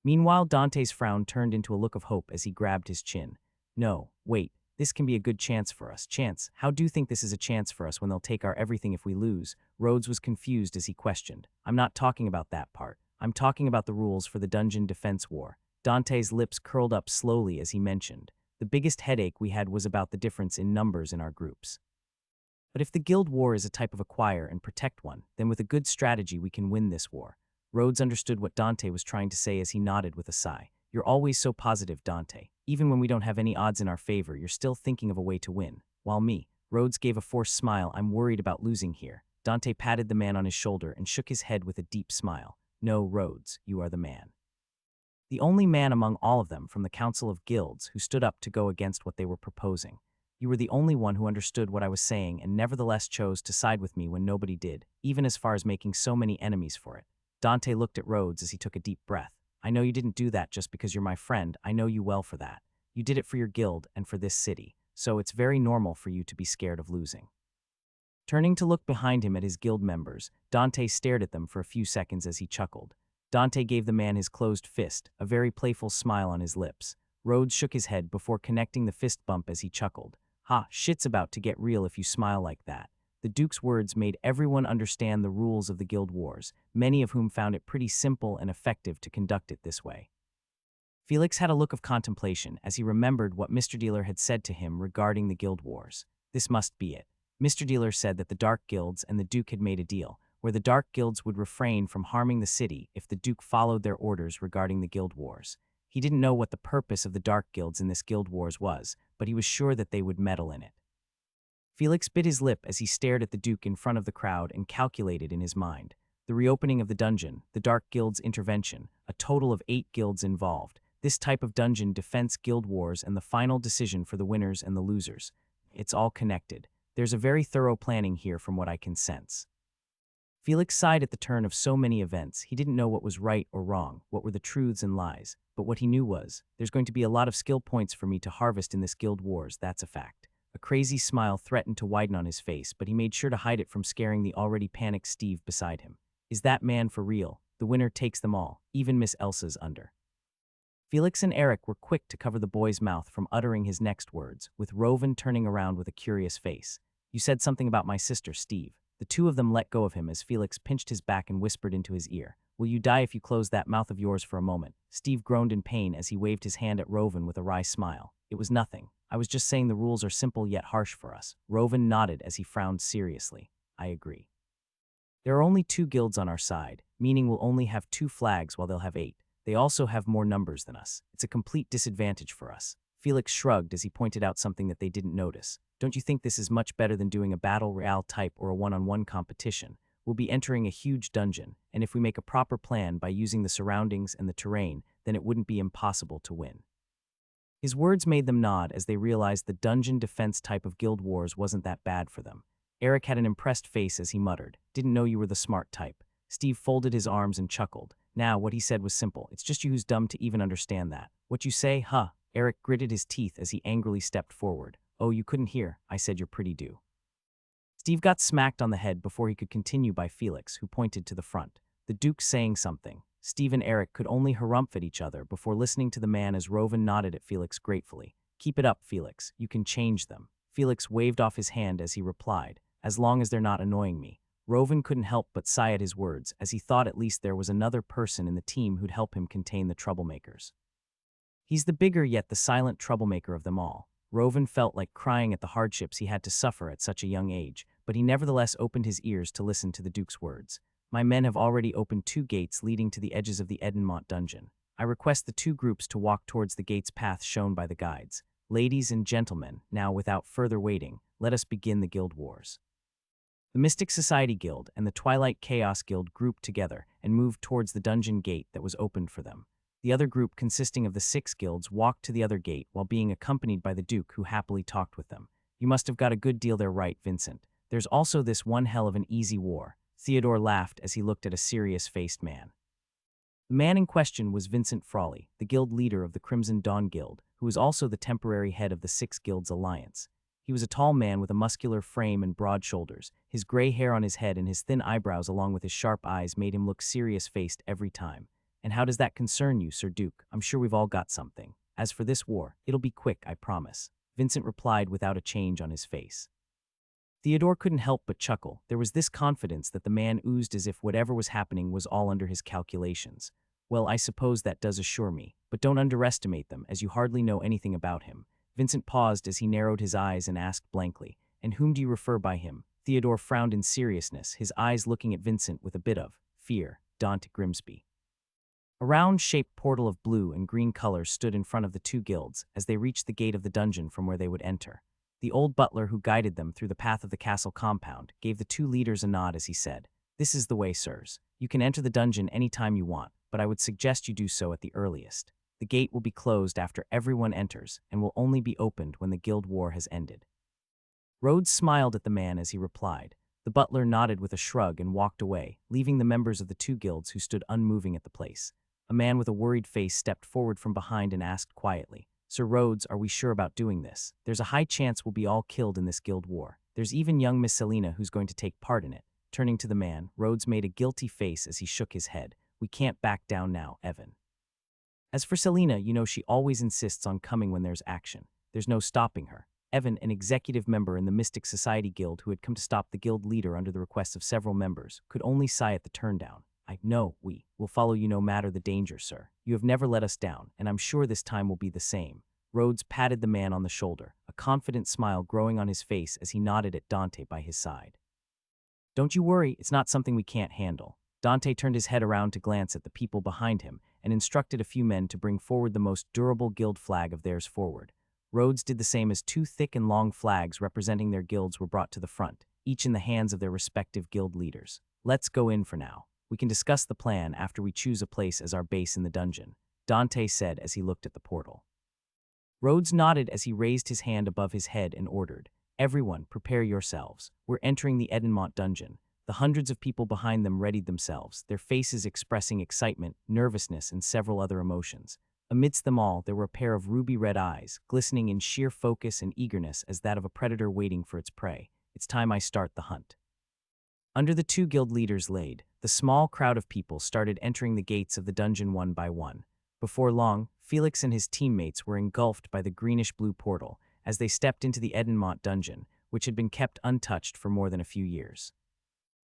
Meanwhile, Dante's frown turned into a look of hope as he grabbed his chin. No, wait, this can be a good chance for us. Chance? How do you think this is a chance for us when they'll take our everything if we lose? Rhodes was confused as he questioned. I'm not talking about that part. I'm talking about the rules for the Dungeon Defense War. Dante's lips curled up slowly as he mentioned. The biggest headache we had was about the difference in numbers in our groups. But if the Guild War is a type of acquire and protect one, then with a good strategy we can win this war. Rhodes understood what Dante was trying to say as he nodded with a sigh. You're always so positive, Dante. Even when we don't have any odds in our favor, you're still thinking of a way to win. While me, Rhodes gave a forced smile. I'm worried about losing here. Dante patted the man on his shoulder and shook his head with a deep smile. No, Rhodes, you are the man. The only man among all of them from the Council of Guilds who stood up to go against what they were proposing. You were the only one who understood what I was saying and nevertheless chose to side with me when nobody did, even as far as making so many enemies for it. Dante looked at Rhodes as he took a deep breath. I know you didn't do that just because you're my friend. I know you well for that. You did it for your guild and for this city, so it's very normal for you to be scared of losing. Turning to look behind him at his guild members, Dante stared at them for a few seconds as he chuckled. Dante gave the man his closed fist, a very playful smile on his lips. Rhodes shook his head before connecting the fist bump as he chuckled. Ha, shit's about to get real if you smile like that. The Duke's words made everyone understand the rules of the Guild Wars, many of whom found it pretty simple and effective to conduct it this way. Felix had a look of contemplation as he remembered what Mr. Dealer had said to him regarding the Guild Wars. This must be it. Mr. Dealer said that the Dark Guilds and the Duke had made a deal, where the Dark Guilds would refrain from harming the city if the Duke followed their orders regarding the Guild Wars. He didn't know what the purpose of the Dark Guilds in this Guild Wars was, but he was sure that they would meddle in it. Felix bit his lip as he stared at the Duke in front of the crowd and calculated in his mind. The reopening of the dungeon, the Dark Guild's intervention, a total of 8 guilds involved, this type of dungeon defense guild wars and the final decision for the winners and the losers. It's all connected. There's a very thorough planning here from what I can sense. Felix sighed at the turn of so many events. He didn't know what was right or wrong, what were the truths and lies, but what he knew was, there's going to be a lot of skill points for me to harvest in this guild wars, that's a fact. A crazy smile threatened to widen on his face, but he made sure to hide it from scaring the already panicked Steve beside him. Is that man for real? The winner takes them all, even Miss Elsa's under. Felix and Eric were quick to cover the boy's mouth from uttering his next words, with Rovan turning around with a curious face. You said something about my sister, Steve. The two of them let go of him as Felix pinched his back and whispered into his ear. Will you die if you close that mouth of yours for a moment? Steve groaned in pain as he waved his hand at Rovan with a wry smile. It was nothing. I was just saying the rules are simple yet harsh for us. Rovan nodded as he frowned seriously. I agree. There are only 2 guilds on our side, meaning we'll only have 2 flags while they'll have 8. They also have more numbers than us. It's a complete disadvantage for us. Felix shrugged as he pointed out something that they didn't notice. Don't you think this is much better than doing a battle royale type or a one-on-one competition? We'll be entering a huge dungeon, and if we make a proper plan by using the surroundings and the terrain, then it wouldn't be impossible to win. His words made them nod as they realized the dungeon defense type of guild wars wasn't that bad for them. Eric had an impressed face as he muttered, Didn't know you were the smart type. Steve folded his arms and chuckled. Now, what he said was simple. It's just you who's dumb to even understand that. What you say, huh? Eric gritted his teeth as he angrily stepped forward. Oh, you couldn't hear. I said you're pretty due. Steve got smacked on the head before he could continue by Felix, who pointed to the front. The Duke saying something. Steve and Eric could only harumph at each other before listening to the man as Rovan nodded at Felix gratefully. Keep it up, Felix. You can change them. Felix waved off his hand as he replied, as long as they're not annoying me. Rovan couldn't help but sigh at his words, as he thought at least there was another person in the team who'd help him contain the troublemakers. He's the bigger yet the silent troublemaker of them all. Rovan felt like crying at the hardships he had to suffer at such a young age, but he nevertheless opened his ears to listen to the Duke's words. My men have already opened 2 gates leading to the edges of the Edenmont dungeon. I request the 2 groups to walk towards the gate's path shown by the guides. Ladies and gentlemen, now without further waiting, let us begin the guild wars. The Mystic Society Guild and the Twilight Chaos Guild grouped together and moved towards the dungeon gate that was opened for them. The other group, consisting of the 6 guilds, walked to the other gate while being accompanied by the Duke, who happily talked with them. You must have got a good deal there, right, Vincent? There's also this one hell of an easy war. Theodore laughed as he looked at a serious-faced man. The man in question was Vincent Frawley, the guild leader of the Crimson Dawn Guild, who was also the temporary head of the 6 Guilds Alliance. He was a tall man with a muscular frame and broad shoulders. His gray hair on his head and his thin eyebrows along with his sharp eyes made him look serious-faced every time. And how does that concern you, Sir Duke? I'm sure we've all got something. As for this war, it'll be quick, I promise. Vincent replied without a change on his face. Theodore couldn't help but chuckle. There was this confidence that the man oozed as if whatever was happening was all under his calculations. Well, I suppose that does assure me, but don't underestimate them, as you hardly know anything about him. Vincent paused as he narrowed his eyes and asked blankly, And whom do you refer by him? Theodore frowned in seriousness, his eyes looking at Vincent with a bit of fear. Dante Grimsby. A round-shaped portal of blue and green colors stood in front of the two guilds as they reached the gate of the dungeon from where they would enter. The old butler who guided them through the path of the castle compound gave the two leaders a nod as he said, "This is the way, sirs. You can enter the dungeon any time you want, but I would suggest you do so at the earliest. The gate will be closed after everyone enters and will only be opened when the guild war has ended." Rhodes smiled at the man as he replied. The butler nodded with a shrug and walked away, leaving the members of the two guilds who stood unmoving at the place. A man with a worried face stepped forward from behind and asked quietly, "Sir Rhodes, are we sure about doing this? There's a high chance we'll be all killed in this guild war. There's even young Miss Selina who's going to take part in it." Turning to the man, Rhodes made a guilty face as he shook his head. "We can't back down now, Evan. As for Selina, you know she always insists on coming when there's action. There's no stopping her." Evan, an executive member in the Mystic Society Guild who had come to stop the guild leader under the request of several members, could only sigh at the turndown. "I know, we will follow you no matter the danger, sir. You have never let us down, and I'm sure this time will be the same." Rhodes patted the man on the shoulder, a confident smile growing on his face as he nodded at Dante by his side. "Don't you worry, it's not something we can't handle." Dante turned his head around to glance at the people behind him and instructed a few men to bring forward the most durable guild flag of theirs forward. Rhodes did the same as two thick and long flags representing their guilds were brought to the front, each in the hands of their respective guild leaders. "Let's go in for now. We can discuss the plan after we choose a place as our base in the dungeon," Dante said as he looked at the portal. Rhodes nodded as he raised his hand above his head and ordered, "Everyone, prepare yourselves. We're entering the Edenmont dungeon." The hundreds of people behind them readied themselves, their faces expressing excitement, nervousness, and several other emotions. Amidst them all, there were a pair of ruby-red eyes, glistening in sheer focus and eagerness as that of a predator waiting for its prey. "It's time I start the hunt." Under the two guild leaders laid, the small crowd of people started entering the gates of the dungeon one by one. Before long, Felix and his teammates were engulfed by the greenish-blue portal as they stepped into the Edenmont dungeon, which had been kept untouched for more than a few years.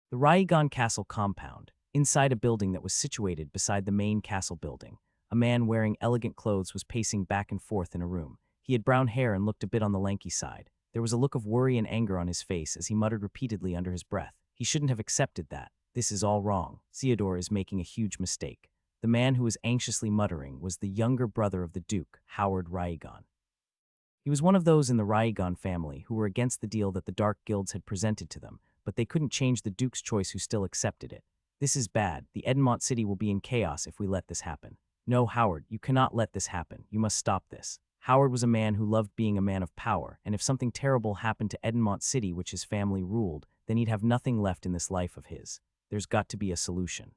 The Raigon Castle compound, inside a building that was situated beside the main castle building. A man wearing elegant clothes was pacing back and forth in a room. He had brown hair and looked a bit on the lanky side. There was a look of worry and anger on his face as he muttered repeatedly under his breath, "He shouldn't have accepted that. This is all wrong. Theodore is making a huge mistake." The man who was anxiously muttering was the younger brother of the Duke, Howard Raigon. He was one of those in the Raigon family who were against the deal that the Dark Guilds had presented to them, but they couldn't change the Duke's choice who still accepted it. "This is bad. The Edenmont city will be in chaos if we let this happen." "No, Howard, you cannot let this happen. You must stop this." Howard was a man who loved being a man of power, and if something terrible happened to Edenmont City which his family ruled, then he'd have nothing left in this life of his. There's got to be a solution.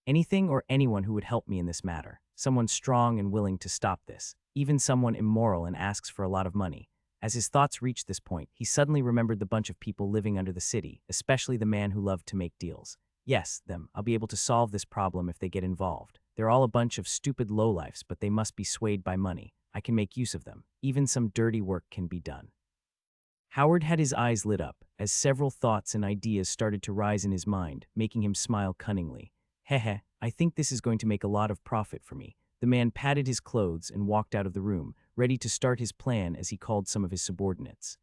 "Anything or anyone who would help me in this matter. Someone strong and willing to stop this. Even someone immoral and asks for a lot of money." As his thoughts reached this point, he suddenly remembered the bunch of people living under the city, especially the man who loved to make deals. "Yes, them. I'll be able to solve this problem if they get involved. They're all a bunch of stupid lowlifes, but they must be swayed by money. I can make use of them. Even some dirty work can be done." Howard had his eyes lit up as several thoughts and ideas started to rise in his mind, making him smile cunningly. "Heh, I think this is going to make a lot of profit for me." The man patted his clothes and walked out of the room, ready to start his plan as he called some of his subordinates.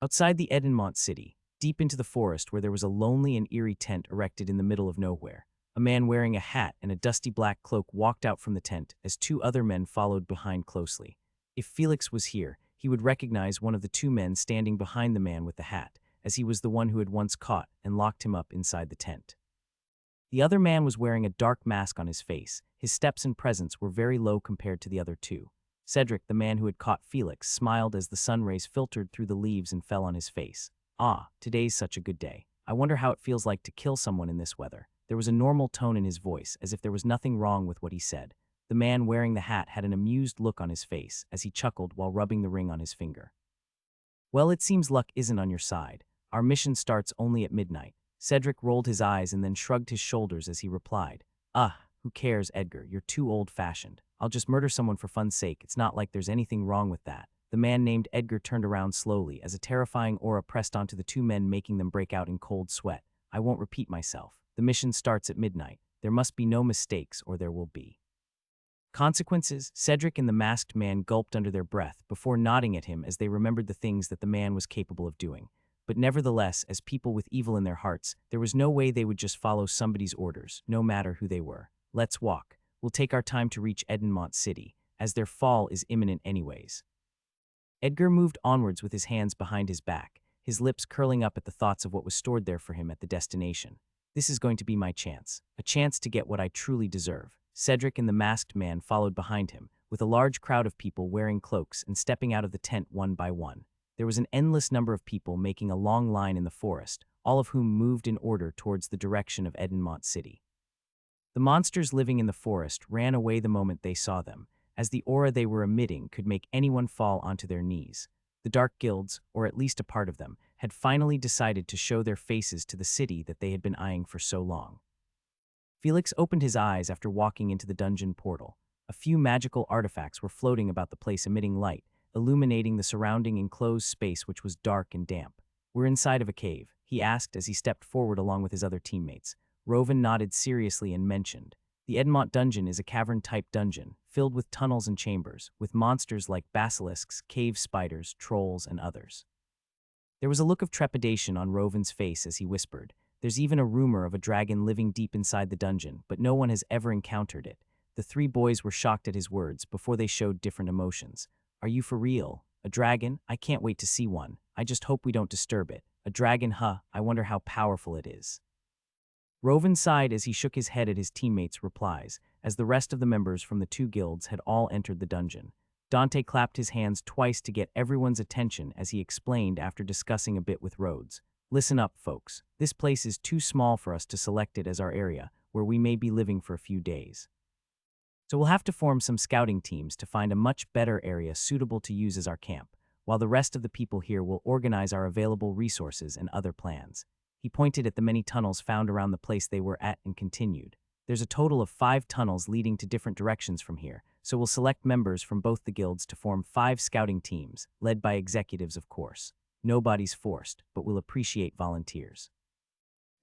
Outside the Edenmont city, deep into the forest where there was a lonely and eerie tent erected in the middle of nowhere, a man wearing a hat and a dusty black cloak walked out from the tent as two other men followed behind closely. If Felix was here, he would recognize one of the two men standing behind the man with the hat, as he was the one who had once caught and locked him up inside the tent. The other man was wearing a dark mask on his face. His steps and presence were very low compared to the other two. Cedric, the man who had caught Felix, smiled as the sun rays filtered through the leaves and fell on his face. "Ah, today's such a good day. I wonder how it feels like to kill someone in this weather." There was a normal tone in his voice, as if there was nothing wrong with what he said. The man wearing the hat had an amused look on his face as he chuckled while rubbing the ring on his finger. "Well, it seems luck isn't on your side. Our mission starts only at midnight." Cedric rolled his eyes and then shrugged his shoulders as he replied, "Who cares, Edgar? You're too old-fashioned. I'll just murder someone for fun's sake. It's not like there's anything wrong with that." The man named Edgar turned around slowly as a terrifying aura pressed onto the two men, making them break out in cold sweat. "I won't repeat myself. The mission starts at midnight. There must be no mistakes or there will be consequences." Cedric and the masked man gulped under their breath before nodding at him as they remembered the things that the man was capable of doing. But nevertheless, as people with evil in their hearts, there was no way they would just follow somebody's orders, no matter who they were. Let's walk. We'll take our time to reach Edenmont City, as their fall is imminent anyways. Edgar moved onwards with his hands behind his back, his lips curling up at the thoughts of what was stored there for him at the destination. This is going to be my chance. A chance to get what I truly deserve. Cedric and the masked man followed behind him, with a large crowd of people wearing cloaks and stepping out of the tent one by one. There was an endless number of people making a long line in the forest, all of whom moved in order towards the direction of Edenmont City. The monsters living in the forest ran away the moment they saw them, as the aura they were emitting could make anyone fall onto their knees. The Dark Guilds, or at least a part of them, had finally decided to show their faces to the city that they had been eyeing for so long. Felix opened his eyes after walking into the dungeon portal. A few magical artifacts were floating about the place emitting light, illuminating the surrounding enclosed space which was dark and damp. "We're inside of a cave," he asked as he stepped forward along with his other teammates. Rovan nodded seriously and mentioned, "The Edmont dungeon is a cavern-type dungeon, filled with tunnels and chambers, with monsters like basilisks, cave spiders, trolls, and others." There was a look of trepidation on Rovan's face as he whispered, "There's even a rumor of a dragon living deep inside the dungeon, but no one has ever encountered it." The three boys were shocked at his words before they showed different emotions. "Are you for real? A dragon? I can't wait to see one. I just hope we don't disturb it. A dragon, huh? I wonder how powerful it is." Rovan sighed as he shook his head at his teammates' replies, as the rest of the members from the two guilds had all entered the dungeon. Dante clapped his hands twice to get everyone's attention as he explained after discussing a bit with Rhodes. "Listen up, folks. This place is too small for us to select it as our area, where we may be living for a few days. So we'll have to form some scouting teams to find a much better area suitable to use as our camp, while the rest of the people here will organize our available resources and other plans." He pointed at the many tunnels found around the place they were at and continued. "There's a total of 5 tunnels leading to different directions from here, so we'll select members from both the guilds to form 5 scouting teams, led by executives of course. Nobody's forced, but we'll appreciate volunteers."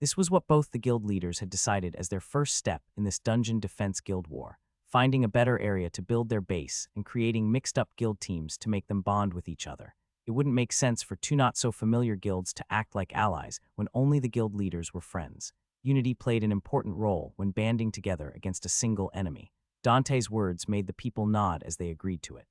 This was what both the guild leaders had decided as their first step in this dungeon defense guild war, finding a better area to build their base and creating mixed-up guild teams to make them bond with each other. It wouldn't make sense for 2 not-so-familiar guilds to act like allies when only the guild leaders were friends. Unity played an important role when banding together against a single enemy. Dante's words made the people nod as they agreed to it.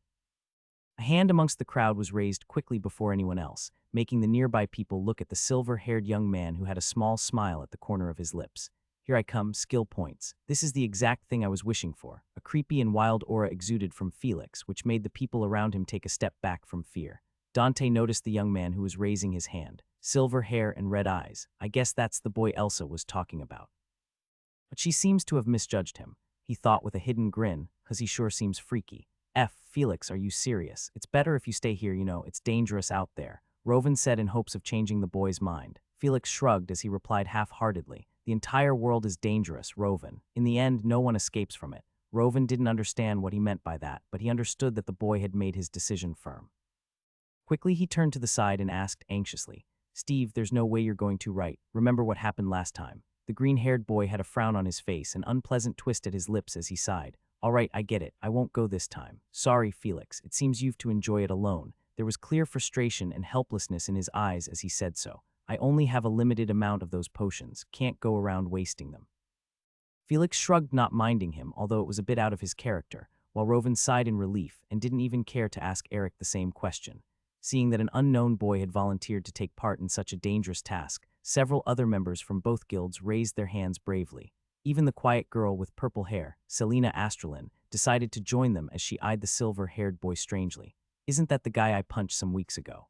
A hand amongst the crowd was raised quickly before anyone else, making the nearby people look at the silver-haired young man who had a small smile at the corner of his lips. "Here I come, skill points. This is the exact thing I was wishing for." A creepy and wild aura exuded from Felix, which made the people around him take a step back from fear. Dante noticed the young man who was raising his hand. Silver hair and red eyes. I guess that's the boy Elsa was talking about. But she seems to have misjudged him, he thought with a hidden grin, cause he sure seems freaky. Felix, are you serious? It's better if you stay here, it's dangerous out there," Rovan said in hopes of changing the boy's mind. Felix shrugged as he replied half-heartedly, "The entire world is dangerous, Rovan. In the end, no one escapes from it." Rovan didn't understand what he meant by that, but he understood that the boy had made his decision firm. Quickly, he turned to the side and asked anxiously, "Steve, there's no way you're going to, right? Remember what happened last time?" The green-haired boy had a frown on his face, an unpleasant twist at his lips as he sighed. "All right, I get it. I won't go this time." "Sorry, Felix. It seems you've to enjoy it alone." There was clear frustration and helplessness in his eyes as he said so. "I only have a limited amount of those potions. Can't go around wasting them." Felix shrugged, not minding him, although it was a bit out of his character, while Rovan sighed in relief and didn't even care to ask Eric the same question. Seeing that an unknown boy had volunteered to take part in such a dangerous task, several other members from both guilds raised their hands bravely. Even the quiet girl with purple hair, Selena Astrolin, decided to join them as she eyed the silver-haired boy strangely. "Isn't that the guy I punched some weeks ago?"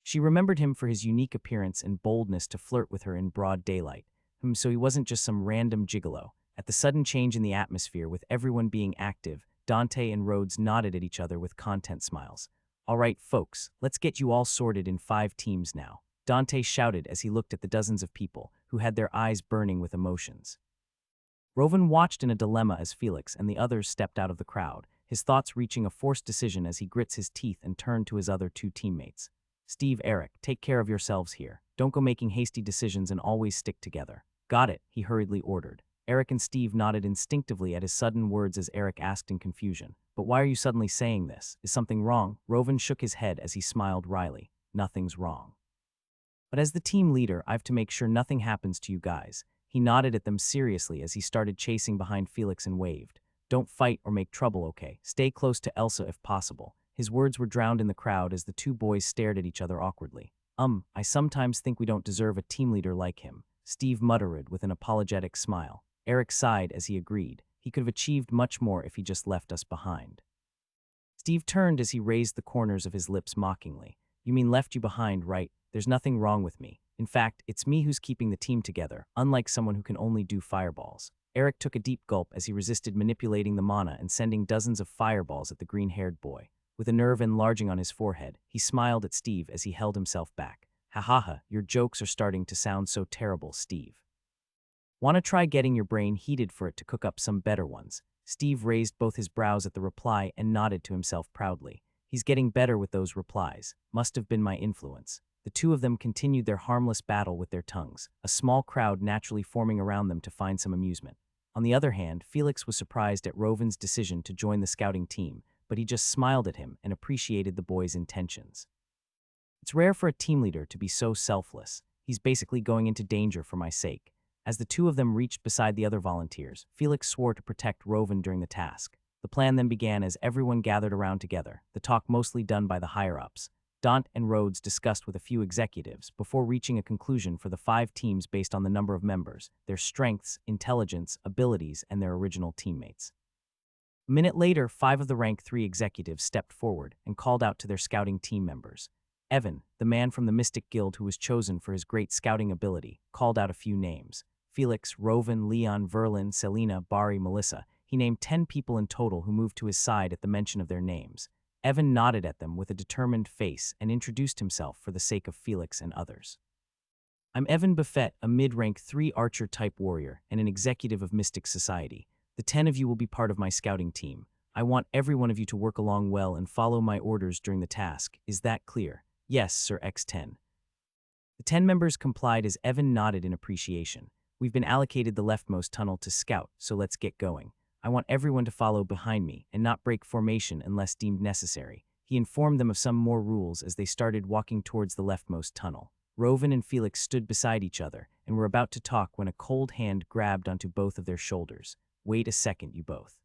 She remembered him for his unique appearance and boldness to flirt with her in broad daylight. So he wasn't just some random gigolo. At the sudden change in the atmosphere, with everyone being active, Dante and Rhodes nodded at each other with content smiles. "All right, folks, let's get you all sorted in 5 teams now," Dante shouted as he looked at the dozens of people who had their eyes burning with emotions. Rovan watched in a dilemma as Felix and the others stepped out of the crowd, his thoughts reaching a forced decision as he grits his teeth and turned to his other 2 teammates. "Steve, Eric, take care of yourselves here. Don't go making hasty decisions and always stick together." "Got it," he hurriedly ordered. Eric and Steve nodded instinctively at his sudden words as Eric asked in confusion, "But why are you suddenly saying this? Is something wrong?" Rovan shook his head as he smiled wryly. "Nothing's wrong." But as the team leader, I've to make sure nothing happens to you guys. He nodded at them seriously as he started chasing behind Felix and waved. Don't fight or make trouble, okay? Stay close to Elsa if possible. His words were drowned in the crowd as the two boys stared at each other awkwardly. I sometimes think we don't deserve a team leader like him, Steve muttered with an apologetic smile. Eric sighed as he agreed. He could have achieved much more if he just left us behind. Steve turned as he raised the corners of his lips mockingly. You mean left you behind, right? There's nothing wrong with me. In fact, it's me who's keeping the team together, unlike someone who can only do fireballs. Eric took a deep gulp as he resisted manipulating the mana and sending dozens of fireballs at the green-haired boy. With a nerve enlarging on his forehead, he smiled at Steve as he held himself back. Ha ha ha, your jokes are starting to sound so terrible, Steve. Want to try getting your brain heated for it to cook up some better ones? Steve raised both his brows at the reply and nodded to himself proudly. He's getting better with those replies. Must have been my influence. The two of them continued their harmless battle with their tongues, a small crowd naturally forming around them to find some amusement. On the other hand, Felix was surprised at Rovin's decision to join the scouting team, but he just smiled at him and appreciated the boy's intentions. It's rare for a team leader to be so selfless. He's basically going into danger for my sake. As the two of them reached beside the other volunteers, Felix swore to protect Rovin during the task. The plan then began as everyone gathered around together, the talk mostly done by the higher-ups. Daunt and Rhodes discussed with a few executives before reaching a conclusion for the 5 teams based on the number of members, their strengths, intelligence, abilities, and their original teammates. A minute later, 5 of the rank 3 executives stepped forward and called out to their scouting team members. Evan, the man from the Mystic Guild who was chosen for his great scouting ability, called out a few names. Felix, Rovin, Leon, Verlin, Selena, Bari, Melissa. He named 10 people in total who moved to his side at the mention of their names. Evan nodded at them with a determined face and introduced himself for the sake of Felix and others. I'm Evan Buffett, a mid-rank 3 archer-type warrior and an executive of Mystic Society. The 10 of you will be part of my scouting team. I want every one of you to work along well and follow my orders during the task. Is that clear? Yes, Sir X10. The 10 members complied as Evan nodded in appreciation. We've been allocated the leftmost tunnel to scout, so let's get going. I want everyone to follow behind me and not break formation unless deemed necessary. He informed them of some more rules as they started walking towards the leftmost tunnel. Rovin and Felix stood beside each other and were about to talk when a cold hand grabbed onto both of their shoulders. Wait a second, you both.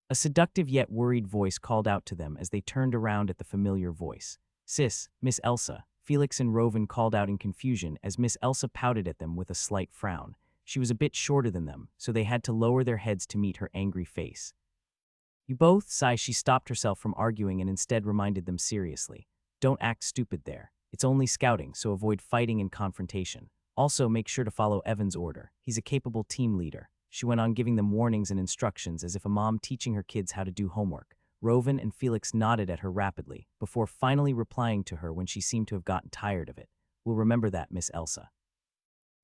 A seductive yet worried voice called out to them as they turned around at the familiar voice. Sis, Miss Elsa. Felix and Rovin called out in confusion as Miss Elsa pouted at them with a slight frown. She was a bit shorter than them, so they had to lower their heads to meet her angry face. You both, sigh. She stopped herself from arguing and instead reminded them seriously. Don't act stupid there. It's only scouting, so avoid fighting and confrontation. Also, make sure to follow Evan's order. He's a capable team leader. She went on giving them warnings and instructions as if a mom teaching her kids how to do homework. Rovin and Felix nodded at her rapidly, before finally replying to her when she seemed to have gotten tired of it. We'll remember that, Miss Elsa.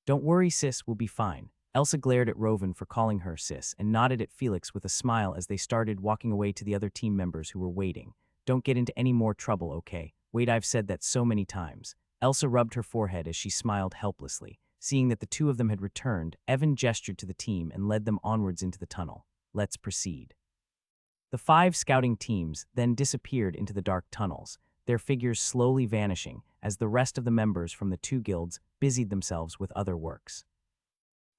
Don't worry, sis, we'll be fine. Elsa glared at Rovin for calling her sis and nodded at Felix with a smile as they started walking away to the other team members who were waiting. Don't get into any more trouble, okay? Wait, I've said that so many times. Elsa rubbed her forehead as she smiled helplessly. Seeing that the two of them had returned, Evan gestured to the team and led them onwards into the tunnel. Let's proceed. The 5 scouting teams then disappeared into the dark tunnels, their figures slowly vanishing as the rest of the members from the 2 guilds busied themselves with other works.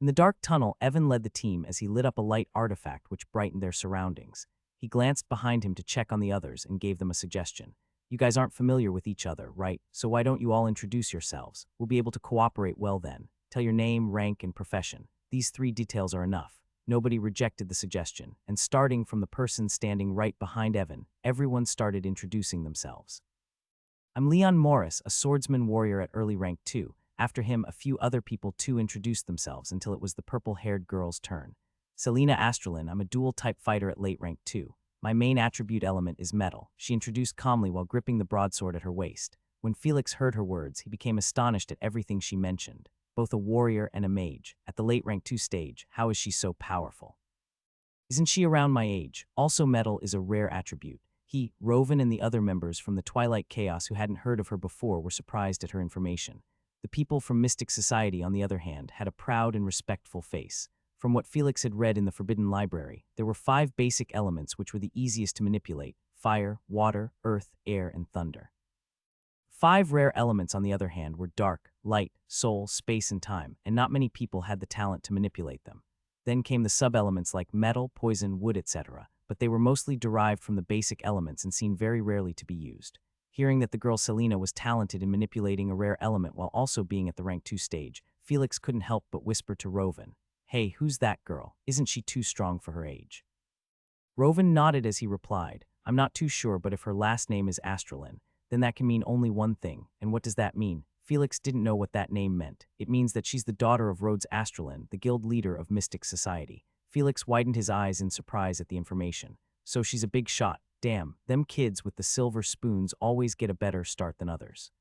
In the dark tunnel, Evan led the team as he lit up a light artifact which brightened their surroundings. He glanced behind him to check on the others and gave them a suggestion. You guys aren't familiar with each other, right? So why don't you all introduce yourselves? We'll be able to cooperate well then. Tell your name, rank, and profession. These 3 details are enough. Nobody rejected the suggestion, and starting from the person standing right behind Evan, everyone started introducing themselves. I'm Leon Morris, a swordsman warrior at early rank 2. After him, a few other people too introduced themselves until it was the purple-haired girl's turn. Selena Astralin, I'm a dual-type fighter at late rank 2. My main attribute element is metal, she introduced calmly while gripping the broadsword at her waist. When Felix heard her words, he became astonished at everything she mentioned. Both a warrior and a mage. At the late rank 2 stage, how is she so powerful? Isn't she around my age? Also, metal is a rare attribute. He, Rovin, and the other members from the Twilight Chaos who hadn't heard of her before were surprised at her information. The people from Mystic Society, on the other hand, had a proud and respectful face. From what Felix had read in the Forbidden Library, there were 5 basic elements which were the easiest to manipulate: fire, water, earth, air, and thunder. 5 rare elements, on the other hand, were dark, light, soul, space, and time, and not many people had the talent to manipulate them. Then came the sub-elements like metal, poison, wood, etc., but they were mostly derived from the basic elements and seen very rarely to be used. Hearing that the girl Selena was talented in manipulating a rare element while also being at the rank 2 stage, Felix couldn't help but whisper to Rovan, "Hey, who's that girl? Isn't she too strong for her age?" Rovan nodded as he replied, "I'm not too sure, but if her last name is Astralin, then that can mean only one thing. And what does that mean?" Felix didn't know what that name meant. "It means that she's the daughter of Rhodes Astralin, the guild leader of Mystic Society." Felix widened his eyes in surprise at the information. "So she's a big shot. Damn, them kids with the silver spoons always get a better start than others."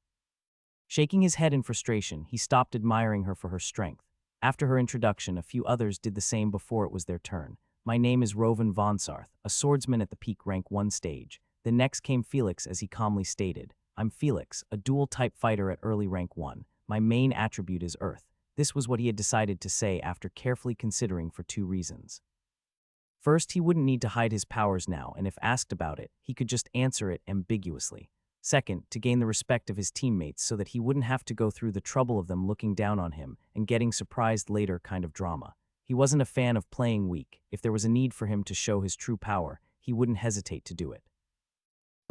Shaking his head in frustration, he stopped admiring her for her strength. After her introduction, a few others did the same before it was their turn. "My name is Rovan Vonsarth, a swordsman at the peak rank 1 stage." Then next came Felix as he calmly stated, "I'm Felix, a dual-type fighter at early rank 1. My main attribute is Earth." This was what he had decided to say after carefully considering for 2 reasons. First, he wouldn't need to hide his powers now, and if asked about it, he could just answer it ambiguously. Second, to gain the respect of his teammates so that he wouldn't have to go through the trouble of them looking down on him and getting surprised later kind of drama. He wasn't a fan of playing weak. If there was a need for him to show his true power, he wouldn't hesitate to do it.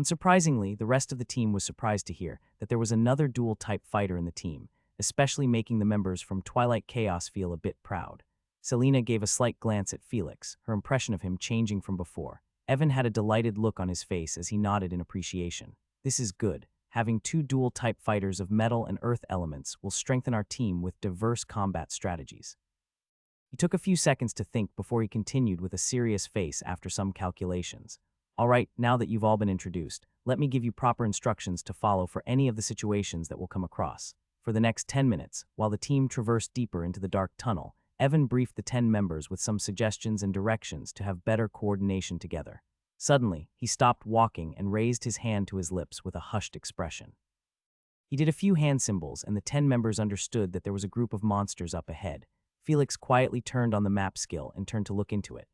Unsurprisingly, the rest of the team was surprised to hear that there was another dual-type fighter in the team, especially making the members from Twilight Chaos feel a bit proud. Selena gave a slight glance at Felix, her impression of him changing from before. Evan had a delighted look on his face as he nodded in appreciation. "This is good. Having 2 dual-type fighters of metal and earth elements will strengthen our team with diverse combat strategies." He took a few seconds to think before he continued with a serious face after some calculations. "All right, now that you've all been introduced, let me give you proper instructions to follow for any of the situations that we'll come across." For the next 10 minutes, while the team traversed deeper into the dark tunnel, Evan briefed the 10 members with some suggestions and directions to have better coordination together. Suddenly, he stopped walking and raised his hand to his lips with a hushed expression. He did a few hand symbols, and the 10 members understood that there was a group of monsters up ahead. Felix quietly turned on the map skill and turned to look into it.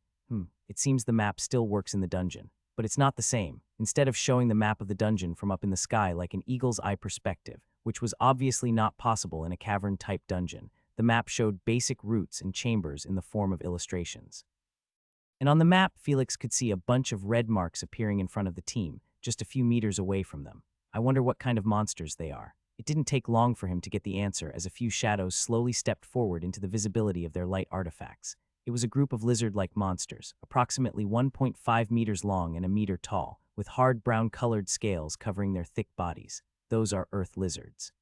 It seems the map still works in the dungeon. But it's not the same. Instead of showing the map of the dungeon from up in the sky like an eagle's eye perspective, which was obviously not possible in a cavern-type dungeon, the map showed basic routes and chambers in the form of illustrations. And on the map, Felix could see a bunch of red marks appearing in front of the team, just a few meters away from them. I wonder what kind of monsters they are. It didn't take long for him to get the answer as a few shadows slowly stepped forward into the visibility of their light artifacts. It was a group of lizard-like monsters, approximately 1.5 meters long and a meter tall, with hard brown-colored scales covering their thick bodies. Those are earth lizards.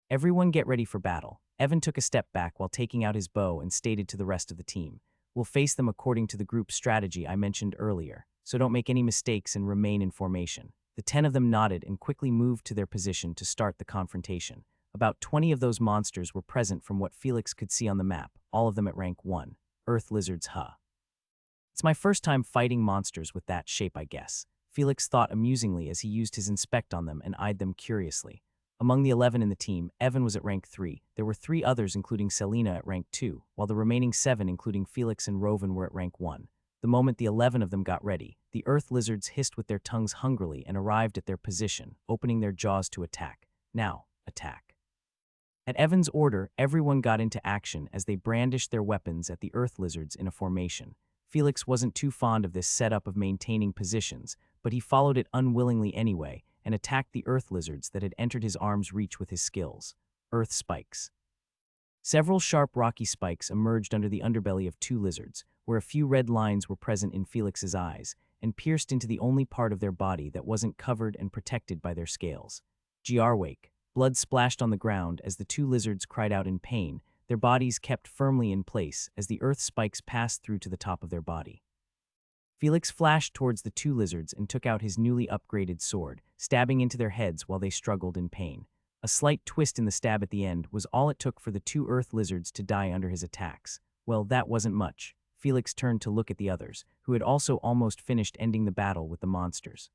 "Everyone get ready for battle." Evan took a step back while taking out his bow and stated to the rest of the team, "We'll face them according to the group strategy I mentioned earlier, so don't make any mistakes and remain in formation." The 10 of them nodded and quickly moved to their position to start the confrontation. About 20 of those monsters were present from what Felix could see on the map, all of them at rank 1. Earth lizards, huh? "It's my first time fighting monsters with that shape, I guess," Felix thought amusingly as he used his inspect on them and eyed them curiously. Among the 11 in the team, Evan was at rank 3. There were 3 others including Selena at rank 2, while the remaining 7 including Felix and Rovan were at rank 1. The moment the 11 of them got ready, the earth lizards hissed with their tongues hungrily and arrived at their position, opening their jaws to attack. Now, attack. At Evan's order, everyone got into action as they brandished their weapons at the earth lizards in a formation. Felix wasn't too fond of this setup of maintaining positions, but he followed it unwillingly anyway and attacked the earth lizards that had entered his arm's reach with his skills. Earth spikes. Several sharp rocky spikes emerged under the underbelly of 2 lizards, where a few red lines were present in Felix's eyes, and pierced into the only part of their body that wasn't covered and protected by their scales. Giarwake. Blood splashed on the ground as the 2 lizards cried out in pain, their bodies kept firmly in place as the earth spikes passed through to the top of their body. Felix flashed towards the 2 lizards and took out his newly upgraded sword, stabbing into their heads while they struggled in pain. A slight twist in the stab at the end was all it took for the 2 earth lizards to die under his attacks. Well, that wasn't much. Felix turned to look at the others, who had also almost finished ending the battle with the monsters.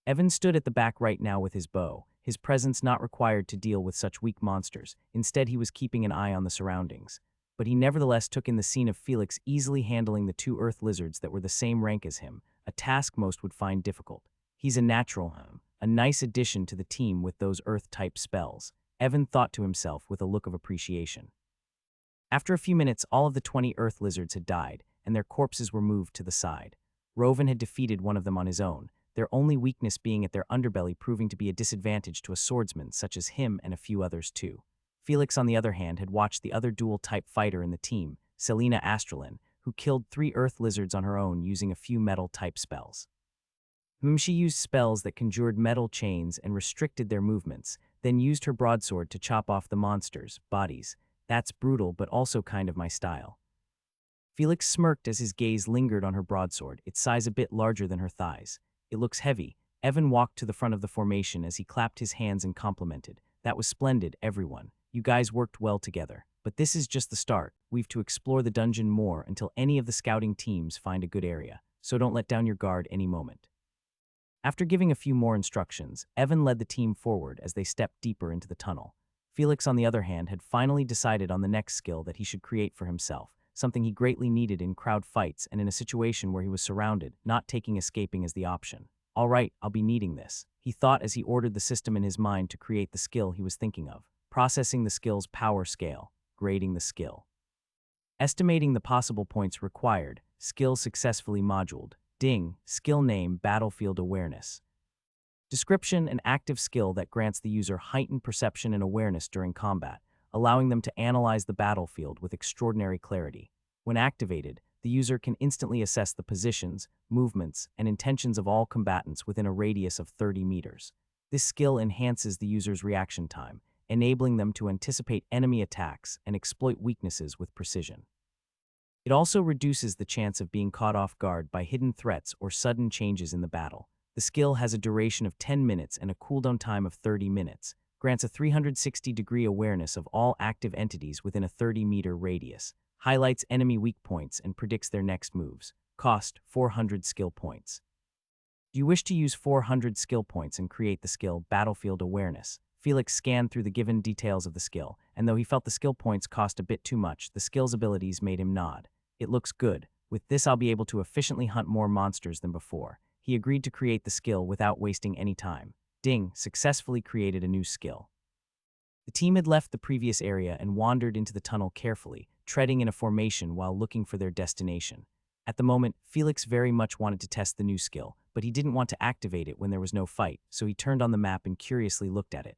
Evan stood at the back right now with his bow, his presence not required to deal with such weak monsters. Instead, he was keeping an eye on the surroundings. But he nevertheless took in the scene of Felix easily handling the 2 earth lizards that were the same rank as him, a task most would find difficult. He's a natural, a nice addition to the team with those earth-type spells. Evan thought to himself with a look of appreciation. After a few minutes, all of the 20 earth lizards had died, and their corpses were moved to the side. Rovan had defeated one of them on his own, their only weakness being at their underbelly proving to be a disadvantage to a swordsman such as him and a few others too. Felix, on the other hand, had watched the other dual-type fighter in the team, Selena Astralin, who killed 3 earth lizards on her own using a few metal-type spells. She used spells that conjured metal chains and restricted their movements, then used her broadsword to chop off the monsters' bodies. That's brutal, but also kind of my style. Felix smirked as his gaze lingered on her broadsword, its size a bit larger than her thighs. It looks heavy. Evan walked to the front of the formation as he clapped his hands and complimented. That was splendid, everyone. You guys worked well together. But this is just the start. We've to explore the dungeon more until any of the scouting teams find a good area, so don't let down your guard any moment. After giving a few more instructions, Evan led the team forward as they stepped deeper into the tunnel. Felix, on the other hand, had finally decided on the next skill that he should create for himself, something he greatly needed in crowd fights and in a situation where he was surrounded, not taking escaping as the option. All right, I'll be needing this, he thought as he ordered the system in his mind to create the skill he was thinking of. Processing the skill's power scale, grading the skill. Estimating the possible points required, skill successfully moduled. Ding, skill name, battlefield awareness. Description, an active skill that grants the user heightened perception and awareness during combat, allowing them to analyze the battlefield with extraordinary clarity. When activated, the user can instantly assess the positions, movements, and intentions of all combatants within a radius of 30 meters. This skill enhances the user's reaction time, enabling them to anticipate enemy attacks and exploit weaknesses with precision. It also reduces the chance of being caught off guard by hidden threats or sudden changes in the battle. The skill has a duration of 10 minutes and a cooldown time of 30 minutes, grants a 360-degree awareness of all active entities within a 30-meter radius, highlights enemy weak points and predicts their next moves. Cost, 400 skill points. Do you wish to use 400 skill points and create the skill Battlefield Awareness? Felix scanned through the given details of the skill, and though he felt the skill points cost a bit too much, the skill's abilities made him nod. It looks good. With this, I'll be able to efficiently hunt more monsters than before. He agreed to create the skill without wasting any time. Ding, successfully created a new skill. The team had left the previous area and wandered into the tunnel carefully, treading in a formation while looking for their destination. At the moment, Felix very much wanted to test the new skill, but he didn't want to activate it when there was no fight, so he turned on the map and curiously looked at it.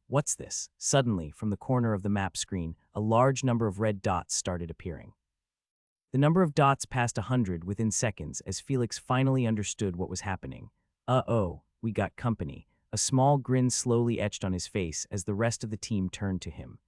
What's this? Suddenly, from the corner of the map screen, a large number of red dots started appearing. The number of dots passed 100 within seconds as Felix finally understood what was happening. Uh-oh, we got company. A small grin slowly etched on his face as the rest of the team turned to him.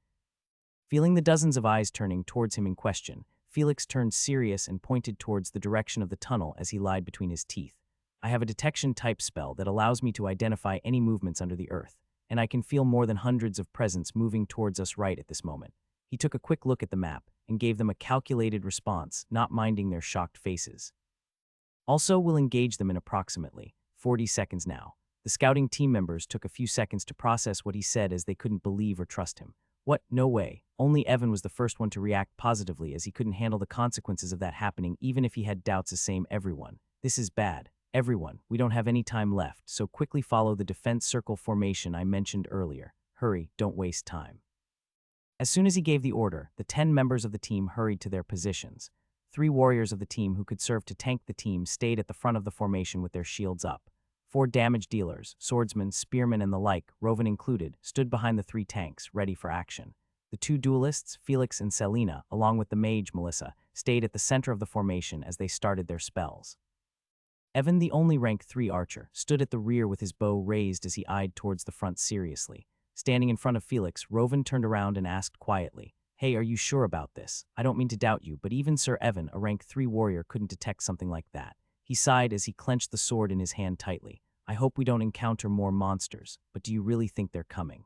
Feeling the dozens of eyes turning towards him in question, Felix turned serious and pointed towards the direction of the tunnel as he lied between his teeth. I have a detection-type spell that allows me to identify any movements under the earth, and I can feel more than hundreds of presence moving towards us right at this moment. He took a quick look at the map and gave them a calculated response, not minding their shocked faces. Also, we'll engage them in approximately 40 seconds now. The scouting team members took a few seconds to process what he said as they couldn't believe or trust him. What? No way. Only Evan was the first one to react positively as he couldn't handle the consequences of that happening even if he had doubts the same everyone. This is bad. Everyone, we don't have any time left, so quickly follow the defense circle formation I mentioned earlier. Hurry, don't waste time. As soon as he gave the order, the 10 members of the team hurried to their positions. 3 warriors of the team who could serve to tank the team stayed at the front of the formation with their shields up. 4 damage dealers, swordsmen, spearmen, and the like, Rovan included, stood behind the 3 tanks, ready for action. The 2 duelists, Felix and Selena, along with the mage, Melissa, stayed at the center of the formation as they started their spells. Evan, the only rank 3 archer, stood at the rear with his bow raised as he eyed towards the front seriously. Standing in front of Felix, Rovan turned around and asked quietly, "Hey, are you sure about this? I don't mean to doubt you, but even Sir Evan, a rank 3 warrior, couldn't detect something like that." He sighed as he clenched the sword in his hand tightly. "I hope we don't encounter more monsters, but do you really think they're coming?"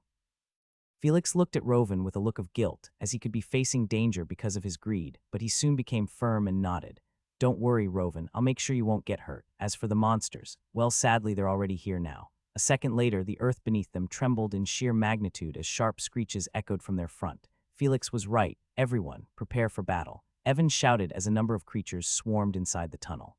Felix looked at Rovan with a look of guilt, as he could be facing danger because of his greed, but he soon became firm and nodded. "Don't worry, Rovan, I'll make sure you won't get hurt. As for the monsters, well, sadly they're already here now." A second later, the earth beneath them trembled in sheer magnitude as sharp screeches echoed from their front. Felix was right. Everyone, prepare for battle. Evan shouted as a number of creatures swarmed inside the tunnel.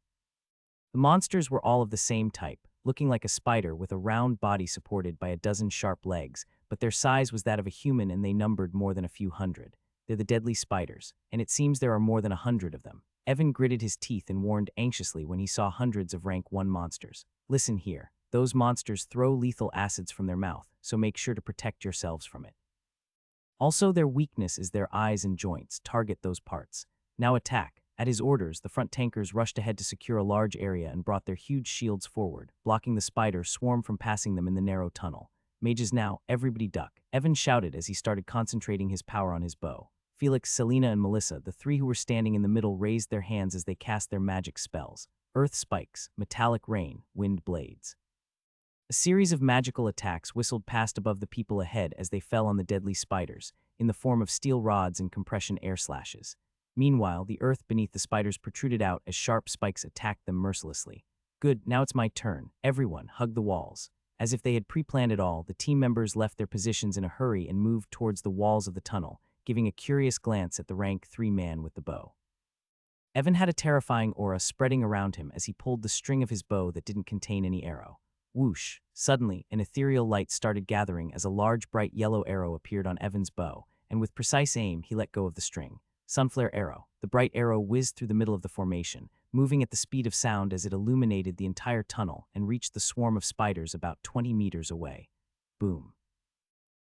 The monsters were all of the same type, looking like a spider with a round body supported by a dozen sharp legs, but their size was that of a human and they numbered more than a few hundred. They're the deadly spiders, and it seems there are more than 100 of them. Evan gritted his teeth and warned anxiously when he saw hundreds of rank 1 monsters. Listen here, those monsters throw lethal acids from their mouth, so make sure to protect yourselves from it. Also, their weakness is their eyes and joints. Target those parts. Now attack. At his orders, the front tankers rushed ahead to secure a large area and brought their huge shields forward, blocking the spider swarm from passing them in the narrow tunnel. Mages now, everybody duck. Evan shouted as he started concentrating his power on his bow. Felix, Selena, and Melissa, the three who were standing in the middle, raised their hands as they cast their magic spells. Earth spikes, metallic rain, wind blades. A series of magical attacks whistled past above the people ahead as they fell on the deadly spiders, in the form of steel rods and compression air slashes. Meanwhile, the earth beneath the spiders protruded out as sharp spikes attacked them mercilessly. Good, now it's my turn. Everyone, hug the walls. As if they had pre-planned it all, the team members left their positions in a hurry and moved towards the walls of the tunnel, giving a curious glance at the rank 3 man with the bow. Evan had a terrifying aura spreading around him as he pulled the string of his bow that didn't contain any arrow. Whoosh! Suddenly, an ethereal light started gathering as a large bright yellow arrow appeared on Evan's bow, and with precise aim, he let go of the string. Sunflare arrow. The bright arrow whizzed through the middle of the formation, moving at the speed of sound as it illuminated the entire tunnel and reached the swarm of spiders about 20 meters away. Boom.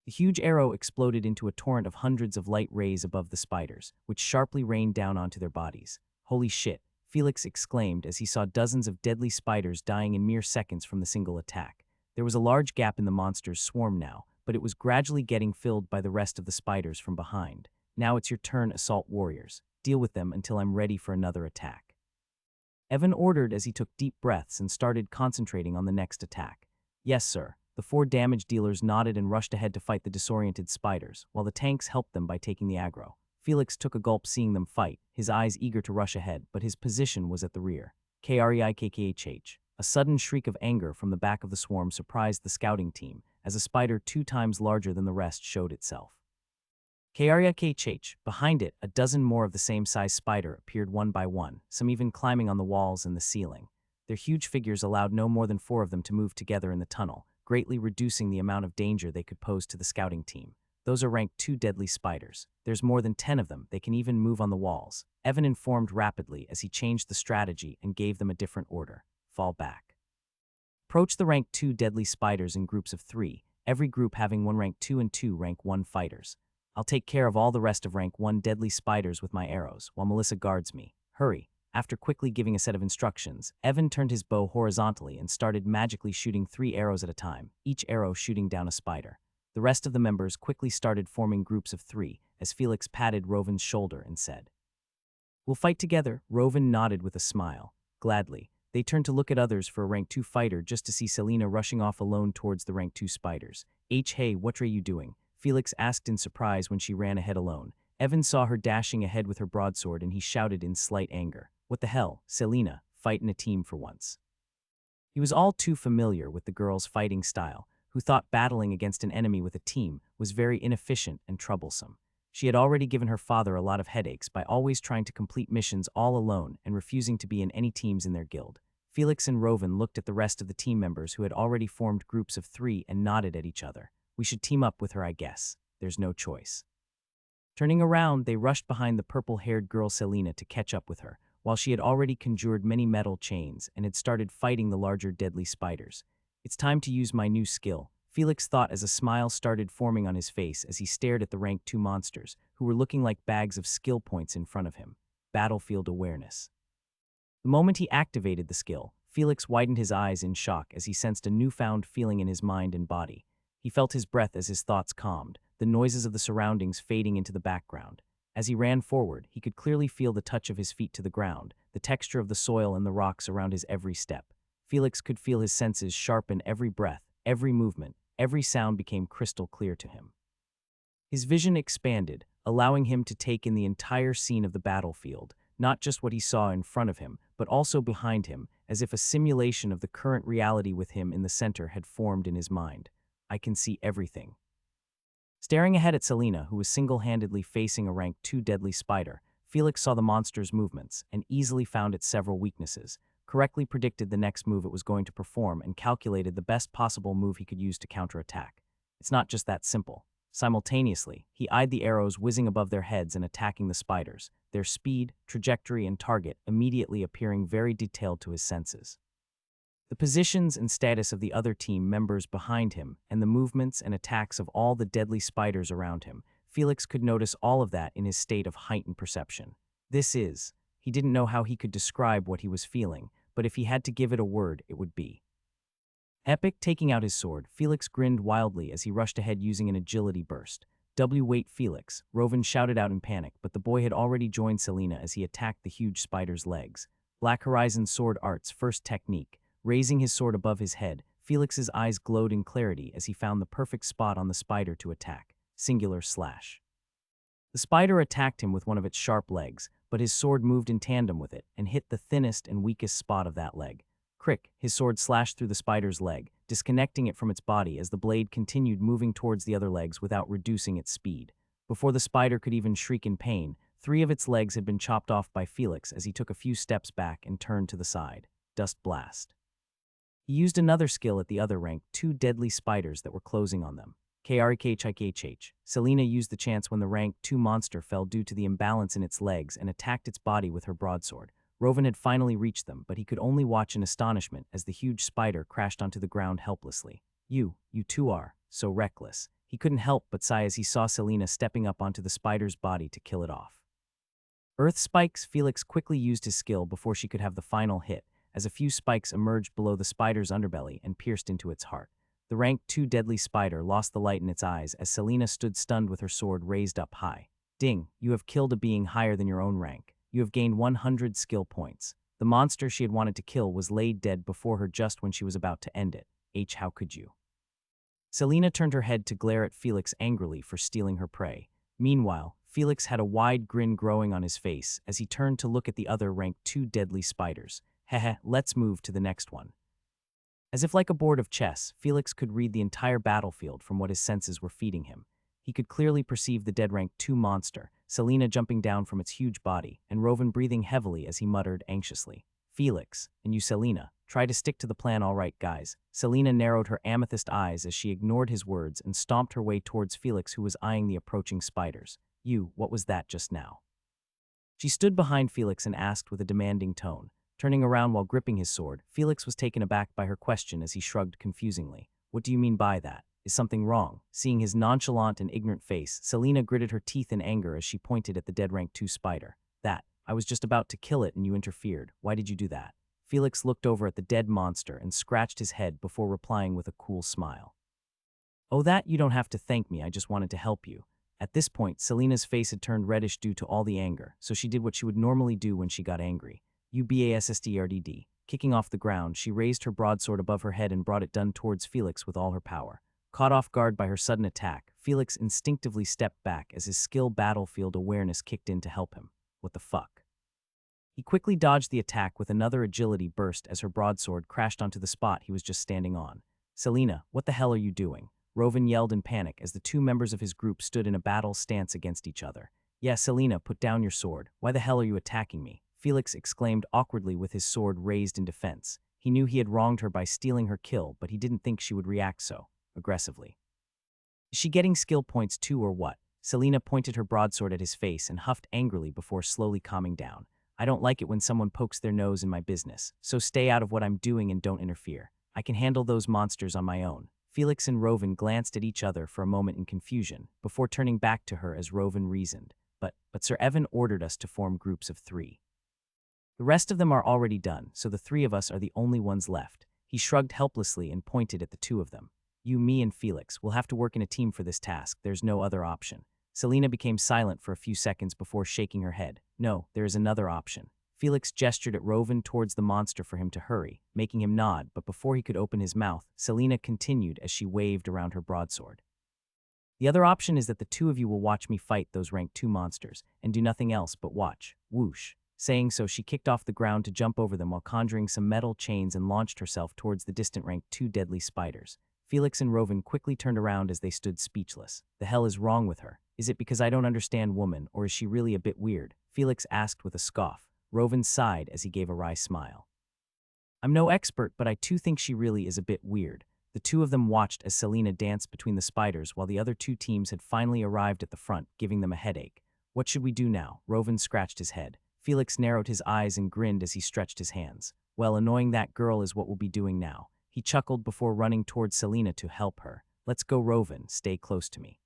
The huge arrow exploded into a torrent of hundreds of light rays above the spiders, which sharply rained down onto their bodies. Holy shit, Felix exclaimed as he saw dozens of deadly spiders dying in mere seconds from the single attack. There was a large gap in the monster's swarm now, but it was gradually getting filled by the rest of the spiders from behind. Now it's your turn, assault warriors. Deal with them until I'm ready for another attack. Evan ordered as he took deep breaths and started concentrating on the next attack. Yes, sir. The 4 damage dealers nodded and rushed ahead to fight the disoriented spiders, while the tanks helped them by taking the aggro. Felix took a gulp seeing them fight, his eyes eager to rush ahead, but his position was at the rear. Kreikkhh. A sudden shriek of anger from the back of the swarm surprised the scouting team, as a spider 2 times larger than the rest showed itself. Kreikkhh. Behind it, a dozen more of the same size spider appeared one by one, some even climbing on the walls and the ceiling. Their huge figures allowed no more than 4 of them to move together in the tunnel, greatly reducing the amount of danger they could pose to the scouting team. Those are rank 2 deadly spiders. There's more than 10 of them. They can even move on the walls. Evan informed rapidly as he changed the strategy and gave them a different order. Fall back. Approach the rank 2 deadly spiders in groups of 3, every group having 1 rank 2 and 2 rank 1 fighters. I'll take care of all the rest of rank 1 deadly spiders with my arrows, while Melissa guards me. Hurry. After quickly giving a set of instructions, Evan turned his bow horizontally and started magically shooting 3 arrows at a time, each arrow shooting down a spider. The rest of the members quickly started forming groups of 3, as Felix patted Rovin's shoulder and said, "We'll fight together." Rovin nodded with a smile. Gladly, they turned to look at others for a rank 2 fighter just to see Selena rushing off alone towards the rank 2 spiders. Hey, what are you doing?" Felix asked in surprise when she ran ahead alone. Evan saw her dashing ahead with her broadsword and he shouted in slight anger, "What the hell, Selena, fight in a team for once." He was all too familiar with the girl's fighting style, who thought battling against an enemy with a team was very inefficient and troublesome. She had already given her father a lot of headaches by always trying to complete missions all alone and refusing to be in any teams in their guild. Felix and Rovin looked at the rest of the team members who had already formed groups of 3 and nodded at each other. "We should team up with her, I guess. There's no choice." Turning around, they rushed behind the purple-haired girl Selena to catch up with her, while she had already conjured many metal chains and had started fighting the larger deadly spiders. "It's time to use my new skill," Felix thought as a smile started forming on his face as he stared at the rank 2 monsters, who were looking like bags of skill points in front of him. Battlefield awareness. The moment he activated the skill, Felix widened his eyes in shock as he sensed a newfound feeling in his mind and body. He felt his breath as his thoughts calmed, the noises of the surroundings fading into the background. As he ran forward, he could clearly feel the touch of his feet to the ground, the texture of the soil and the rocks around his every step. Felix could feel his senses sharpen every breath, every movement, every sound became crystal clear to him. His vision expanded, allowing him to take in the entire scene of the battlefield, not just what he saw in front of him, but also behind him, as if a simulation of the current reality with him in the center had formed in his mind. "I can see everything." Staring ahead at Selena, who was single-handedly facing a rank 2 deadly spider, Felix saw the monster's movements and easily found its several weaknesses, correctly predicted the next move it was going to perform, and calculated the best possible move he could use to counterattack. It's not just that simple. Simultaneously, he eyed the arrows whizzing above their heads and attacking the spiders, their speed, trajectory, and target immediately appearing very detailed to his senses. The positions and status of the other team members behind him, and the movements and attacks of all the deadly spiders around him, Felix could notice all of that in his state of heightened perception. He didn't know how he could describe what he was feeling, but if he had to give it a word, it would be epic. Taking out his sword, Felix grinned wildly as he rushed ahead using an agility burst. Wait, Felix, Rovan shouted out in panic, but the boy had already joined Selena as he attacked the huge spider's legs. Black Horizon's sword art's first technique. Raising his sword above his head, Felix's eyes glowed in clarity as he found the perfect spot on the spider to attack. Singular slash. The spider attacked him with one of its sharp legs, but his sword moved in tandem with it and hit the thinnest and weakest spot of that leg. Crick, his sword slashed through the spider's leg, disconnecting it from its body as the blade continued moving towards the other legs without reducing its speed. Before the spider could even shriek in pain, 3 of its legs had been chopped off by Felix as he took a few steps back and turned to the side. Dust blast. He used another skill at the other rank, 2 deadly spiders that were closing on them. KRKHIKH. Selena used the chance when the rank 2 monster fell due to the imbalance in its legs and attacked its body with her broadsword. Rovan had finally reached them, but he could only watch in astonishment as the huge spider crashed onto the ground helplessly. You two are so reckless. He couldn't help but sigh as he saw Selena stepping up onto the spider's body to kill it off. Earth spikes. Felix quickly used his skill before she could have the final hit, as a few spikes emerged below the spider's underbelly and pierced into its heart. The rank 2 deadly spider lost the light in its eyes as Selena stood stunned with her sword raised up high. Ding, you have killed a being higher than your own rank. You have gained 100 skill points. The monster she had wanted to kill was laid dead before her just when she was about to end it. How could you? Selena turned her head to glare at Felix angrily for stealing her prey. Meanwhile, Felix had a wide grin growing on his face as he turned to look at the other rank 2 deadly spiders. Heh, let's move to the next one. As if like a board of chess, Felix could read the entire battlefield from what his senses were feeding him. He could clearly perceive the dead rank 2 monster, Selena jumping down from its huge body, and Rovan breathing heavily as he muttered anxiously. Felix, and you Selena, try to stick to the plan, all right, guys. Selena narrowed her amethyst eyes as she ignored his words and stomped her way towards Felix, who was eyeing the approaching spiders. What was that just now? She stood behind Felix and asked with a demanding tone. Turning around while gripping his sword, Felix was taken aback by her question as he shrugged confusingly. What do you mean by that? Is something wrong? Seeing his nonchalant and ignorant face, Selena gritted her teeth in anger as she pointed at the dead rank 2 spider. I was just about to kill it and you interfered. Why did you do that? Felix looked over at the dead monster and scratched his head before replying with a cool smile. Oh, that you don't have to thank me, I just wanted to help you. At this point, Selena's face had turned reddish due to all the anger, so she did what she would normally do when she got angry. UBASSDRDD. Kicking off the ground, she raised her broadsword above her head and brought it down towards Felix with all her power. Caught off guard by her sudden attack, Felix instinctively stepped back as his skill battlefield awareness kicked in to help him. What the fuck? He quickly dodged the attack with another agility burst as her broadsword crashed onto the spot he was just standing on. Selena, what the hell are you doing? Rovan yelled in panic as the 2 members of his group stood in a battle stance against each other. Yeah, Selena, put down your sword. Why the hell are you attacking me? Felix exclaimed awkwardly with his sword raised in defense. He knew he had wronged her by stealing her kill, but he didn't think she would react so aggressively. Is she getting skill points too or what? Selena pointed her broadsword at his face and huffed angrily before slowly calming down. I don't like it when someone pokes their nose in my business, so stay out of what I'm doing and don't interfere. I can handle those monsters on my own. Felix and Rovan glanced at each other for a moment in confusion, before turning back to her as Rovan reasoned. But Sir Evan ordered us to form groups of 3. The rest of them are already done, so the 3 of us are the only ones left. He shrugged helplessly and pointed at the 2 of them. You, me, and Felix will have to work in a team for this task. There's no other option. Selena became silent for a few seconds before shaking her head. No, there is another option. Felix gestured at Rovan towards the monster for him to hurry, making him nod, but before he could open his mouth, Selena continued as she waved around her broadsword. The other option is that the 2 of you will watch me fight those rank 2 monsters, and do nothing else but watch. Whoosh. Saying so, she kicked off the ground to jump over them while conjuring some metal chains and launched herself towards the distant rank 2 deadly spiders. Felix and Rovan quickly turned around as they stood speechless. The hell is wrong with her? Is it because I don't understand woman, or is she really a bit weird? Felix asked with a scoff. Rovan sighed as he gave a wry smile. I'm no expert, but I too think she really is a bit weird. The two of them watched as Selena danced between the spiders while the other two teams had finally arrived at the front, giving them a headache. What should we do now? Rovan scratched his head. Felix narrowed his eyes and grinned as he stretched his hands. Well, annoying that girl is what we'll be doing now. He chuckled before running towards Selena to help her. Let's go, Rovan, stay close to me.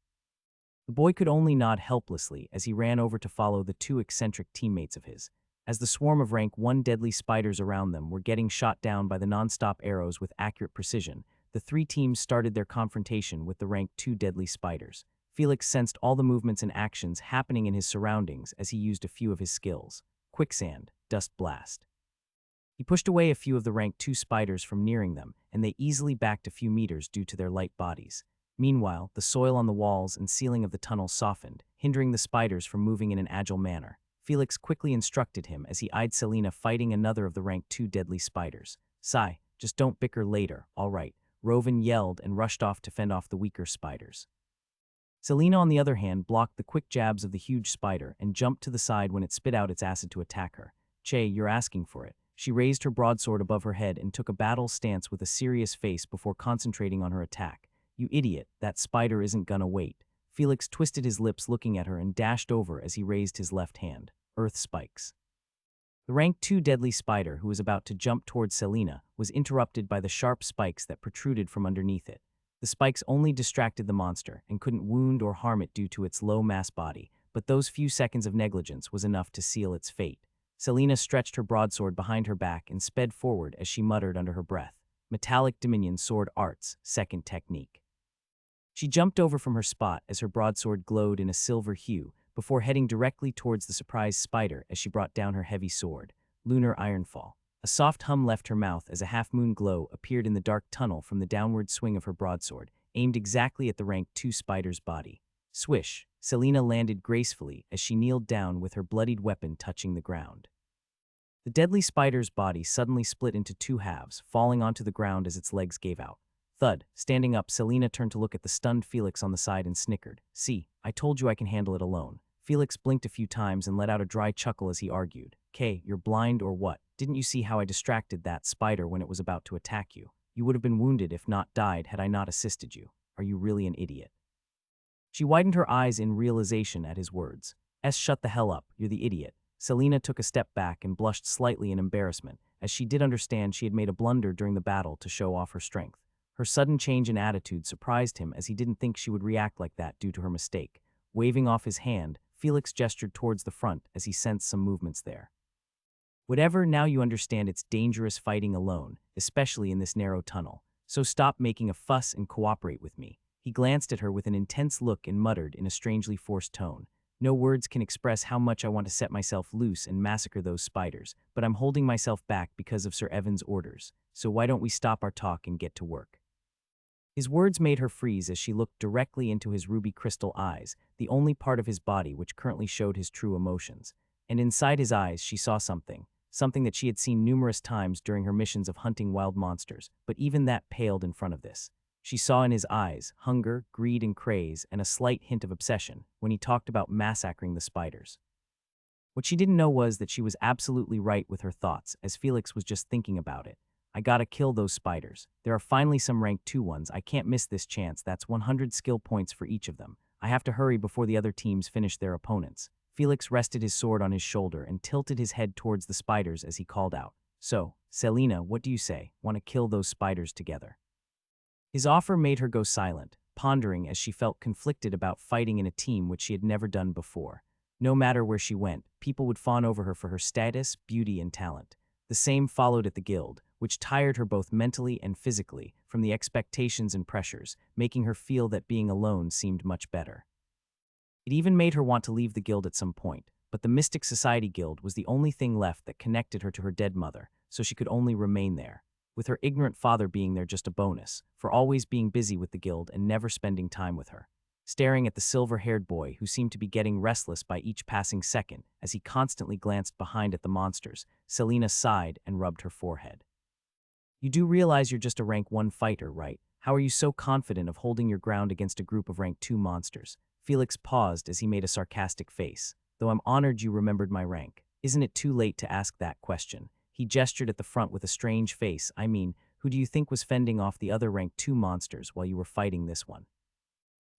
The boy could only nod helplessly as he ran over to follow the two eccentric teammates of his. As the swarm of rank 1 deadly spiders around them were getting shot down by the non-stop arrows with accurate precision, the three teams started their confrontation with the rank 2 deadly spiders. Felix sensed all the movements and actions happening in his surroundings as he used a few of his skills. Quicksand, dust blast. He pushed away a few of the rank 2 spiders from nearing them, and they easily backed a few meters due to their light bodies. Meanwhile, the soil on the walls and ceiling of the tunnel softened, hindering the spiders from moving in an agile manner. Felix quickly instructed him as he eyed Selena fighting another of the rank 2 deadly spiders. Sigh, just don't bicker later, all right. Rovan yelled and rushed off to fend off the weaker spiders. Selena, on the other hand, blocked the quick jabs of the huge spider and jumped to the side when it spit out its acid to attack her. Che, you're asking for it. She raised her broadsword above her head and took a battle stance with a serious face before concentrating on her attack. You idiot, that spider isn't gonna wait. Felix twisted his lips looking at her and dashed over as he raised his left hand. Earth spikes. The rank 2 deadly spider, who was about to jump towards Selena, was interrupted by the sharp spikes that protruded from underneath it. The spikes only distracted the monster and couldn't wound or harm it due to its low mass body, but those few seconds of negligence was enough to seal its fate. Selena stretched her broadsword behind her back and sped forward as she muttered under her breath. Metallic Dominion Sword Arts, second technique. She jumped over from her spot as her broadsword glowed in a silver hue, before heading directly towards the surprised spider as she brought down her heavy sword. Lunar Ironfall. A soft hum left her mouth as a half-moon glow appeared in the dark tunnel from the downward swing of her broadsword, aimed exactly at the rank 2 spider's body. Swish! Selena landed gracefully as she kneeled down with her bloodied weapon touching the ground. The deadly spider's body suddenly split into 2 halves, falling onto the ground as its legs gave out. Thud. Standing up, Selena turned to look at the stunned Felix on the side and snickered. See, I told you I can handle it alone. Felix blinked a few times and let out a dry chuckle as he argued. Kay, you're blind or what? Didn't you see how I distracted that spider when it was about to attack you? You would have been wounded if not died had I not assisted you. Are you really an idiot? She widened her eyes in realization at his words. Shut the hell up, you're the idiot. Selena took a step back and blushed slightly in embarrassment, as she did understand she had made a blunder during the battle to show off her strength. Her sudden change in attitude surprised him as he didn't think she would react like that due to her mistake. Waving off his hand, Felix gestured towards the front as he sensed some movements there. Whatever, now you understand it's dangerous fighting alone, especially in this narrow tunnel. So stop making a fuss and cooperate with me. He glanced at her with an intense look and muttered in a strangely forced tone. No words can express how much I want to set myself loose and massacre those spiders, but I'm holding myself back because of Sir Evan's orders. So why don't we stop our talk and get to work? His words made her freeze as she looked directly into his ruby crystal eyes, the only part of his body which currently showed his true emotions. And inside his eyes she saw something that she had seen numerous times during her missions of hunting wild monsters, but even that paled in front of this. She saw in his eyes hunger, greed, and craze, and a slight hint of obsession when he talked about massacring the spiders. What she didn't know was that she was absolutely right with her thoughts, as Felix was just thinking about it. I gotta kill those spiders. There are finally some rank 2 ones. I can't miss this chance. That's 100 skill points for each of them. I have to hurry before the other teams finish their opponents. Felix rested his sword on his shoulder and tilted his head towards the spiders as he called out. So, Selena, what do you say? Want to kill those spiders together? His offer made her go silent, pondering as she felt conflicted about fighting in a team which she had never done before. No matter where she went, people would fawn over her for her status, beauty, and talent. The same followed at the guild, which tired her both mentally and physically from the expectations and pressures, making her feel that being alone seemed much better. It even made her want to leave the guild at some point, but the Mystic Society Guild was the only thing left that connected her to her dead mother, so she could only remain there, with her ignorant father being there just a bonus, for always being busy with the guild and never spending time with her. Staring at the silver-haired boy who seemed to be getting restless by each passing second as he constantly glanced behind at the monsters, Selena sighed and rubbed her forehead. You do realize you're just a rank 1 fighter, right? How are you so confident of holding your ground against a group of rank 2 monsters? Felix paused as he made a sarcastic face. Though I'm honored you remembered my rank. Isn't it too late to ask that question? He gestured at the front with a strange face. I mean, Who do you think was fending off the other rank 2 monsters while you were fighting this one?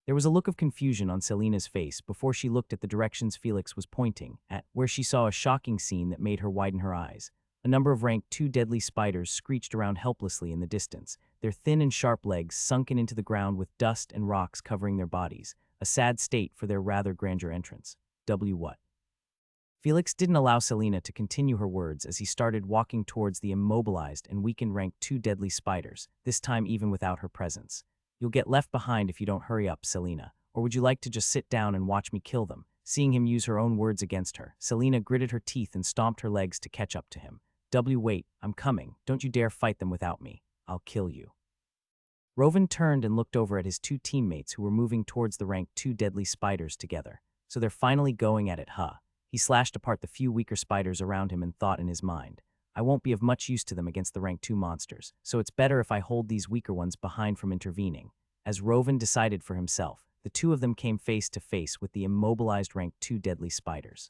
There was a look of confusion on Selina's face before she looked at the directions Felix was pointing at, where she saw a shocking scene that made her widen her eyes. A number of rank 2 deadly spiders screeched around helplessly in the distance, their thin and sharp legs sunken into the ground with dust and rocks covering their bodies, a sad state for their rather grandeur entrance. What? Felix didn't allow Selina to continue her words as he started walking towards the immobilized and weakened rank 2 deadly spiders, this time even without her presence. You'll get left behind if you don't hurry up, Selina. Or would you like to just sit down and watch me kill them? Seeing him use her own words against her, Selina gritted her teeth and stomped her legs to catch up to him. Wait, I'm coming. Don't you dare fight them without me. I'll kill you. Rovan turned and looked over at his 2 teammates who were moving towards the rank 2 deadly spiders together. So they're finally going at it, huh? He slashed apart the few weaker spiders around him and thought in his mind, I won't be of much use to them against the rank 2 monsters, so it's better if I hold these weaker ones behind from intervening. As Rovan decided for himself, the 2 of them came face to face with the immobilized rank 2 deadly spiders.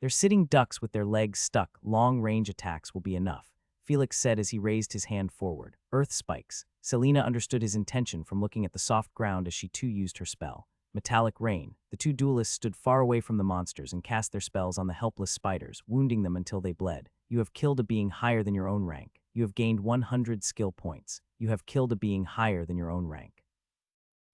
They're sitting ducks with their legs stuck. Long-range attacks will be enough, Felix said as he raised his hand forward. Earth spikes. Selina understood his intention from looking at the soft ground as she too used her spell. Metallic rain. The 2 duelists stood far away from the monsters and cast their spells on the helpless spiders, wounding them until they bled. You have killed a being higher than your own rank. You have gained 100 skill points. You have killed a being higher than your own rank.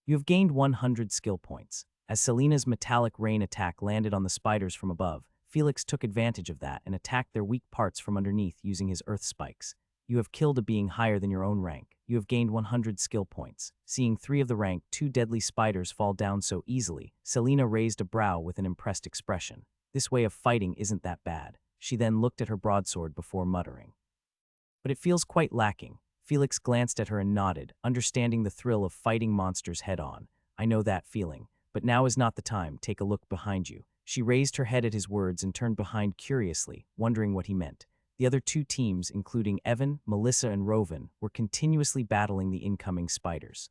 You have gained 100 skill points. As Selina's metallic rain attack landed on the spiders from above, Felix took advantage of that and attacked their weak parts from underneath using his earth spikes. You have killed a being higher than your own rank. You have gained 100 skill points. Seeing 3 of the rank 2 deadly spiders fall down so easily, Selina raised a brow with an impressed expression. This way of fighting isn't that bad. She then looked at her broadsword before muttering. But it feels quite lacking. Felix glanced at her and nodded, understanding the thrill of fighting monsters head-on. I know that feeling. But now is not the time. Take a look behind you. She raised her head at his words and turned behind curiously, wondering what he meant. The other 2 teams, including Evan, Melissa, and Rovan, were continuously battling the incoming spiders.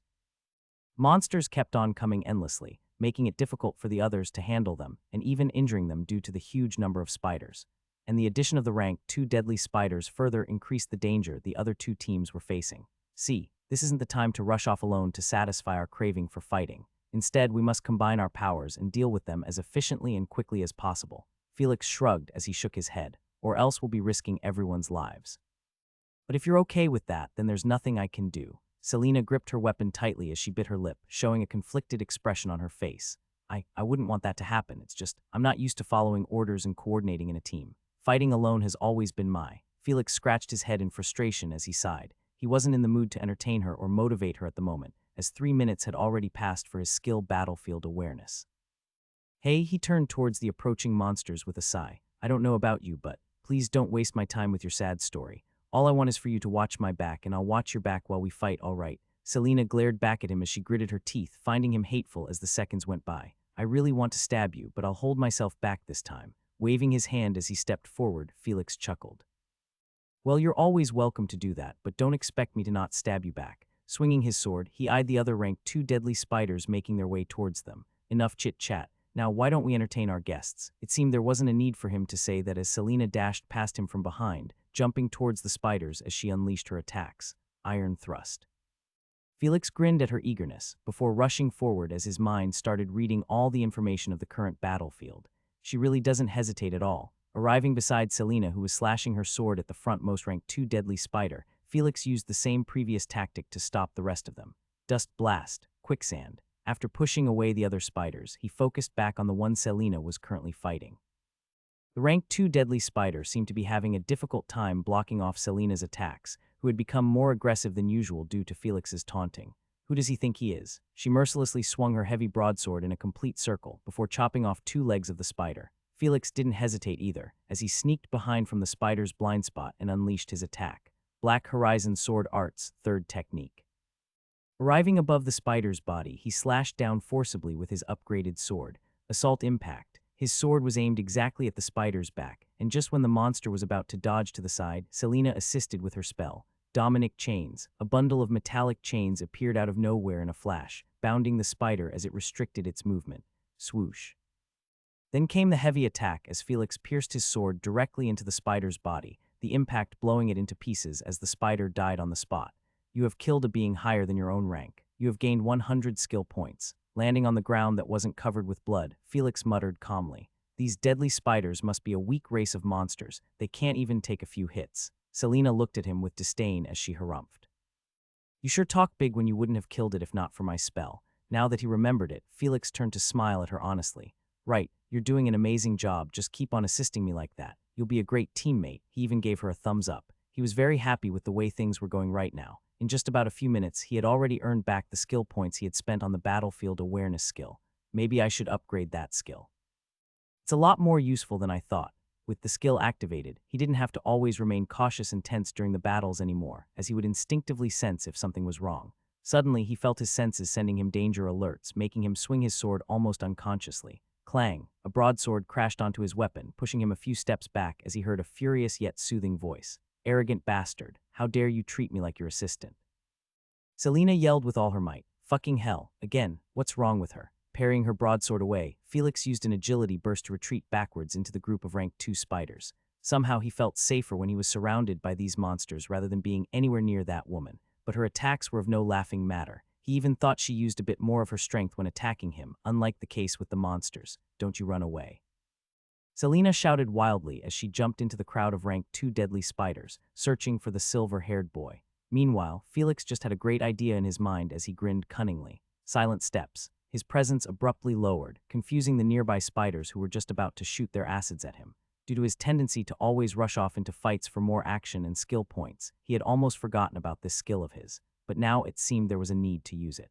Monsters kept on coming endlessly, making it difficult for the others to handle them, and even injuring them due to the huge number of spiders. And the addition of the rank 2 deadly spiders further increased the danger the other 2 teams were facing. See, this isn't the time to rush off alone to satisfy our craving for fighting. Instead, we must combine our powers and deal with them as efficiently and quickly as possible. Felix shrugged as he shook his head, or else we'll be risking everyone's lives. But if you're okay with that, then there's nothing I can do. Selina gripped her weapon tightly as she bit her lip, showing a conflicted expression on her face. I wouldn't want that to happen. It's just, I'm not used to following orders and coordinating in a team. Fighting alone has always been my. Felix scratched his head in frustration as he sighed. He wasn't in the mood to entertain her or motivate her at the moment, as 3 minutes had already passed for his skill battlefield awareness. Hey, he turned towards the approaching monsters with a sigh. I don't know about you, but please don't waste my time with your sad story. All I want is for you to watch my back, and I'll watch your back while we fight, all right? Selina glared back at him as she gritted her teeth, finding him hateful as the seconds went by. I really want to stab you, but I'll hold myself back this time. Waving his hand as he stepped forward, Felix chuckled. Well, you're always welcome to do that, but don't expect me to not stab you back. Swinging his sword, he eyed the other rank 2 deadly spiders making their way towards them. Enough chit-chat. Now why don't we entertain our guests? It seemed there wasn't a need for him to say that as Selina dashed past him from behind, jumping towards the spiders as she unleashed her attacks. Iron thrust. Felix grinned at her eagerness, before rushing forward as his mind started reading all the information of the current battlefield. She really doesn't hesitate at all. Arriving beside Selina, who was slashing her sword at the frontmost rank 2 deadly spider, Felix used the same previous tactic to stop the rest of them. Dust blast, quicksand. After pushing away the other spiders, he focused back on the one Selina was currently fighting. The rank 2 deadly spider seemed to be having a difficult time blocking off Selina's attacks, who had become more aggressive than usual due to Felix's taunting. Who does he think he is? She mercilessly swung her heavy broadsword in a complete circle before chopping off 2 legs of the spider. Felix didn't hesitate either, as he sneaked behind from the spider's blind spot and unleashed his attack. Black Horizon Sword Arts, 3rd technique. Arriving above the spider's body, he slashed down forcibly with his upgraded sword. Assault impact. His sword was aimed exactly at the spider's back, and just when the monster was about to dodge to the side, Selina assisted with her spell. Dominic Chains. A bundle of metallic chains appeared out of nowhere in a flash, bounding the spider as it restricted its movement. Swoosh. Then came the heavy attack as Felix pierced his sword directly into the spider's body, the impact blowing it into pieces as the spider died on the spot. You have killed a being higher than your own rank. You have gained 100 skill points. Landing on the ground that wasn't covered with blood, Felix muttered calmly. These deadly spiders must be a weak race of monsters. They can't even take a few hits. Selena looked at him with disdain as she harumphed. You sure talk big when you wouldn't have killed it if not for my spell. Now that he remembered it, Felix turned to smile at her honestly. Right, you're doing an amazing job. Just keep on assisting me like that. You'll be a great teammate. He even gave her a thumbs up. He was very happy with the way things were going right now. In just about a few minutes, he had already earned back the skill points he had spent on the battlefield awareness skill. Maybe I should upgrade that skill. It's a lot more useful than I thought. With the skill activated, he didn't have to always remain cautious and tense during the battles anymore, as he would instinctively sense if something was wrong. Suddenly, he felt his senses sending him danger alerts, making him swing his sword almost unconsciously. Clang! A broadsword crashed onto his weapon, pushing him a few steps back as he heard a furious yet soothing voice. Arrogant bastard, how dare you treat me like your assistant? Selena yelled with all her might. Fucking hell, again, what's wrong with her? Parrying her broadsword away, Felix used an agility burst to retreat backwards into the group of rank 2 spiders. Somehow he felt safer when he was surrounded by these monsters rather than being anywhere near that woman. But her attacks were of no laughing matter. He even thought she used a bit more of her strength when attacking him, unlike the case with the monsters. Don't you run away. Selena shouted wildly as she jumped into the crowd of rank 2 deadly spiders, searching for the silver-haired boy. Meanwhile, Felix just had a great idea in his mind as he grinned cunningly. Silent steps. His presence abruptly lowered, confusing the nearby spiders who were just about to shoot their acids at him. Due to his tendency to always rush off into fights for more action and skill points, he had almost forgotten about this skill of his, but now it seemed there was a need to use it.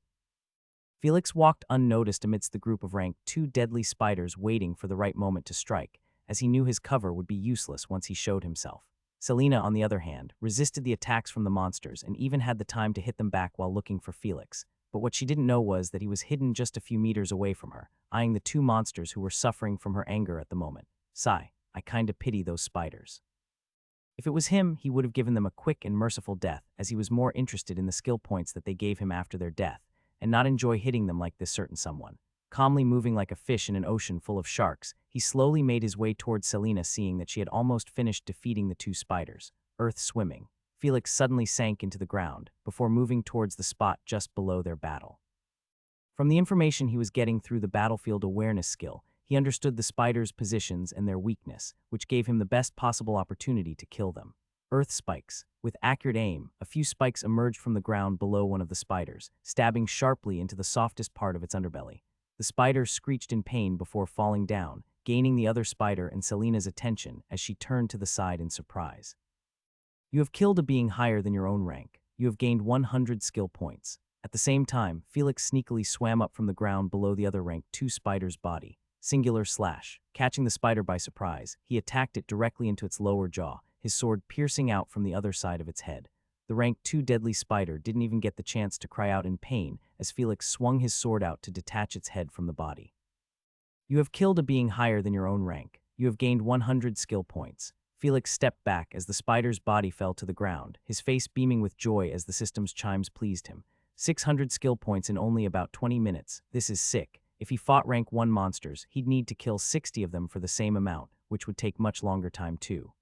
Felix walked unnoticed amidst the group of rank 2 deadly spiders waiting for the right moment to strike, as he knew his cover would be useless once he showed himself. Selena, on the other hand, resisted the attacks from the monsters and even had the time to hit them back while looking for Felix. But what she didn't know was that he was hidden just a few meters away from her, eyeing the 2 monsters who were suffering from her anger at the moment. Sigh, I kinda pity those spiders. If it was him, he would have given them a quick and merciful death, as he was more interested in the skill points that they gave him after their death, and not enjoy hitting them like this certain someone. Calmly moving like a fish in an ocean full of sharks, he slowly made his way towards Selena, seeing that she had almost finished defeating the 2 spiders. Earth swimming. Felix suddenly sank into the ground, before moving towards the spot just below their battle. From the information he was getting through the battlefield awareness skill, he understood the spiders' positions and their weakness, which gave him the best possible opportunity to kill them. Earth spikes. With accurate aim, a few spikes emerged from the ground below one of the spiders, stabbing sharply into the softest part of its underbelly. The spider screeched in pain before falling down, gaining the other spider and Selena's attention as she turned to the side in surprise. You have killed a being higher than your own rank. You have gained 100 skill points. At the same time, Felix sneakily swam up from the ground below the other rank 2 spider's body. Singular slash. Catching the spider by surprise, he attacked it directly into its lower jaw, his sword piercing out from the other side of its head. The rank 2 deadly spider didn't even get the chance to cry out in pain as Felix swung his sword out to detach its head from the body. You have killed a being higher than your own rank. You have gained 100 skill points. Felix stepped back as the spider's body fell to the ground, his face beaming with joy as the system's chimes pleased him. 600 skill points in only about 20 minutes. This is sick. If he fought rank 1 monsters, he'd need to kill 60 of them for the same amount, which would take much longer time too.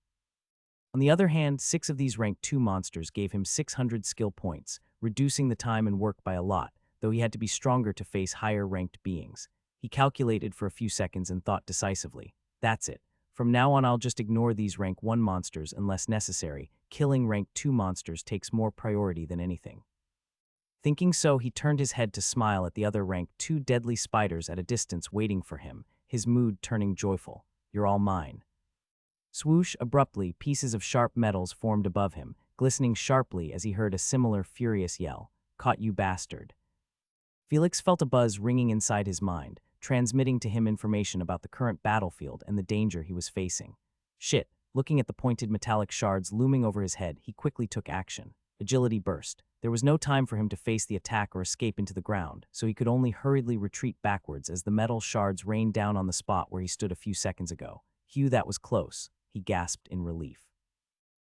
On the other hand, 6 of these rank 2 monsters gave him 600 skill points, reducing the time and work by a lot, though he had to be stronger to face higher ranked beings. He calculated for a few seconds and thought decisively. That's it. From now on I'll just ignore these rank 1 monsters unless necessary. Killing rank 2 monsters takes more priority than anything. Thinking so, he turned his head to smile at the other rank 2 deadly spiders at a distance waiting for him, his mood turning joyful. You're all mine. Swoosh, abruptly, pieces of sharp metals formed above him, glistening sharply as he heard a similar furious yell. Caught you bastard. Felix felt a buzz ringing inside his mind, transmitting to him information about the current battlefield and the danger he was facing. Shit. Looking at the pointed metallic shards looming over his head, he quickly took action. Agility burst. There was no time for him to face the attack or escape into the ground, so he could only hurriedly retreat backwards as the metal shards rained down on the spot where he stood a few seconds ago. Phew, that was close, he gasped in relief.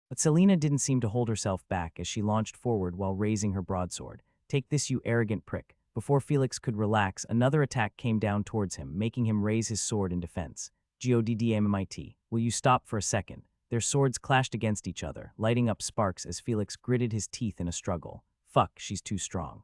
But Selena didn't seem to hold herself back as she launched forward while raising her broadsword. Take this, you arrogant prick. Before Felix could relax, another attack came down towards him, making him raise his sword in defense. Goddamit. Will you stop for a second? Their swords clashed against each other, lighting up sparks as Felix gritted his teeth in a struggle. Fuck, she's too strong.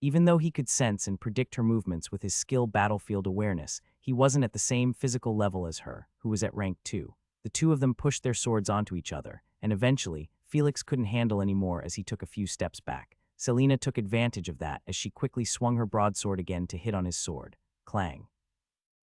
Even though he could sense and predict her movements with his skill battlefield awareness, he wasn't at the same physical level as her, who was at rank 2. The two of them pushed their swords onto each other, and eventually, Felix couldn't handle anymore as he took a few steps back. Selena took advantage of that as she quickly swung her broadsword again to hit on his sword. Clang.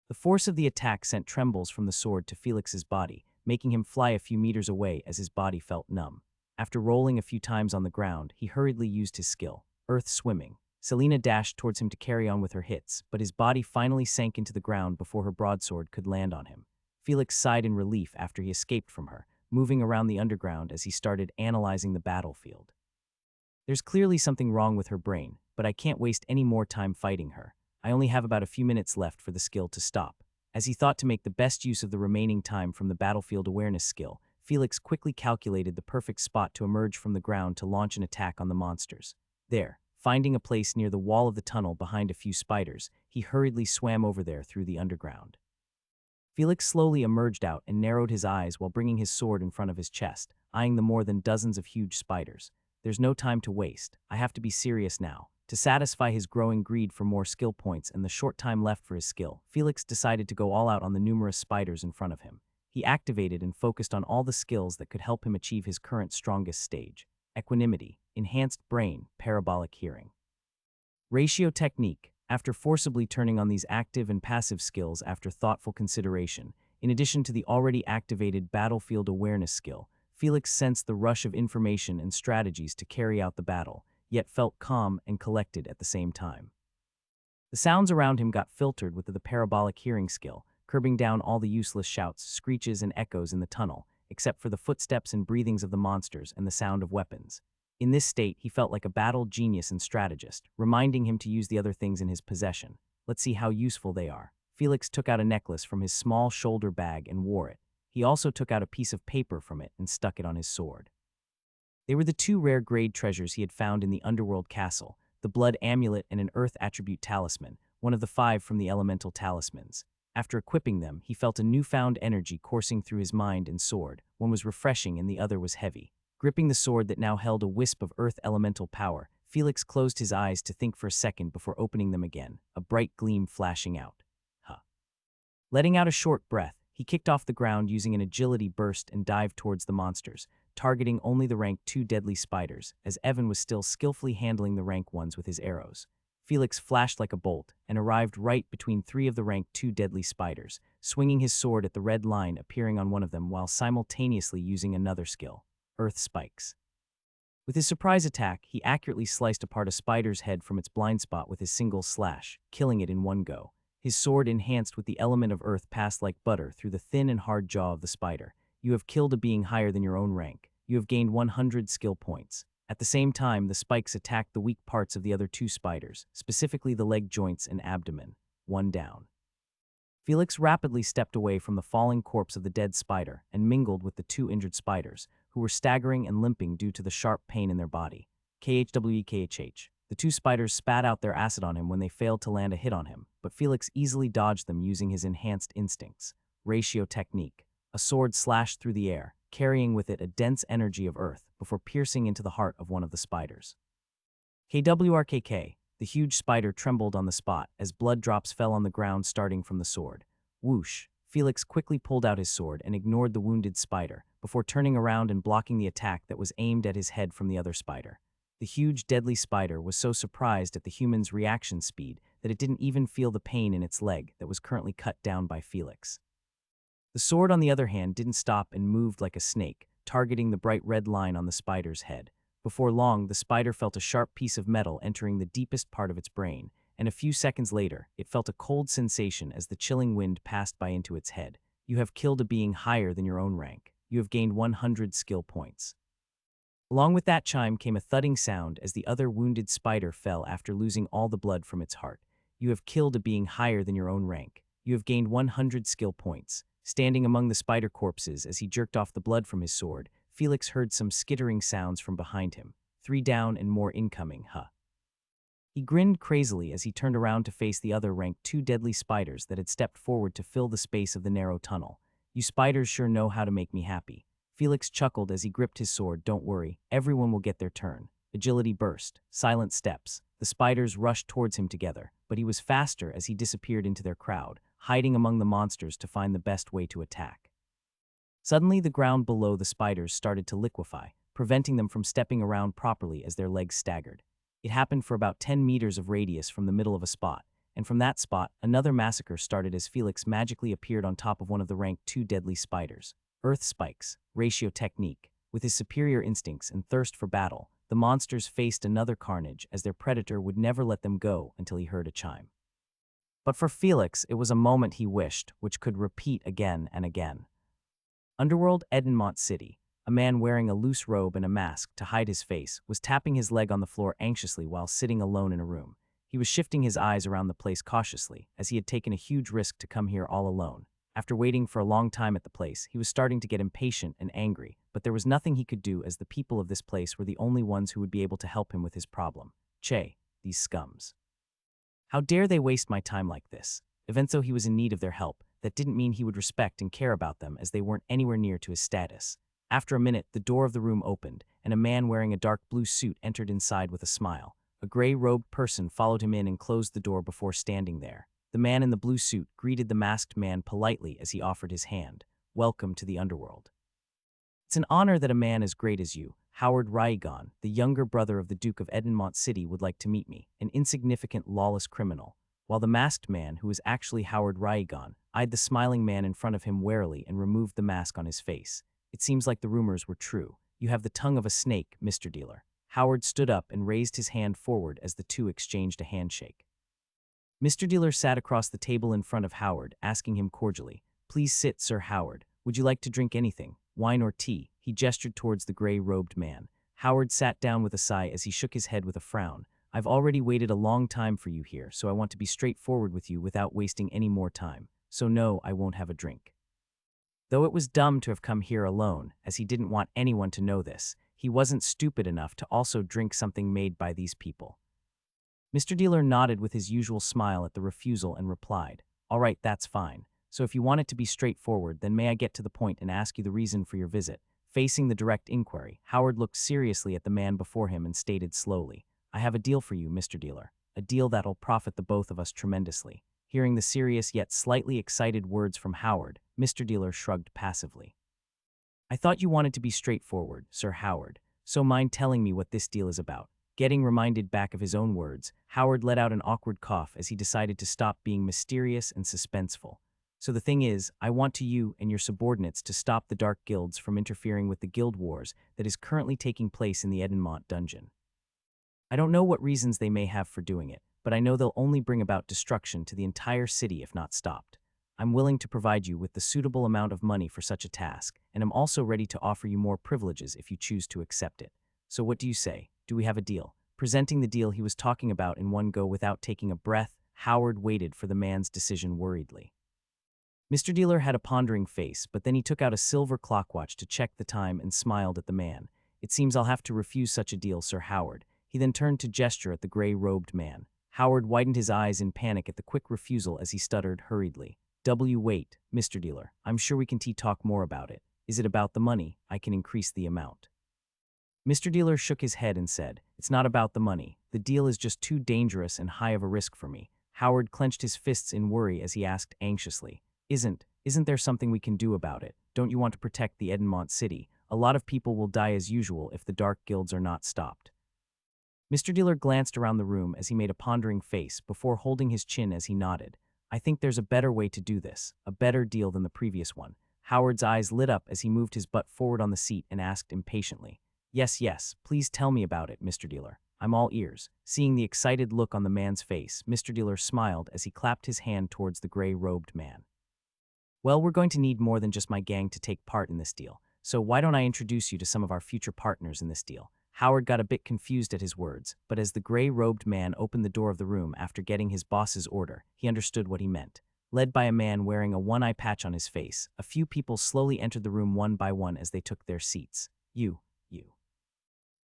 The force of the attack sent trembles from the sword to Felix's body, making him fly a few meters away as his body felt numb. After rolling a few times on the ground, he hurriedly used his skill, Earth Swimming. Selena dashed towards him to carry on with her hits, but his body finally sank into the ground before her broadsword could land on him. Felix sighed in relief after he escaped from her, moving around the underground as he started analyzing the battlefield. There's clearly something wrong with her brain, but I can't waste any more time fighting her. I only have about a few minutes left for the skill to stop. As he thought to make the best use of the remaining time from the battlefield awareness skill, Felix quickly calculated the perfect spot to emerge from the ground to launch an attack on the monsters. There, finding a place near the wall of the tunnel behind a few spiders, he hurriedly swam over there through the underground. Felix slowly emerged out and narrowed his eyes while bringing his sword in front of his chest, eyeing the more than dozens of huge spiders. There's no time to waste. I have to be serious now. To satisfy his growing greed for more skill points and the short time left for his skill, Felix decided to go all out on the numerous spiders in front of him. He activated and focused on all the skills that could help him achieve his current strongest stage: equanimity, enhanced brain, parabolic hearing. Ratio technique. After forcibly turning on these active and passive skills after thoughtful consideration, in addition to the already activated battlefield awareness skill, Felix sensed the rush of information and strategies to carry out the battle, yet felt calm and collected at the same time. The sounds around him got filtered with the parabolic hearing skill, curbing down all the useless shouts, screeches, and echoes in the tunnel, except for the footsteps and breathings of the monsters and the sound of weapons. In this state, he felt like a battle genius and strategist, reminding him to use the other things in his possession. Let's see how useful they are. Felix took out a necklace from his small shoulder bag and wore it. He also took out a piece of paper from it and stuck it on his sword. They were the two rare grade treasures he had found in the underworld castle, the blood amulet and an earth attribute talisman, one of the 5 from the elemental talismans. After equipping them, he felt a newfound energy coursing through his mind and sword. One was refreshing and the other was heavy. Gripping the sword that now held a wisp of earth elemental power, Felix closed his eyes to think for a second before opening them again, a bright gleam flashing out. Letting out a short breath, he kicked off the ground using an agility burst and dived towards the monsters, targeting only the rank 2 deadly spiders, as Evan was still skillfully handling the rank 1s with his arrows. Felix flashed like a bolt and arrived right between 3 of the rank 2 deadly spiders, swinging his sword at the red line appearing on one of them while simultaneously using another skill, Earth Spikes. With his surprise attack, he accurately sliced apart a spider's head from its blind spot with his single slash, killing it in one go. His sword, enhanced with the element of earth, passed like butter through the thin and hard jaw of the spider. You have killed a being higher than your own rank. You have gained 100 skill points. At the same time, the spikes attacked the weak parts of the other 2 spiders, specifically the leg joints and abdomen. 1 down. Felix rapidly stepped away from the falling corpse of the dead spider and mingled with the 2 injured spiders, who were staggering and limping due to the sharp pain in their body. KHWKHH. The 2 spiders spat out their acid on him when they failed to land a hit on him, but Felix easily dodged them using his enhanced instincts. Ratio technique. A sword slashed through the air, carrying with it a dense energy of earth before piercing into the heart of one of the spiders. KWRKK. The huge spider trembled on the spot as blood drops fell on the ground starting from the sword. Whoosh. Felix quickly pulled out his sword and ignored the wounded spider, before turning around and blocking the attack that was aimed at his head from the other spider. The huge, deadly spider was so surprised at the human's reaction speed that it didn't even feel the pain in its leg that was currently cut down by Felix. The sword, on the other hand, didn't stop and moved like a snake, targeting the bright red line on the spider's head. Before long, the spider felt a sharp piece of metal entering the deepest part of its brain, and a few seconds later, it felt a cold sensation as the chilling wind passed by into its head. You have killed a being higher than your own rank. You have gained 100 skill points. Along with that chime came a thudding sound as the other wounded spider fell after losing all the blood from its heart. You have killed a being higher than your own rank. You have gained 100 skill points. Standing among the spider corpses as he jerked off the blood from his sword, Felix heard some skittering sounds from behind him. 3 down and more incoming, He grinned crazily as he turned around to face the other rank 2 deadly spiders that had stepped forward to fill the space of the narrow tunnel. You spiders sure know how to make me happy. Felix chuckled as he gripped his sword. Don't worry, everyone will get their turn. Agility burst, silent steps. The spiders rushed towards him together, but he was faster as he disappeared into their crowd, hiding among the monsters to find the best way to attack. Suddenly, the ground below the spiders started to liquefy, preventing them from stepping around properly as their legs staggered. It happened for about 10 meters of radius from the middle of a spot, and from that spot, another massacre started as Felix magically appeared on top of one of the rank 2 deadly spiders. Earth spikes, ratio technique. With his superior instincts and thirst for battle, the monsters faced another carnage as their predator would never let them go until he heard a chime. But for Felix, it was a moment he wished, which could repeat again and again. Underworld, Edenmont City. A man wearing a loose robe and a mask to hide his face was tapping his leg on the floor anxiously while sitting alone in a room. He was shifting his eyes around the place cautiously, as he had taken a huge risk to come here all alone. After waiting for a long time at the place, he was starting to get impatient and angry, but there was nothing he could do as the people of this place were the only ones who would be able to help him with his problem. Che, these scums. How dare they waste my time like this? Even though he was in need of their help, that didn't mean he would respect and care about them as they weren't anywhere near to his status. After a minute, the door of the room opened, and a man wearing a dark blue suit entered inside with a smile. A gray-robed person followed him in and closed the door before standing there. The man in the blue suit greeted the masked man politely as he offered his hand. Welcome to the underworld. It's an honor that a man as great as you, Howard Raigon, the younger brother of the Duke of Edenmont City, would like to meet me, an insignificant, lawless criminal. While the masked man, who was actually Howard Raigon, eyed the smiling man in front of him warily and removed the mask on his face. It seems like the rumors were true. You have the tongue of a snake, Mr. Dealer. Howard stood up and raised his hand forward as the two exchanged a handshake. Mr. Dealer sat across the table in front of Howard, asking him cordially, Please sit, Sir Howard. Would you like to drink anything, wine or tea? He gestured towards the gray-robed man. Howard sat down with a sigh as he shook his head with a frown. I've already waited a long time for you here, so I want to be straightforward with you without wasting any more time. So no, I won't have a drink. Though it was dumb to have come here alone, as he didn't want anyone to know this, he wasn't stupid enough to also drink something made by these people. Mr. Dealer nodded with his usual smile at the refusal and replied, All right, that's fine. So if you want it to be straightforward, then may I get to the point and ask you the reason for your visit? Facing the direct inquiry, Howard looked seriously at the man before him and stated slowly, I have a deal for you, Mr. Dealer. A deal that'll profit the both of us tremendously. Hearing the serious yet slightly excited words from Howard, Mr. Dealer shrugged passively. I thought you wanted to be straightforward, Sir Howard, so mind telling me what this deal is about. Getting reminded back of his own words, Howard let out an awkward cough as he decided to stop being mysterious and suspenseful. So the thing is, I want you and your subordinates to stop the Dark Guilds from interfering with the Guild Wars that is currently taking place in the Edenmont dungeon. I don't know what reasons they may have for doing it, but I know they'll only bring about destruction to the entire city if not stopped. I'm willing to provide you with the suitable amount of money for such a task, and I'm also ready to offer you more privileges if you choose to accept it. So what do you say? Do we have a deal? Presenting the deal he was talking about in one go without taking a breath, Howard waited for the man's decision worriedly. Mr. Dealer had a pondering face, but then he took out a silver clockwatch to check the time and smiled at the man. It seems I'll have to refuse such a deal, Sir Howard. He then turned to gesture at the gray-robed man. Howard widened his eyes in panic at the quick refusal as he stuttered hurriedly. Wait, Mr. Dealer, I'm sure we can talk more about it. Is it about the money? I can increase the amount. Mr. Dealer shook his head and said, It's not about the money. The deal is just too dangerous and high of a risk for me. Howard clenched his fists in worry as he asked anxiously, Isn't there something we can do about it? Don't you want to protect the Edenmont City? A lot of people will die as usual if the Dark Guilds are not stopped. Mr. Dealer glanced around the room as he made a pondering face before holding his chin as he nodded. I think there's a better way to do this, a better deal than the previous one. Howard's eyes lit up as he moved his butt forward on the seat and asked impatiently, Yes, please tell me about it, Mr. Dealer. I'm all ears. Seeing the excited look on the man's face, Mr. Dealer smiled as he clapped his hand towards the gray-robed man. Well, we're going to need more than just my gang to take part in this deal, so why don't I introduce you to some of our future partners in this deal? Howard got a bit confused at his words, but as the gray-robed man opened the door of the room after getting his boss's order, he understood what he meant. Led by a man wearing a one-eye patch on his face, a few people slowly entered the room one by one as they took their seats. You.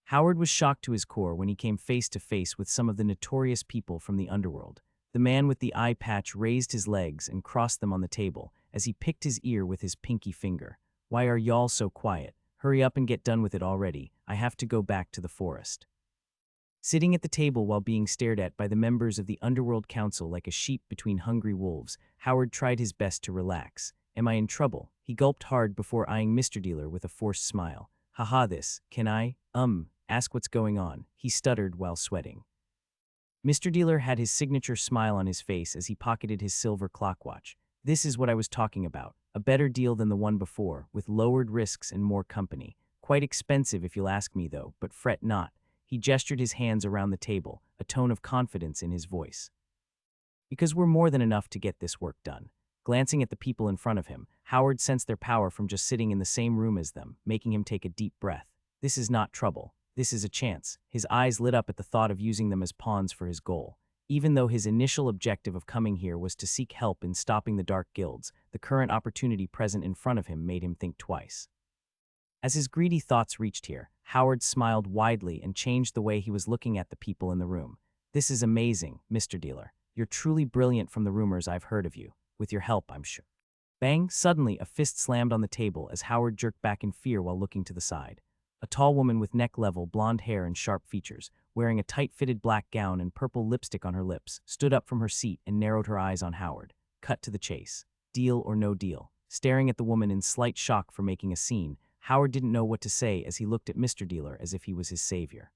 Howard was shocked to his core when he came face to face with some of the notorious people from the underworld. The man with the eye patch raised his legs and crossed them on the table, as he picked his ear with his pinky finger. "Why are y'all so quiet? Hurry up and get done with it already. I have to go back to the forest." Sitting at the table while being stared at by the members of the Underworld Council like a sheep between hungry wolves, Howard tried his best to relax. "Am I in trouble?" He gulped hard before eyeing Mr. Dealer with a forced smile. "Haha, can I, ask what's going on?" he stuttered while sweating. Mr. Dealer had his signature smile on his face as he pocketed his silver clockwatch. "This is what I was talking about. A better deal than the one before, with lowered risks and more company. Quite expensive if you'll ask me though, but fret not." He gestured his hands around the table, a tone of confidence in his voice. "Because we're more than enough to get this work done." Glancing at the people in front of him, Howard sensed their power from just sitting in the same room as them, making him take a deep breath. This is not trouble. This is a chance. His eyes lit up at the thought of using them as pawns for his goal. Even though his initial objective of coming here was to seek help in stopping the Dark Guilds, the current opportunity present in front of him made him think twice. As his greedy thoughts reached here, Howard smiled widely and changed the way he was looking at the people in the room. "This is amazing, Mr. Dealer. You're truly brilliant from the rumors I've heard of you. With your help, I'm sure." Bang! Suddenly, a fist slammed on the table as Howard jerked back in fear while looking to the side. A tall woman with neck-level blonde hair and sharp features, wearing a tight-fitted black gown and purple lipstick on her lips, stood up from her seat and narrowed her eyes on Howard. Cut to the chase. Deal or no deal. Staring at the woman in slight shock for making a scene, Howard didn't know what to say as he looked at Mr. Dealer as if he was his savior.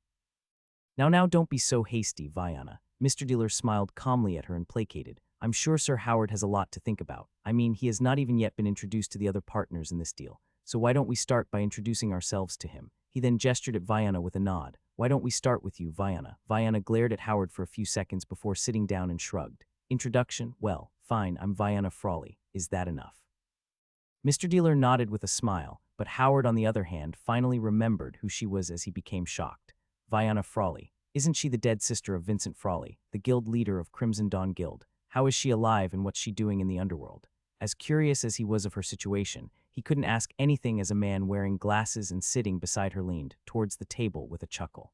Now, don't be so hasty, Viana." Mr. Dealer smiled calmly at her and placated. "I'm sure Sir Howard has a lot to think about. I mean, he has not even yet been introduced to the other partners in this deal. So why don't we start by introducing ourselves to him?" He then gestured at Viana with a nod. "Why don't we start with you, Viana?" Viana glared at Howard for a few seconds before sitting down and shrugged. "Introduction? Well, fine, I'm Viana Frawley. Is that enough?" Mr. Dealer nodded with a smile, but Howard, on the other hand, finally remembered who she was as he became shocked. "Viana Frawley. Isn't she the dead sister of Vincent Frawley, the guild leader of Crimson Dawn Guild? How is she alive and what's she doing in the underworld?" As curious as he was of her situation, he couldn't ask anything as a man wearing glasses and sitting beside her leaned towards the table with a chuckle.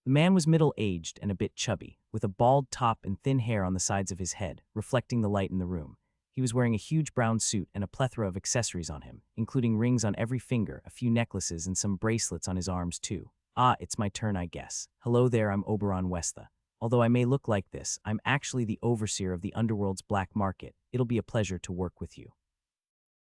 The man was middle-aged and a bit chubby, with a bald top and thin hair on the sides of his head, reflecting the light in the room. He was wearing a huge brown suit and a plethora of accessories on him, including rings on every finger, a few necklaces, and some bracelets on his arms too. "Ah, it's my turn, I guess. Hello there, I'm Oberon Westha. Although I may look like this, I'm actually the overseer of the Underworld's black market. It'll be a pleasure to work with you."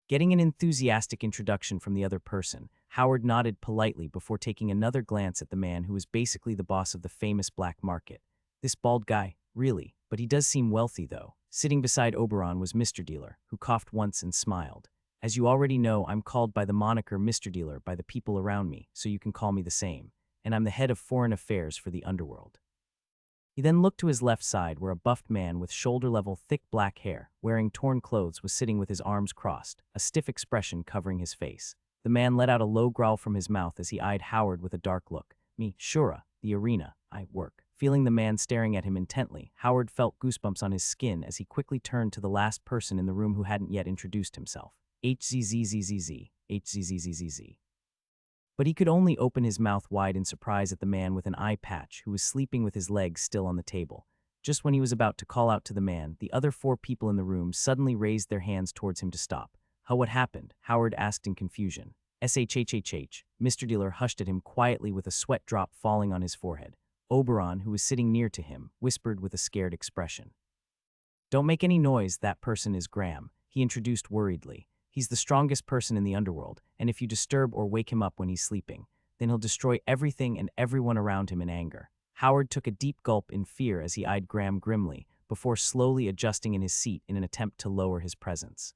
Getting an enthusiastic introduction from the other person, Howard nodded politely before taking another glance at the man who was basically the boss of the famous black market. "This bald guy, really, but he does seem wealthy though." Sitting beside Oberon was Mr. Dealer, who coughed once and smiled. "As you already know, I'm called by the moniker Mr. Dealer by the people around me, so you can call me the same. And I'm the head of foreign affairs for the Underworld." He then looked to his left side where a buffed man with shoulder-level thick black hair, wearing torn clothes, was sitting with his arms crossed, a stiff expression covering his face. The man let out a low growl from his mouth as he eyed Howard with a dark look. "Me, Shura, the arena, I work." Feeling the man staring at him intently, Howard felt goosebumps on his skin as he quickly turned to the last person in the room who hadn't yet introduced himself. HZZZZZ, HZZZZZ. But he could only open his mouth wide in surprise at the man with an eye patch who was sleeping with his legs still on the table. Just when he was about to call out to the man, the other 4 people in the room suddenly raised their hands towards him to stop. What happened?" Howard asked in confusion. "SHHHH." Mr. Dealer hushed at him quietly with a sweat drop falling on his forehead. Oberon, who was sitting near to him, whispered with a scared expression. "Don't make any noise, that person is Graham," he introduced worriedly. "He's the strongest person in the underworld, and if you disturb or wake him up when he's sleeping, then he'll destroy everything and everyone around him in anger." Howard took a deep gulp in fear as he eyed Graham grimly, before slowly adjusting in his seat in an attempt to lower his presence.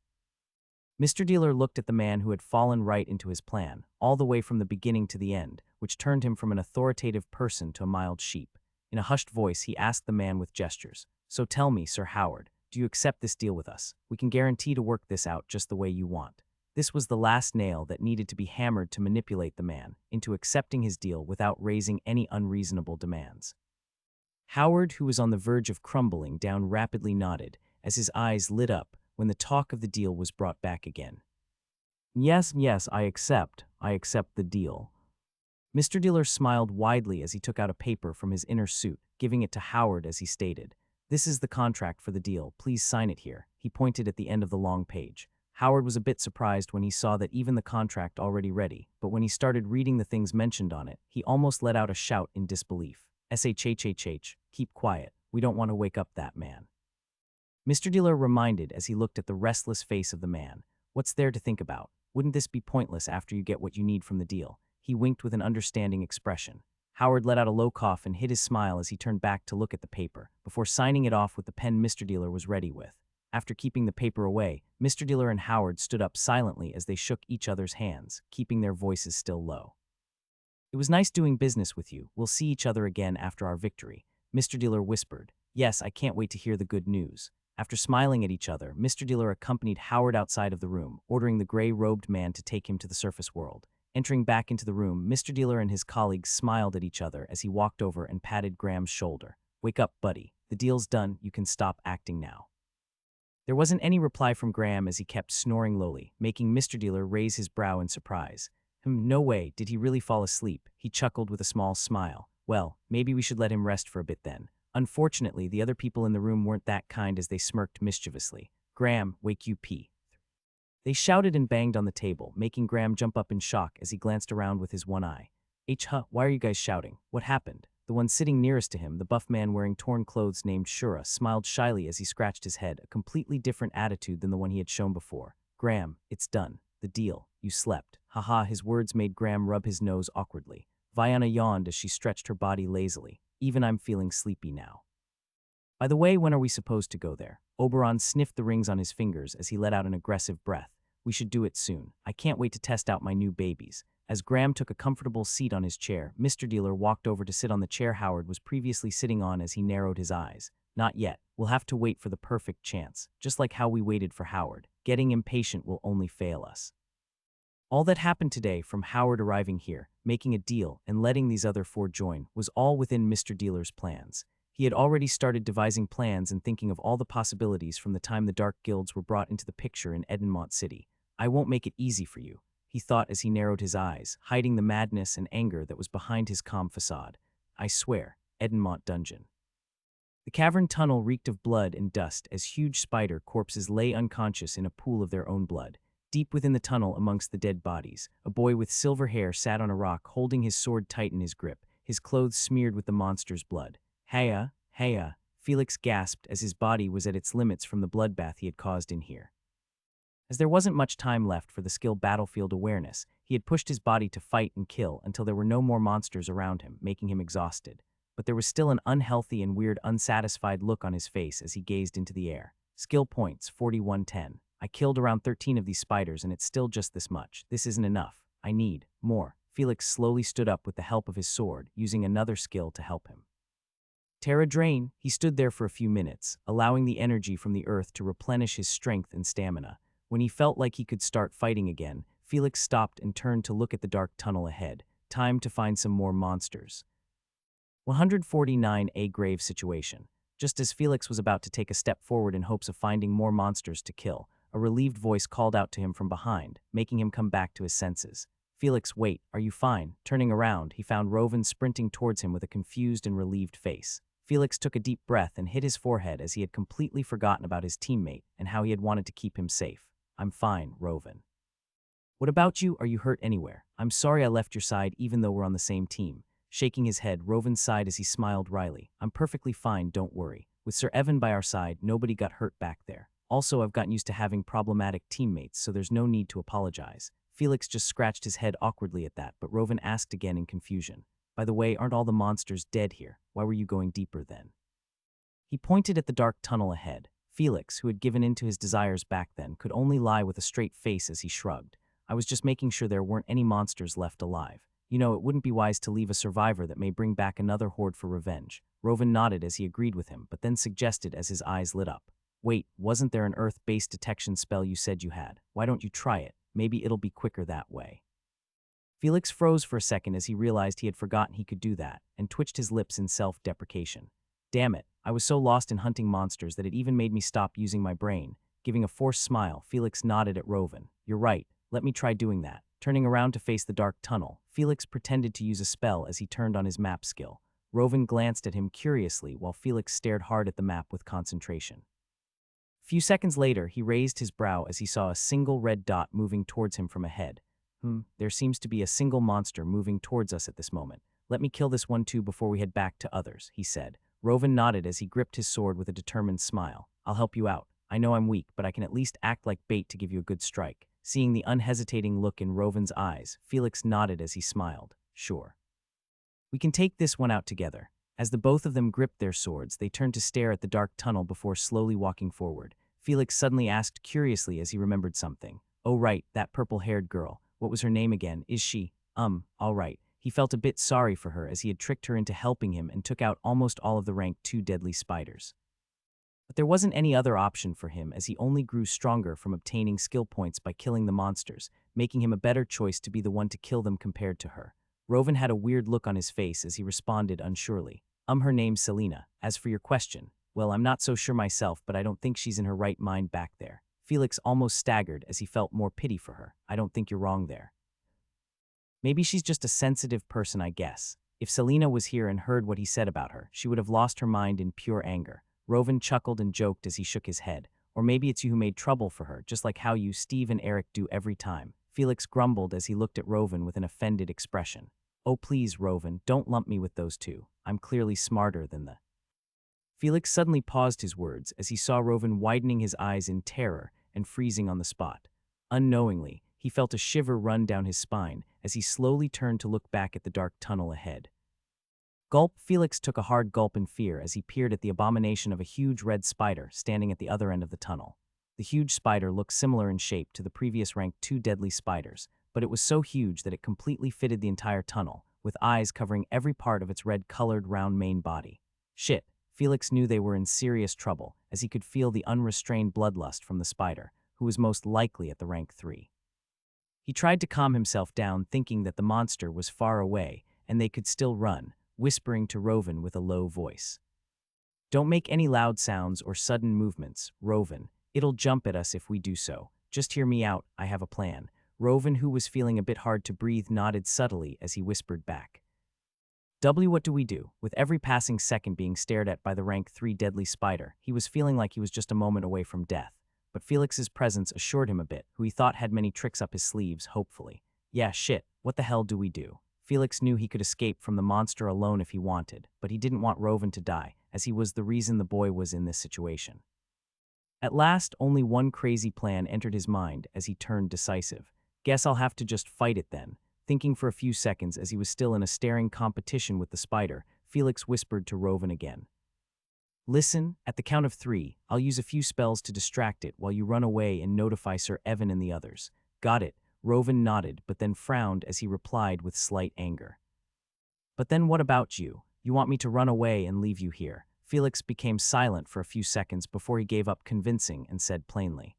Mr. Dealer looked at the man who had fallen right into his plan, all the way from the beginning to the end, which turned him from an authoritative person to a mild sheep. In a hushed voice, he asked the man with gestures, "So tell me, Sir Howard, do you accept this deal with us? We can guarantee to work this out just the way you want." This was the last nail that needed to be hammered to manipulate the man into accepting his deal without raising any unreasonable demands. Howard, who was on the verge of crumbling down, rapidly nodded as his eyes lit up when the talk of the deal was brought back again. Yes, I accept the deal." Mr. Dealer smiled widely as he took out a paper from his inner suit, giving it to Howard as he stated, This is the contract for the deal. Please sign it here. He pointed at the end of the long page. Howard was a bit surprised when he saw that even the contract already ready, but when he started reading the things mentioned on it, he almost let out a shout in disbelief. "Shh, keep quiet. We don't want to wake up that man." Mr. Dealer reminded as he looked at the restless face of the man. "What's there to think about? Wouldn't this be pointless after you get what you need from the deal?" He winked with an understanding expression. Howard let out a low cough and hid his smile as he turned back to look at the paper, before signing it off with the pen Mr. Dealer was ready with. After keeping the paper away, Mr. Dealer and Howard stood up silently as they shook each other's hands, keeping their voices still low. "It was nice doing business with you. We'll see each other again after our victory," Mr. Dealer whispered. "Yes, I can't wait to hear the good news." After smiling at each other, Mr. Dealer accompanied Howard outside of the room, ordering the gray-robed man to take him to the surface world. Entering back into the room, Mr. Dealer and his colleagues smiled at each other as he walked over and patted Graham's shoulder. "Wake up, buddy. The deal's done. You can stop acting now." There wasn't any reply from Graham as he kept snoring lowly, making Mr. Dealer raise his brow in surprise. No way, did he really fall asleep? He chuckled with a small smile. "Well, maybe we should let him rest for a bit then." Unfortunately, the other people in the room weren't that kind as they smirked mischievously. "Graham, wake you P." They shouted and banged on the table, making Graham jump up in shock as he glanced around with his one eye. Why are you guys shouting? What happened?" The one sitting nearest to him, the buff man wearing torn clothes named Shura, smiled shyly as he scratched his head, a completely different attitude than the one he had shown before. "Graham, it's done. The deal. You slept." Haha, his words made Graham rub his nose awkwardly. Viana yawned as she stretched her body lazily. "Even I'm feeling sleepy now." "By the way, when are we supposed to go there?" Oberon sniffed the rings on his fingers as he let out an aggressive breath. "We should do it soon. I can't wait to test out my new babies." As Graham took a comfortable seat on his chair, Mr. Dealer walked over to sit on the chair Howard was previously sitting on as he narrowed his eyes. "Not yet. We'll have to wait for the perfect chance, just like how we waited for Howard. Getting impatient will only fail us." All that happened today, from Howard arriving here, making a deal, and letting these other four join, was all within Mr. Dealer's plans. He had already started devising plans and thinking of all the possibilities from the time the Dark Guilds were brought into the picture in Edenmont City. "I won't make it easy for you," he thought as he narrowed his eyes, hiding the madness and anger that was behind his calm facade. "I swear, Edenmont Dungeon." The cavern tunnel reeked of blood and dust as huge spider corpses lay unconscious in a pool of their own blood. Deep within the tunnel amongst the dead bodies, a boy with silver hair sat on a rock holding his sword tight in his grip, his clothes smeared with the monster's blood. "Heya, heya," Felix gasped as his body was at its limits from the bloodbath he had caused in here. As there wasn't much time left for the skill battlefield awareness, he had pushed his body to fight and kill until there were no more monsters around him, making him exhausted. But there was still an unhealthy and weird unsatisfied look on his face as he gazed into the air. Skill points, 4110. "I killed around 13 of these spiders and it's still just this much. This isn't enough. I need more." Felix slowly stood up with the help of his sword, using another skill to help him. Terra Drain. He stood there for a few minutes, allowing the energy from the earth to replenish his strength and stamina. When he felt like he could start fighting again, Felix stopped and turned to look at the dark tunnel ahead. Time to find some more monsters. 149 A grave situation. Just as Felix was about to take a step forward in hopes of finding more monsters to kill, a relieved voice called out to him from behind, making him come back to his senses. "Felix, wait, are you fine?" Turning around, he found Rovan sprinting towards him with a confused and relieved face. Felix took a deep breath and hit his forehead as he had completely forgotten about his teammate and how he had wanted to keep him safe. "I'm fine, Rovan." "What about you? Are you hurt anywhere?" "I'm sorry I left your side even though we're on the same team." Shaking his head, Rovan sighed as he smiled wryly. "I'm perfectly fine, don't worry. With Sir Evan by our side, nobody got hurt back there. Also, I've gotten used to having problematic teammates, so there's no need to apologize." Felix just scratched his head awkwardly at that, but Rovan asked again in confusion. "By the way, aren't all the monsters dead here? Why were you going deeper then?" He pointed at the dark tunnel ahead. Felix, who had given in to his desires back then, could only lie with a straight face as he shrugged. "I was just making sure there weren't any monsters left alive. You know, it wouldn't be wise to leave a survivor that may bring back another horde for revenge." Rovan nodded as he agreed with him, but then suggested as his eyes lit up. "Wait, wasn't there an Earth-based detection spell you said you had? Why don't you try it? Maybe it'll be quicker that way." Felix froze for a second as he realized he had forgotten he could do that, and twitched his lips in self-deprecation. "Damn it, I was so lost in hunting monsters that it even made me stop using my brain." Giving a forced smile, Felix nodded at Rovan. "You're right, let me try doing that." Turning around to face the dark tunnel, Felix pretended to use a spell as he turned on his map skill. Rovan glanced at him curiously while Felix stared hard at the map with concentration. Few seconds later, he raised his brow as he saw a single red dot moving towards him from ahead. There seems to be a single monster moving towards us at this moment. Let me kill this one too before we head back to others, he said. Rovan nodded as he gripped his sword with a determined smile. I'll help you out. I know I'm weak, but I can at least act like bait to give you a good strike. Seeing the unhesitating look in Rovan's eyes, Felix nodded as he smiled. Sure. We can take this one out together. As the both of them gripped their swords, they turned to stare at the dark tunnel before slowly walking forward. Felix suddenly asked curiously as he remembered something. Oh right, that purple-haired girl. What was her name again? Is she? All right. He felt a bit sorry for her as he had tricked her into helping him and took out almost all of the rank 2 deadly spiders. But there wasn't any other option for him as he only grew stronger from obtaining skill points by killing the monsters, making him a better choice to be the one to kill them compared to her. Rovan had a weird look on his face as he responded unsurely. Her name's Selena. As for your question, well, I'm not so sure myself, but I don't think she's in her right mind back there. Felix almost staggered as he felt more pity for her. I don't think you're wrong there. Maybe she's just a sensitive person, I guess. If Selena was here and heard what he said about her, she would have lost her mind in pure anger. Rovan chuckled and joked as he shook his head. Or maybe it's you who made trouble for her, just like how you, Steve, and Eric do every time. Felix grumbled as he looked at Rovan with an offended expression. Oh please, Rovan, don't lump me with those two. I'm clearly smarter than the... Felix suddenly paused his words as he saw Rovan widening his eyes in terror and freezing on the spot. Unknowingly, he felt a shiver run down his spine as he slowly turned to look back at the dark tunnel ahead. Gulp! Felix took a hard gulp in fear as he peered at the abomination of a huge red spider standing at the other end of the tunnel. The huge spider looked similar in shape to the previous rank 2 deadly spiders, but it was so huge that it completely fitted the entire tunnel, with eyes covering every part of its red-colored round main body. Shit, Felix knew they were in serious trouble as he could feel the unrestrained bloodlust from the spider, who was most likely at the rank 3. He tried to calm himself down, thinking that the monster was far away and they could still run, whispering to Rovan with a low voice. Don't make any loud sounds or sudden movements, Rovan. It'll jump at us if we do so. Just hear me out, I have a plan. Rovan, who was feeling a bit hard to breathe, nodded subtly as he whispered back. What do we do? With every passing second being stared at by the rank 3 deadly spider, he was feeling like he was just a moment away from death. But Felix's presence assured him a bit, who he thought had many tricks up his sleeves, hopefully. Yeah, shit, what the hell do we do? Felix knew he could escape from the monster alone if he wanted, but he didn't want Rovan to die, as he was the reason the boy was in this situation. At last, only one crazy plan entered his mind as he turned decisive. Guess I'll have to just fight it then. Thinking for a few seconds as he was still in a staring competition with the spider, Felix whispered to Rovan again. Listen, at the count of 3, I'll use a few spells to distract it while you run away and notify Sir Evan and the others. Got it. Rovan nodded, but then frowned as he replied with slight anger. But then what about you? You want me to run away and leave you here? Felix became silent for a few seconds before he gave up convincing and said plainly.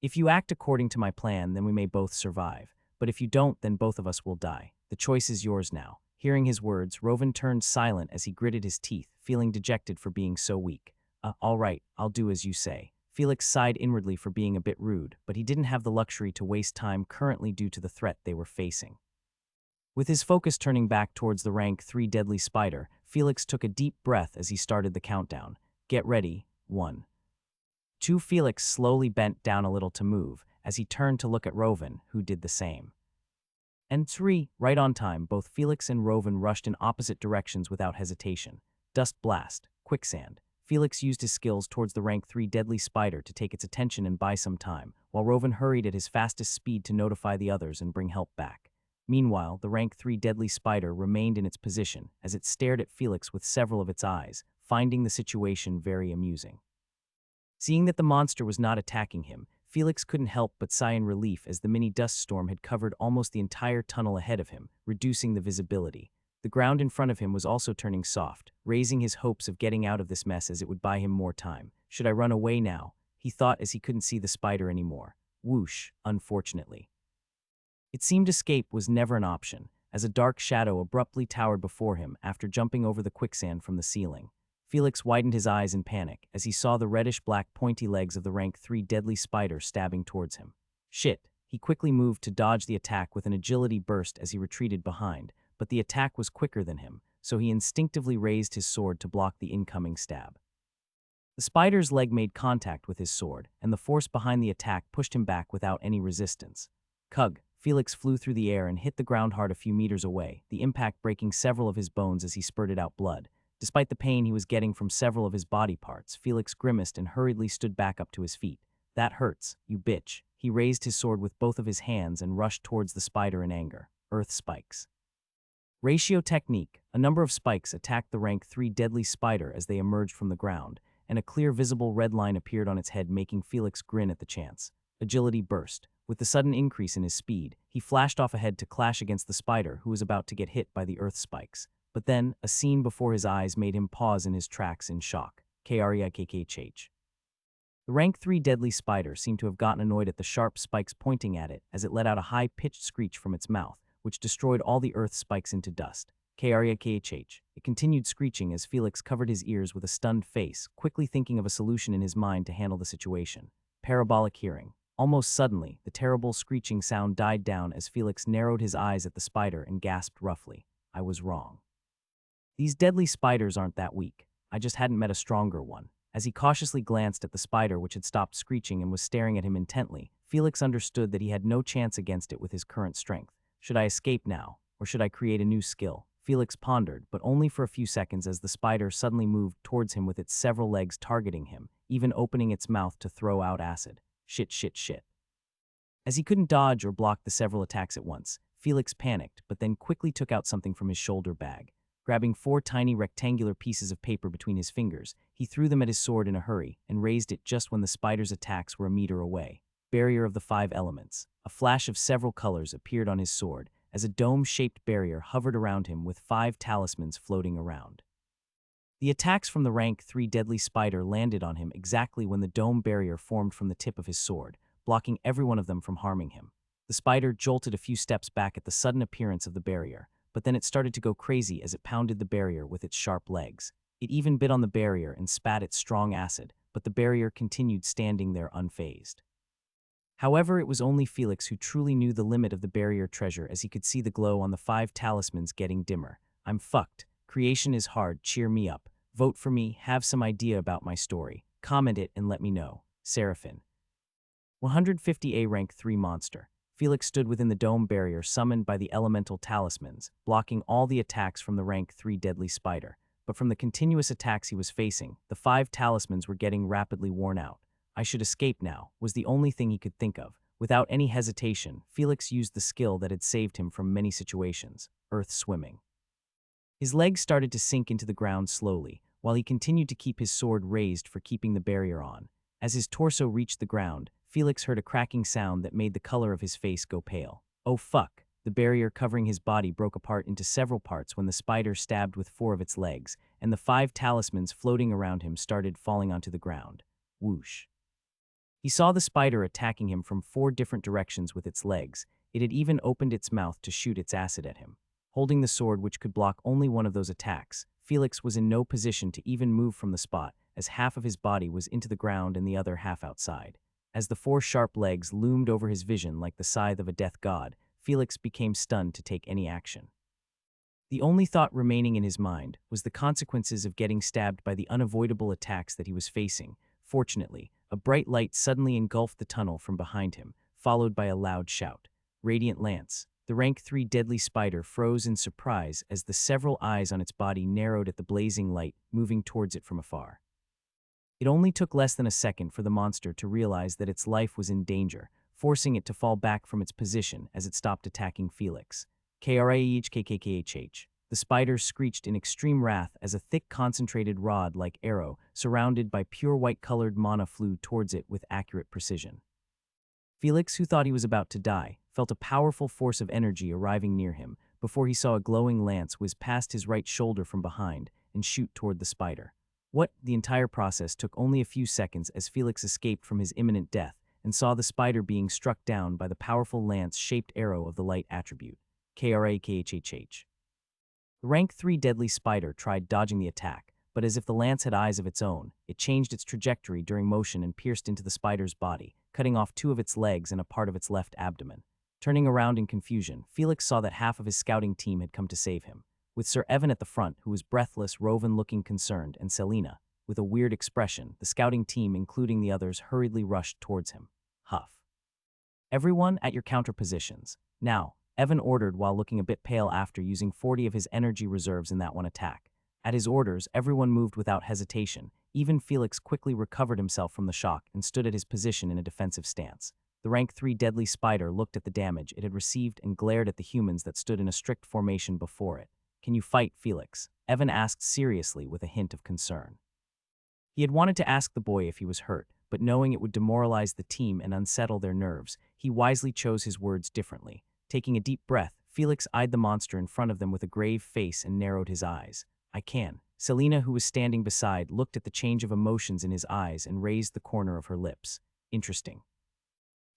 If you act according to my plan, then we may both survive. But if you don't, then both of us will die. The choice is yours now. Hearing his words, Rovan turned silent as he gritted his teeth, feeling dejected for being so weak. All right, I'll do as you say. Felix sighed inwardly for being a bit rude, but he didn't have the luxury to waste time currently due to the threat they were facing. With his focus turning back towards the rank 3 deadly spider, Felix took a deep breath as he started the countdown. Get ready. 1. 2. Felix slowly bent down a little to move, as he turned to look at Rovan, who did the same. And 3. Right on time, both Felix and Rovan rushed in opposite directions without hesitation. Dust blast, quicksand. Felix used his skills towards the rank 3 deadly spider to take its attention and buy some time, while Rovan hurried at his fastest speed to notify the others and bring help back. Meanwhile, the rank 3 deadly spider remained in its position as it stared at Felix with several of its eyes, finding the situation very amusing. Seeing that the monster was not attacking him, Felix couldn't help but sigh in relief as the mini dust storm had covered almost the entire tunnel ahead of him, reducing the visibility. The ground in front of him was also turning soft, raising his hopes of getting out of this mess as it would buy him more time. Should I run away now? He thought as he couldn't see the spider anymore. Whoosh, unfortunately. It seemed escape was never an option, as a dark shadow abruptly towered before him after jumping over the quicksand from the ceiling. Felix widened his eyes in panic as he saw the reddish-black pointy legs of the rank 3 deadly spider stabbing towards him. Shit! He quickly moved to dodge the attack with an agility burst as he retreated behind, but the attack was quicker than him, so he instinctively raised his sword to block the incoming stab. The spider's leg made contact with his sword, and the force behind the attack pushed him back without any resistance. Cug, Felix flew through the air and hit the ground hard a few meters away, the impact breaking several of his bones as he spurted out blood. Despite the pain he was getting from several of his body parts, Felix grimaced and hurriedly stood back up to his feet. "That hurts, you bitch." He raised his sword with both of his hands and rushed towards the spider in anger. Earth spikes. Ratio technique. A number of spikes attacked the rank 3 deadly spider as they emerged from the ground, and a clear visible red line appeared on its head, making Felix grin at the chance. Agility burst. With the sudden increase in his speed, he flashed off ahead to clash against the spider who was about to get hit by the earth spikes. But then, a scene before his eyes made him pause in his tracks in shock. KREIKKH. The rank 3 deadly spider seemed to have gotten annoyed at the sharp spikes pointing at it as it let out a high-pitched screech from its mouth, which destroyed all the earth spikes into dust. KREIKKH. It continued screeching as Felix covered his ears with a stunned face, quickly thinking of a solution in his mind to handle the situation. Parabolic hearing. Almost suddenly, the terrible screeching sound died down as Felix narrowed his eyes at the spider and gasped roughly, "I was wrong. These deadly spiders aren't that weak. I just hadn't met a stronger one." As he cautiously glanced at the spider which had stopped screeching and was staring at him intently, Felix understood that he had no chance against it with his current strength. Should I escape now, or should I create a new skill? Felix pondered, but only for a few seconds as the spider suddenly moved towards him with its several legs targeting him, even opening its mouth to throw out acid. Shit. As he couldn't dodge or block the several attacks at once, Felix panicked, but then quickly took out something from his shoulder bag. Grabbing 4 tiny rectangular pieces of paper between his fingers, he threw them at his sword in a hurry and raised it just when the spider's attacks were a meter away. Barrier of the 5 elements. A flash of several colors appeared on his sword as a dome-shaped barrier hovered around him with 5 talismans floating around. The attacks from the rank 3 deadly spider landed on him exactly when the dome barrier formed from the tip of his sword, blocking every one of them from harming him. The spider jolted a few steps back at the sudden appearance of the barrier, but then it started to go crazy as it pounded the barrier with its sharp legs. It even bit on the barrier and spat its strong acid, but the barrier continued standing there unfazed. However, it was only Felix who truly knew the limit of the barrier treasure as he could see the glow on the 5 talismans getting dimmer. "I'm fucked. Creation is hard, cheer me up. Vote for me, have some idea about my story. Comment it and let me know." Seraphin. 150A rank 3 monster. Felix stood within the dome barrier summoned by the elemental talismans, blocking all the attacks from the rank 3 deadly spider. But from the continuous attacks he was facing, the 5 talismans were getting rapidly worn out. "I should escape now," was the only thing he could think of. Without any hesitation, Felix used the skill that had saved him from many situations, earth swimming. His legs started to sink into the ground slowly, while he continued to keep his sword raised for keeping the barrier on. As his torso reached the ground, Felix heard a cracking sound that made the color of his face go pale. "Oh fuck." The barrier covering his body broke apart into several parts when the spider stabbed with 4 of its legs, and the 5 talismans floating around him started falling onto the ground. Whoosh. He saw the spider attacking him from 4 different directions with its legs. It had even opened its mouth to shoot its acid at him. Holding the sword which could block only one of those attacks, Felix was in no position to even move from the spot, as half of his body was into the ground and the other half outside. As the 4 sharp legs loomed over his vision like the scythe of a death god, Felix became stunned to take any action. The only thought remaining in his mind was the consequences of getting stabbed by the unavoidable attacks that he was facing. Fortunately, a bright light suddenly engulfed the tunnel from behind him, followed by a loud shout. Radiant Lance. The rank 3 deadly spider froze in surprise as the several eyes on its body narrowed at the blazing light moving towards it from afar. It only took less than a second for the monster to realize that its life was in danger, forcing it to fall back from its position as it stopped attacking Felix. KRIEHKKKHH. The spider screeched in extreme wrath as a thick concentrated rod like arrow, surrounded by pure white-colored mana flew towards it with accurate precision. Felix, who thought he was about to die, felt a powerful force of energy arriving near him before he saw a glowing lance whiz past his right shoulder from behind and shoot toward the spider. The entire process took only a few seconds as Felix escaped from his imminent death and saw the spider being struck down by the powerful lance-shaped arrow of the light attribute. KRAKHHH. The rank 3 deadly spider tried dodging the attack, but as if the lance had eyes of its own, it changed its trajectory during motion and pierced into the spider's body, cutting off 2 of its legs and a part of its left abdomen. Turning around in confusion, Felix saw that half of his scouting team had come to save him. with Sir Evan at the front, who was breathless, Rovan looking concerned, and Selina, with a weird expression. The scouting team, including the others, hurriedly rushed towards him. Huff. Everyone at your counter positions. Now, Evan ordered while looking a bit pale after using 40 of his energy reserves in that one attack. At his orders, everyone moved without hesitation. Even Felix quickly recovered himself from the shock and stood at his position in a defensive stance. The rank 3 deadly spider looked at the damage it had received and glared at the humans that stood in a strict formation before it. Can you fight, Felix? Evan asked seriously with a hint of concern. He had wanted to ask the boy if he was hurt, but knowing it would demoralize the team and unsettle their nerves, he wisely chose his words differently. Taking a deep breath, Felix eyed the monster in front of them with a grave face and narrowed his eyes. I can. Selina, who was standing beside, looked at the change of emotions in his eyes and raised the corner of her lips. Interesting.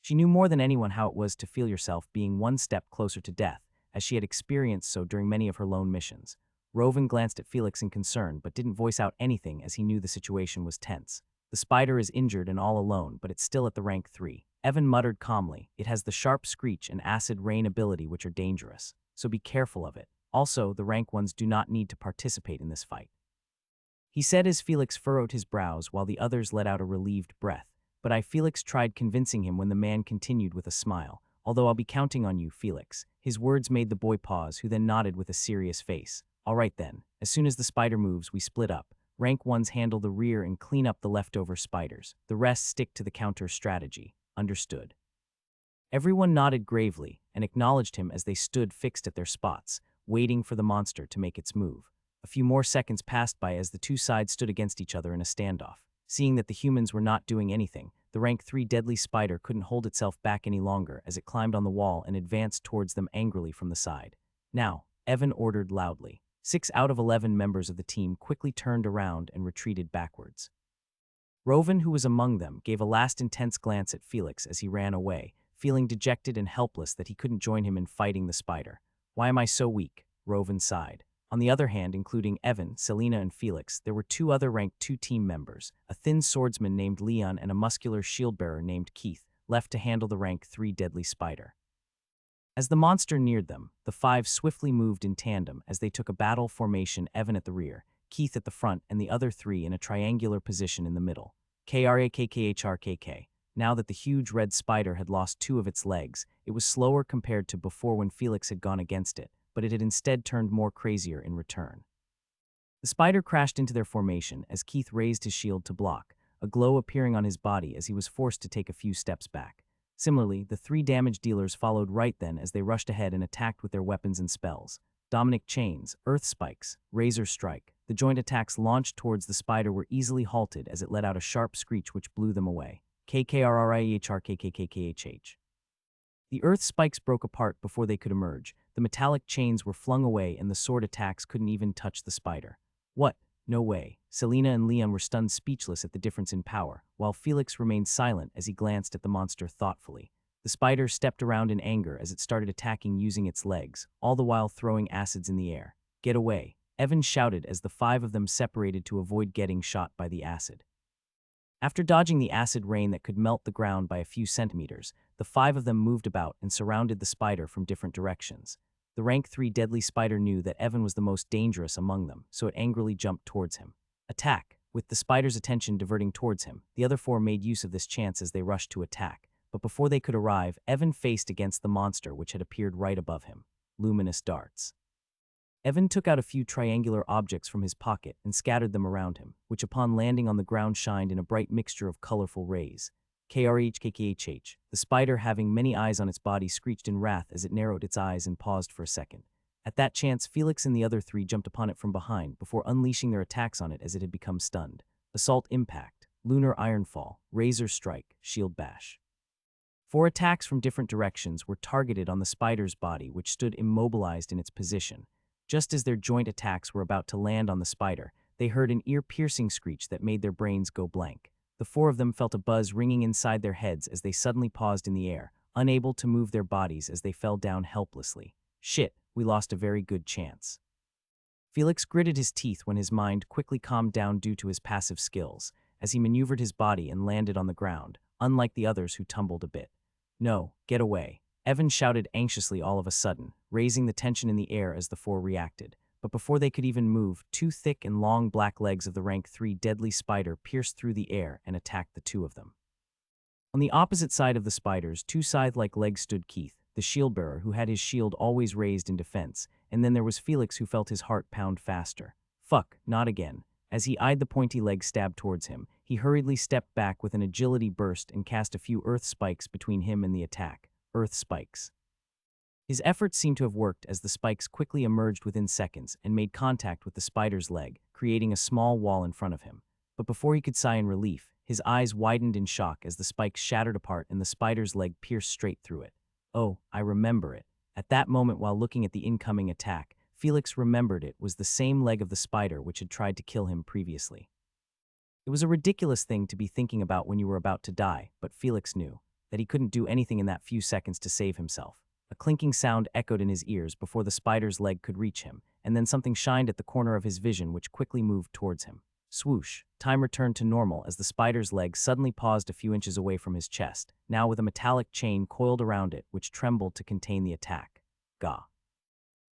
She knew more than anyone how it was to feel yourself being one step closer to death, as she had experienced so during many of her lone missions. Rovan glanced at Felix in concern but didn't voice out anything as he knew the situation was tense. The spider is injured and all alone, but it's still at the rank 3. Evan muttered calmly, it has the sharp screech and acid rain ability which are dangerous, so be careful of it. Also, the rank 1s do not need to participate in this fight. He said as Felix furrowed his brows while the others let out a relieved breath. But Felix tried convincing him when the man continued with a smile. Although I'll be counting on you, Felix. His words made the boy pause, who then nodded with a serious face. All right then. As soon as the spider moves, we split up. Rank 1s handle the rear and clean up the leftover spiders. The rest stick to the counter strategy. Understood. Everyone nodded gravely and acknowledged him as they stood fixed at their spots, waiting for the monster to make its move. A few more seconds passed by as the two sides stood against each other in a standoff. Seeing that the humans were not doing anything, the rank 3 deadly spider couldn't hold itself back any longer as it climbed on the wall and advanced towards them angrily from the side. Now, Evan ordered loudly. 6 out of 11 members of the team quickly turned around and retreated backwards. Rovan, who was among them, gave a last intense glance at Felix as he ran away, feeling dejected and helpless that he couldn't join him in fighting the spider. Why am I so weak? Rovan sighed. On the other hand, including Evan, Selina, and Felix, there were 2 other rank 2 team members, a thin swordsman named Leon and a muscular shield-bearer named Keith, left to handle the rank 3 deadly spider. As the monster neared them, the 5 swiftly moved in tandem as they took a battle formation, Evan at the rear, Keith at the front, and the other 3 in a triangular position in the middle. KRAKKHRKK. Now that the huge red spider had lost 2 of its legs, it was slower compared to before when Felix had gone against it, but it had instead turned more crazier in return. The spider crashed into their formation as Keith raised his shield to block, a glow appearing on his body as he was forced to take a few steps back. Similarly, the 3 damage dealers followed right then as they rushed ahead and attacked with their weapons and spells. Dominic Chains, Earth Spikes, Razor Strike. The joint attacks launched towards the spider were easily halted as it let out a sharp screech which blew them away. KKRRIEHRKKKKHH. The earth spikes broke apart before they could emerge. The metallic chains were flung away and the sword attacks couldn't even touch the spider. What? No way. Selina and Leon were stunned speechless at the difference in power, while Felix remained silent as he glanced at the monster thoughtfully. The spider stepped around in anger as it started attacking using its legs, all the while throwing acids in the air. Get away. Evan shouted as the 5 of them separated to avoid getting shot by the acid. After dodging the acid rain that could melt the ground by a few centimeters, the 5 of them moved about and surrounded the spider from different directions. The rank 3 deadly spider knew that Evan was the most dangerous among them, so it angrily jumped towards him. Attack! With the spider's attention diverting towards him, the other 4 made use of this chance as they rushed to attack. But before they could arrive, Evan faced against the monster which had appeared right above him. Luminous darts. Evan took out a few triangular objects from his pocket and scattered them around him, which upon landing on the ground shined in a bright mixture of colorful rays. KRHKKHH. The spider, having many eyes on its body, screeched in wrath as it narrowed its eyes and paused for a second. At that chance, Felix and the other 3 jumped upon it from behind before unleashing their attacks on it as it had become stunned. Assault Impact, Lunar Ironfall, Razor Strike, Shield Bash. 4 attacks from different directions were targeted on the spider's body, which stood immobilized in its position. Just as their joint attacks were about to land on the spider, they heard an ear-piercing screech that made their brains go blank. The 4 of them felt a buzz ringing inside their heads as they suddenly paused in the air, unable to move their bodies as they fell down helplessly. Shit, we lost a very good chance. Felix gritted his teeth when his mind quickly calmed down due to his passive skills, as he maneuvered his body and landed on the ground, unlike the others who tumbled a bit. No, get away. Evan shouted anxiously all of a sudden, raising the tension in the air as the 4 reacted. but before they could even move, two thick and long black legs of the rank 3 deadly spider pierced through the air and attacked the two of them. On the opposite side of the spiders, two scythe-like legs stood Keith, the shield-bearer who had his shield always raised in defense, and then there was Felix who felt his heart pound faster. Fuck, not again. As he eyed the pointy leg stabbed towards him, he hurriedly stepped back with an agility burst and cast a few earth spikes between him and the attack. Earth spikes. His efforts seemed to have worked as the spikes quickly emerged within seconds and made contact with the spider's leg, creating a small wall in front of him. But before he could sigh in relief, his eyes widened in shock as the spikes shattered apart and the spider's leg pierced straight through it. Oh, I remember it. At that moment, while looking at the incoming attack, Felix remembered it was the same leg of the spider which had tried to kill him previously. It was a ridiculous thing to be thinking about when you were about to die, but Felix knew that he couldn't do anything in that few seconds to save himself. A clinking sound echoed in his ears before the spider's leg could reach him, and then something shined at the corner of his vision which quickly moved towards him. Swoosh. Time returned to normal as the spider's leg suddenly paused a few inches away from his chest, now with a metallic chain coiled around it which trembled to contain the attack. Gah.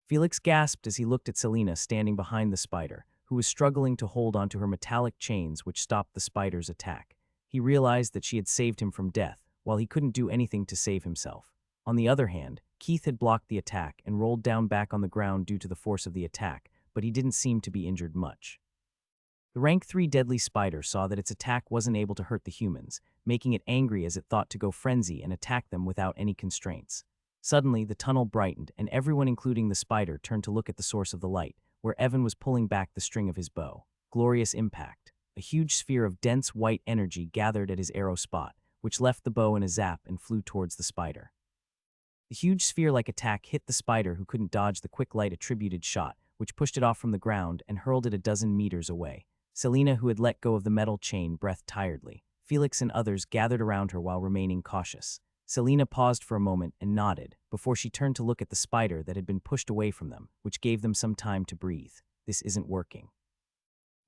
Felix gasped as he looked at Selena standing behind the spider, who was struggling to hold onto her metallic chains which stopped the spider's attack. He realized that she had saved him from death, while he couldn't do anything to save himself. On the other hand, Keith had blocked the attack and rolled down back on the ground due to the force of the attack, but he didn't seem to be injured much. The rank 3 deadly spider saw that its attack wasn't able to hurt the humans, making it angry as it thought to go frenzy and attack them without any constraints. Suddenly, the tunnel brightened, and everyone including the spider turned to look at the source of the light, where Evan was pulling back the string of his bow. Glorious impact. A huge sphere of dense white energy gathered at his arrow spot, which left the bow in a zap and flew towards the spider. The huge sphere-like attack hit the spider, who couldn't dodge the quick light-attributed shot, which pushed it off from the ground and hurled it a dozen meters away. Selena, who had let go of the metal chain, breathed tiredly. Felix and others gathered around her while remaining cautious. Selena paused for a moment and nodded, before she turned to look at the spider that had been pushed away from them, which gave them some time to breathe. This isn't working.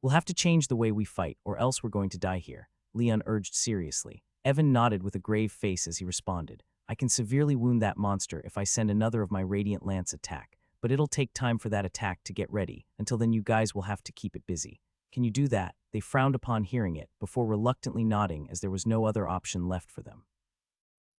We'll have to change the way we fight, or else we're going to die here, Leon urged seriously. Evan nodded with a grave face as he responded. I can severely wound that monster if I send another of my Radiant Lance attack, but it'll take time for that attack to get ready. Until then, you guys will have to keep it busy. Can you do that? They frowned upon hearing it, before reluctantly nodding as there was no other option left for them.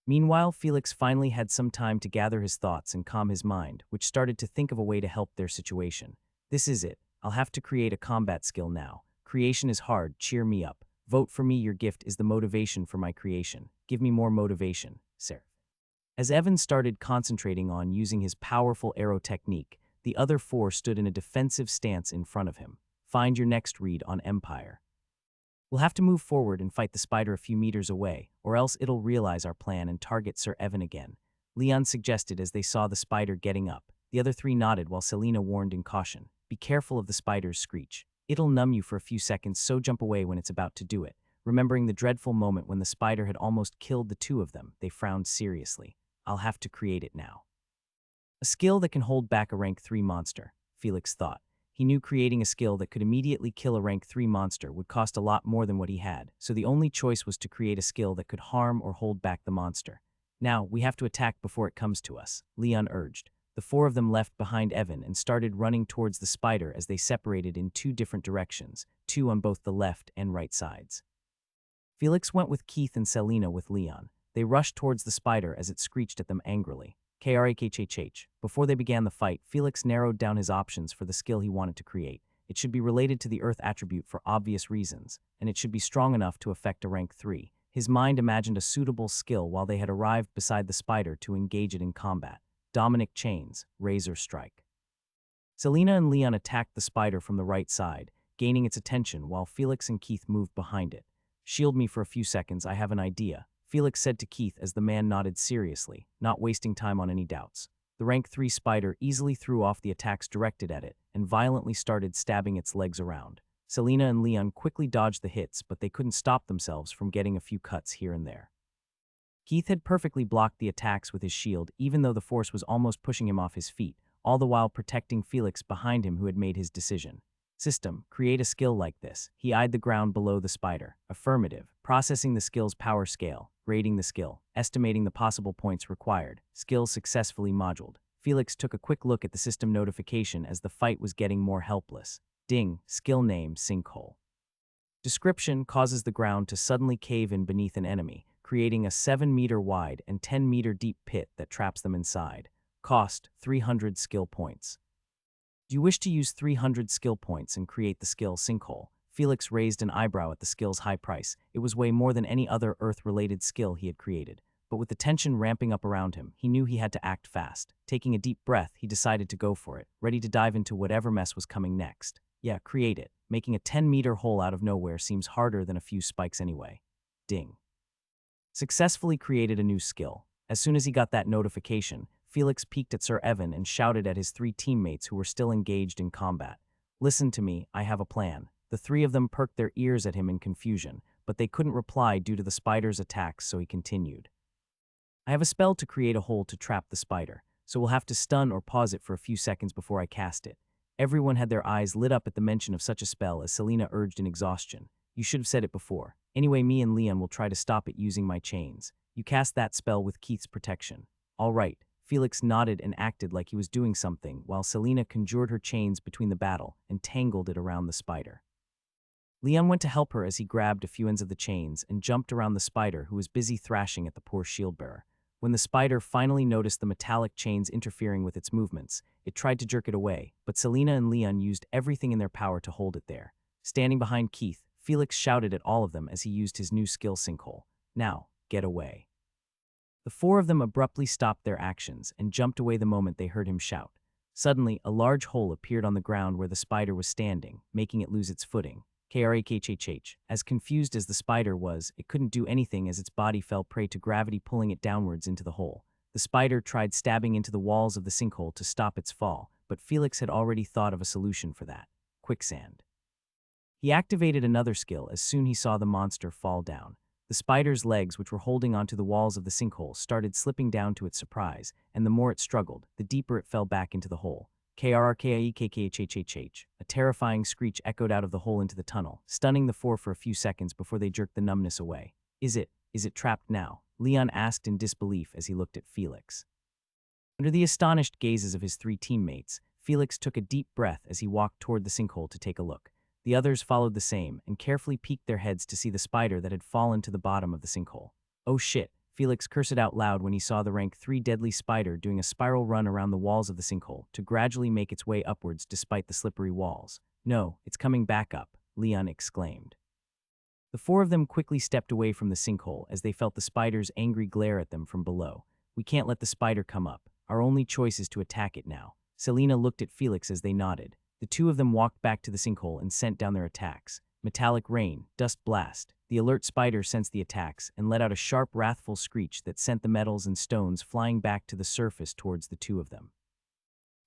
Meanwhile, Felix finally had some time to gather his thoughts and calm his mind, which started to think of a way to help their situation. This is it. I'll have to create a combat skill now. Creation is hard. Cheer me up. Vote for me. Your gift is the motivation for my creation. Give me more motivation, sir. As Evan started concentrating on using his powerful arrow technique, the other four stood in a defensive stance in front of him. Find your next read on Empire. We'll have to move forward and fight the spider a few meters away, or else it'll realize our plan and target Sir Evan again, Leon suggested as they saw the spider getting up. The other three nodded while Selena warned in caution. Be careful of the spider's screech. It'll numb you for a few seconds, so jump away when it's about to do it. Remembering the dreadful moment when the spider had almost killed the two of them, they frowned seriously. I'll have to create it now. A skill that can hold back a rank 3 monster, Felix thought. He knew creating a skill that could immediately kill a rank 3 monster would cost a lot more than what he had, so the only choice was to create a skill that could harm or hold back the monster. Now, we have to attack before it comes to us, Leon urged. The four of them left behind Evan and started running towards the spider as they separated in 2 different directions, 2 on both the left and right sides. Felix went with Keith and Selena with Leon. They rushed towards the spider as it screeched at them angrily. KRHHH. Before they began the fight, Felix narrowed down his options for the skill he wanted to create. It should be related to the Earth attribute for obvious reasons, and it should be strong enough to affect a rank 3. His mind imagined a suitable skill while they had arrived beside the spider to engage it in combat. Dominic Chains, Razor Strike. Selena and Leon attacked the spider from the right side, gaining its attention while Felix and Keith moved behind it. Shield me for a few seconds, I have an idea, Felix said to Keith as the man nodded seriously, not wasting time on any doubts. The rank 3 spider easily threw off the attacks directed at it and violently started stabbing its legs around. Selena and Leon quickly dodged the hits, but they couldn't stop themselves from getting a few cuts here and there. Keith had perfectly blocked the attacks with his shield, even though the force was almost pushing him off his feet, all the while protecting Felix behind him who had made his decision. System, create a skill like this. He eyed the ground below the spider. Affirmative. Processing the skill's power scale. Grading the skill. Estimating the possible points required. Skill successfully moduled. Felix took a quick look at the system notification as the fight was getting more helpless. Ding, skill name, sinkhole. Description: causes the ground to suddenly cave in beneath an enemy, creating a 7-meter wide and 10-meter deep pit that traps them inside. Cost: 300 skill points. Do you wish to use 300 skill points and create the skill sinkhole? Felix raised an eyebrow at the skill's high price. It was way more than any other Earth-related skill he had created. But with the tension ramping up around him, he knew he had to act fast. Taking a deep breath, he decided to go for it, ready to dive into whatever mess was coming next. Yeah, create it. Making a 10-meter hole out of nowhere seems harder than a few spikes anyway. Ding. Successfully created a new skill. As soon as he got that notification, Felix peeked at Sir Evan and shouted at his 3 teammates who were still engaged in combat. Listen to me, I have a plan. The 3 of them perked their ears at him in confusion, but they couldn't reply due to the spider's attacks, so he continued. I have a spell to create a hole to trap the spider, so we'll have to stun or pause it for a few seconds before I cast it. Everyone had their eyes lit up at the mention of such a spell as Selena urged in exhaustion. You should have said it before. Anyway, me and Leon will try to stop it using my chains. You cast that spell with Keith's protection. All right. Felix nodded and acted like he was doing something, while Selena conjured her chains between the battle and tangled it around the spider. Leon went to help her as he grabbed a few ends of the chains and jumped around the spider, who was busy thrashing at the poor shield-bearer. When the spider finally noticed the metallic chains interfering with its movements, it tried to jerk it away, but Selena and Leon used everything in their power to hold it there. Standing behind Keith, Felix shouted at all of them as he used his new skill sinkhole. Now, get away. The 4 of them abruptly stopped their actions and jumped away the moment they heard him shout. Suddenly, a large hole appeared on the ground where the spider was standing, making it lose its footing. KRAKHHH. As confused as the spider was, it couldn't do anything as its body fell prey to gravity pulling it downwards into the hole. The spider tried stabbing into the walls of the sinkhole to stop its fall, but Felix had already thought of a solution for that. Quicksand. He activated another skill as soon as he saw the monster fall down. The spider's legs, which were holding onto the walls of the sinkhole, started slipping down to its surprise, and the more it struggled, the deeper it fell back into the hole. KRRKIEKKHHHH. A terrifying screech echoed out of the hole into the tunnel, stunning the 4 for a few seconds before they jerked the numbness away. Is it trapped now? Leon asked in disbelief as he looked at Felix. Under the astonished gazes of his 3 teammates, Felix took a deep breath as he walked toward the sinkhole to take a look. The others followed the same and carefully peeked their heads to see the spider that had fallen to the bottom of the sinkhole. Oh shit, Felix cursed out loud when he saw the rank 3 deadly spider doing a spiral run around the walls of the sinkhole to gradually make its way upwards despite the slippery walls. No, it's coming back up, Leon exclaimed. The 4 of them quickly stepped away from the sinkhole as they felt the spider's angry glare at them from below. We can't let the spider come up. Our only choice is to attack it now. Selena looked at Felix as they nodded. The 2 of them walked back to the sinkhole and sent down their attacks. Metallic rain, dust blast. The alert spider sensed the attacks and let out a sharp, wrathful screech that sent the metals and stones flying back to the surface towards the 2 of them.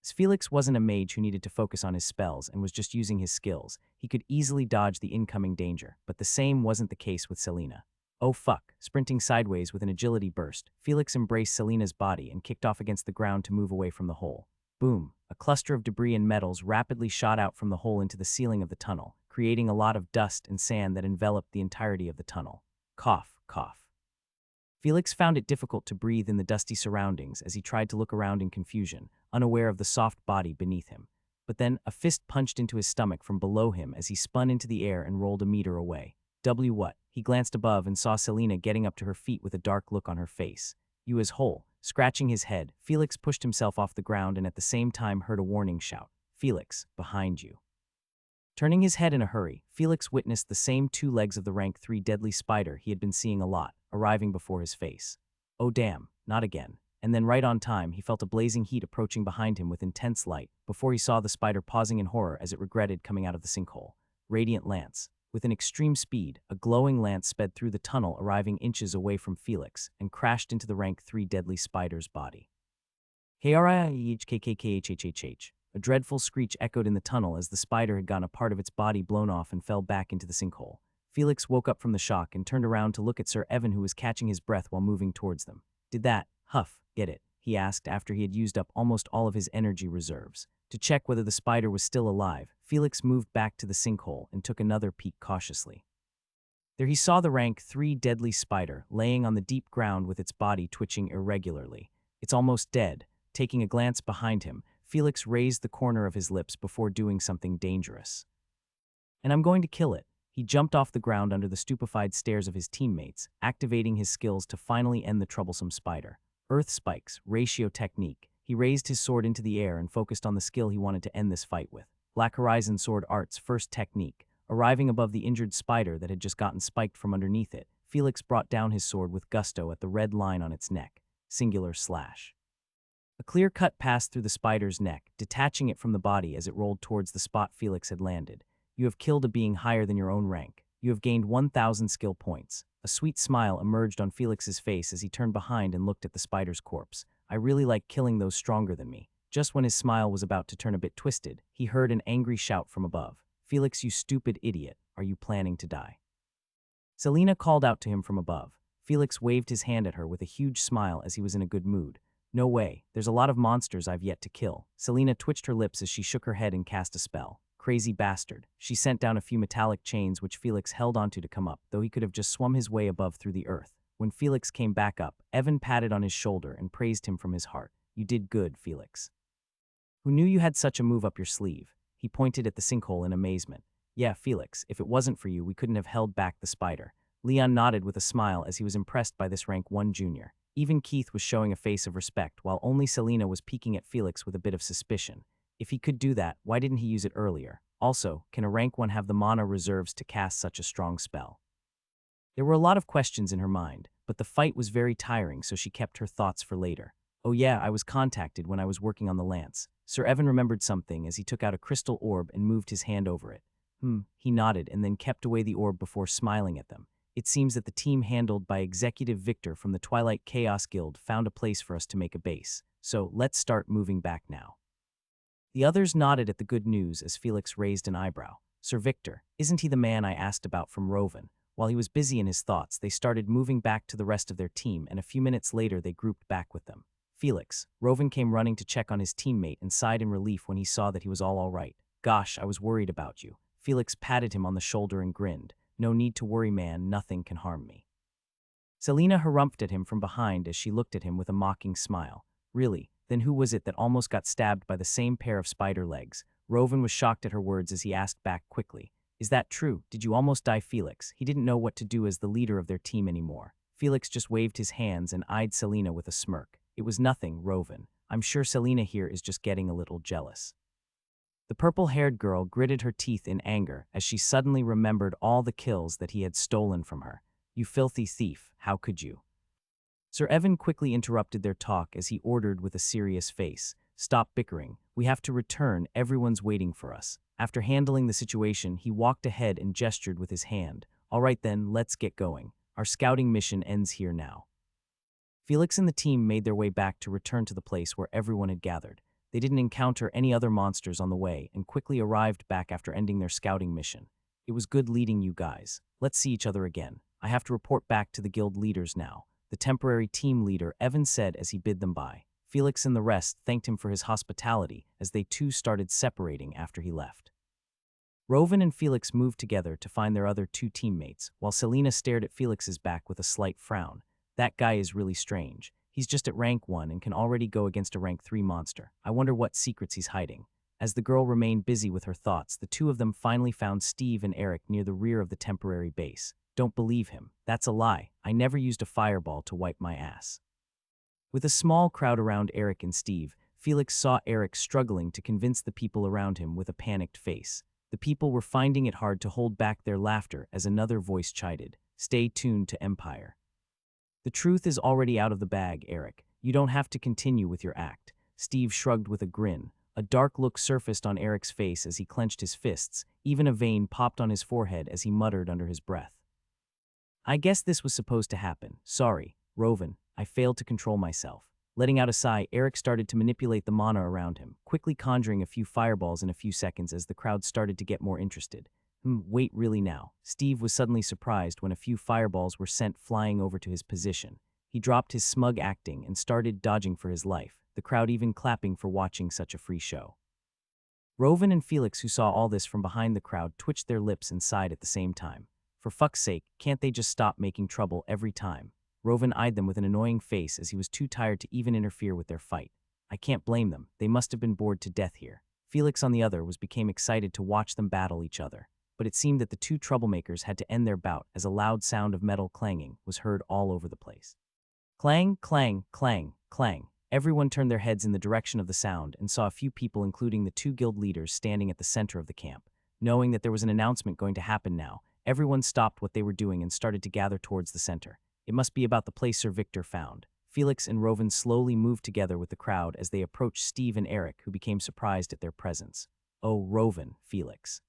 As Felix wasn't a mage who needed to focus on his spells and was just using his skills, he could easily dodge the incoming danger, but the same wasn't the case with Selena. Oh fuck, sprinting sideways with an agility burst, Felix embraced Selena's body and kicked off against the ground to move away from the hole. Boom, a cluster of debris and metals rapidly shot out from the hole into the ceiling of the tunnel, creating a lot of dust and sand that enveloped the entirety of the tunnel. Cough, cough. Felix found it difficult to breathe in the dusty surroundings as he tried to look around in confusion, unaware of the soft body beneath him. But then, a fist punched into his stomach from below him as he spun into the air and rolled a meter away. What? He glanced above and saw Selena getting up to her feet with a dark look on her face. You as whole. Scratching his head, Felix pushed himself off the ground and at the same time heard a warning shout. Felix, behind you. Turning his head in a hurry, Felix witnessed the same 2 legs of the rank 3 deadly spider he had been seeing a lot, arriving before his face. Oh damn, not again. And then right on time, he felt a blazing heat approaching behind him with intense light, before he saw the spider pausing in horror as it regretted coming out of the sinkhole. Radiant lance. With an extreme speed, a glowing lance sped through the tunnel, arriving inches away from Felix, and crashed into the rank 3 deadly spider's body. KRIEKKHHHH. A dreadful screech echoed in the tunnel as the spider had gotten a part of its body blown off and fell back into the sinkhole. Felix woke up from the shock and turned around to look at Sir Evan, who was catching his breath while moving towards them. Did that, get it? He asked after he had used up almost all of his energy reserves. To check whether the spider was still alive, Felix moved back to the sinkhole and took another peek cautiously. There he saw the rank 3 deadly spider laying on the deep ground with its body twitching irregularly. It's almost dead, Taking a glance behind him, Felix raised the corner of his lips before doing something dangerous. "And I'm going to kill it." He jumped off the ground under the stupefied stares of his teammates, activating his skills to finally end the troublesome spider. Earth spikes, ratio technique. He raised his sword into the air and focused on the skill he wanted to end this fight with. Black Horizon Sword Art's first technique. Arriving above the injured spider that had just gotten spiked from underneath it, Felix brought down his sword with gusto at the red line on its neck. Singular slash. A clear cut passed through the spider's neck, detaching it from the body as it rolled towards the spot Felix had landed. You have killed a being higher than your own rank. You have gained 1,000 skill points. A sweet smile emerged on Felix's face as he turned behind and looked at the spider's corpse. I really like killing those stronger than me. Just when his smile was about to turn a bit twisted, he heard an angry shout from above. Felix, you stupid idiot, are you planning to die? Selena called out to him from above. Felix waved his hand at her with a huge smile as he was in a good mood. No way, there's a lot of monsters I've yet to kill. Selena twitched her lips as she shook her head and cast a spell. Crazy bastard. She sent down a few metallic chains which Felix held onto to come up, though he could have just swum his way above through the earth. When Felix came back up, Evan patted on his shoulder and praised him from his heart. You did good, Felix. Who knew you had such a move up your sleeve? He pointed at the sinkhole in amazement. Yeah, Felix, if it wasn't for you, we couldn't have held back the spider. Leon nodded with a smile as he was impressed by this rank 1 junior. Even Keith was showing a face of respect, while only Selena was peeking at Felix with a bit of suspicion. If he could do that, why didn't he use it earlier? Also, can a rank 1 have the mana reserves to cast such a strong spell? There were a lot of questions in her mind, but the fight was very tiring, so she kept her thoughts for later. Oh yeah, I was contacted when I was working on the lance. Sir Evan remembered something as he took out a crystal orb and moved his hand over it. He nodded and then kept away the orb before smiling at them. It seems that the team handled by Executive Victor from the Twilight Chaos Guild found a place for us to make a base. So let's start moving back now. The others nodded at the good news as Felix raised an eyebrow. Sir Victor, isn't he the man I asked about from Roven? While he was busy in his thoughts, they started moving back to the rest of their team, and a few minutes later they grouped back with them. Felix, Roven came running to check on his teammate and sighed in relief when he saw that he was all right. Gosh, I was worried about you. Felix patted him on the shoulder and grinned. No need to worry, man, nothing can harm me. Selena harumphed at him from behind as she looked at him with a mocking smile. Really? Then who was it that almost got stabbed by the same pair of spider legs? Roven was shocked at her words as he asked back quickly. Is that true? Did you almost die, Felix? He didn't know what to do as the leader of their team anymore. Felix just waved his hands and eyed Selena with a smirk. It was nothing, Roven. I'm sure Selena here is just getting a little jealous. The purple-haired girl gritted her teeth in anger as she suddenly remembered all the kills that he had stolen from her. You filthy thief, how could you? Sir Evan quickly interrupted their talk as he ordered with a serious face. Stop bickering. We have to return. Everyone's waiting for us. After handling the situation, he walked ahead and gestured with his hand. All right then, let's get going. Our scouting mission ends here now. Felix and the team made their way back to return to the place where everyone had gathered. They didn't encounter any other monsters on the way and quickly arrived back after ending their scouting mission. It was good leading you guys. Let's see each other again. I have to report back to the guild leaders now. The temporary team leader, Evan, said as he bid them bye. Felix and the rest thanked him for his hospitality as they too started separating after he left. Roven and Felix moved together to find their other 2 teammates, while Selena stared at Felix's back with a slight frown. That guy is really strange. He's just at rank 1 and can already go against a rank 3 monster. I wonder what secrets he's hiding. As the girl remained busy with her thoughts, the 2 of them finally found Steve and Eric near the rear of the temporary base. Don't believe him. That's a lie. I never used a fireball to wipe my ass. With a small crowd around Eric and Steve, Felix saw Eric struggling to convince the people around him with a panicked face. The people were finding it hard to hold back their laughter as another voice chided. Stay tuned to Empire. The truth is already out of the bag, Eric. You don't have to continue with your act. Steve shrugged with a grin. A dark look surfaced on Eric's face as he clenched his fists. Even a vein popped on his forehead as he muttered under his breath. I guess this was supposed to happen. Sorry, Roven. I failed to control myself. Letting out a sigh, Eric started to manipulate the mana around him, quickly conjuring a few fireballs in a few seconds as the crowd started to get more interested. Wait, really now? Steve was suddenly surprised when a few fireballs were sent flying over to his position. He dropped his smug acting and started dodging for his life, the crowd even clapping for watching such a free show. Roven and Felix, who saw all this from behind the crowd, twitched their lips and sighed at the same time. For fuck's sake, can't they just stop making trouble every time? Roven eyed them with an annoying face as he was too tired to even interfere with their fight. I can't blame them. They must have been bored to death here. Felix, on the other, became excited to watch them battle each other. But it seemed that the two troublemakers had to end their bout as a loud sound of metal clanging was heard all over the place. Clang, clang, clang, clang. Everyone turned their heads in the direction of the sound and saw a few people, including the two guild leaders, standing at the center of the camp. Knowing that there was an announcement going to happen now, everyone stopped what they were doing and started to gather towards the center. It must be about the place Sir Victor found. Felix and Rovan slowly moved together with the crowd as they approached Steve and Eric, who became surprised at their presence. Oh, Rovan, Felix.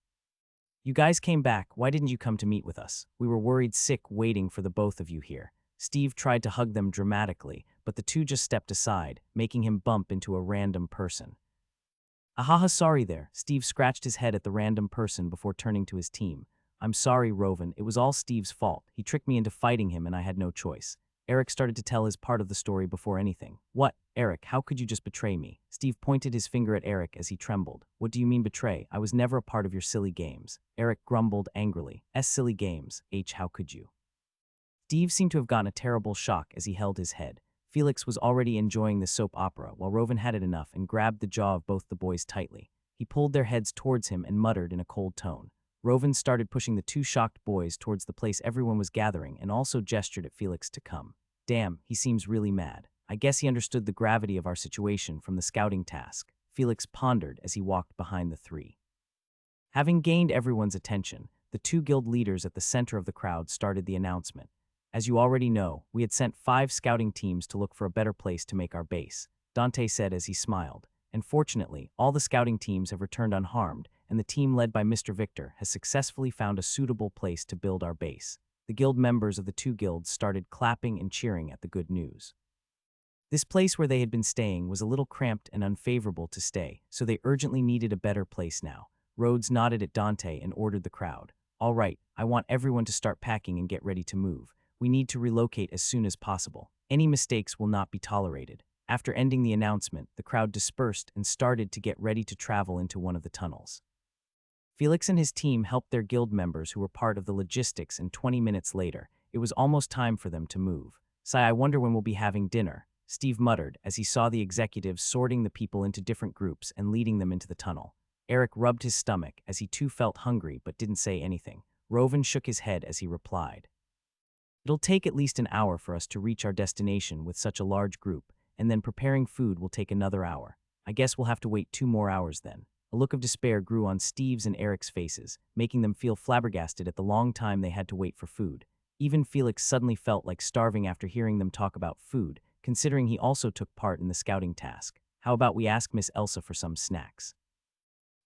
You guys came back. Why didn't you come to meet with us? We were worried sick waiting for the both of you here. Steve tried to hug them dramatically, but the two just stepped aside, making him bump into a random person. Ahaha, sorry there. Steve scratched his head at the random person before turning to his team. I'm sorry, Rovan. It was all Steve's fault. He tricked me into fighting him and I had no choice. Eric started to tell his part of the story before anything. What? Eric, how could you just betray me? Steve pointed his finger at Eric as he trembled. What do you mean betray? I was never a part of your silly games. Eric grumbled angrily. Silly games. How could you? Steve seemed to have gotten a terrible shock as he held his head. Felix was already enjoying the soap opera, while Rovan had it enough and grabbed the jaw of both the boys tightly. He pulled their heads towards him and muttered in a cold tone. Rovan started pushing the two shocked boys towards the place everyone was gathering and also gestured at Felix to come. Damn, he seems really mad. I guess he understood the gravity of our situation from the scouting task, Felix pondered as he walked behind the three. Having gained everyone's attention, the two guild leaders at the center of the crowd started the announcement. As you already know, we had sent 5 scouting teams to look for a better place to make our base, Dante said as he smiled. And fortunately, all the scouting teams have returned unharmed, and the team led by Mr. Victor has successfully found a suitable place to build our base. The guild members of the two guilds started clapping and cheering at the good news. This place where they had been staying was a little cramped and unfavorable to stay, so they urgently needed a better place now. Rhodes nodded at Dante and ordered the crowd. All right, I want everyone to start packing and get ready to move. We need to relocate as soon as possible. Any mistakes will not be tolerated. After ending the announcement, the crowd dispersed and started to get ready to travel into one of the tunnels. Felix and his team helped their guild members who were part of the logistics, and 20 minutes later, it was almost time for them to move. I wonder when we'll be having dinner, Steve muttered as he saw the executives sorting the people into different groups and leading them into the tunnel. Eric rubbed his stomach as he too felt hungry but didn't say anything. Rovan shook his head as he replied. It'll take at least an hour for us to reach our destination with such a large group, and then preparing food will take another hour. I guess we'll have to wait 2 more hours then. A look of despair grew on Steve's and Eric's faces, making them feel flabbergasted at the long time they had to wait for food. Even Felix suddenly felt like starving after hearing them talk about food, considering he also took part in the scouting task. How about we ask Miss Elsa for some snacks?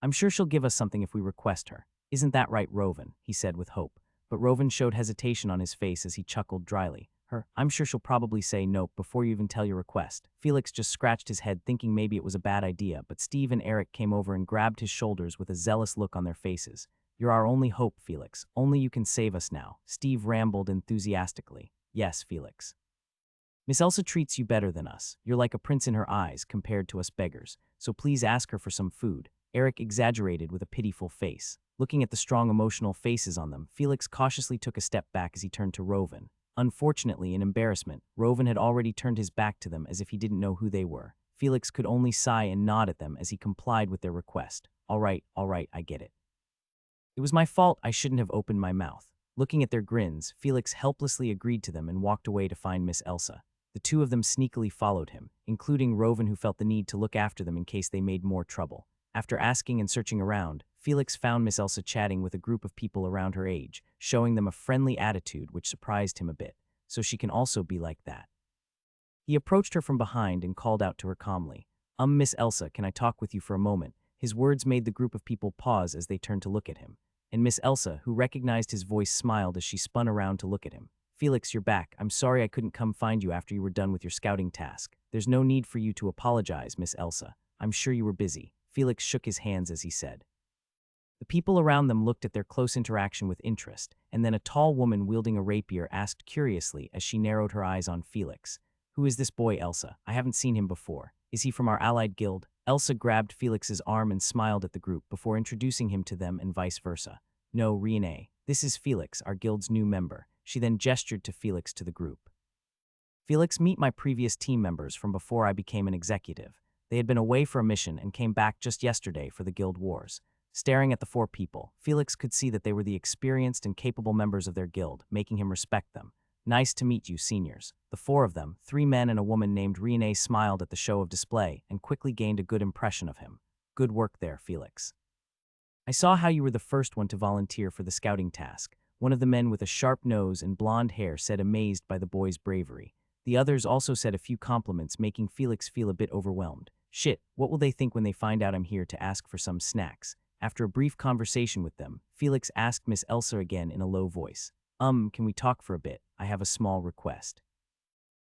I'm sure she'll give us something if we request her. Isn't that right, Rovan? He said with hope. But Rovan showed hesitation on his face as he chuckled dryly. I'm sure she'll probably say nope before you even tell your request. Felix just scratched his head thinking maybe it was a bad idea, but Steve and Eric came over and grabbed his shoulders with a zealous look on their faces. You're our only hope, Felix. Only you can save us now. Steve rambled enthusiastically. Yes, Felix. Miss Elsa treats you better than us. You're like a prince in her eyes compared to us beggars, so please ask her for some food. Eric exaggerated with a pitiful face. Looking at the strong emotional faces on them, Felix cautiously took a step back as he turned to Rovan. Unfortunately, in embarrassment, Rovan had already turned his back to them as if he didn't know who they were. Felix could only sigh and nod at them as he complied with their request. All right, I get it. It was my fault. I shouldn't have opened my mouth. Looking at their grins, Felix helplessly agreed to them and walked away to find Miss Elsa. The two of them sneakily followed him, including Rovan, who felt the need to look after them in case they made more trouble. After asking and searching around, Felix found Miss Elsa chatting with a group of people around her age, showing them a friendly attitude which surprised him a bit. So she can also be like that. He approached her from behind and called out to her calmly. Miss Elsa, can I talk with you for a moment? His words made the group of people pause as they turned to look at him. And Miss Elsa, who recognized his voice, smiled as she spun around to look at him. Felix, you're back. I'm sorry I couldn't come find you after you were done with your scouting task. There's no need for you to apologize, Miss Elsa. I'm sure you were busy. Felix shook his hands as he said. The people around them looked at their close interaction with interest, and then a tall woman wielding a rapier asked curiously as she narrowed her eyes on Felix. Who is this boy, Elsa? I haven't seen him before. Is he from our allied guild? Elsa grabbed Felix's arm and smiled at the group before introducing him to them and vice versa. No, Rene. This is Felix, our guild's new member. She then gestured to Felix to the group. Felix, meet my previous team members from before I became an executive. They had been away for a mission and came back just yesterday for the guild wars. Staring at the four people, Felix could see that they were the experienced and capable members of their guild, making him respect them. Nice to meet you, seniors. The four of them, 3 men and a woman named Renee, smiled at the show of display and quickly gained a good impression of him. Good work there, Felix. I saw how you were the first one to volunteer for the scouting task. One of the men with a sharp nose and blonde hair said, amazed by the boy's bravery. The others also said a few compliments, making Felix feel a bit overwhelmed. Shit, what will they think when they find out I'm here to ask for some snacks? After a brief conversation with them, Felix asked Miss Elsa again in a low voice. Can we talk for a bit? I have a small request.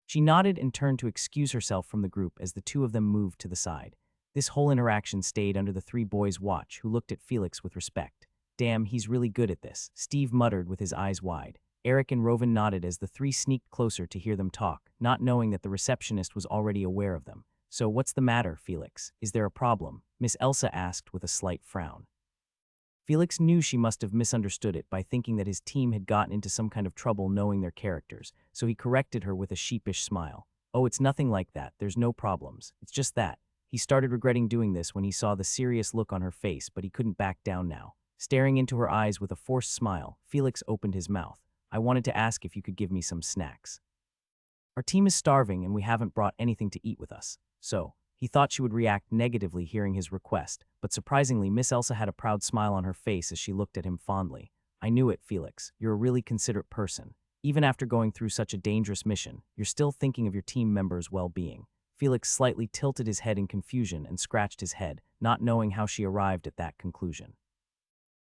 She nodded and turned to excuse herself from the group as the two of them moved to the side. This whole interaction stayed under the 3 boys' watch, who looked at Felix with respect. Damn, he's really good at this, Steve muttered with his eyes wide. Eric and Rovan nodded as the 3 sneaked closer to hear them talk, not knowing that the receptionist was already aware of them. So what's the matter, Felix? Is there a problem? Miss Elsa asked with a slight frown. Felix knew she must have misunderstood it by thinking that his team had gotten into some kind of trouble knowing their characters, so he corrected her with a sheepish smile. Oh, it's nothing like that, there's no problems, it's just that. He started regretting doing this when he saw the serious look on her face, but he couldn't back down now. Staring into her eyes with a forced smile, Felix opened his mouth. I wanted to ask if you could give me some snacks. Our team is starving and we haven't brought anything to eat with us. So, he thought she would react negatively hearing his request, but surprisingly, Miss Elsa had a proud smile on her face as she looked at him fondly. I knew it, Felix. You're a really considerate person. Even after going through such a dangerous mission, you're still thinking of your team members' well-being. Felix slightly tilted his head in confusion and scratched his head, not knowing how she arrived at that conclusion.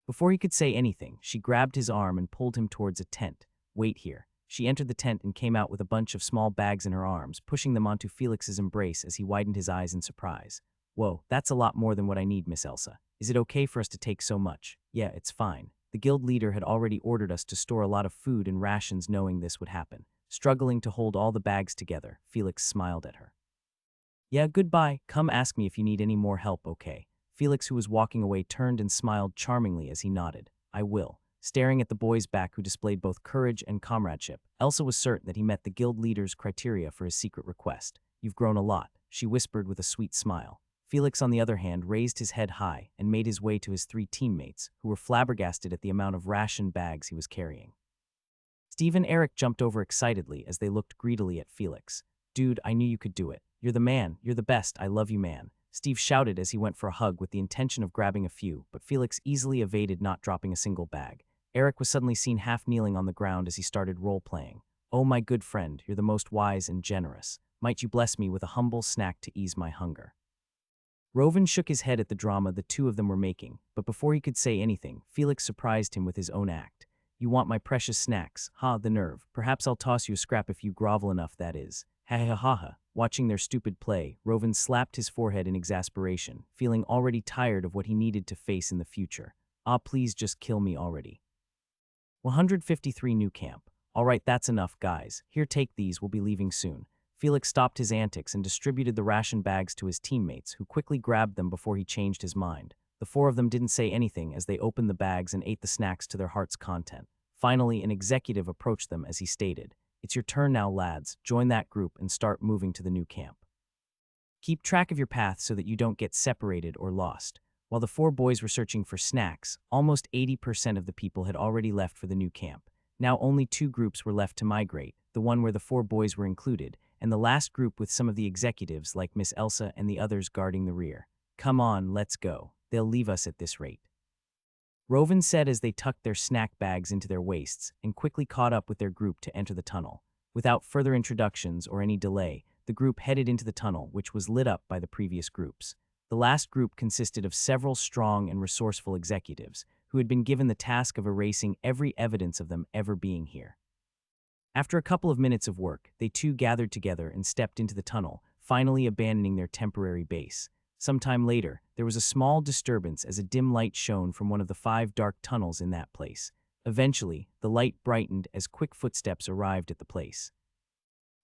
Before he could say anything, she grabbed his arm and pulled him towards a tent. Wait here. She entered the tent and came out with a bunch of small bags in her arms, pushing them onto Felix's embrace as he widened his eyes in surprise. Whoa, that's a lot more than what I need, Miss Elsa. Is it okay for us to take so much? Yeah, it's fine. The guild leader had already ordered us to store a lot of food and rations knowing this would happen. Struggling to hold all the bags together, Felix smiled at her. Yeah, goodbye. Come ask me if you need any more help, okay? Felix, who was walking away, turned and smiled charmingly as he nodded. I will. Staring at the boy's back, who displayed both courage and comradeship, Elsa was certain that he met the guild leader's criteria for his secret request. You've grown a lot, she whispered with a sweet smile. Felix, on the other hand, raised his head high and made his way to his 3 teammates, who were flabbergasted at the amount of ration bags he was carrying. Steve and Eric jumped over excitedly as they looked greedily at Felix. Dude, I knew you could do it. You're the man. You're the best. I love you, man. Steve shouted as he went for a hug with the intention of grabbing a few, but Felix easily evaded, not dropping a single bag. Eric was suddenly seen half kneeling on the ground as he started role-playing. Oh, my good friend, you're the most wise and generous. Might you bless me with a humble snack to ease my hunger? Rovan shook his head at the drama the two of them were making, but before he could say anything, Felix surprised him with his own act. You want my precious snacks? Ha, the nerve. Perhaps I'll toss you a scrap if you grovel enough, that is. Ha ha ha ha. Watching their stupid play, Rovan slapped his forehead in exasperation, feeling already tired of what he needed to face in the future. Ah, please just kill me already. 153 New Camp. All right, that's enough, guys. Here, take these. We'll be leaving soon. Felix stopped his antics and distributed the ration bags to his teammates, who quickly grabbed them before he changed his mind. The 4 of them didn't say anything as they opened the bags and ate the snacks to their heart's content. Finally, an executive approached them as he stated, It's your turn now, lads. Join that group and start moving to the new camp. Keep track of your path so that you don't get separated or lost. While the 4 boys were searching for snacks, almost 80% of the people had already left for the new camp. Now only 2 groups were left to migrate, the one where the 4 boys were included, and the last group with some of the executives like Miss Elsa and the others guarding the rear. Come on, let's go. They'll leave us at this rate. Rovan said as they tucked their snack bags into their waists and quickly caught up with their group to enter the tunnel. Without further introductions or any delay, the group headed into the tunnel, which was lit up by the previous groups. The last group consisted of several strong and resourceful executives who had been given the task of erasing every evidence of them ever being here. After a couple of minutes of work, they too gathered together and stepped into the tunnel, finally abandoning their temporary base. Sometime later, there was a small disturbance as a dim light shone from one of the 5 dark tunnels in that place. Eventually, the light brightened as quick footsteps arrived at the place.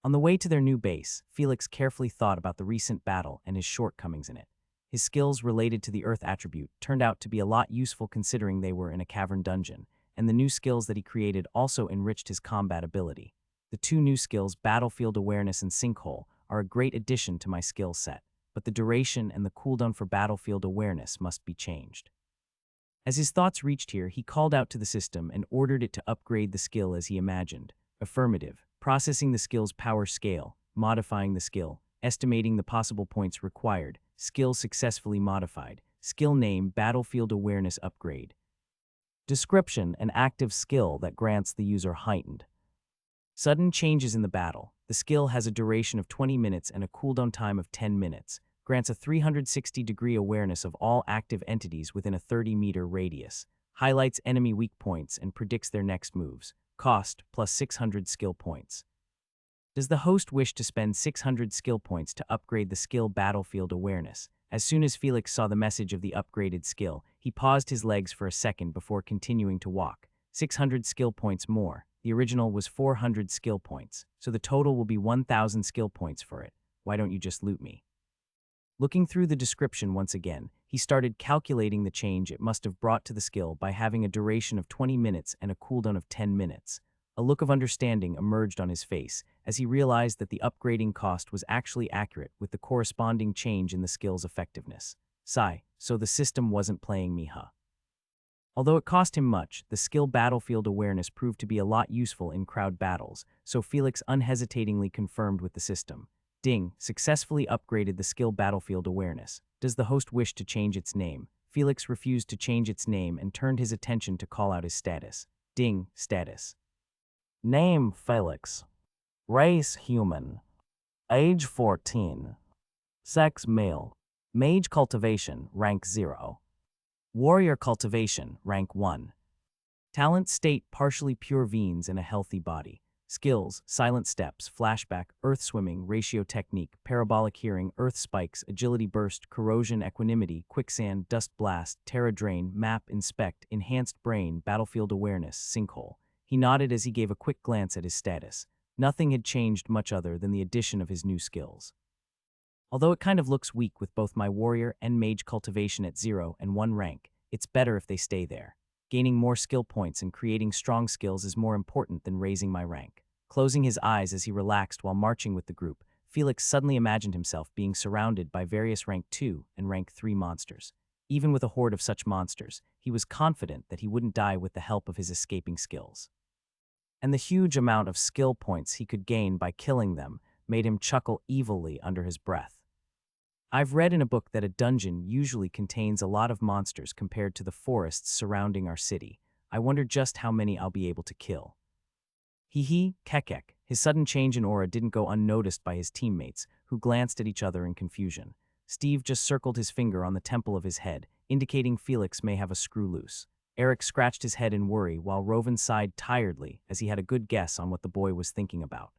On the way to their new base, Felix carefully thought about the recent battle and his shortcomings in it. His skills related to the Earth attribute turned out to be a lot useful considering they were in a cavern dungeon, and the new skills that he created also enriched his combat ability. The 2 new skills, Battlefield Awareness and Sinkhole, are a great addition to my skill set. but the duration and the cooldown for battlefield awareness must be changed. As his thoughts reached here, he called out to the system and ordered it to upgrade the skill as he imagined. Affirmative. Processing the skill's power scale, modifying the skill, estimating the possible points required, skill successfully modified, skill name battlefield awareness upgrade. Description: an active skill that grants the user heightened. Sudden changes in the battle. The skill has a duration of 20 minutes and a cooldown time of 10 minutes. Grants a 360-degree awareness of all active entities within a 30-meter radius. Highlights enemy weak points and predicts their next moves. Cost: plus 600 skill points. Does the host wish to spend 600 skill points to upgrade the skill battlefield awareness? As soon as Felix saw the message of the upgraded skill, he paused his legs for a second before continuing to walk. 600 skill points more. The original was 400 skill points, so the total will be 1,000 skill points for it. Why don't you just loot me? Looking through the description once again, he started calculating the change it must have brought to the skill by having a duration of 20 minutes and a cooldown of 10 minutes. A look of understanding emerged on his face as he realized that the upgrading cost was actually accurate with the corresponding change in the skill's effectiveness. Sigh, so the system wasn't playing me, huh? Although it cost him much, the skill battlefield awareness proved to be a lot useful in crowd battles, so Felix unhesitatingly confirmed with the system. Ding, successfully upgraded the skill battlefield awareness. Does the host wish to change its name? Felix refused to change its name and turned his attention to call out his status. Ding, status. Name: Felix. Race: human. Age: 14. Sex: male. Mage cultivation, rank 0. Warrior cultivation, rank 1. Talent: state: partially pure veins and a healthy body. Skills: silent steps, flashback, earth swimming, ratio technique, parabolic hearing, earth spikes, agility burst, corrosion, equanimity, quicksand, dust blast, terra drain, map, inspect, enhanced brain, battlefield awareness, sinkhole. He nodded as he gave a quick glance at his status. Nothing had changed much other than the addition of his new skills. Although it kind of looks weak with both my warrior and mage cultivation at 0 and 1 rank, it's better if they stay there. Gaining more skill points and creating strong skills is more important than raising my rank. Closing his eyes as he relaxed while marching with the group, Felix suddenly imagined himself being surrounded by various rank 2 and rank 3 monsters. Even with a horde of such monsters, he was confident that he wouldn't die with the help of his escaping skills. And the huge amount of skill points he could gain by killing them made him chuckle evilly under his breath. I've read in a book that a dungeon usually contains a lot of monsters compared to the forests surrounding our city. I wonder just how many I'll be able to kill. Hee, kekek. His sudden change in aura didn't go unnoticed by his teammates, who glanced at each other in confusion. Steve just circled his finger on the temple of his head, indicating Felix may have a screw loose. Eric scratched his head in worry while Rovan sighed tiredly as he had a good guess on what the boy was thinking about.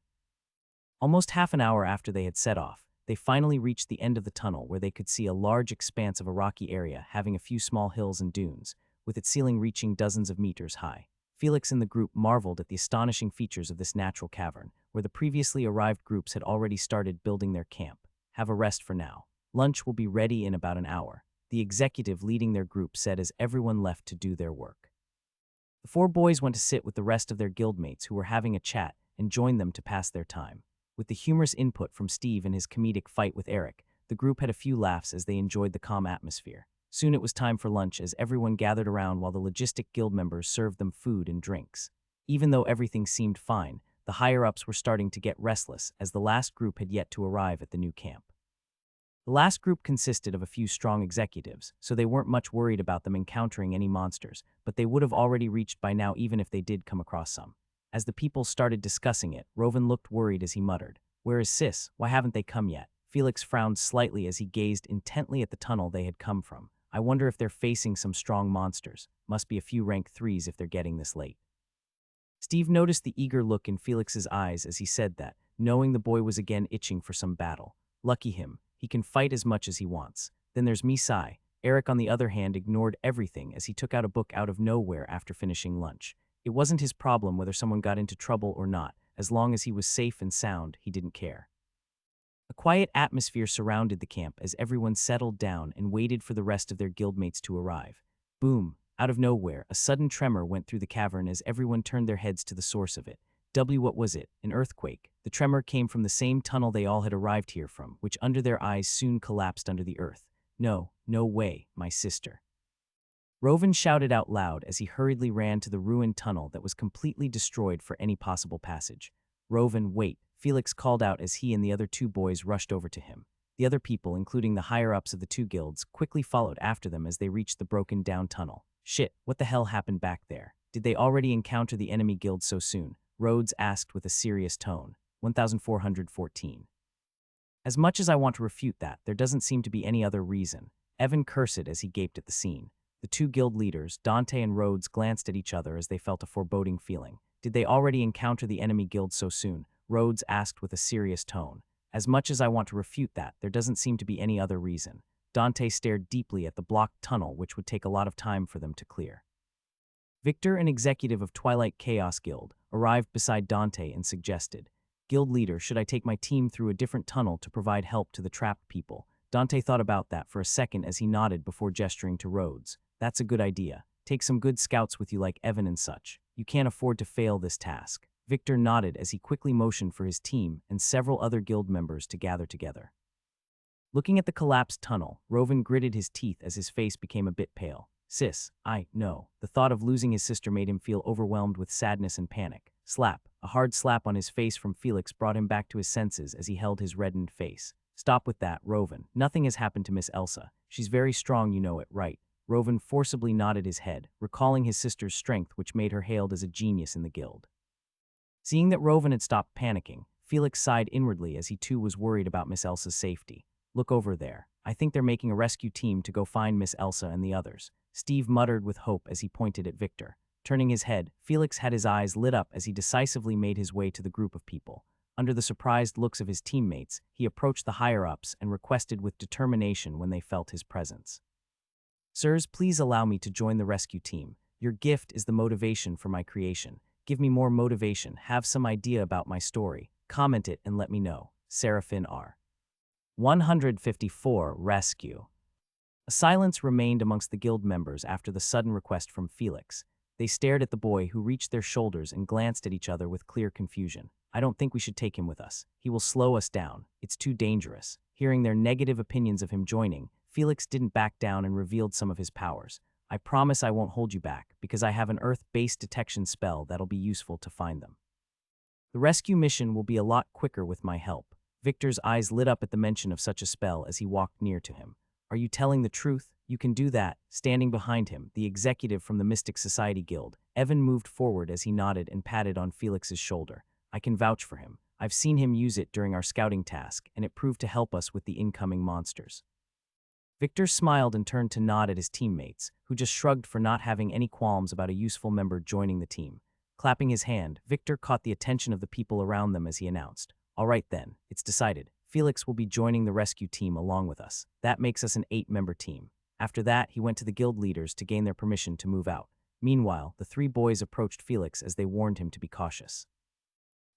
Almost half an hour after they had set off, they finally reached the end of the tunnel where they could see a large expanse of a rocky area having a few small hills and dunes, with its ceiling reaching dozens of meters high. Felix and the group marveled at the astonishing features of this natural cavern, where the previously arrived groups had already started building their camp. Have a rest for now. Lunch will be ready in about an hour, the executive leading their group said as everyone left to do their work. The 4 boys went to sit with the rest of their guildmates who were having a chat and joined them to pass their time. With the humorous input from Steve and his comedic fight with Eric, the group had a few laughs as they enjoyed the calm atmosphere. Soon it was time for lunch as everyone gathered around while the Logistic Guild members served them food and drinks. Even though everything seemed fine, the higher-ups were starting to get restless as the last group had yet to arrive at the new camp. The last group consisted of a few strong executives, so they weren't much worried about them encountering any monsters, but they would have already reached by now even if they did come across some. As the people started discussing it, Rovan looked worried as he muttered, "Where is Sis? Why haven't they come yet?" Felix frowned slightly as he gazed intently at the tunnel they had come from. I wonder if they're facing some strong monsters. Must be a few rank 3s if they're getting this late. Steve noticed the eager look in Felix's eyes as he said that, knowing the boy was again itching for some battle. Lucky him, he can fight as much as he wants. Then there's Misai. Eric, on the other hand, ignored everything as he took out a book out of nowhere after finishing lunch. It wasn't his problem whether someone got into trouble or not. As long as he was safe and sound, he didn't care. A quiet atmosphere surrounded the camp as everyone settled down and waited for the rest of their guildmates to arrive. Boom! Out of nowhere, a sudden tremor went through the cavern as everyone turned their heads to the source of it. What was it? An earthquake? The tremor came from the same tunnel they all had arrived here from, which under their eyes soon collapsed under the earth. No, no way, my sister. Rovan shouted out loud as he hurriedly ran to the ruined tunnel that was completely destroyed for any possible passage. Rovan, wait, Felix called out as he and the other two boys rushed over to him. The other people, including the higher-ups of the two guilds, quickly followed after them as they reached the broken-down tunnel. Shit, what the hell happened back there? Did they already encounter the enemy guild so soon? Rhodes asked with a serious tone. 1414. As much as I want to refute that, there doesn't seem to be any other reason. Evan cursed as he gaped at the scene. The two guild leaders, Dante and Rhodes, glanced at each other as they felt a foreboding feeling. Did they already encounter the enemy guild so soon? Rhodes asked with a serious tone. As much as I want to refute that, there doesn't seem to be any other reason. Dante stared deeply at the blocked tunnel, which would take a lot of time for them to clear. Victor, an executive of Twilight Chaos Guild, arrived beside Dante and suggested, Guild leader, should I take my team through a different tunnel to provide help to the trapped people? Dante thought about that for a second as he nodded before gesturing to Rhodes. That's a good idea. Take some good scouts with you like Evan and such. You can't afford to fail this task. Victor nodded as he quickly motioned for his team and several other guild members to gather together. Looking at the collapsed tunnel, Rovan gritted his teeth as his face became a bit pale. Sis, I know. The thought of losing his sister made him feel overwhelmed with sadness and panic. Slap. A hard slap on his face from Felix brought him back to his senses as he held his reddened face. Stop with that, Rovan. Nothing has happened to Miss Elsa. She's very strong, you know it, right? Rovan forcibly nodded his head, recalling his sister's strength, which made her hailed as a genius in the guild. Seeing that Rovan had stopped panicking, Felix sighed inwardly as he too was worried about Miss Elsa's safety. Look over there. I think they're making a rescue team to go find Miss Elsa and the others. Steve muttered with hope as he pointed at Victor. Turning his head, Felix had his eyes lit up as he decisively made his way to the group of people. Under the surprised looks of his teammates, he approached the higher-ups and requested with determination when they felt his presence. Sirs, please allow me to join the rescue team. Your gift is the motivation for my creation. Give me more motivation, have some idea about my story. Comment it and let me know. Seraphin R. 154. Rescue. A silence remained amongst the guild members after the sudden request from Felix. They stared at the boy, who reached their shoulders and glanced at each other with clear confusion. I don't think we should take him with us. He will slow us down. It's too dangerous. Hearing their negative opinions of him joining, Felix didn't back down and revealed some of his powers. I promise I won't hold you back, because I have an Earth-based detection spell that'll be useful to find them. The rescue mission will be a lot quicker with my help. Victor's eyes lit up at the mention of such a spell as he walked near to him. Are you telling the truth? You can do that. Standing behind him, the executive from the Mystic Society Guild, Evan moved forward as he nodded and patted on Felix's shoulder. I can vouch for him. I've seen him use it during our scouting task, and it proved to help us with the incoming monsters. Victor smiled and turned to nod at his teammates, who just shrugged for not having any qualms about a useful member joining the team. Clapping his hand, Victor caught the attention of the people around them as he announced, All right then, it's decided. Felix will be joining the rescue team along with us. That makes us an 8-member team. After that, he went to the guild leaders to gain their permission to move out. Meanwhile, the 3 boys approached Felix as they warned him to be cautious.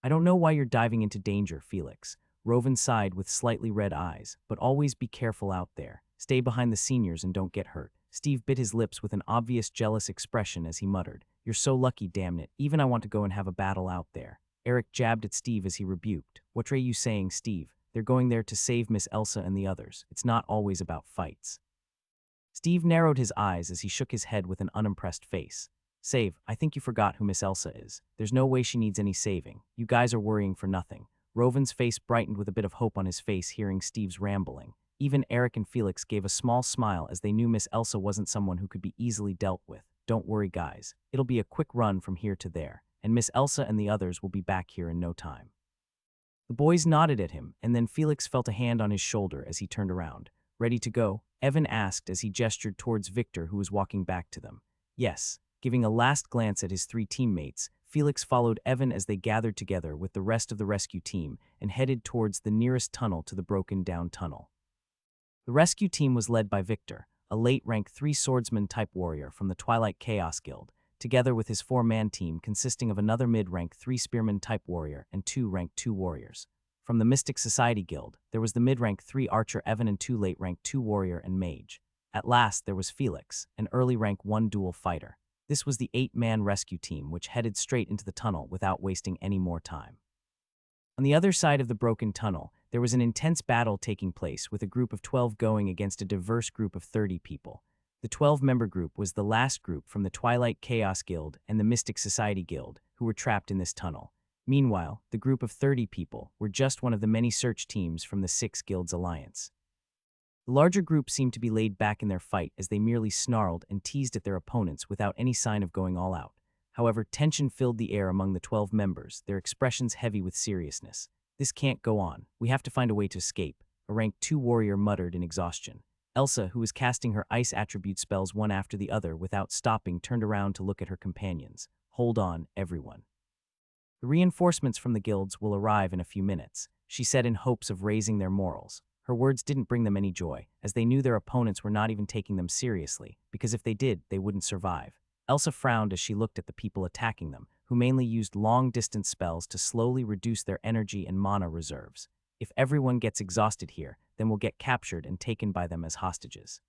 I don't know why you're diving into danger, Felix. Rovan sighed with slightly red eyes, but always be careful out there. Stay behind the seniors and don't get hurt. Steve bit his lips with an obvious jealous expression as he muttered, You're so lucky, damn it. Even I want to go and have a battle out there. Eric jabbed at Steve as he rebuked. What are you saying, Steve? They're going there to save Miss Elsa and the others. It's not always about fights. Steve narrowed his eyes as he shook his head with an unimpressed face. Save, I think you forgot who Miss Elsa is. There's no way she needs any saving. You guys are worrying for nothing. Rovan's face brightened with a bit of hope on his face hearing Steve's rambling. Even Eric and Felix gave a small smile as they knew Miss Elsa wasn't someone who could be easily dealt with. Don't worry, guys. It'll be a quick run from here to there, and Miss Elsa and the others will be back here in no time. The boys nodded at him, and then Felix felt a hand on his shoulder as he turned around. Ready to go? Evan asked as he gestured towards Victor, who was walking back to them. Yes. Giving a last glance at his 3 teammates, Felix followed Evan as they gathered together with the rest of the rescue team and headed towards the nearest tunnel to the broken-down tunnel. The rescue team was led by Victor, a late-rank 3 swordsman-type warrior from the Twilight Chaos Guild, together with his 4-man team consisting of another mid-rank 3 spearman-type warrior and 2 rank 2 warriors. From the Mystic Society Guild, there was the mid-rank 3 archer Evan and 2 late-rank 2 warrior and mage. At last, there was Felix, an early-rank 1 duel fighter. This was the 8-man rescue team which headed straight into the tunnel without wasting any more time. On the other side of the broken tunnel, there was an intense battle taking place with a group of 12 going against a diverse group of 30 people. The 12-member group was the last group from the Twilight Chaos Guild and the Mystic Society Guild who were trapped in this tunnel. Meanwhile, the group of 30 people were just one of the many search teams from the Six Guilds Alliance. The larger group seemed to be laid back in their fight as they merely snarled and teased at their opponents without any sign of going all out. However, tension filled the air among the 12 members, their expressions heavy with seriousness. "This can't go on. We have to find a way to escape," a rank 2 warrior muttered in exhaustion. Elsa, who was casting her ice attribute spells one after the other without stopping, turned around to look at her companions. "Hold on, everyone. The reinforcements from the guilds will arrive in a few minutes," she said in hopes of raising their morals. Her words didn't bring them any joy, as they knew their opponents were not even taking them seriously, because if they did, they wouldn't survive. Elsa frowned as she looked at the people attacking them, who mainly used long-distance spells to slowly reduce their energy and mana reserves. "If everyone gets exhausted here, then we'll get captured and taken by them as hostages.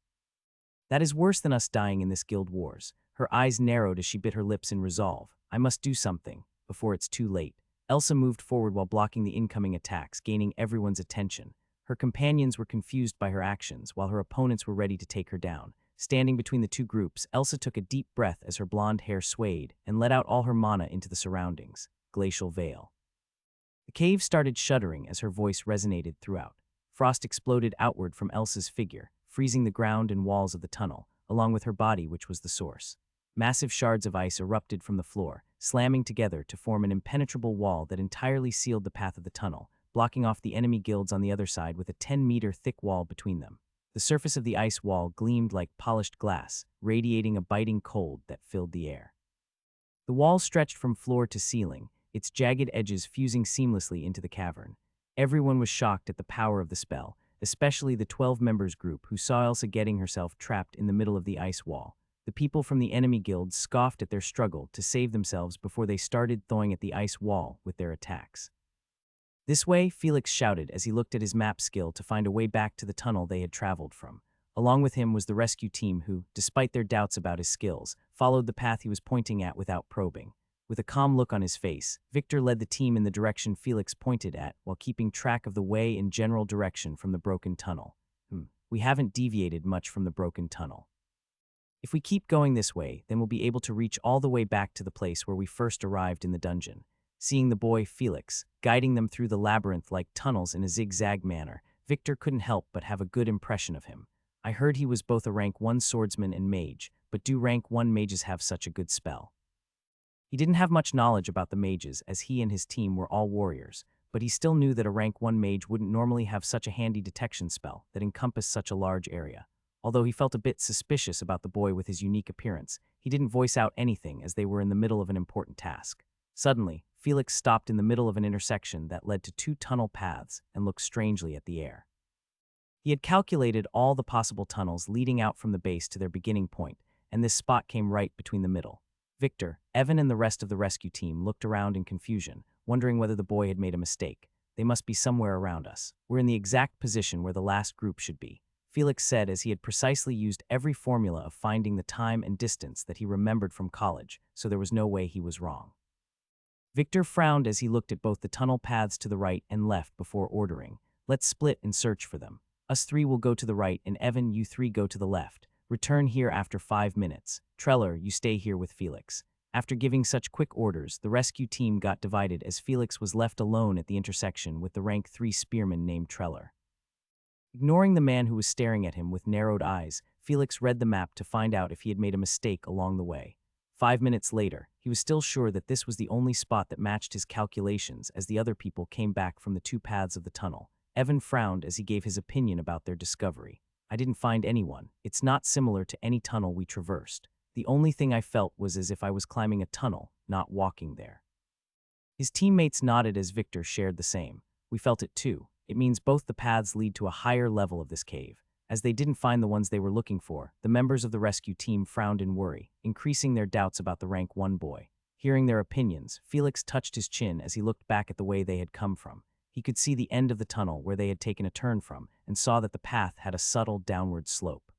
That is worse than us dying in this guild wars." Her eyes narrowed as she bit her lips in resolve. "I must do something before it's too late." Elsa moved forward while blocking the incoming attacks, gaining everyone's attention. Her companions were confused by her actions, while her opponents were ready to take her down. Standing between the two groups, Elsa took a deep breath as her blonde hair swayed and let out all her mana into the surroundings. Glacial Veil. The cave started shuddering as her voice resonated throughout. Frost exploded outward from Elsa's figure, freezing the ground and walls of the tunnel, along with her body, which was the source. Massive shards of ice erupted from the floor, slamming together to form an impenetrable wall that entirely sealed the path of the tunnel, blocking off the enemy guilds on the other side with a 10-meter thick wall between them. The surface of the ice wall gleamed like polished glass, radiating a biting cold that filled the air. The wall stretched from floor to ceiling, its jagged edges fusing seamlessly into the cavern. Everyone was shocked at the power of the spell, especially the 12 members group who saw Elsa getting herself trapped in the middle of the ice wall. The people from the enemy guilds scoffed at their struggle to save themselves before they started thawing at the ice wall with their attacks. "This way," Felix shouted as he looked at his map skill to find a way back to the tunnel they had traveled from. Along with him was the rescue team who, despite their doubts about his skills, followed the path he was pointing at without probing. With a calm look on his face, Victor led the team in the direction Felix pointed at while keeping track of the way and general direction from the broken tunnel. We haven't deviated much from the broken tunnel. If we keep going this way, then we'll be able to reach all the way back to the place where we first arrived in the dungeon." Seeing the boy, Felix, guiding them through the labyrinth-like tunnels in a zigzag manner, Victor couldn't help but have a good impression of him. "I heard he was both a rank 1 swordsman and mage, but do rank 1 mages have such a good spell?" He didn't have much knowledge about the mages as he and his team were all warriors, but he still knew that a rank 1 mage wouldn't normally have such a handy detection spell that encompassed such a large area. Although he felt a bit suspicious about the boy with his unique appearance, he didn't voice out anything as they were in the middle of an important task. Suddenly, Felix stopped in the middle of an intersection that led to 2 tunnel paths and looked strangely at the air. He had calculated all the possible tunnels leading out from the base to their beginning point, and this spot came right between the middle. Victor, Evan, and the rest of the rescue team looked around in confusion, wondering whether the boy had made a mistake. "They must be somewhere around us. We're in the exact position where the last group should be," Felix said as he had precisely used every formula of finding the time and distance that he remembered from college, so there was no way he was wrong. Victor frowned as he looked at both the tunnel paths to the right and left before ordering, "Let's split and search for them. Us 3 will go to the right, and Evan, you 3 go to the left. Return here after 5 minutes. Treller, you stay here with Felix." After giving such quick orders, the rescue team got divided as Felix was left alone at the intersection with the rank 3 spearman named Treller. Ignoring the man who was staring at him with narrowed eyes, Felix read the map to find out if he had made a mistake along the way. 5 minutes later, he was still sure that this was the only spot that matched his calculations as the other people came back from the 2 paths of the tunnel. Evan frowned as he gave his opinion about their discovery. "I didn't find anyone. It's not similar to any tunnel we traversed. The only thing I felt was as if I was climbing a tunnel, not walking there." His teammates nodded as Victor shared the same. "We felt it too. It means both the paths lead to a higher level of this cave." As they didn't find the ones they were looking for, the members of the rescue team frowned in worry, increasing their doubts about the rank 1 boy. Hearing their opinions, Felix touched his chin as he looked back at the way they had come from. He could see the end of the tunnel where they had taken a turn from and saw that the path had a subtle downward slope.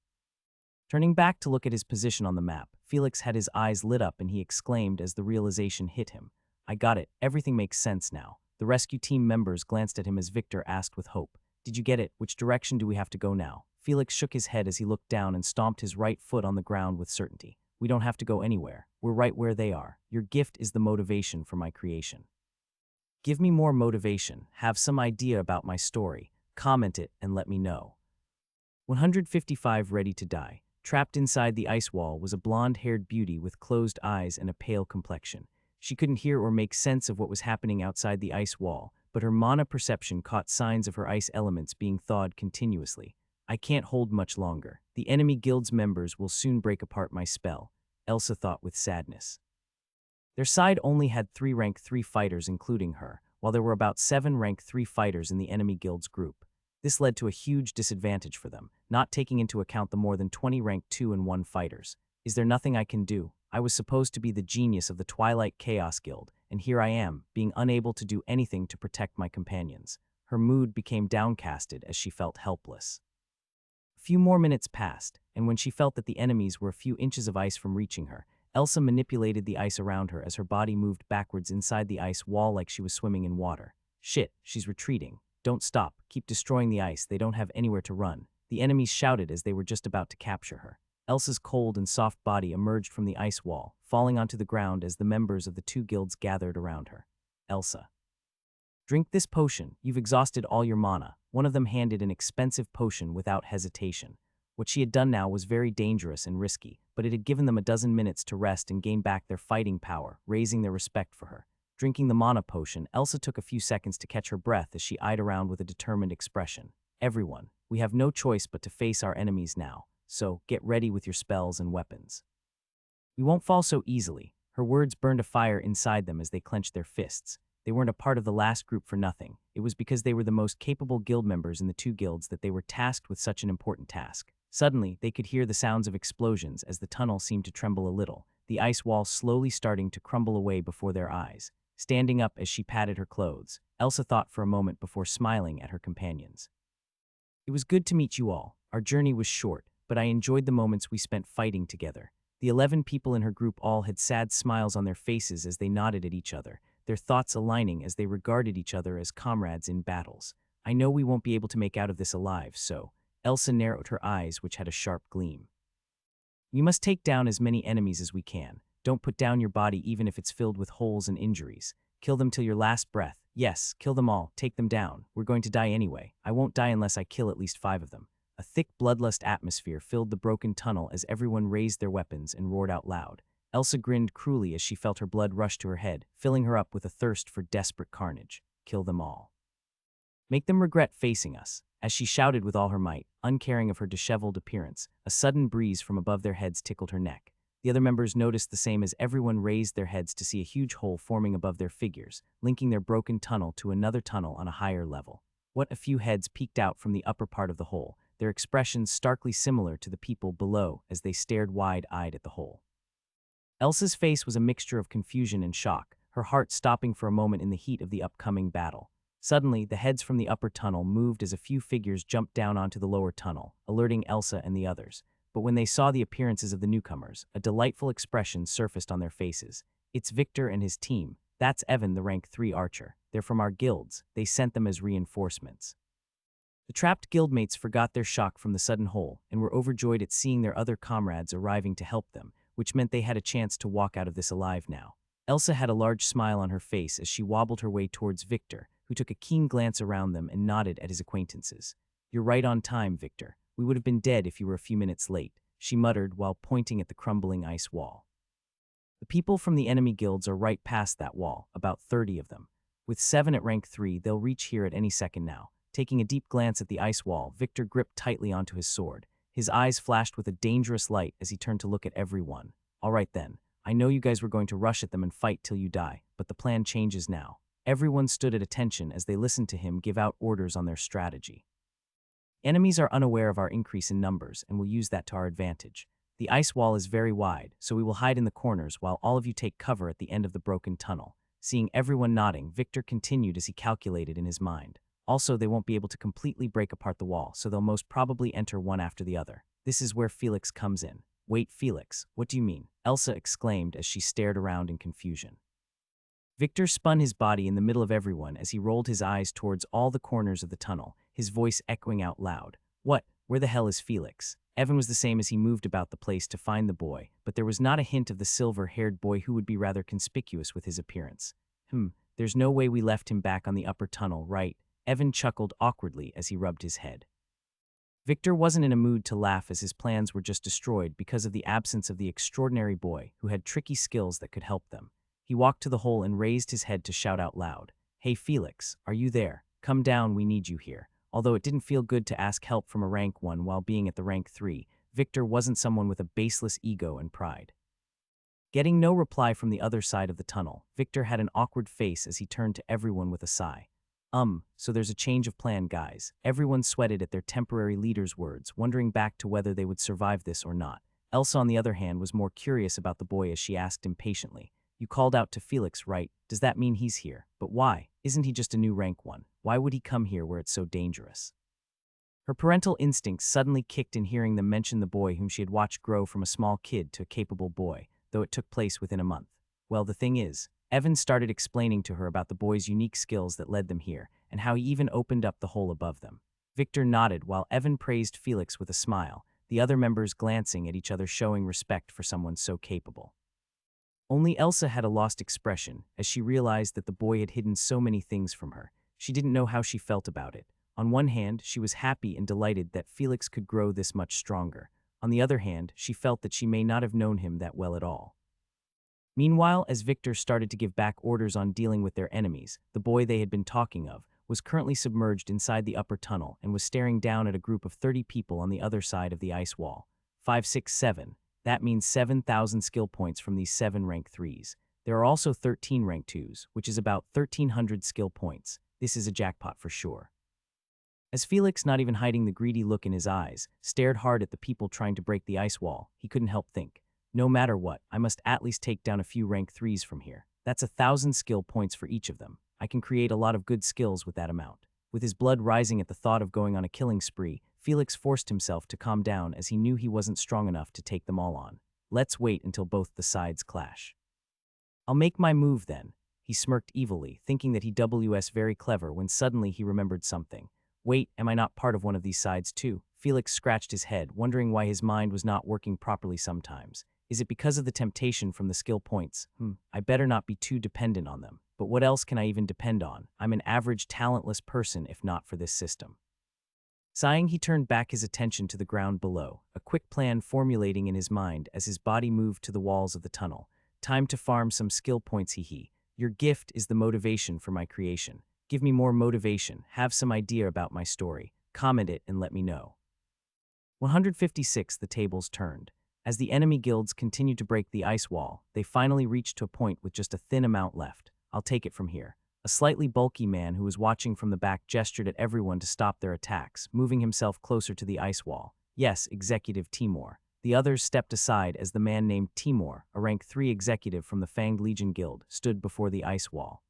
Turning back to look at his position on the map, Felix had his eyes lit up and he exclaimed as the realization hit him. "I got it. Everything makes sense now. The rescue team members glanced at him as Victor asked with hope, "Did you get it? Which direction do we have to go now?" Felix shook his head as he looked down and stomped his right foot on the ground with certainty. "We don't have to go anywhere. We're right where they are. Your gift is the motivation for my creation. Give me more motivation. Have some idea about my story. Comment it and let me know." 155 Ready to Die. Trapped inside the ice wall was a blonde-haired beauty with closed eyes and a pale complexion. She couldn't hear or make sense of what was happening outside the ice wall, but her mana perception caught signs of her ice elements being thawed continuously. "I can't hold much longer. The enemy guild's members will soon break apart my spell," Elsa thought with sadness. Their side only had 3 rank 3 fighters including her, while there were about 7 rank 3 fighters in the enemy guild's group. This led to a huge disadvantage for them, not taking into account the more than 20 rank 2 and 1 fighters. "Is there nothing I can do? I was supposed to be the genius of the Twilight Chaos Guild, and here I am, being unable to do anything to protect my companions." Her mood became downcasted as she felt helpless. A few more minutes passed, and when she felt that the enemies were a few inches of ice from reaching her, Elsa manipulated the ice around her as her body moved backwards inside the ice wall like she was swimming in water. "Shit, she's retreating. Don't stop. Keep destroying the ice. They don't have anywhere to run." The enemies shouted as they were just about to capture her. Elsa's cold and soft body emerged from the ice wall, falling onto the ground as the members of the 2 guilds gathered around her. "Elsa, drink this potion. You've exhausted all your mana." One of them handed an expensive potion without hesitation. What she had done now was very dangerous and risky, but it had given them a dozen minutes to rest and gain back their fighting power, raising their respect for her. Drinking the mana potion, Elsa took a few seconds to catch her breath as she eyed around with a determined expression. "Everyone, we have no choice but to face our enemies now, so get ready with your spells and weapons. We won't fall so easily." Her words burned a fire inside them as they clenched their fists. They weren't a part of the last group for nothing. It was because they were the most capable guild members in the 2 guilds that they were tasked with such an important task. Suddenly, they could hear the sounds of explosions as the tunnel seemed to tremble a little, the ice wall slowly starting to crumble away before their eyes. Standing up as she patted her clothes, Elsa thought for a moment before smiling at her companions. "It was good to meet you all. Our journey was short, but I enjoyed the moments we spent fighting together." The 11 people in her group all had sad smiles on their faces as they nodded at each other, their thoughts aligning as they regarded each other as comrades in battles. "I know we won't be able to make out of this alive, so..." Elsa narrowed her eyes, which had a sharp gleam. "We must take down as many enemies as we can. Don't put down your body even if it's filled with holes and injuries. Kill them till your last breath. Yes, kill them all. Take them down. We're going to die anyway. I won't die unless I kill at least 5 of them." A thick bloodlust atmosphere filled the broken tunnel as everyone raised their weapons and roared out loud. Elsa grinned cruelly as she felt her blood rush to her head, filling her up with a thirst for desperate carnage. "Kill them all. Make them regret facing us." As she shouted with all her might, uncaring of her disheveled appearance, a sudden breeze from above their heads tickled her neck. The other members noticed the same as everyone raised their heads to see a huge hole forming above their figures, linking their broken tunnel to another tunnel on a higher level. What a few heads peeked out from the upper part of the hole, their expressions starkly similar to the people below as they stared wide-eyed at the hole. Elsa's face was a mixture of confusion and shock, her heart stopping for a moment in the heat of the upcoming battle. Suddenly, the heads from the upper tunnel moved as a few figures jumped down onto the lower tunnel, alerting Elsa and the others. But when they saw the appearances of the newcomers, a delightful expression surfaced on their faces. "It's Victor and his team. That's Evan, the rank 3 archer. They're from our guilds. They sent them as reinforcements." The trapped guildmates forgot their shock from the sudden hole and were overjoyed at seeing their other comrades arriving to help them, which meant they had a chance to walk out of this alive now. Elsa had a large smile on her face as she wobbled her way towards Victor, who took a keen glance around them and nodded at his acquaintances. "You're right on time, Victor. We would have been dead if you were a few minutes late," she muttered while pointing at the crumbling ice wall. "The people from the enemy guilds are right past that wall, about 30 of them. With 7 at rank 3, they'll reach here at any second now." Taking a deep glance at the ice wall, Victor gripped tightly onto his sword. His eyes flashed with a dangerous light as he turned to look at everyone. "All right then. I know you guys were going to rush at them and fight till you die, but the plan changes now." Everyone stood at attention as they listened to him give out orders on their strategy. "Enemies are unaware of our increase in numbers and will use that to our advantage. The ice wall is very wide, so we will hide in the corners while all of you take cover at the end of the broken tunnel." Seeing everyone nodding, Victor continued as he calculated in his mind. "Also, they won't be able to completely break apart the wall, so they'll most probably enter one after the other. This is where Felix comes in." "Wait, Felix, what do you mean?" Elsa exclaimed as she stared around in confusion. Victor spun his body in the middle of everyone as he rolled his eyes towards all the corners of the tunnel, his voice echoing out loud. What? Where the hell is Felix? Evan was the same as he moved about the place to find the boy, but there was not a hint of the silver-haired boy who would be rather conspicuous with his appearance. There's no way we left him back on the upper tunnel, right? Evan chuckled awkwardly as he rubbed his head. Victor wasn't in a mood to laugh as his plans were just destroyed because of the absence of the extraordinary boy who had tricky skills that could help them. He walked to the hole and raised his head to shout out loud, "Hey Felix, are you there? Come down, we need you here." Although it didn't feel good to ask help from a rank 1 while being at the rank 3, Victor wasn't someone with a baseless ego and pride. Getting no reply from the other side of the tunnel, Victor had an awkward face as he turned to everyone with a sigh. So there's a change of plan, guys. Everyone sweated at their temporary leader's words, wondering back to whether they would survive this or not. Elsa, on the other hand, was more curious about the boy as she asked impatiently, "You called out to Felix, right? Does that mean he's here? But why? Isn't he just a new rank 1? Why would he come here where it's so dangerous?" Her parental instincts suddenly kicked in hearing them mention the boy whom she had watched grow from a small kid to a capable boy, though it took place within a month. Well, the thing is, Evan started explaining to her about the boy's unique skills that led them here, and how he even opened up the hole above them. Victor nodded while Evan praised Felix with a smile, the other members glancing at each other showing respect for someone so capable. Only Elsa had a lost expression as she realized that the boy had hidden so many things from her. She didn't know how she felt about it. On one hand, she was happy and delighted that Felix could grow this much stronger. On the other hand, she felt that she may not have known him that well at all. Meanwhile, as Victor started to give back orders on dealing with their enemies, the boy they had been talking of was currently submerged inside the upper tunnel and was staring down at a group of 30 people on the other side of the ice wall. 5, 6, 7. That means 7,000 skill points from these 7 rank 3s. There are also 13 rank 2s, which is about 1,300 skill points. This is a jackpot for sure. As Felix, not even hiding the greedy look in his eyes, stared hard at the people trying to break the ice wall, he couldn't help think, no matter what, I must at least take down a few rank 3s from here. That's 1,000 skill points for each of them. I can create a lot of good skills with that amount. With his blood rising at the thought of going on a killing spree, Felix forced himself to calm down as he knew he wasn't strong enough to take them all on. Let's wait until both the sides clash. I'll make my move then. He smirked evilly, thinking that he was very clever when suddenly he remembered something. Wait, am I not part of one of these sides too? Felix scratched his head, wondering why his mind was not working properly sometimes. Is it because of the temptation from the skill points? I better not be too dependent on them. But what else can I even depend on? I'm an average, talentless person if not for this system. Sighing, he turned back his attention to the ground below, a quick plan formulating in his mind as his body moved to the walls of the tunnel. Time to farm some skill points, he. Your gift is the motivation for my creation. Give me more motivation, have some idea about my story, comment it and let me know. 156. The tables turned. As the enemy guilds continued to break the ice wall, they finally reached to a point with just a thin amount left. I'll take it from here. A slightly bulky man who was watching from the back gestured at everyone to stop their attacks, moving himself closer to the ice wall. Yes, Executive Timur. The others stepped aside as the man named Timur, a rank 3 executive from the Fanged Legion Guild, stood before the ice wall.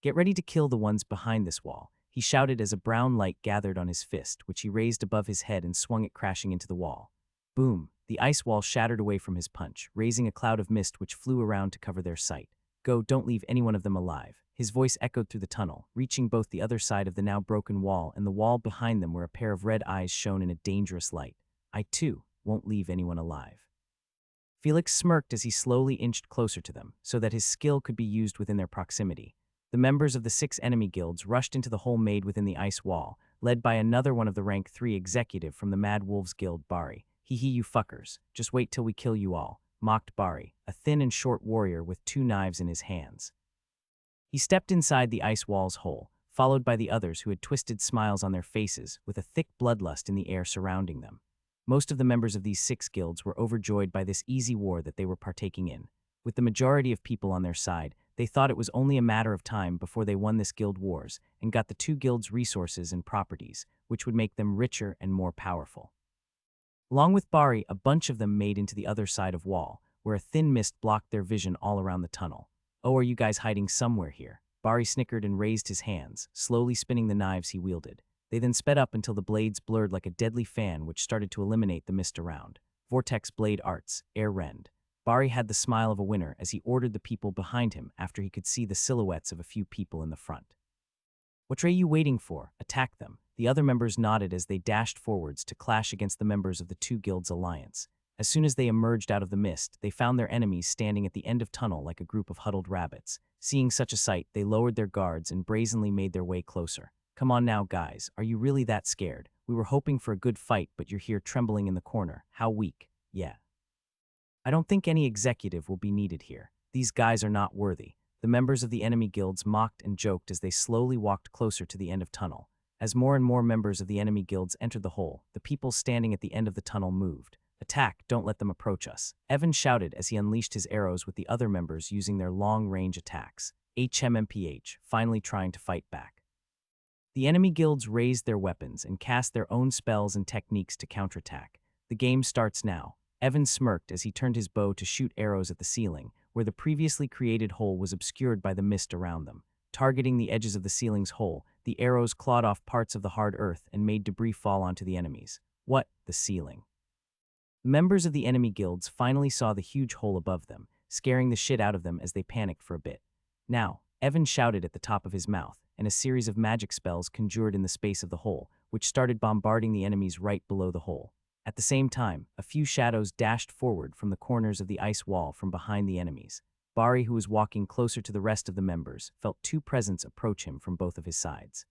Get ready to kill the ones behind this wall, he shouted as a brown light gathered on his fist, which he raised above his head and swung it crashing into the wall. Boom! The ice wall shattered away from his punch, raising a cloud of mist which flew around to cover their sight. Go, don't leave any one of them alive. His voice echoed through the tunnel, reaching both the other side of the now broken wall and the wall behind them where a pair of red eyes shone in a dangerous light. I, too, won't leave anyone alive. Felix smirked as he slowly inched closer to them, so that his skill could be used within their proximity. The members of the 6 enemy guilds rushed into the hole made within the ice wall, led by another one of the rank 3 executive from the Mad Wolves Guild, Bari. Hee you fuckers, just wait till we kill you all, mocked Bari, a thin and short warrior with 2 knives in his hands. He stepped inside the ice wall's hole, followed by the others who had twisted smiles on their faces with a thick bloodlust in the air surrounding them. Most of the members of these 6 guilds were overjoyed by this easy war that they were partaking in. With the majority of people on their side, they thought it was only a matter of time before they won this guild wars and got the 2 guilds' resources and properties, which would make them richer and more powerful. Along with Bari, a bunch of them made into the other side of wall, where a thin mist blocked their vision all around the tunnel. Oh, are you guys hiding somewhere here? Bari snickered and raised his hands, slowly spinning the knives he wielded. They then sped up until the blades blurred like a deadly fan which started to eliminate the mist around. Vortex Blade Arts, Air Rend. Bari had the smile of a winner as he ordered the people behind him after he could see the silhouettes of a few people in the front. "What are you waiting for? Attack them." The other members nodded as they dashed forwards to clash against the members of the two guilds' alliance. As soon as they emerged out of the mist, they found their enemies standing at the end of tunnel like a group of huddled rabbits. Seeing such a sight, they lowered their guards and brazenly made their way closer. "Come on now, guys, are you really that scared? We were hoping for a good fight, but you're here trembling in the corner. How weak." "Yeah. I don't think any executive will be needed here. These guys are not worthy." The members of the enemy guilds mocked and joked as they slowly walked closer to the end of tunnel. As more and more members of the enemy guilds entered the hole, the people standing at the end of the tunnel moved. "Attack, don't let them approach us." Evan shouted as he unleashed his arrows with the other members using their long-range attacks. HMMPH, finally trying to fight back. The enemy guilds raised their weapons and cast their own spells and techniques to counterattack. "The game starts now." Evan smirked as he turned his bow to shoot arrows at the ceiling, where the previously created hole was obscured by the mist around them. Targeting the edges of the ceiling's hole, the arrows clawed off parts of the hard earth and made debris fall onto the enemies. What? The ceiling. Members of the enemy guilds finally saw the huge hole above them, scaring the shit out of them as they panicked for a bit. Now, Evan shouted at the top of his mouth, and a series of magic spells conjured in the space of the hole, which started bombarding the enemies right below the hole. At the same time, a few shadows dashed forward from the corners of the ice wall from behind the enemies. Bari, who was walking closer to the rest of the members, felt two presence approach him from both of his sides.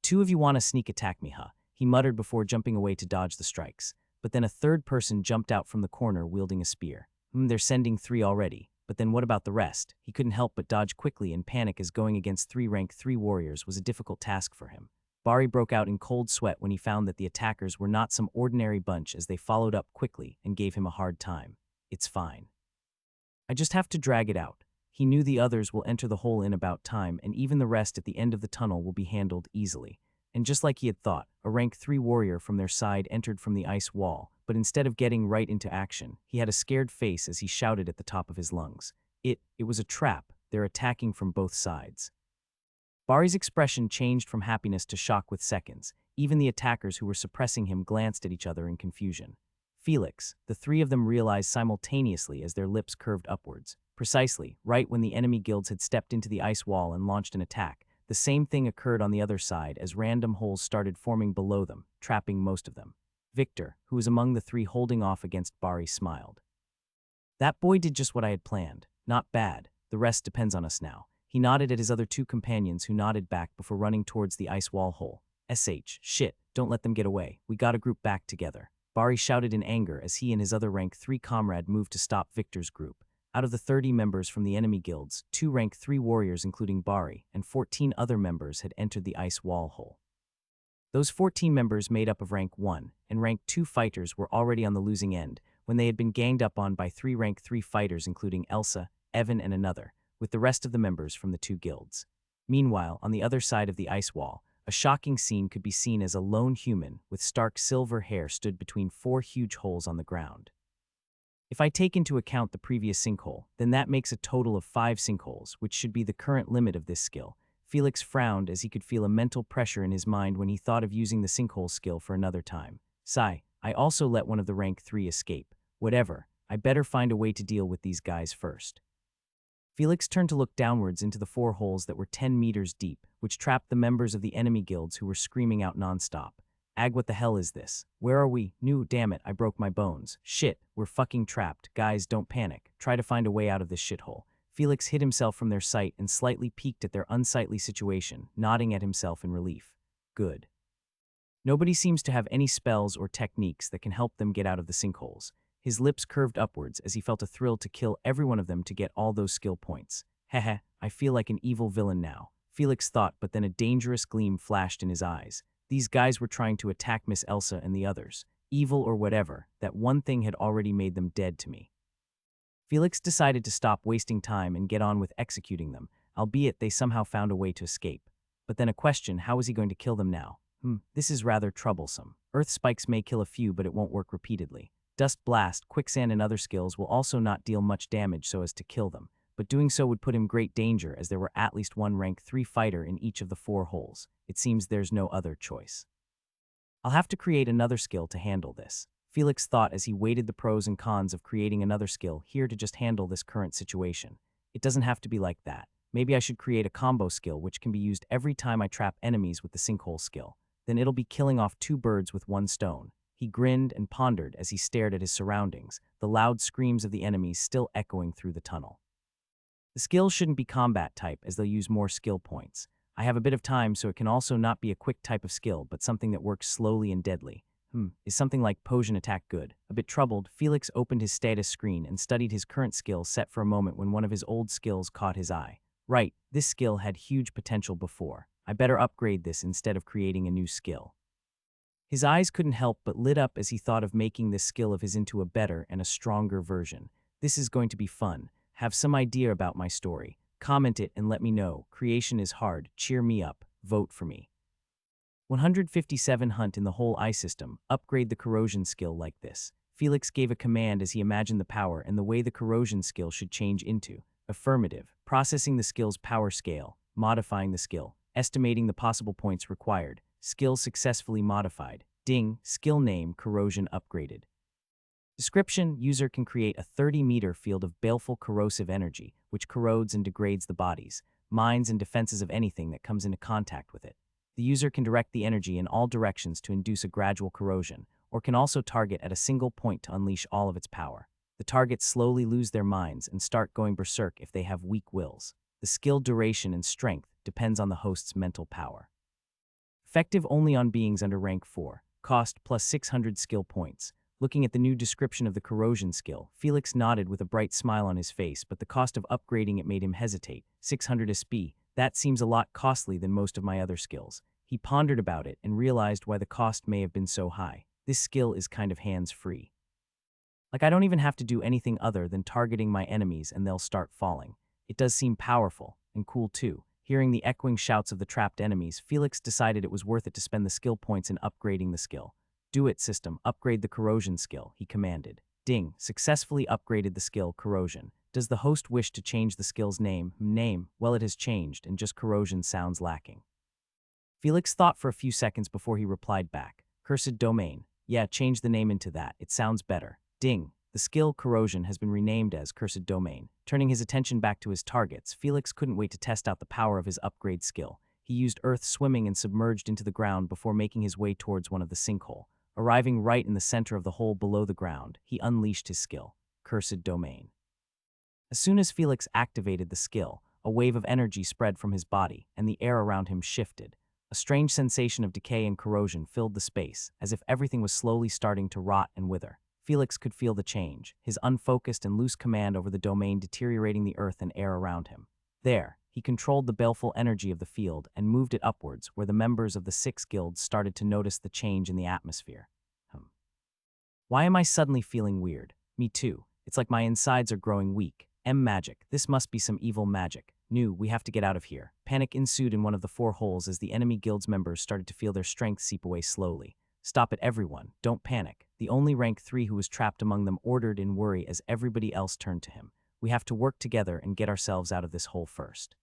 "Two of you want to sneak attack me, huh?" he muttered before jumping away to dodge the strikes. But then a third person jumped out from the corner wielding a spear. They're sending 3 already. But then what about the rest? He couldn't help but dodge quickly in panic as going against 3 rank 3 warriors was a difficult task for him. Bari broke out in cold sweat when he found that the attackers were not some ordinary bunch as they followed up quickly and gave him a hard time. "It's fine. I just have to drag it out." He knew the others will enter the hole in about time, and even the rest at the end of the tunnel will be handled easily. And just like he had thought, a rank 3 warrior from their side entered from the ice wall, but instead of getting right into action, he had a scared face as he shouted at the top of his lungs. It was a trap. They're attacking from both sides." Bari's expression changed from happiness to shock with seconds. Even the attackers who were suppressing him glanced at each other in confusion. "Felix," the 3 of them realized simultaneously as their lips curved upwards. Precisely, right when the enemy guilds had stepped into the ice wall and launched an attack, the same thing occurred on the other side as random holes started forming below them, trapping most of them. Victor, who was among the 3 holding off against Bari, smiled. "That boy did just what I had planned. Not bad. The rest depends on us now." He nodded at his other 2 companions who nodded back before running towards the ice wall hole. Shit, don't let them get away. We gotta group back together." Bari shouted in anger as he and his other rank 3 comrade moved to stop Victor's group. Out of the 30 members from the enemy guilds, 2 rank 3 warriors including Bari, and 14 other members had entered the ice wall hole. Those 14 members made up of rank 1 and rank 2 fighters were already on the losing end when they had been ganged up on by 3 rank 3 fighters including Elsa, Evan, and another, with the rest of the members from the 2 guilds. Meanwhile, on the other side of the ice wall, a shocking scene could be seen as a lone human with stark silver hair stood between 4 huge holes on the ground. If I take into account the previous sinkhole, then that makes a total of 5 sinkholes, which should be the current limit of this skill. Felix frowned as he could feel a mental pressure in his mind when he thought of using the sinkhole skill for another time. "Sigh, I also let one of the rank 3 escape. Whatever, I better find a way to deal with these guys first." Felix turned to look downwards into the 4 holes that were 10 meters deep, which trapped the members of the enemy guilds who were screaming out nonstop. What the hell is this? Where are we? No, damn it, I broke my bones. Shit, we're fucking trapped. Guys, don't panic. Try to find a way out of this shithole." Felix hid himself from their sight and slightly peeked at their unsightly situation, nodding at himself in relief. Good. Nobody seems to have any spells or techniques that can help them get out of the sinkholes. His lips curved upwards as he felt a thrill to kill every one of them to get all those skill points. Heh, I feel like an evil villain now, Felix thought, but then a dangerous gleam flashed in his eyes. These guys were trying to attack Miss Elsa and the others. Evil or whatever, that one thing had already made them dead to me. Felix decided to stop wasting time and get on with executing them, albeit they somehow found a way to escape. But then a question, how was he going to kill them now? This is rather troublesome. Earth spikes may kill a few, but it won't work repeatedly. Dust blast, quicksand, and other skills will also not deal much damage so as to kill them, but doing so would put him great danger as there were at least one rank 3 fighter in each of the 4 holes. It seems there's no other choice. I'll have to create another skill to handle this. Felix thought as he weighed the pros and cons of creating another skill here to just handle this current situation. It doesn't have to be like that. Maybe I should create a combo skill which can be used every time I trap enemies with the sinkhole skill. Then it'll be killing off two birds with one stone. He grinned and pondered as he stared at his surroundings, the loud screams of the enemies still echoing through the tunnel. The skill shouldn't be combat type as they'll use more skill points. I have a bit of time, so it can also not be a quick type of skill, but something that works slowly and deadly. Is something like potion attack good? A bit troubled, Felix opened his status screen and studied his current skill set for a moment when one of his old skills caught his eye. Right, this skill had huge potential before. I better upgrade this instead of creating a new skill. His eyes couldn't help but lit up as he thought of making this skill of his into a better and a stronger version. This is going to be fun. Have some idea about my story. Comment it and let me know. Creation is hard. Cheer me up. Vote for me. 157 Hunt in the whole eye system. Upgrade the corrosion skill like this. Felix gave a command as he imagined the power and the way the corrosion skill should change into. Affirmative. Processing the skill's power scale. Modifying the skill. Estimating the possible points required. Skill successfully modified. Ding. Skill name corrosion upgraded. Description: user can create a 30-meter field of baleful corrosive energy, which corrodes and degrades the bodies, minds, and defenses of anything that comes into contact with it. The user can direct the energy in all directions to induce a gradual corrosion, or can also target at a single point to unleash all of its power. The targets slowly lose their minds and start going berserk if they have weak wills. The skill duration and strength depends on the host's mental power. Effective only on beings under rank 4. Cost plus 600 skill points. Looking at the new description of the corrosion skill, Felix nodded with a bright smile on his face, but the cost of upgrading it made him hesitate. 600 SP. That seems a lot costly than most of my other skills. He pondered about it and realized why the cost may have been so high. This skill is kind of hands-free. Like, I don't even have to do anything other than targeting my enemies and they'll start falling. It does seem powerful, and cool too. Hearing the echoing shouts of the trapped enemies, Felix decided it was worth it to spend the skill points in upgrading the skill. Do it, system. Upgrade the corrosion skill, he commanded. Ding. Successfully upgraded the skill, corrosion. Does the host wish to change the skill's name? Well, it has changed, and just corrosion sounds lacking. Felix thought for a few seconds before he replied back. Cursed domain. Yeah, change the name into that. It sounds better. Ding. The skill, corrosion, has been renamed as Cursed Domain. Turning his attention back to his targets, Felix couldn't wait to test out the power of his upgrade skill. He used earth swimming and submerged into the ground before making his way towards one of the sinkhole. Arriving right in the center of the hole below the ground, he unleashed his skill, Cursed Domain. As soon as Felix activated the skill, a wave of energy spread from his body, and the air around him shifted. A strange sensation of decay and corrosion filled the space, as if everything was slowly starting to rot and wither. Felix could feel the change, his unfocused and loose command over the domain deteriorating the earth and air around him. There, he controlled the baleful energy of the field and moved it upwards, where the members of the 6 guilds started to notice the change in the atmosphere. Why am I suddenly feeling weird? Me too. It's like my insides are growing weak. Magic. This must be some evil magic. We have to get out of here. Panic ensued in one of the 4 holes as the enemy guild's members started to feel their strength seep away slowly. Stop it, everyone. Don't panic. The only rank 3 who was trapped among them ordered in worry as everybody else turned to him. We have to work together and get ourselves out of this hole first.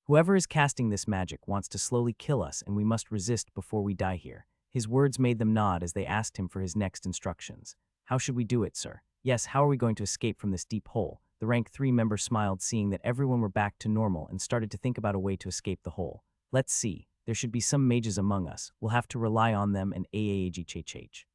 Whoever is casting this magic wants to slowly kill us, and we must resist before we die here. His words made them nod as they asked him for his next instructions. How should we do it, sir? Yes, how are we going to escape from this deep hole? The rank 3 member smiled, seeing that everyone were back to normal, and started to think about a way to escape the hole. Let's see. There should be some mages among us. We'll have to rely on them and aagh.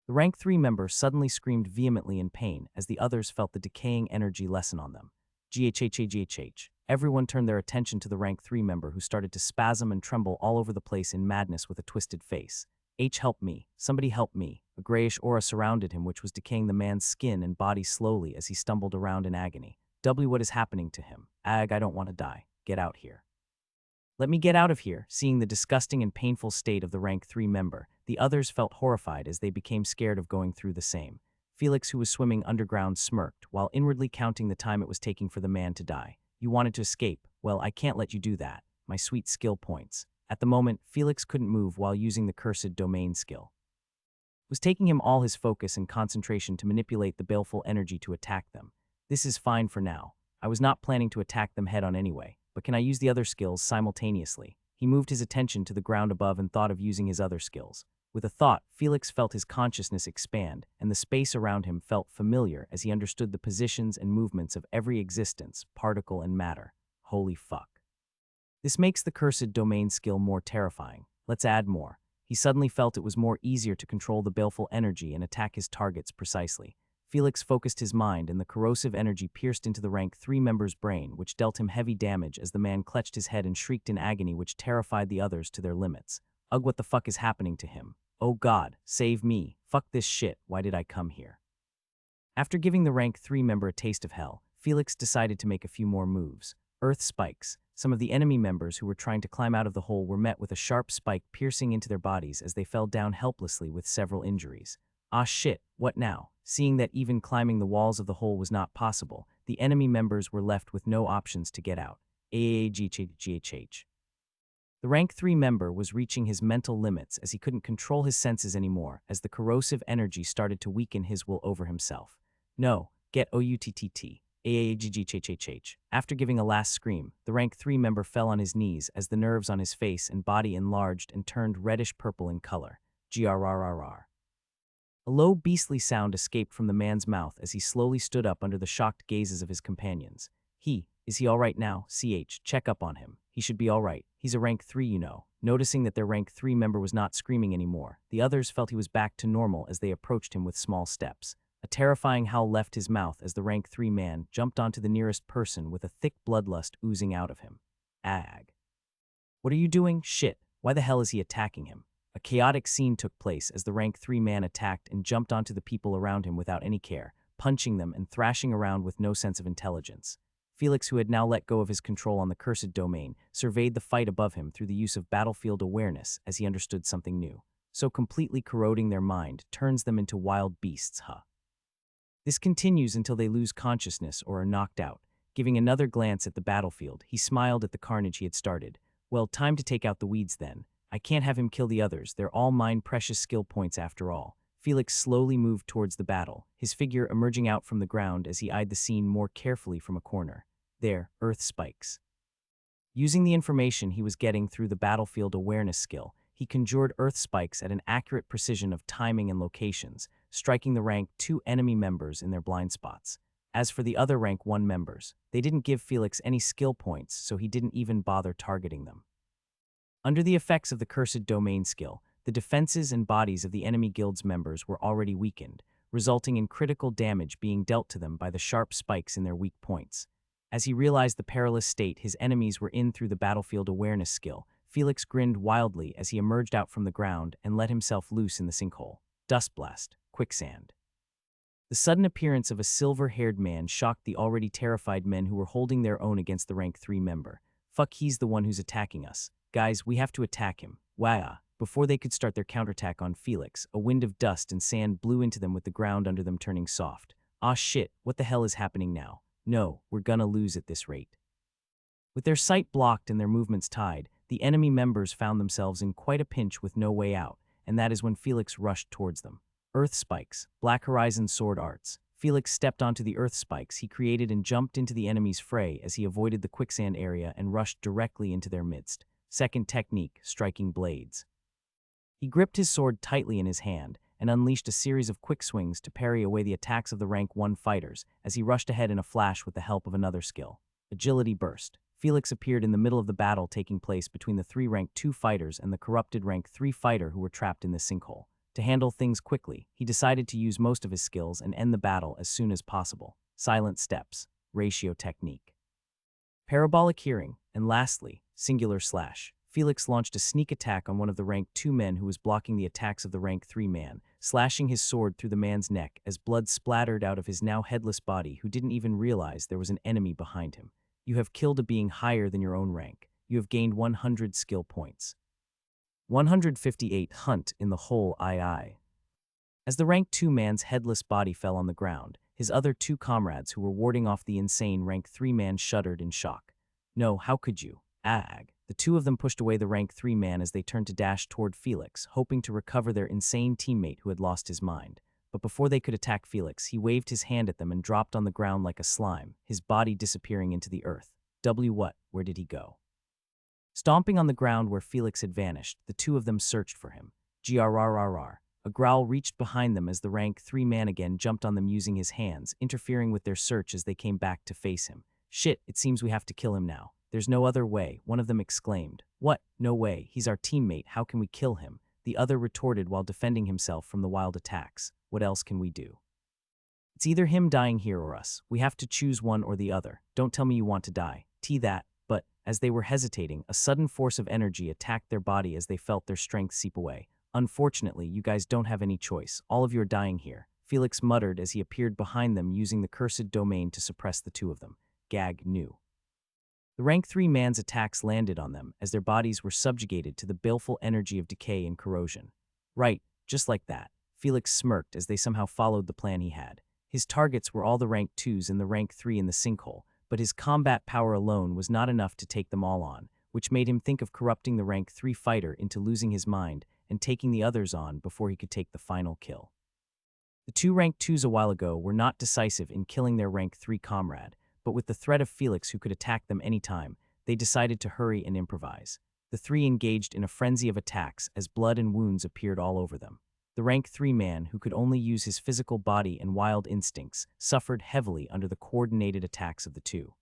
The rank 3 member suddenly screamed vehemently in pain as the others felt the decaying energy lessen on them. Ghhhhh. Everyone turned their attention to the rank 3 member, who started to spasm and tremble all over the place in madness with a twisted face. Help me. Somebody help me. A grayish aura surrounded him, which was decaying the man's skin and body slowly as he stumbled around in agony. What is happening to him? I don't want to die. Get out here. Let me get out of here. Seeing the disgusting and painful state of the rank 3 member, the others felt horrified as they became scared of going through the same. Felix, who was swimming underground, smirked, while inwardly counting the time it was taking for the man to die. You wanted to escape. Well, I can't let you do that. My sweet skill points. At the moment, Felix couldn't move while using the Cursed Domain skill. It was taking him all his focus and concentration to manipulate the baleful energy to attack them. This is fine for now. I was not planning to attack them head-on anyway, but can I use the other skills simultaneously? He moved his attention to the ground above and thought of using his other skills. With a thought, Felix felt his consciousness expand, and the space around him felt familiar as he understood the positions and movements of every existence, particle and matter. Holy fuck. This makes the cursed domain skill more terrifying. Let's add more. He suddenly felt it was more easier to control the baleful energy and attack his targets precisely. Felix focused his mind, and the corrosive energy pierced into the rank 3 member's brain, which dealt him heavy damage as the man clutched his head and shrieked in agony, which terrified the others to their limits. Ugh, what the fuck is happening to him? Oh God, save me. Fuck this shit, why did I come here? After giving the rank 3 member a taste of hell, Felix decided to make a few more moves. Earth spikes. Some of the enemy members who were trying to climb out of the hole were met with a sharp spike piercing into their bodies as they fell down helplessly with several injuries. Ah shit, what now? Seeing that even climbing the walls of the hole was not possible, the enemy members were left with no options to get out. AAGHHH. The rank 3 member was reaching his mental limits as he couldn't control his senses anymore as the corrosive energy started to weaken his will over himself. No, get OUTTT. AAGGHHH. After giving a last scream, the rank 3 member fell on his knees as the nerves on his face and body enlarged and turned reddish-purple in color. GRRRR. A low, beastly sound escaped from the man's mouth as he slowly stood up under the shocked gazes of his companions. Is he all right now? Check up on him. He should be all right. He's a rank 3, you know. Noticing that their rank 3 member was not screaming anymore, the others felt he was back to normal as they approached him with small steps. A terrifying howl left his mouth as the rank 3 man jumped onto the nearest person with a thick bloodlust oozing out of him. Ag. What are you doing? Shit. Why the hell is he attacking him? A chaotic scene took place as the rank 3 man attacked and jumped onto the people around him without any care, punching them and thrashing around with no sense of intelligence. Felix, who had now let go of his control on the cursed domain, surveyed the fight above him through the use of battlefield awareness as he understood something new. So completely corroding their mind turns them into wild beasts, huh? This continues until they lose consciousness or are knocked out. Giving another glance at the battlefield, he smiled at the carnage he had started. Well, time to take out the weeds then. I can't have him kill the others, they're all mine precious skill points after all. Felix slowly moved towards the battle, his figure emerging out from the ground as he eyed the scene more carefully from a corner. There, earth spikes. Using the information he was getting through the battlefield awareness skill, he conjured earth spikes at an accurate precision of timing and locations, striking the rank 2 enemy members in their blind spots. As for the other rank 1 members, they didn't give Felix any skill points, so he didn't even bother targeting them. Under the effects of the cursed domain skill, the defenses and bodies of the enemy guild's members were already weakened, resulting in critical damage being dealt to them by the sharp spikes in their weak points. As he realized the perilous state his enemies were in through the battlefield awareness skill, Felix grinned wildly as he emerged out from the ground and let himself loose in the sinkhole. Dust blast, quicksand. The sudden appearance of a silver-haired man shocked the already terrified men who were holding their own against the rank 3 member. Fuck, he's the one who's attacking us. Guys, we have to attack him. Wah! Before they could start their counterattack on Felix, a wind of dust and sand blew into them with the ground under them turning soft. Ah shit, what the hell is happening now? No, we're gonna lose at this rate. With their sight blocked and their movements tied, the enemy members found themselves in quite a pinch with no way out, and that is when Felix rushed towards them. Earth spikes, Black Horizon sword arts. Felix stepped onto the earth spikes he created and jumped into the enemy's fray as he avoided the quicksand area and rushed directly into their midst. Second technique, striking blades. He gripped his sword tightly in his hand and unleashed a series of quick swings to parry away the attacks of the rank 1 fighters as he rushed ahead in a flash with the help of another skill. Agility burst. Felix appeared in the middle of the battle taking place between the 3 rank 2 fighters and the corrupted rank 3 fighter who were trapped in the sinkhole. To handle things quickly, he decided to use most of his skills and end the battle as soon as possible. Silent steps, ratio technique. Parabolic hearing, and lastly, singular slash. Felix launched a sneak attack on one of the rank 2 men who was blocking the attacks of the rank 3 man, slashing his sword through the man's neck as blood splattered out of his now headless body who didn't even realize there was an enemy behind him. You have killed a being higher than your own rank. You have gained 100 skill points. 158 Hunt in the hole II. As the rank 2 man's headless body fell on the ground, his other 2 comrades who were warding off the insane rank 3 man shuddered in shock. No, how could you? Ag. The 2 of them pushed away the rank 3 man as they turned to dash toward Felix, hoping to recover their insane teammate who had lost his mind. But before they could attack Felix, he waved his hand at them and dropped on the ground like a slime, his body disappearing into the earth. What? Where did he go? Stomping on the ground where Felix had vanished, the 2 of them searched for him. Grrrr. A growl reached behind them as the rank 3 man again jumped on them using his hands, interfering with their search as they came back to face him. Shit, it seems we have to kill him now. There's no other way, one of them exclaimed. What? No way, he's our teammate, how can we kill him? The other retorted while defending himself from the wild attacks. What else can we do? It's either him dying here or us. We have to choose one or the other. Don't tell me you want to die. That. But, as they were hesitating, a sudden force of energy attacked their body as they felt their strength seep away. Unfortunately, you guys don't have any choice. All of you are dying here, Felix muttered as he appeared behind them using the cursed domain to suppress the two of them. Gag knew. The rank 3 man's attacks landed on them as their bodies were subjugated to the baleful energy of decay and corrosion. Right, just like that. Felix smirked as they somehow followed the plan he had. His targets were all the rank 2s and the rank 3 in the sinkhole, but his combat power alone was not enough to take them all on, which made him think of corrupting the rank 3 fighter into losing his mind and taking the others on before he could take the final kill. The two rank 2s a while ago were not decisive in killing their rank 3 comrade, but with the threat of Felix who could attack them anytime, they decided to hurry and improvise. The three engaged in a frenzy of attacks as blood and wounds appeared all over them. The rank 3 man, who could only use his physical body and wild instincts, suffered heavily under the coordinated attacks of the two.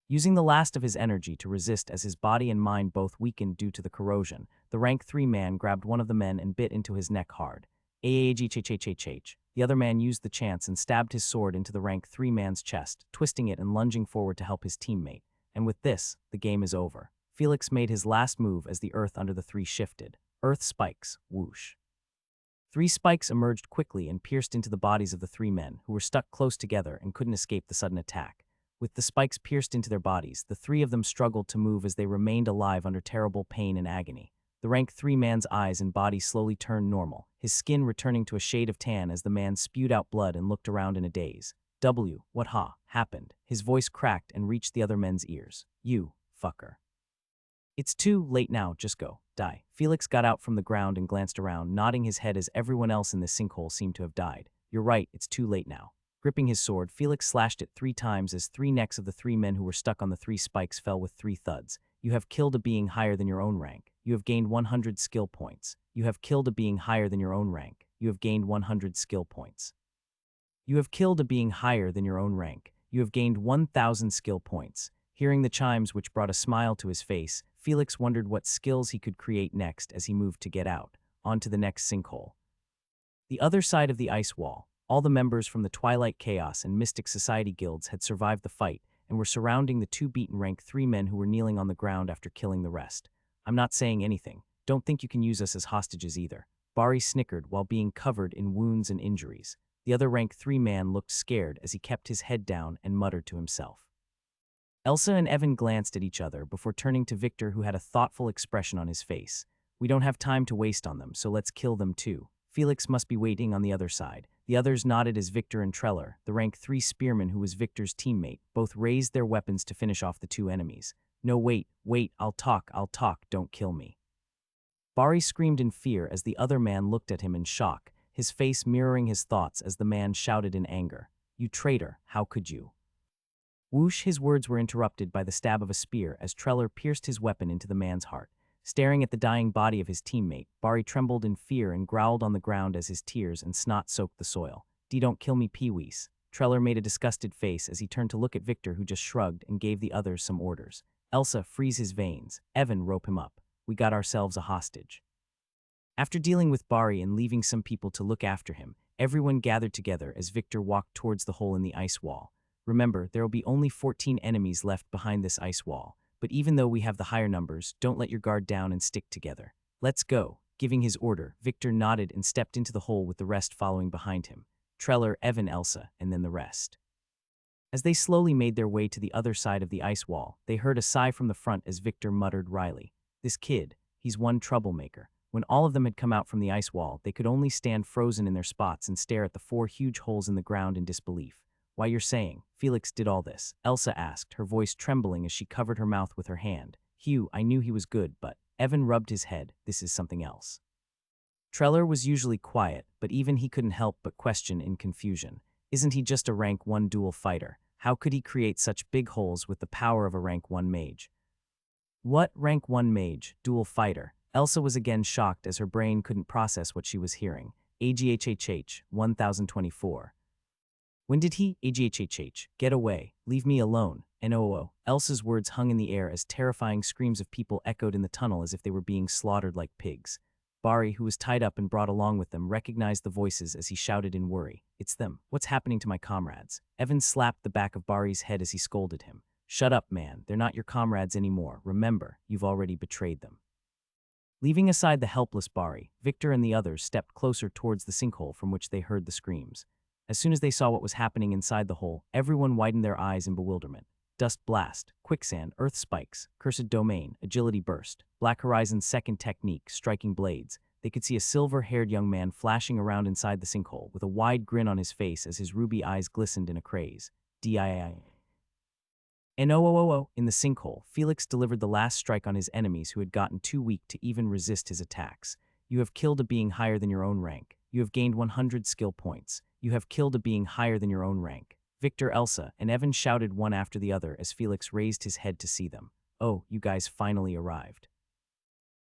Using the last of his energy to resist as his body and mind both weakened due to the corrosion, the rank 3 man grabbed one of the men and bit into his neck hard. The other man used the chance and stabbed his sword into the rank 3 man's chest, twisting it and lunging forward to help his teammate. And with this, the game is over. Felix made his last move as the earth under the three shifted. Earth spikes, whoosh. 3 spikes emerged quickly and pierced into the bodies of the 3 men, who were stuck close together and couldn't escape the sudden attack. With the spikes pierced into their bodies, the 3 of them struggled to move as they remained alive under terrible pain and agony. The rank 3 man's eyes and body slowly turned normal, his skin returning to a shade of tan as the man spewed out blood and looked around in a daze. What happened? His voice cracked and reached the other men's ears. You, fucker. It's too late now, just go. Die. Felix got out from the ground and glanced around, nodding his head as everyone else in the sinkhole seemed to have died. You're right, it's too late now. Gripping his sword, Felix slashed it 3 times as 3 necks of the 3 men who were stuck on the 3 spikes fell with 3 thuds. You have killed a being higher than your own rank. You have gained 100 skill points. You have killed a being higher than your own rank. You have gained 100 skill points. You have killed a being higher than your own rank. You have gained 1,000 skill points. Hearing the chimes which brought a smile to his face, Felix wondered what skills he could create next as he moved to get out, onto the next sinkhole. The other side of the ice wall, all the members from the Twilight Chaos and Mystic Society guilds had survived the fight and were surrounding the 2 beaten rank 3 men who were kneeling on the ground after killing the rest. I'm not saying anything. Don't think you can use us as hostages either. Bari snickered while being covered in wounds and injuries. The other rank 3 man looked scared as he kept his head down and muttered to himself. Elsa and Evan glanced at each other before turning to Victor, who had a thoughtful expression on his face. We don't have time to waste on them, so let's kill them too. Felix must be waiting on the other side. The others nodded as Victor and Treller, the rank 3 spearman who was Victor's teammate, both raised their weapons to finish off the 2 enemies. No, wait, I'll talk, don't kill me. Bari screamed in fear as the other man looked at him in shock, his face mirroring his thoughts as the man shouted in anger. You traitor, how could you? Whoosh, his words were interrupted by the stab of a spear as Treller pierced his weapon into the man's heart. Staring at the dying body of his teammate, Bari trembled in fear and growled on the ground as his tears and snot soaked the soil. Don't kill me, Pee-wees. Treller made a disgusted face as he turned to look at Victor, who just shrugged and gave the others some orders. Elsa, freeze his veins. Evan, rope him up. We got ourselves a hostage. After dealing with Bari and leaving some people to look after him, everyone gathered together as Victor walked towards the hole in the ice wall. Remember, there will be only 14 enemies left behind this ice wall, but even though we have the higher numbers, don't let your guard down and stick together. Let's go. Giving his order, Victor nodded and stepped into the hole with the rest following behind him. Treller, Evan, Elsa, and then the rest. As they slowly made their way to the other side of the ice wall, they heard a sigh from the front as Victor muttered wryly. This kid, he's one troublemaker. When all of them had come out from the ice wall, they could only stand frozen in their spots and stare at the 4 huge holes in the ground in disbelief. Why, you're saying Felix did all this? Elsa asked, her voice trembling as she covered her mouth with her hand. Hugh, I knew he was good, but Evan rubbed his head. This is something else. Treller was usually quiet, but even he couldn't help but question in confusion. Isn't he just a rank 1 dual fighter? How could he create such big holes with the power of a rank 1 mage? What, rank 1 mage, dual fighter? Elsa was again shocked as her brain couldn't process what she was hearing. AGHHH, 1024. When did he, AGHHH, get away? Leave me alone. NOO. Elsa's words hung in the air as terrifying screams of people echoed in the tunnel as if they were being slaughtered like pigs. Bari, who was tied up and brought along with them, recognized the voices as he shouted in worry. It's them. What's happening to my comrades? Evan slapped the back of Bari's head as he scolded him. Shut up, man. They're not your comrades anymore. Remember, you've already betrayed them. Leaving aside the helpless Bari, Victor and the others stepped closer towards the sinkhole from which they heard the screams. As soon as they saw what was happening inside the hole, everyone widened their eyes in bewilderment. Dust blast, quicksand, earth spikes, cursed domain, agility burst, Black Horizon's second technique, striking blades. They could see a silver-haired young man flashing around inside the sinkhole with a wide grin on his face as his ruby eyes glistened in a craze. DII. In the sinkhole, Felix delivered the last strike on his enemies who had gotten too weak to even resist his attacks. You have killed a being higher than your own rank. You have gained 100 skill points. You have killed a being higher than your own rank. Victor, Elsa, and Evan shouted one after the other as Felix raised his head to see them. Oh, you guys finally arrived.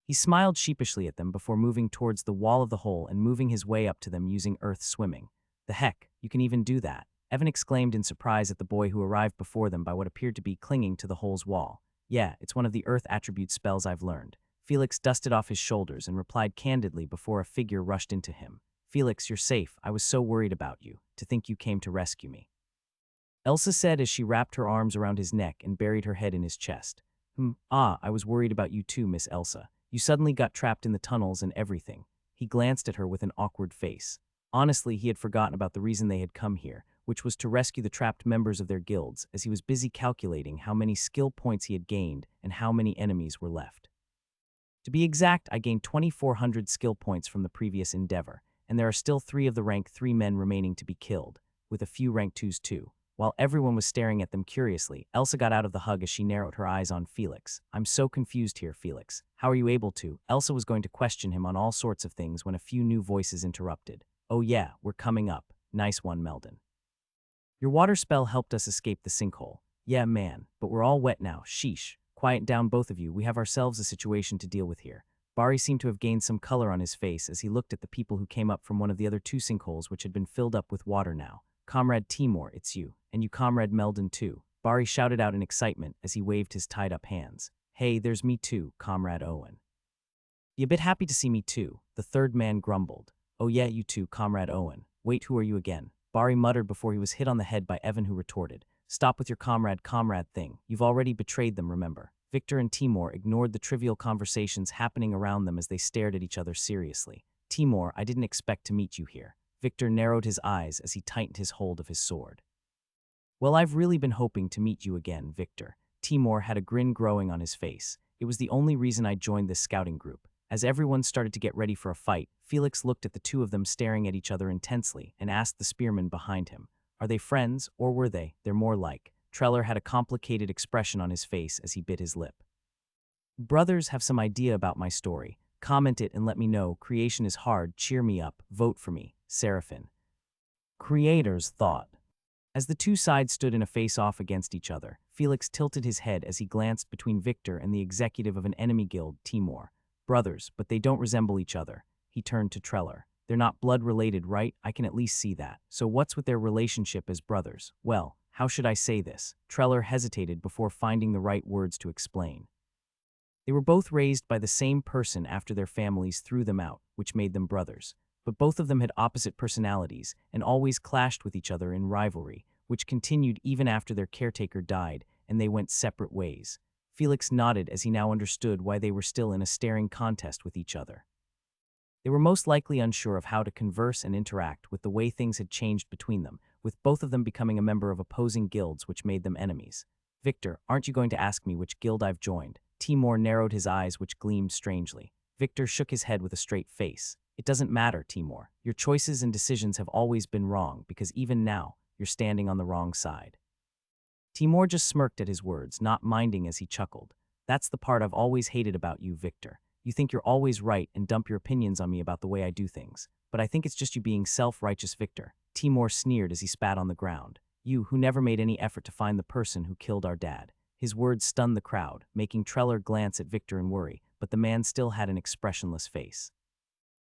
He smiled sheepishly at them before moving towards the wall of the hole and moving his way up to them using earth swimming. The heck, you can even do that. Evan exclaimed in surprise at the boy who arrived before them by what appeared to be clinging to the hole's wall. Yeah, it's one of the earth attribute spells I've learned. Felix dusted off his shoulders and replied candidly before a figure rushed into him. Felix, you're safe. I was so worried about you. To think you came to rescue me. Elsa said as she wrapped her arms around his neck and buried her head in his chest. I was worried about you too, Miss Elsa. You suddenly got trapped in the tunnels and everything. He glanced at her with an awkward face. Honestly, he had forgotten about the reason they had come here, which was to rescue the trapped members of their guilds, as he was busy calculating how many skill points he had gained and how many enemies were left. To be exact, I gained 2,400 skill points from the previous endeavor, and there are still 3 of the rank 3 men remaining to be killed, with a few rank 2s too. While everyone was staring at them curiously, Elsa got out of the hug as she narrowed her eyes on Felix. I'm so confused here, Felix. How are you able to? Elsa was going to question him on all sorts of things when a few new voices interrupted. Oh yeah, we're coming up. Nice one, Meldon. Your water spell helped us escape the sinkhole. Yeah, man, but we're all wet now. Sheesh. Quiet down, both of you. We have ourselves a situation to deal with here. Bari seemed to have gained some color on his face as he looked at the people who came up from one of the other 2 sinkholes which had been filled up with water now. Comrade Timur, it's you. And you, Comrade Meldon, too. Bari shouted out in excitement as he waved his tied-up hands. Hey, there's me too, Comrade Owen. You a bit happy to see me too, the third man grumbled. Oh yeah, you too, Comrade Owen. Wait, who are you again? Bari muttered before he was hit on the head by Evan, who retorted. Stop with your comrade thing. You've already betrayed them, remember. Victor and Timur ignored the trivial conversations happening around them as they stared at each other seriously. Timur, I didn't expect to meet you here. Victor narrowed his eyes as he tightened his hold of his sword. Well, I've really been hoping to meet you again, Victor. Timur had a grin growing on his face. It was the only reason I joined this scouting group. As everyone started to get ready for a fight, Felix looked at the 2 of them staring at each other intensely and asked the spearman behind him, are they friends, or were they? They're more like. Treller had a complicated expression on his face as he bit his lip. Brothers have some idea about my story. Comment it and let me know. Creation is hard. Cheer me up. Vote for me. Seraphin. Creators thought. As the 2 sides stood in a face-off against each other, Felix tilted his head as he glanced between Victor and the executive of an enemy guild, Timur. Brothers, but they don't resemble each other. He turned to Treller. They're not blood-related, right? I can at least see that. So what's with their relationship as brothers? Well, how should I say this? Treller hesitated before finding the right words to explain. They were both raised by the same person after their families threw them out, which made them brothers. But both of them had opposite personalities and always clashed with each other in rivalry, which continued even after their caretaker died and they went separate ways. Felix nodded as he now understood why they were still in a staring contest with each other. They were most likely unsure of how to converse and interact with the way things had changed between them, with both of them becoming a member of opposing guilds which made them enemies. Victor, aren't you going to ask me which guild I've joined? Timur narrowed his eyes, which gleamed strangely. Victor shook his head with a straight face. It doesn't matter, Timur. Your choices and decisions have always been wrong because even now, you're standing on the wrong side. Timur just smirked at his words, not minding as he chuckled. That's the part I've always hated about you, Victor. You think you're always right and dump your opinions on me about the way I do things. But I think it's just you being self-righteous, Victor. Timur sneered as he spat on the ground. You, who never made any effort to find the person who killed our dad. His words stunned the crowd, making Treller glance at Victor in worry, but but the man still had an expressionless face.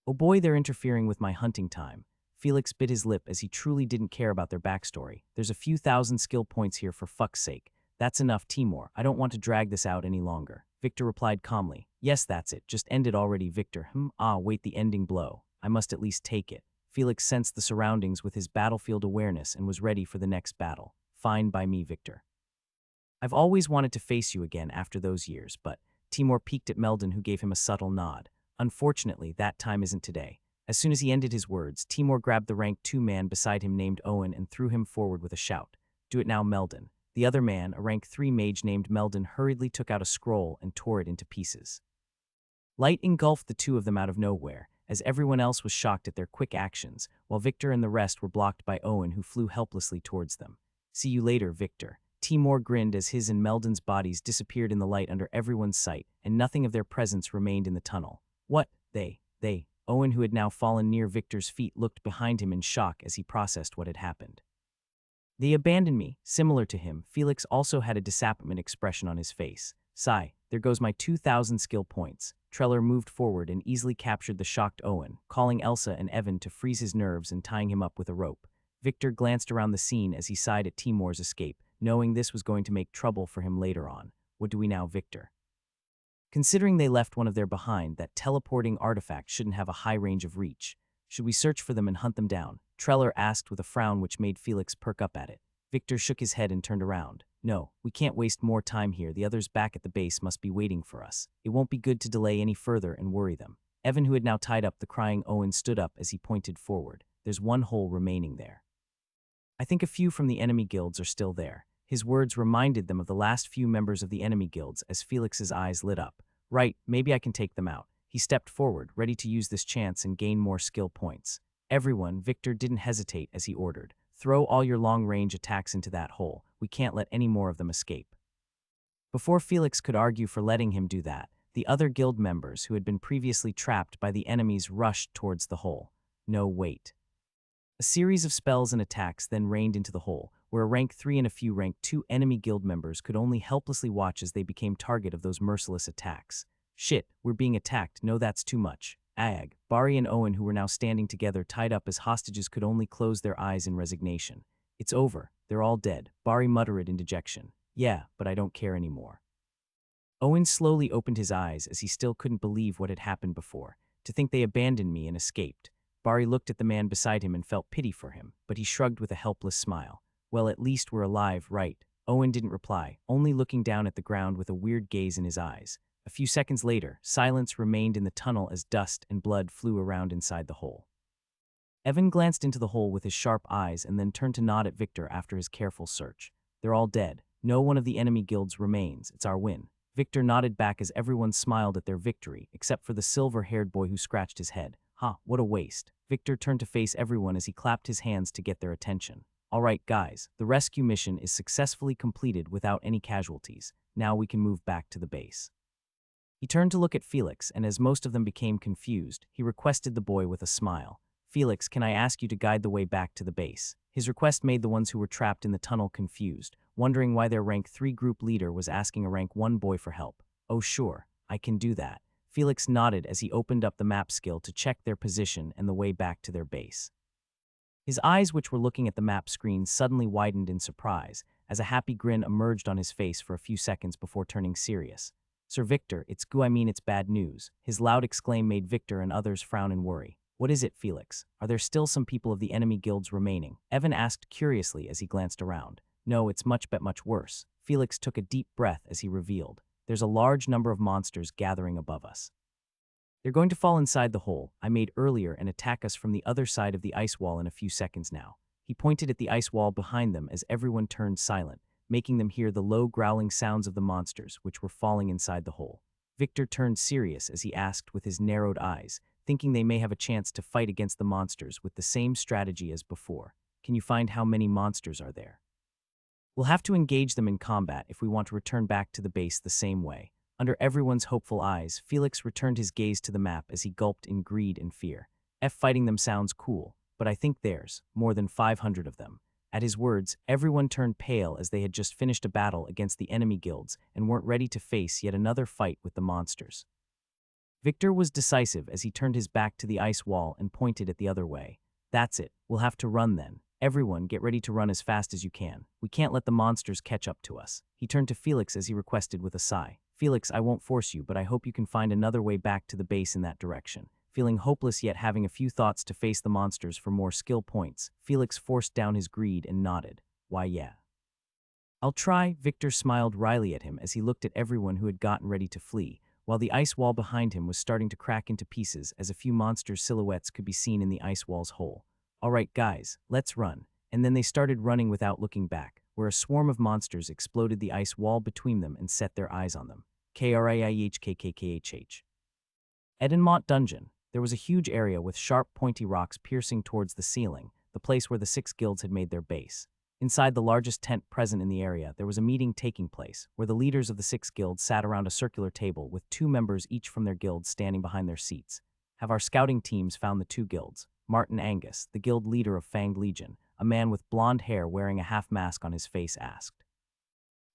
Oh boy, they're interfering with my hunting time. Felix bit his lip as he truly didn't care about their backstory. There's a few thousand skill points here for fuck's sake. That's enough, Timur. I don't want to drag this out any longer. Victor replied calmly. Yes, that's it. Just end it already, Victor. Wait, the ending blow. I must at least take it. Felix sensed the surroundings with his battlefield awareness and was ready for the next battle. Fine by me, Victor. I've always wanted to face you again after those years, but Timur peeked at Meldon, who gave him a subtle nod. Unfortunately, that time isn't today. As soon as he ended his words, Timur grabbed the rank 2 man beside him named Owen and threw him forward with a shout. Do it now, Meldon. The other man, a rank 3 mage named Meldon, hurriedly took out a scroll and tore it into pieces. Light engulfed the two of them out of nowhere, as everyone else was shocked at their quick actions, while Victor and the rest were blocked by Owen, who flew helplessly towards them. See you later, Victor. Timur grinned as his and Meldon's bodies disappeared in the light under everyone's sight, and nothing of their presence remained in the tunnel. What? They. Owen, who had now fallen near Victor's feet, looked behind him in shock as he processed what had happened. They abandoned me. Similar to him, Felix also had a disappointment expression on his face. Sigh, there goes my 2,000 skill points. Treller moved forward and easily captured the shocked Owen, calling Elsa and Evan to freeze his nerves and tying him up with a rope. Victor glanced around the scene as he sighed at Timur's escape, knowing this was going to make trouble for him later on. What do we now, Victor? Considering they left one of their behind, that teleporting artifact shouldn't have a high range of reach. Should we search for them and hunt them down? Treller asked with a frown which made Felix perk up at it. Victor shook his head and turned around. No, we can't waste more time here. The others back at the base must be waiting for us. It won't be good to delay any further and worry them. Evan, who had now tied up the crying Owen, stood up as he pointed forward. There's one hole remaining there. I think a few from the enemy guilds are still there. His words reminded them of the last few members of the enemy guilds as Felix's eyes lit up. Right, maybe I can take them out. He stepped forward, ready to use this chance and gain more skill points. Everyone, Victor didn't hesitate as he ordered. Throw all your long-range attacks into that hole. We can't let any more of them escape. Before Felix could argue for letting him do that, the other guild members who had been previously trapped by the enemies rushed towards the hole. No, wait. A series of spells and attacks then rained into the hole, where a rank 3 and a few rank 2 enemy guild members could only helplessly watch as they became target of those merciless attacks. Shit, we're being attacked. No, that's too much. Ag, Bari and Owen, who were now standing together tied up as hostages, could only close their eyes in resignation. It's over. They're all dead. Bari muttered in dejection. Yeah, but I don't care anymore. Owen slowly opened his eyes as he still couldn't believe what had happened before. To think they abandoned me and escaped. Bari looked at the man beside him and felt pity for him, but he shrugged with a helpless smile. Well, at least we're alive, right? Owen didn't reply, only looking down at the ground with a weird gaze in his eyes. A few seconds later, silence remained in the tunnel as dust and blood flew around inside the hole. Evan glanced into the hole with his sharp eyes and then turned to nod at Victor after his careful search. They're all dead. No one of the enemy guilds remains. It's our win. Victor nodded back as everyone smiled at their victory, except for the silver-haired boy who scratched his head. What a waste. Victor turned to face everyone as he clapped his hands to get their attention. All right, guys, the rescue mission is successfully completed without any casualties. Now we can move back to the base. He turned to look at Felix, and as most of them became confused, he requested the boy with a smile. Felix, can I ask you to guide the way back to the base? His request made the ones who were trapped in the tunnel confused, wondering why their rank 3 group leader was asking a rank 1 boy for help. Oh sure, I can do that. Felix nodded as he opened up the map skill to check their position and the way back to their base. His eyes, which were looking at the map screen, suddenly widened in surprise, as a happy grin emerged on his face for a few seconds before turning serious. Sir Victor, it's bad news. His loud exclaim made Victor and others frown in worry. What is it, Felix? Are there still some people of the enemy guilds remaining? Evan asked curiously as he glanced around. No, it's much worse. Felix took a deep breath as he revealed. There's a large number of monsters gathering above us. They're going to fall inside the hole I made earlier and attack us from the other side of the ice wall in a few seconds now. He pointed at the ice wall behind them as everyone turned silent, making them hear the low growling sounds of the monsters which were falling inside the hole. Victor turned serious as he asked with his narrowed eyes, thinking they may have a chance to fight against the monsters with the same strategy as before. Can you find how many monsters are there? We'll have to engage them in combat if we want to return back to the base the same way. Under everyone's hopeful eyes, Felix returned his gaze to the map as he gulped in greed and fear. Fighting them sounds cool, but I think there's more than 500 of them. At his words, everyone turned pale as they had just finished a battle against the enemy guilds and weren't ready to face yet another fight with the monsters. Victor was decisive as he turned his back to the ice wall and pointed at the other way. That's it. We'll have to run then. Everyone, get ready to run as fast as you can. We can't let the monsters catch up to us. He turned to Felix as he requested with a sigh. Felix, I won't force you, but I hope you can find another way back to the base in that direction. Feeling hopeless yet having a few thoughts to face the monsters for more skill points, Felix forced down his greed and nodded. Why, yeah. I'll try, Victor smiled wryly at him as he looked at everyone who had gotten ready to flee, while the ice wall behind him was starting to crack into pieces as a few monsters' silhouettes could be seen in the ice wall's hole. All right, guys, let's run. And then they started running without looking back, where a swarm of monsters exploded the ice wall between them and set their eyes on them. KRIIHKKKHH. Edenmont Dungeon. There was a huge area with sharp, pointy rocks piercing towards the ceiling, the place where the 6 guilds had made their base. Inside the largest tent present in the area, there was a meeting taking place, where the leaders of the 6 guilds sat around a circular table with 2 members each from their guilds standing behind their seats. Have our scouting teams found the 2 guilds? Martin Angus, the guild leader of Fanged Legion, a man with blonde hair wearing a half mask on his face, asked.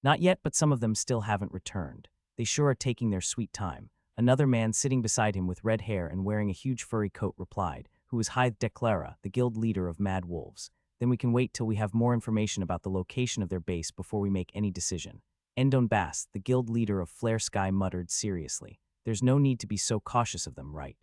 Not yet, but some of them still haven't returned. They sure are taking their sweet time. Another man sitting beside him with red hair and wearing a huge furry coat replied, who was Hythe Declara, the guild leader of Mad Wolves. Then we can wait till we have more information about the location of their base before we make any decision. Endon Bass, the guild leader of Flare Sky, muttered seriously. There's no need to be so cautious of them, right?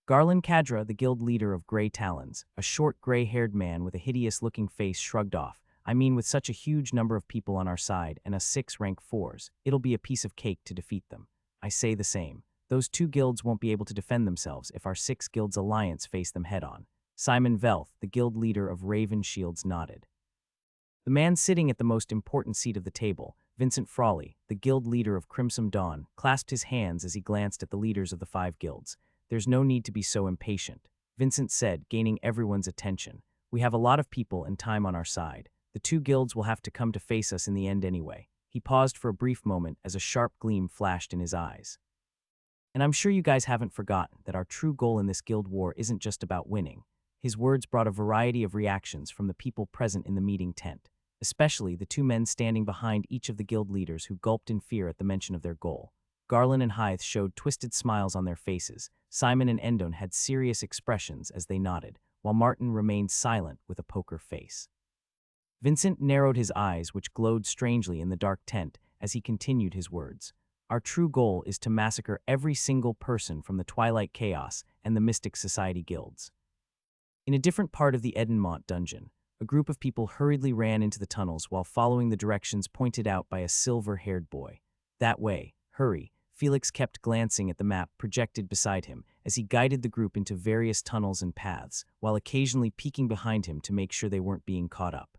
Garland Kadra, the guild leader of Grey Talons, a short gray-haired man with a hideous-looking face, shrugged off. I mean, with such a huge number of people on our side and us 6 rank 4s, it'll be a piece of cake to defeat them. I say the same. Those 2 guilds won't be able to defend themselves if our 6 guilds alliance face them head-on. Simon Velth, the guild leader of Raven Shields, nodded. The man sitting at the most important seat of the table, Vincent Frawley, the guild leader of Crimson Dawn, clasped his hands as he glanced at the leaders of the 5 guilds. There's no need to be so impatient, Vincent said, gaining everyone's attention. We have a lot of people and time on our side. The 2 guilds will have to come to face us in the end anyway. He paused for a brief moment as a sharp gleam flashed in his eyes. And I'm sure you guys haven't forgotten that our true goal in this guild war isn't just about winning. His words brought a variety of reactions from the people present in the meeting tent, especially the 2 men standing behind each of the guild leaders who gulped in fear at the mention of their goal. Garland and Hythe showed twisted smiles on their faces. Simon and Endon had serious expressions as they nodded, while Martin remained silent with a poker face. Vincent narrowed his eyes, which glowed strangely in the dark tent, as he continued his words. Our true goal is to massacre every single person from the Twilight Chaos and the Mystic Society guilds. In a different part of the Edenmont dungeon, a group of people hurriedly ran into the tunnels while following the directions pointed out by a silver-haired boy. That way, hurry. Felix kept glancing at the map projected beside him as he guided the group into various tunnels and paths, while occasionally peeking behind him to make sure they weren't being caught up.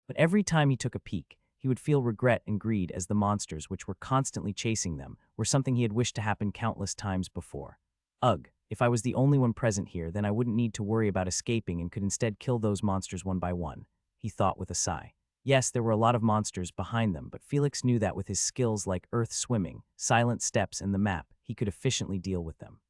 But every time he took a peek, he would feel regret and greed as the monsters which were constantly chasing them were something he had wished to happen countless times before. Ugh, if I was the only one present here, then I wouldn't need to worry about escaping and could instead kill those monsters one by one, he thought with a sigh. Yes, there were a lot of monsters behind them, but Felix knew that with his skills like earth swimming, silent steps, and the map, he could efficiently deal with them.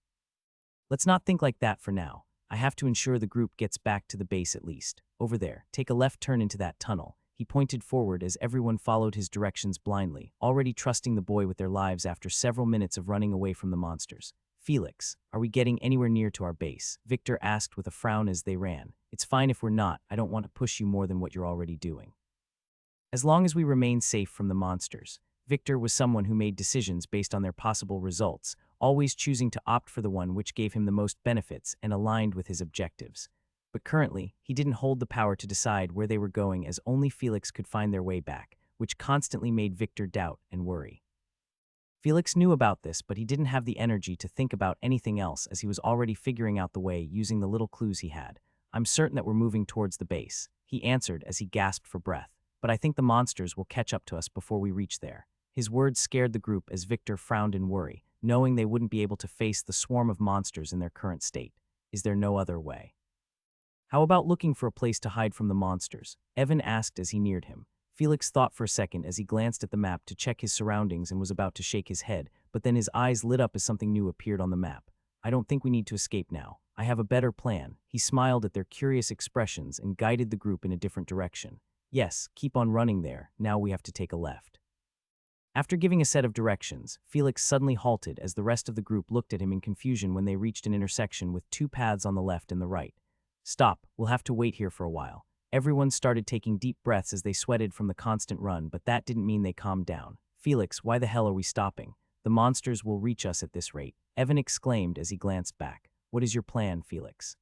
Let's not think like that for now. I have to ensure the group gets back to the base at least. Over there, take a left turn into that tunnel. He pointed forward as everyone followed his directions blindly, already trusting the boy with their lives after several minutes of running away from the monsters. Felix, are we getting anywhere near to our base? Victor asked with a frown as they ran. It's fine if we're not. I don't want to push you more than what you're already doing. As long as we remain safe from the monsters. Victor was someone who made decisions based on their possible results, always choosing to opt for the one which gave him the most benefits and aligned with his objectives. But currently, he didn't hold the power to decide where they were going, as only Felix could find their way back, which constantly made Victor doubt and worry. Felix knew about this, but he didn't have the energy to think about anything else as he was already figuring out the way using the little clues he had. I'm certain that we're moving towards the base, he answered as he gasped for breath, but I think the monsters will catch up to us before we reach there. His words scared the group as Victor frowned in worry, knowing they wouldn't be able to face the swarm of monsters in their current state. Is there no other way? How about looking for a place to hide from the monsters? Evan asked as he neared him. Felix thought for a second as he glanced at the map to check his surroundings and was about to shake his head, but then his eyes lit up as something new appeared on the map. I don't think we need to escape now. I have a better plan. He smiled at their curious expressions and guided the group in a different direction. Yes, keep on running there. Now we have to take a left. After giving a set of directions, Felix suddenly halted as the rest of the group looked at him in confusion when they reached an intersection with two paths on the left and the right. Stop, we'll have to wait here for a while. Everyone started taking deep breaths as they sweated from the constant run, but that didn't mean they calmed down. Felix, why the hell are we stopping? The monsters will reach us at this rate, Evan exclaimed as he glanced back. What is your plan, Felix?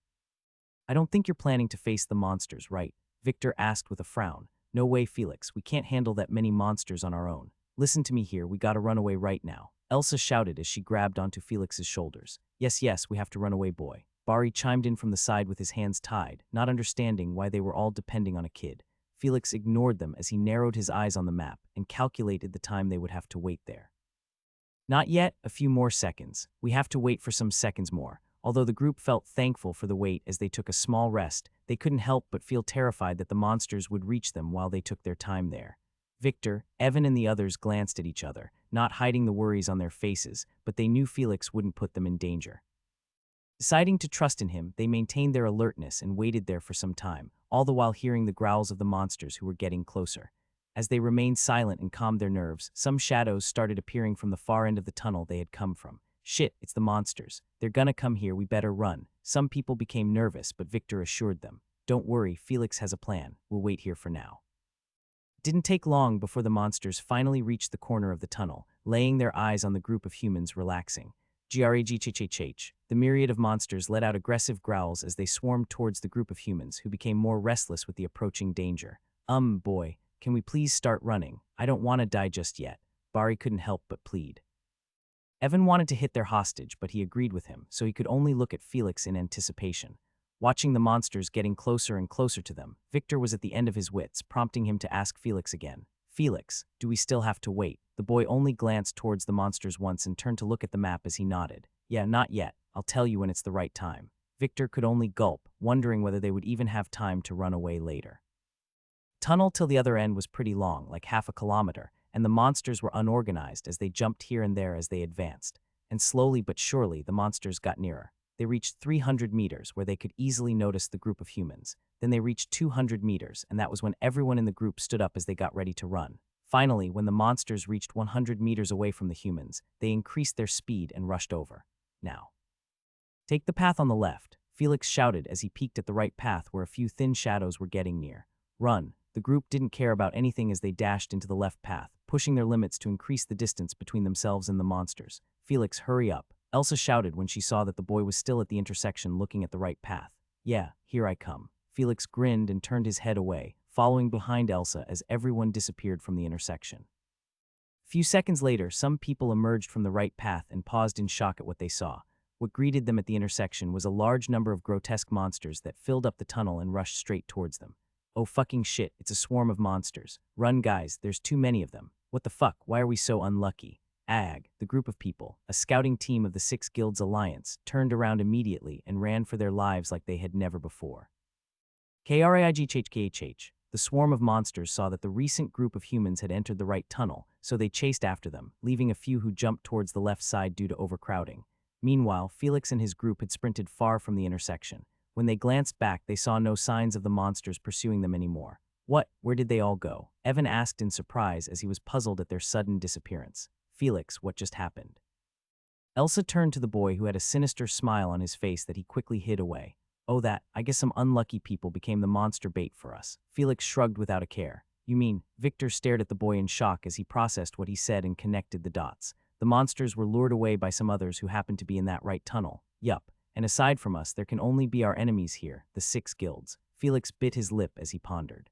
I don't think you're planning to face the monsters, right? Victor asked with a frown. No way, Felix, we can't handle that many monsters on our own. Listen to me here, we gotta run away right now. Elsa shouted as she grabbed onto Felix's shoulders. Yes, yes, we have to run away, boy. Bari chimed in from the side with his hands tied, not understanding why they were all depending on a kid. Felix ignored them as he narrowed his eyes on the map and calculated the time they would have to wait there. Not yet, a few more seconds. We have to wait for some seconds more. Although the group felt thankful for the wait as they took a small rest, they couldn't help but feel terrified that the monsters would reach them while they took their time there. Victor, Evan and the others glanced at each other, not hiding the worries on their faces, but they knew Felix wouldn't put them in danger. Deciding to trust in him, they maintained their alertness and waited there for some time, all the while hearing the growls of the monsters who were getting closer. As they remained silent and calmed their nerves, some shadows started appearing from the far end of the tunnel they had come from. Shit, it's the monsters. They're gonna come here, we better run. Some people became nervous, but Victor assured them. Don't worry, Felix has a plan. We'll wait here for now. It didn't take long before the monsters finally reached the corner of the tunnel, laying their eyes on the group of humans relaxing. Gragchhh. The myriad of monsters let out aggressive growls as they swarmed towards the group of humans, who became more restless with the approaching danger. Boy, can we please start running? I don't want to die just yet. Bari couldn't help but plead. Evan wanted to hit their hostage, but he agreed with him, so he could only look at Felix in anticipation. Watching the monsters getting closer and closer to them, Victor was at the end of his wits, prompting him to ask Felix again. Felix, do we still have to wait? The boy only glanced towards the monsters once and turned to look at the map as he nodded. Yeah, not yet. I'll tell you when it's the right time. Victor could only gulp, wondering whether they would even have time to run away later. Tunnel till the other end was pretty long, like half a kilometer, and the monsters were unorganized as they jumped here and there as they advanced. And slowly but surely, the monsters got nearer. They reached 300 meters, where they could easily notice the group of humans. Then they reached 200 meters, and that was when everyone in the group stood up as they got ready to run. Finally, when the monsters reached 100 meters away from the humans, they increased their speed and rushed over. Now, take the path on the left, Felix shouted as he peeked at the right path where a few thin shadows were getting near. Run. The group didn't care about anything as they dashed into the left path, pushing their limits to increase the distance between themselves and the monsters. Felix, hurry up. Elsa shouted when she saw that the boy was still at the intersection looking at the right path. Yeah, here I come. Felix grinned and turned his head away, following behind Elsa as everyone disappeared from the intersection. A few seconds later, some people emerged from the right path and paused in shock at what they saw. What greeted them at the intersection was a large number of grotesque monsters that filled up the tunnel and rushed straight towards them. Oh fucking shit, it's a swarm of monsters. Run guys, there's too many of them. What the fuck, why are we so unlucky? The group of people, a scouting team of the Six Guilds Alliance, turned around immediately and ran for their lives like they had never before. Krigchhh. The swarm of monsters saw that the recent group of humans had entered the right tunnel, so they chased after them, leaving a few who jumped towards the left side due to overcrowding. Meanwhile, Felix and his group had sprinted far from the intersection. When they glanced back, they saw no signs of the monsters pursuing them anymore. What? Where did they all go? Evan asked in surprise as he was puzzled at their sudden disappearance. Felix, what just happened? Elsa turned to the boy who had a sinister smile on his face that he quickly hid away. Oh I guess some unlucky people became the monster bait for us. Felix shrugged without a care. You mean? Victor stared at the boy in shock as he processed what he said and connected the dots. The monsters were lured away by some others who happened to be in that right tunnel. Yup. And aside from us, there can only be our enemies here, the Six Guilds. Felix bit his lip as he pondered.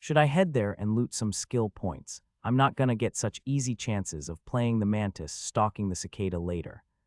Should I head there and loot some skill points? I'm not gonna get such easy chances of playing the mantis stalking the cicada later.